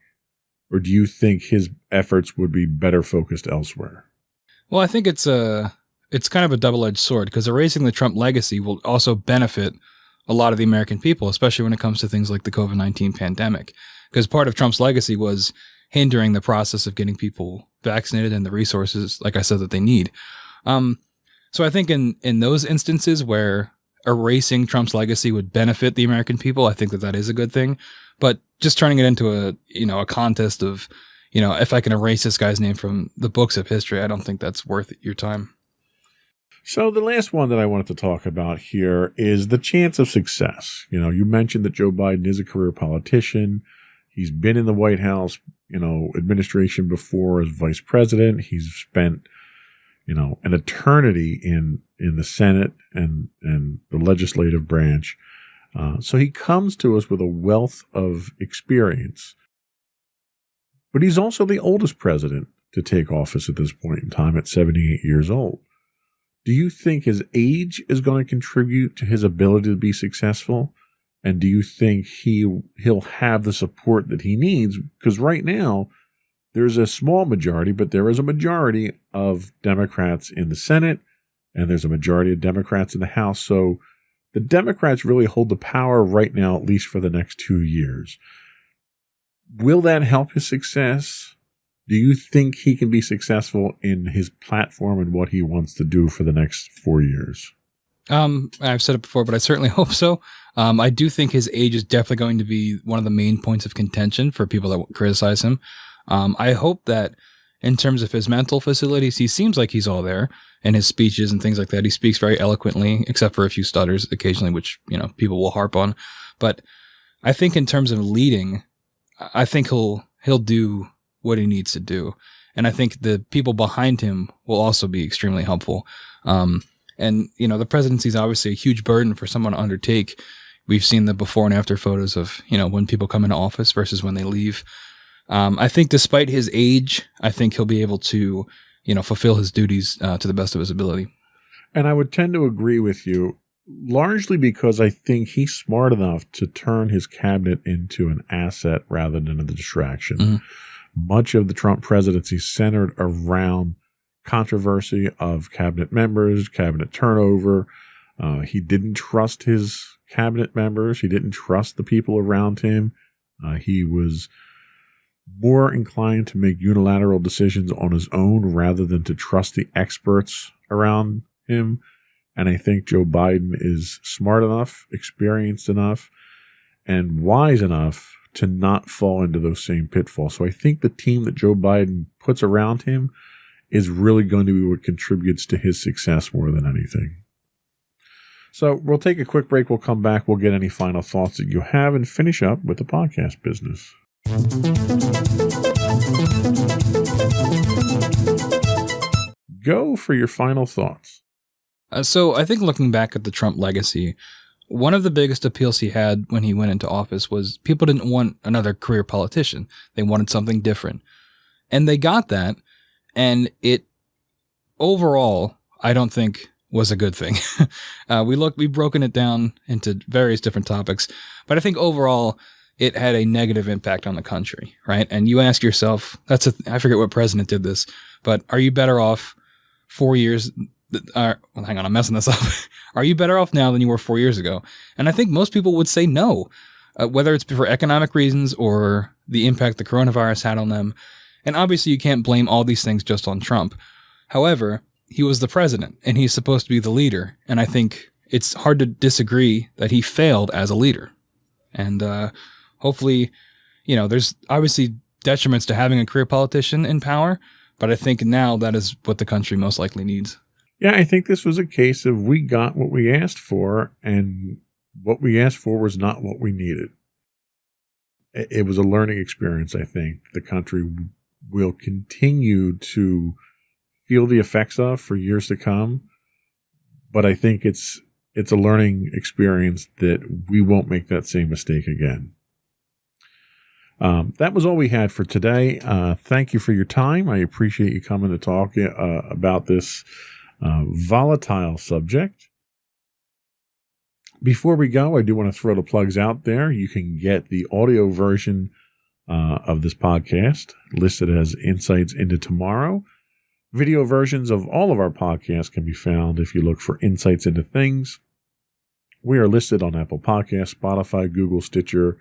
or do you think his efforts would be better focused elsewhere? Well, I think it's kind of a double-edged sword, because erasing the Trump legacy will also benefit a lot of the American people, especially when it comes to things like the COVID-19 pandemic, because part of Trump's legacy was hindering the process of getting people vaccinated and the resources, like I said, that they need. So I think in those instances where erasing Trump's legacy would benefit the American people, I think that is a good thing. But just turning it into a contest of, if I can erase this guy's name from the books of history, I don't think that's worth your time. So the last one that I wanted to talk about here is the chance of success. You mentioned that Joe Biden is a career politician. He's been in the White House, administration before as vice president. He's spent, an eternity in the Senate and the legislative branch. So he comes to us with a wealth of experience. But he's also the oldest president to take office at this point in time at 78 years old. Do you think his age is going to contribute to his ability to be successful? And do you think he'll have the support that he needs? Because right now, there's a small majority, but there is a majority of Democrats in the Senate, and there's a majority of Democrats in the House. So the Democrats really hold the power right now, at least for the next 2 years. Will that help his success? Do you think he can be successful in his platform and what he wants to do for the next 4 years? I've said it before, but I certainly hope so. I do think his age is definitely going to be one of the main points of contention for people that criticize him. I hope that in terms of his mental facilities, he seems like he's all there, and his speeches and things like that. He speaks very eloquently, except for a few stutters occasionally, which, people will harp on. But I think in terms of leading, I think he'll do what he needs to do. And I think the people behind him will also be extremely helpful. And, the presidency is obviously a huge burden for someone to undertake. We've seen the before and after photos of, when people come into office versus when they leave. I think despite his age, I think he'll be able to, fulfill his duties to the best of his ability. And I would tend to agree with you, largely because I think he's smart enough to turn his cabinet into an asset rather than a distraction. Mm-hmm. Much of the Trump presidency centered around controversy of cabinet members, cabinet turnover. He didn't trust his cabinet members. He didn't trust the people around him. He was more inclined to make unilateral decisions on his own rather than to trust the experts around him. And I think Joe Biden is smart enough, experienced enough, and wise enough to not fall into those same pitfalls. So I think the team that Joe Biden puts around him is really going to be what contributes to his success more than anything. So we'll take a quick break. We'll come back. We'll get any final thoughts that you have and finish up with the podcast business. Go for your final thoughts. So I think looking back at the Trump legacy, one of the biggest appeals he had when he went into office was people didn't want another career politician. They wanted something different. And they got that. And it overall, I don't think was a good thing. We've broken it down into various different topics, but I think overall it had a negative impact on the country, right? And you ask yourself, I forget what president did this, but are you better off 4 years? Hang on, I'm messing this up. Are you better off now than you were 4 years ago? And I think most people would say no, whether it's for economic reasons or the impact the coronavirus had on them. And obviously you can't blame all these things just on Trump. However, he was the president and he's supposed to be the leader. And I think it's hard to disagree that he failed as a leader. And hopefully, there's obviously detriments to having a career politician in power, But I think now that is what the country most likely needs. Yeah, I think this was a case of we got what we asked for, and what we asked for was not what we needed. It was a learning experience, I think. The country will continue to feel the effects of for years to come. But I think it's a learning experience that we won't make that same mistake again. That was all we had for today. Thank you for your time. I appreciate you coming to talk about this volatile subject. Before we go, I do want to throw the plugs out there. You can get the audio version of this podcast listed as Insights into Tomorrow. Video versions of all of our podcasts can be found if you look for Insights into Things. We are listed on Apple Podcasts, Spotify, Google, Stitcher,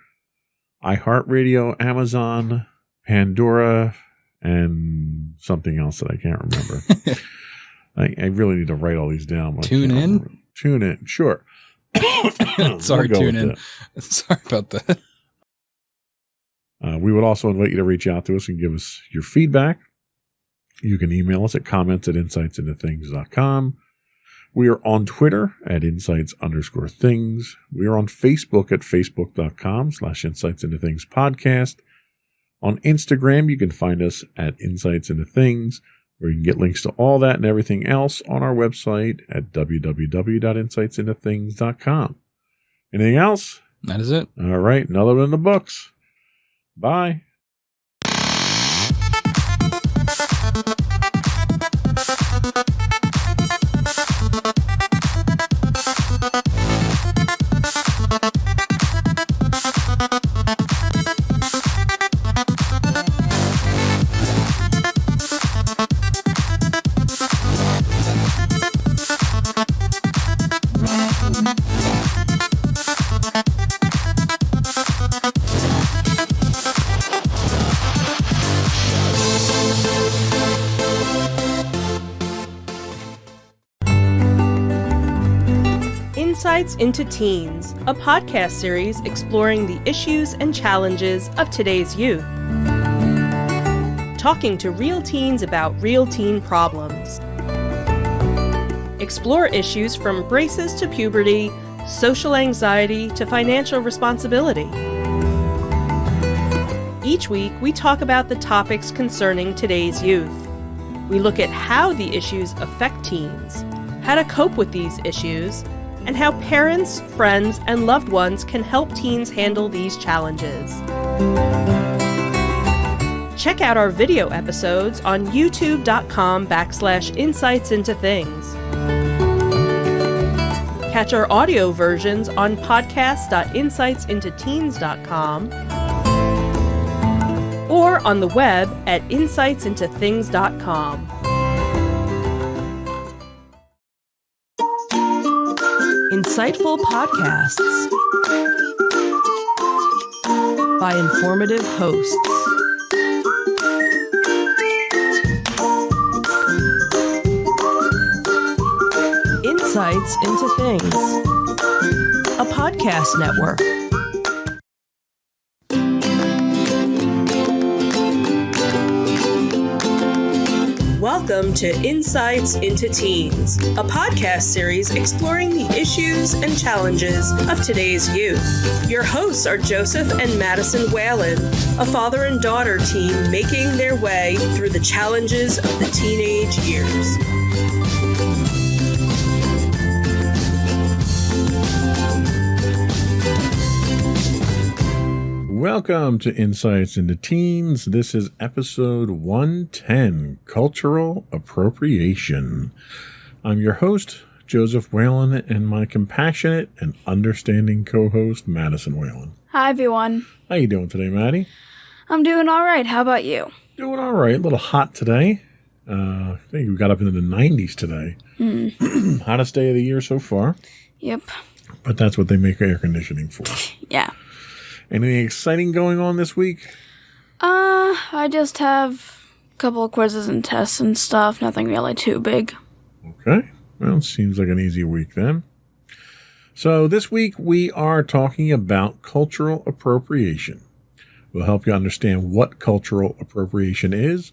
iHeartRadio, Amazon, Pandora, and something else that I can't remember. I really need to write all these down. Tune in? Tune in, sure. Sorry, tune in. Sorry about that. We would also invite you to reach out to us and give us your feedback. You can email us at comments@insightsintothings.com. We are on Twitter at insights_things. We are on Facebook at facebook.com/insightsintothingspodcast. On Instagram, you can find us at Insights Into Things, where you can get links to all that and everything else on our website at www.insightsintothings.com. Anything else? That is it. All right. Another one in the books. Bye. Insights into Teens, a podcast series exploring the issues and challenges of today's youth. Talking to real teens about real teen problems. Explore issues from braces to puberty, social anxiety to financial responsibility. Each week, we talk about the topics concerning today's youth. We look at how the issues affect teens, how to cope with these issues, and how parents, friends, and loved ones can help teens handle these challenges. Check out our video episodes on youtube.com/insightsintothings. Catch our audio versions on podcast.insightsintoteens.com or on the web at insightsintothings.com. Insightful podcasts by informative hosts. Insights into Things, a podcast network. Welcome to Insights into Teens, a podcast series exploring the issues and challenges of today's youth. Your hosts are Joseph and Madison Whalen, a father and daughter team making their way through the challenges of the teenage years. Welcome to Insights into Teens. This is episode 110, Cultural Appropriation. I'm your host, Joseph Whalen, and my compassionate and understanding co-host, Madison Whalen. Hi, everyone. How you doing today, Maddie? I'm doing all right. How about you? Doing all right. A little hot today. I think we got up into the 90s today. Hottest day of the year so far. Yep. But that's what they make air conditioning for. Yeah. Anything exciting going on this week? I just have a couple of quizzes and tests and stuff. Nothing really too big. Okay. Well, it seems like an easy week then. So this week we are talking about cultural appropriation. We'll help you understand what cultural appropriation is,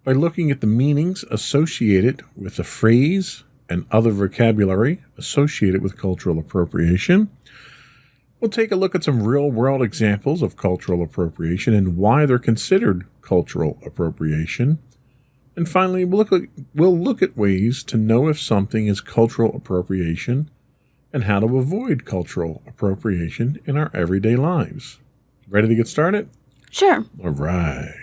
by looking at the meanings associated with the phrase and other vocabulary associated with cultural appropriation. We'll take a look at some real-world examples of cultural appropriation and why they're considered cultural appropriation. And finally, we'll look at ways to know if something is cultural appropriation and how to avoid cultural appropriation in our everyday lives. Ready to get started? Sure. All right.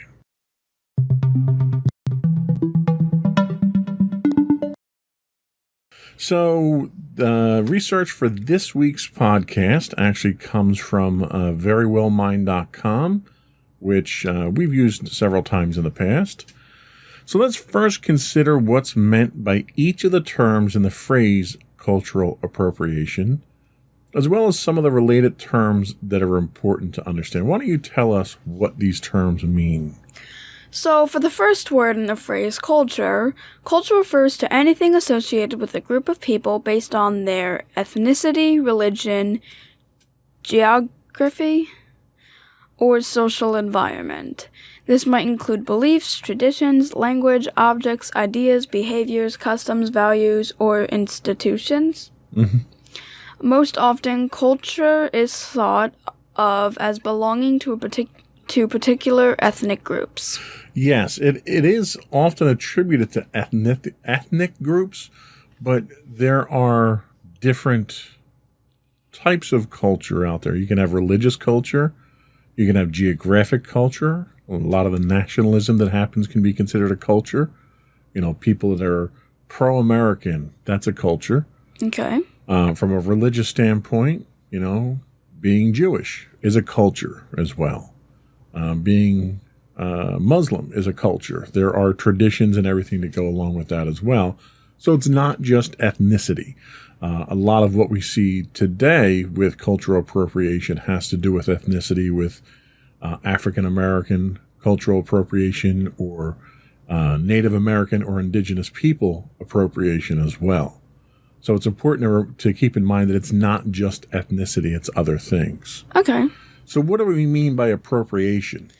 So the research for this week's podcast actually comes from verywellmind.com, which we've used several times in the past. So let's first consider what's meant by each of the terms in the phrase cultural appropriation, as well as some of the related terms that are important to understand. Why don't you tell us what these terms mean? So, for the first word in the phrase culture, culture refers to anything associated with a group of people based on their ethnicity, religion, geography, or social environment. This might include beliefs, traditions, language, objects, ideas, behaviors, customs, values, or institutions. Mm-hmm. Most often, culture is thought of as belonging to particular ethnic groups. Yes, it is often attributed to ethnic groups, but there are different types of culture out there. You can have religious culture, you can have geographic culture. A lot of the nationalism that happens can be considered a culture. You know, people that are pro-American, that's a culture. Okay. From a religious standpoint, you know, being Jewish is a culture as well. Being Muslim is a culture. There are traditions and everything that go along with that as well. So it's not just ethnicity. A lot of what we see today with cultural appropriation has to do with ethnicity, with African American cultural appropriation, or Native American or indigenous people appropriation as well. So it's important to keep in mind that it's not just ethnicity, it's other things. Okay. So what do we mean by appropriation?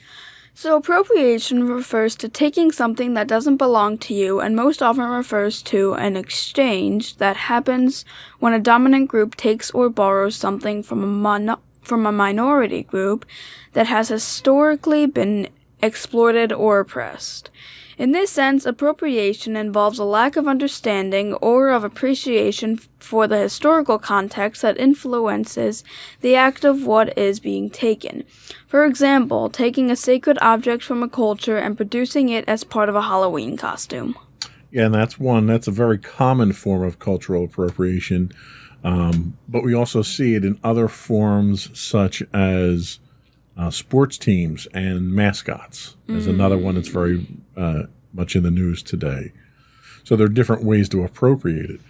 So appropriation refers to taking something that doesn't belong to you, and most often refers to an exchange that happens when a dominant group takes or borrows something from a minority group that has historically been exploited or oppressed. In this sense, appropriation involves a lack of understanding or of appreciation for the historical context that influences the act of what is being taken. For example, taking a sacred object from a culture and producing it as part of a Halloween costume. Yeah, and that's a very common form of cultural appropriation. But we also see it in other forms such as sports teams and mascots is another one that's very much in the news today. So there are different ways to appropriate it.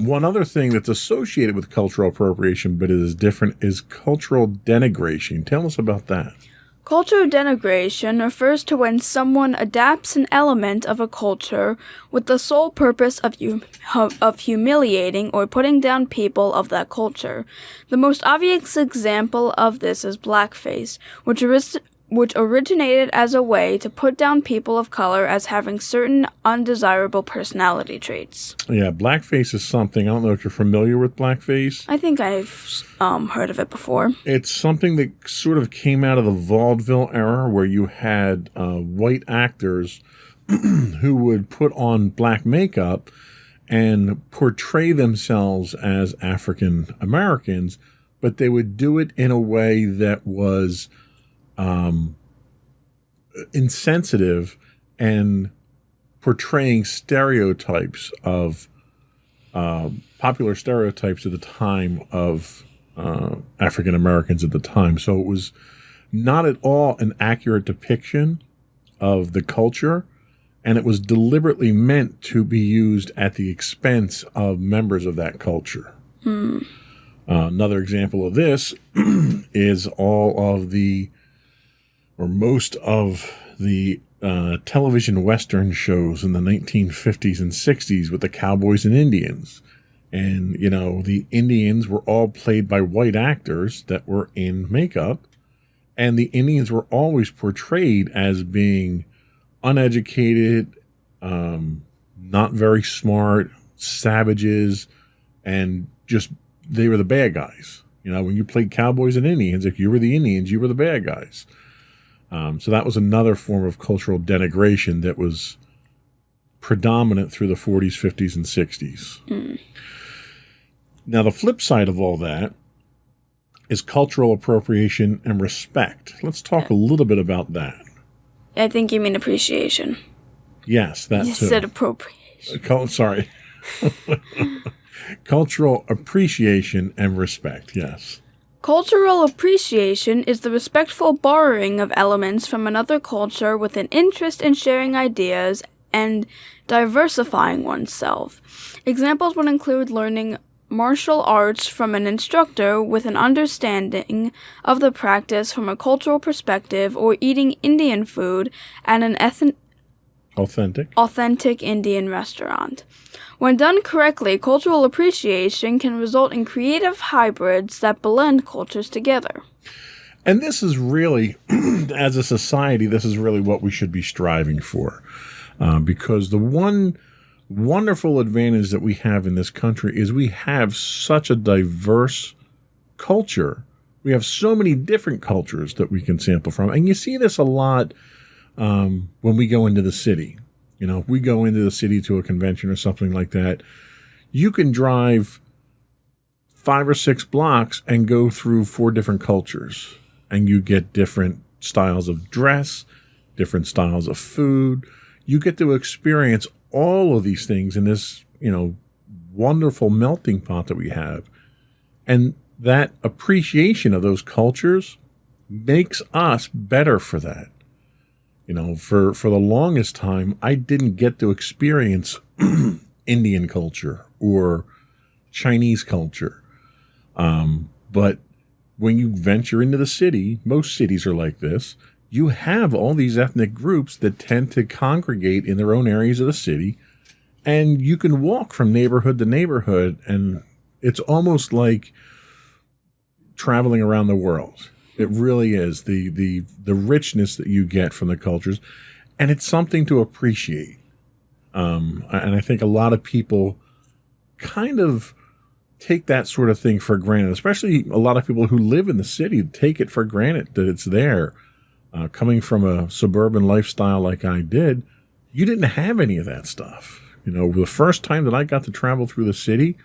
One other thing that's associated with cultural appropriation but is different is cultural denigration. Tell us about that. Cultural denigration refers to when someone adapts an element of a culture with the sole purpose of humiliating or putting down people of that culture. The most obvious example of this is blackface, which originated as a way to put down people of color as having certain undesirable personality traits. Yeah, blackface is something, I don't know if you're familiar with blackface. I think I've heard of it before. It's something that sort of came out of the vaudeville era where you had white actors who would put on black makeup and portray themselves as African Americans, but they would do it in a way that was insensitive and portraying stereotypes of popular stereotypes at the time of African Americans at the time. So it was not at all an accurate depiction of the culture, and it was deliberately meant to be used at the expense of members of that culture. Another example of this is most of the television Western shows in the 1950s and 60s with the cowboys and Indians. And, you know, the Indians were all played by white actors that were in makeup. And the Indians were always portrayed as being uneducated, not very smart, savages, and just they were the bad guys. You know, when you played cowboys and Indians, if you were the Indians, you were the bad guys. So that was another form of cultural denigration that was predominant through the 40s, 50s, and 60s. Now, the flip side of all that is cultural appropriation and respect. Let's talk a little bit about that. I think you mean appreciation. Yes, that You too. said appropriation. Sorry. Cultural appreciation and respect, yes. Cultural appreciation is the respectful borrowing of elements from another culture with an interest in sharing ideas and diversifying oneself. Examples would include learning martial arts from an instructor with an understanding of the practice from a cultural perspective, or eating Indian food at an authentic Indian restaurant. When done correctly, cultural appreciation can result in creative hybrids that blend cultures together. And this is really, as a society, this is really what we should be striving for. Because the one wonderful advantage that we have in this country is we have such a diverse culture. We have so many different cultures that we can sample from. And you see this a lot when we go into the city. You know, if we go into the city to a convention or something like that, you can drive 5 or 6 blocks and go through 4 different cultures. And you get different styles of dress, different styles of food. You get to experience all of these things in this, you know, wonderful melting pot that we have. And that appreciation of those cultures makes us better for that. You know, for the longest time, I didn't get to experience Indian culture or Chinese culture. But when you venture into the city, most cities are like this, you have all these ethnic groups that tend to congregate in their own areas of the city, and you can walk from neighborhood to neighborhood, and it's almost like traveling around the world. It really is, the richness that you get from the cultures, and it's something to appreciate. And I think a lot of people kind of take that sort of thing for granted, especially a lot of people who live in the city take it for granted that it's there. Coming from a suburban lifestyle like I did, you didn't have any of that stuff. You know, the first time that I got to travel through the city,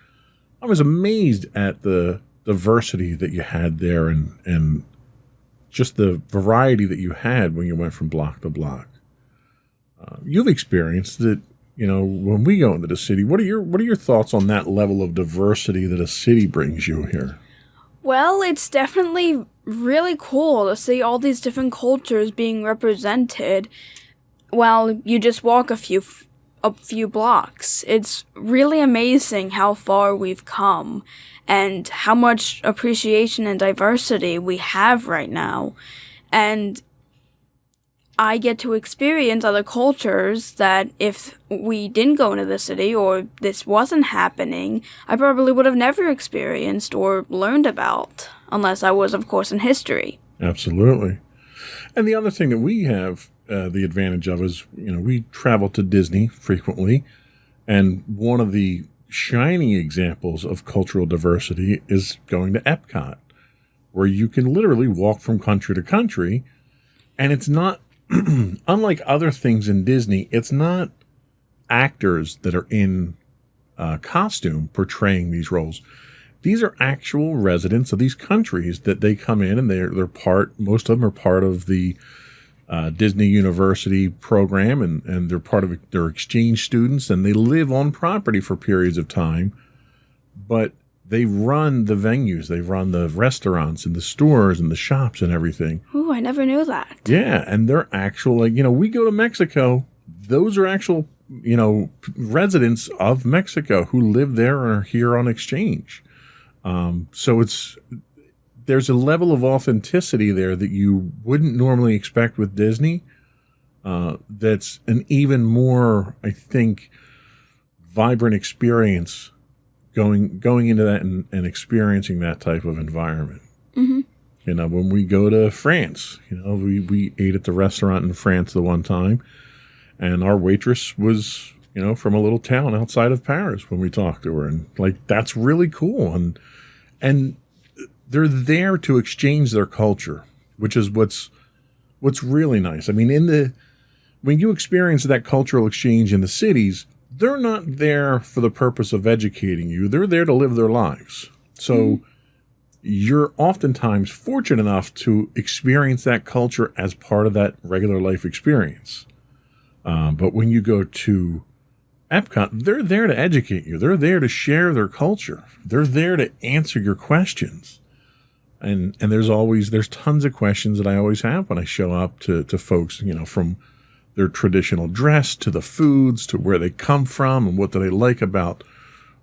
I was amazed at the diversity that you had there and just the variety that you had when you went from block to block. You've experienced it, you know, when we go into the city. What are your thoughts on that level of diversity that a city brings you here? Well, it's definitely really cool to see all these different cultures being represented while you just walk a few blocks. It's really amazing how far we've come and how much appreciation and diversity we have right now. And I get to experience other cultures that if we didn't go into the city or this wasn't happening, I probably would have never experienced or learned about, unless I was, of course, in history. Absolutely. And the other thing that we have the advantage of is, you know, we travel to Disney frequently, and one of the shining examples of cultural diversity is going to Epcot, where you can literally walk from country to country, and it's not unlike other things in Disney, it's not actors that are in costume portraying these roles. These are actual residents of these countries that they come in, and they're part. Most of them are part of the Disney University program, and they're part of their exchange students, and they live on property for periods of time. But they run the venues, they run the restaurants and the stores and the shops and everything. Ooh, I never knew that. Yeah, and they're actual, like, you know, we go to Mexico, those are actual, you know, residents of Mexico who live there and are here on exchange. So there's a level of authenticity there that you wouldn't normally expect with Disney. That's an even more, I think, vibrant experience going into that and experiencing that type of environment. Mm-hmm. You know, when we go to France, you know, we ate at the restaurant in France the one time, And our waitress was, from a little town outside of Paris when we talked to her. And that's really cool. And they're there to exchange their culture, which is what's really nice. I mean, when you experience that cultural exchange in the cities, they're not there for the purpose of educating you. They're there to live their lives. So you're oftentimes fortunate enough to experience that culture as part of that regular life experience. But when you go to Epcot, they're there to educate you. They're there to share their culture. They're there to answer your questions. And there's tons of questions that I always have when I show up to folks, from their traditional dress to the foods to where they come from and what do they like about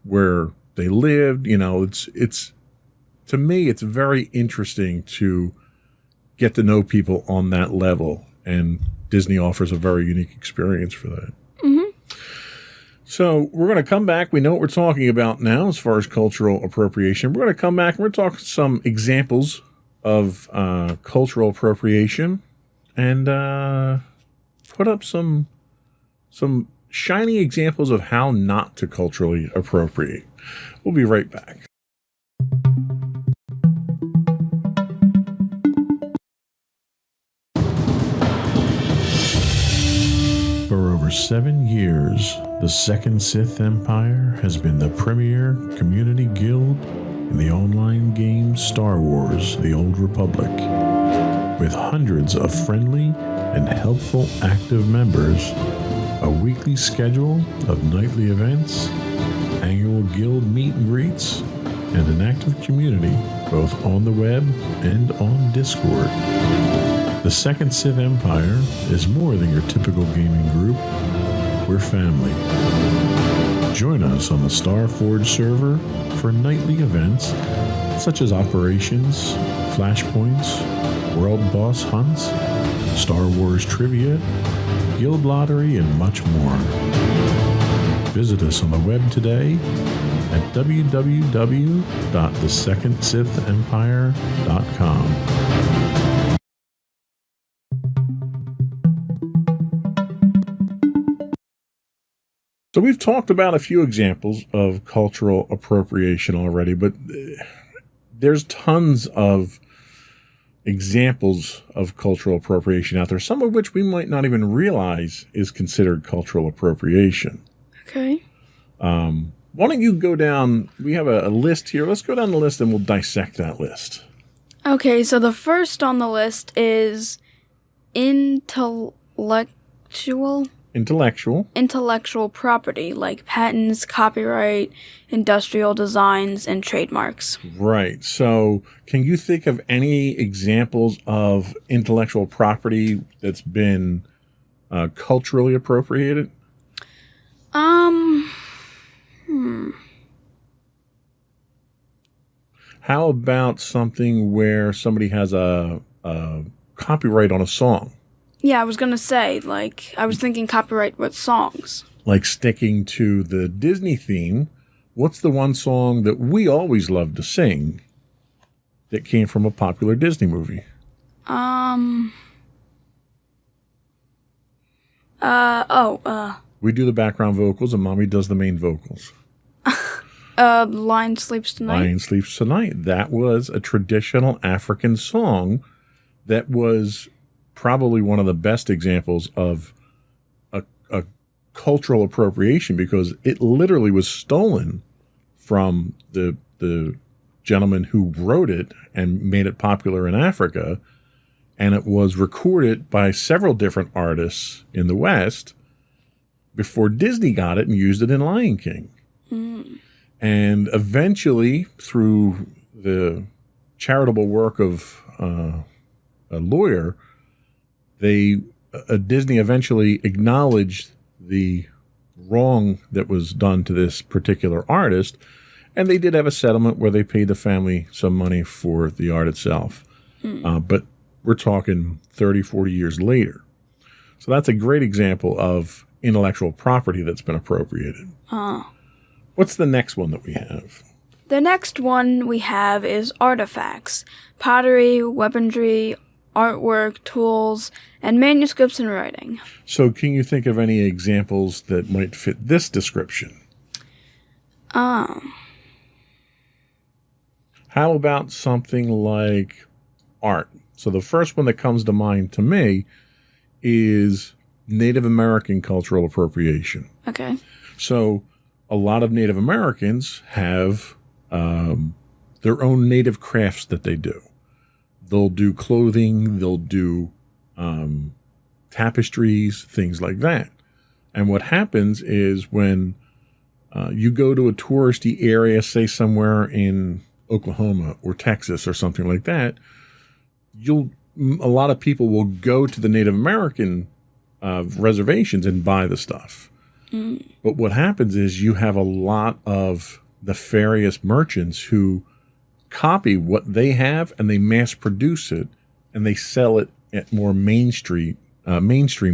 where they lived. It's to me, it's very interesting to get to know people on that level. And Disney offers a very unique experience for that. Mm-hmm. So we're going to come back. We know what we're talking about now as far as cultural appropriation. We're going to come back and we're going to talk some examples of cultural appropriation and put up some shiny examples of how not to culturally appropriate. We'll be right back. For over 7 years, the Second Sith Empire has been the premier community guild in the online game Star Wars: The Old Republic. With hundreds of friendly and helpful active members, a weekly schedule of nightly events, annual guild meet and greets, and an active community both on the web and on Discord. The Second Sith Empire is more than your typical gaming group. We're family. Join us on the Starforge server for nightly events such as operations, flashpoints, world boss hunts, Star Wars trivia, guild lottery, and much more. Visit us on the web today at www.thesecondsithempire.com. So we've talked about a few examples of cultural appropriation already, but there's tons of examples of cultural appropriation out there, some of which we might not even realize is considered cultural appropriation. Okay. Why don't you go down, we have a list here. Let's go down the list and we'll dissect that list. Okay, so the first on the list is intellectual property, like patents, copyright, industrial designs, and trademarks. Right. So can you think of any examples of intellectual property that's been culturally appropriated? How about something where somebody has a copyright on a song? Yeah, I was going to say, I was thinking copyright with songs. Like sticking to the Disney theme, what's the one song that we always loved to sing that came from a popular Disney movie? We do the background vocals and Mommy does the main vocals. Lion Sleeps Tonight. Lion Sleeps Tonight. That was a traditional African song that was probably one of the best examples of a cultural appropriation because it literally was stolen from the gentleman who wrote it and made it popular in Africa. And it was recorded by several different artists in the West before Disney got it and used it in Lion King. Mm. And eventually, through the charitable work of a lawyer, Disney eventually acknowledged the wrong that was done to this particular artist, and they did have a settlement where they paid the family some money for the art itself. But we're talking 30, 40 years later. So that's a great example of intellectual property that's been appropriated. What's the next one that we have? The next one we have is artifacts. Pottery, weaponry, artwork, tools, and manuscripts and writing. So can you think of any examples that might fit this description? How about something like art? So the first one that comes to mind to me is Native American cultural appropriation. Okay. So a lot of Native Americans have their own native crafts that they do. They'll do clothing, they'll do tapestries, things like that. And what happens is when you go to a touristy area, say somewhere in Oklahoma or Texas or something like that, a lot of people will go to the Native American reservations and buy the stuff. But what happens is you have a lot of nefarious merchants who copy what they have and they mass produce it and they sell it at more mainstream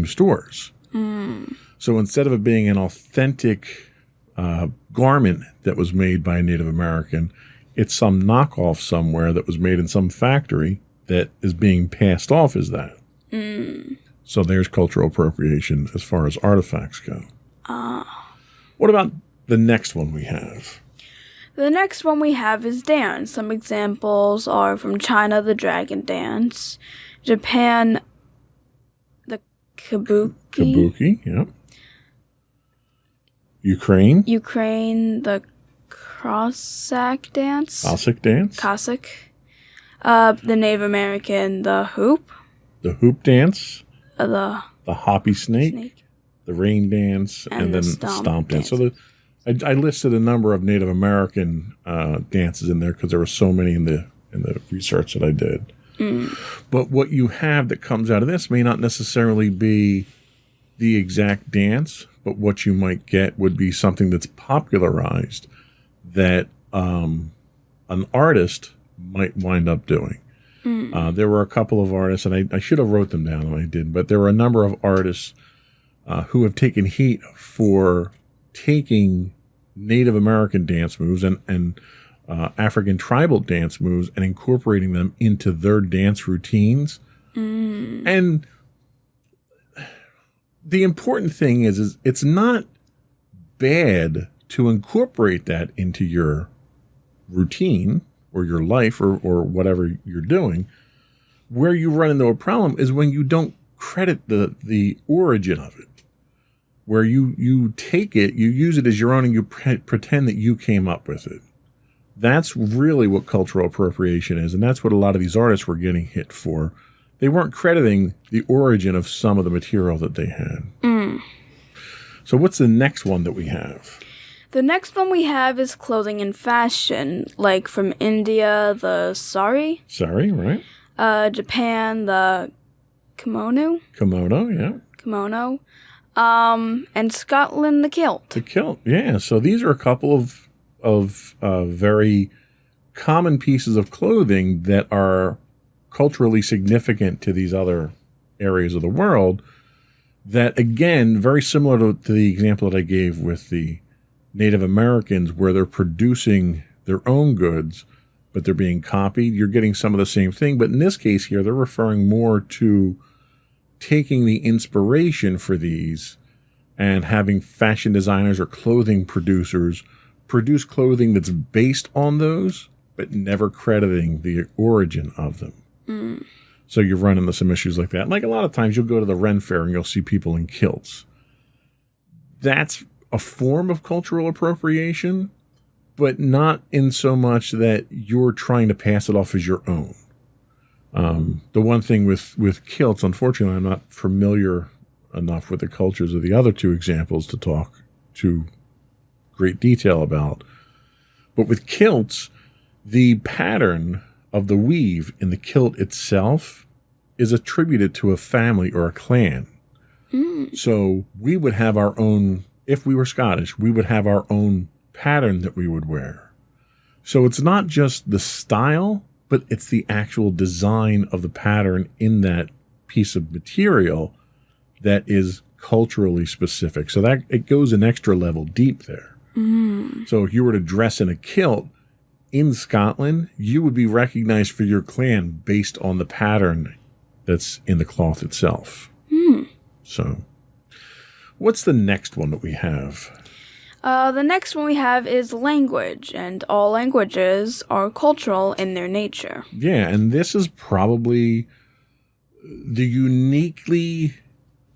stores. So instead of it being an authentic garment that was made by a Native American, it's some knockoff somewhere that was made in some factory that is being passed off as that. So there's cultural appropriation as far as artifacts go. What about the next one we have? The next one we have is dance. Some examples are from China, the dragon dance, Japan, the kabuki. Kabuki, yeah. Ukraine, the Cossack dance. Cossack dance. Cossack. The Native American, the hoop. The hoop dance. The hoppy snake. The rain dance, and then the stomp dance. So I listed a number of Native American dances in there because there were so many in the research that I did. But what you have that comes out of this may not necessarily be the exact dance, but what you might get would be something that's popularized that an artist might wind up doing. There were a couple of artists, and I should have wrote them down and I didn't, but there were a number of artists who have taken heat for taking Native American dance moves and African tribal dance moves and incorporating them into their dance routines. And the important thing is it's not bad to incorporate that into your routine or your life or whatever you're doing. Where you run into a problem is when you don't credit the origin of it. Where you take it, you use it as your own, and you pretend that you came up with it. That's really what cultural appropriation is, and that's what a lot of these artists were getting hit for. They weren't crediting the origin of some of the material that they had. So what's the next one that we have? The next one we have is clothing and fashion, like from India, the sari. Sari, right. Japan, the kimono. Kimono. And Scotland, the kilt. The kilt, yeah. So these are a couple of very common pieces of clothing that are culturally significant to these other areas of the world that, again, very similar to the example that I gave with the Native Americans where they're producing their own goods, but they're being copied. You're getting some of the same thing. But in this case here, they're referring more to taking the inspiration for these and having fashion designers or clothing producers produce clothing that's based on those, but never crediting the origin of them. So you run into some issues like that. Like a lot of times you'll go to the Ren Fair and you'll see people in kilts. That's a form of cultural appropriation, but not in so much that you're trying to pass it off as your own. The one thing with kilts, unfortunately, I'm not familiar enough with the cultures of the other two examples to talk to great detail about. But with kilts, the pattern of the weave in the kilt itself is attributed to a family or a clan. So we would have our own, if we were Scottish, we would have our own pattern that we would wear. So it's not just the style, but it's the actual design of the pattern in that piece of material that is culturally specific. So that it goes an extra level deep there. So if you were to dress in a kilt in Scotland, you would be recognized for your clan based on the pattern that's in the cloth itself. So, what's the next one that we have? The next one we have is language, and all languages are cultural in their nature. Yeah, and this is probably the uniquely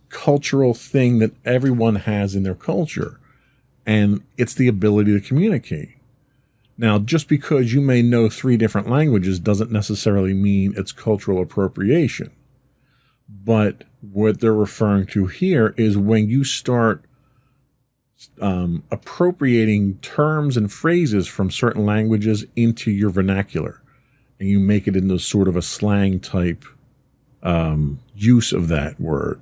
cultural thing that everyone has in their culture, and it's the ability to communicate. Now, just because you may know 3 different languages doesn't necessarily mean it's cultural appropriation. But what they're referring to here is when you start appropriating terms and phrases from certain languages into your vernacular, and you make it into sort of a slang type use of that word,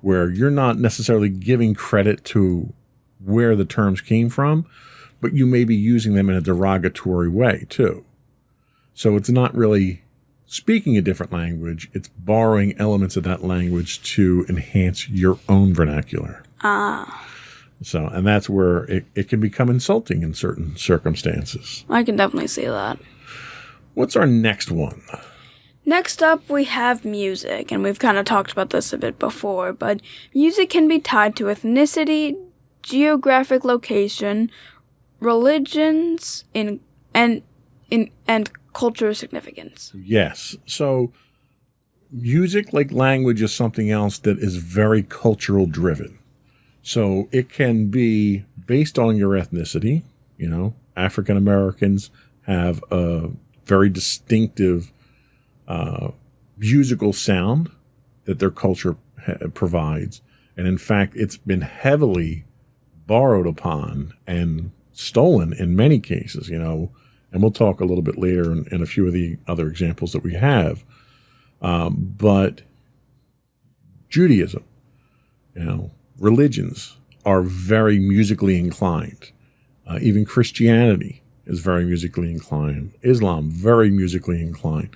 where you're not necessarily giving credit to where the terms came from, but you may be using them in a derogatory way too. So it's not really speaking a different language, it's borrowing elements of that language to enhance your own vernacular. So, and that's where it can become insulting in certain circumstances. I can definitely see that. What's our next one? Next up, we have music, and we've kind of talked about this a bit before, but music can be tied to ethnicity, geographic location, religions, and cultural significance. Yes. So music, like language, is something else that is very cultural driven. So it can be based on your ethnicity. You know, African Americans have a very distinctive musical sound that their culture provides. And in fact, it's been heavily borrowed upon and stolen in many cases, you know, and we'll talk a little bit later in a few of the other examples that we have. But Judaism, you know, religions are very musically inclined. Even Christianity is very musically inclined. Islam, very musically inclined.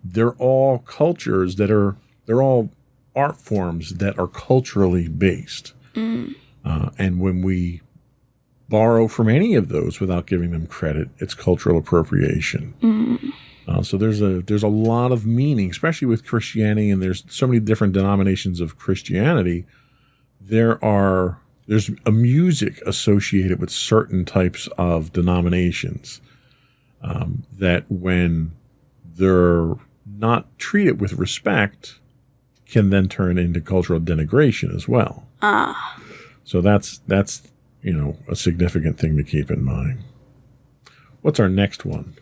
They're all cultures they're all art forms that are culturally based. And when we borrow from any of those without giving them credit, it's cultural appropriation. So there's a lot of meaning, especially with Christianity, and there's so many different denominations of Christianity. There's a music associated with certain types of denominations that when they're not treated with respect can then turn into cultural denigration as well. So that's you know, a significant thing to keep in mind. What's our next one?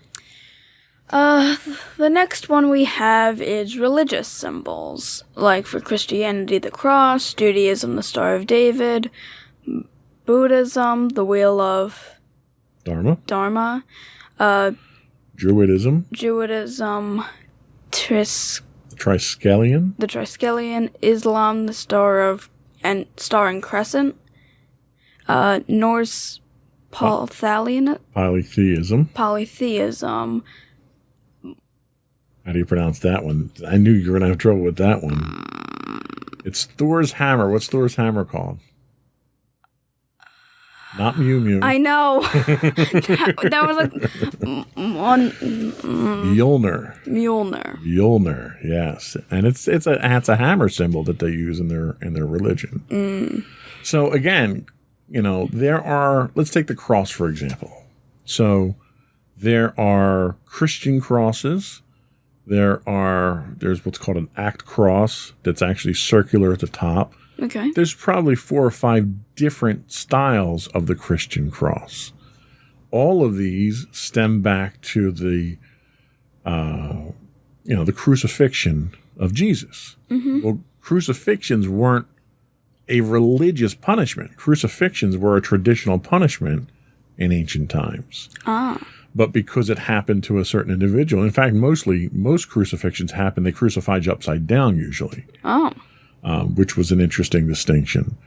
The next one we have is religious symbols, like for Christianity, the cross, Judaism, the Star of David, Buddhism, the Wheel of Dharma, Druidism, Triskelion, the Triskelion, Islam, the Star and Crescent, Norse polytheism. How do you pronounce that one? I knew you were going to have trouble with that one. It's Thor's hammer. What's Thor's hammer called? Not Mew Mew. I know. that was like one. Mjolnir, yes, and it's a hammer symbol that they use in their religion. So again, you know, let's take the cross for example. So there are Christian crosses. There's what's called an act cross that's actually circular at the top. Okay. There's probably 4 or 5 different styles of the Christian cross. All of these stem back to the crucifixion of Jesus. Well, crucifixions weren't a religious punishment. Crucifixions were a traditional punishment in ancient times. But because it happened to a certain individual, in fact, most crucifixions happen, they crucified you upside down usually. Which was an interesting distinction.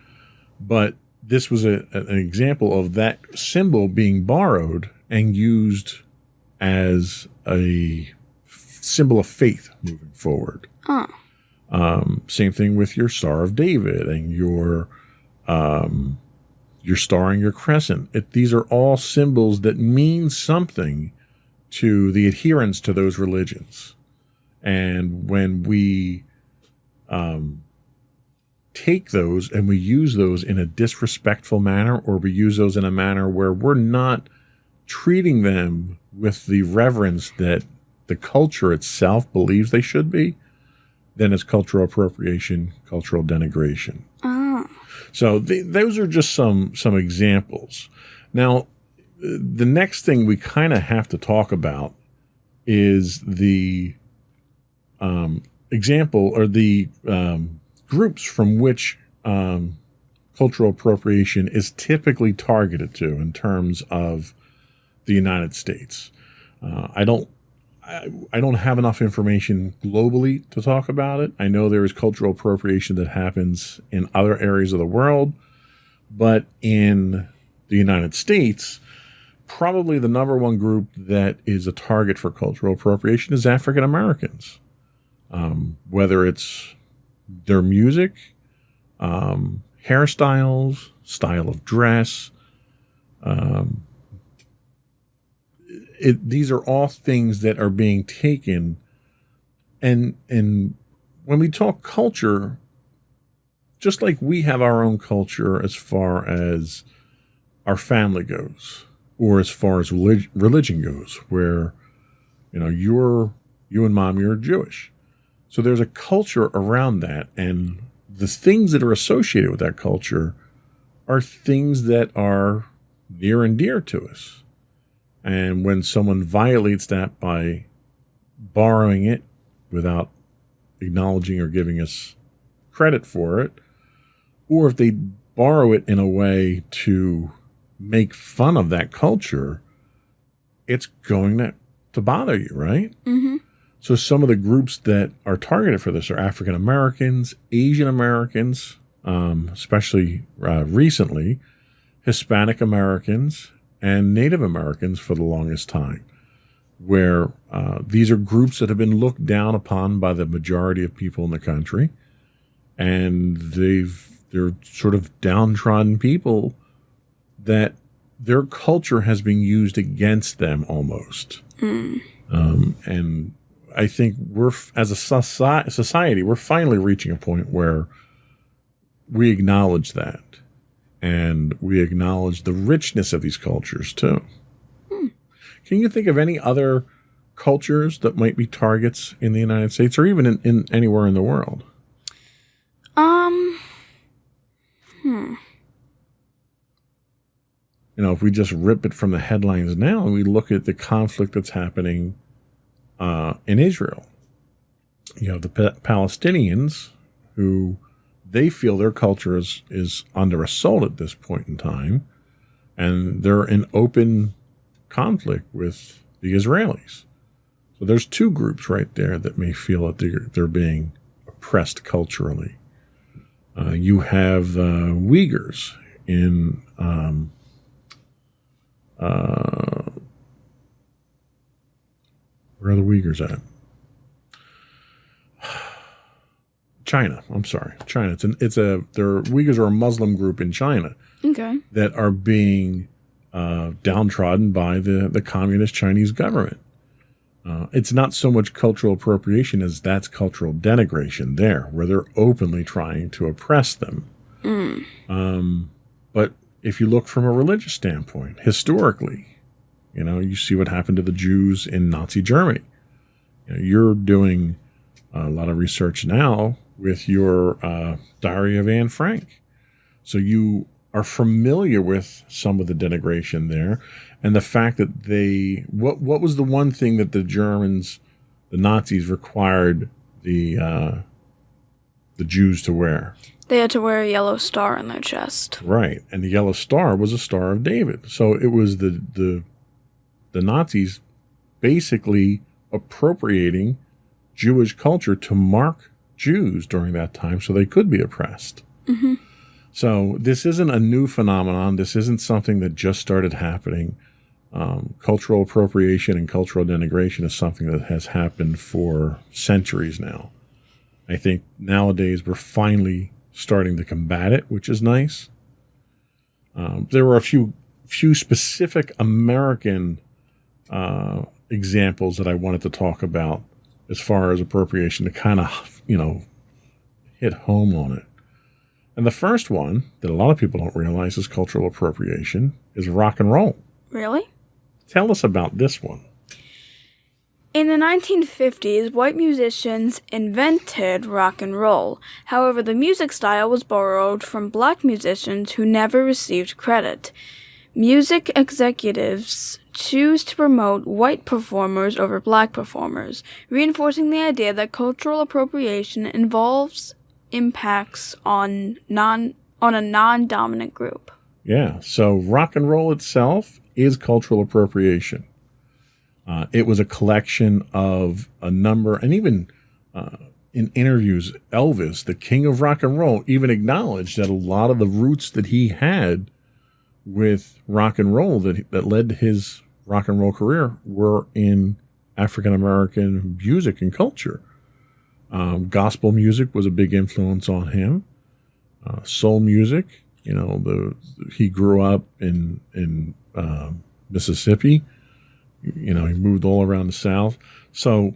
But this was an example of that symbol being borrowed and used as a symbol of faith moving forward. Same thing with your Star of David and your star and your crescent. These are all symbols that mean something to the adherents to those religions. And when we take those and we use those in a disrespectful manner, or we use those in a manner where we're not treating them with the reverence that the culture itself believes they should be, then it's cultural appropriation, cultural denigration. So those are just some examples. Now, the next thing we kind of have to talk about is the example or the groups from which cultural appropriation is typically targeted to in terms of the United States. I don't have enough information globally to talk about it. I know there is cultural appropriation that happens in other areas of the world, but in the United States, probably the number one group that is a target for cultural appropriation is African Americans. Whether it's their music, hairstyles, style of dress, these are all things that are being taken, and when we talk culture, just like we have our own culture as far as our family goes, or as far as religion goes, where you and Mom, you're Jewish, so there's a culture around that, and the things that are associated with that culture are things that are near and dear to us. And when someone violates that by borrowing it without acknowledging or giving us credit for it, or if they borrow it in a way to make fun of that culture, it's going to bother you, right? Mm-hmm. So some of the groups that are targeted for this are African Americans, Asian Americans, especially recently, Hispanic Americans, and Native Americans for the longest time, where these are groups that have been looked down upon by the majority of people in the country, and they're sort of downtrodden people that their culture has been used against them almost. And I think we're, as a society, we're finally reaching a point where we acknowledge that. And we acknowledge the richness of these cultures, too. Can you think of any other cultures that might be targets in the United States or even in anywhere in the world? If we just rip it from the headlines now and we look at the conflict that's happening in Israel, you have the Palestinians who they feel their culture is under assault at this point in time, and they're in open conflict with the Israelis. So there's two groups right there that may feel that they're being oppressed culturally. You have Uyghurs in where are the Uyghurs at? China. I'm sorry, China. Uyghurs are a Muslim group in China. Okay. That are being downtrodden by the communist Chinese government. It's not so much cultural appropriation as that's cultural denigration there, where they're openly trying to oppress them. But if you look from a religious standpoint, historically, you see what happened to the Jews in Nazi Germany. You're doing a lot of research now with your Diary of Anne Frank. So you are familiar with some of the denigration there, and the fact that what was the one thing that the Germans, the Nazis, required the Jews to wear? They had to wear a yellow star on their chest. Right, and the yellow star was a Star of David. So it was the Nazis basically appropriating Jewish culture to mark Jews during that time so they could be oppressed. Mm-hmm. So this isn't a new phenomenon. This isn't something that just started happening. Cultural appropriation and cultural denigration is something that has happened for centuries now. I think nowadays we're finally starting to combat it, which is nice. There were a few specific American examples that I wanted to talk about as far as appropriation to kind of, hit home on it. And the first one that a lot of people don't realize is cultural appropriation is rock and roll. Really? Tell us about this one. In the 1950s, white musicians invented rock and roll. However, the music style was borrowed from black musicians who never received credit. Music executives choose to promote white performers over black performers, reinforcing the idea that cultural appropriation involves impacts on a non-dominant group. Yeah, so rock and roll itself is cultural appropriation. It was a collection of a number, and even in interviews, Elvis, the king of rock and roll, even acknowledged that a lot of the roots that he had with rock and roll that led to his rock and roll career were in African American music and culture. Gospel music was a big influence on him. Soul music, he grew up in Mississippi. He moved all around the South. So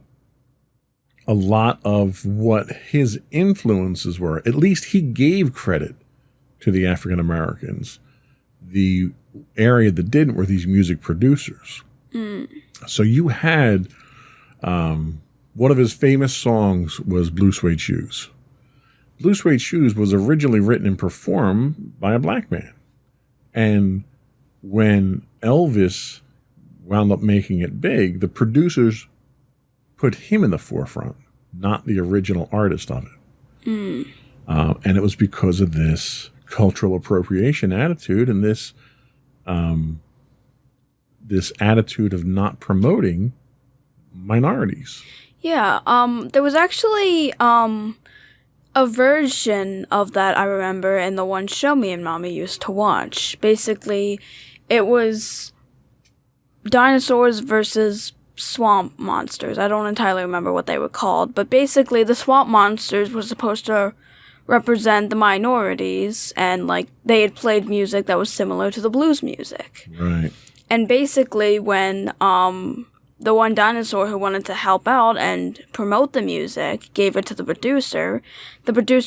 a lot of what his influences were, at least he gave credit to the African Americans. The area that didn't were these music producers. So you had one of his famous songs was Blue Suede Shoes. Blue Suede Shoes was originally written and performed by a black man. And when Elvis wound up making it big, the producers put him in the forefront, not the original artist of it. And it was because of this cultural appropriation attitude and this attitude of not promoting minorities. Yeah, there was actually a version of that I remember in the one show me and Mommy used to watch. Basically, it was dinosaurs versus swamp monsters. I don't entirely remember what they were called, but basically the swamp monsters were supposed to represent the minorities, and they had played music that was similar to the blues music. Right. And basically when the one dinosaur who wanted to help out and promote the music gave it to the producer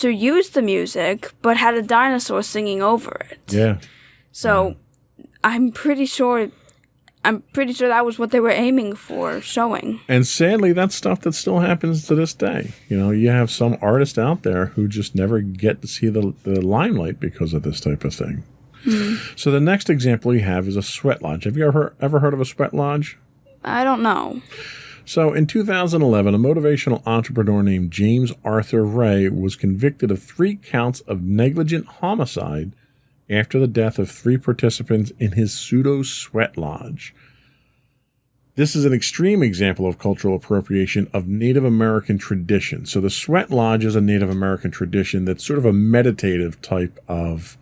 used the music but had a dinosaur singing over it. Yeah. So I'm pretty sure that was what they were aiming for showing. And sadly, that's stuff that still happens to this day. You have some artists out there who just never get to see the limelight because of this type of thing. So the next example you have is a sweat lodge. Have you ever heard of a sweat lodge? I don't know. So in 2011, a motivational entrepreneur named James Arthur Ray was convicted of 3 counts of negligent homicide after the death of 3 participants in his pseudo sweat lodge. This is an extreme example of cultural appropriation of Native American tradition. So the sweat lodge is a Native American tradition that's sort of a meditative type of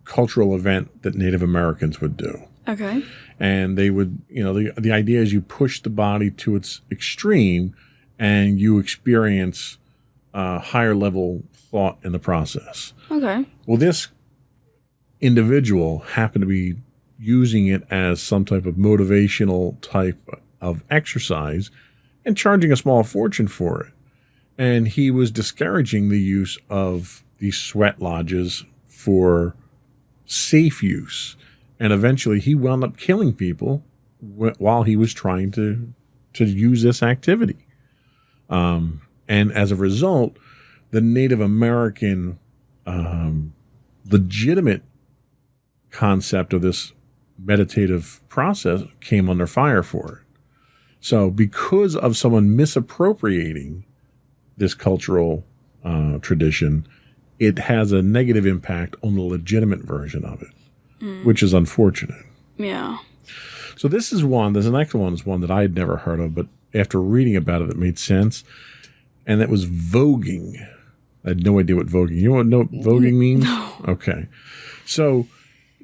cultural event that Native Americans would do. Okay. And they would, the idea is you push the body to its extreme and you experience higher level thought in the process. Okay. Well, this individual happened to be using it as some type of motivational type of exercise and charging a small fortune for it. And he was discouraging the use of these sweat lodges for safe use. And eventually he wound up killing people while he was trying to use this activity. And as a result, the Native American legitimate concept of this meditative process came under fire for it. So because of someone misappropriating this cultural tradition, it has a negative impact on the legitimate version of it, which is unfortunate. Yeah. So this is one. There's the next one is one that I had never heard of, but after reading about it made sense. And that was voguing. I had no idea what voguing. You know what voguing means? No. Okay. So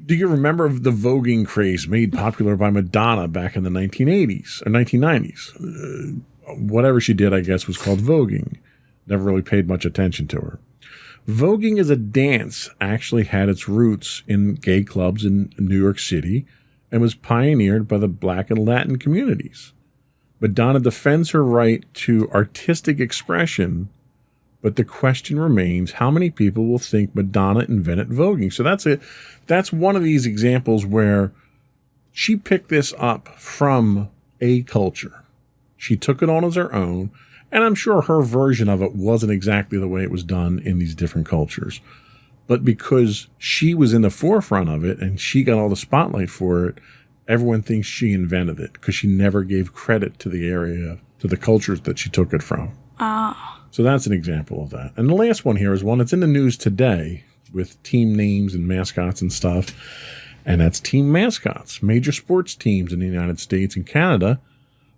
do you remember the voguing craze made popular by Madonna back in the 1980s or 1990s? Whatever she did, I guess, was called voguing. Never really paid much attention to her. Voguing as a dance actually had its roots in gay clubs in New York City and was pioneered by the Black and Latin communities. Madonna defends her right to artistic expression But the question remains, how many people will think Madonna invented voguing? So that's one of these examples where she picked this up from a culture. She took it on as her own, and I'm sure her version of it wasn't exactly the way it was done in these different cultures. But because she was in the forefront of it and she got all the spotlight for it, everyone thinks she invented it because she never gave credit to the area, to the cultures that she took it from. So that's an example of that. And the last one here is one that's in the news today with team names and mascots and stuff. And that's team mascots. Major sports teams in the United States and Canada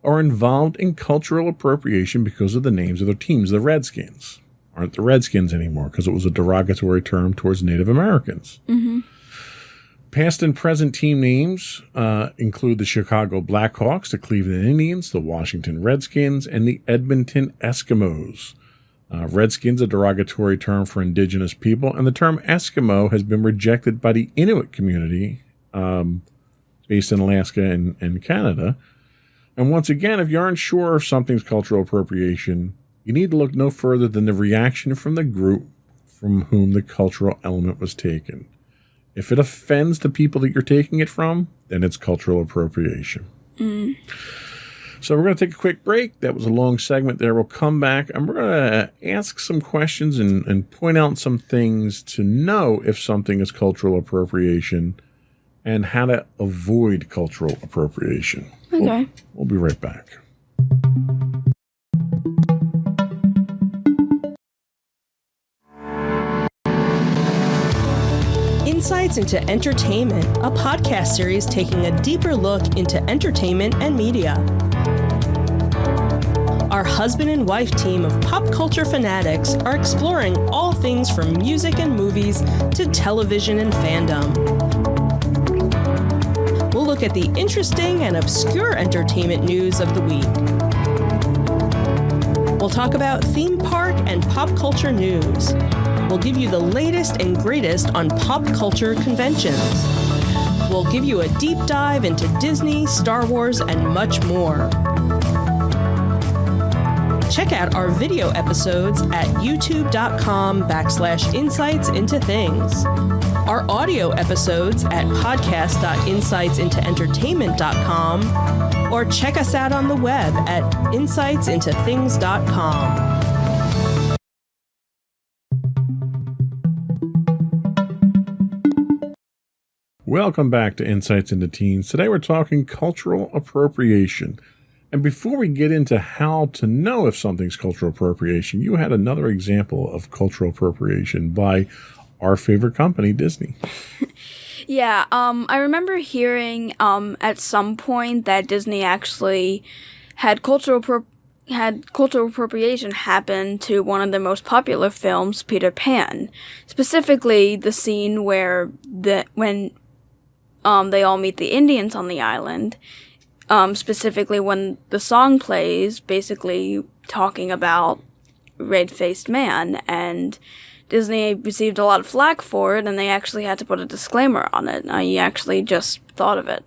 are involved in cultural appropriation because of the names of their teams. The Redskins aren't the Redskins anymore because it was a derogatory term towards Native Americans. Mm-hmm. Past and present team names include the Chicago Blackhawks, the Cleveland Indians, the Washington Redskins, and the Edmonton Eskimos. Redskins, a derogatory term for indigenous people, and the term Eskimo has been rejected by the Inuit community based in Alaska and Canada. And once again, if you aren't sure if something's cultural appropriation, you need to look no further than the reaction from the group from whom the cultural element was taken. If it offends the people that you're taking it from, then it's cultural appropriation. Mm. So we're going to take a quick break. That was a long segment there. We'll come back and we're going to ask some questions and point out some things to know if something is cultural appropriation and how to avoid cultural appropriation. Okay. We'll be right back. Insights into Entertainment, a podcast series taking a deeper look into entertainment and media. Our husband and wife team of pop culture fanatics are exploring all things from music and movies to television and fandom. We'll look at the interesting and obscure entertainment news of the week. We'll talk about theme park and pop culture news. We'll give you the latest and greatest on pop culture conventions. We'll give you a deep dive into Disney, Star Wars, and much more. Check out our video episodes at youtube.com/insightsintothings. Our audio episodes at podcast.insightsintoentertainment.com, or check us out on the web at insightsintothings.com. Welcome back to Insights into Teens. Today we're talking cultural appropriation. And before we get into how to know if something's cultural appropriation, you had another example of cultural appropriation by our favorite company, Disney. Yeah, I remember hearing at some point that Disney actually had cultural appropriation happen to one of their most popular films, Peter Pan. Specifically, the scene where when they all meet the Indians on the island. Specifically when the song plays, basically talking about red-faced man, and Disney received a lot of flack for it, and they actually had to put a disclaimer on it. I actually just thought of it.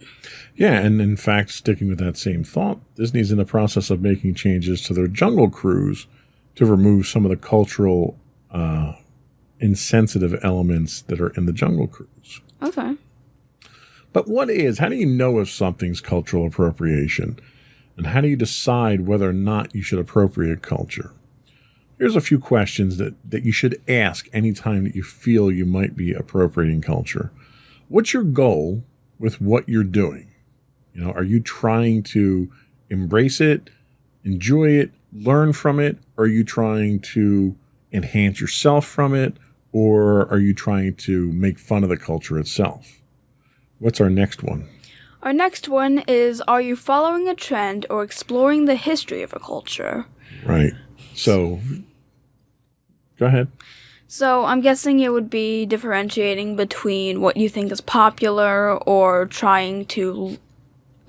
Yeah, and in fact, sticking with that same thought, Disney's in the process of making changes to their Jungle Cruise to remove some of the cultural insensitive elements that are in the Jungle Cruise. Okay. But how do you know if something's cultural appropriation? And how do you decide whether or not you should appropriate culture? Here's a few questions that you should ask anytime that you feel you might be appropriating culture. What's your goal with what you're doing? Are you trying to embrace it, enjoy it, learn from it? Or are you trying to enhance yourself from it? Or are you trying to make fun of the culture itself? What's our next one? Our next one is, are you following a trend or exploring the history of a culture? Right. So, go ahead. So, I'm guessing it would be differentiating between what you think is popular or trying to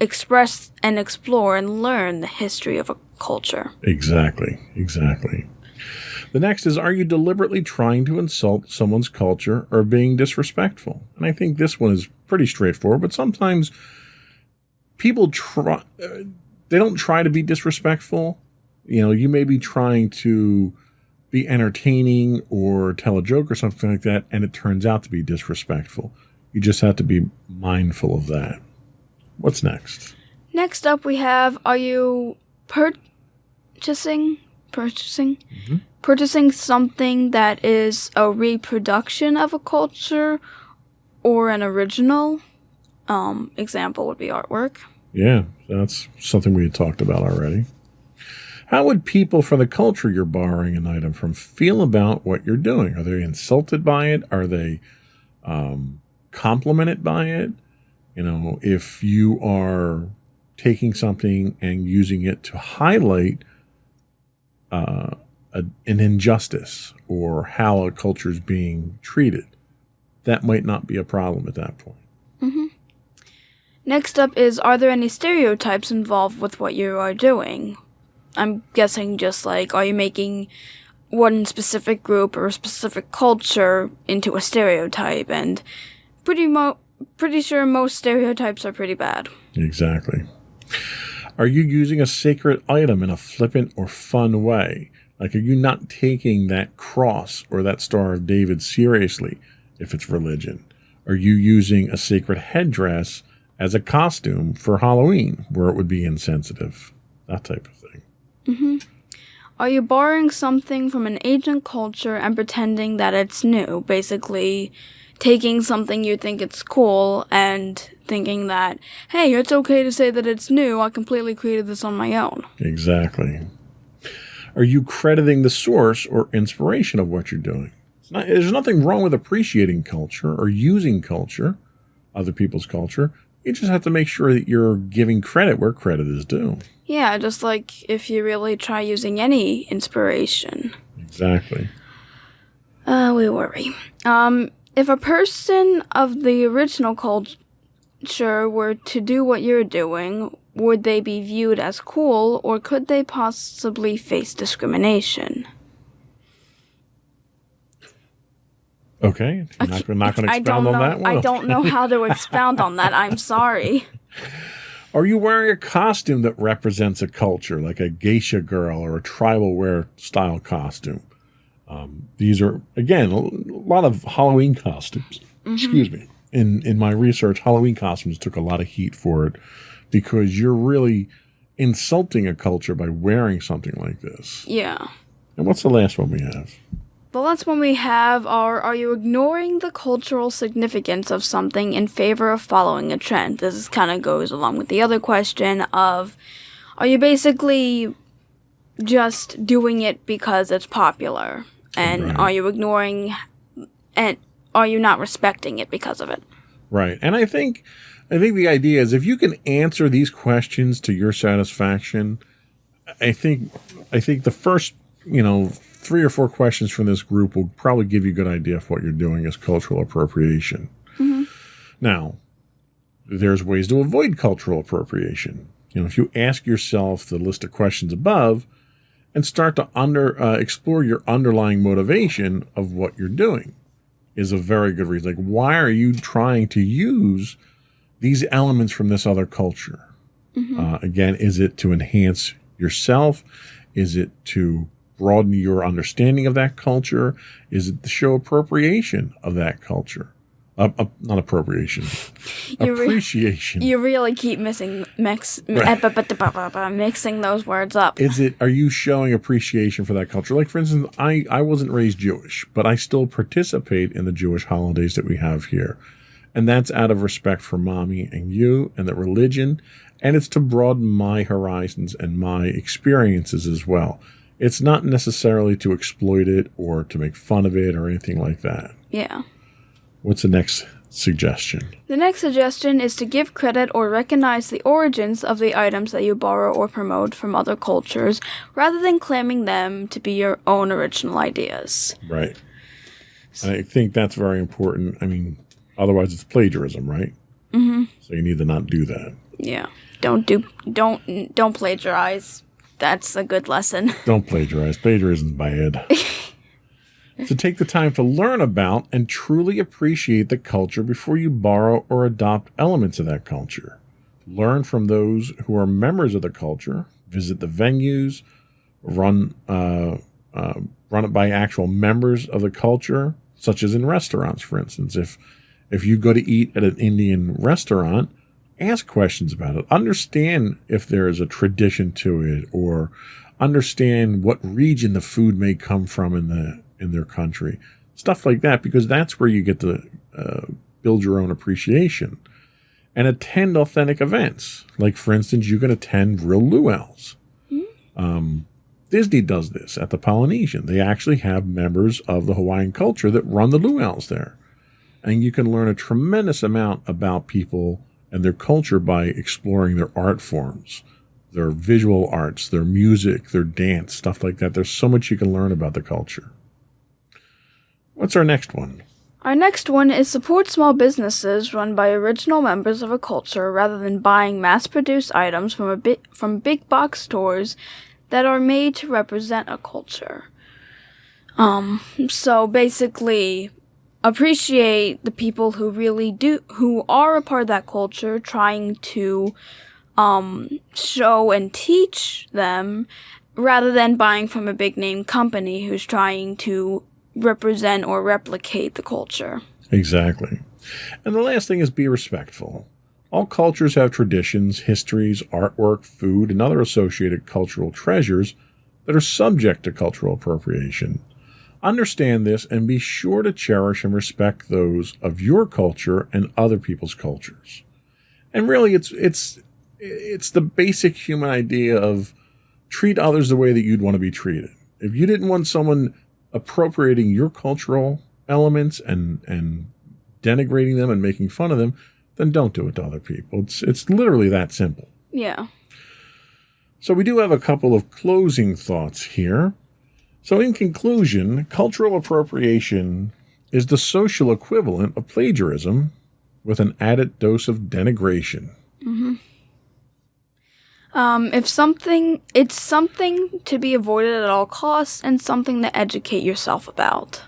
express and explore and learn the history of a culture. Exactly. The next is, are you deliberately trying to insult someone's culture or being disrespectful? And I think this one is pretty straightforward, but sometimes people they don't try to be disrespectful. You may be trying to be entertaining or tell a joke or something like that, and it turns out to be disrespectful. You just have to be mindful of that. What's next? Next up, we have: are you purchasing something that is a reproduction of a culture or an original? Example would be artwork. Yeah, that's something we had talked about already. How would people from the culture you're borrowing an item from feel about what you're doing? Are they insulted by it? Are they complimented by it? You know, if you are taking something and using it to highlight an injustice or how a culture is being treated, that might not be a problem at that point. Mm-hmm. Next up is: are there any stereotypes involved with what you are doing? I'm guessing just like, are you making one specific group or a specific culture into a stereotype? And pretty sure most stereotypes are pretty bad. Exactly. Are you using a sacred item in a flippant or fun way? Like, are you not taking that cross or that Star of David seriously if it's religion? Are you using a sacred headdress as a costume for Halloween where it would be insensitive? That type of thing. Mm-hmm. Are you borrowing something from an ancient culture and pretending that it's new? Basically, taking something you think it's cool and thinking that, hey, it's okay to say that it's new. I completely created this on my own. Exactly. Are you crediting the source or inspiration of what you're doing? There's nothing wrong with appreciating culture or using culture, other people's culture. You just have to make sure that you're giving credit where credit is due. Yeah, just like if you really try using any inspiration. Exactly. We worry. If a person of the original culture were to do what you're doing, would they be viewed as cool, or could they possibly face discrimination? Okay, you're not going to expound on that one? I don't know how to expound on that. I'm sorry. Are you wearing a costume that represents a culture, like a geisha girl or a tribal wear style costume? These are, again, a lot of Halloween costumes. Mm-hmm. Excuse me. In my research, Halloween costumes took a lot of heat for it because you're really insulting a culture by wearing something like this. Yeah. And what's the last one we have? The last one we have are you ignoring the cultural significance of something in favor of following a trend? This kind of goes along with the other question of, are you basically just doing it because it's popular? And Right. Are you ignoring, and are you not respecting it because of it? Right. And I think the idea is if you can answer these questions to your satisfaction, I think the first, 3 or 4 questions from this group will probably give you a good idea of what you're doing as cultural appropriation. Mm-hmm. Now, there's ways to avoid cultural appropriation. If you ask yourself the list of questions above and start to explore your underlying motivation of what you're doing is a very good reason. Like, why are you trying to use these elements from this other culture? Mm-hmm. Again, is it to enhance yourself? Is it to broaden your understanding of that culture? Is it to show appropriation of that culture? Not appropriation. Appreciation. You really keep mixing those words up. Are you showing appreciation for that culture? Like, for instance, I wasn't raised Jewish, but I still participate in the Jewish holidays that we have here. And that's out of respect for mommy and you and the religion. And it's to broaden my horizons and my experiences as well. It's not necessarily to exploit it or to make fun of it or anything like that. Yeah. What's the next suggestion? The next suggestion is to give credit or recognize the origins of the items that you borrow or promote from other cultures, rather than claiming them to be your own original ideas. Right. And I think that's very important. I mean, otherwise it's plagiarism, right? Mm-hmm. So you need to not do that. Yeah. Don't plagiarize. That's a good lesson. Don't plagiarize. Plagiarism is bad. So take the time to learn about and truly appreciate the culture before you borrow or adopt elements of that culture. Learn from those who are members of the culture. Visit the venues. Run run it by actual members of the culture, such as in restaurants, for instance. If you go to eat at an Indian restaurant, ask questions about it. Understand if there is a tradition to it, or understand what region the food may come from in their country. Stuff like that, because that's where you get to build your own appreciation. And attend authentic events. Like, for instance, you can attend real luau's. Disney does this at the Polynesian. They actually have members of the Hawaiian culture that run the luau's there. And you can learn a tremendous amount about people and their culture by exploring their art forms, their visual arts, their music, their dance, stuff like that. There's so much you can learn about the culture. What's our next one? Our next one is support small businesses run by original members of a culture rather than buying mass-produced items from big box stores that are made to represent a culture. So basically, appreciate the people who are a part of that culture, trying to show and teach them, rather than buying from a big name company who's trying to represent or replicate the culture. Exactly. And the last thing is be respectful. All cultures have traditions, histories, artwork, food, and other associated cultural treasures that are subject to cultural appropriation. Understand this and be sure to cherish and respect those of your culture and other people's cultures. And really, it's the basic human idea of treat others the way that you'd want to be treated. If you didn't want someone appropriating your cultural elements and denigrating them and making fun of them, then don't do it to other people. It's literally that simple. Yeah. So we do have a couple of closing thoughts here. So in conclusion, cultural appropriation is the social equivalent of plagiarism with an added dose of denigration. Mm-hmm. It's something to be avoided at all costs and something to educate yourself about.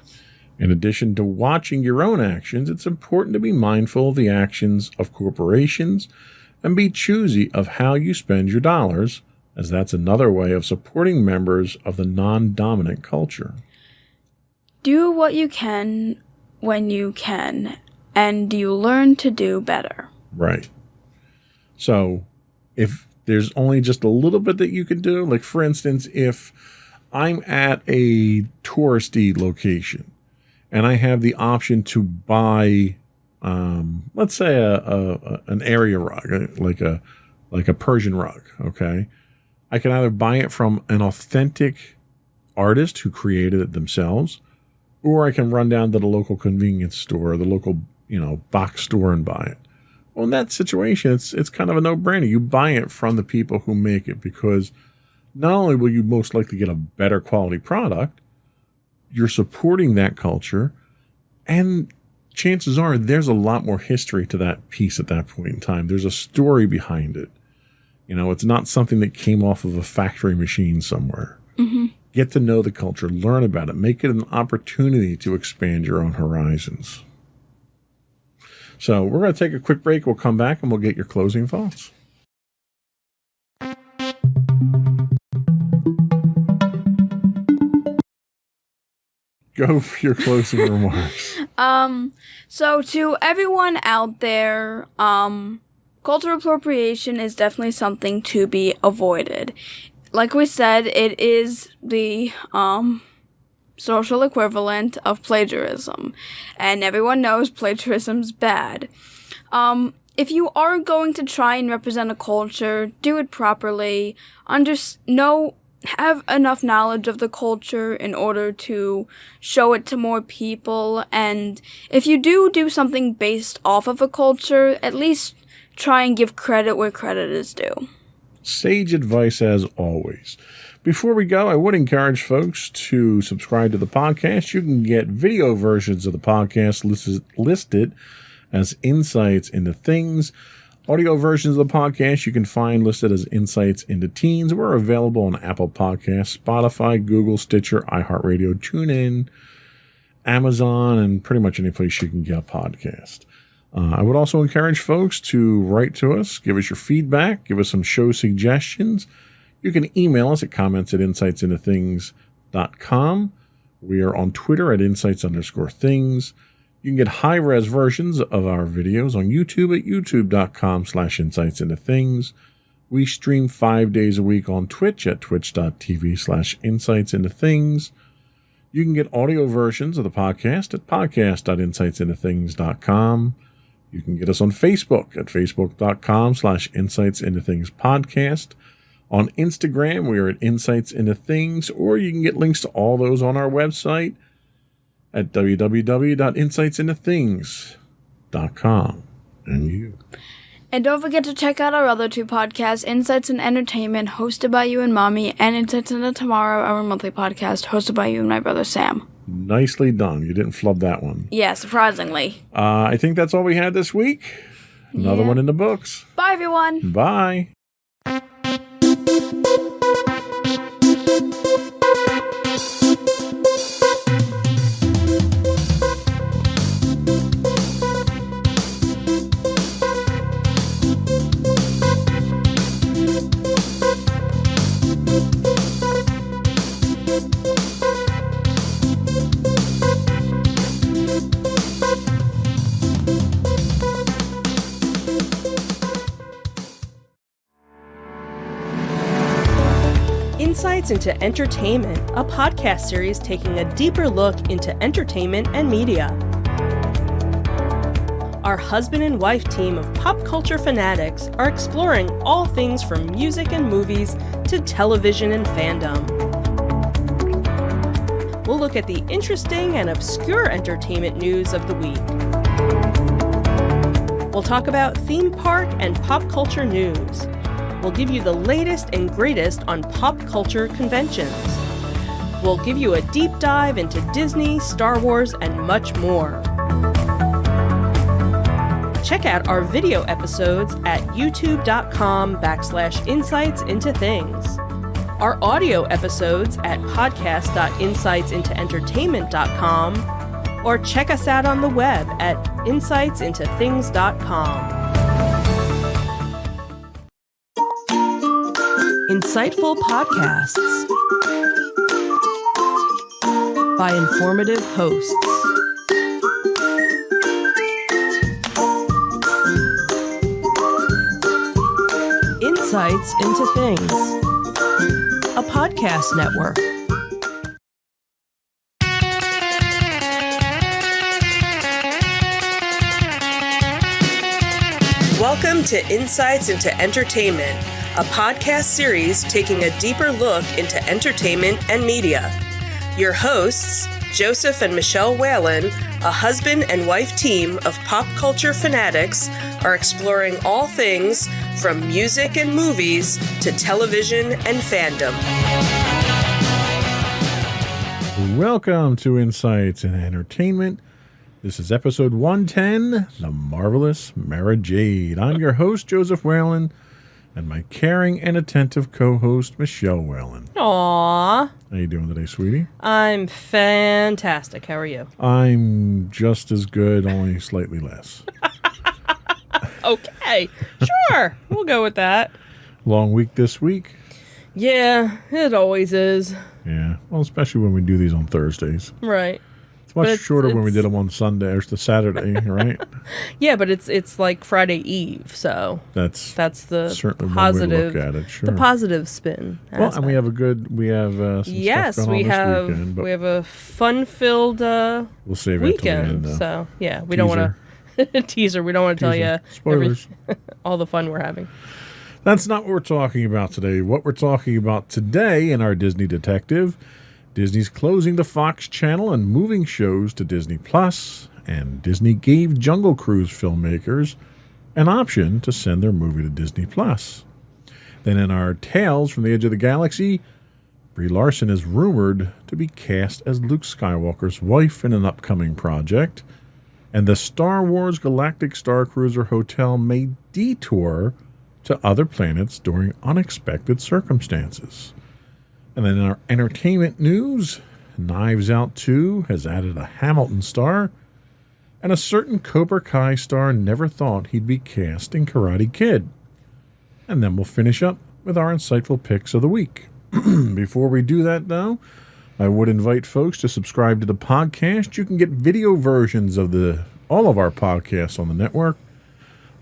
In addition to watching your own actions, it's important to be mindful of the actions of corporations and be choosy of how you spend your dollars, as that's another way of supporting members of the non-dominant culture. Do what you can when you can, and you learn to do better. Right. So, if there's only just a little bit that you can do, like for instance, if I'm at a touristy location and I have the option to buy, let's say an area rug, like a Persian rug, okay? I can either buy it from an authentic artist who created it themselves, or I can run down to the local convenience store, the local, box store and buy it. Well, in that situation, it's kind of a no-brainer. You buy it from the people who make it, because not only will you most likely get a better quality product, you're supporting that culture, and chances are there's a lot more history to that piece at that point in time. There's a story behind it. It's not something that came off of a factory machine somewhere. Mm-hmm. Get to know the culture, learn about it, make it an opportunity to expand your own horizons. So we're going to take a quick break. We'll come back and we'll get your closing thoughts. Go for your closing remarks. So to everyone out there, cultural appropriation is definitely something to be avoided. Like we said, it is the social equivalent of plagiarism, and everyone knows plagiarism's bad. If you are going to try and represent a culture, do it properly. Have enough knowledge of the culture in order to show it to more people, and if you do something based off of a culture, at least try and give credit where credit is due. Sage advice as always. Before we go, I would encourage folks to subscribe to the podcast. You can get video versions of the podcast listed as Insights into Things. Audio versions of the podcast you can find listed as Insights into Teens. We're available on Apple Podcasts, Spotify, Google, Stitcher, iHeartRadio, TuneIn, Amazon, and pretty much any place you can get a podcast. I would also encourage folks to write to us, give us your feedback, give us some show suggestions. You can email us at comments@insightsintothings.com. insights_things.com. We are on Twitter at insights_things. You can get high-res versions of our videos on YouTube at youtube.com/insightsintothings. We stream 5 days a week on Twitch at twitch.tv/insightsintothings. You can get audio versions of the podcast at podcast.insightsintothings.com. You can get us on Facebook at facebook.com/insightsintothingspodcast. On Instagram, we are at Insights Into Things, or you can get links to all those on our website at www.insightsintothings.com. And you. And don't forget to check out our other two podcasts, Insights and Entertainment, hosted by you and Mommy, and Insights into Tomorrow, our monthly podcast, hosted by you and my brother Sam. Nicely done. You didn't flub that one. Yeah, surprisingly. I think that's all we had this week. Another one in the books. Bye, everyone. Bye. Insights into Entertainment, a podcast series taking a deeper look into entertainment and media. Our husband and wife team of pop culture fanatics are exploring all things from music and movies to television and fandom. We'll look at the interesting and obscure entertainment news of the week. We'll talk about theme park and pop culture news. We'll give you the latest and greatest on pop culture conventions. We'll give you a deep dive into Disney, Star Wars, and much more. Check out our video episodes at youtube.com/insightsintothings. Our audio episodes at podcast.insightsintoentertainment.com, or check us out on the web at insightsintothings.com. Insightful podcasts by informative hosts. Insights into Things, a podcast network. Welcome to Insights into Entertainment, a podcast series taking a deeper look into entertainment and media. Your hosts, Joseph and Michelle Whalen, a husband and wife team of pop culture fanatics, are exploring all things from music and movies to television and fandom. Welcome to Insights in Entertainment. This is episode 110, The Marvelous Mara Jade. I'm your host, Joseph Whalen, and my caring and attentive co-host, Michelle Whalen. Aww. How you doing today, sweetie? I'm fantastic. How are you? I'm just as good, only slightly less. Okay. Sure. We'll go with that. Long week this week. Yeah, it always is. Yeah, well, especially when we do these on Thursdays. Right. It's much But shorter when we it's- did them on Sunday or the Saturday, right? Yeah, but it's like Friday Eve, so That's the certainly positive, one way to look at it. Sure. the positive spin. Well, and aspect. we have some Yes, stuff going we on have this weekend, but we have a fun-filled we'll save it till the weekend. end. So yeah, we don't want to teaser. We don't want to tell you Spoilers. all the fun we're having. That's not what we're talking about today. What we're talking about today in our Disney Detective, Disney's closing the Fox channel and moving shows to Disney Plus, and Disney gave Jungle Cruise filmmakers an option to send their movie to Disney Plus. Then in our Tales from the Edge of the Galaxy, Brie Larson is rumored to be cast as Luke Skywalker's wife in an upcoming project, and the Star Wars Galactic Star Cruiser Hotel may detour to other planets during unexpected circumstances. And then in our entertainment news, Knives Out 2 has added a Hamilton star, and a certain Cobra Kai star never thought he'd be cast in Karate Kid. And then we'll finish up with our insightful picks of the week. Before we do that, though, I would invite folks to subscribe to the podcast. You can get video versions of all of our podcasts on the network.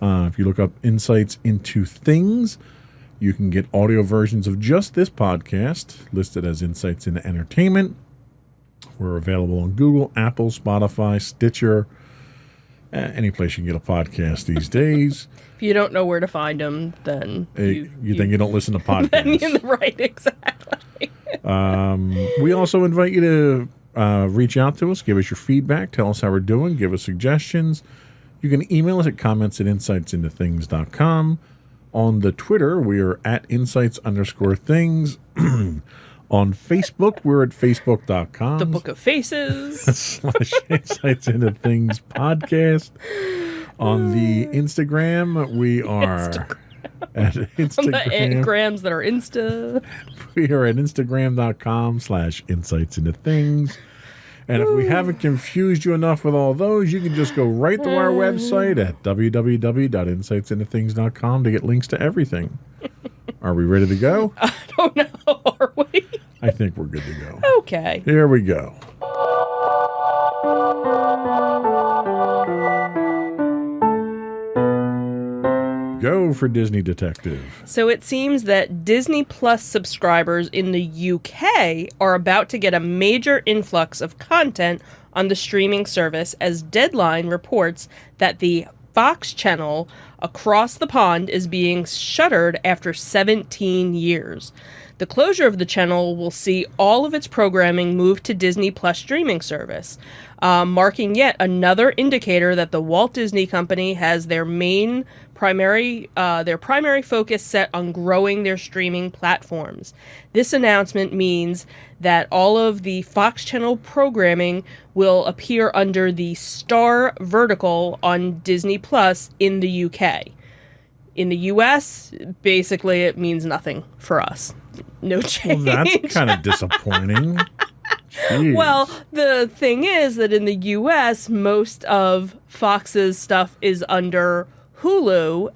If you look up Insights into Things, you can get audio versions of just this podcast listed as Insights into Entertainment. We're available on Google, Apple, Spotify, Stitcher, any place you can get a podcast these days. If you don't know where to find them, then you think you don't listen to podcasts. Right, exactly. We also invite you to reach out to us, give us your feedback, tell us how we're doing, give us suggestions. You can email us at comments@insightsintothings.com. On the Twitter, we are at insights_things. On Facebook, we're at facebook.com. The Book of Faces. / Insights into Things podcast. On the Instagram, we are at Instagram. On the Instagrams that are Insta. We are at instagram.com / insights into things. And if we haven't confused you enough with all those, you can just go right to our website at www.insightsintothings.com to get links to everything. Are we ready to go? I don't know. Are we? I think we're good to go. Okay. Here we go. Go for Disney Detective. So it seems that Disney Plus subscribers in the UK are about to get a major influx of content on the streaming service, as Deadline reports that the Fox channel across the pond is being shuttered after 17 years. The closure of the channel will see all of its programming move to Disney Plus streaming service, marking yet another indicator that the Walt Disney Company has their primary focus set on growing their streaming platforms. This announcement means that all of the Fox Channel programming will appear under the Star vertical on Disney Plus in the UK. In the US, basically it means nothing for us. No change. Well, that's kind of disappointing. Jeez. Well, the thing is that in the US, most of Fox's stuff is under Hulu,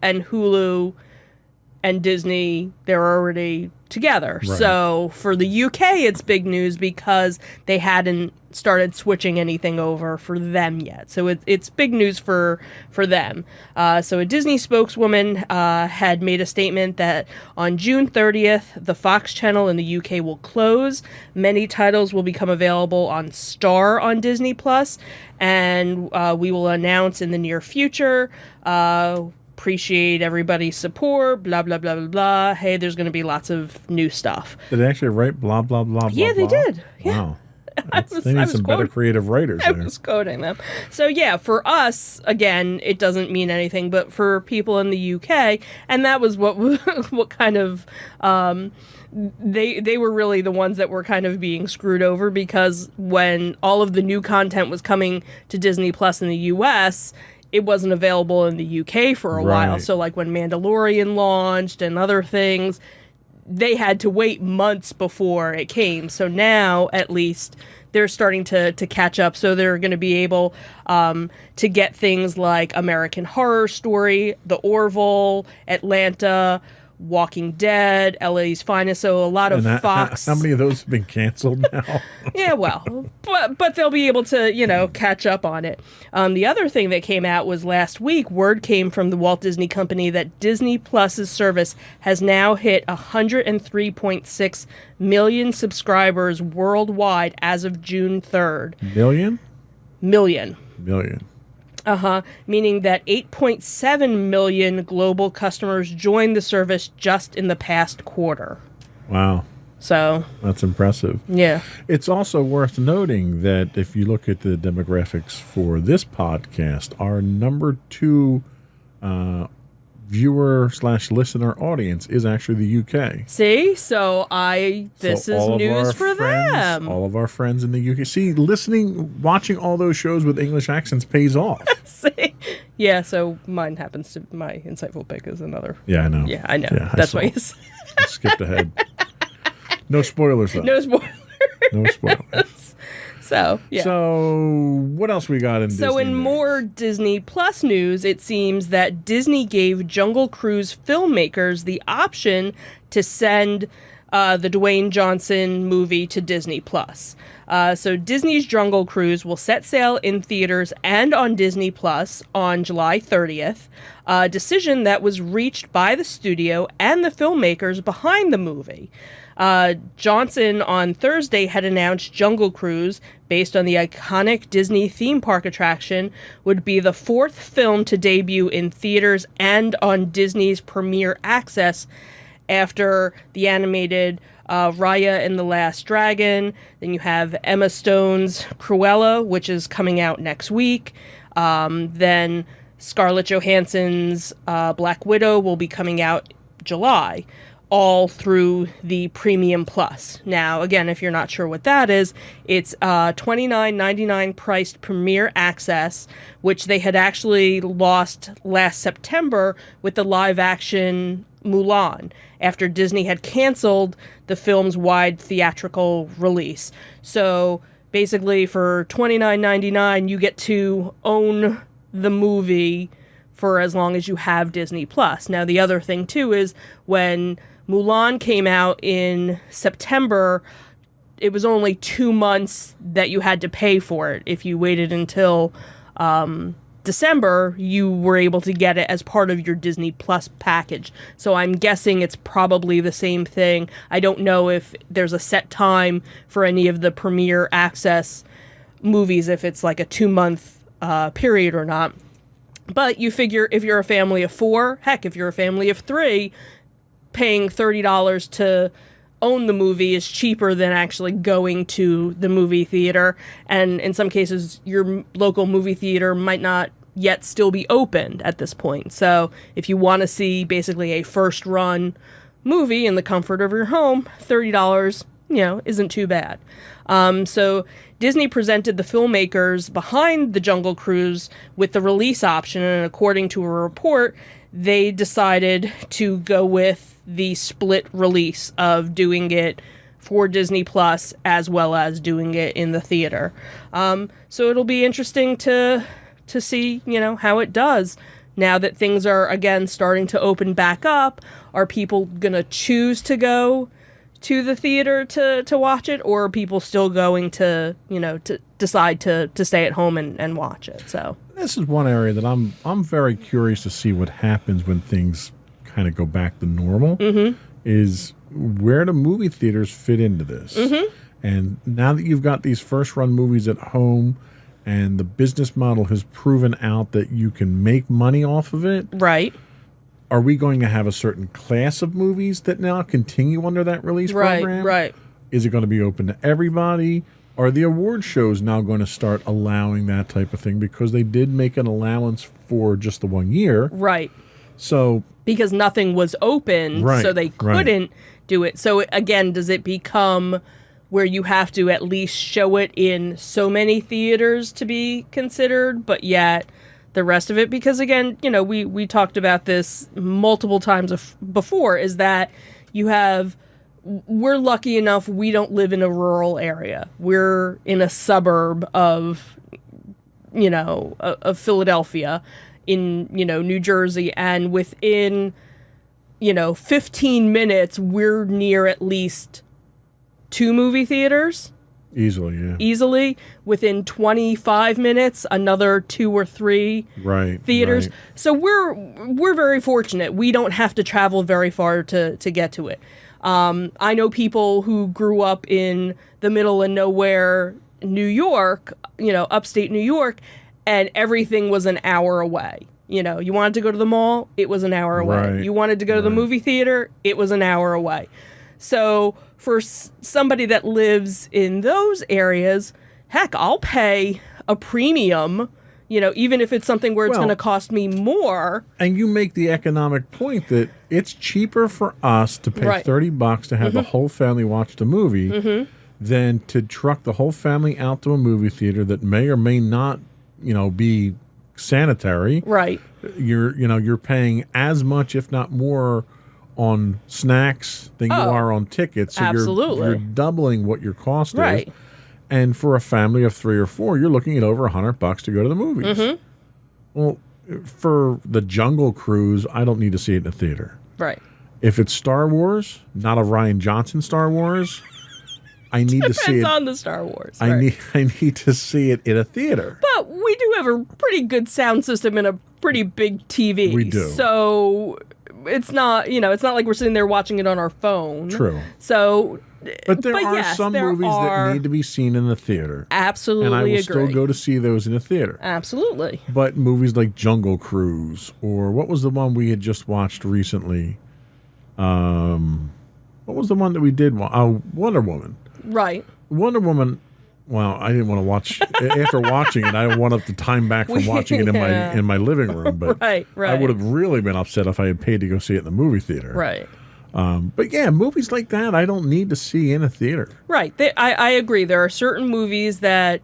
and Disney, they're already together. Right. So for the UK, it's big news because they hadn't started switching anything over for them yet. So it's big news for them. So a Disney spokeswoman had made a statement that on June 30th, the Fox channel in the UK will close. Many titles will become available on Star on Disney Plus, and we will announce in the near future. Appreciate everybody's support, blah, blah, blah, blah, blah. Hey, there's going to be lots of new stuff. Did they actually write blah, blah, blah, blah, Yeah, they blah? did. Yeah. Wow. I They need was some better creative writers I there. was quoting them. So yeah, for us, again, it doesn't mean anything, but for people in the UK, and that was what kind of they were really the ones that were kind of being screwed over, because when all of the new content was coming to Disney Plus in the US, it wasn't available in the UK for a while. Right. So like when Mandalorian launched and other things, they had to wait months before it came. So now, at least, they're starting to catch up. So they're going to be able to get things like American Horror Story, The Orville, Atlanta, Walking Dead, LA's Finest. So a lot of Fox. How many of those have been canceled now? Yeah, well, but they'll be able to, catch up on it. The other thing that came out was last week, word came from the Walt Disney Company that Disney Plus's service has now hit 103.6 million subscribers worldwide as of June 3rd. Million? Million. Meaning that 8.7 million global customers joined the service just in the past quarter. Wow. So, That's impressive. yeah. It's also worth noting that if you look at the demographics for this podcast, our number 2 viewer/listener audience is actually the UK. See? So this is news for them. All of our friends in the UK. See, watching all those shows with English accents pays off. See? Yeah, so my insightful pick is another. Yeah, I know. Yeah, I know. Yeah, That's why you said. I skipped ahead. No spoilers, though. No spoiler. No spoilers. So, yeah. So, what else we got in Disney So in news? more Disney Plus news, it seems that Disney gave Jungle Cruise filmmakers the option to send the Dwayne Johnson movie to Disney Plus. So Disney's Jungle Cruise will set sail in theaters and on Disney Plus on July 30th, a decision that was reached by the studio and the filmmakers behind the movie. Johnson on Thursday had announced Jungle Cruise, based on the iconic Disney theme park attraction, would be the fourth film to debut in theaters and on Disney's Premier Access after the animated Raya and the Last Dragon. Then you have Emma Stone's Cruella, which is coming out next week. Then Scarlett Johansson's Black Widow will be coming out July, all through the Premium Plus. Now, again, if you're not sure what that is, it's $29.99 priced Premier Access, which they had actually lost last September with the live-action Mulan, after Disney had canceled the film's wide theatrical release. So basically for $29.99, you get to own the movie for as long as you have Disney Plus. Now, the other thing too is when Mulan came out in September, it was only 2 months that you had to pay for it. If you waited until December, you were able to get it as part of your Disney Plus package. So I'm guessing it's probably the same thing. I don't know if there's a set time for any of the Premier Access movies, if it's like a 2-month period or not. But you figure if you're a family of 4, heck, if you're a family of 3, paying $30 to own the movie is cheaper than actually going to the movie theater. And in some cases, your local movie theater might not yet still be opened at this point. So if you want to see basically a first run movie in the comfort of your home, $30, isn't too bad. So Disney presented the filmmakers behind the Jungle Cruise with the release option, and according to a report, they decided to go with the split release of doing it for Disney Plus as well as doing it in the theater. So it'll be interesting to see, how it does now that things are again starting to open back up. Are people gonna choose to go to the theater to watch it, or are people still going to to decide to stay at home and watch it? So this is one area that I'm very curious to see what happens when things kind of go back to normal. Mm-hmm. Is where do movie theaters fit into this? Mm-hmm. And now that you've got these first run movies at home, and the business model has proven out that you can make money off of it, right? Are we going to have a certain class of movies that now continue under that release program? Right. Is it going to be open to everybody? Are the award shows now going to start allowing that type of thing? Because they did make an allowance for just the 1 year. Right. So because nothing was open, so they couldn't do it. So again, does it become where you have to at least show it in so many theaters to be considered, but yet the rest of it, because again, we talked about this multiple times before, is that we're lucky enough we don't live in a rural area. We're in a suburb of Philadelphia, in New Jersey, and within 15 minutes we're near at least 2 movie theaters. Easily. Within 25 minutes, another 2 or 3 theaters. Right. So we're very fortunate. We don't have to travel very far to get to it. I know people who grew up in the middle of nowhere, New York, upstate New York, and everything was an hour away. You wanted to go to the mall, it was an hour away. Right. You wanted to go to the movie theater, it was an hour away. So for somebody that lives in those areas, heck, I'll pay a premium, even if it's something where it's going to cost me more. And you make the economic point that it's cheaper for us to pay $30 to have the whole family watch the movie than to truck the whole family out to a movie theater that may or may not, be sanitary. Right. You're paying as much, if not more, on snacks than you are on tickets. So absolutely. You're doubling what your cost is. And for a family of 3 or 4, you're looking at over $100 to go to the movies. Mm-hmm. Well, for the Jungle Cruise, I don't need to see it in a theater. Right. If it's Star Wars, not a Rian Johnson Star Wars, I need to see Depends it. on the Star Wars. I right. need to see it in a theater. But we do have a pretty good sound system and a pretty big TV. We do. So it's not, it's not like we're sitting there watching it on our phone. True. So, But there are yes, some there movies are. that need to be seen in the theater. Absolutely And I will agree. still go to see those in the theater. Absolutely. But movies like Jungle Cruise, or what was the one we had just watched recently? What was the one that we did? Wonder Woman. Right. Wonder Woman. Well, I didn't want to watch after watching it. I wanted the time back from watching it in my living room. But Right. I would have really been upset if I had paid to go see it in the movie theater. Right. But yeah, movies like that I don't need to see in a theater. Right. I agree. There are certain movies that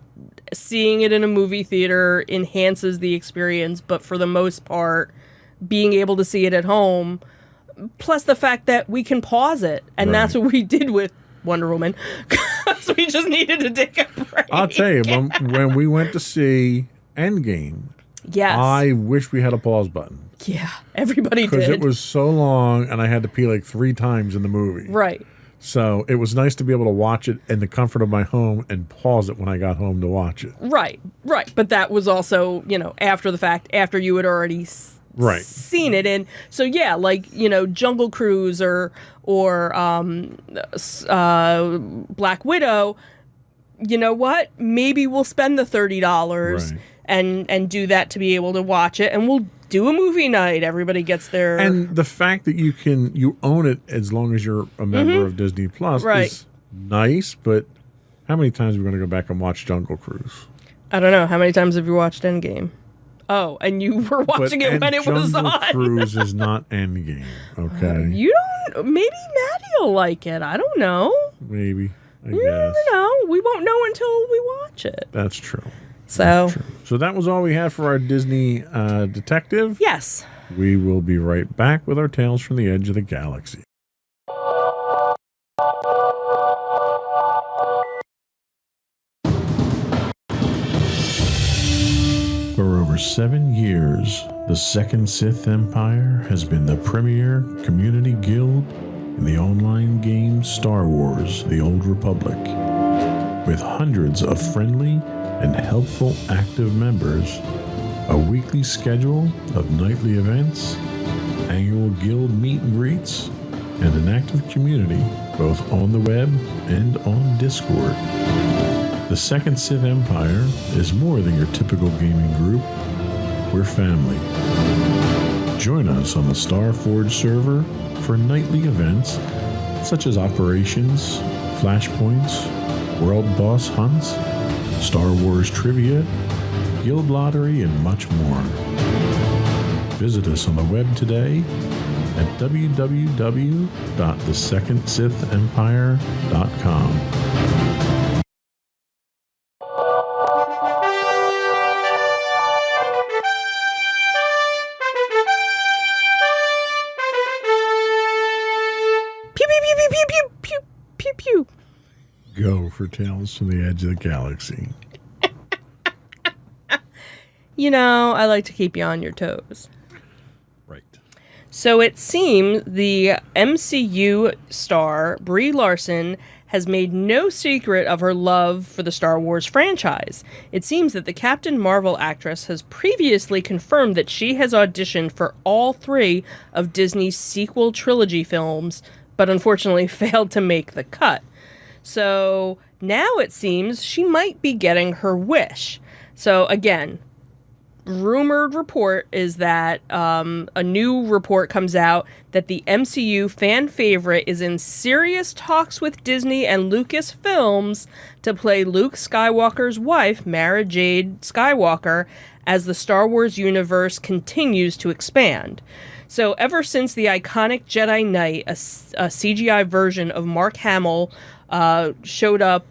seeing it in a movie theater enhances the experience, but for the most part, being able to see it at home, plus the fact that we can pause it, and Right. that's what we did with Wonder Woman, because we just needed to take a break. I'll tell you, when we went to see Endgame, Yes. I wish we had a pause button. Yeah, everybody Because did. it was so long and I had to pee like 3 times in the movie. Right. So it was nice to be able to watch it in the comfort of my home and pause it when I got home to watch it. Right. But that was also, after the fact, after you had already Right. seen it. And so, yeah, like, Jungle Cruise or Black Widow, you know what? Maybe we'll spend the $30 Right. and do that to be able to watch it. And we'll do a movie night. Everybody gets their... And the fact that you own it as long as you're a member of Disney Plus Right. is nice, but how many times are we going to go back and watch Jungle Cruise? I don't know. How many times have you watched Endgame? Oh, and you were watching it when it was Jungle on. Cruise is not Endgame, okay? You don't... Maybe Maddie will like it. I don't know. Maybe, I You guess. never know. We won't know until we watch it. That's true. So, So that was all we had for our Disney detective. yes. We will be right back with our Tales from the Edge of the Galaxy. For over 7 years, the Second Sith Empire has been the premier community guild in the online game Star Wars: The Old Republic. With hundreds of friendly and helpful active members, a weekly schedule of nightly events, annual guild meet and greets, and an active community both on the web and on Discord. The Second Sith Empire is more than your typical gaming group. We're family. Join us on the Starforge server for nightly events such as operations, flashpoints, world boss hunts, Star Wars trivia, guild lottery, and much more. Visit us on the web today at www.thesecondsithempire.com. Pew, pew, pew, pew, pew, pew, pew, pew, pew. Go for Tales from the Edge of the Galaxy. I like to keep you on your toes. Right. So it seems the MCU star Brie Larson has made no secret of her love for the Star Wars franchise. It seems that the Captain Marvel actress has previously confirmed that she has auditioned for all 3 of Disney's sequel trilogy films, but unfortunately failed to make the cut. So now it seems she might be getting her wish. So again, rumored report is that a new report comes out that the MCU fan favorite is in serious talks with Disney and Lucasfilms to play Luke Skywalker's wife, Mara Jade Skywalker, as the Star Wars universe continues to expand. So ever since the iconic Jedi Knight, a CGI version of Mark Hamill, showed up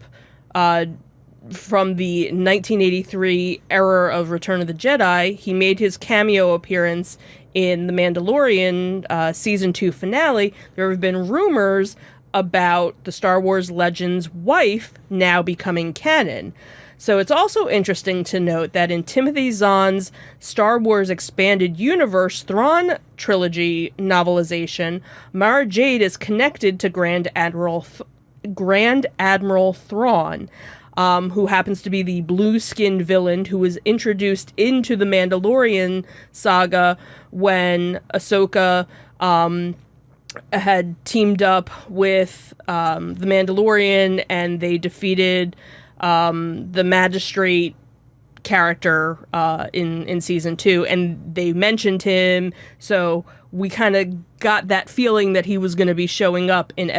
from the 1983 era of Return of the Jedi, he made his cameo appearance in The Mandalorian Season 2 finale. There have been rumors about the Star Wars Legends wife now becoming canon. So it's also interesting to note that in Timothy Zahn's Star Wars Expanded Universe Thrawn trilogy novelization, Mara Jade is connected to Grand Admiral Thrawn, who happens to be the blue-skinned villain who was introduced into the Mandalorian saga when Ahsoka had teamed up with the Mandalorian, and they defeated the magistrate character in season 2, and they mentioned him, so we kind of got that feeling that he was going to be showing up in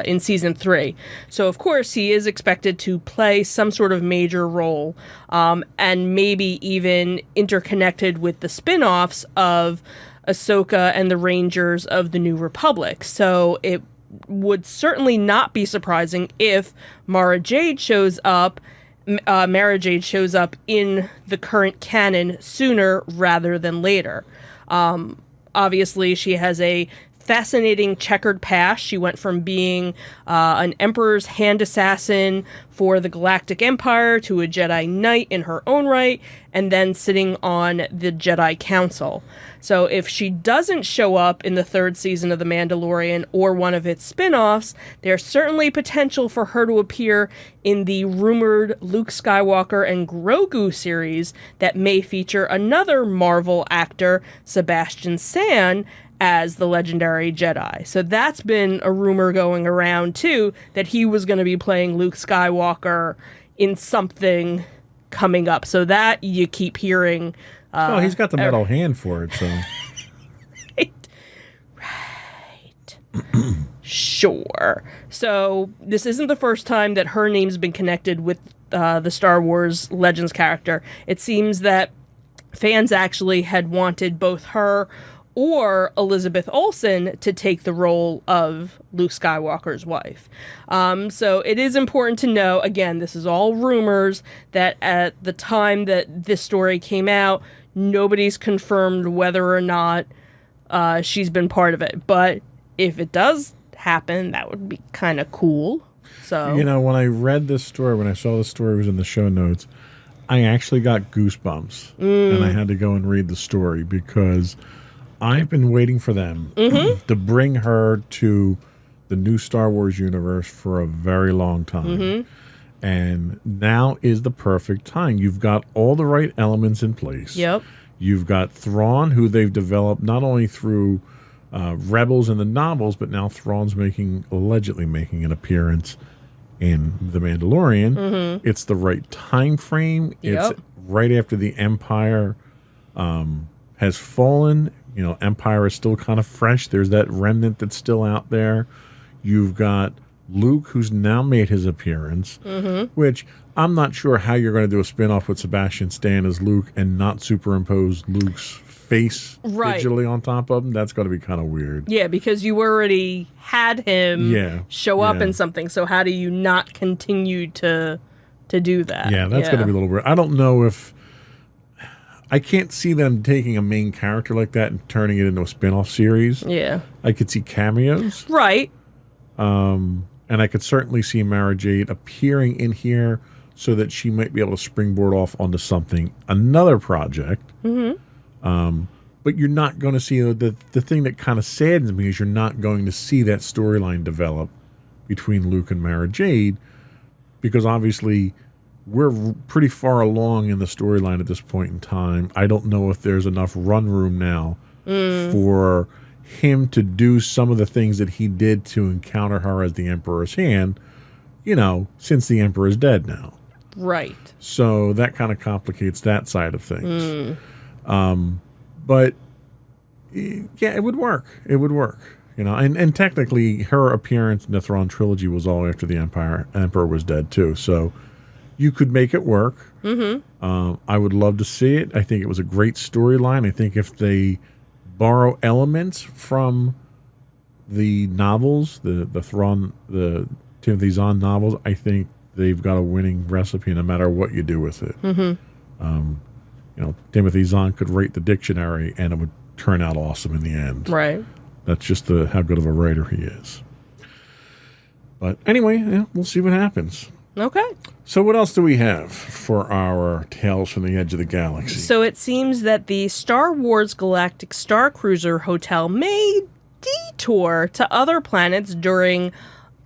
in season 3. So of course he is expected to play some sort of major role, and maybe even interconnected with the spin-offs of Ahsoka and the Rangers of the New Republic. So it would certainly not be surprising if Mara Jade shows up in the current canon sooner rather than later. Obviously, she has a fascinating checkered past. She went from being an Emperor's hand assassin for the Galactic Empire to a Jedi Knight in her own right, and then sitting on the Jedi Council. So if she doesn't show up in the 3rd season of The Mandalorian or one of its spin-offs, there's certainly potential for her to appear in the rumored Luke Skywalker and Grogu series that may feature another Marvel actor, Sebastian Stan, as the legendary Jedi. So that's been a rumor going around too, that he was going to be playing Luke Skywalker in something coming up. So that you keep hearing. Well, he's got the metal hand for it, so. Right. Sure. So this isn't the first time that her name's been connected with the Star Wars Legends character. It seems that fans actually had wanted both her or Elizabeth Olsen to take the role of Luke Skywalker's wife. So it is important to know, again, this is all rumors, that at the time that this story came out, nobody's confirmed whether or not she's been part of it. But if it does happen, that would be kind of cool. So, you know, when I read this story, when I saw the story was in the show notes, I actually got goosebumps. And I had to go and read the story because I've been waiting for them to bring her to the new Star Wars universe for a very long time. And now is the perfect time. You've got all the right elements in place. Yep. You've got Thrawn, who they've developed not only through Rebels and the novels, but now Thrawn's allegedly making an appearance in The Mandalorian. It's the right time frame. Yep. It's right after the Empire has fallen. You know, Empire is still kind of fresh. There's that remnant that's still out there. You've got Luke, who's now made his appearance, which I'm not sure how you're going to do a spin-off with Sebastian Stan as Luke and not superimpose Luke's face digitally on top of him. That's going to be kind of weird. Yeah, because you already had him show up in something. So how do you not continue to do that? Yeah, that's going to be a little weird. I don't know if... I can't see them taking a main character like that and turning it into a spin-off series. Yeah. I could see cameos. Right. And I could certainly see Mara Jade appearing in here so that she might be able to springboard off onto another project. But you're not going to see, the thing that kind of saddens me is you're not going to see that storyline develop between Luke and Mara Jade, because obviously we're pretty far along in the storyline at this point in time. I don't know if there's enough run room now for him to do some of the things that he did to encounter her as the Emperor's hand, you know, since the Emperor's dead now. Right. So that kind of complicates that side of things. But yeah, it would work. It would work. You know, and technically her appearance in the Thrawn trilogy was all after the Emperor was dead too. So you could make it work. I would love to see it. I think it was a great storyline. I think if they borrow elements from the novels, the Timothy Zahn novels, I think they've got a winning recipe no matter what you do with it. You know, Timothy Zahn could rate the dictionary and it would turn out awesome in the end. Right. That's just how good of a writer he is. But anyway, yeah, we'll see what happens. Okay. So what else do we have for our Tales from the Edge of the Galaxy? So it seems that the Star Wars Galactic Star Cruiser Hotel may detour to other planets during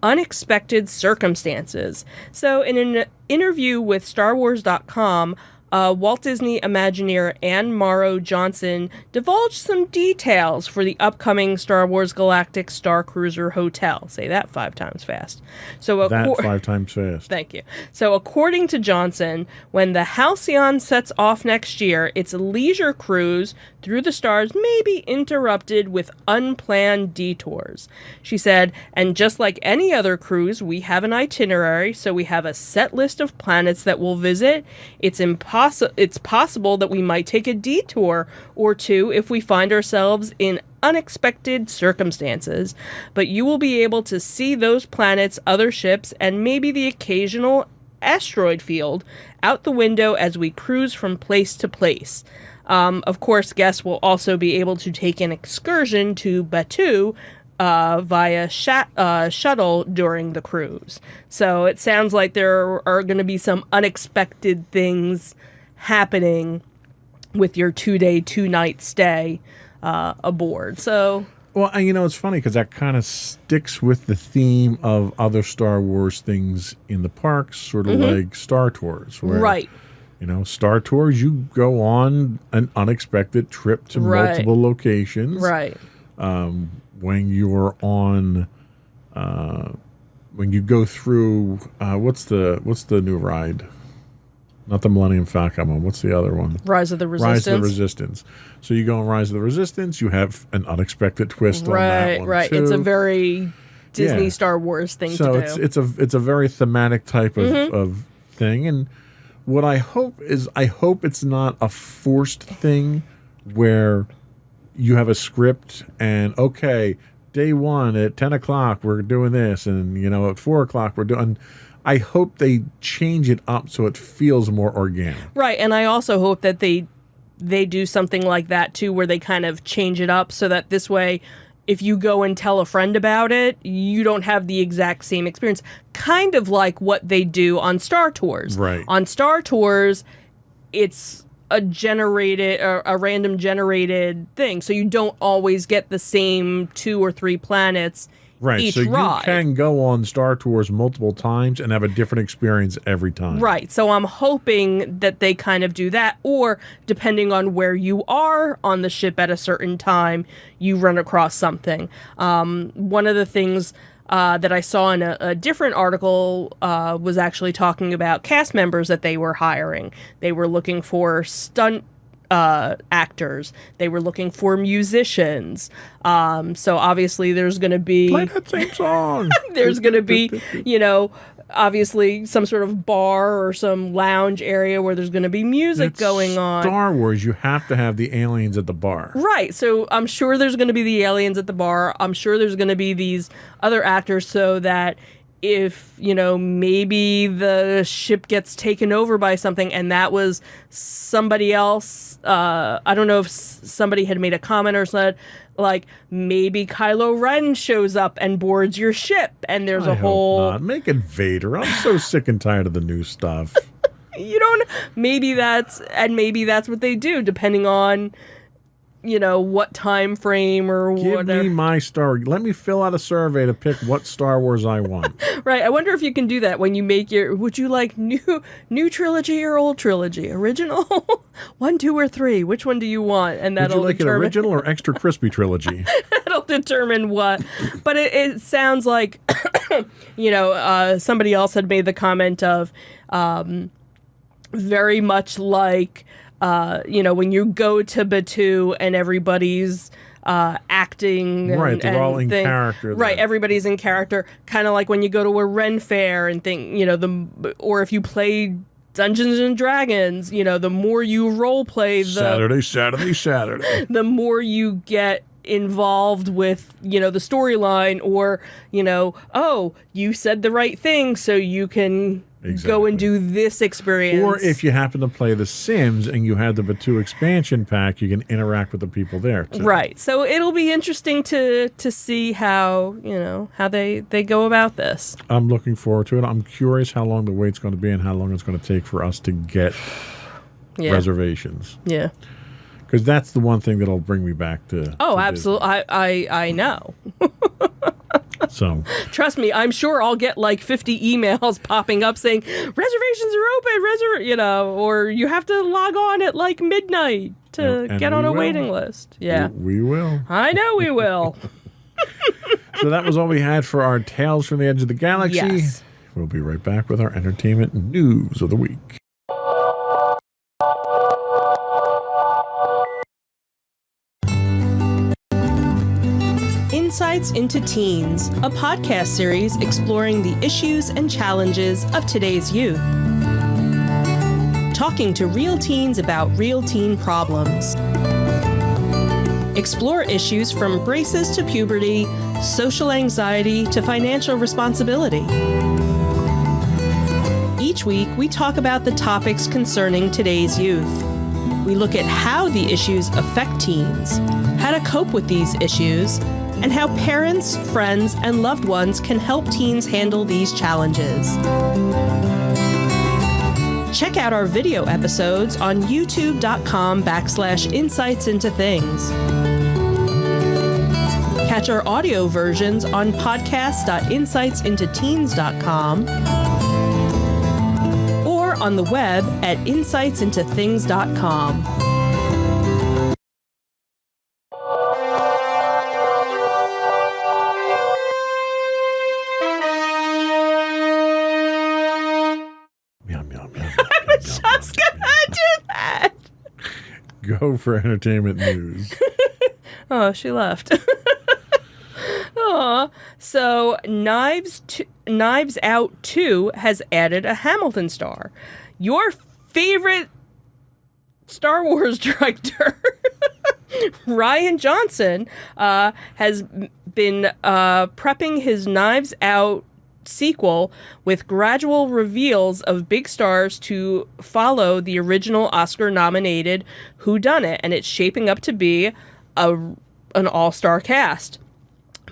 unexpected circumstances. So in an interview with StarWars.com, Walt Disney Imagineer Anne Morrow Johnson divulged some details for the upcoming Star Wars Galactic Star Cruiser Hotel. Say that 5 times fast. So that 5 times fast. Thank you. So according to Johnson, when the Halcyon sets off next year, its leisure cruise through the stars may be interrupted with unplanned detours. She said, and just like any other cruise, we have an itinerary, so we have a set list of planets that we'll visit. It's possible that we might take a detour or two if we find ourselves in unexpected circumstances, but you will be able to see those planets, other ships, and maybe the occasional asteroid field out the window as we cruise from place to place. Of course, guests will also be able to take an excursion to Batuu via shuttle during the cruise. So it sounds like there are going to be some unexpected things happening with your 2-day, 2-night stay aboard. So, well, it's funny because that kind of sticks with the theme of other Star Wars things in the parks, sort of like Star Tours. Where, right. Star Tours, you go on an unexpected trip to multiple locations. Right. When you're on, when you go through, what's the new ride? Not the Millennium Falcon one. What's the other one? Rise of the Resistance. Rise of the Resistance. So you go on Rise of the Resistance, you have an unexpected twist on that one. Right. Too. It's a very Disney Star Wars thing to do. So it's a very thematic type of thing. And what I hope it's not a forced thing where you have a script and, okay, day 1 at 10 o'clock, we're doing this. And, at 4 o'clock, we're doing... I hope they change it up so it feels more organic. Right, and I also hope that they do something like that, too, where they kind of change it up so that this way, if you go and tell a friend about it, you don't have the exact same experience. Kind of like what they do on Star Tours. Right. On Star Tours, it's a random generated thing, so you don't always get the same 2 or 3 planets right, each so ride. You can go on Star Tours multiple times and have a different experience every time. Right, so I'm hoping that they kind of do that, or depending on where you are on the ship at a certain time, you run across something. One of the things that I saw in a different article was actually talking about cast members that they were hiring. They were looking for stunt actors. They were looking for musicians. So obviously there's going to be... Play that same song! There's going to be, obviously some sort of bar or some lounge area where there's going to be music going on. Star Wars, you have to have the aliens at the bar. Right. So I'm sure there's going to be the aliens at the bar. I'm sure there's going to be these other actors so that if, maybe the ship gets taken over by something and that was somebody else, I don't know if somebody had made a comment or said, like, maybe Kylo Ren shows up and boards your ship and there's I a whole... hope not. Make it Vader. I'm so sick and tired of the new stuff. Maybe that's what they do, depending on... what time frame or whatever. Give me my Star. Let me fill out a survey to pick what Star Wars I want. Right. I wonder if you can do that when you make your. Would you like new trilogy or old trilogy? Original, 1, 2, or 3. Which one do you want? And that'll Would you like determine, an original or extra crispy trilogy? That'll determine what. But it sounds like, somebody else had made the comment of, very much like. When you go to Batuu and everybody's acting. Right, they're all in character. Right, everybody's in character. Kind of like when you go to a Ren Fair and or if you play Dungeons and Dragons, the more you role play Saturday. the more you get involved with, the storyline, or, oh, you said the right thing, so you can go and do this experience. Or if you happen to play The Sims and you have the Batu expansion pack, you can interact with the people there too. Right. So it'll be interesting to see how, how they go about this. I'm looking forward to it. I'm curious how long the wait's going to be and how long it's going to take for us to get reservations. Yeah. Because that's the one thing that'll bring me back to. Oh, to absolutely. I know. So trust me, I'm sure I'll get like 50 emails popping up saying reservations are open, or you have to log on at like midnight to get on a waiting list. Yeah, we will. I know we will. So that was all we had for our Tales from the Edge of the Galaxy. Yes. We'll be right back with our entertainment news of the week. Insights into Teens, a podcast series exploring the issues and challenges of today's youth. Talking to real teens about real teen problems. Explore issues from braces to puberty, social anxiety to financial responsibility. Each week, we talk about the topics concerning today's youth. We look at how the issues affect teens, how to cope with these issues, and how parents, friends, and loved ones can help teens handle these challenges. Check out our video episodes on youtube.com/insightsintothings. Catch our audio versions on podcast.insightsintoteens.com or on the web at insightsintothings.com. Just gonna do that. Go for entertainment news. Oh, she left. Aw. So Knives Out 2 has added a Hamilton star. Your favorite Star Wars director, Rian Johnson, has been prepping his Knives Out sequel with gradual reveals of big stars to follow the original Oscar-nominated Whodunit, and it's shaping up to be an all-star cast.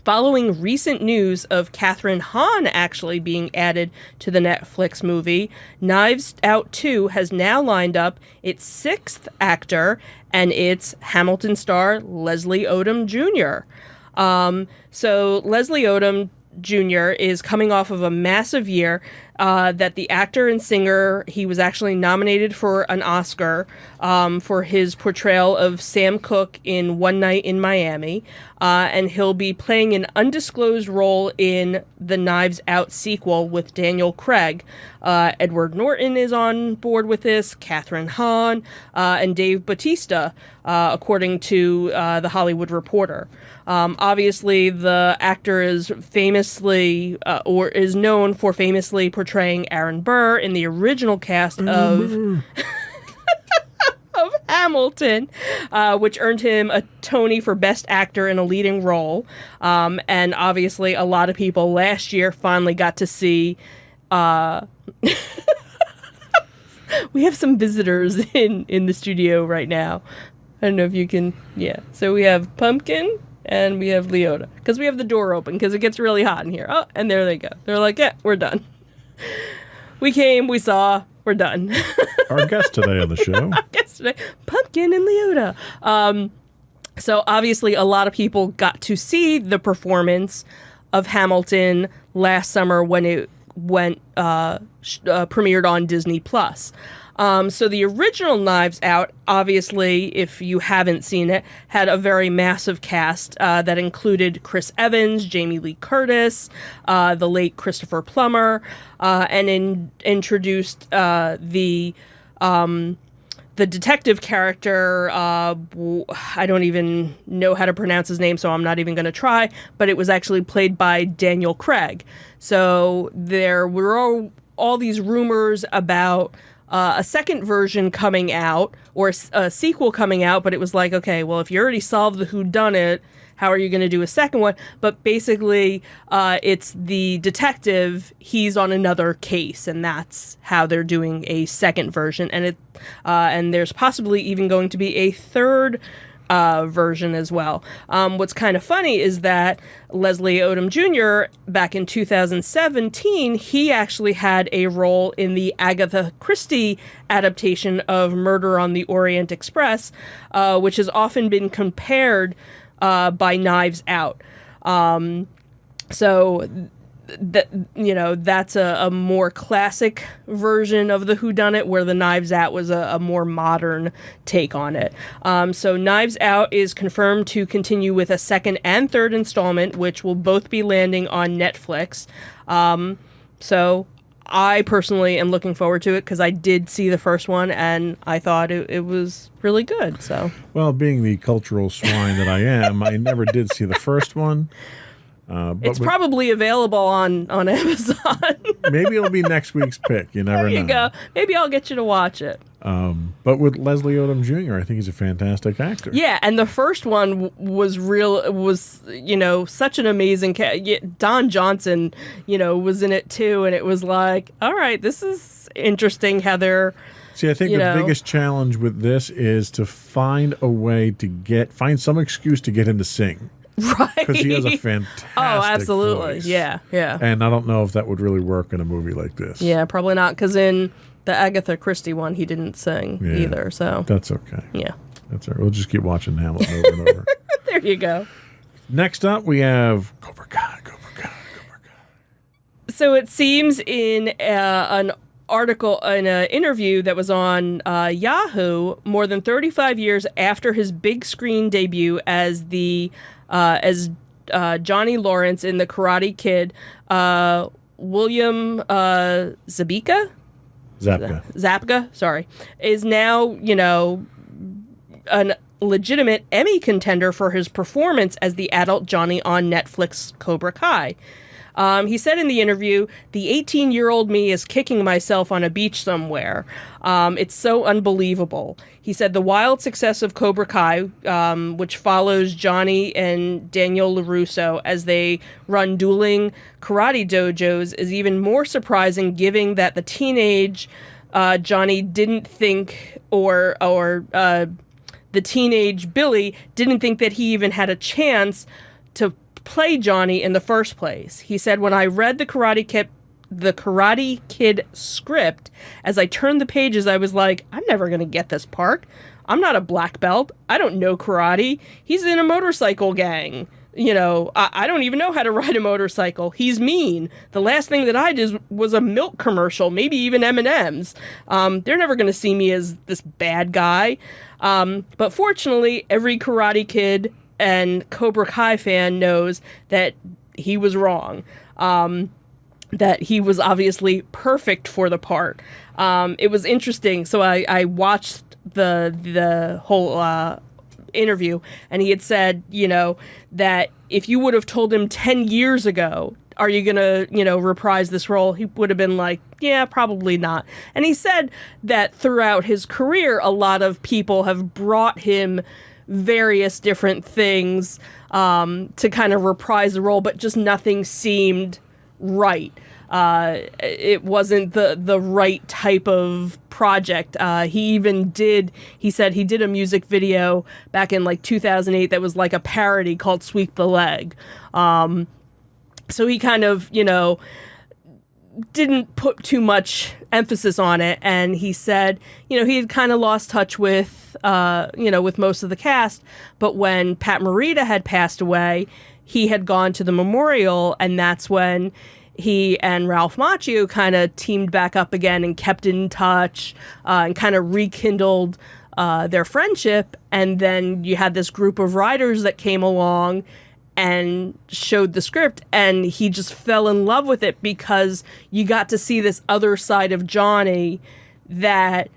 Following recent news of Catherine Hahn actually being added to the Netflix movie, Knives Out 2 has now lined up its sixth actor, and it's Hamilton star Leslie Odom Jr. So Leslie Odom Jr. is coming off of a massive year that the actor and singer, he was actually nominated for an Oscar for his portrayal of Sam Cooke in One Night in Miami, and he'll be playing an undisclosed role in the Knives Out sequel with Daniel Craig. Edward Norton is on board with this, Catherine Hahn, and Dave Bautista, according to The Hollywood Reporter. Obviously, the actor is famously, or is known for famously portraying Aaron Burr in the original cast of Hamilton, which earned him a Tony for Best Actor in a Leading Role. And obviously, a lot of people last year finally got to see... we have some visitors in the studio right now. I don't know if you can... Yeah. So we have Pumpkin... And we have Leota, because we have the door open, because it gets really hot in here. Oh, and there they go. They're like, yeah, we're done. We came, we saw, we're done. Our guest today on the show. Our guest today, Pumpkin and Leota. So obviously a lot of people got to see the performance of Hamilton last summer when it went premiered on Disney+. So the original Knives Out, obviously, if you haven't seen it, had a very massive cast that included Chris Evans, Jamie Lee Curtis, the late Christopher Plummer, and introduced the detective character. I don't even know how to pronounce his name, so I'm not even going to try, but it was actually played by Daniel Craig. So there were all these rumors about a second version coming out, or a sequel coming out, but it was like, okay, well, if you already solved the whodunit, how are you going to do a second one? But basically, it's the detective. He's on another case, and that's how they're doing a second version. And there's possibly even going to be a third version as well. What's kind of funny is that Leslie Odom Jr., back in 2017, he actually had a role in the Agatha Christie adaptation of Murder on the Orient Express, which has often been compared by Knives Out. So that's a more classic version of the whodunit, where the Knives Out was a more modern take on it. So Knives Out is confirmed to continue with a second and third installment, which will both be landing on Netflix. So I personally am looking forward to it because I did see the first one and I thought it was really good. So, well, being the cultural swine that I am, I never did see the first one. But it's probably available on Amazon. Maybe it'll be next week's pick. You never know. There you go. Maybe I'll get you to watch it. But with Leslie Odom Jr., I think he's a fantastic actor. Yeah, and the first one was such an amazing Don Johnson, was in it too, and it was like, all right, this is interesting how they're. See, I think the biggest challenge with this is to find a way to find some excuse to get him to sing. Right. Because he has a fantastic absolutely. voice. Yeah. And I don't know if that would really work in a movie like this. Yeah, probably not, because in the Agatha Christie one, he didn't sing either, so. That's okay. Yeah. That's all right. We'll just keep watching Hamlet over and over. There you go. Next up, we have Cobra Kai. So it seems in an article, in an interview that was on Yahoo, more than 35 years after his big screen debut as Johnny Lawrence in The Karate Kid, William Zabka, sorry, is now, an legitimate Emmy contender for his performance as the adult Johnny on Netflix Cobra Kai. He said in the interview, "The 18-year-old me is kicking myself on a beach somewhere. It's so unbelievable." He said the wild success of Cobra Kai, which follows Johnny and Daniel LaRusso as they run dueling karate dojos, is even more surprising given that the teenage Johnny didn't think, or the teenage Billy didn't think that he even had a chance to play Johnny in the first place. He said, "When I read the Karate Kid script, as I turned the pages, I was like, I'm never going to get this part. I'm not a black belt. I don't know karate. He's in a motorcycle gang. I don't even know how to ride a motorcycle. He's mean. The last thing that I did was a milk commercial, maybe even M&M's. They're never going to see me as this bad guy." But fortunately, every Karate Kid and Cobra Kai fan knows that he was wrong. That he was obviously perfect for the part. It was interesting. So I watched the whole interview, and he had said, that if you would have told him 10 years ago, are you going to, reprise this role? He would have been like, yeah, probably not. And he said that throughout his career, a lot of people have brought him various different things to kind of reprise the role, but just nothing seemed right. It wasn't the right type of project. He said he did a music video back in like 2008 that was like a parody called Sweep the Leg. So he kind of, didn't put too much emphasis on it, and he said, he had kind of lost touch with, with most of the cast, but when Pat Morita had passed away, he had gone to the memorial, and that's when he and Ralph Macchio kind of teamed back up again and kept in touch, and kind of rekindled their friendship, and then you had this group of writers that came along and showed the script, and he just fell in love with it because you got to see this other side of Johnny that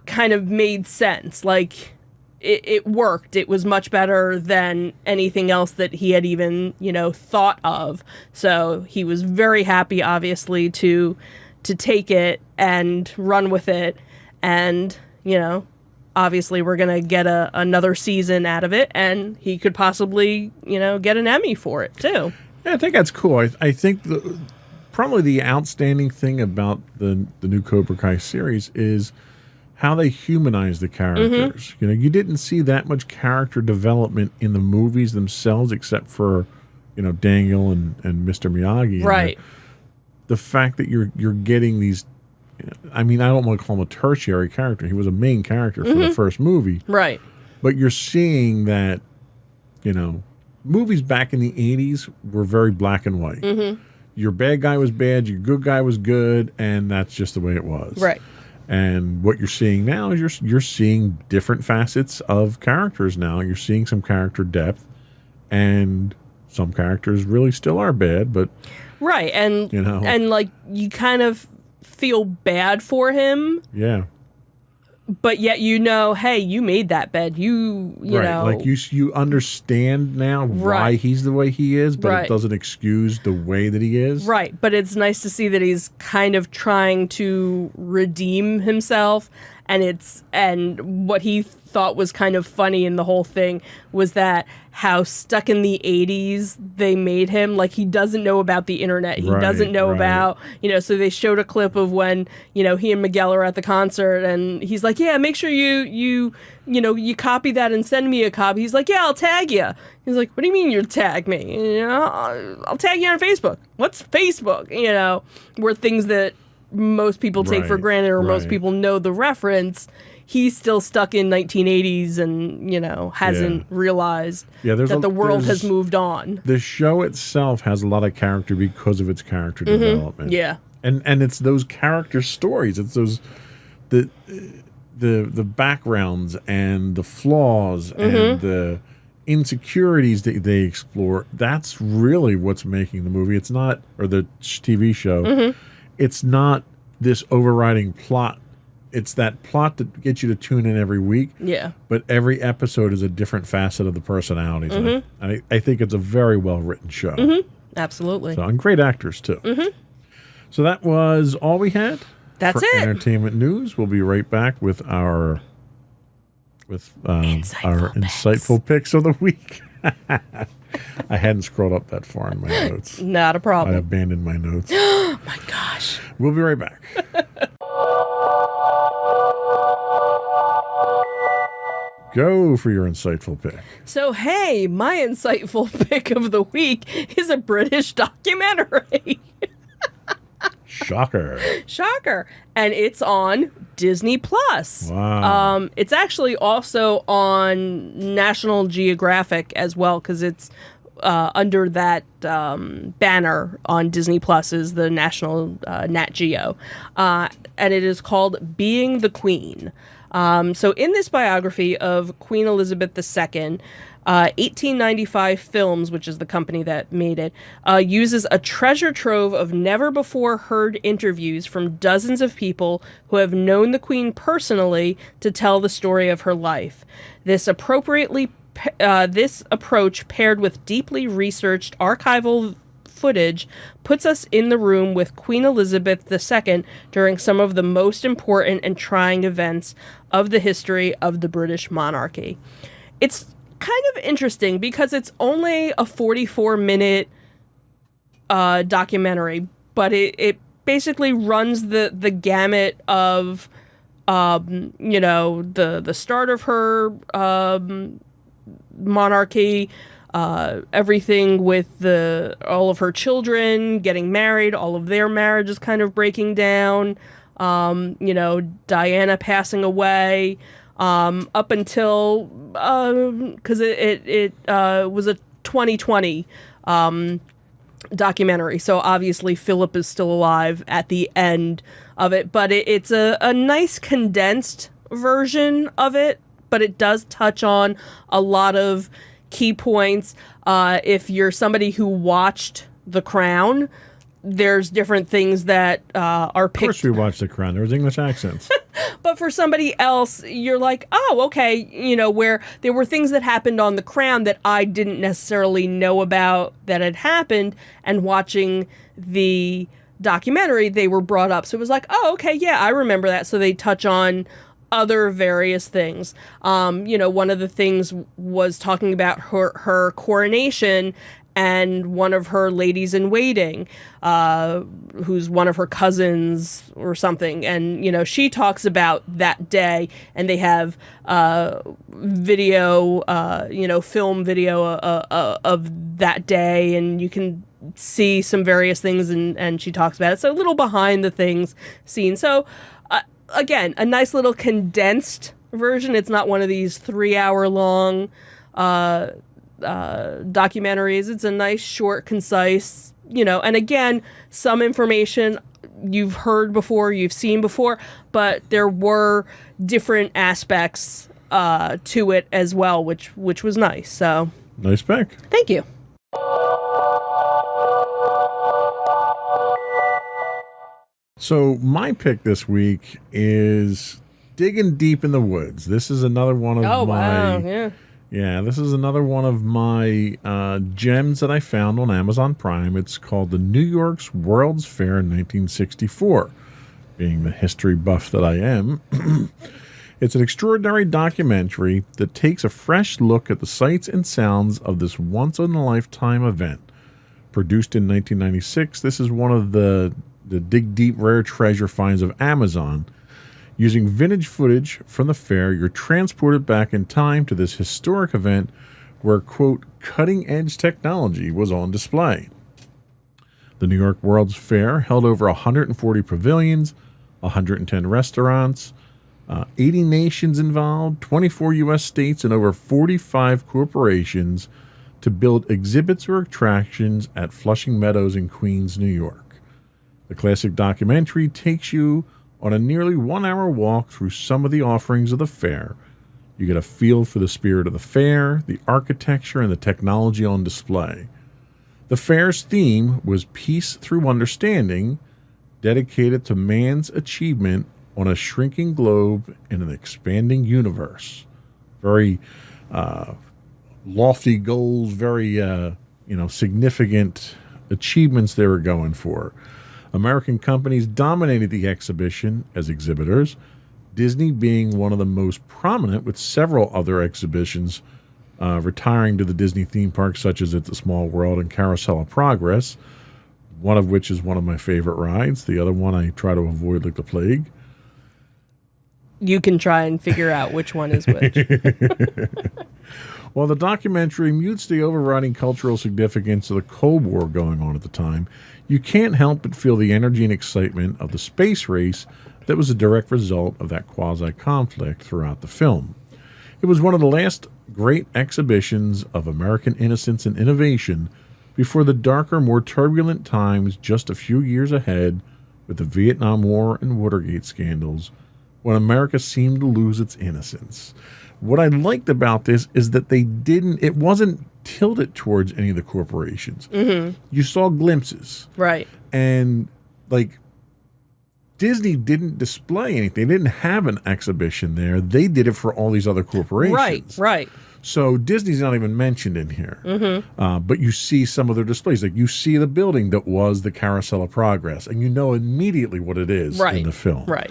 kind of made sense. Like, it worked. It was much better than anything else that he had even, thought of. So he was very happy, obviously, to take it and run with it. And, obviously we're going to get another season out of it, and he could possibly, get an Emmy for it too. Yeah, I think that's cool. I think probably the outstanding thing about the new Cobra Kai series is how they humanize the characters. You didn't see that much character development in the movies themselves, except for, Daniel and Mr. Miyagi. Right. The fact that you're getting these, I don't want to call him a tertiary character. He was a main character for the first movie. Right. But you're seeing that, movies back in the 80s were very black and white. Your bad guy was bad, your good guy was good, and that's just the way it was. Right. And what you're seeing now is you're seeing different facets of characters now. You're seeing some character depth, and some characters really still are bad, but right, and and like you kind of feel bad for him. Yeah. But yet hey, you made that bed. You right. know, like you understand now why he's the way he is, but it doesn't excuse the way that he is. Right, but it's nice to see that he's kind of trying to redeem himself, and what he thought was kind of funny in the whole thing was that how stuck in the 80s they made him. Like, he doesn't know about the internet. He doesn't know about, so they showed a clip of when, he and Miguel are at the concert, and he's like, yeah, make sure you copy that and send me a copy. He's like, yeah, I'll tag you. He's like, what do you mean you'll tag me? I'll tag you on Facebook. What's Facebook? Where things that most people take for granted, or most people know the reference, he's still stuck in 1980s and, hasn't realized that the world has moved on. The show itself has a lot of character because of its character development. Yeah. And it's those character stories. It's those the backgrounds and the flaws and the insecurities that they explore. That's really what's making the movie. It's not, or the TV show. It's not this overriding plot. It's that plot that gets you to tune in every week. Yeah. But every episode is a different facet of the personalities. I think it's a very well-written show. Absolutely. So, and great actors, too. So that was all we had. That's for it. Entertainment news. We'll be right back with our insightful picks of the week. I hadn't scrolled up that far in my notes. Not a problem. I abandoned my notes. Oh my gosh. We'll be right back. Go for your insightful pick. So, hey, my insightful pick of the week is a British documentary. Shocker. And it's on Disney Plus. Wow. It's actually also on National Geographic as well, because it's under that banner on Disney Plus is the National Nat Geo. And it is called Being the Queen. So in this biography of Queen Elizabeth II, 1895 Films, which is the company that made it, uses a treasure trove of never-before-heard interviews from dozens of people who have known the Queen personally to tell the story of her life. This approach, paired with deeply researched archival footage, puts us in the room with Queen Elizabeth II during some of the most important and trying events of the history of the British monarchy. It's kind of interesting because it's only a 44-minute documentary, but it basically runs the gamut of the start of her monarchy, everything with all of her children getting married, all of their marriages kind of breaking down, Diana passing away, up until because it was a 2020 documentary, so obviously Philip is still alive at the end of it, but it's a nice condensed version of it, but it does touch on a lot of key points. If you're somebody who watched The Crown, there's different things that are picked. Of course we watched The Crown. There was English accents. But for somebody else, you're like, oh, okay, where there were things that happened on The Crown that I didn't necessarily know about that had happened, and watching the documentary, they were brought up. So it was like, oh, okay, yeah, I remember that. So they touch on other various things. One of the things was talking about her coronation and one of her ladies in waiting, who's one of her cousins or something. And, she talks about that day, and they have video, film video of that day, and you can see some various things, and she talks about it. So a little behind the things scene. So, again, a nice little condensed version. It's not one of these 3-hour long documentaries. It's a nice, short, concise, and again, some information you've heard before, you've seen before, but there were different aspects to it as well, which was nice. So Nice pick. thank you. So my pick this week is Digging Deep in the Woods. This is another one of this is another one of my gems that I found on Amazon Prime. It's called The New York's World's Fair in 1964. Being the history buff that I am, it's an extraordinary documentary that takes a fresh look at the sights and sounds of this once-in-a-lifetime event. Produced in 1996, this is one of the dig deep rare treasure finds of Amazon. Using vintage footage from the fair, you're transported back in time to this historic event where, quote, cutting-edge technology was on display. The New York World's Fair held over 140 pavilions, 110 restaurants, 80 nations involved, 24 U.S. states, and over 45 corporations to build exhibits or attractions at Flushing Meadows in Queens, New York. The classic documentary takes you on a nearly 1-hour walk through some of the offerings of the fair. You get a feel for the spirit of the fair, the architecture, and the technology on display. The fair's theme was Peace Through Understanding, dedicated to man's achievement on a shrinking globe in an expanding universe. Very lofty goals, very significant achievements they were going for. American companies dominated the exhibition as exhibitors, Disney being one of the most prominent, with several other exhibitions retiring to the Disney theme parks, such as It's a Small World and Carousel of Progress, one of which is one of my favorite rides. The other one I try to avoid like the plague. You can try and figure out which one is which. While the documentary mutes the overriding cultural significance of the Cold War going on at the time, you can't help but feel the energy and excitement of the space race that was a direct result of that quasi-conflict throughout the film. It was one of the last great exhibitions of American innocence and innovation before the darker, more turbulent times just a few years ahead with the Vietnam War and Watergate scandals, when America seemed to lose its innocence. What I liked about this is that it wasn't tilted towards any of the corporations. Mm-hmm. You saw glimpses. Right. And, Disney didn't display anything. They didn't have an exhibition there. They did it for all these other corporations. Right. So Disney's not even mentioned in here. Mm-hmm. But you see some of their displays. Like, you see the building that was the Carousel of Progress, and you know immediately what it is in the film. Right.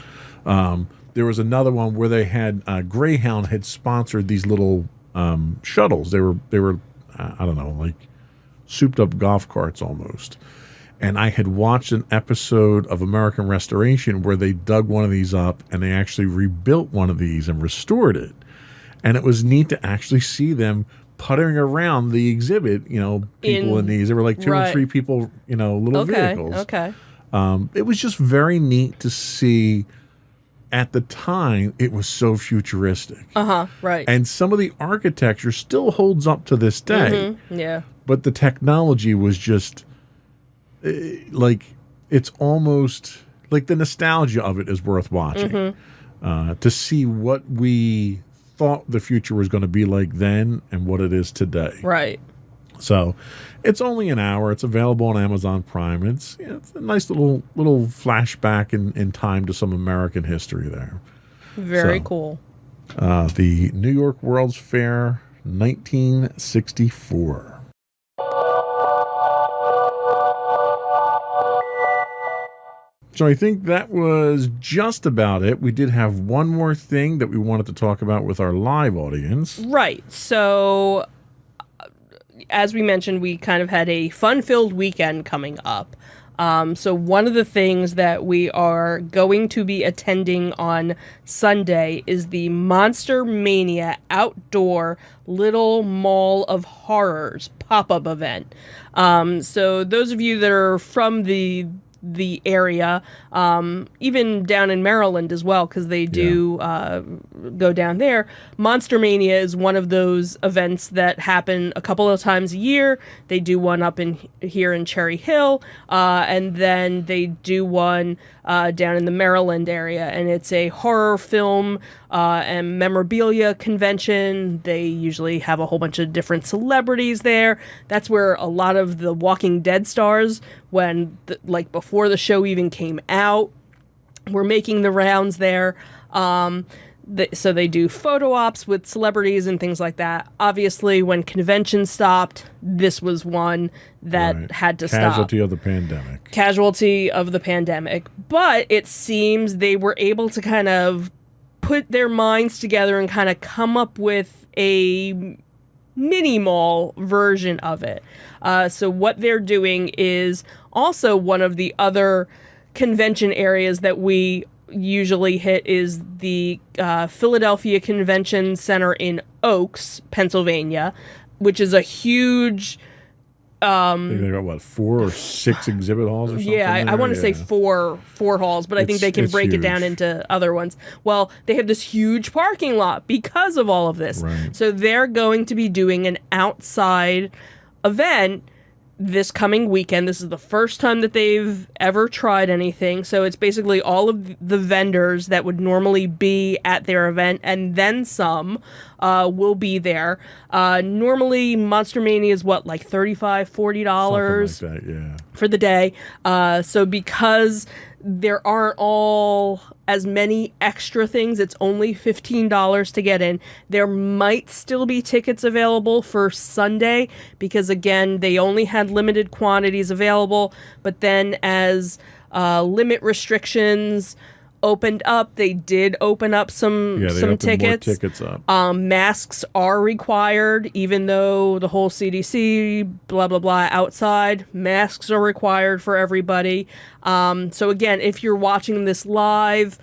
There was another one where they had Greyhound had sponsored these little shuttles. They were I don't know, like souped up golf carts almost. And I had watched an episode of American Restoration where they dug one of these up and they actually rebuilt one of these and restored it. And it was neat to actually see them puttering around the exhibit, people in these. There were like 2 or 3 people, little vehicles. Okay. It was just very neat to see. At the time, it was so futuristic. Right. And some of the architecture still holds up to this day. Mm-hmm. Yeah. But the technology was just, it's almost, like the nostalgia of it is worth watching. Mm-hmm. To see what we thought the future was going to be like then and what it is today. Right. So it's only an hour. It's available on Amazon Prime. It's a nice little flashback in time to some American history there. Very cool. The New York World's Fair, 1964. So I think that was just about it. We did have one more thing that we wanted to talk about with our live audience. Right. So, as we mentioned, we kind of had a fun-filled weekend coming up. So one of the things that we are going to be attending on Sunday is the Monster Mania Outdoor Little Mall of Horrors pop-up event. So those of you that are from the area, even down in Maryland as well, because they do go down there. Monster Mania is one of those events that happen a couple of times a year. They do one up here in Cherry Hill, and then they do one down in the Maryland area, and it's a horror film and memorabilia convention. They usually have a whole bunch of different celebrities there. That's where a lot of the Walking Dead stars, when before the show even came out, were making the rounds there. So they do photo ops with celebrities and things like that. Obviously, when conventions stopped, this was one that had to stop. Casualty of the pandemic. Casualty of the pandemic. But it seems they were able to kind of put their minds together and kind of come up with a mini mall version of it. So what they're doing is also one of the other convention areas that we usually hit is the Philadelphia Convention Center in Oaks, Pennsylvania, which is a huge... I think they got, 4 or 6 exhibit halls or something? Yeah, I want to say four halls, but I think they can break it down into other ones. Well, they have this huge parking lot because of all of this. Right. So they're going to be doing an outside event this coming weekend. This is the first time that they've ever tried anything. So it's basically all of the vendors that would normally be at their event and then some will be there. Normally Monster Mania is like $35, $40 Something like that, yeah. for the day. So because there aren't all as many extra things, it's only $15 to get in. There might still be tickets available for Sunday because, again, they only had limited quantities available. But then as limit restrictions opened up, they did open up some tickets. More tickets up. Masks are required, even though the whole CDC, blah, blah, blah, outside. Masks are required for everybody. So again, if you're watching this live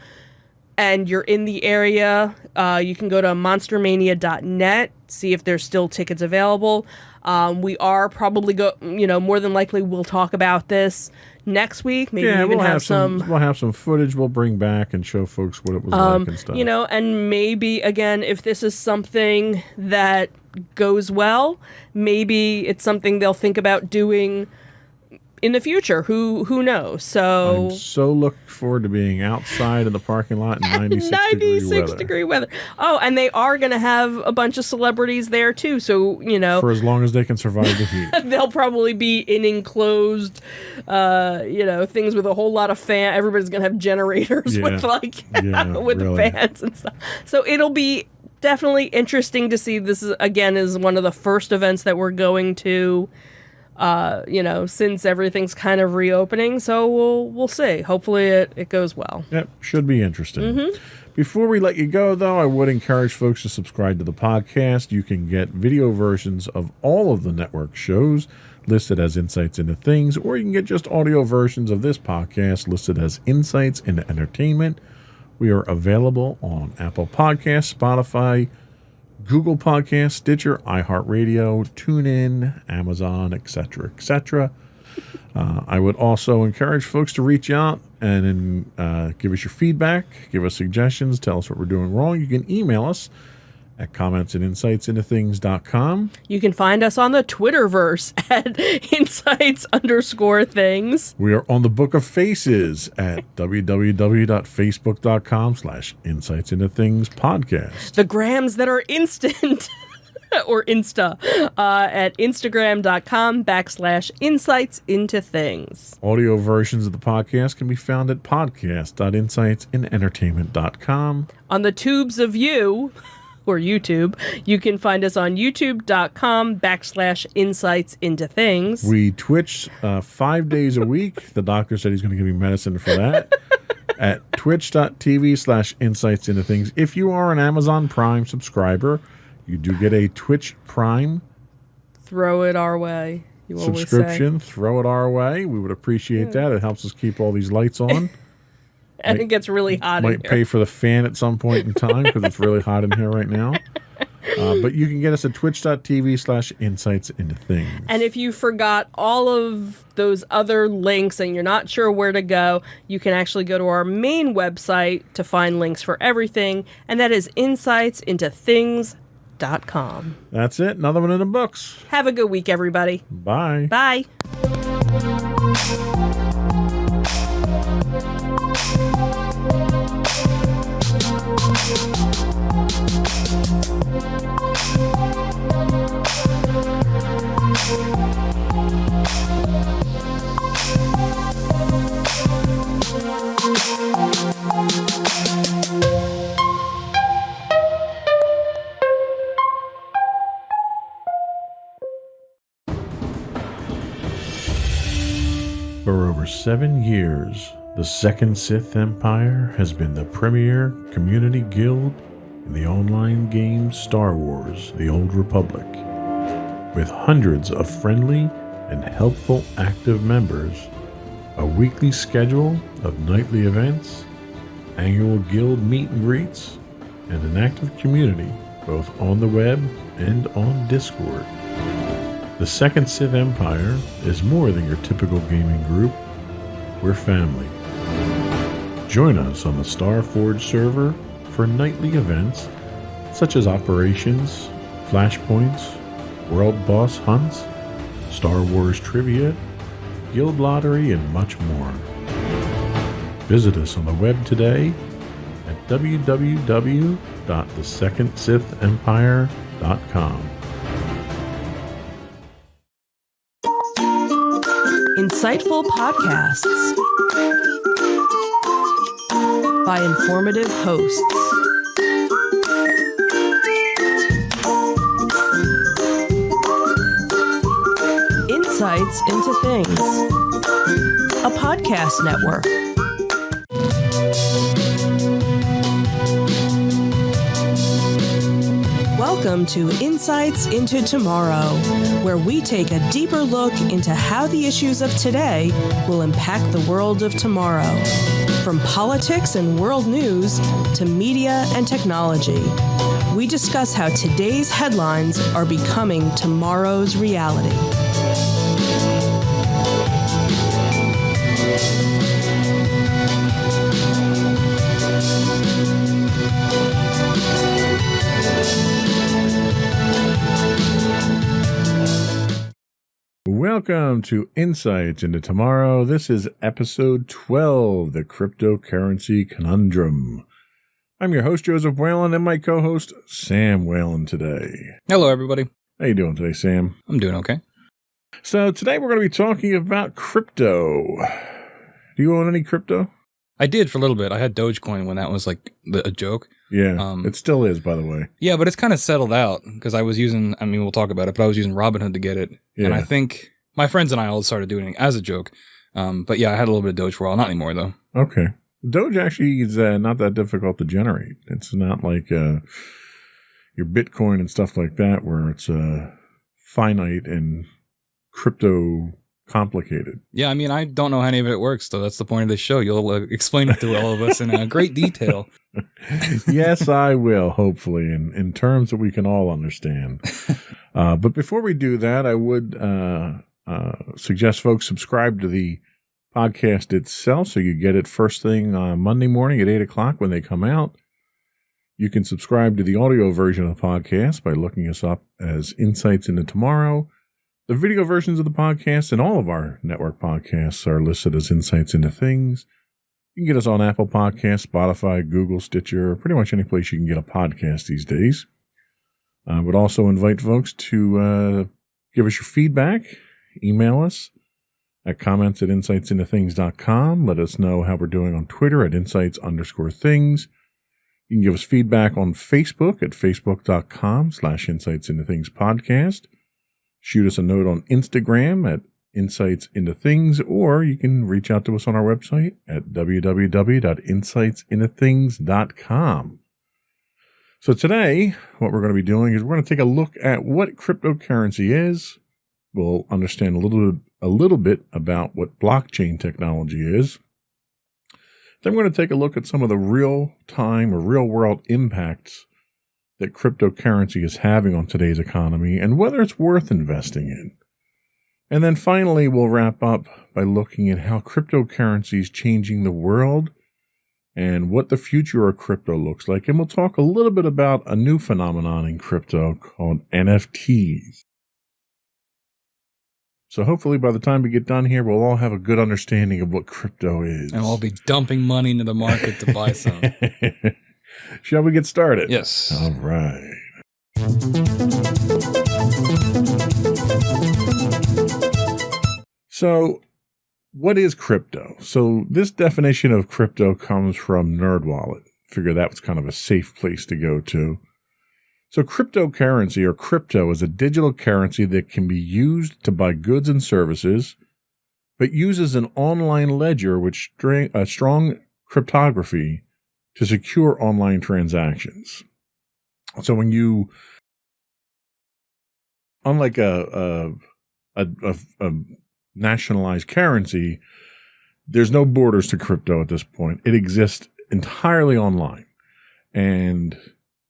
and you're in the area, you can go to monstermania.net, see if there's still tickets available. We are probably more than likely we'll talk about this next week. Maybe even have some. We'll have some footage we'll bring back and show folks what it was like and stuff. And maybe again, if this is something that goes well, maybe it's something they'll think about doing in the future. Who knows? So I'm so looking forward to being outside in the parking lot in 96 degree weather. Oh, and they are going to have a bunch of celebrities there too. So, for as long as they can survive the heat. They'll probably be in enclosed, things with a whole lot of fan. Everybody's going to have generators with really. fans and stuff. So it'll be definitely interesting to see. This is one of the first events that we're going to, since everything's kind of reopening. So we'll see. Hopefully it goes well. Yep, should be interesting. Mm-hmm. Before we let you go, though, I would encourage folks to subscribe to the podcast. You can get video versions of all of the network shows listed as Insights into Things, or you can get just audio versions of this podcast listed as Insights into Entertainment. We are available on Apple Podcasts, Spotify, Google Podcasts, Stitcher, iHeartRadio, TuneIn, Amazon, etc., etc. I would also encourage folks to reach out and give us your feedback, give us suggestions, tell us what we're doing wrong. You can email us at comments@insightsintothings.com. You can find us on the Twitterverse at insights_things. We are on the Book of Faces at www.facebook.com/insightsintothingspodcast. The grams that are instant or Insta at instagram.com/insightsintothings. Audio versions of the podcast can be found at podcast.insightsinentertainment.com. On the tubes of you, or YouTube. You can find us on youtube.com/insights into things. We Twitch 5 days a week. The doctor said he's going to give me medicine for that. At twitch.tv/insights into things. If you are an Amazon Prime subscriber, you do get a Twitch Prime Throw it our way. You always subscription. Throw it our way. We would appreciate that. It helps us keep all these lights on. And it gets really hot in Might here. pay for the fan at some point in time because it's really hot in here right now. But you can get us at twitch.tv/insights into things. And if you forgot all of those other links and you're not sure where to go, you can actually go to our main website to find links for everything, and that is insightsintothings.com. That's it. Another one in the books. Have a good week, everybody. Bye. Bye. For over 7 years, the Second Sith Empire has been the premier community guild in the online game Star Wars: The Old Republic. With hundreds of friendly and helpful active members, a weekly schedule of nightly events, annual guild meet and greets, and an active community both on the web and on Discord. The Second Sith Empire is more than your typical gaming group. We're family. Join us on the Starforge server for nightly events such as operations, flashpoints, world boss hunts, Star Wars trivia, guild lottery, and much more. Visit us on the web today at www.thesecondsithempire.com. Insightful podcasts by informative hosts. Insights into Things, a podcast network. Welcome to Insights into Tomorrow, where we take a deeper look into how the issues of today will impact the world of tomorrow. From politics and world news to media and technology, we discuss how today's headlines are becoming tomorrow's reality. Welcome to Insights into Tomorrow. This is episode 12, The Cryptocurrency Conundrum. I'm your host, Joseph Whalen, and my co-host, Sam Whalen, today. Hello, everybody. How you doing today, Sam? I'm doing okay. So today we're going to be talking about crypto. Do you own any crypto? I did for a little bit. I had Dogecoin when that was like a joke. Yeah, it still is, by the way. Yeah, but it's kind of settled out because I was using, I mean, we'll talk about it, but I was using Robinhood to get it. Yeah. And I think my friends and I all started doing it as a joke. But yeah, I had a little bit of Doge for a while. Not anymore, though. Okay. Doge actually is not that difficult to generate. It's not like your Bitcoin and stuff like that where it's finite and crypto complicated. Yeah, I mean, I don't know how any of it works, though. That's the point of this show. You'll explain it to all of us in great detail. Yes, I will, hopefully, in terms that we can all understand. But before we do that, I would suggest folks subscribe to the podcast itself so you get it first thing Monday morning at 8 o'clock when they come out. You can subscribe to the audio version of the podcast by looking us up as Insights into Tomorrow. The video versions of the podcast and all of our network podcasts are listed as Insights into Things. You can get us on Apple Podcasts, Spotify, Google, Stitcher, pretty much any place you can get a podcast these days. I would also invite folks to give us your feedback. Email us at comments@insightsintothings.com. Let us know how we're doing on Twitter at insights_things. You can give us feedback on Facebook at facebook.com/Insights Into Things podcast. Shoot us a note on Instagram at Insights Into Things, or you can reach out to us on our website at www.insightsintothings.com. So today, what we're going to be doing is we're going to take a look at what cryptocurrency is. We'll understand a little bit about what blockchain technology is. Then we're going to take a look at some of the real-time or real-world impacts that cryptocurrency is having on today's economy and whether it's worth investing in. And then finally, we'll wrap up by looking at how cryptocurrency is changing the world and what the future of crypto looks like. And we'll talk a little bit about a new phenomenon in crypto called NFTs. So hopefully by the time we get done here, we'll all have a good understanding of what crypto is. And we'll be dumping money into the market to buy some. Shall we get started? Yes. All right. So, what is crypto? So, this definition of crypto comes from NerdWallet. Figure that was kind of a safe place to go to. So, cryptocurrency or crypto is a digital currency that can be used to buy goods and services, but uses an online ledger with strong cryptography to secure online transactions. So when you, unlike a nationalized currency, there's no borders to crypto at this point. It exists entirely online, and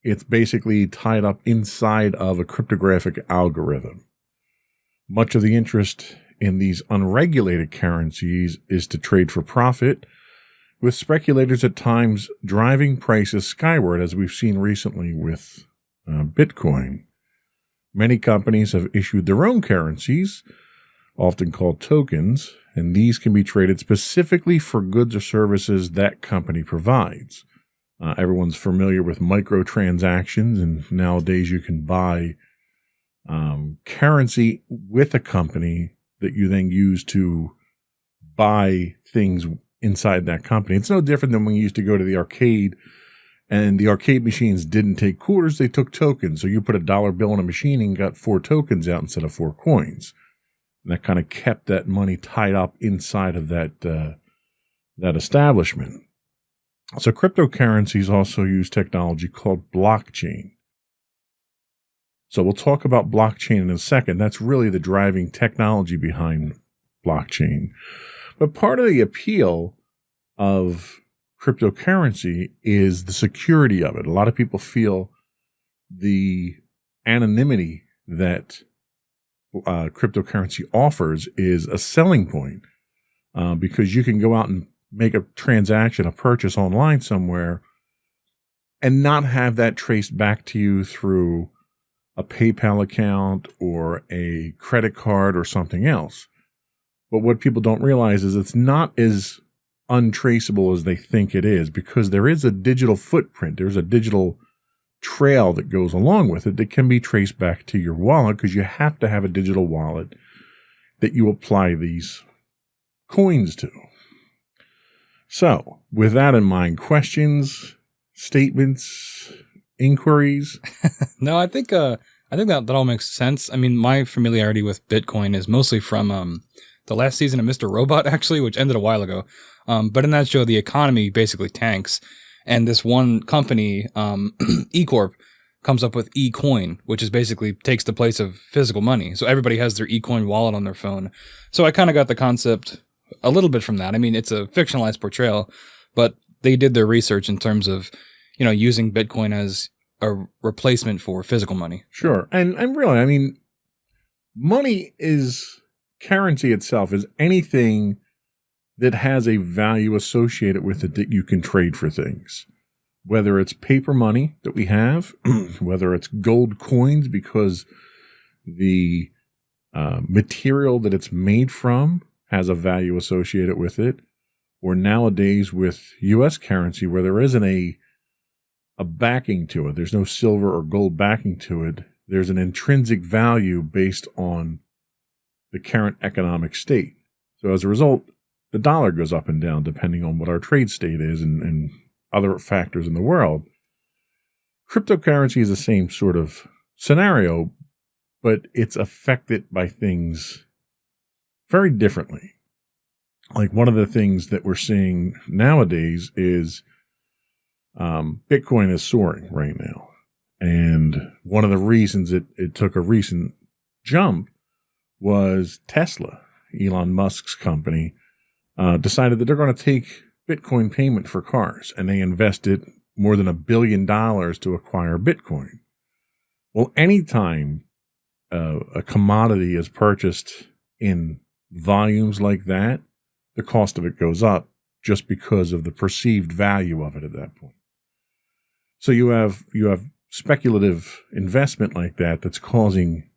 it's basically tied up inside of a cryptographic algorithm. Much of the interest in these unregulated currencies is to trade for profit, with speculators at times driving prices skyward, as we've seen recently with Bitcoin. Many companies have issued their own currencies, often called tokens, and these can be traded specifically for goods or services that company provides. Everyone's familiar with microtransactions, and nowadays you can buy currency with a company that you then use to buy things inside that company. It's no different than when you used to go to the arcade and the arcade machines didn't take quarters, they took tokens. So you put a dollar bill in a machine and got 4 tokens out instead of 4 coins. And that kind of kept that money tied up inside of that establishment. So cryptocurrencies also use technology called blockchain. So we'll talk about blockchain in a second. That's really the driving technology behind blockchain. But part of the appeal of cryptocurrency is the security of it. A lot of people feel the anonymity that cryptocurrency offers is a selling point because you can go out and make a transaction, a purchase online somewhere, and not have that traced back to you through a PayPal account or a credit card or something else. But what people don't realize is it's not as untraceable as they think it is, because there is a digital footprint. There's a digital trail that goes along with it that can be traced back to your wallet, because you have to have a digital wallet that you apply these coins to. So, with that in mind, questions, statements, inquiries? No, I think that all makes sense. I mean, my familiarity with Bitcoin is mostly from the last season of Mr. Robot, actually, which ended a while ago. But in that show, the economy basically tanks. And this one company, eCorp, comes up with eCoin, which is basically takes the place of physical money. So everybody has their eCoin wallet on their phone. So I kind of got the concept a little bit from that. I mean, it's a fictionalized portrayal, but they did their research in terms of, using Bitcoin as a replacement for physical money. Sure. And really, I mean, money is... currency itself is anything that has a value associated with it that you can trade for things. Whether it's paper money that we have, whether it's gold coins because the material that it's made from has a value associated with it, or nowadays with U.S. currency where there isn't a backing to it. There's no silver or gold backing to it. There's an intrinsic value based on the current economic state. So as a result, the dollar goes up and down depending on what our trade state is and other factors in the world. Cryptocurrency is the same sort of scenario, but it's affected by things very differently. Like one of the things that we're seeing nowadays is Bitcoin is soaring right now. And one of the reasons it took a recent jump was Tesla, Elon Musk's company, decided that they're going to take Bitcoin payment for cars, and they invested more than $1 billion to acquire Bitcoin. Well, anytime a commodity is purchased in volumes like that, the cost of it goes up just because of the perceived value of it at that point. So you have speculative investment like that that's causing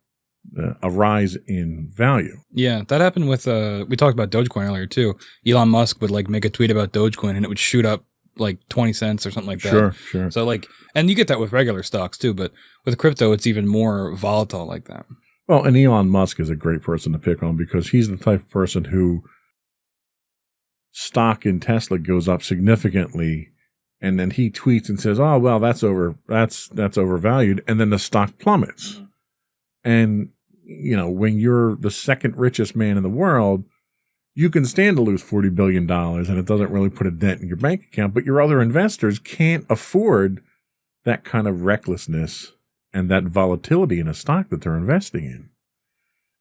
a rise in value. Yeah, that happened with we talked about Dogecoin earlier too. Elon Musk would like make a tweet about Dogecoin and it would shoot up like 20 cents or something like that. Sure. So like, and you get that with regular stocks too, but with crypto, it's even more volatile like that. Well, and Elon Musk is a great person to pick on because he's the type of person who stock in Tesla goes up significantly, and then he tweets and says, "Oh, well, that's overvalued," and then the stock plummets. Mm-hmm. And you know, when you're the second richest man in the world, you can stand to lose $40 billion and it doesn't really put a dent in your bank account, but your other investors can't afford that kind of recklessness and that volatility in a stock that they're investing in.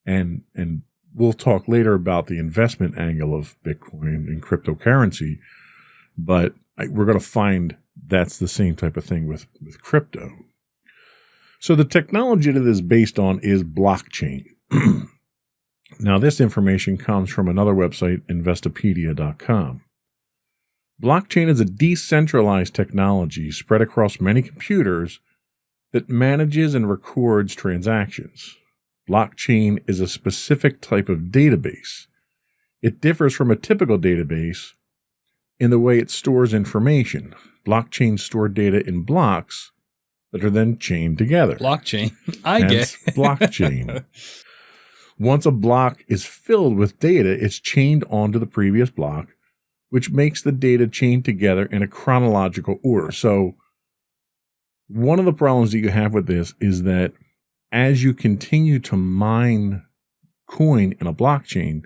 And we'll talk later about the investment angle of Bitcoin and cryptocurrency, but we're going to find that's the same type of thing with crypto. So the technology that is based on is blockchain. Now, this information comes from another website, Investopedia.com. Blockchain is a decentralized technology spread across many computers that manages and records transactions. Blockchain is a specific type of database. It differs from a typical database in the way it stores information. Blockchains store data in blocks that are then chained together. Blockchain. I get blockchain. Once a block is filled with data, it's chained onto the previous block, which makes the data chained together in a chronological order. So one of the problems that you have with this is that as you continue to mine coin in a blockchain,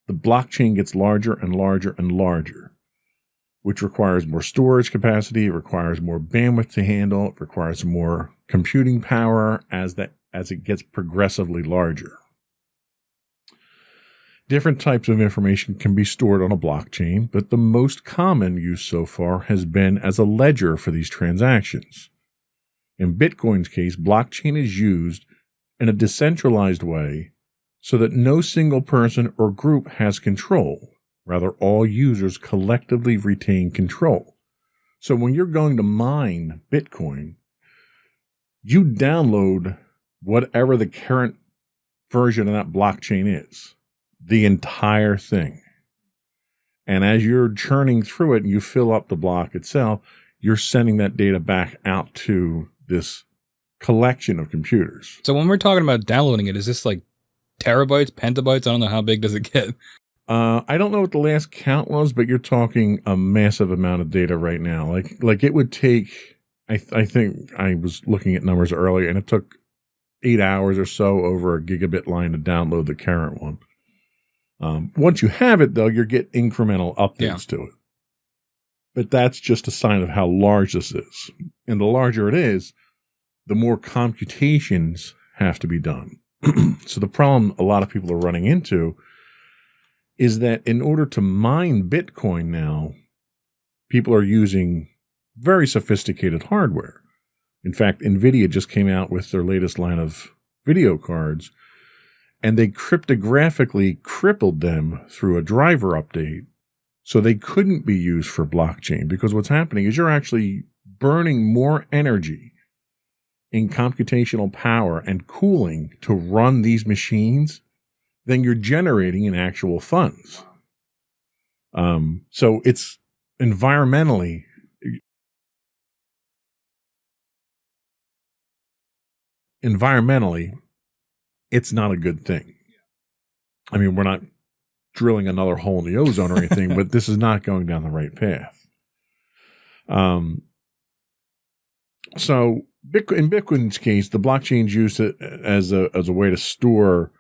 the blockchain gets larger and larger and larger, which requires more storage capacity, it requires more bandwidth to handle, it requires more computing power as it gets progressively larger. Different types of information can be stored on a blockchain, but the most common use so far has been as a ledger for these transactions. In Bitcoin's case, blockchain is used in a decentralized way so that no single person or group has control. Rather, all users collectively retain control. So when you're going to mine Bitcoin, you download whatever the current version of that blockchain is, the entire thing. And as you're churning through it and you fill up the block itself, you're sending that data back out to this collection of computers. So when we're talking about downloading it, is this like terabytes, petabytes? I don't know, how big does it get? I don't know what the last count was, but you're talking a massive amount of data right now. Like it would take, I think I was looking at numbers earlier, and it took 8 hours or so over a gigabit line to download the current one. Once you have it, though, you get incremental updates to it. But that's just a sign of how large this is. And the larger it is, the more computations have to be done. So the problem a lot of people are running into is that in order to mine Bitcoin now, people are using very sophisticated hardware. In fact, NVIDIA just came out with their latest line of video cards, and they cryptographically crippled them through a driver update so they couldn't be used for blockchain, because what's happening is you're actually burning more energy in computational power and cooling to run these machines than you're generating in actual funds. So it's environmentally it's not a good thing. I mean, we're not drilling another hole in the ozone or anything, but this is not going down the right path. So in Bitcoin's case, the blockchain's used as a way to store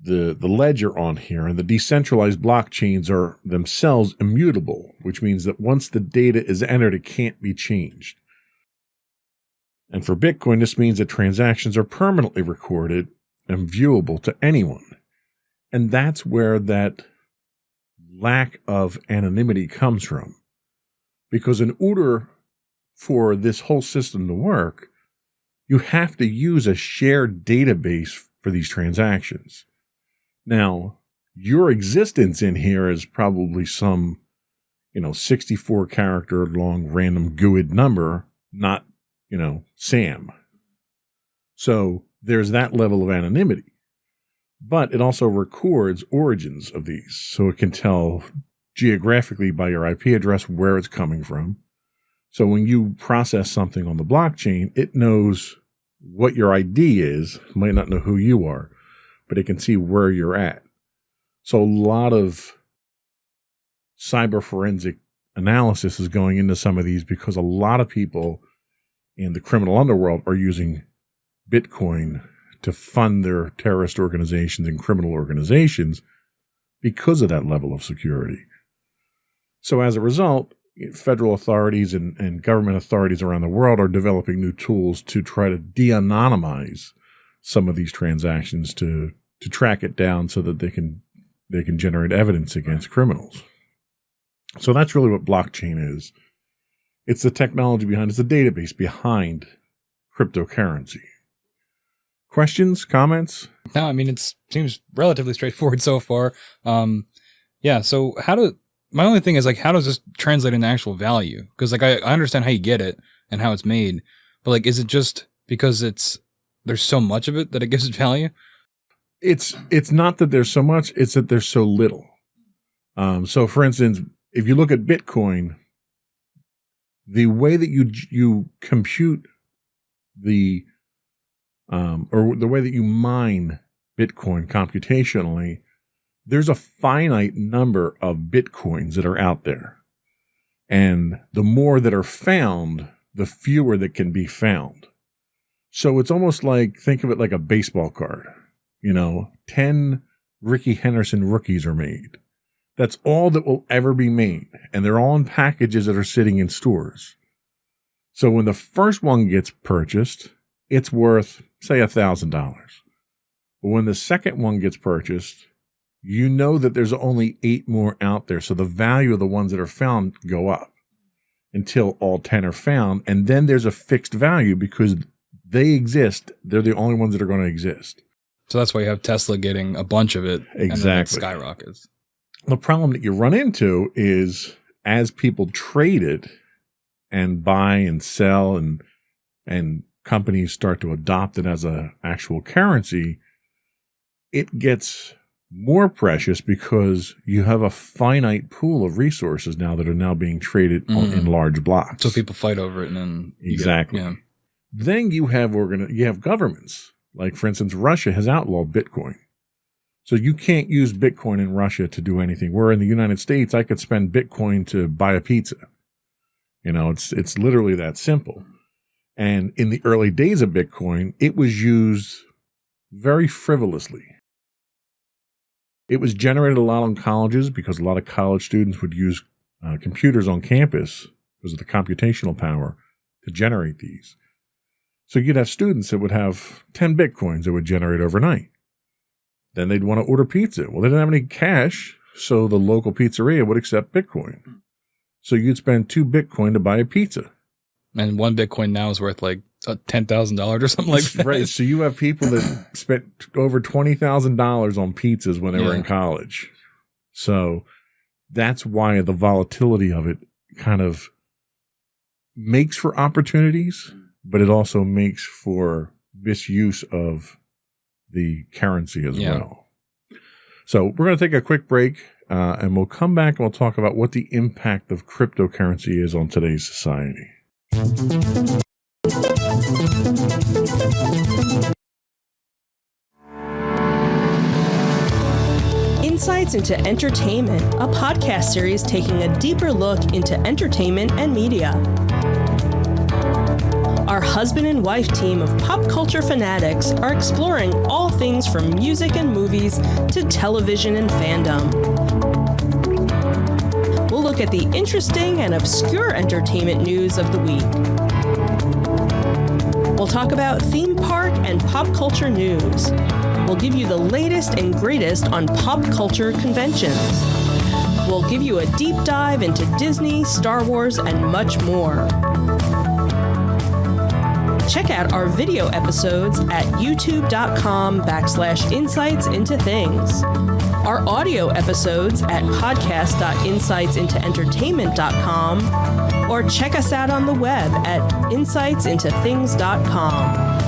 the ledger on here, and the decentralized blockchains are themselves immutable, which means that once the data is entered, it can't be changed. And for Bitcoin, this means that transactions are permanently recorded and viewable to anyone. And that's where that lack of anonymity comes from. Because in order for this whole system to work, you have to use a shared database for these transactions. Now, your existence in here is probably some, 64 character long random GUID number, not, Sam. So there's that level of anonymity. But it also records origins of these. So it can tell geographically by your IP address where it's coming from. So when you process something on the blockchain, it knows what your ID is. It might not know who you are, but it can see where you're at. So a lot of cyber forensic analysis is going into some of these because a lot of people in the criminal underworld are using Bitcoin to fund their terrorist organizations and criminal organizations because of that level of security. So as a result, federal authorities and government authorities around the world are developing new tools to try to de-anonymize some of these transactions to track it down so that they can generate evidence against criminals. So that's really what blockchain is. It's the technology behind, it's the database behind cryptocurrency. Questions, comments? No, I mean, it seems relatively straightforward so far. So my only thing is, how does this translate into actual value? Because, I understand how you get it and how it's made, but, is it just because there's so much of it that it gives it value? It's not that there's so much, it's that there's so little. So, for instance, if you look at Bitcoin, the way that you compute or the way that you mine Bitcoin computationally, there's a finite number of Bitcoins that are out there. And the more that are found, the fewer that can be found. So it's almost like, think of it like a baseball card. 10 Ricky Henderson rookies are made. That's all that will ever be made. And they're all in packages that are sitting in stores. So when the first one gets purchased, it's worth, say, $1,000. But when the second one gets purchased, you know that there's only 8 more out there. So the value of the ones that are found go up until all 10 are found. And then there's a fixed value because they exist. They're the only ones that are going to exist. So that's why you have Tesla getting a bunch of it. Exactly. And then it skyrockets. The problem that you run into is as people trade it and buy and sell and companies start to adopt it as an actual currency, it gets more precious because you have a finite pool of resources now that are now being traded in large blocks. So people fight over it, and then exactly. Then you have governments. Like, for instance, Russia has outlawed Bitcoin. So you can't use Bitcoin in Russia to do anything. Where in the United States, I could spend Bitcoin to buy a pizza. It's literally that simple. And in the early days of Bitcoin, it was used very frivolously. It was generated a lot on colleges because a lot of college students would use computers on campus because of the computational power to generate these. So you'd have students that would have 10 Bitcoins that would generate overnight. Then they'd want to order pizza. Well, they didn't have any cash, so the local pizzeria would accept Bitcoin. So you'd spend 2 Bitcoin to buy a pizza. And 1 Bitcoin now is worth like $10,000 or something like that. Right. So you have people that spent over $20,000 on pizzas when they were in college. So that's why the volatility of it kind of makes for opportunities, but it also makes for misuse of the currency as well. So we're going to take a quick break and we'll come back and we'll talk about what the impact of cryptocurrency is on today's society. Insights into Entertainment, a podcast series taking a deeper look into entertainment and media. Our husband and wife team of pop culture fanatics are exploring all things from music and movies to television and fandom. We'll look at the interesting and obscure entertainment news of the week. We'll talk about theme park and pop culture news. We'll give you the latest and greatest on pop culture conventions. We'll give you a deep dive into Disney, Star Wars, and much more. Check out our video episodes at youtube.com/insightsintothings. Our audio episodes at podcast.insightsintoentertainment.com, or check us out on the web at insightsintothings.com.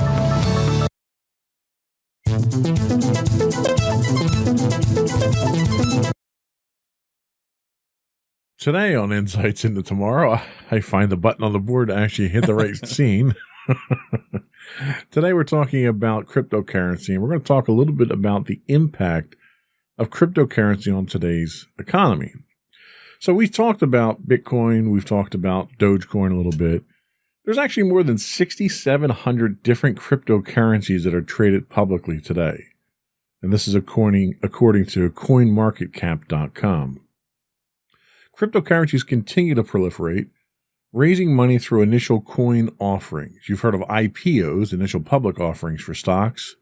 Today on Insights into Tomorrow, I find the button on the board to actually hit the right scene. Today we're talking about cryptocurrency, and we're going to talk a little bit about the impact of cryptocurrency on today's economy. So we talked about Bitcoin, we've talked about Dogecoin a little bit. There's actually more than 6,700 different cryptocurrencies that are traded publicly today. And this is according to coinmarketcap.com. Cryptocurrencies continue to proliferate, raising money through initial coin offerings. You've heard of IPOs, initial public offerings for stocks.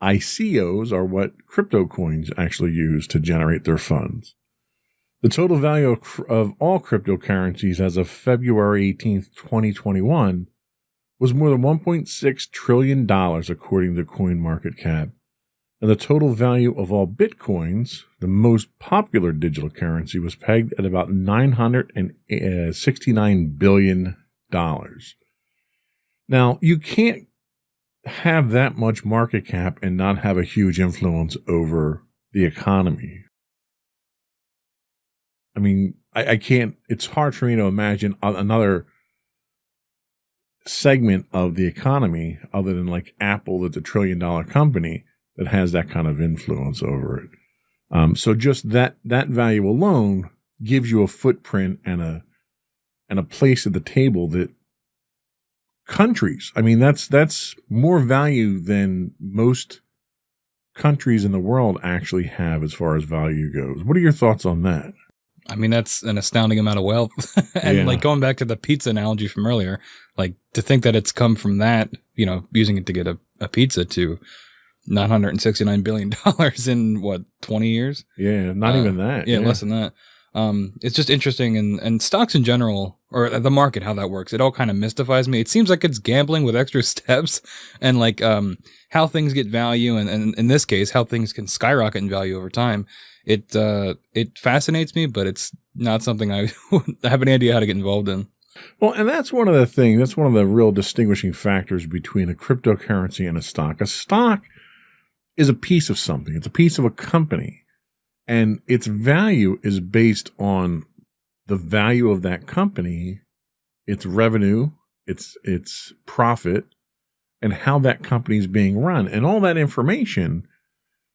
ICOs are what crypto coins actually use to generate their funds. The total value of all cryptocurrencies as of February 18th, 2021 was more than $1.6 trillion according to CoinMarketCap. And the total value of all Bitcoins, the most popular digital currency, was pegged at about $969 billion. Now, you can't have that much market cap and not have a huge influence over the economy. I mean, I can't, it's hard for me to imagine another segment of the economy other than like Apple, that's $1 trillion company, that has that kind of influence over it. So just that value alone gives you a footprint and a place at the table that countries, I mean, that's more value than most countries in the world actually have as far as value goes. What are your thoughts on that? I mean, that's an astounding amount of wealth. And like going back to the pizza analogy from earlier, like to think that it's come from that, you know, using it to get a pizza to $969 billion in what, 20 years? Yeah, not even that. Yeah, less than that. It's just interesting, and stocks in general, or the market, how that works, it all kind of mystifies me. It seems like it's gambling with extra steps, and like how things get value, and in this case, how things can skyrocket in value over time. It fascinates me, but it's not something I have any idea how to get involved in. Well, and that's one of the real distinguishing factors between a cryptocurrency and a stock. A stock is a piece of something. It's a piece of a company, and its value is based on the value of that company, its revenue, its profit, and how that company is being run. And all that information,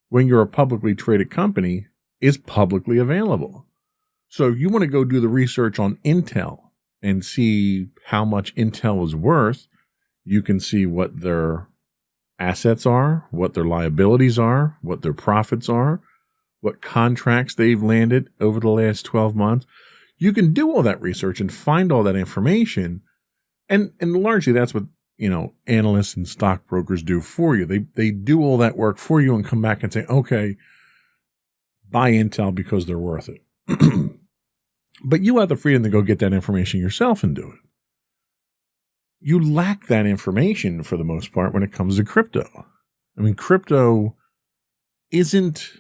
when you're a publicly traded company, is publicly available. So if you want to go do the research on Intel and see how much Intel is worth, you can see what their assets are, what their liabilities are, what their profits are, what contracts they've landed over the last 12 months. You can do all that research and find all that information. And largely that's what, you know, analysts and stockbrokers do for you. They do all that work for you and come back and say, okay, buy Intel because they're worth it. But you have the freedom to go get that information yourself and do it. You lack that information for the most part when it comes to crypto. I mean, crypto isn't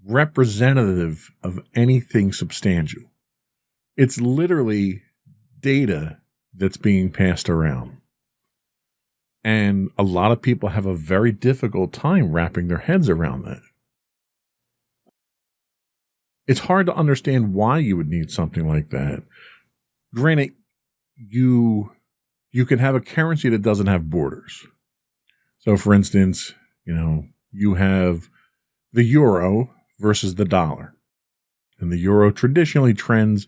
representative of anything substantial. It's literally data that's being passed around. And a lot of people have a very difficult time wrapping their heads around that. It's hard to understand why you would need something like that. Granted, you can have a currency that doesn't have borders. So, for instance, you know, you have the euro versus the dollar. And the euro traditionally trends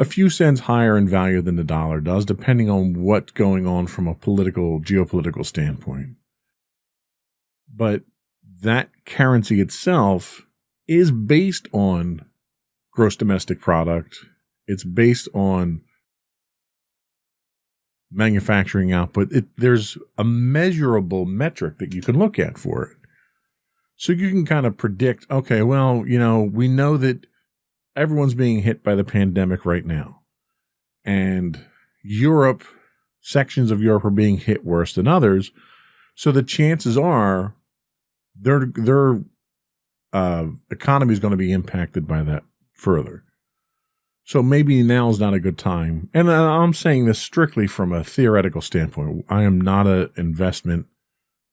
a few cents higher in value than the dollar does, depending on what's going on from a geopolitical standpoint. But that currency itself is based on gross domestic product. It's based on manufacturing output. There's a measurable metric that you can look at for it. So you can kind of predict, okay, well, we know that everyone's being hit by the pandemic right now. And sections of Europe are being hit worse than others. So the chances are their economy is going to be impacted by that further. So maybe now is not a good time. And I'm saying this strictly from a theoretical standpoint. I am not an investment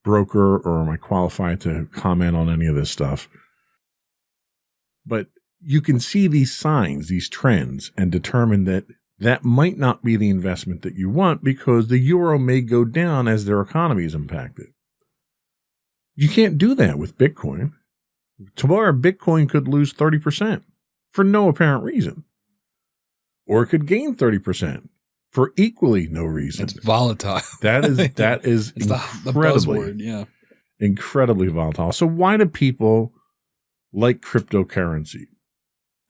broker, or am I qualified to comment on any of this stuff. But you can see these signs, these trends, and determine that might not be the investment that you want, because the euro may go down as their economy is impacted. You can't do that with Bitcoin. Tomorrow, Bitcoin could lose 30% for no apparent reason. Or it could gain 30% for equally no reason. It's volatile. That is it's the buzzword, yeah. Incredibly volatile. So why do people like cryptocurrency?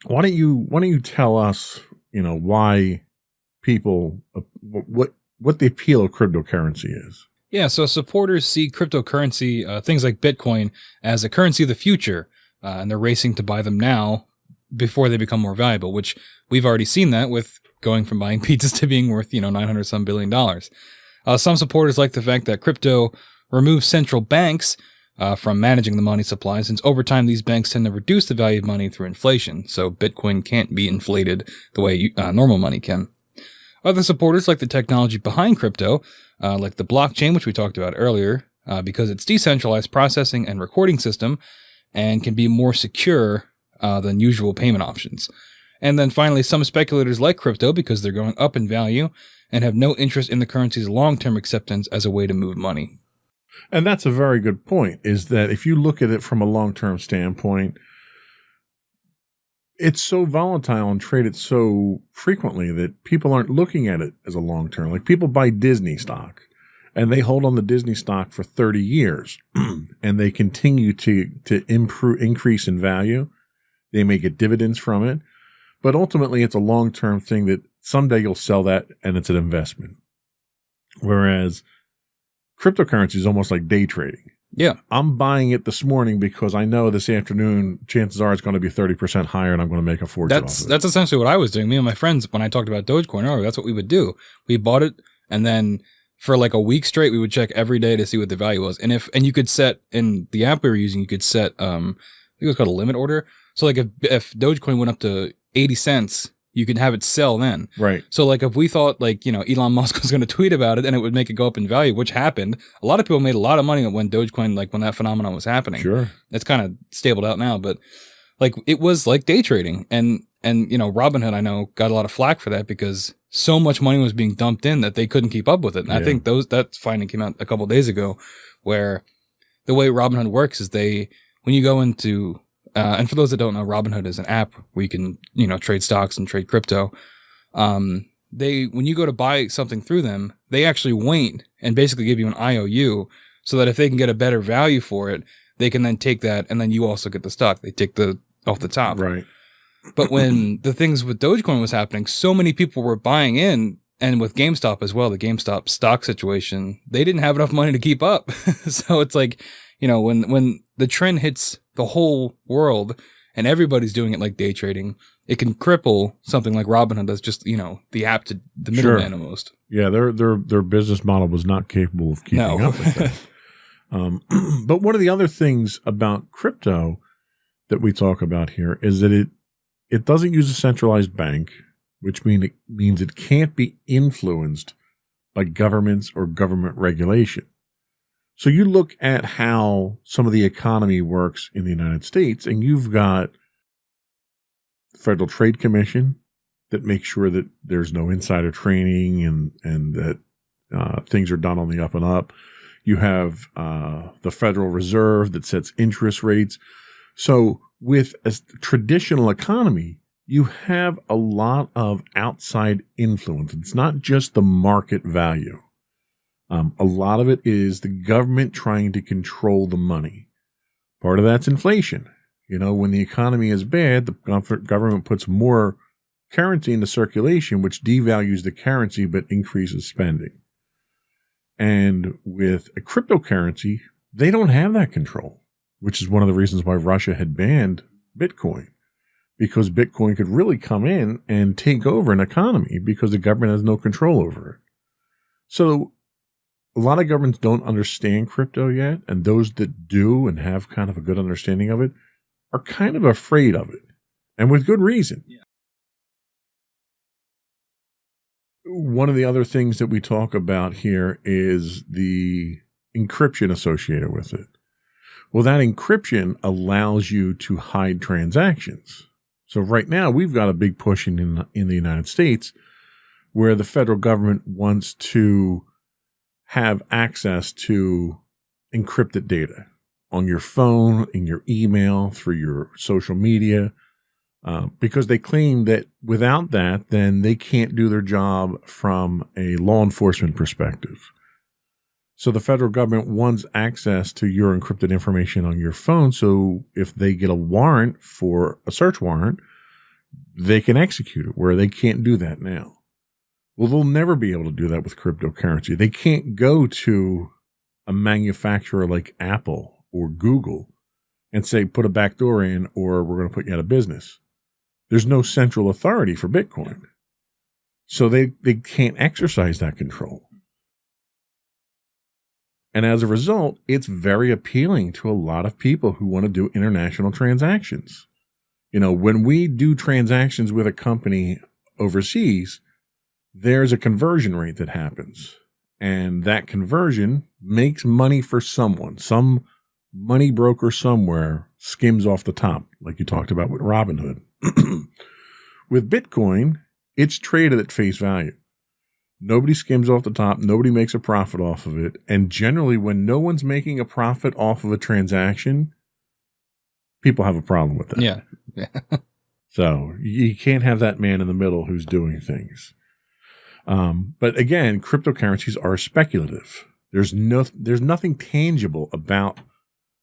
Why don't you tell us, why people, what the appeal of cryptocurrency is? Yeah, so supporters see cryptocurrency, things like Bitcoin, as a currency of the future, and they're racing to buy them now before they become more valuable, which we've already seen that with going from buying pizzas to being worth, $900 billion. Some supporters like the fact that crypto removes central banks from managing the money supply, since over time these banks tend to reduce the value of money through inflation, so Bitcoin can't be inflated the way normal money can. Other supporters like the technology behind crypto, like the blockchain, which we talked about earlier, because it's decentralized processing and recording system and can be more secure than usual payment options. And then finally, some speculators like crypto because they're going up in value and have no interest in the currency's long-term acceptance as a way to move money. And that's a very good point, is that if you look at it from a long-term standpoint, it's so volatile and traded so frequently that people aren't looking at it as a long-term. Like, people buy Disney stock and they hold on the Disney stock for 30 years and they continue to increase in value. They may get dividends from it, but ultimately it's a long-term thing that someday you'll sell that and it's an investment. Whereas cryptocurrency is almost like day trading. Yeah. I'm buying it this morning because I know this afternoon, chances are it's going to be 30% higher and I'm going to make a fortune off of it. That's essentially what I was doing. Me and my friends, when I talked about Dogecoin earlier, that's what we would do. We bought it, and then for like a week straight, we would check every day to see what the value was. And you could set, in the app we were using, you could set, I think it was called a limit order. So like if Dogecoin went up to 80 cents, you could have it sell then. Right. So like if we thought Elon Musk was going to tweet about it and it would make it go up in value, which happened, a lot of people made a lot of money when Dogecoin, when that phenomenon was happening. Sure. It's kind of stabled out now, but it was like day trading. And Robinhood, I know, got a lot of flack for that because so much money was being dumped in that they couldn't keep up with it. And I think that finding came out a couple of days ago, where the way Robinhood works is when you go into, and for those that don't know, Robinhood is an app where you can, trade stocks and trade crypto. When you go to buy something through them, they actually wait and basically give you an IOU so that if they can get a better value for it, they can then take that, and then you also get the stock. They take off the top. Right. But when the things with Dogecoin was happening, so many people were buying in, and with GameStop as well, the GameStop stock situation, they didn't have enough money to keep up. So it's like, when the trend hits the whole world and everybody's doing it like day trading, it can cripple something like Robinhood that's just, the app to the middleman almost. Yeah, their business model was not capable of keeping up with that. But one of the other things about crypto that we talk about here is that it doesn't use a centralized bank, which means it can't be influenced by governments or government regulation. So you look at how some of the economy works in the United States, and you've got the Federal Trade Commission that makes sure that there's no insider trading and that things are done on the up and up. You have the Federal Reserve that sets interest rates. So with a traditional economy, you have a lot of outside influence. It's not just the market value. A lot of it is the government trying to control the money. Part of that's inflation. You know, when the economy is bad, the government puts more currency into circulation, which devalues the currency but increases spending. And with a cryptocurrency, they don't have that control, which is one of the reasons why Russia had banned Bitcoin, because Bitcoin could really come in and take over an economy because the government has no control over it. So a lot of governments don't understand crypto yet, and those that do and have kind of a good understanding of it are kind of afraid of it, and with good reason. Yeah. One of the other things that we talk about here is the encryption associated with it. Well, that encryption allows you to hide transactions. So right now we've got a big push in the United States where the federal government wants to have access to encrypted data on your phone, in your email, through your social media, because they claim that without that, then they can't do their job from a law enforcement perspective. So the federal government wants access to your encrypted information on your phone, so if they get a warrant for a search warrant, they can execute it, where they can't do that now. Well, they'll never be able to do that with cryptocurrency. They can't go to a manufacturer like Apple or Google and say, put a backdoor in or we're going to put you out of business. There's no central authority for Bitcoin. So they can't exercise that control. And as a result, it's very appealing to a lot of people who want to do international transactions. You know, when we do transactions with a company overseas, there's a conversion rate that happens. And that conversion makes money for someone. Some money broker somewhere skims off the top, like you talked about with Robinhood. With Bitcoin, it's traded at face value. Nobody skims off the top. Nobody makes a profit off of it. And generally, when no one's making a profit off of a transaction, people have a problem with that. Yeah. So you can't have that man in the middle who's doing things. But again, cryptocurrencies are speculative. There's nothing tangible about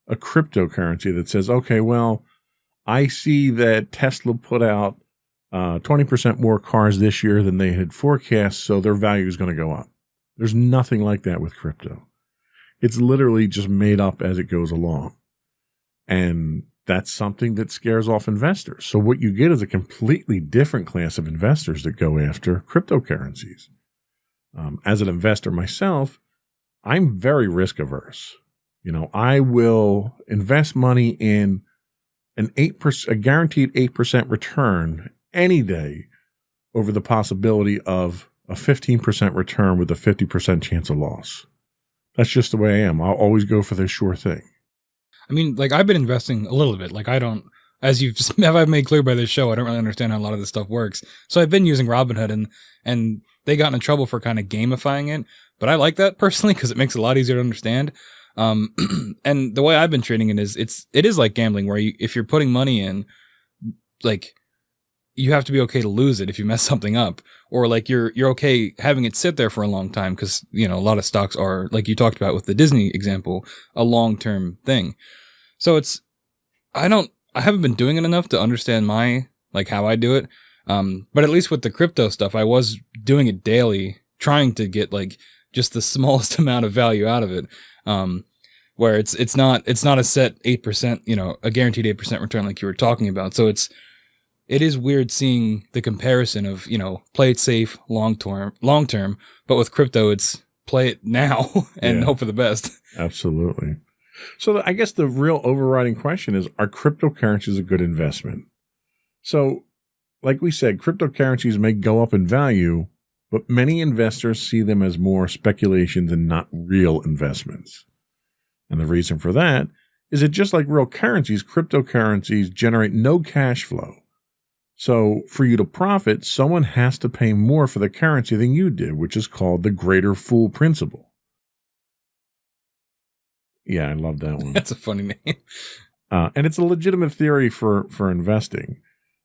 a cryptocurrency that says, okay, well, I see that Tesla put out 20% more cars this year than they had forecast, so their value is going to go up. There's nothing like that with crypto. It's literally just made up as it goes along. And that's something that scares off investors. So what you get is a completely different class of investors that go after cryptocurrencies. As an investor myself, I'm very risk averse. You know, I will invest money in a guaranteed 8% return any day over the possibility of a 15% return with a 50% chance of loss. That's just the way I am. I'll always go for the sure thing. I mean, like, I've been investing a little bit. Like, I don't, as I've made clear by this show, I don't really understand how a lot of this stuff works. So I've been using Robinhood, and they got in trouble for kind of gamifying it. But I like that personally because it makes it a lot easier to understand. And the way I've been trading it is, it is like gambling, where if you're putting money in, like, you have to be okay to lose it if you mess something up, or like you're okay having it sit there for a long time. Cause you know, a lot of stocks are, like you talked about with the Disney example, a long-term thing. So I haven't been doing it enough to understand how I do it. But at least with the crypto stuff, I was doing it daily, trying to get like just the smallest amount of value out of it. Where it's not a set 8%, you know, a guaranteed 8% return like you were talking about. So it is weird seeing the comparison of, you know, play it safe long term, but with crypto, it's play it now and hope for the best. Absolutely. So I guess the real overriding question is, are cryptocurrencies a good investment? So like we said, cryptocurrencies may go up in value, but many investors see them as more speculations and not real investments. And the reason for that is that just like real currencies, cryptocurrencies generate no cash flow. So for you to profit, someone has to pay more for the currency than you did, which is called the greater fool principle. Yeah, I love that one. That's a funny name. And it's a legitimate theory for investing.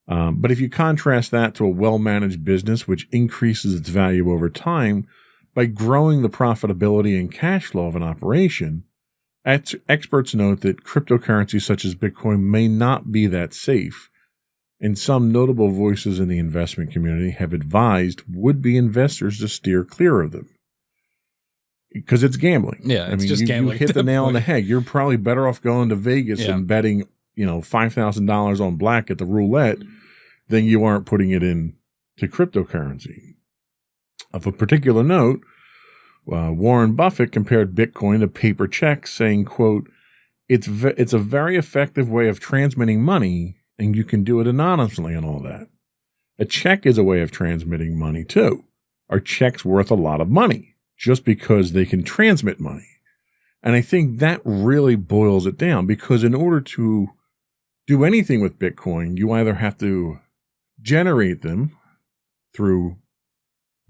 But if you contrast that to a well-managed business, which increases its value over time by growing the profitability and cash flow of an operation, experts note that cryptocurrencies such as Bitcoin may not be that safe, and some notable voices in the investment community have advised would-be investors to steer clear of them. Because it's gambling. Yeah, it's just gambling. You hit the nail on the head. You're probably better off going to Vegas and betting, $5,000 on black at the roulette than you aren't putting it in to cryptocurrency. Of a particular note, Warren Buffett compared Bitcoin to paper checks, saying, quote, it's a very effective way of transmitting money, and you can do it anonymously and all that. A check is a way of transmitting money, too. Are checks worth a lot of money just because they can transmit money? And I think that really boils it down, because in order to do anything with Bitcoin, you either have to generate them through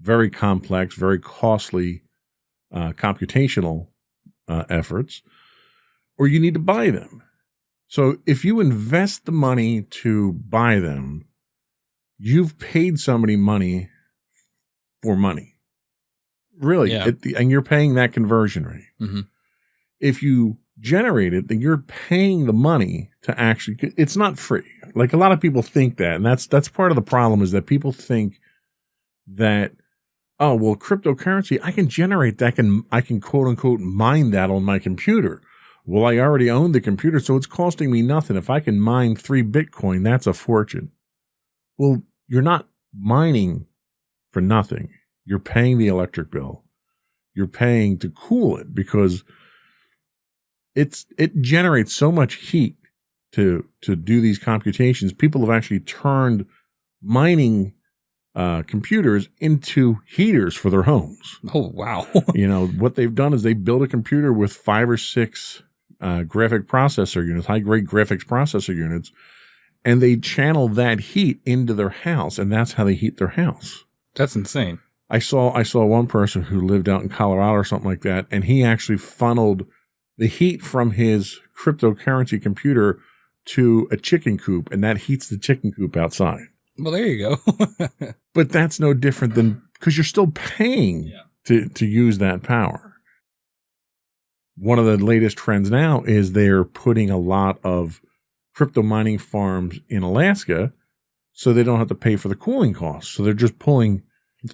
very complex, very costly computational efforts, or you need to buy them. So if you invest the money to buy them, you've paid somebody money for money. Really. Yeah. And you're paying that conversion rate. Mm-hmm. If you generate it, then you're paying the money to actually, it's not free. Like a lot of people think that, and that's part of the problem, is that people think that, oh, well, cryptocurrency, I can generate that, I can quote unquote mine that on my computer. Well, I already own the computer, so it's costing me nothing. If I can mine 3 Bitcoin, that's a fortune. Well, you're not mining for nothing. You're paying the electric bill. You're paying to cool it, because it generates so much heat to do these computations. People have actually turned mining computers into heaters for their homes. Oh, wow. What they've done is they build a computer with 5 or 6 graphic processor units, high-grade graphics processor units, and they channel that heat into their house, and that's how they heat their house. That's insane. I saw one person who lived out in Colorado or something like that, and he actually funneled the heat from his cryptocurrency computer to a chicken coop, and that heats the chicken coop outside. Well, there you go. But that's no different than, because you're still paying to use that power. One of the latest trends now is they're putting a lot of crypto mining farms in Alaska so they don't have to pay for the cooling costs. So they're just putting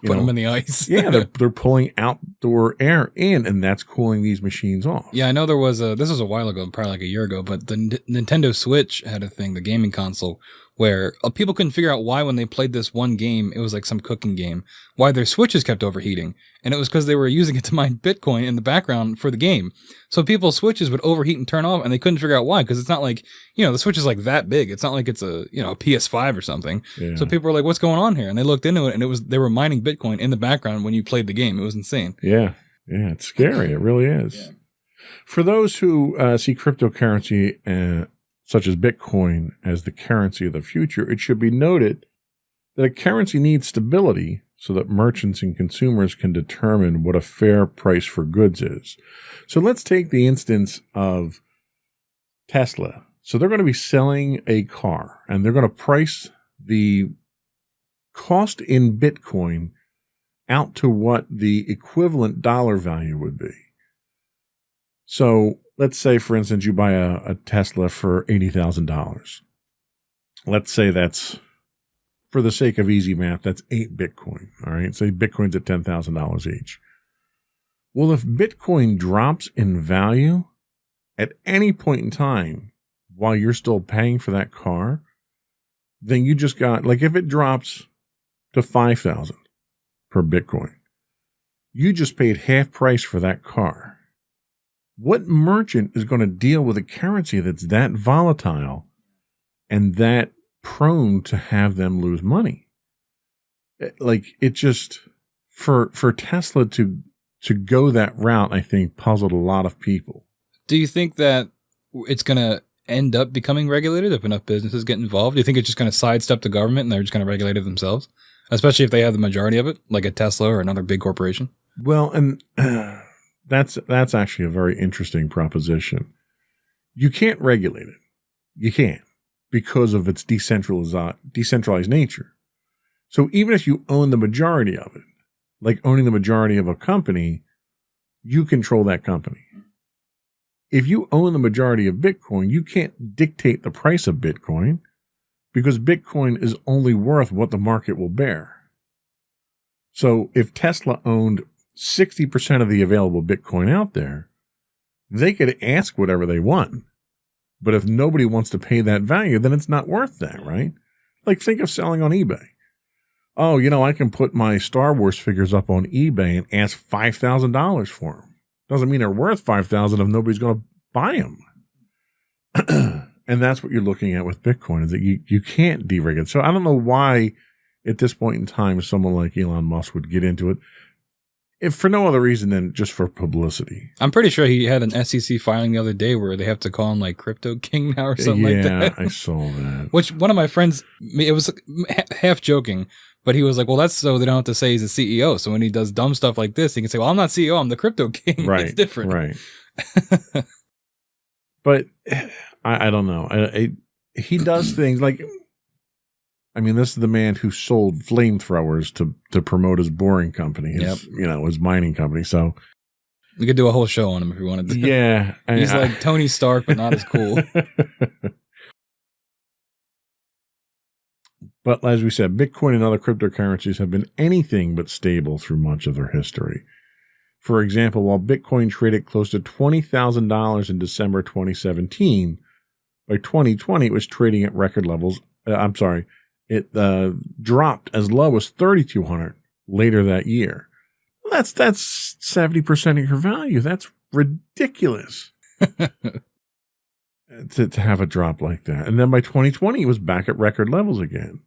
them in the ice. Yeah, they're pulling outdoor air in, and that's cooling these machines off. Yeah, I know there was this was a while ago, probably like a year ago, but the Nintendo Switch had a thing, the gaming console, where people couldn't figure out why when they played this one game, it was like some cooking game, why their Switches kept overheating. And it was because they were using it to mine Bitcoin in the background for the game. So people's Switches would overheat and turn off, and they couldn't figure out why, because it's not like, the Switch is like that big. It's not like it's a PS5 or something. Yeah. So people were like, what's going on here? And they looked into it, and they were mining Bitcoin in the background when you played the game. It was insane. Yeah. Yeah, it's scary. It really is. Yeah. For those who see cryptocurrency such as Bitcoin as the currency of the future, it should be noted that a currency needs stability so that merchants and consumers can determine what a fair price for goods is. So let's take the instance of Tesla. So they're going to be selling a car, and they're going to price the cost in Bitcoin out to what the equivalent dollar value would be. So let's say, for instance, you buy a Tesla for $80,000. Let's say that's, for the sake of easy math, that's 8 Bitcoin. All right. Say Bitcoin's at $10,000 each. Well, if Bitcoin drops in value at any point in time while you're still paying for that car, then you just got, like, if it drops to 5,000 per Bitcoin, you just paid half price for that car. What merchant is going to deal with a currency that's that volatile and that prone to have them lose money? Like, it just, for Tesla to go that route, I think puzzled a lot of people. Do you think that it's going to end up becoming regulated if enough businesses get involved? Do you think it's just going to sidestep the government and they're just going to regulate it themselves? Especially if they have the majority of it, like a Tesla or another big corporation? Well, and that's actually a very interesting proposition. You can't regulate it. You can't. because of its decentralized nature. So even if you own the majority of it, like owning the majority of a company, you control that company. If you own the majority of Bitcoin, you can't dictate the price of Bitcoin because Bitcoin is only worth what the market will bear. So if Tesla owned 60% of the available Bitcoin out there, they could ask whatever they want. But if nobody wants to pay that value, then it's not worth that, right? Like think of selling on eBay. Oh, I can put my Star Wars figures up on eBay and ask $5,000 for them. Doesn't mean they're worth $5,000 if nobody's going to buy them. And that's what you're looking at with Bitcoin, is that you can't deregulate. So I don't know why at this point in time someone like Elon Musk would get into it, if for no other reason than just for publicity. I'm pretty sure he had an SEC filing the other day where they have to call him like Crypto King now or something like that. Yeah, I saw that. Which one of my friends, it was half joking, but he was like, well, that's so they don't have to say he's a CEO. So when he does dumb stuff like this, he can say, well, I'm not CEO, I'm the Crypto King. Right. It's different. Right. But I don't know. He does things like, this is the man who sold flamethrowers to promote his boring company, his mining company. So we could do a whole show on him if we wanted to. Yeah. He's like Tony Stark, but not as cool. But as we said, Bitcoin and other cryptocurrencies have been anything but stable through much of their history. For example, while Bitcoin traded close to $20,000 in December 2017, by 2020 it was trading at record levels. It dropped as low as $3,200 later that year. That's 70% of your value. That's ridiculous to have a drop like that. And then by 2020, it was back at record levels again.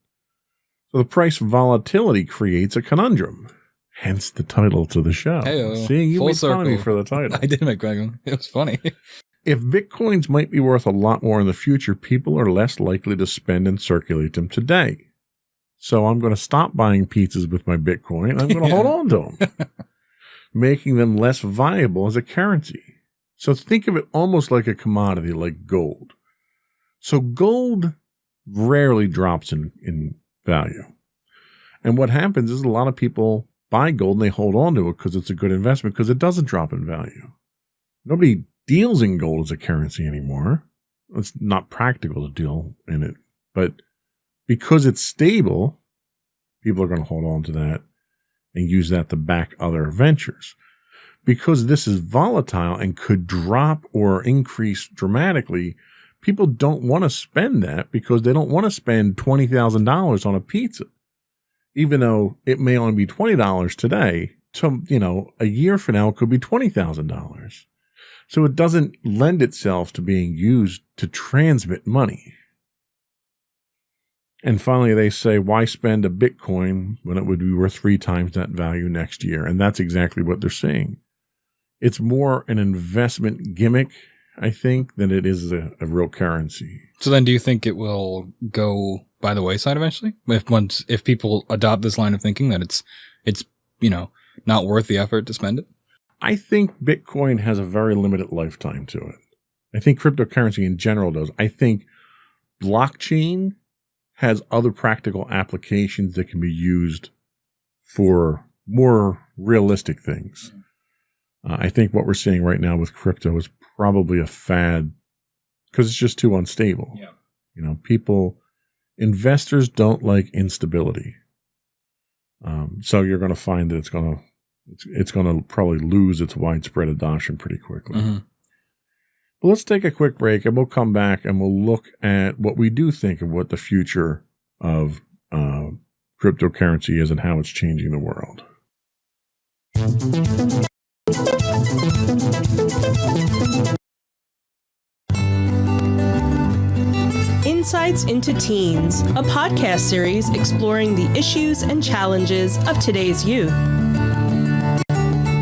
So the price volatility creates a conundrum. Hence the title to the show. Hey-o. Seeing you Full made fun of me circle. for the title. I did make fun. It was funny. If Bitcoins might be worth a lot more in the future, people are less likely to spend and circulate them today. So I'm going to stop buying pizzas with my Bitcoin. I'm going to hold on to them, making them less viable as a currency. So think of it almost like a commodity, like gold. So gold rarely drops in value. And what happens is a lot of people buy gold and they hold on to it because it's a good investment because it doesn't drop in value. Nobody deals in gold as a currency anymore. It's not practical to deal in it. But because it's stable, people are going to hold on to that and use that to back other ventures. Because this is volatile and could drop or increase dramatically, people don't want to spend that because they don't want to spend $20,000 on a pizza. Even though it may only be $20 today, a year from now it could be $20,000. So it doesn't lend itself to being used to transmit money. And finally, they say, why spend a Bitcoin when it would be worth 3 times that value next year? And that's exactly what they're saying. It's more an investment gimmick, I think, than it is a real currency. So then do you think it will go by the wayside eventually? If people adopt this line of thinking that it's not worth the effort to spend it? I think Bitcoin has a very limited lifetime to it. I think cryptocurrency in general does. I think blockchain has other practical applications that can be used for more realistic things. I think what we're seeing right now with crypto is probably a fad because it's just too unstable. Yeah. Investors don't like instability. So you're going to find that it's going to probably lose its widespread adoption pretty quickly. Mm-hmm. But let's take a quick break and we'll come back and we'll look at what we do think of what the future of cryptocurrency is and how it's changing the world. Insights into Teens, a podcast series exploring the issues and challenges of today's youth.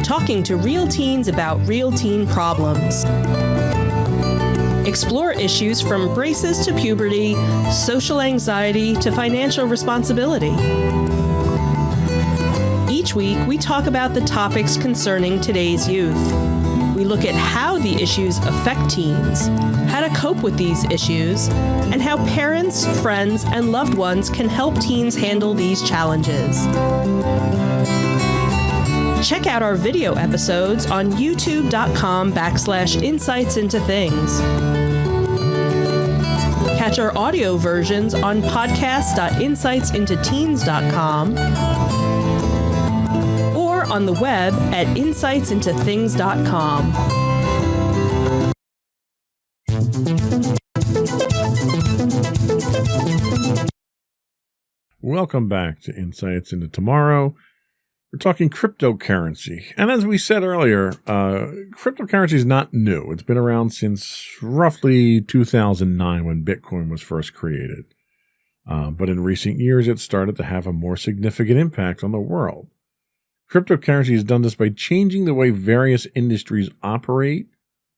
Talking to real teens about real teen problems. Explore issues from braces to puberty, social anxiety to financial responsibility. Each week, we talk about the topics concerning today's youth. We look at how the issues affect teens, how to cope with these issues, and how parents, friends, and loved ones can help teens handle these challenges. Check out our video episodes on youtube.com/insightsintothings. Catch our audio versions on podcast.insightsintoteens.com or on the web at insightsintothings.com. Welcome back to Insights into Tomorrow. We're talking cryptocurrency. And as we said earlier, cryptocurrency is not new. It's been around since roughly 2009 when Bitcoin was first created. But in recent years, it started to have a more significant impact on the world. Cryptocurrency has done this by changing the way various industries operate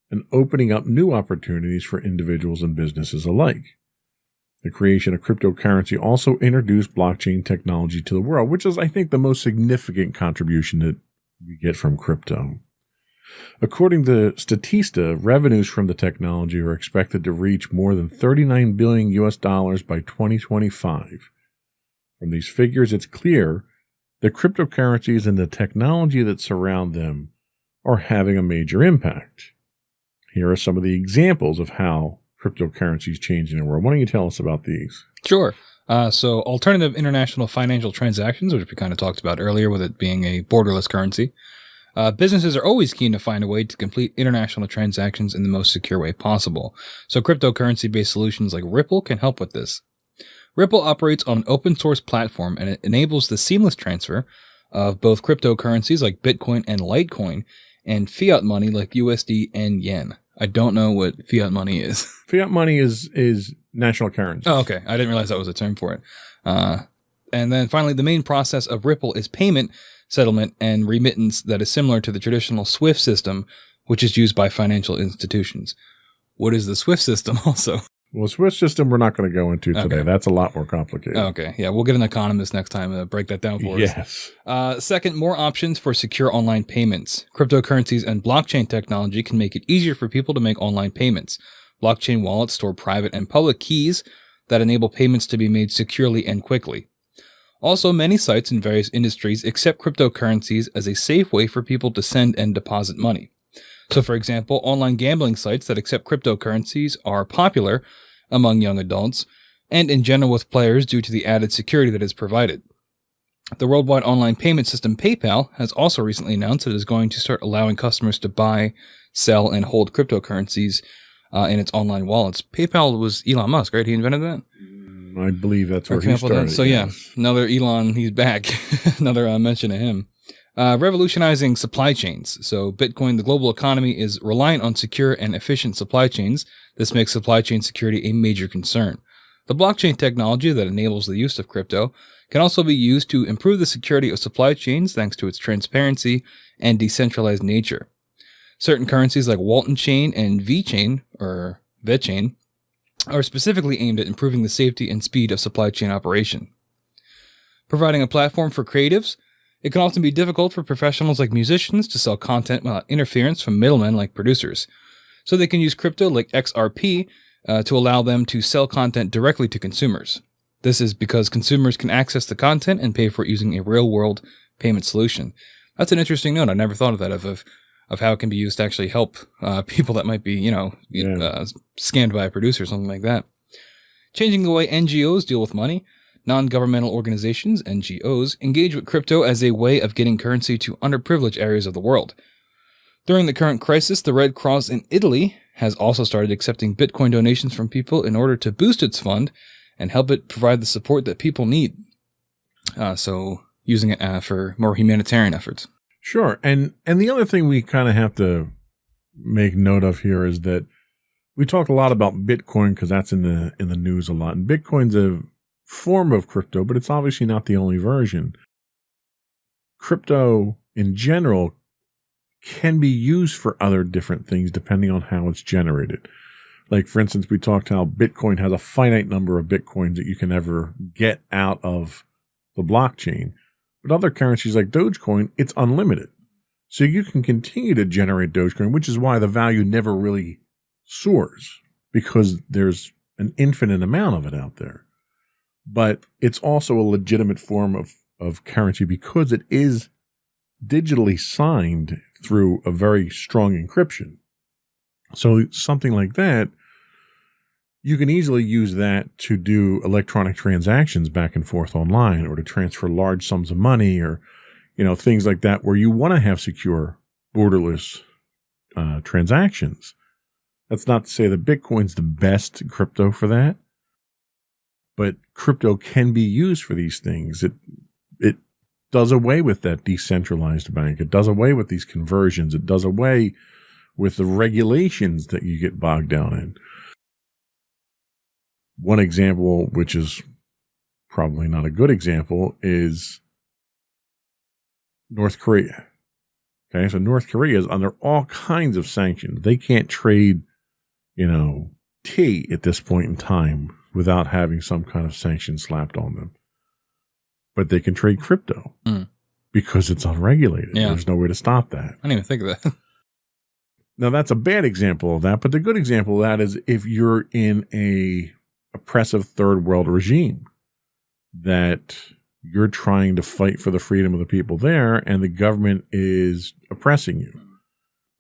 and opening up new opportunities for individuals and businesses alike. The creation of cryptocurrency also introduced blockchain technology to the world, which is, I think, the most significant contribution that we get from crypto. According to Statista, revenues from the technology are expected to reach more than $39 billion by 2025. From these figures, it's clear that cryptocurrencies and the technology that surround them are having a major impact. Here are some of the examples of how cryptocurrency is changing the world. Why don't you tell us about these? Sure. So alternative international financial transactions, which we kind of talked about earlier with it being a borderless currency. Businesses are always keen to find a way to complete international transactions in the most secure way possible. So cryptocurrency-based solutions like Ripple can help with this. Ripple operates on an open source platform and it enables the seamless transfer of both cryptocurrencies like Bitcoin and Litecoin and fiat money like USD and yen. I don't know what fiat money is. Fiat money is national currency. Oh, okay. I didn't realize that was a term for it. And then finally, the main process of Ripple is payment, settlement, and remittance that is similar to the traditional SWIFT system, which is used by financial institutions. What is the SWIFT system also? Well, SWIFT system we're not going to go into today. Okay. That's a lot more complicated. Okay. Yeah, we'll get an economist next time to break that down for us. Yes. Second, more options for secure online payments. Cryptocurrencies and blockchain technology can make it easier for people to make online payments. Blockchain wallets store private and public keys that enable payments to be made securely and quickly. Also, many sites in various industries accept cryptocurrencies as a safe way for people to send and deposit money. So, for example, online gambling sites that accept cryptocurrencies are popular among young adults and in general with players due to the added security that is provided. The worldwide online payment system PayPal has also recently announced that it is going to start allowing customers to buy, sell, and hold cryptocurrencies in its online wallets. PayPal was Elon Musk, right? He invented that? I believe that's where he started. So yeah, another Elon, he's back. Another mention of him. Revolutionizing supply chains. So Bitcoin, the global economy, is reliant on secure and efficient supply chains. This makes supply chain security a major concern. The blockchain technology that enables the use of crypto can also be used to improve the security of supply chains thanks to its transparency and decentralized nature. Certain currencies like Walton Chain and VeChain, or VeChain, are specifically aimed at improving the safety and speed of supply chain operation. Providing a platform for creatives, it can often be difficult for professionals like musicians to sell content without interference from middlemen like producers. So they can use crypto like XRP to allow them to sell content directly to consumers. This is because consumers can access the content and pay for it using a real-world payment solution. That's an interesting note. I never thought of that, of how it can be used to actually help people that might be, scammed by a producer or something like that. Changing the way NGOs deal with money. Non-governmental organizations, NGOs, engage with crypto as a way of getting currency to underprivileged areas of the world. During the current crisis, the Red Cross in Italy has also started accepting Bitcoin donations from people in order to boost its fund and help it provide the support that people need. So using it for more humanitarian efforts. Sure. And the other thing we kind of have to make note of here is that we talk a lot about Bitcoin because that's in the news a lot. And Bitcoin's a form of crypto, but it's obviously not the only version. Crypto in general can be used for other different things depending on how it's generated. Like, for instance, we talked how Bitcoin has a finite number of Bitcoins that you can ever get out of the blockchain. But other currencies like Dogecoin, it's unlimited. So you can continue to generate Dogecoin, which is why the value never really soars, because there's an infinite amount of it out there. But it's also a legitimate form of currency because it is digitally signed through a very strong encryption. So something like that, you can easily use that to do electronic transactions back and forth online, or to transfer large sums of money, or things like that, where you want to have secure, borderless transactions. That's not to say that Bitcoin's the best crypto for that, but crypto can be used for these things. It does away with that decentralized bank. It does away with these conversions. It does away with the regulations that you get bogged down in. One example, which is probably not a good example, is North Korea. Okay, so North Korea is under all kinds of sanctions. They can't trade, tea at this point in time without having some kind of sanction slapped on them. But they can trade crypto because it's unregulated. Yeah. There's no way to stop that. I didn't even think of that. Now, that's a bad example of that, but the good example of that is if you're in a oppressive third world regime that you're trying to fight for the freedom of the people there and the government is oppressing you.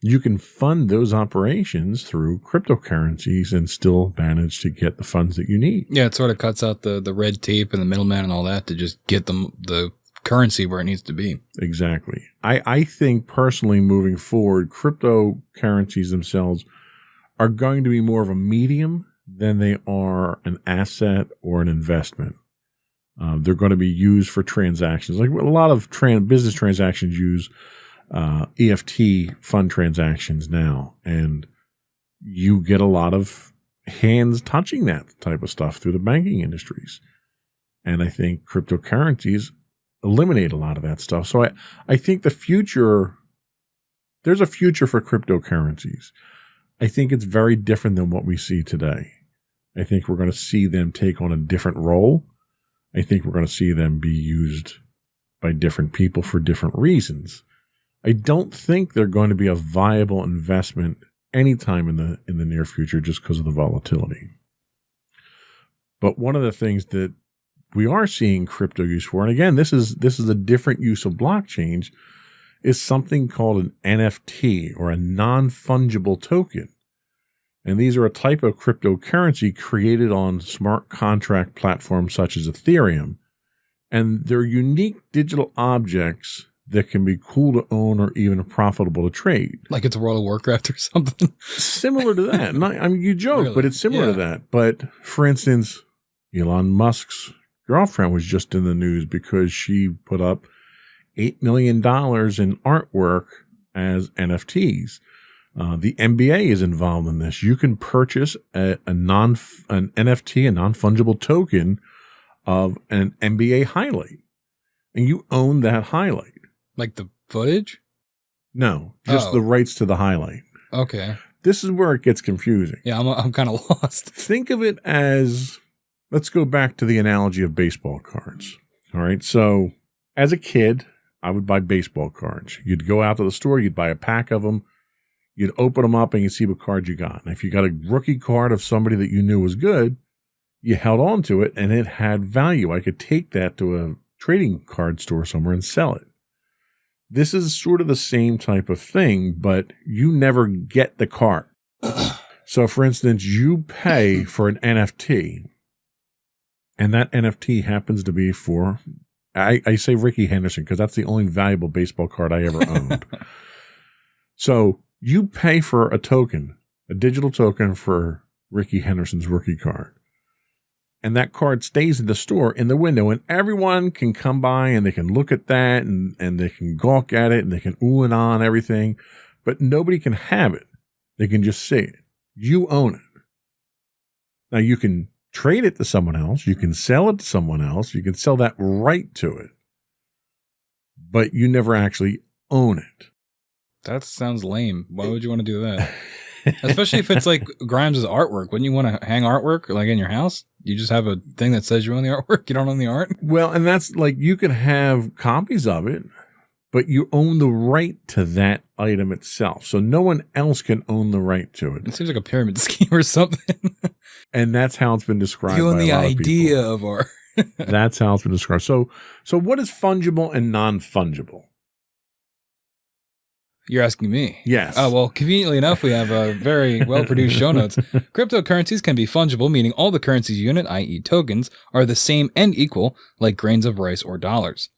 You can fund those operations through cryptocurrencies and still manage to get the funds that you need. Yeah, it sort of cuts out the red tape and the middleman and all that to just get the currency where it needs to be. Exactly. I think personally moving forward, cryptocurrencies themselves are going to be more of a medium than they are an asset or an investment. They're going to be used for transactions. Like a lot of business transactions use EFT fund transactions now, and you get a lot of hands touching that type of stuff through the banking industries. And I think cryptocurrencies eliminate a lot of that stuff. So I think there's a future for cryptocurrencies. I think it's very different than what we see today. I think we're going to see them take on a different role. I think we're going to see them be used by different people for different reasons. I don't think they're going to be a viable investment anytime in the near future just because of the volatility. But one of the things that we are seeing crypto use for, and again, this is a different use of blockchain, is something called an NFT, or a non-fungible token. And these are a type of cryptocurrency created on smart contract platforms such as Ethereum. And they're unique digital objects that can be cool to own or even profitable to trade. Like it's World of Warcraft or something. Similar to that. You joke, Really? but it's similar to that. But for instance, Elon Musk's girlfriend was just in the news because she put up $8 million in artwork as NFTs. The NBA is involved in this. You can purchase an NFT, a non-fungible token of an NBA highlight, and you own that highlight. Like the footage? No, just the rights to the highlight. Okay. This is where it gets confusing. Yeah, I'm kind of lost. Think of it as, let's go back to the analogy of baseball cards. All right. So as a kid, I would buy baseball cards. You'd go out to the store, you'd buy a pack of them. You'd open them up and you'd see what card you got. And if you got a rookie card of somebody that you knew was good, you held on to it and it had value. I could take that to a trading card store somewhere and sell it. This is sort of the same type of thing, but you never get the card. So, for instance, you pay for an NFT, and that NFT happens to be for, I say Ricky Henderson because that's the only valuable baseball card I ever owned. So, you pay for a token, a digital token for Ricky Henderson's rookie card. And that card stays in the store in the window, and everyone can come by and they can look at that and they can gawk at it and they can ooh and ah and everything, but nobody can have it. They can just see it. You own it. Now you can trade it to someone else. You can sell it to someone else. You can sell that right to it, but you never actually own it. That sounds lame. Why would you want to do that? Especially if it's like Grimes' artwork. Wouldn't you want to hang artwork like in your house? You just have a thing that says you own the artwork. You don't own the art. Well, and that's like, you can have copies of it, but you own the right to that item itself. So no one else can own the right to It it. seems like a pyramid scheme or something. And that's how it's been described. You own by the a lot idea of of our. people. That's how it's been described. So what is fungible and non-fungible? You're asking me. Yes. Oh, well, conveniently enough, we have a very well-produced show notes. Cryptocurrencies can be fungible, meaning all the currency's unit, i.e. tokens, are the same and equal, like grains of rice or dollars.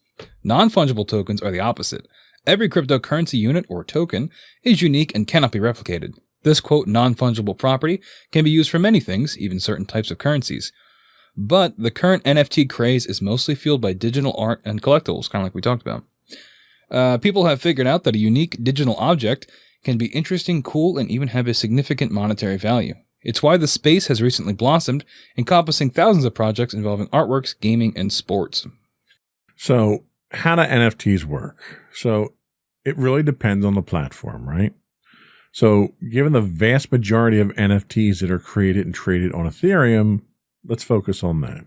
Non-fungible tokens are the opposite. Every cryptocurrency unit or token is unique and cannot be replicated. This, quote, non-fungible property can be used for many things, even certain types of currencies. But the current NFT craze is mostly fueled by digital art and collectibles, kind of like we talked about. People have figured out that a unique digital object can be interesting, cool, and even have a significant monetary value. It's why the space has recently blossomed, encompassing thousands of projects involving artworks, gaming, and sports. So how do NFTs work? So it really depends on the platform, right? So given the vast majority of NFTs that are created and traded on Ethereum, let's focus on that.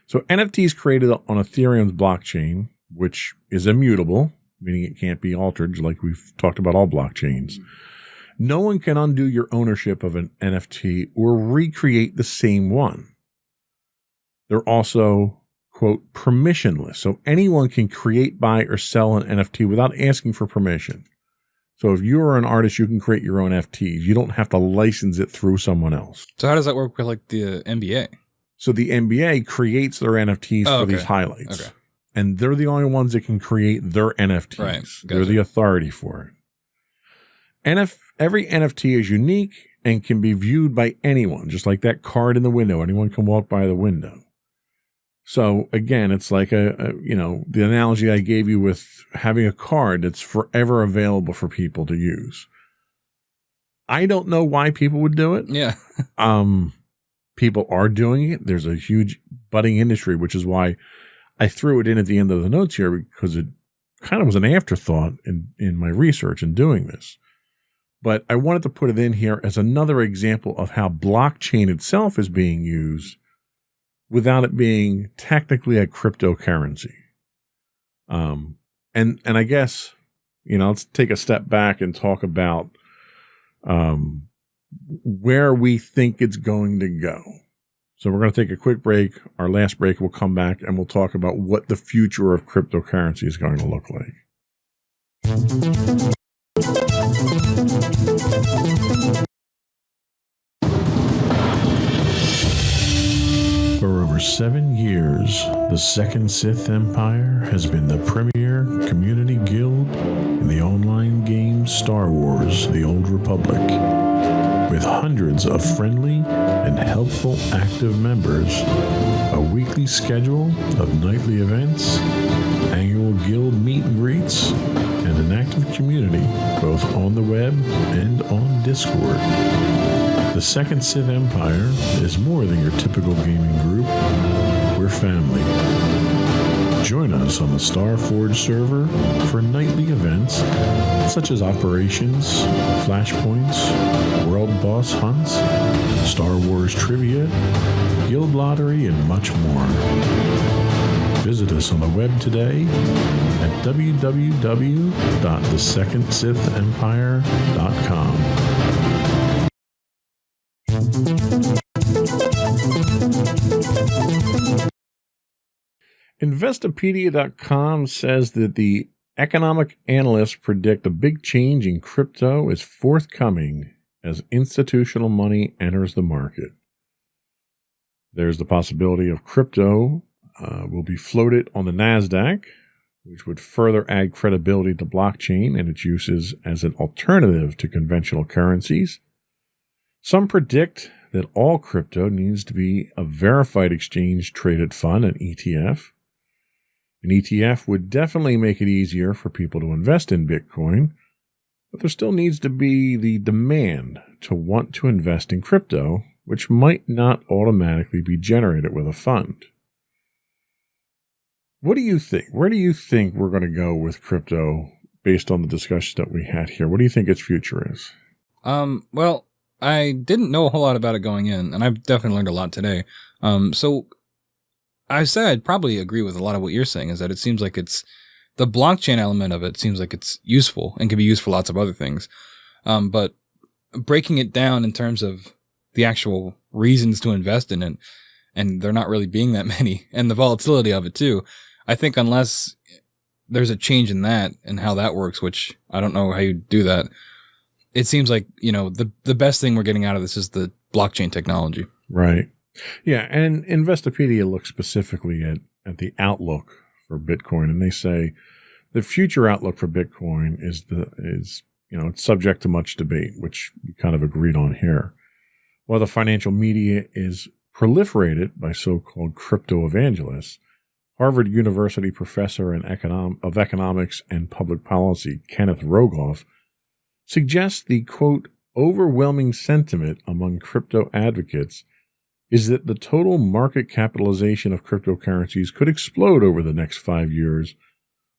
So NFTs created on Ethereum's blockchain, which is immutable, meaning it can't be altered, like we've talked about all blockchains. No one can undo your ownership of an NFT or recreate the same one. They're also, quote, permissionless. So anyone can create, buy, or sell an NFT without asking for permission. So if you're an artist, you can create your own NFTs. You don't have to license it through someone else. So how does that work with like the NBA? So the NBA creates their NFTs for these highlights. Okay. And they're the only ones that can create their NFTs. Right. Gotcha. They're the authority for it. Every NFT is unique and can be viewed by anyone, just like that card in the window. Anyone can walk by the window. So again, it's like the analogy I gave you with having a card that's forever available for people to use. I don't know why people would do it. Yeah. People are doing it. There's a huge budding industry, which is why I threw it in at the end of the notes here, because it kind of was an afterthought in my research in doing this. But I wanted to put it in here as another example of how blockchain itself is being used without it being technically a cryptocurrency. And I guess, let's take a step back and talk about where we think it's going to go. So we're going to take a quick break. Our last break, we'll come back and we'll talk about what the future of cryptocurrency is going to look like. For over 7 years, the Second Sith Empire has been the premier community guild in the online game Star Wars: The Old Republic. With hundreds of friendly and helpful active members, a weekly schedule of nightly events, annual guild meet and greets, and an active community both on the web and on Discord. The Second Sith Empire is more than your typical gaming group. We're family. Join us on the Starforge server for nightly events such as operations, flashpoints, world boss hunts, Star Wars trivia, guild lottery, and much more. Visit us on the web today at www.thesecondsithempire.com. Investopedia.com says that the economic analysts predict a big change in crypto is forthcoming as institutional money enters the market. There's the possibility of crypto will be floated on the NASDAQ, which would further add credibility to blockchain and its uses as an alternative to conventional currencies. Some predict that all crypto needs to be a verified exchange-traded fund, an ETF. An ETF would definitely make it easier for people to invest in Bitcoin, but there still needs to be the demand to want to invest in crypto, which might not automatically be generated with a fund. What do you think? Where do you think we're going to go with crypto based on the discussion that we had here? What do you think its future is? Well, I didn't know a whole lot about it going in, and I've definitely learned a lot today. So I said I'd probably agree with a lot of what you're saying, is that it seems like it's the blockchain element of it seems like it's useful and can be used for lots of other things. But breaking it down in terms of the actual reasons to invest in it, and there not really being that many, and the volatility of it too, I think unless there's a change in that and how that works, which I don't know how you do that, it seems like, the best thing we're getting out of this is the blockchain technology. Right. Yeah. And Investopedia looks specifically at the outlook for Bitcoin, and they say the future outlook for Bitcoin is it's subject to much debate, which we kind of agreed on here. While the financial media is proliferated by so-called crypto evangelists, Harvard University professor of economics and public policy Kenneth Rogoff suggests the, quote, overwhelming sentiment among crypto advocates is that the total market capitalization of cryptocurrencies could explode over the next 5 years,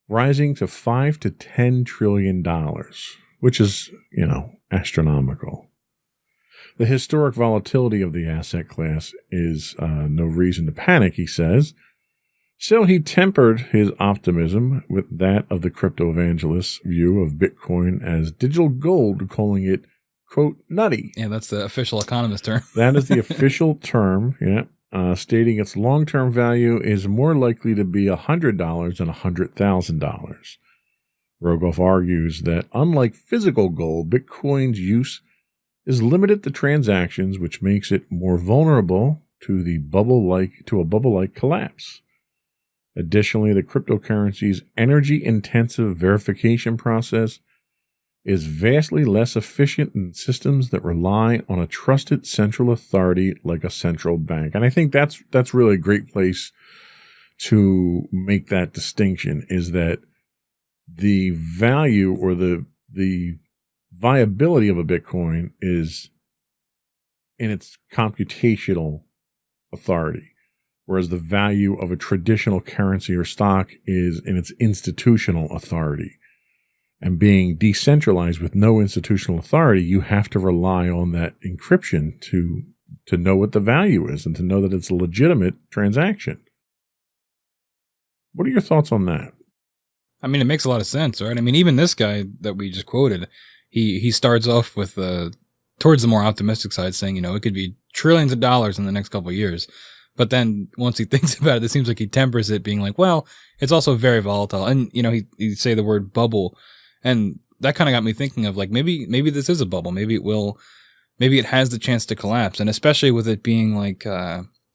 rising to $5 to $10 trillion, which is, astronomical. The historic volatility of the asset class is no reason to panic, he says. Still, he tempered his optimism with that of the crypto evangelists' view of Bitcoin as digital gold, calling it, quote, nutty. Yeah, that's the official economist term. That is the official term, stating its long-term value is more likely to be $100 than $100,000. Rogoff argues that unlike physical gold, Bitcoin's use is limited to transactions, which makes it more vulnerable to a bubble-like collapse. Additionally, the cryptocurrency's energy-intensive verification process is vastly less efficient than systems that rely on a trusted central authority like a central bank. And I think that's really a great place to make that distinction, is that the value or the viability of a Bitcoin is in its computational authority, whereas the value of a traditional currency or stock is in its institutional authority. And being decentralized with no institutional authority, you have to rely on that encryption to know what the value is and to know that it's a legitimate transaction. What are your thoughts on that? I mean, it makes a lot of sense, right? I mean, even this guy that we just quoted, he starts off with towards the more optimistic side, saying, it could be trillions of dollars in the next couple of years. But then once he thinks about it, it seems like he tempers it, being like, well, it's also very volatile. And, he say the word bubble. And that kind of got me thinking of like, maybe this is a bubble. Maybe it has the chance to collapse. And especially with it being like,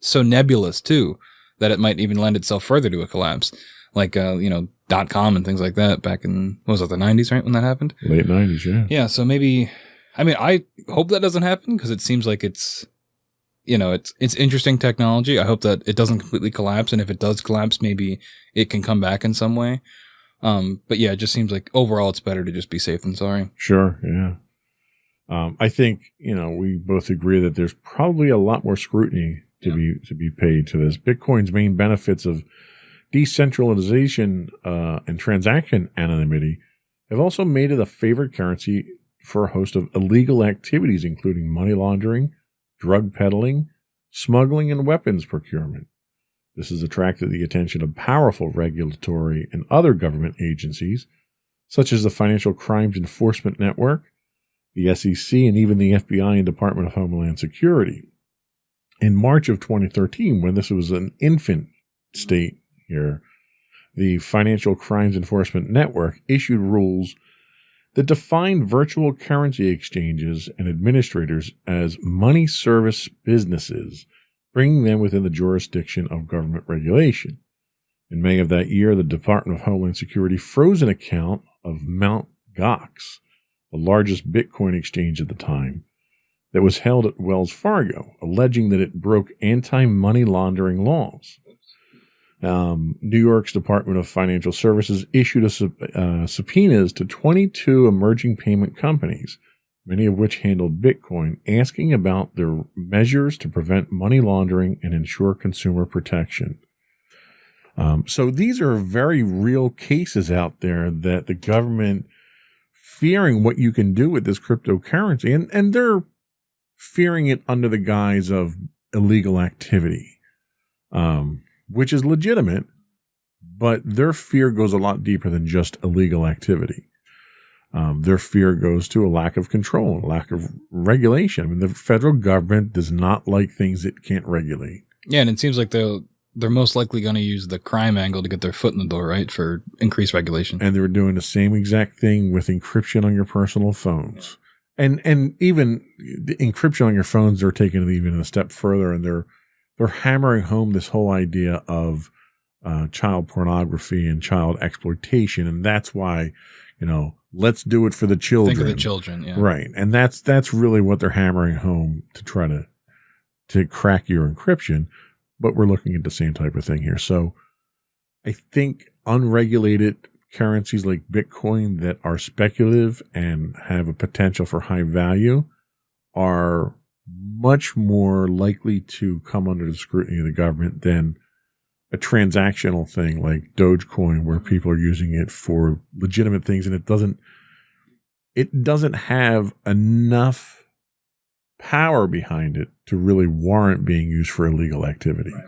so nebulous too, that it might even lend itself further to a collapse. Like, .com and things like that back in, what was it, the 90s, right? When that happened? Late 90s, yeah. Yeah. So maybe, I hope that doesn't happen because it seems like it's interesting technology. I hope that it doesn't completely collapse. And if it does collapse, maybe it can come back in some way. But yeah, it just seems like overall it's better to just be safe than sorry. Sure. Yeah. I think, we both agree that there's probably a lot more scrutiny to be paid to this. Bitcoin's main benefits of decentralization, and transaction anonymity have also made it a favored currency for a host of illegal activities, including money laundering, drug peddling, smuggling, and weapons procurement. This has attracted the attention of powerful regulatory and other government agencies, such as the Financial Crimes Enforcement Network, the SEC, and even the FBI and Department of Homeland Security. In March of 2013, when this was an infant state here, the Financial Crimes Enforcement Network issued rules that defined virtual currency exchanges and administrators as money service businesses, bringing them within the jurisdiction of government regulation. In May of that year, the Department of Homeland Security froze an account of Mt. Gox, the largest Bitcoin exchange at the time, that was held at Wells Fargo, alleging that it broke anti-money laundering laws. New York's Department of Financial Services issued subpoenas to 22 emerging payment companies, many of which handled Bitcoin, asking about their measures to prevent money laundering and ensure consumer protection. So these are very real cases out there that the government, fearing what you can do with this cryptocurrency, and they're fearing it under the guise of illegal activity, which is legitimate, But their fear goes a lot deeper than just illegal activity. Their fear goes to a lack of control, a lack of regulation. I mean, the federal government does not like things it can't regulate. Yeah, and it seems like they're most likely going to use the crime angle to get their foot in the door, right, for increased regulation. And they were doing the same exact thing with encryption on your personal phones. And even the encryption on your phones, they're taking it even a step further, and they're hammering home this whole idea of child pornography and child exploitation. And that's why, let's do it for the children. Think of the children, yeah. Right. And that's really what they're hammering home to try to crack your encryption. But we're looking at the same type of thing here. So I think unregulated currencies like Bitcoin that are speculative and have a potential for high value are much more likely to come under the scrutiny of the government than a transactional thing like Dogecoin, where people are using it for legitimate things, and it doesn't have enough power behind it to really warrant being used for illegal activity. Right.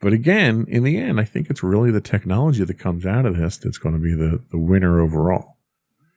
But again, in the end, I think it's really the technology that comes out of this that's going to be the winner overall.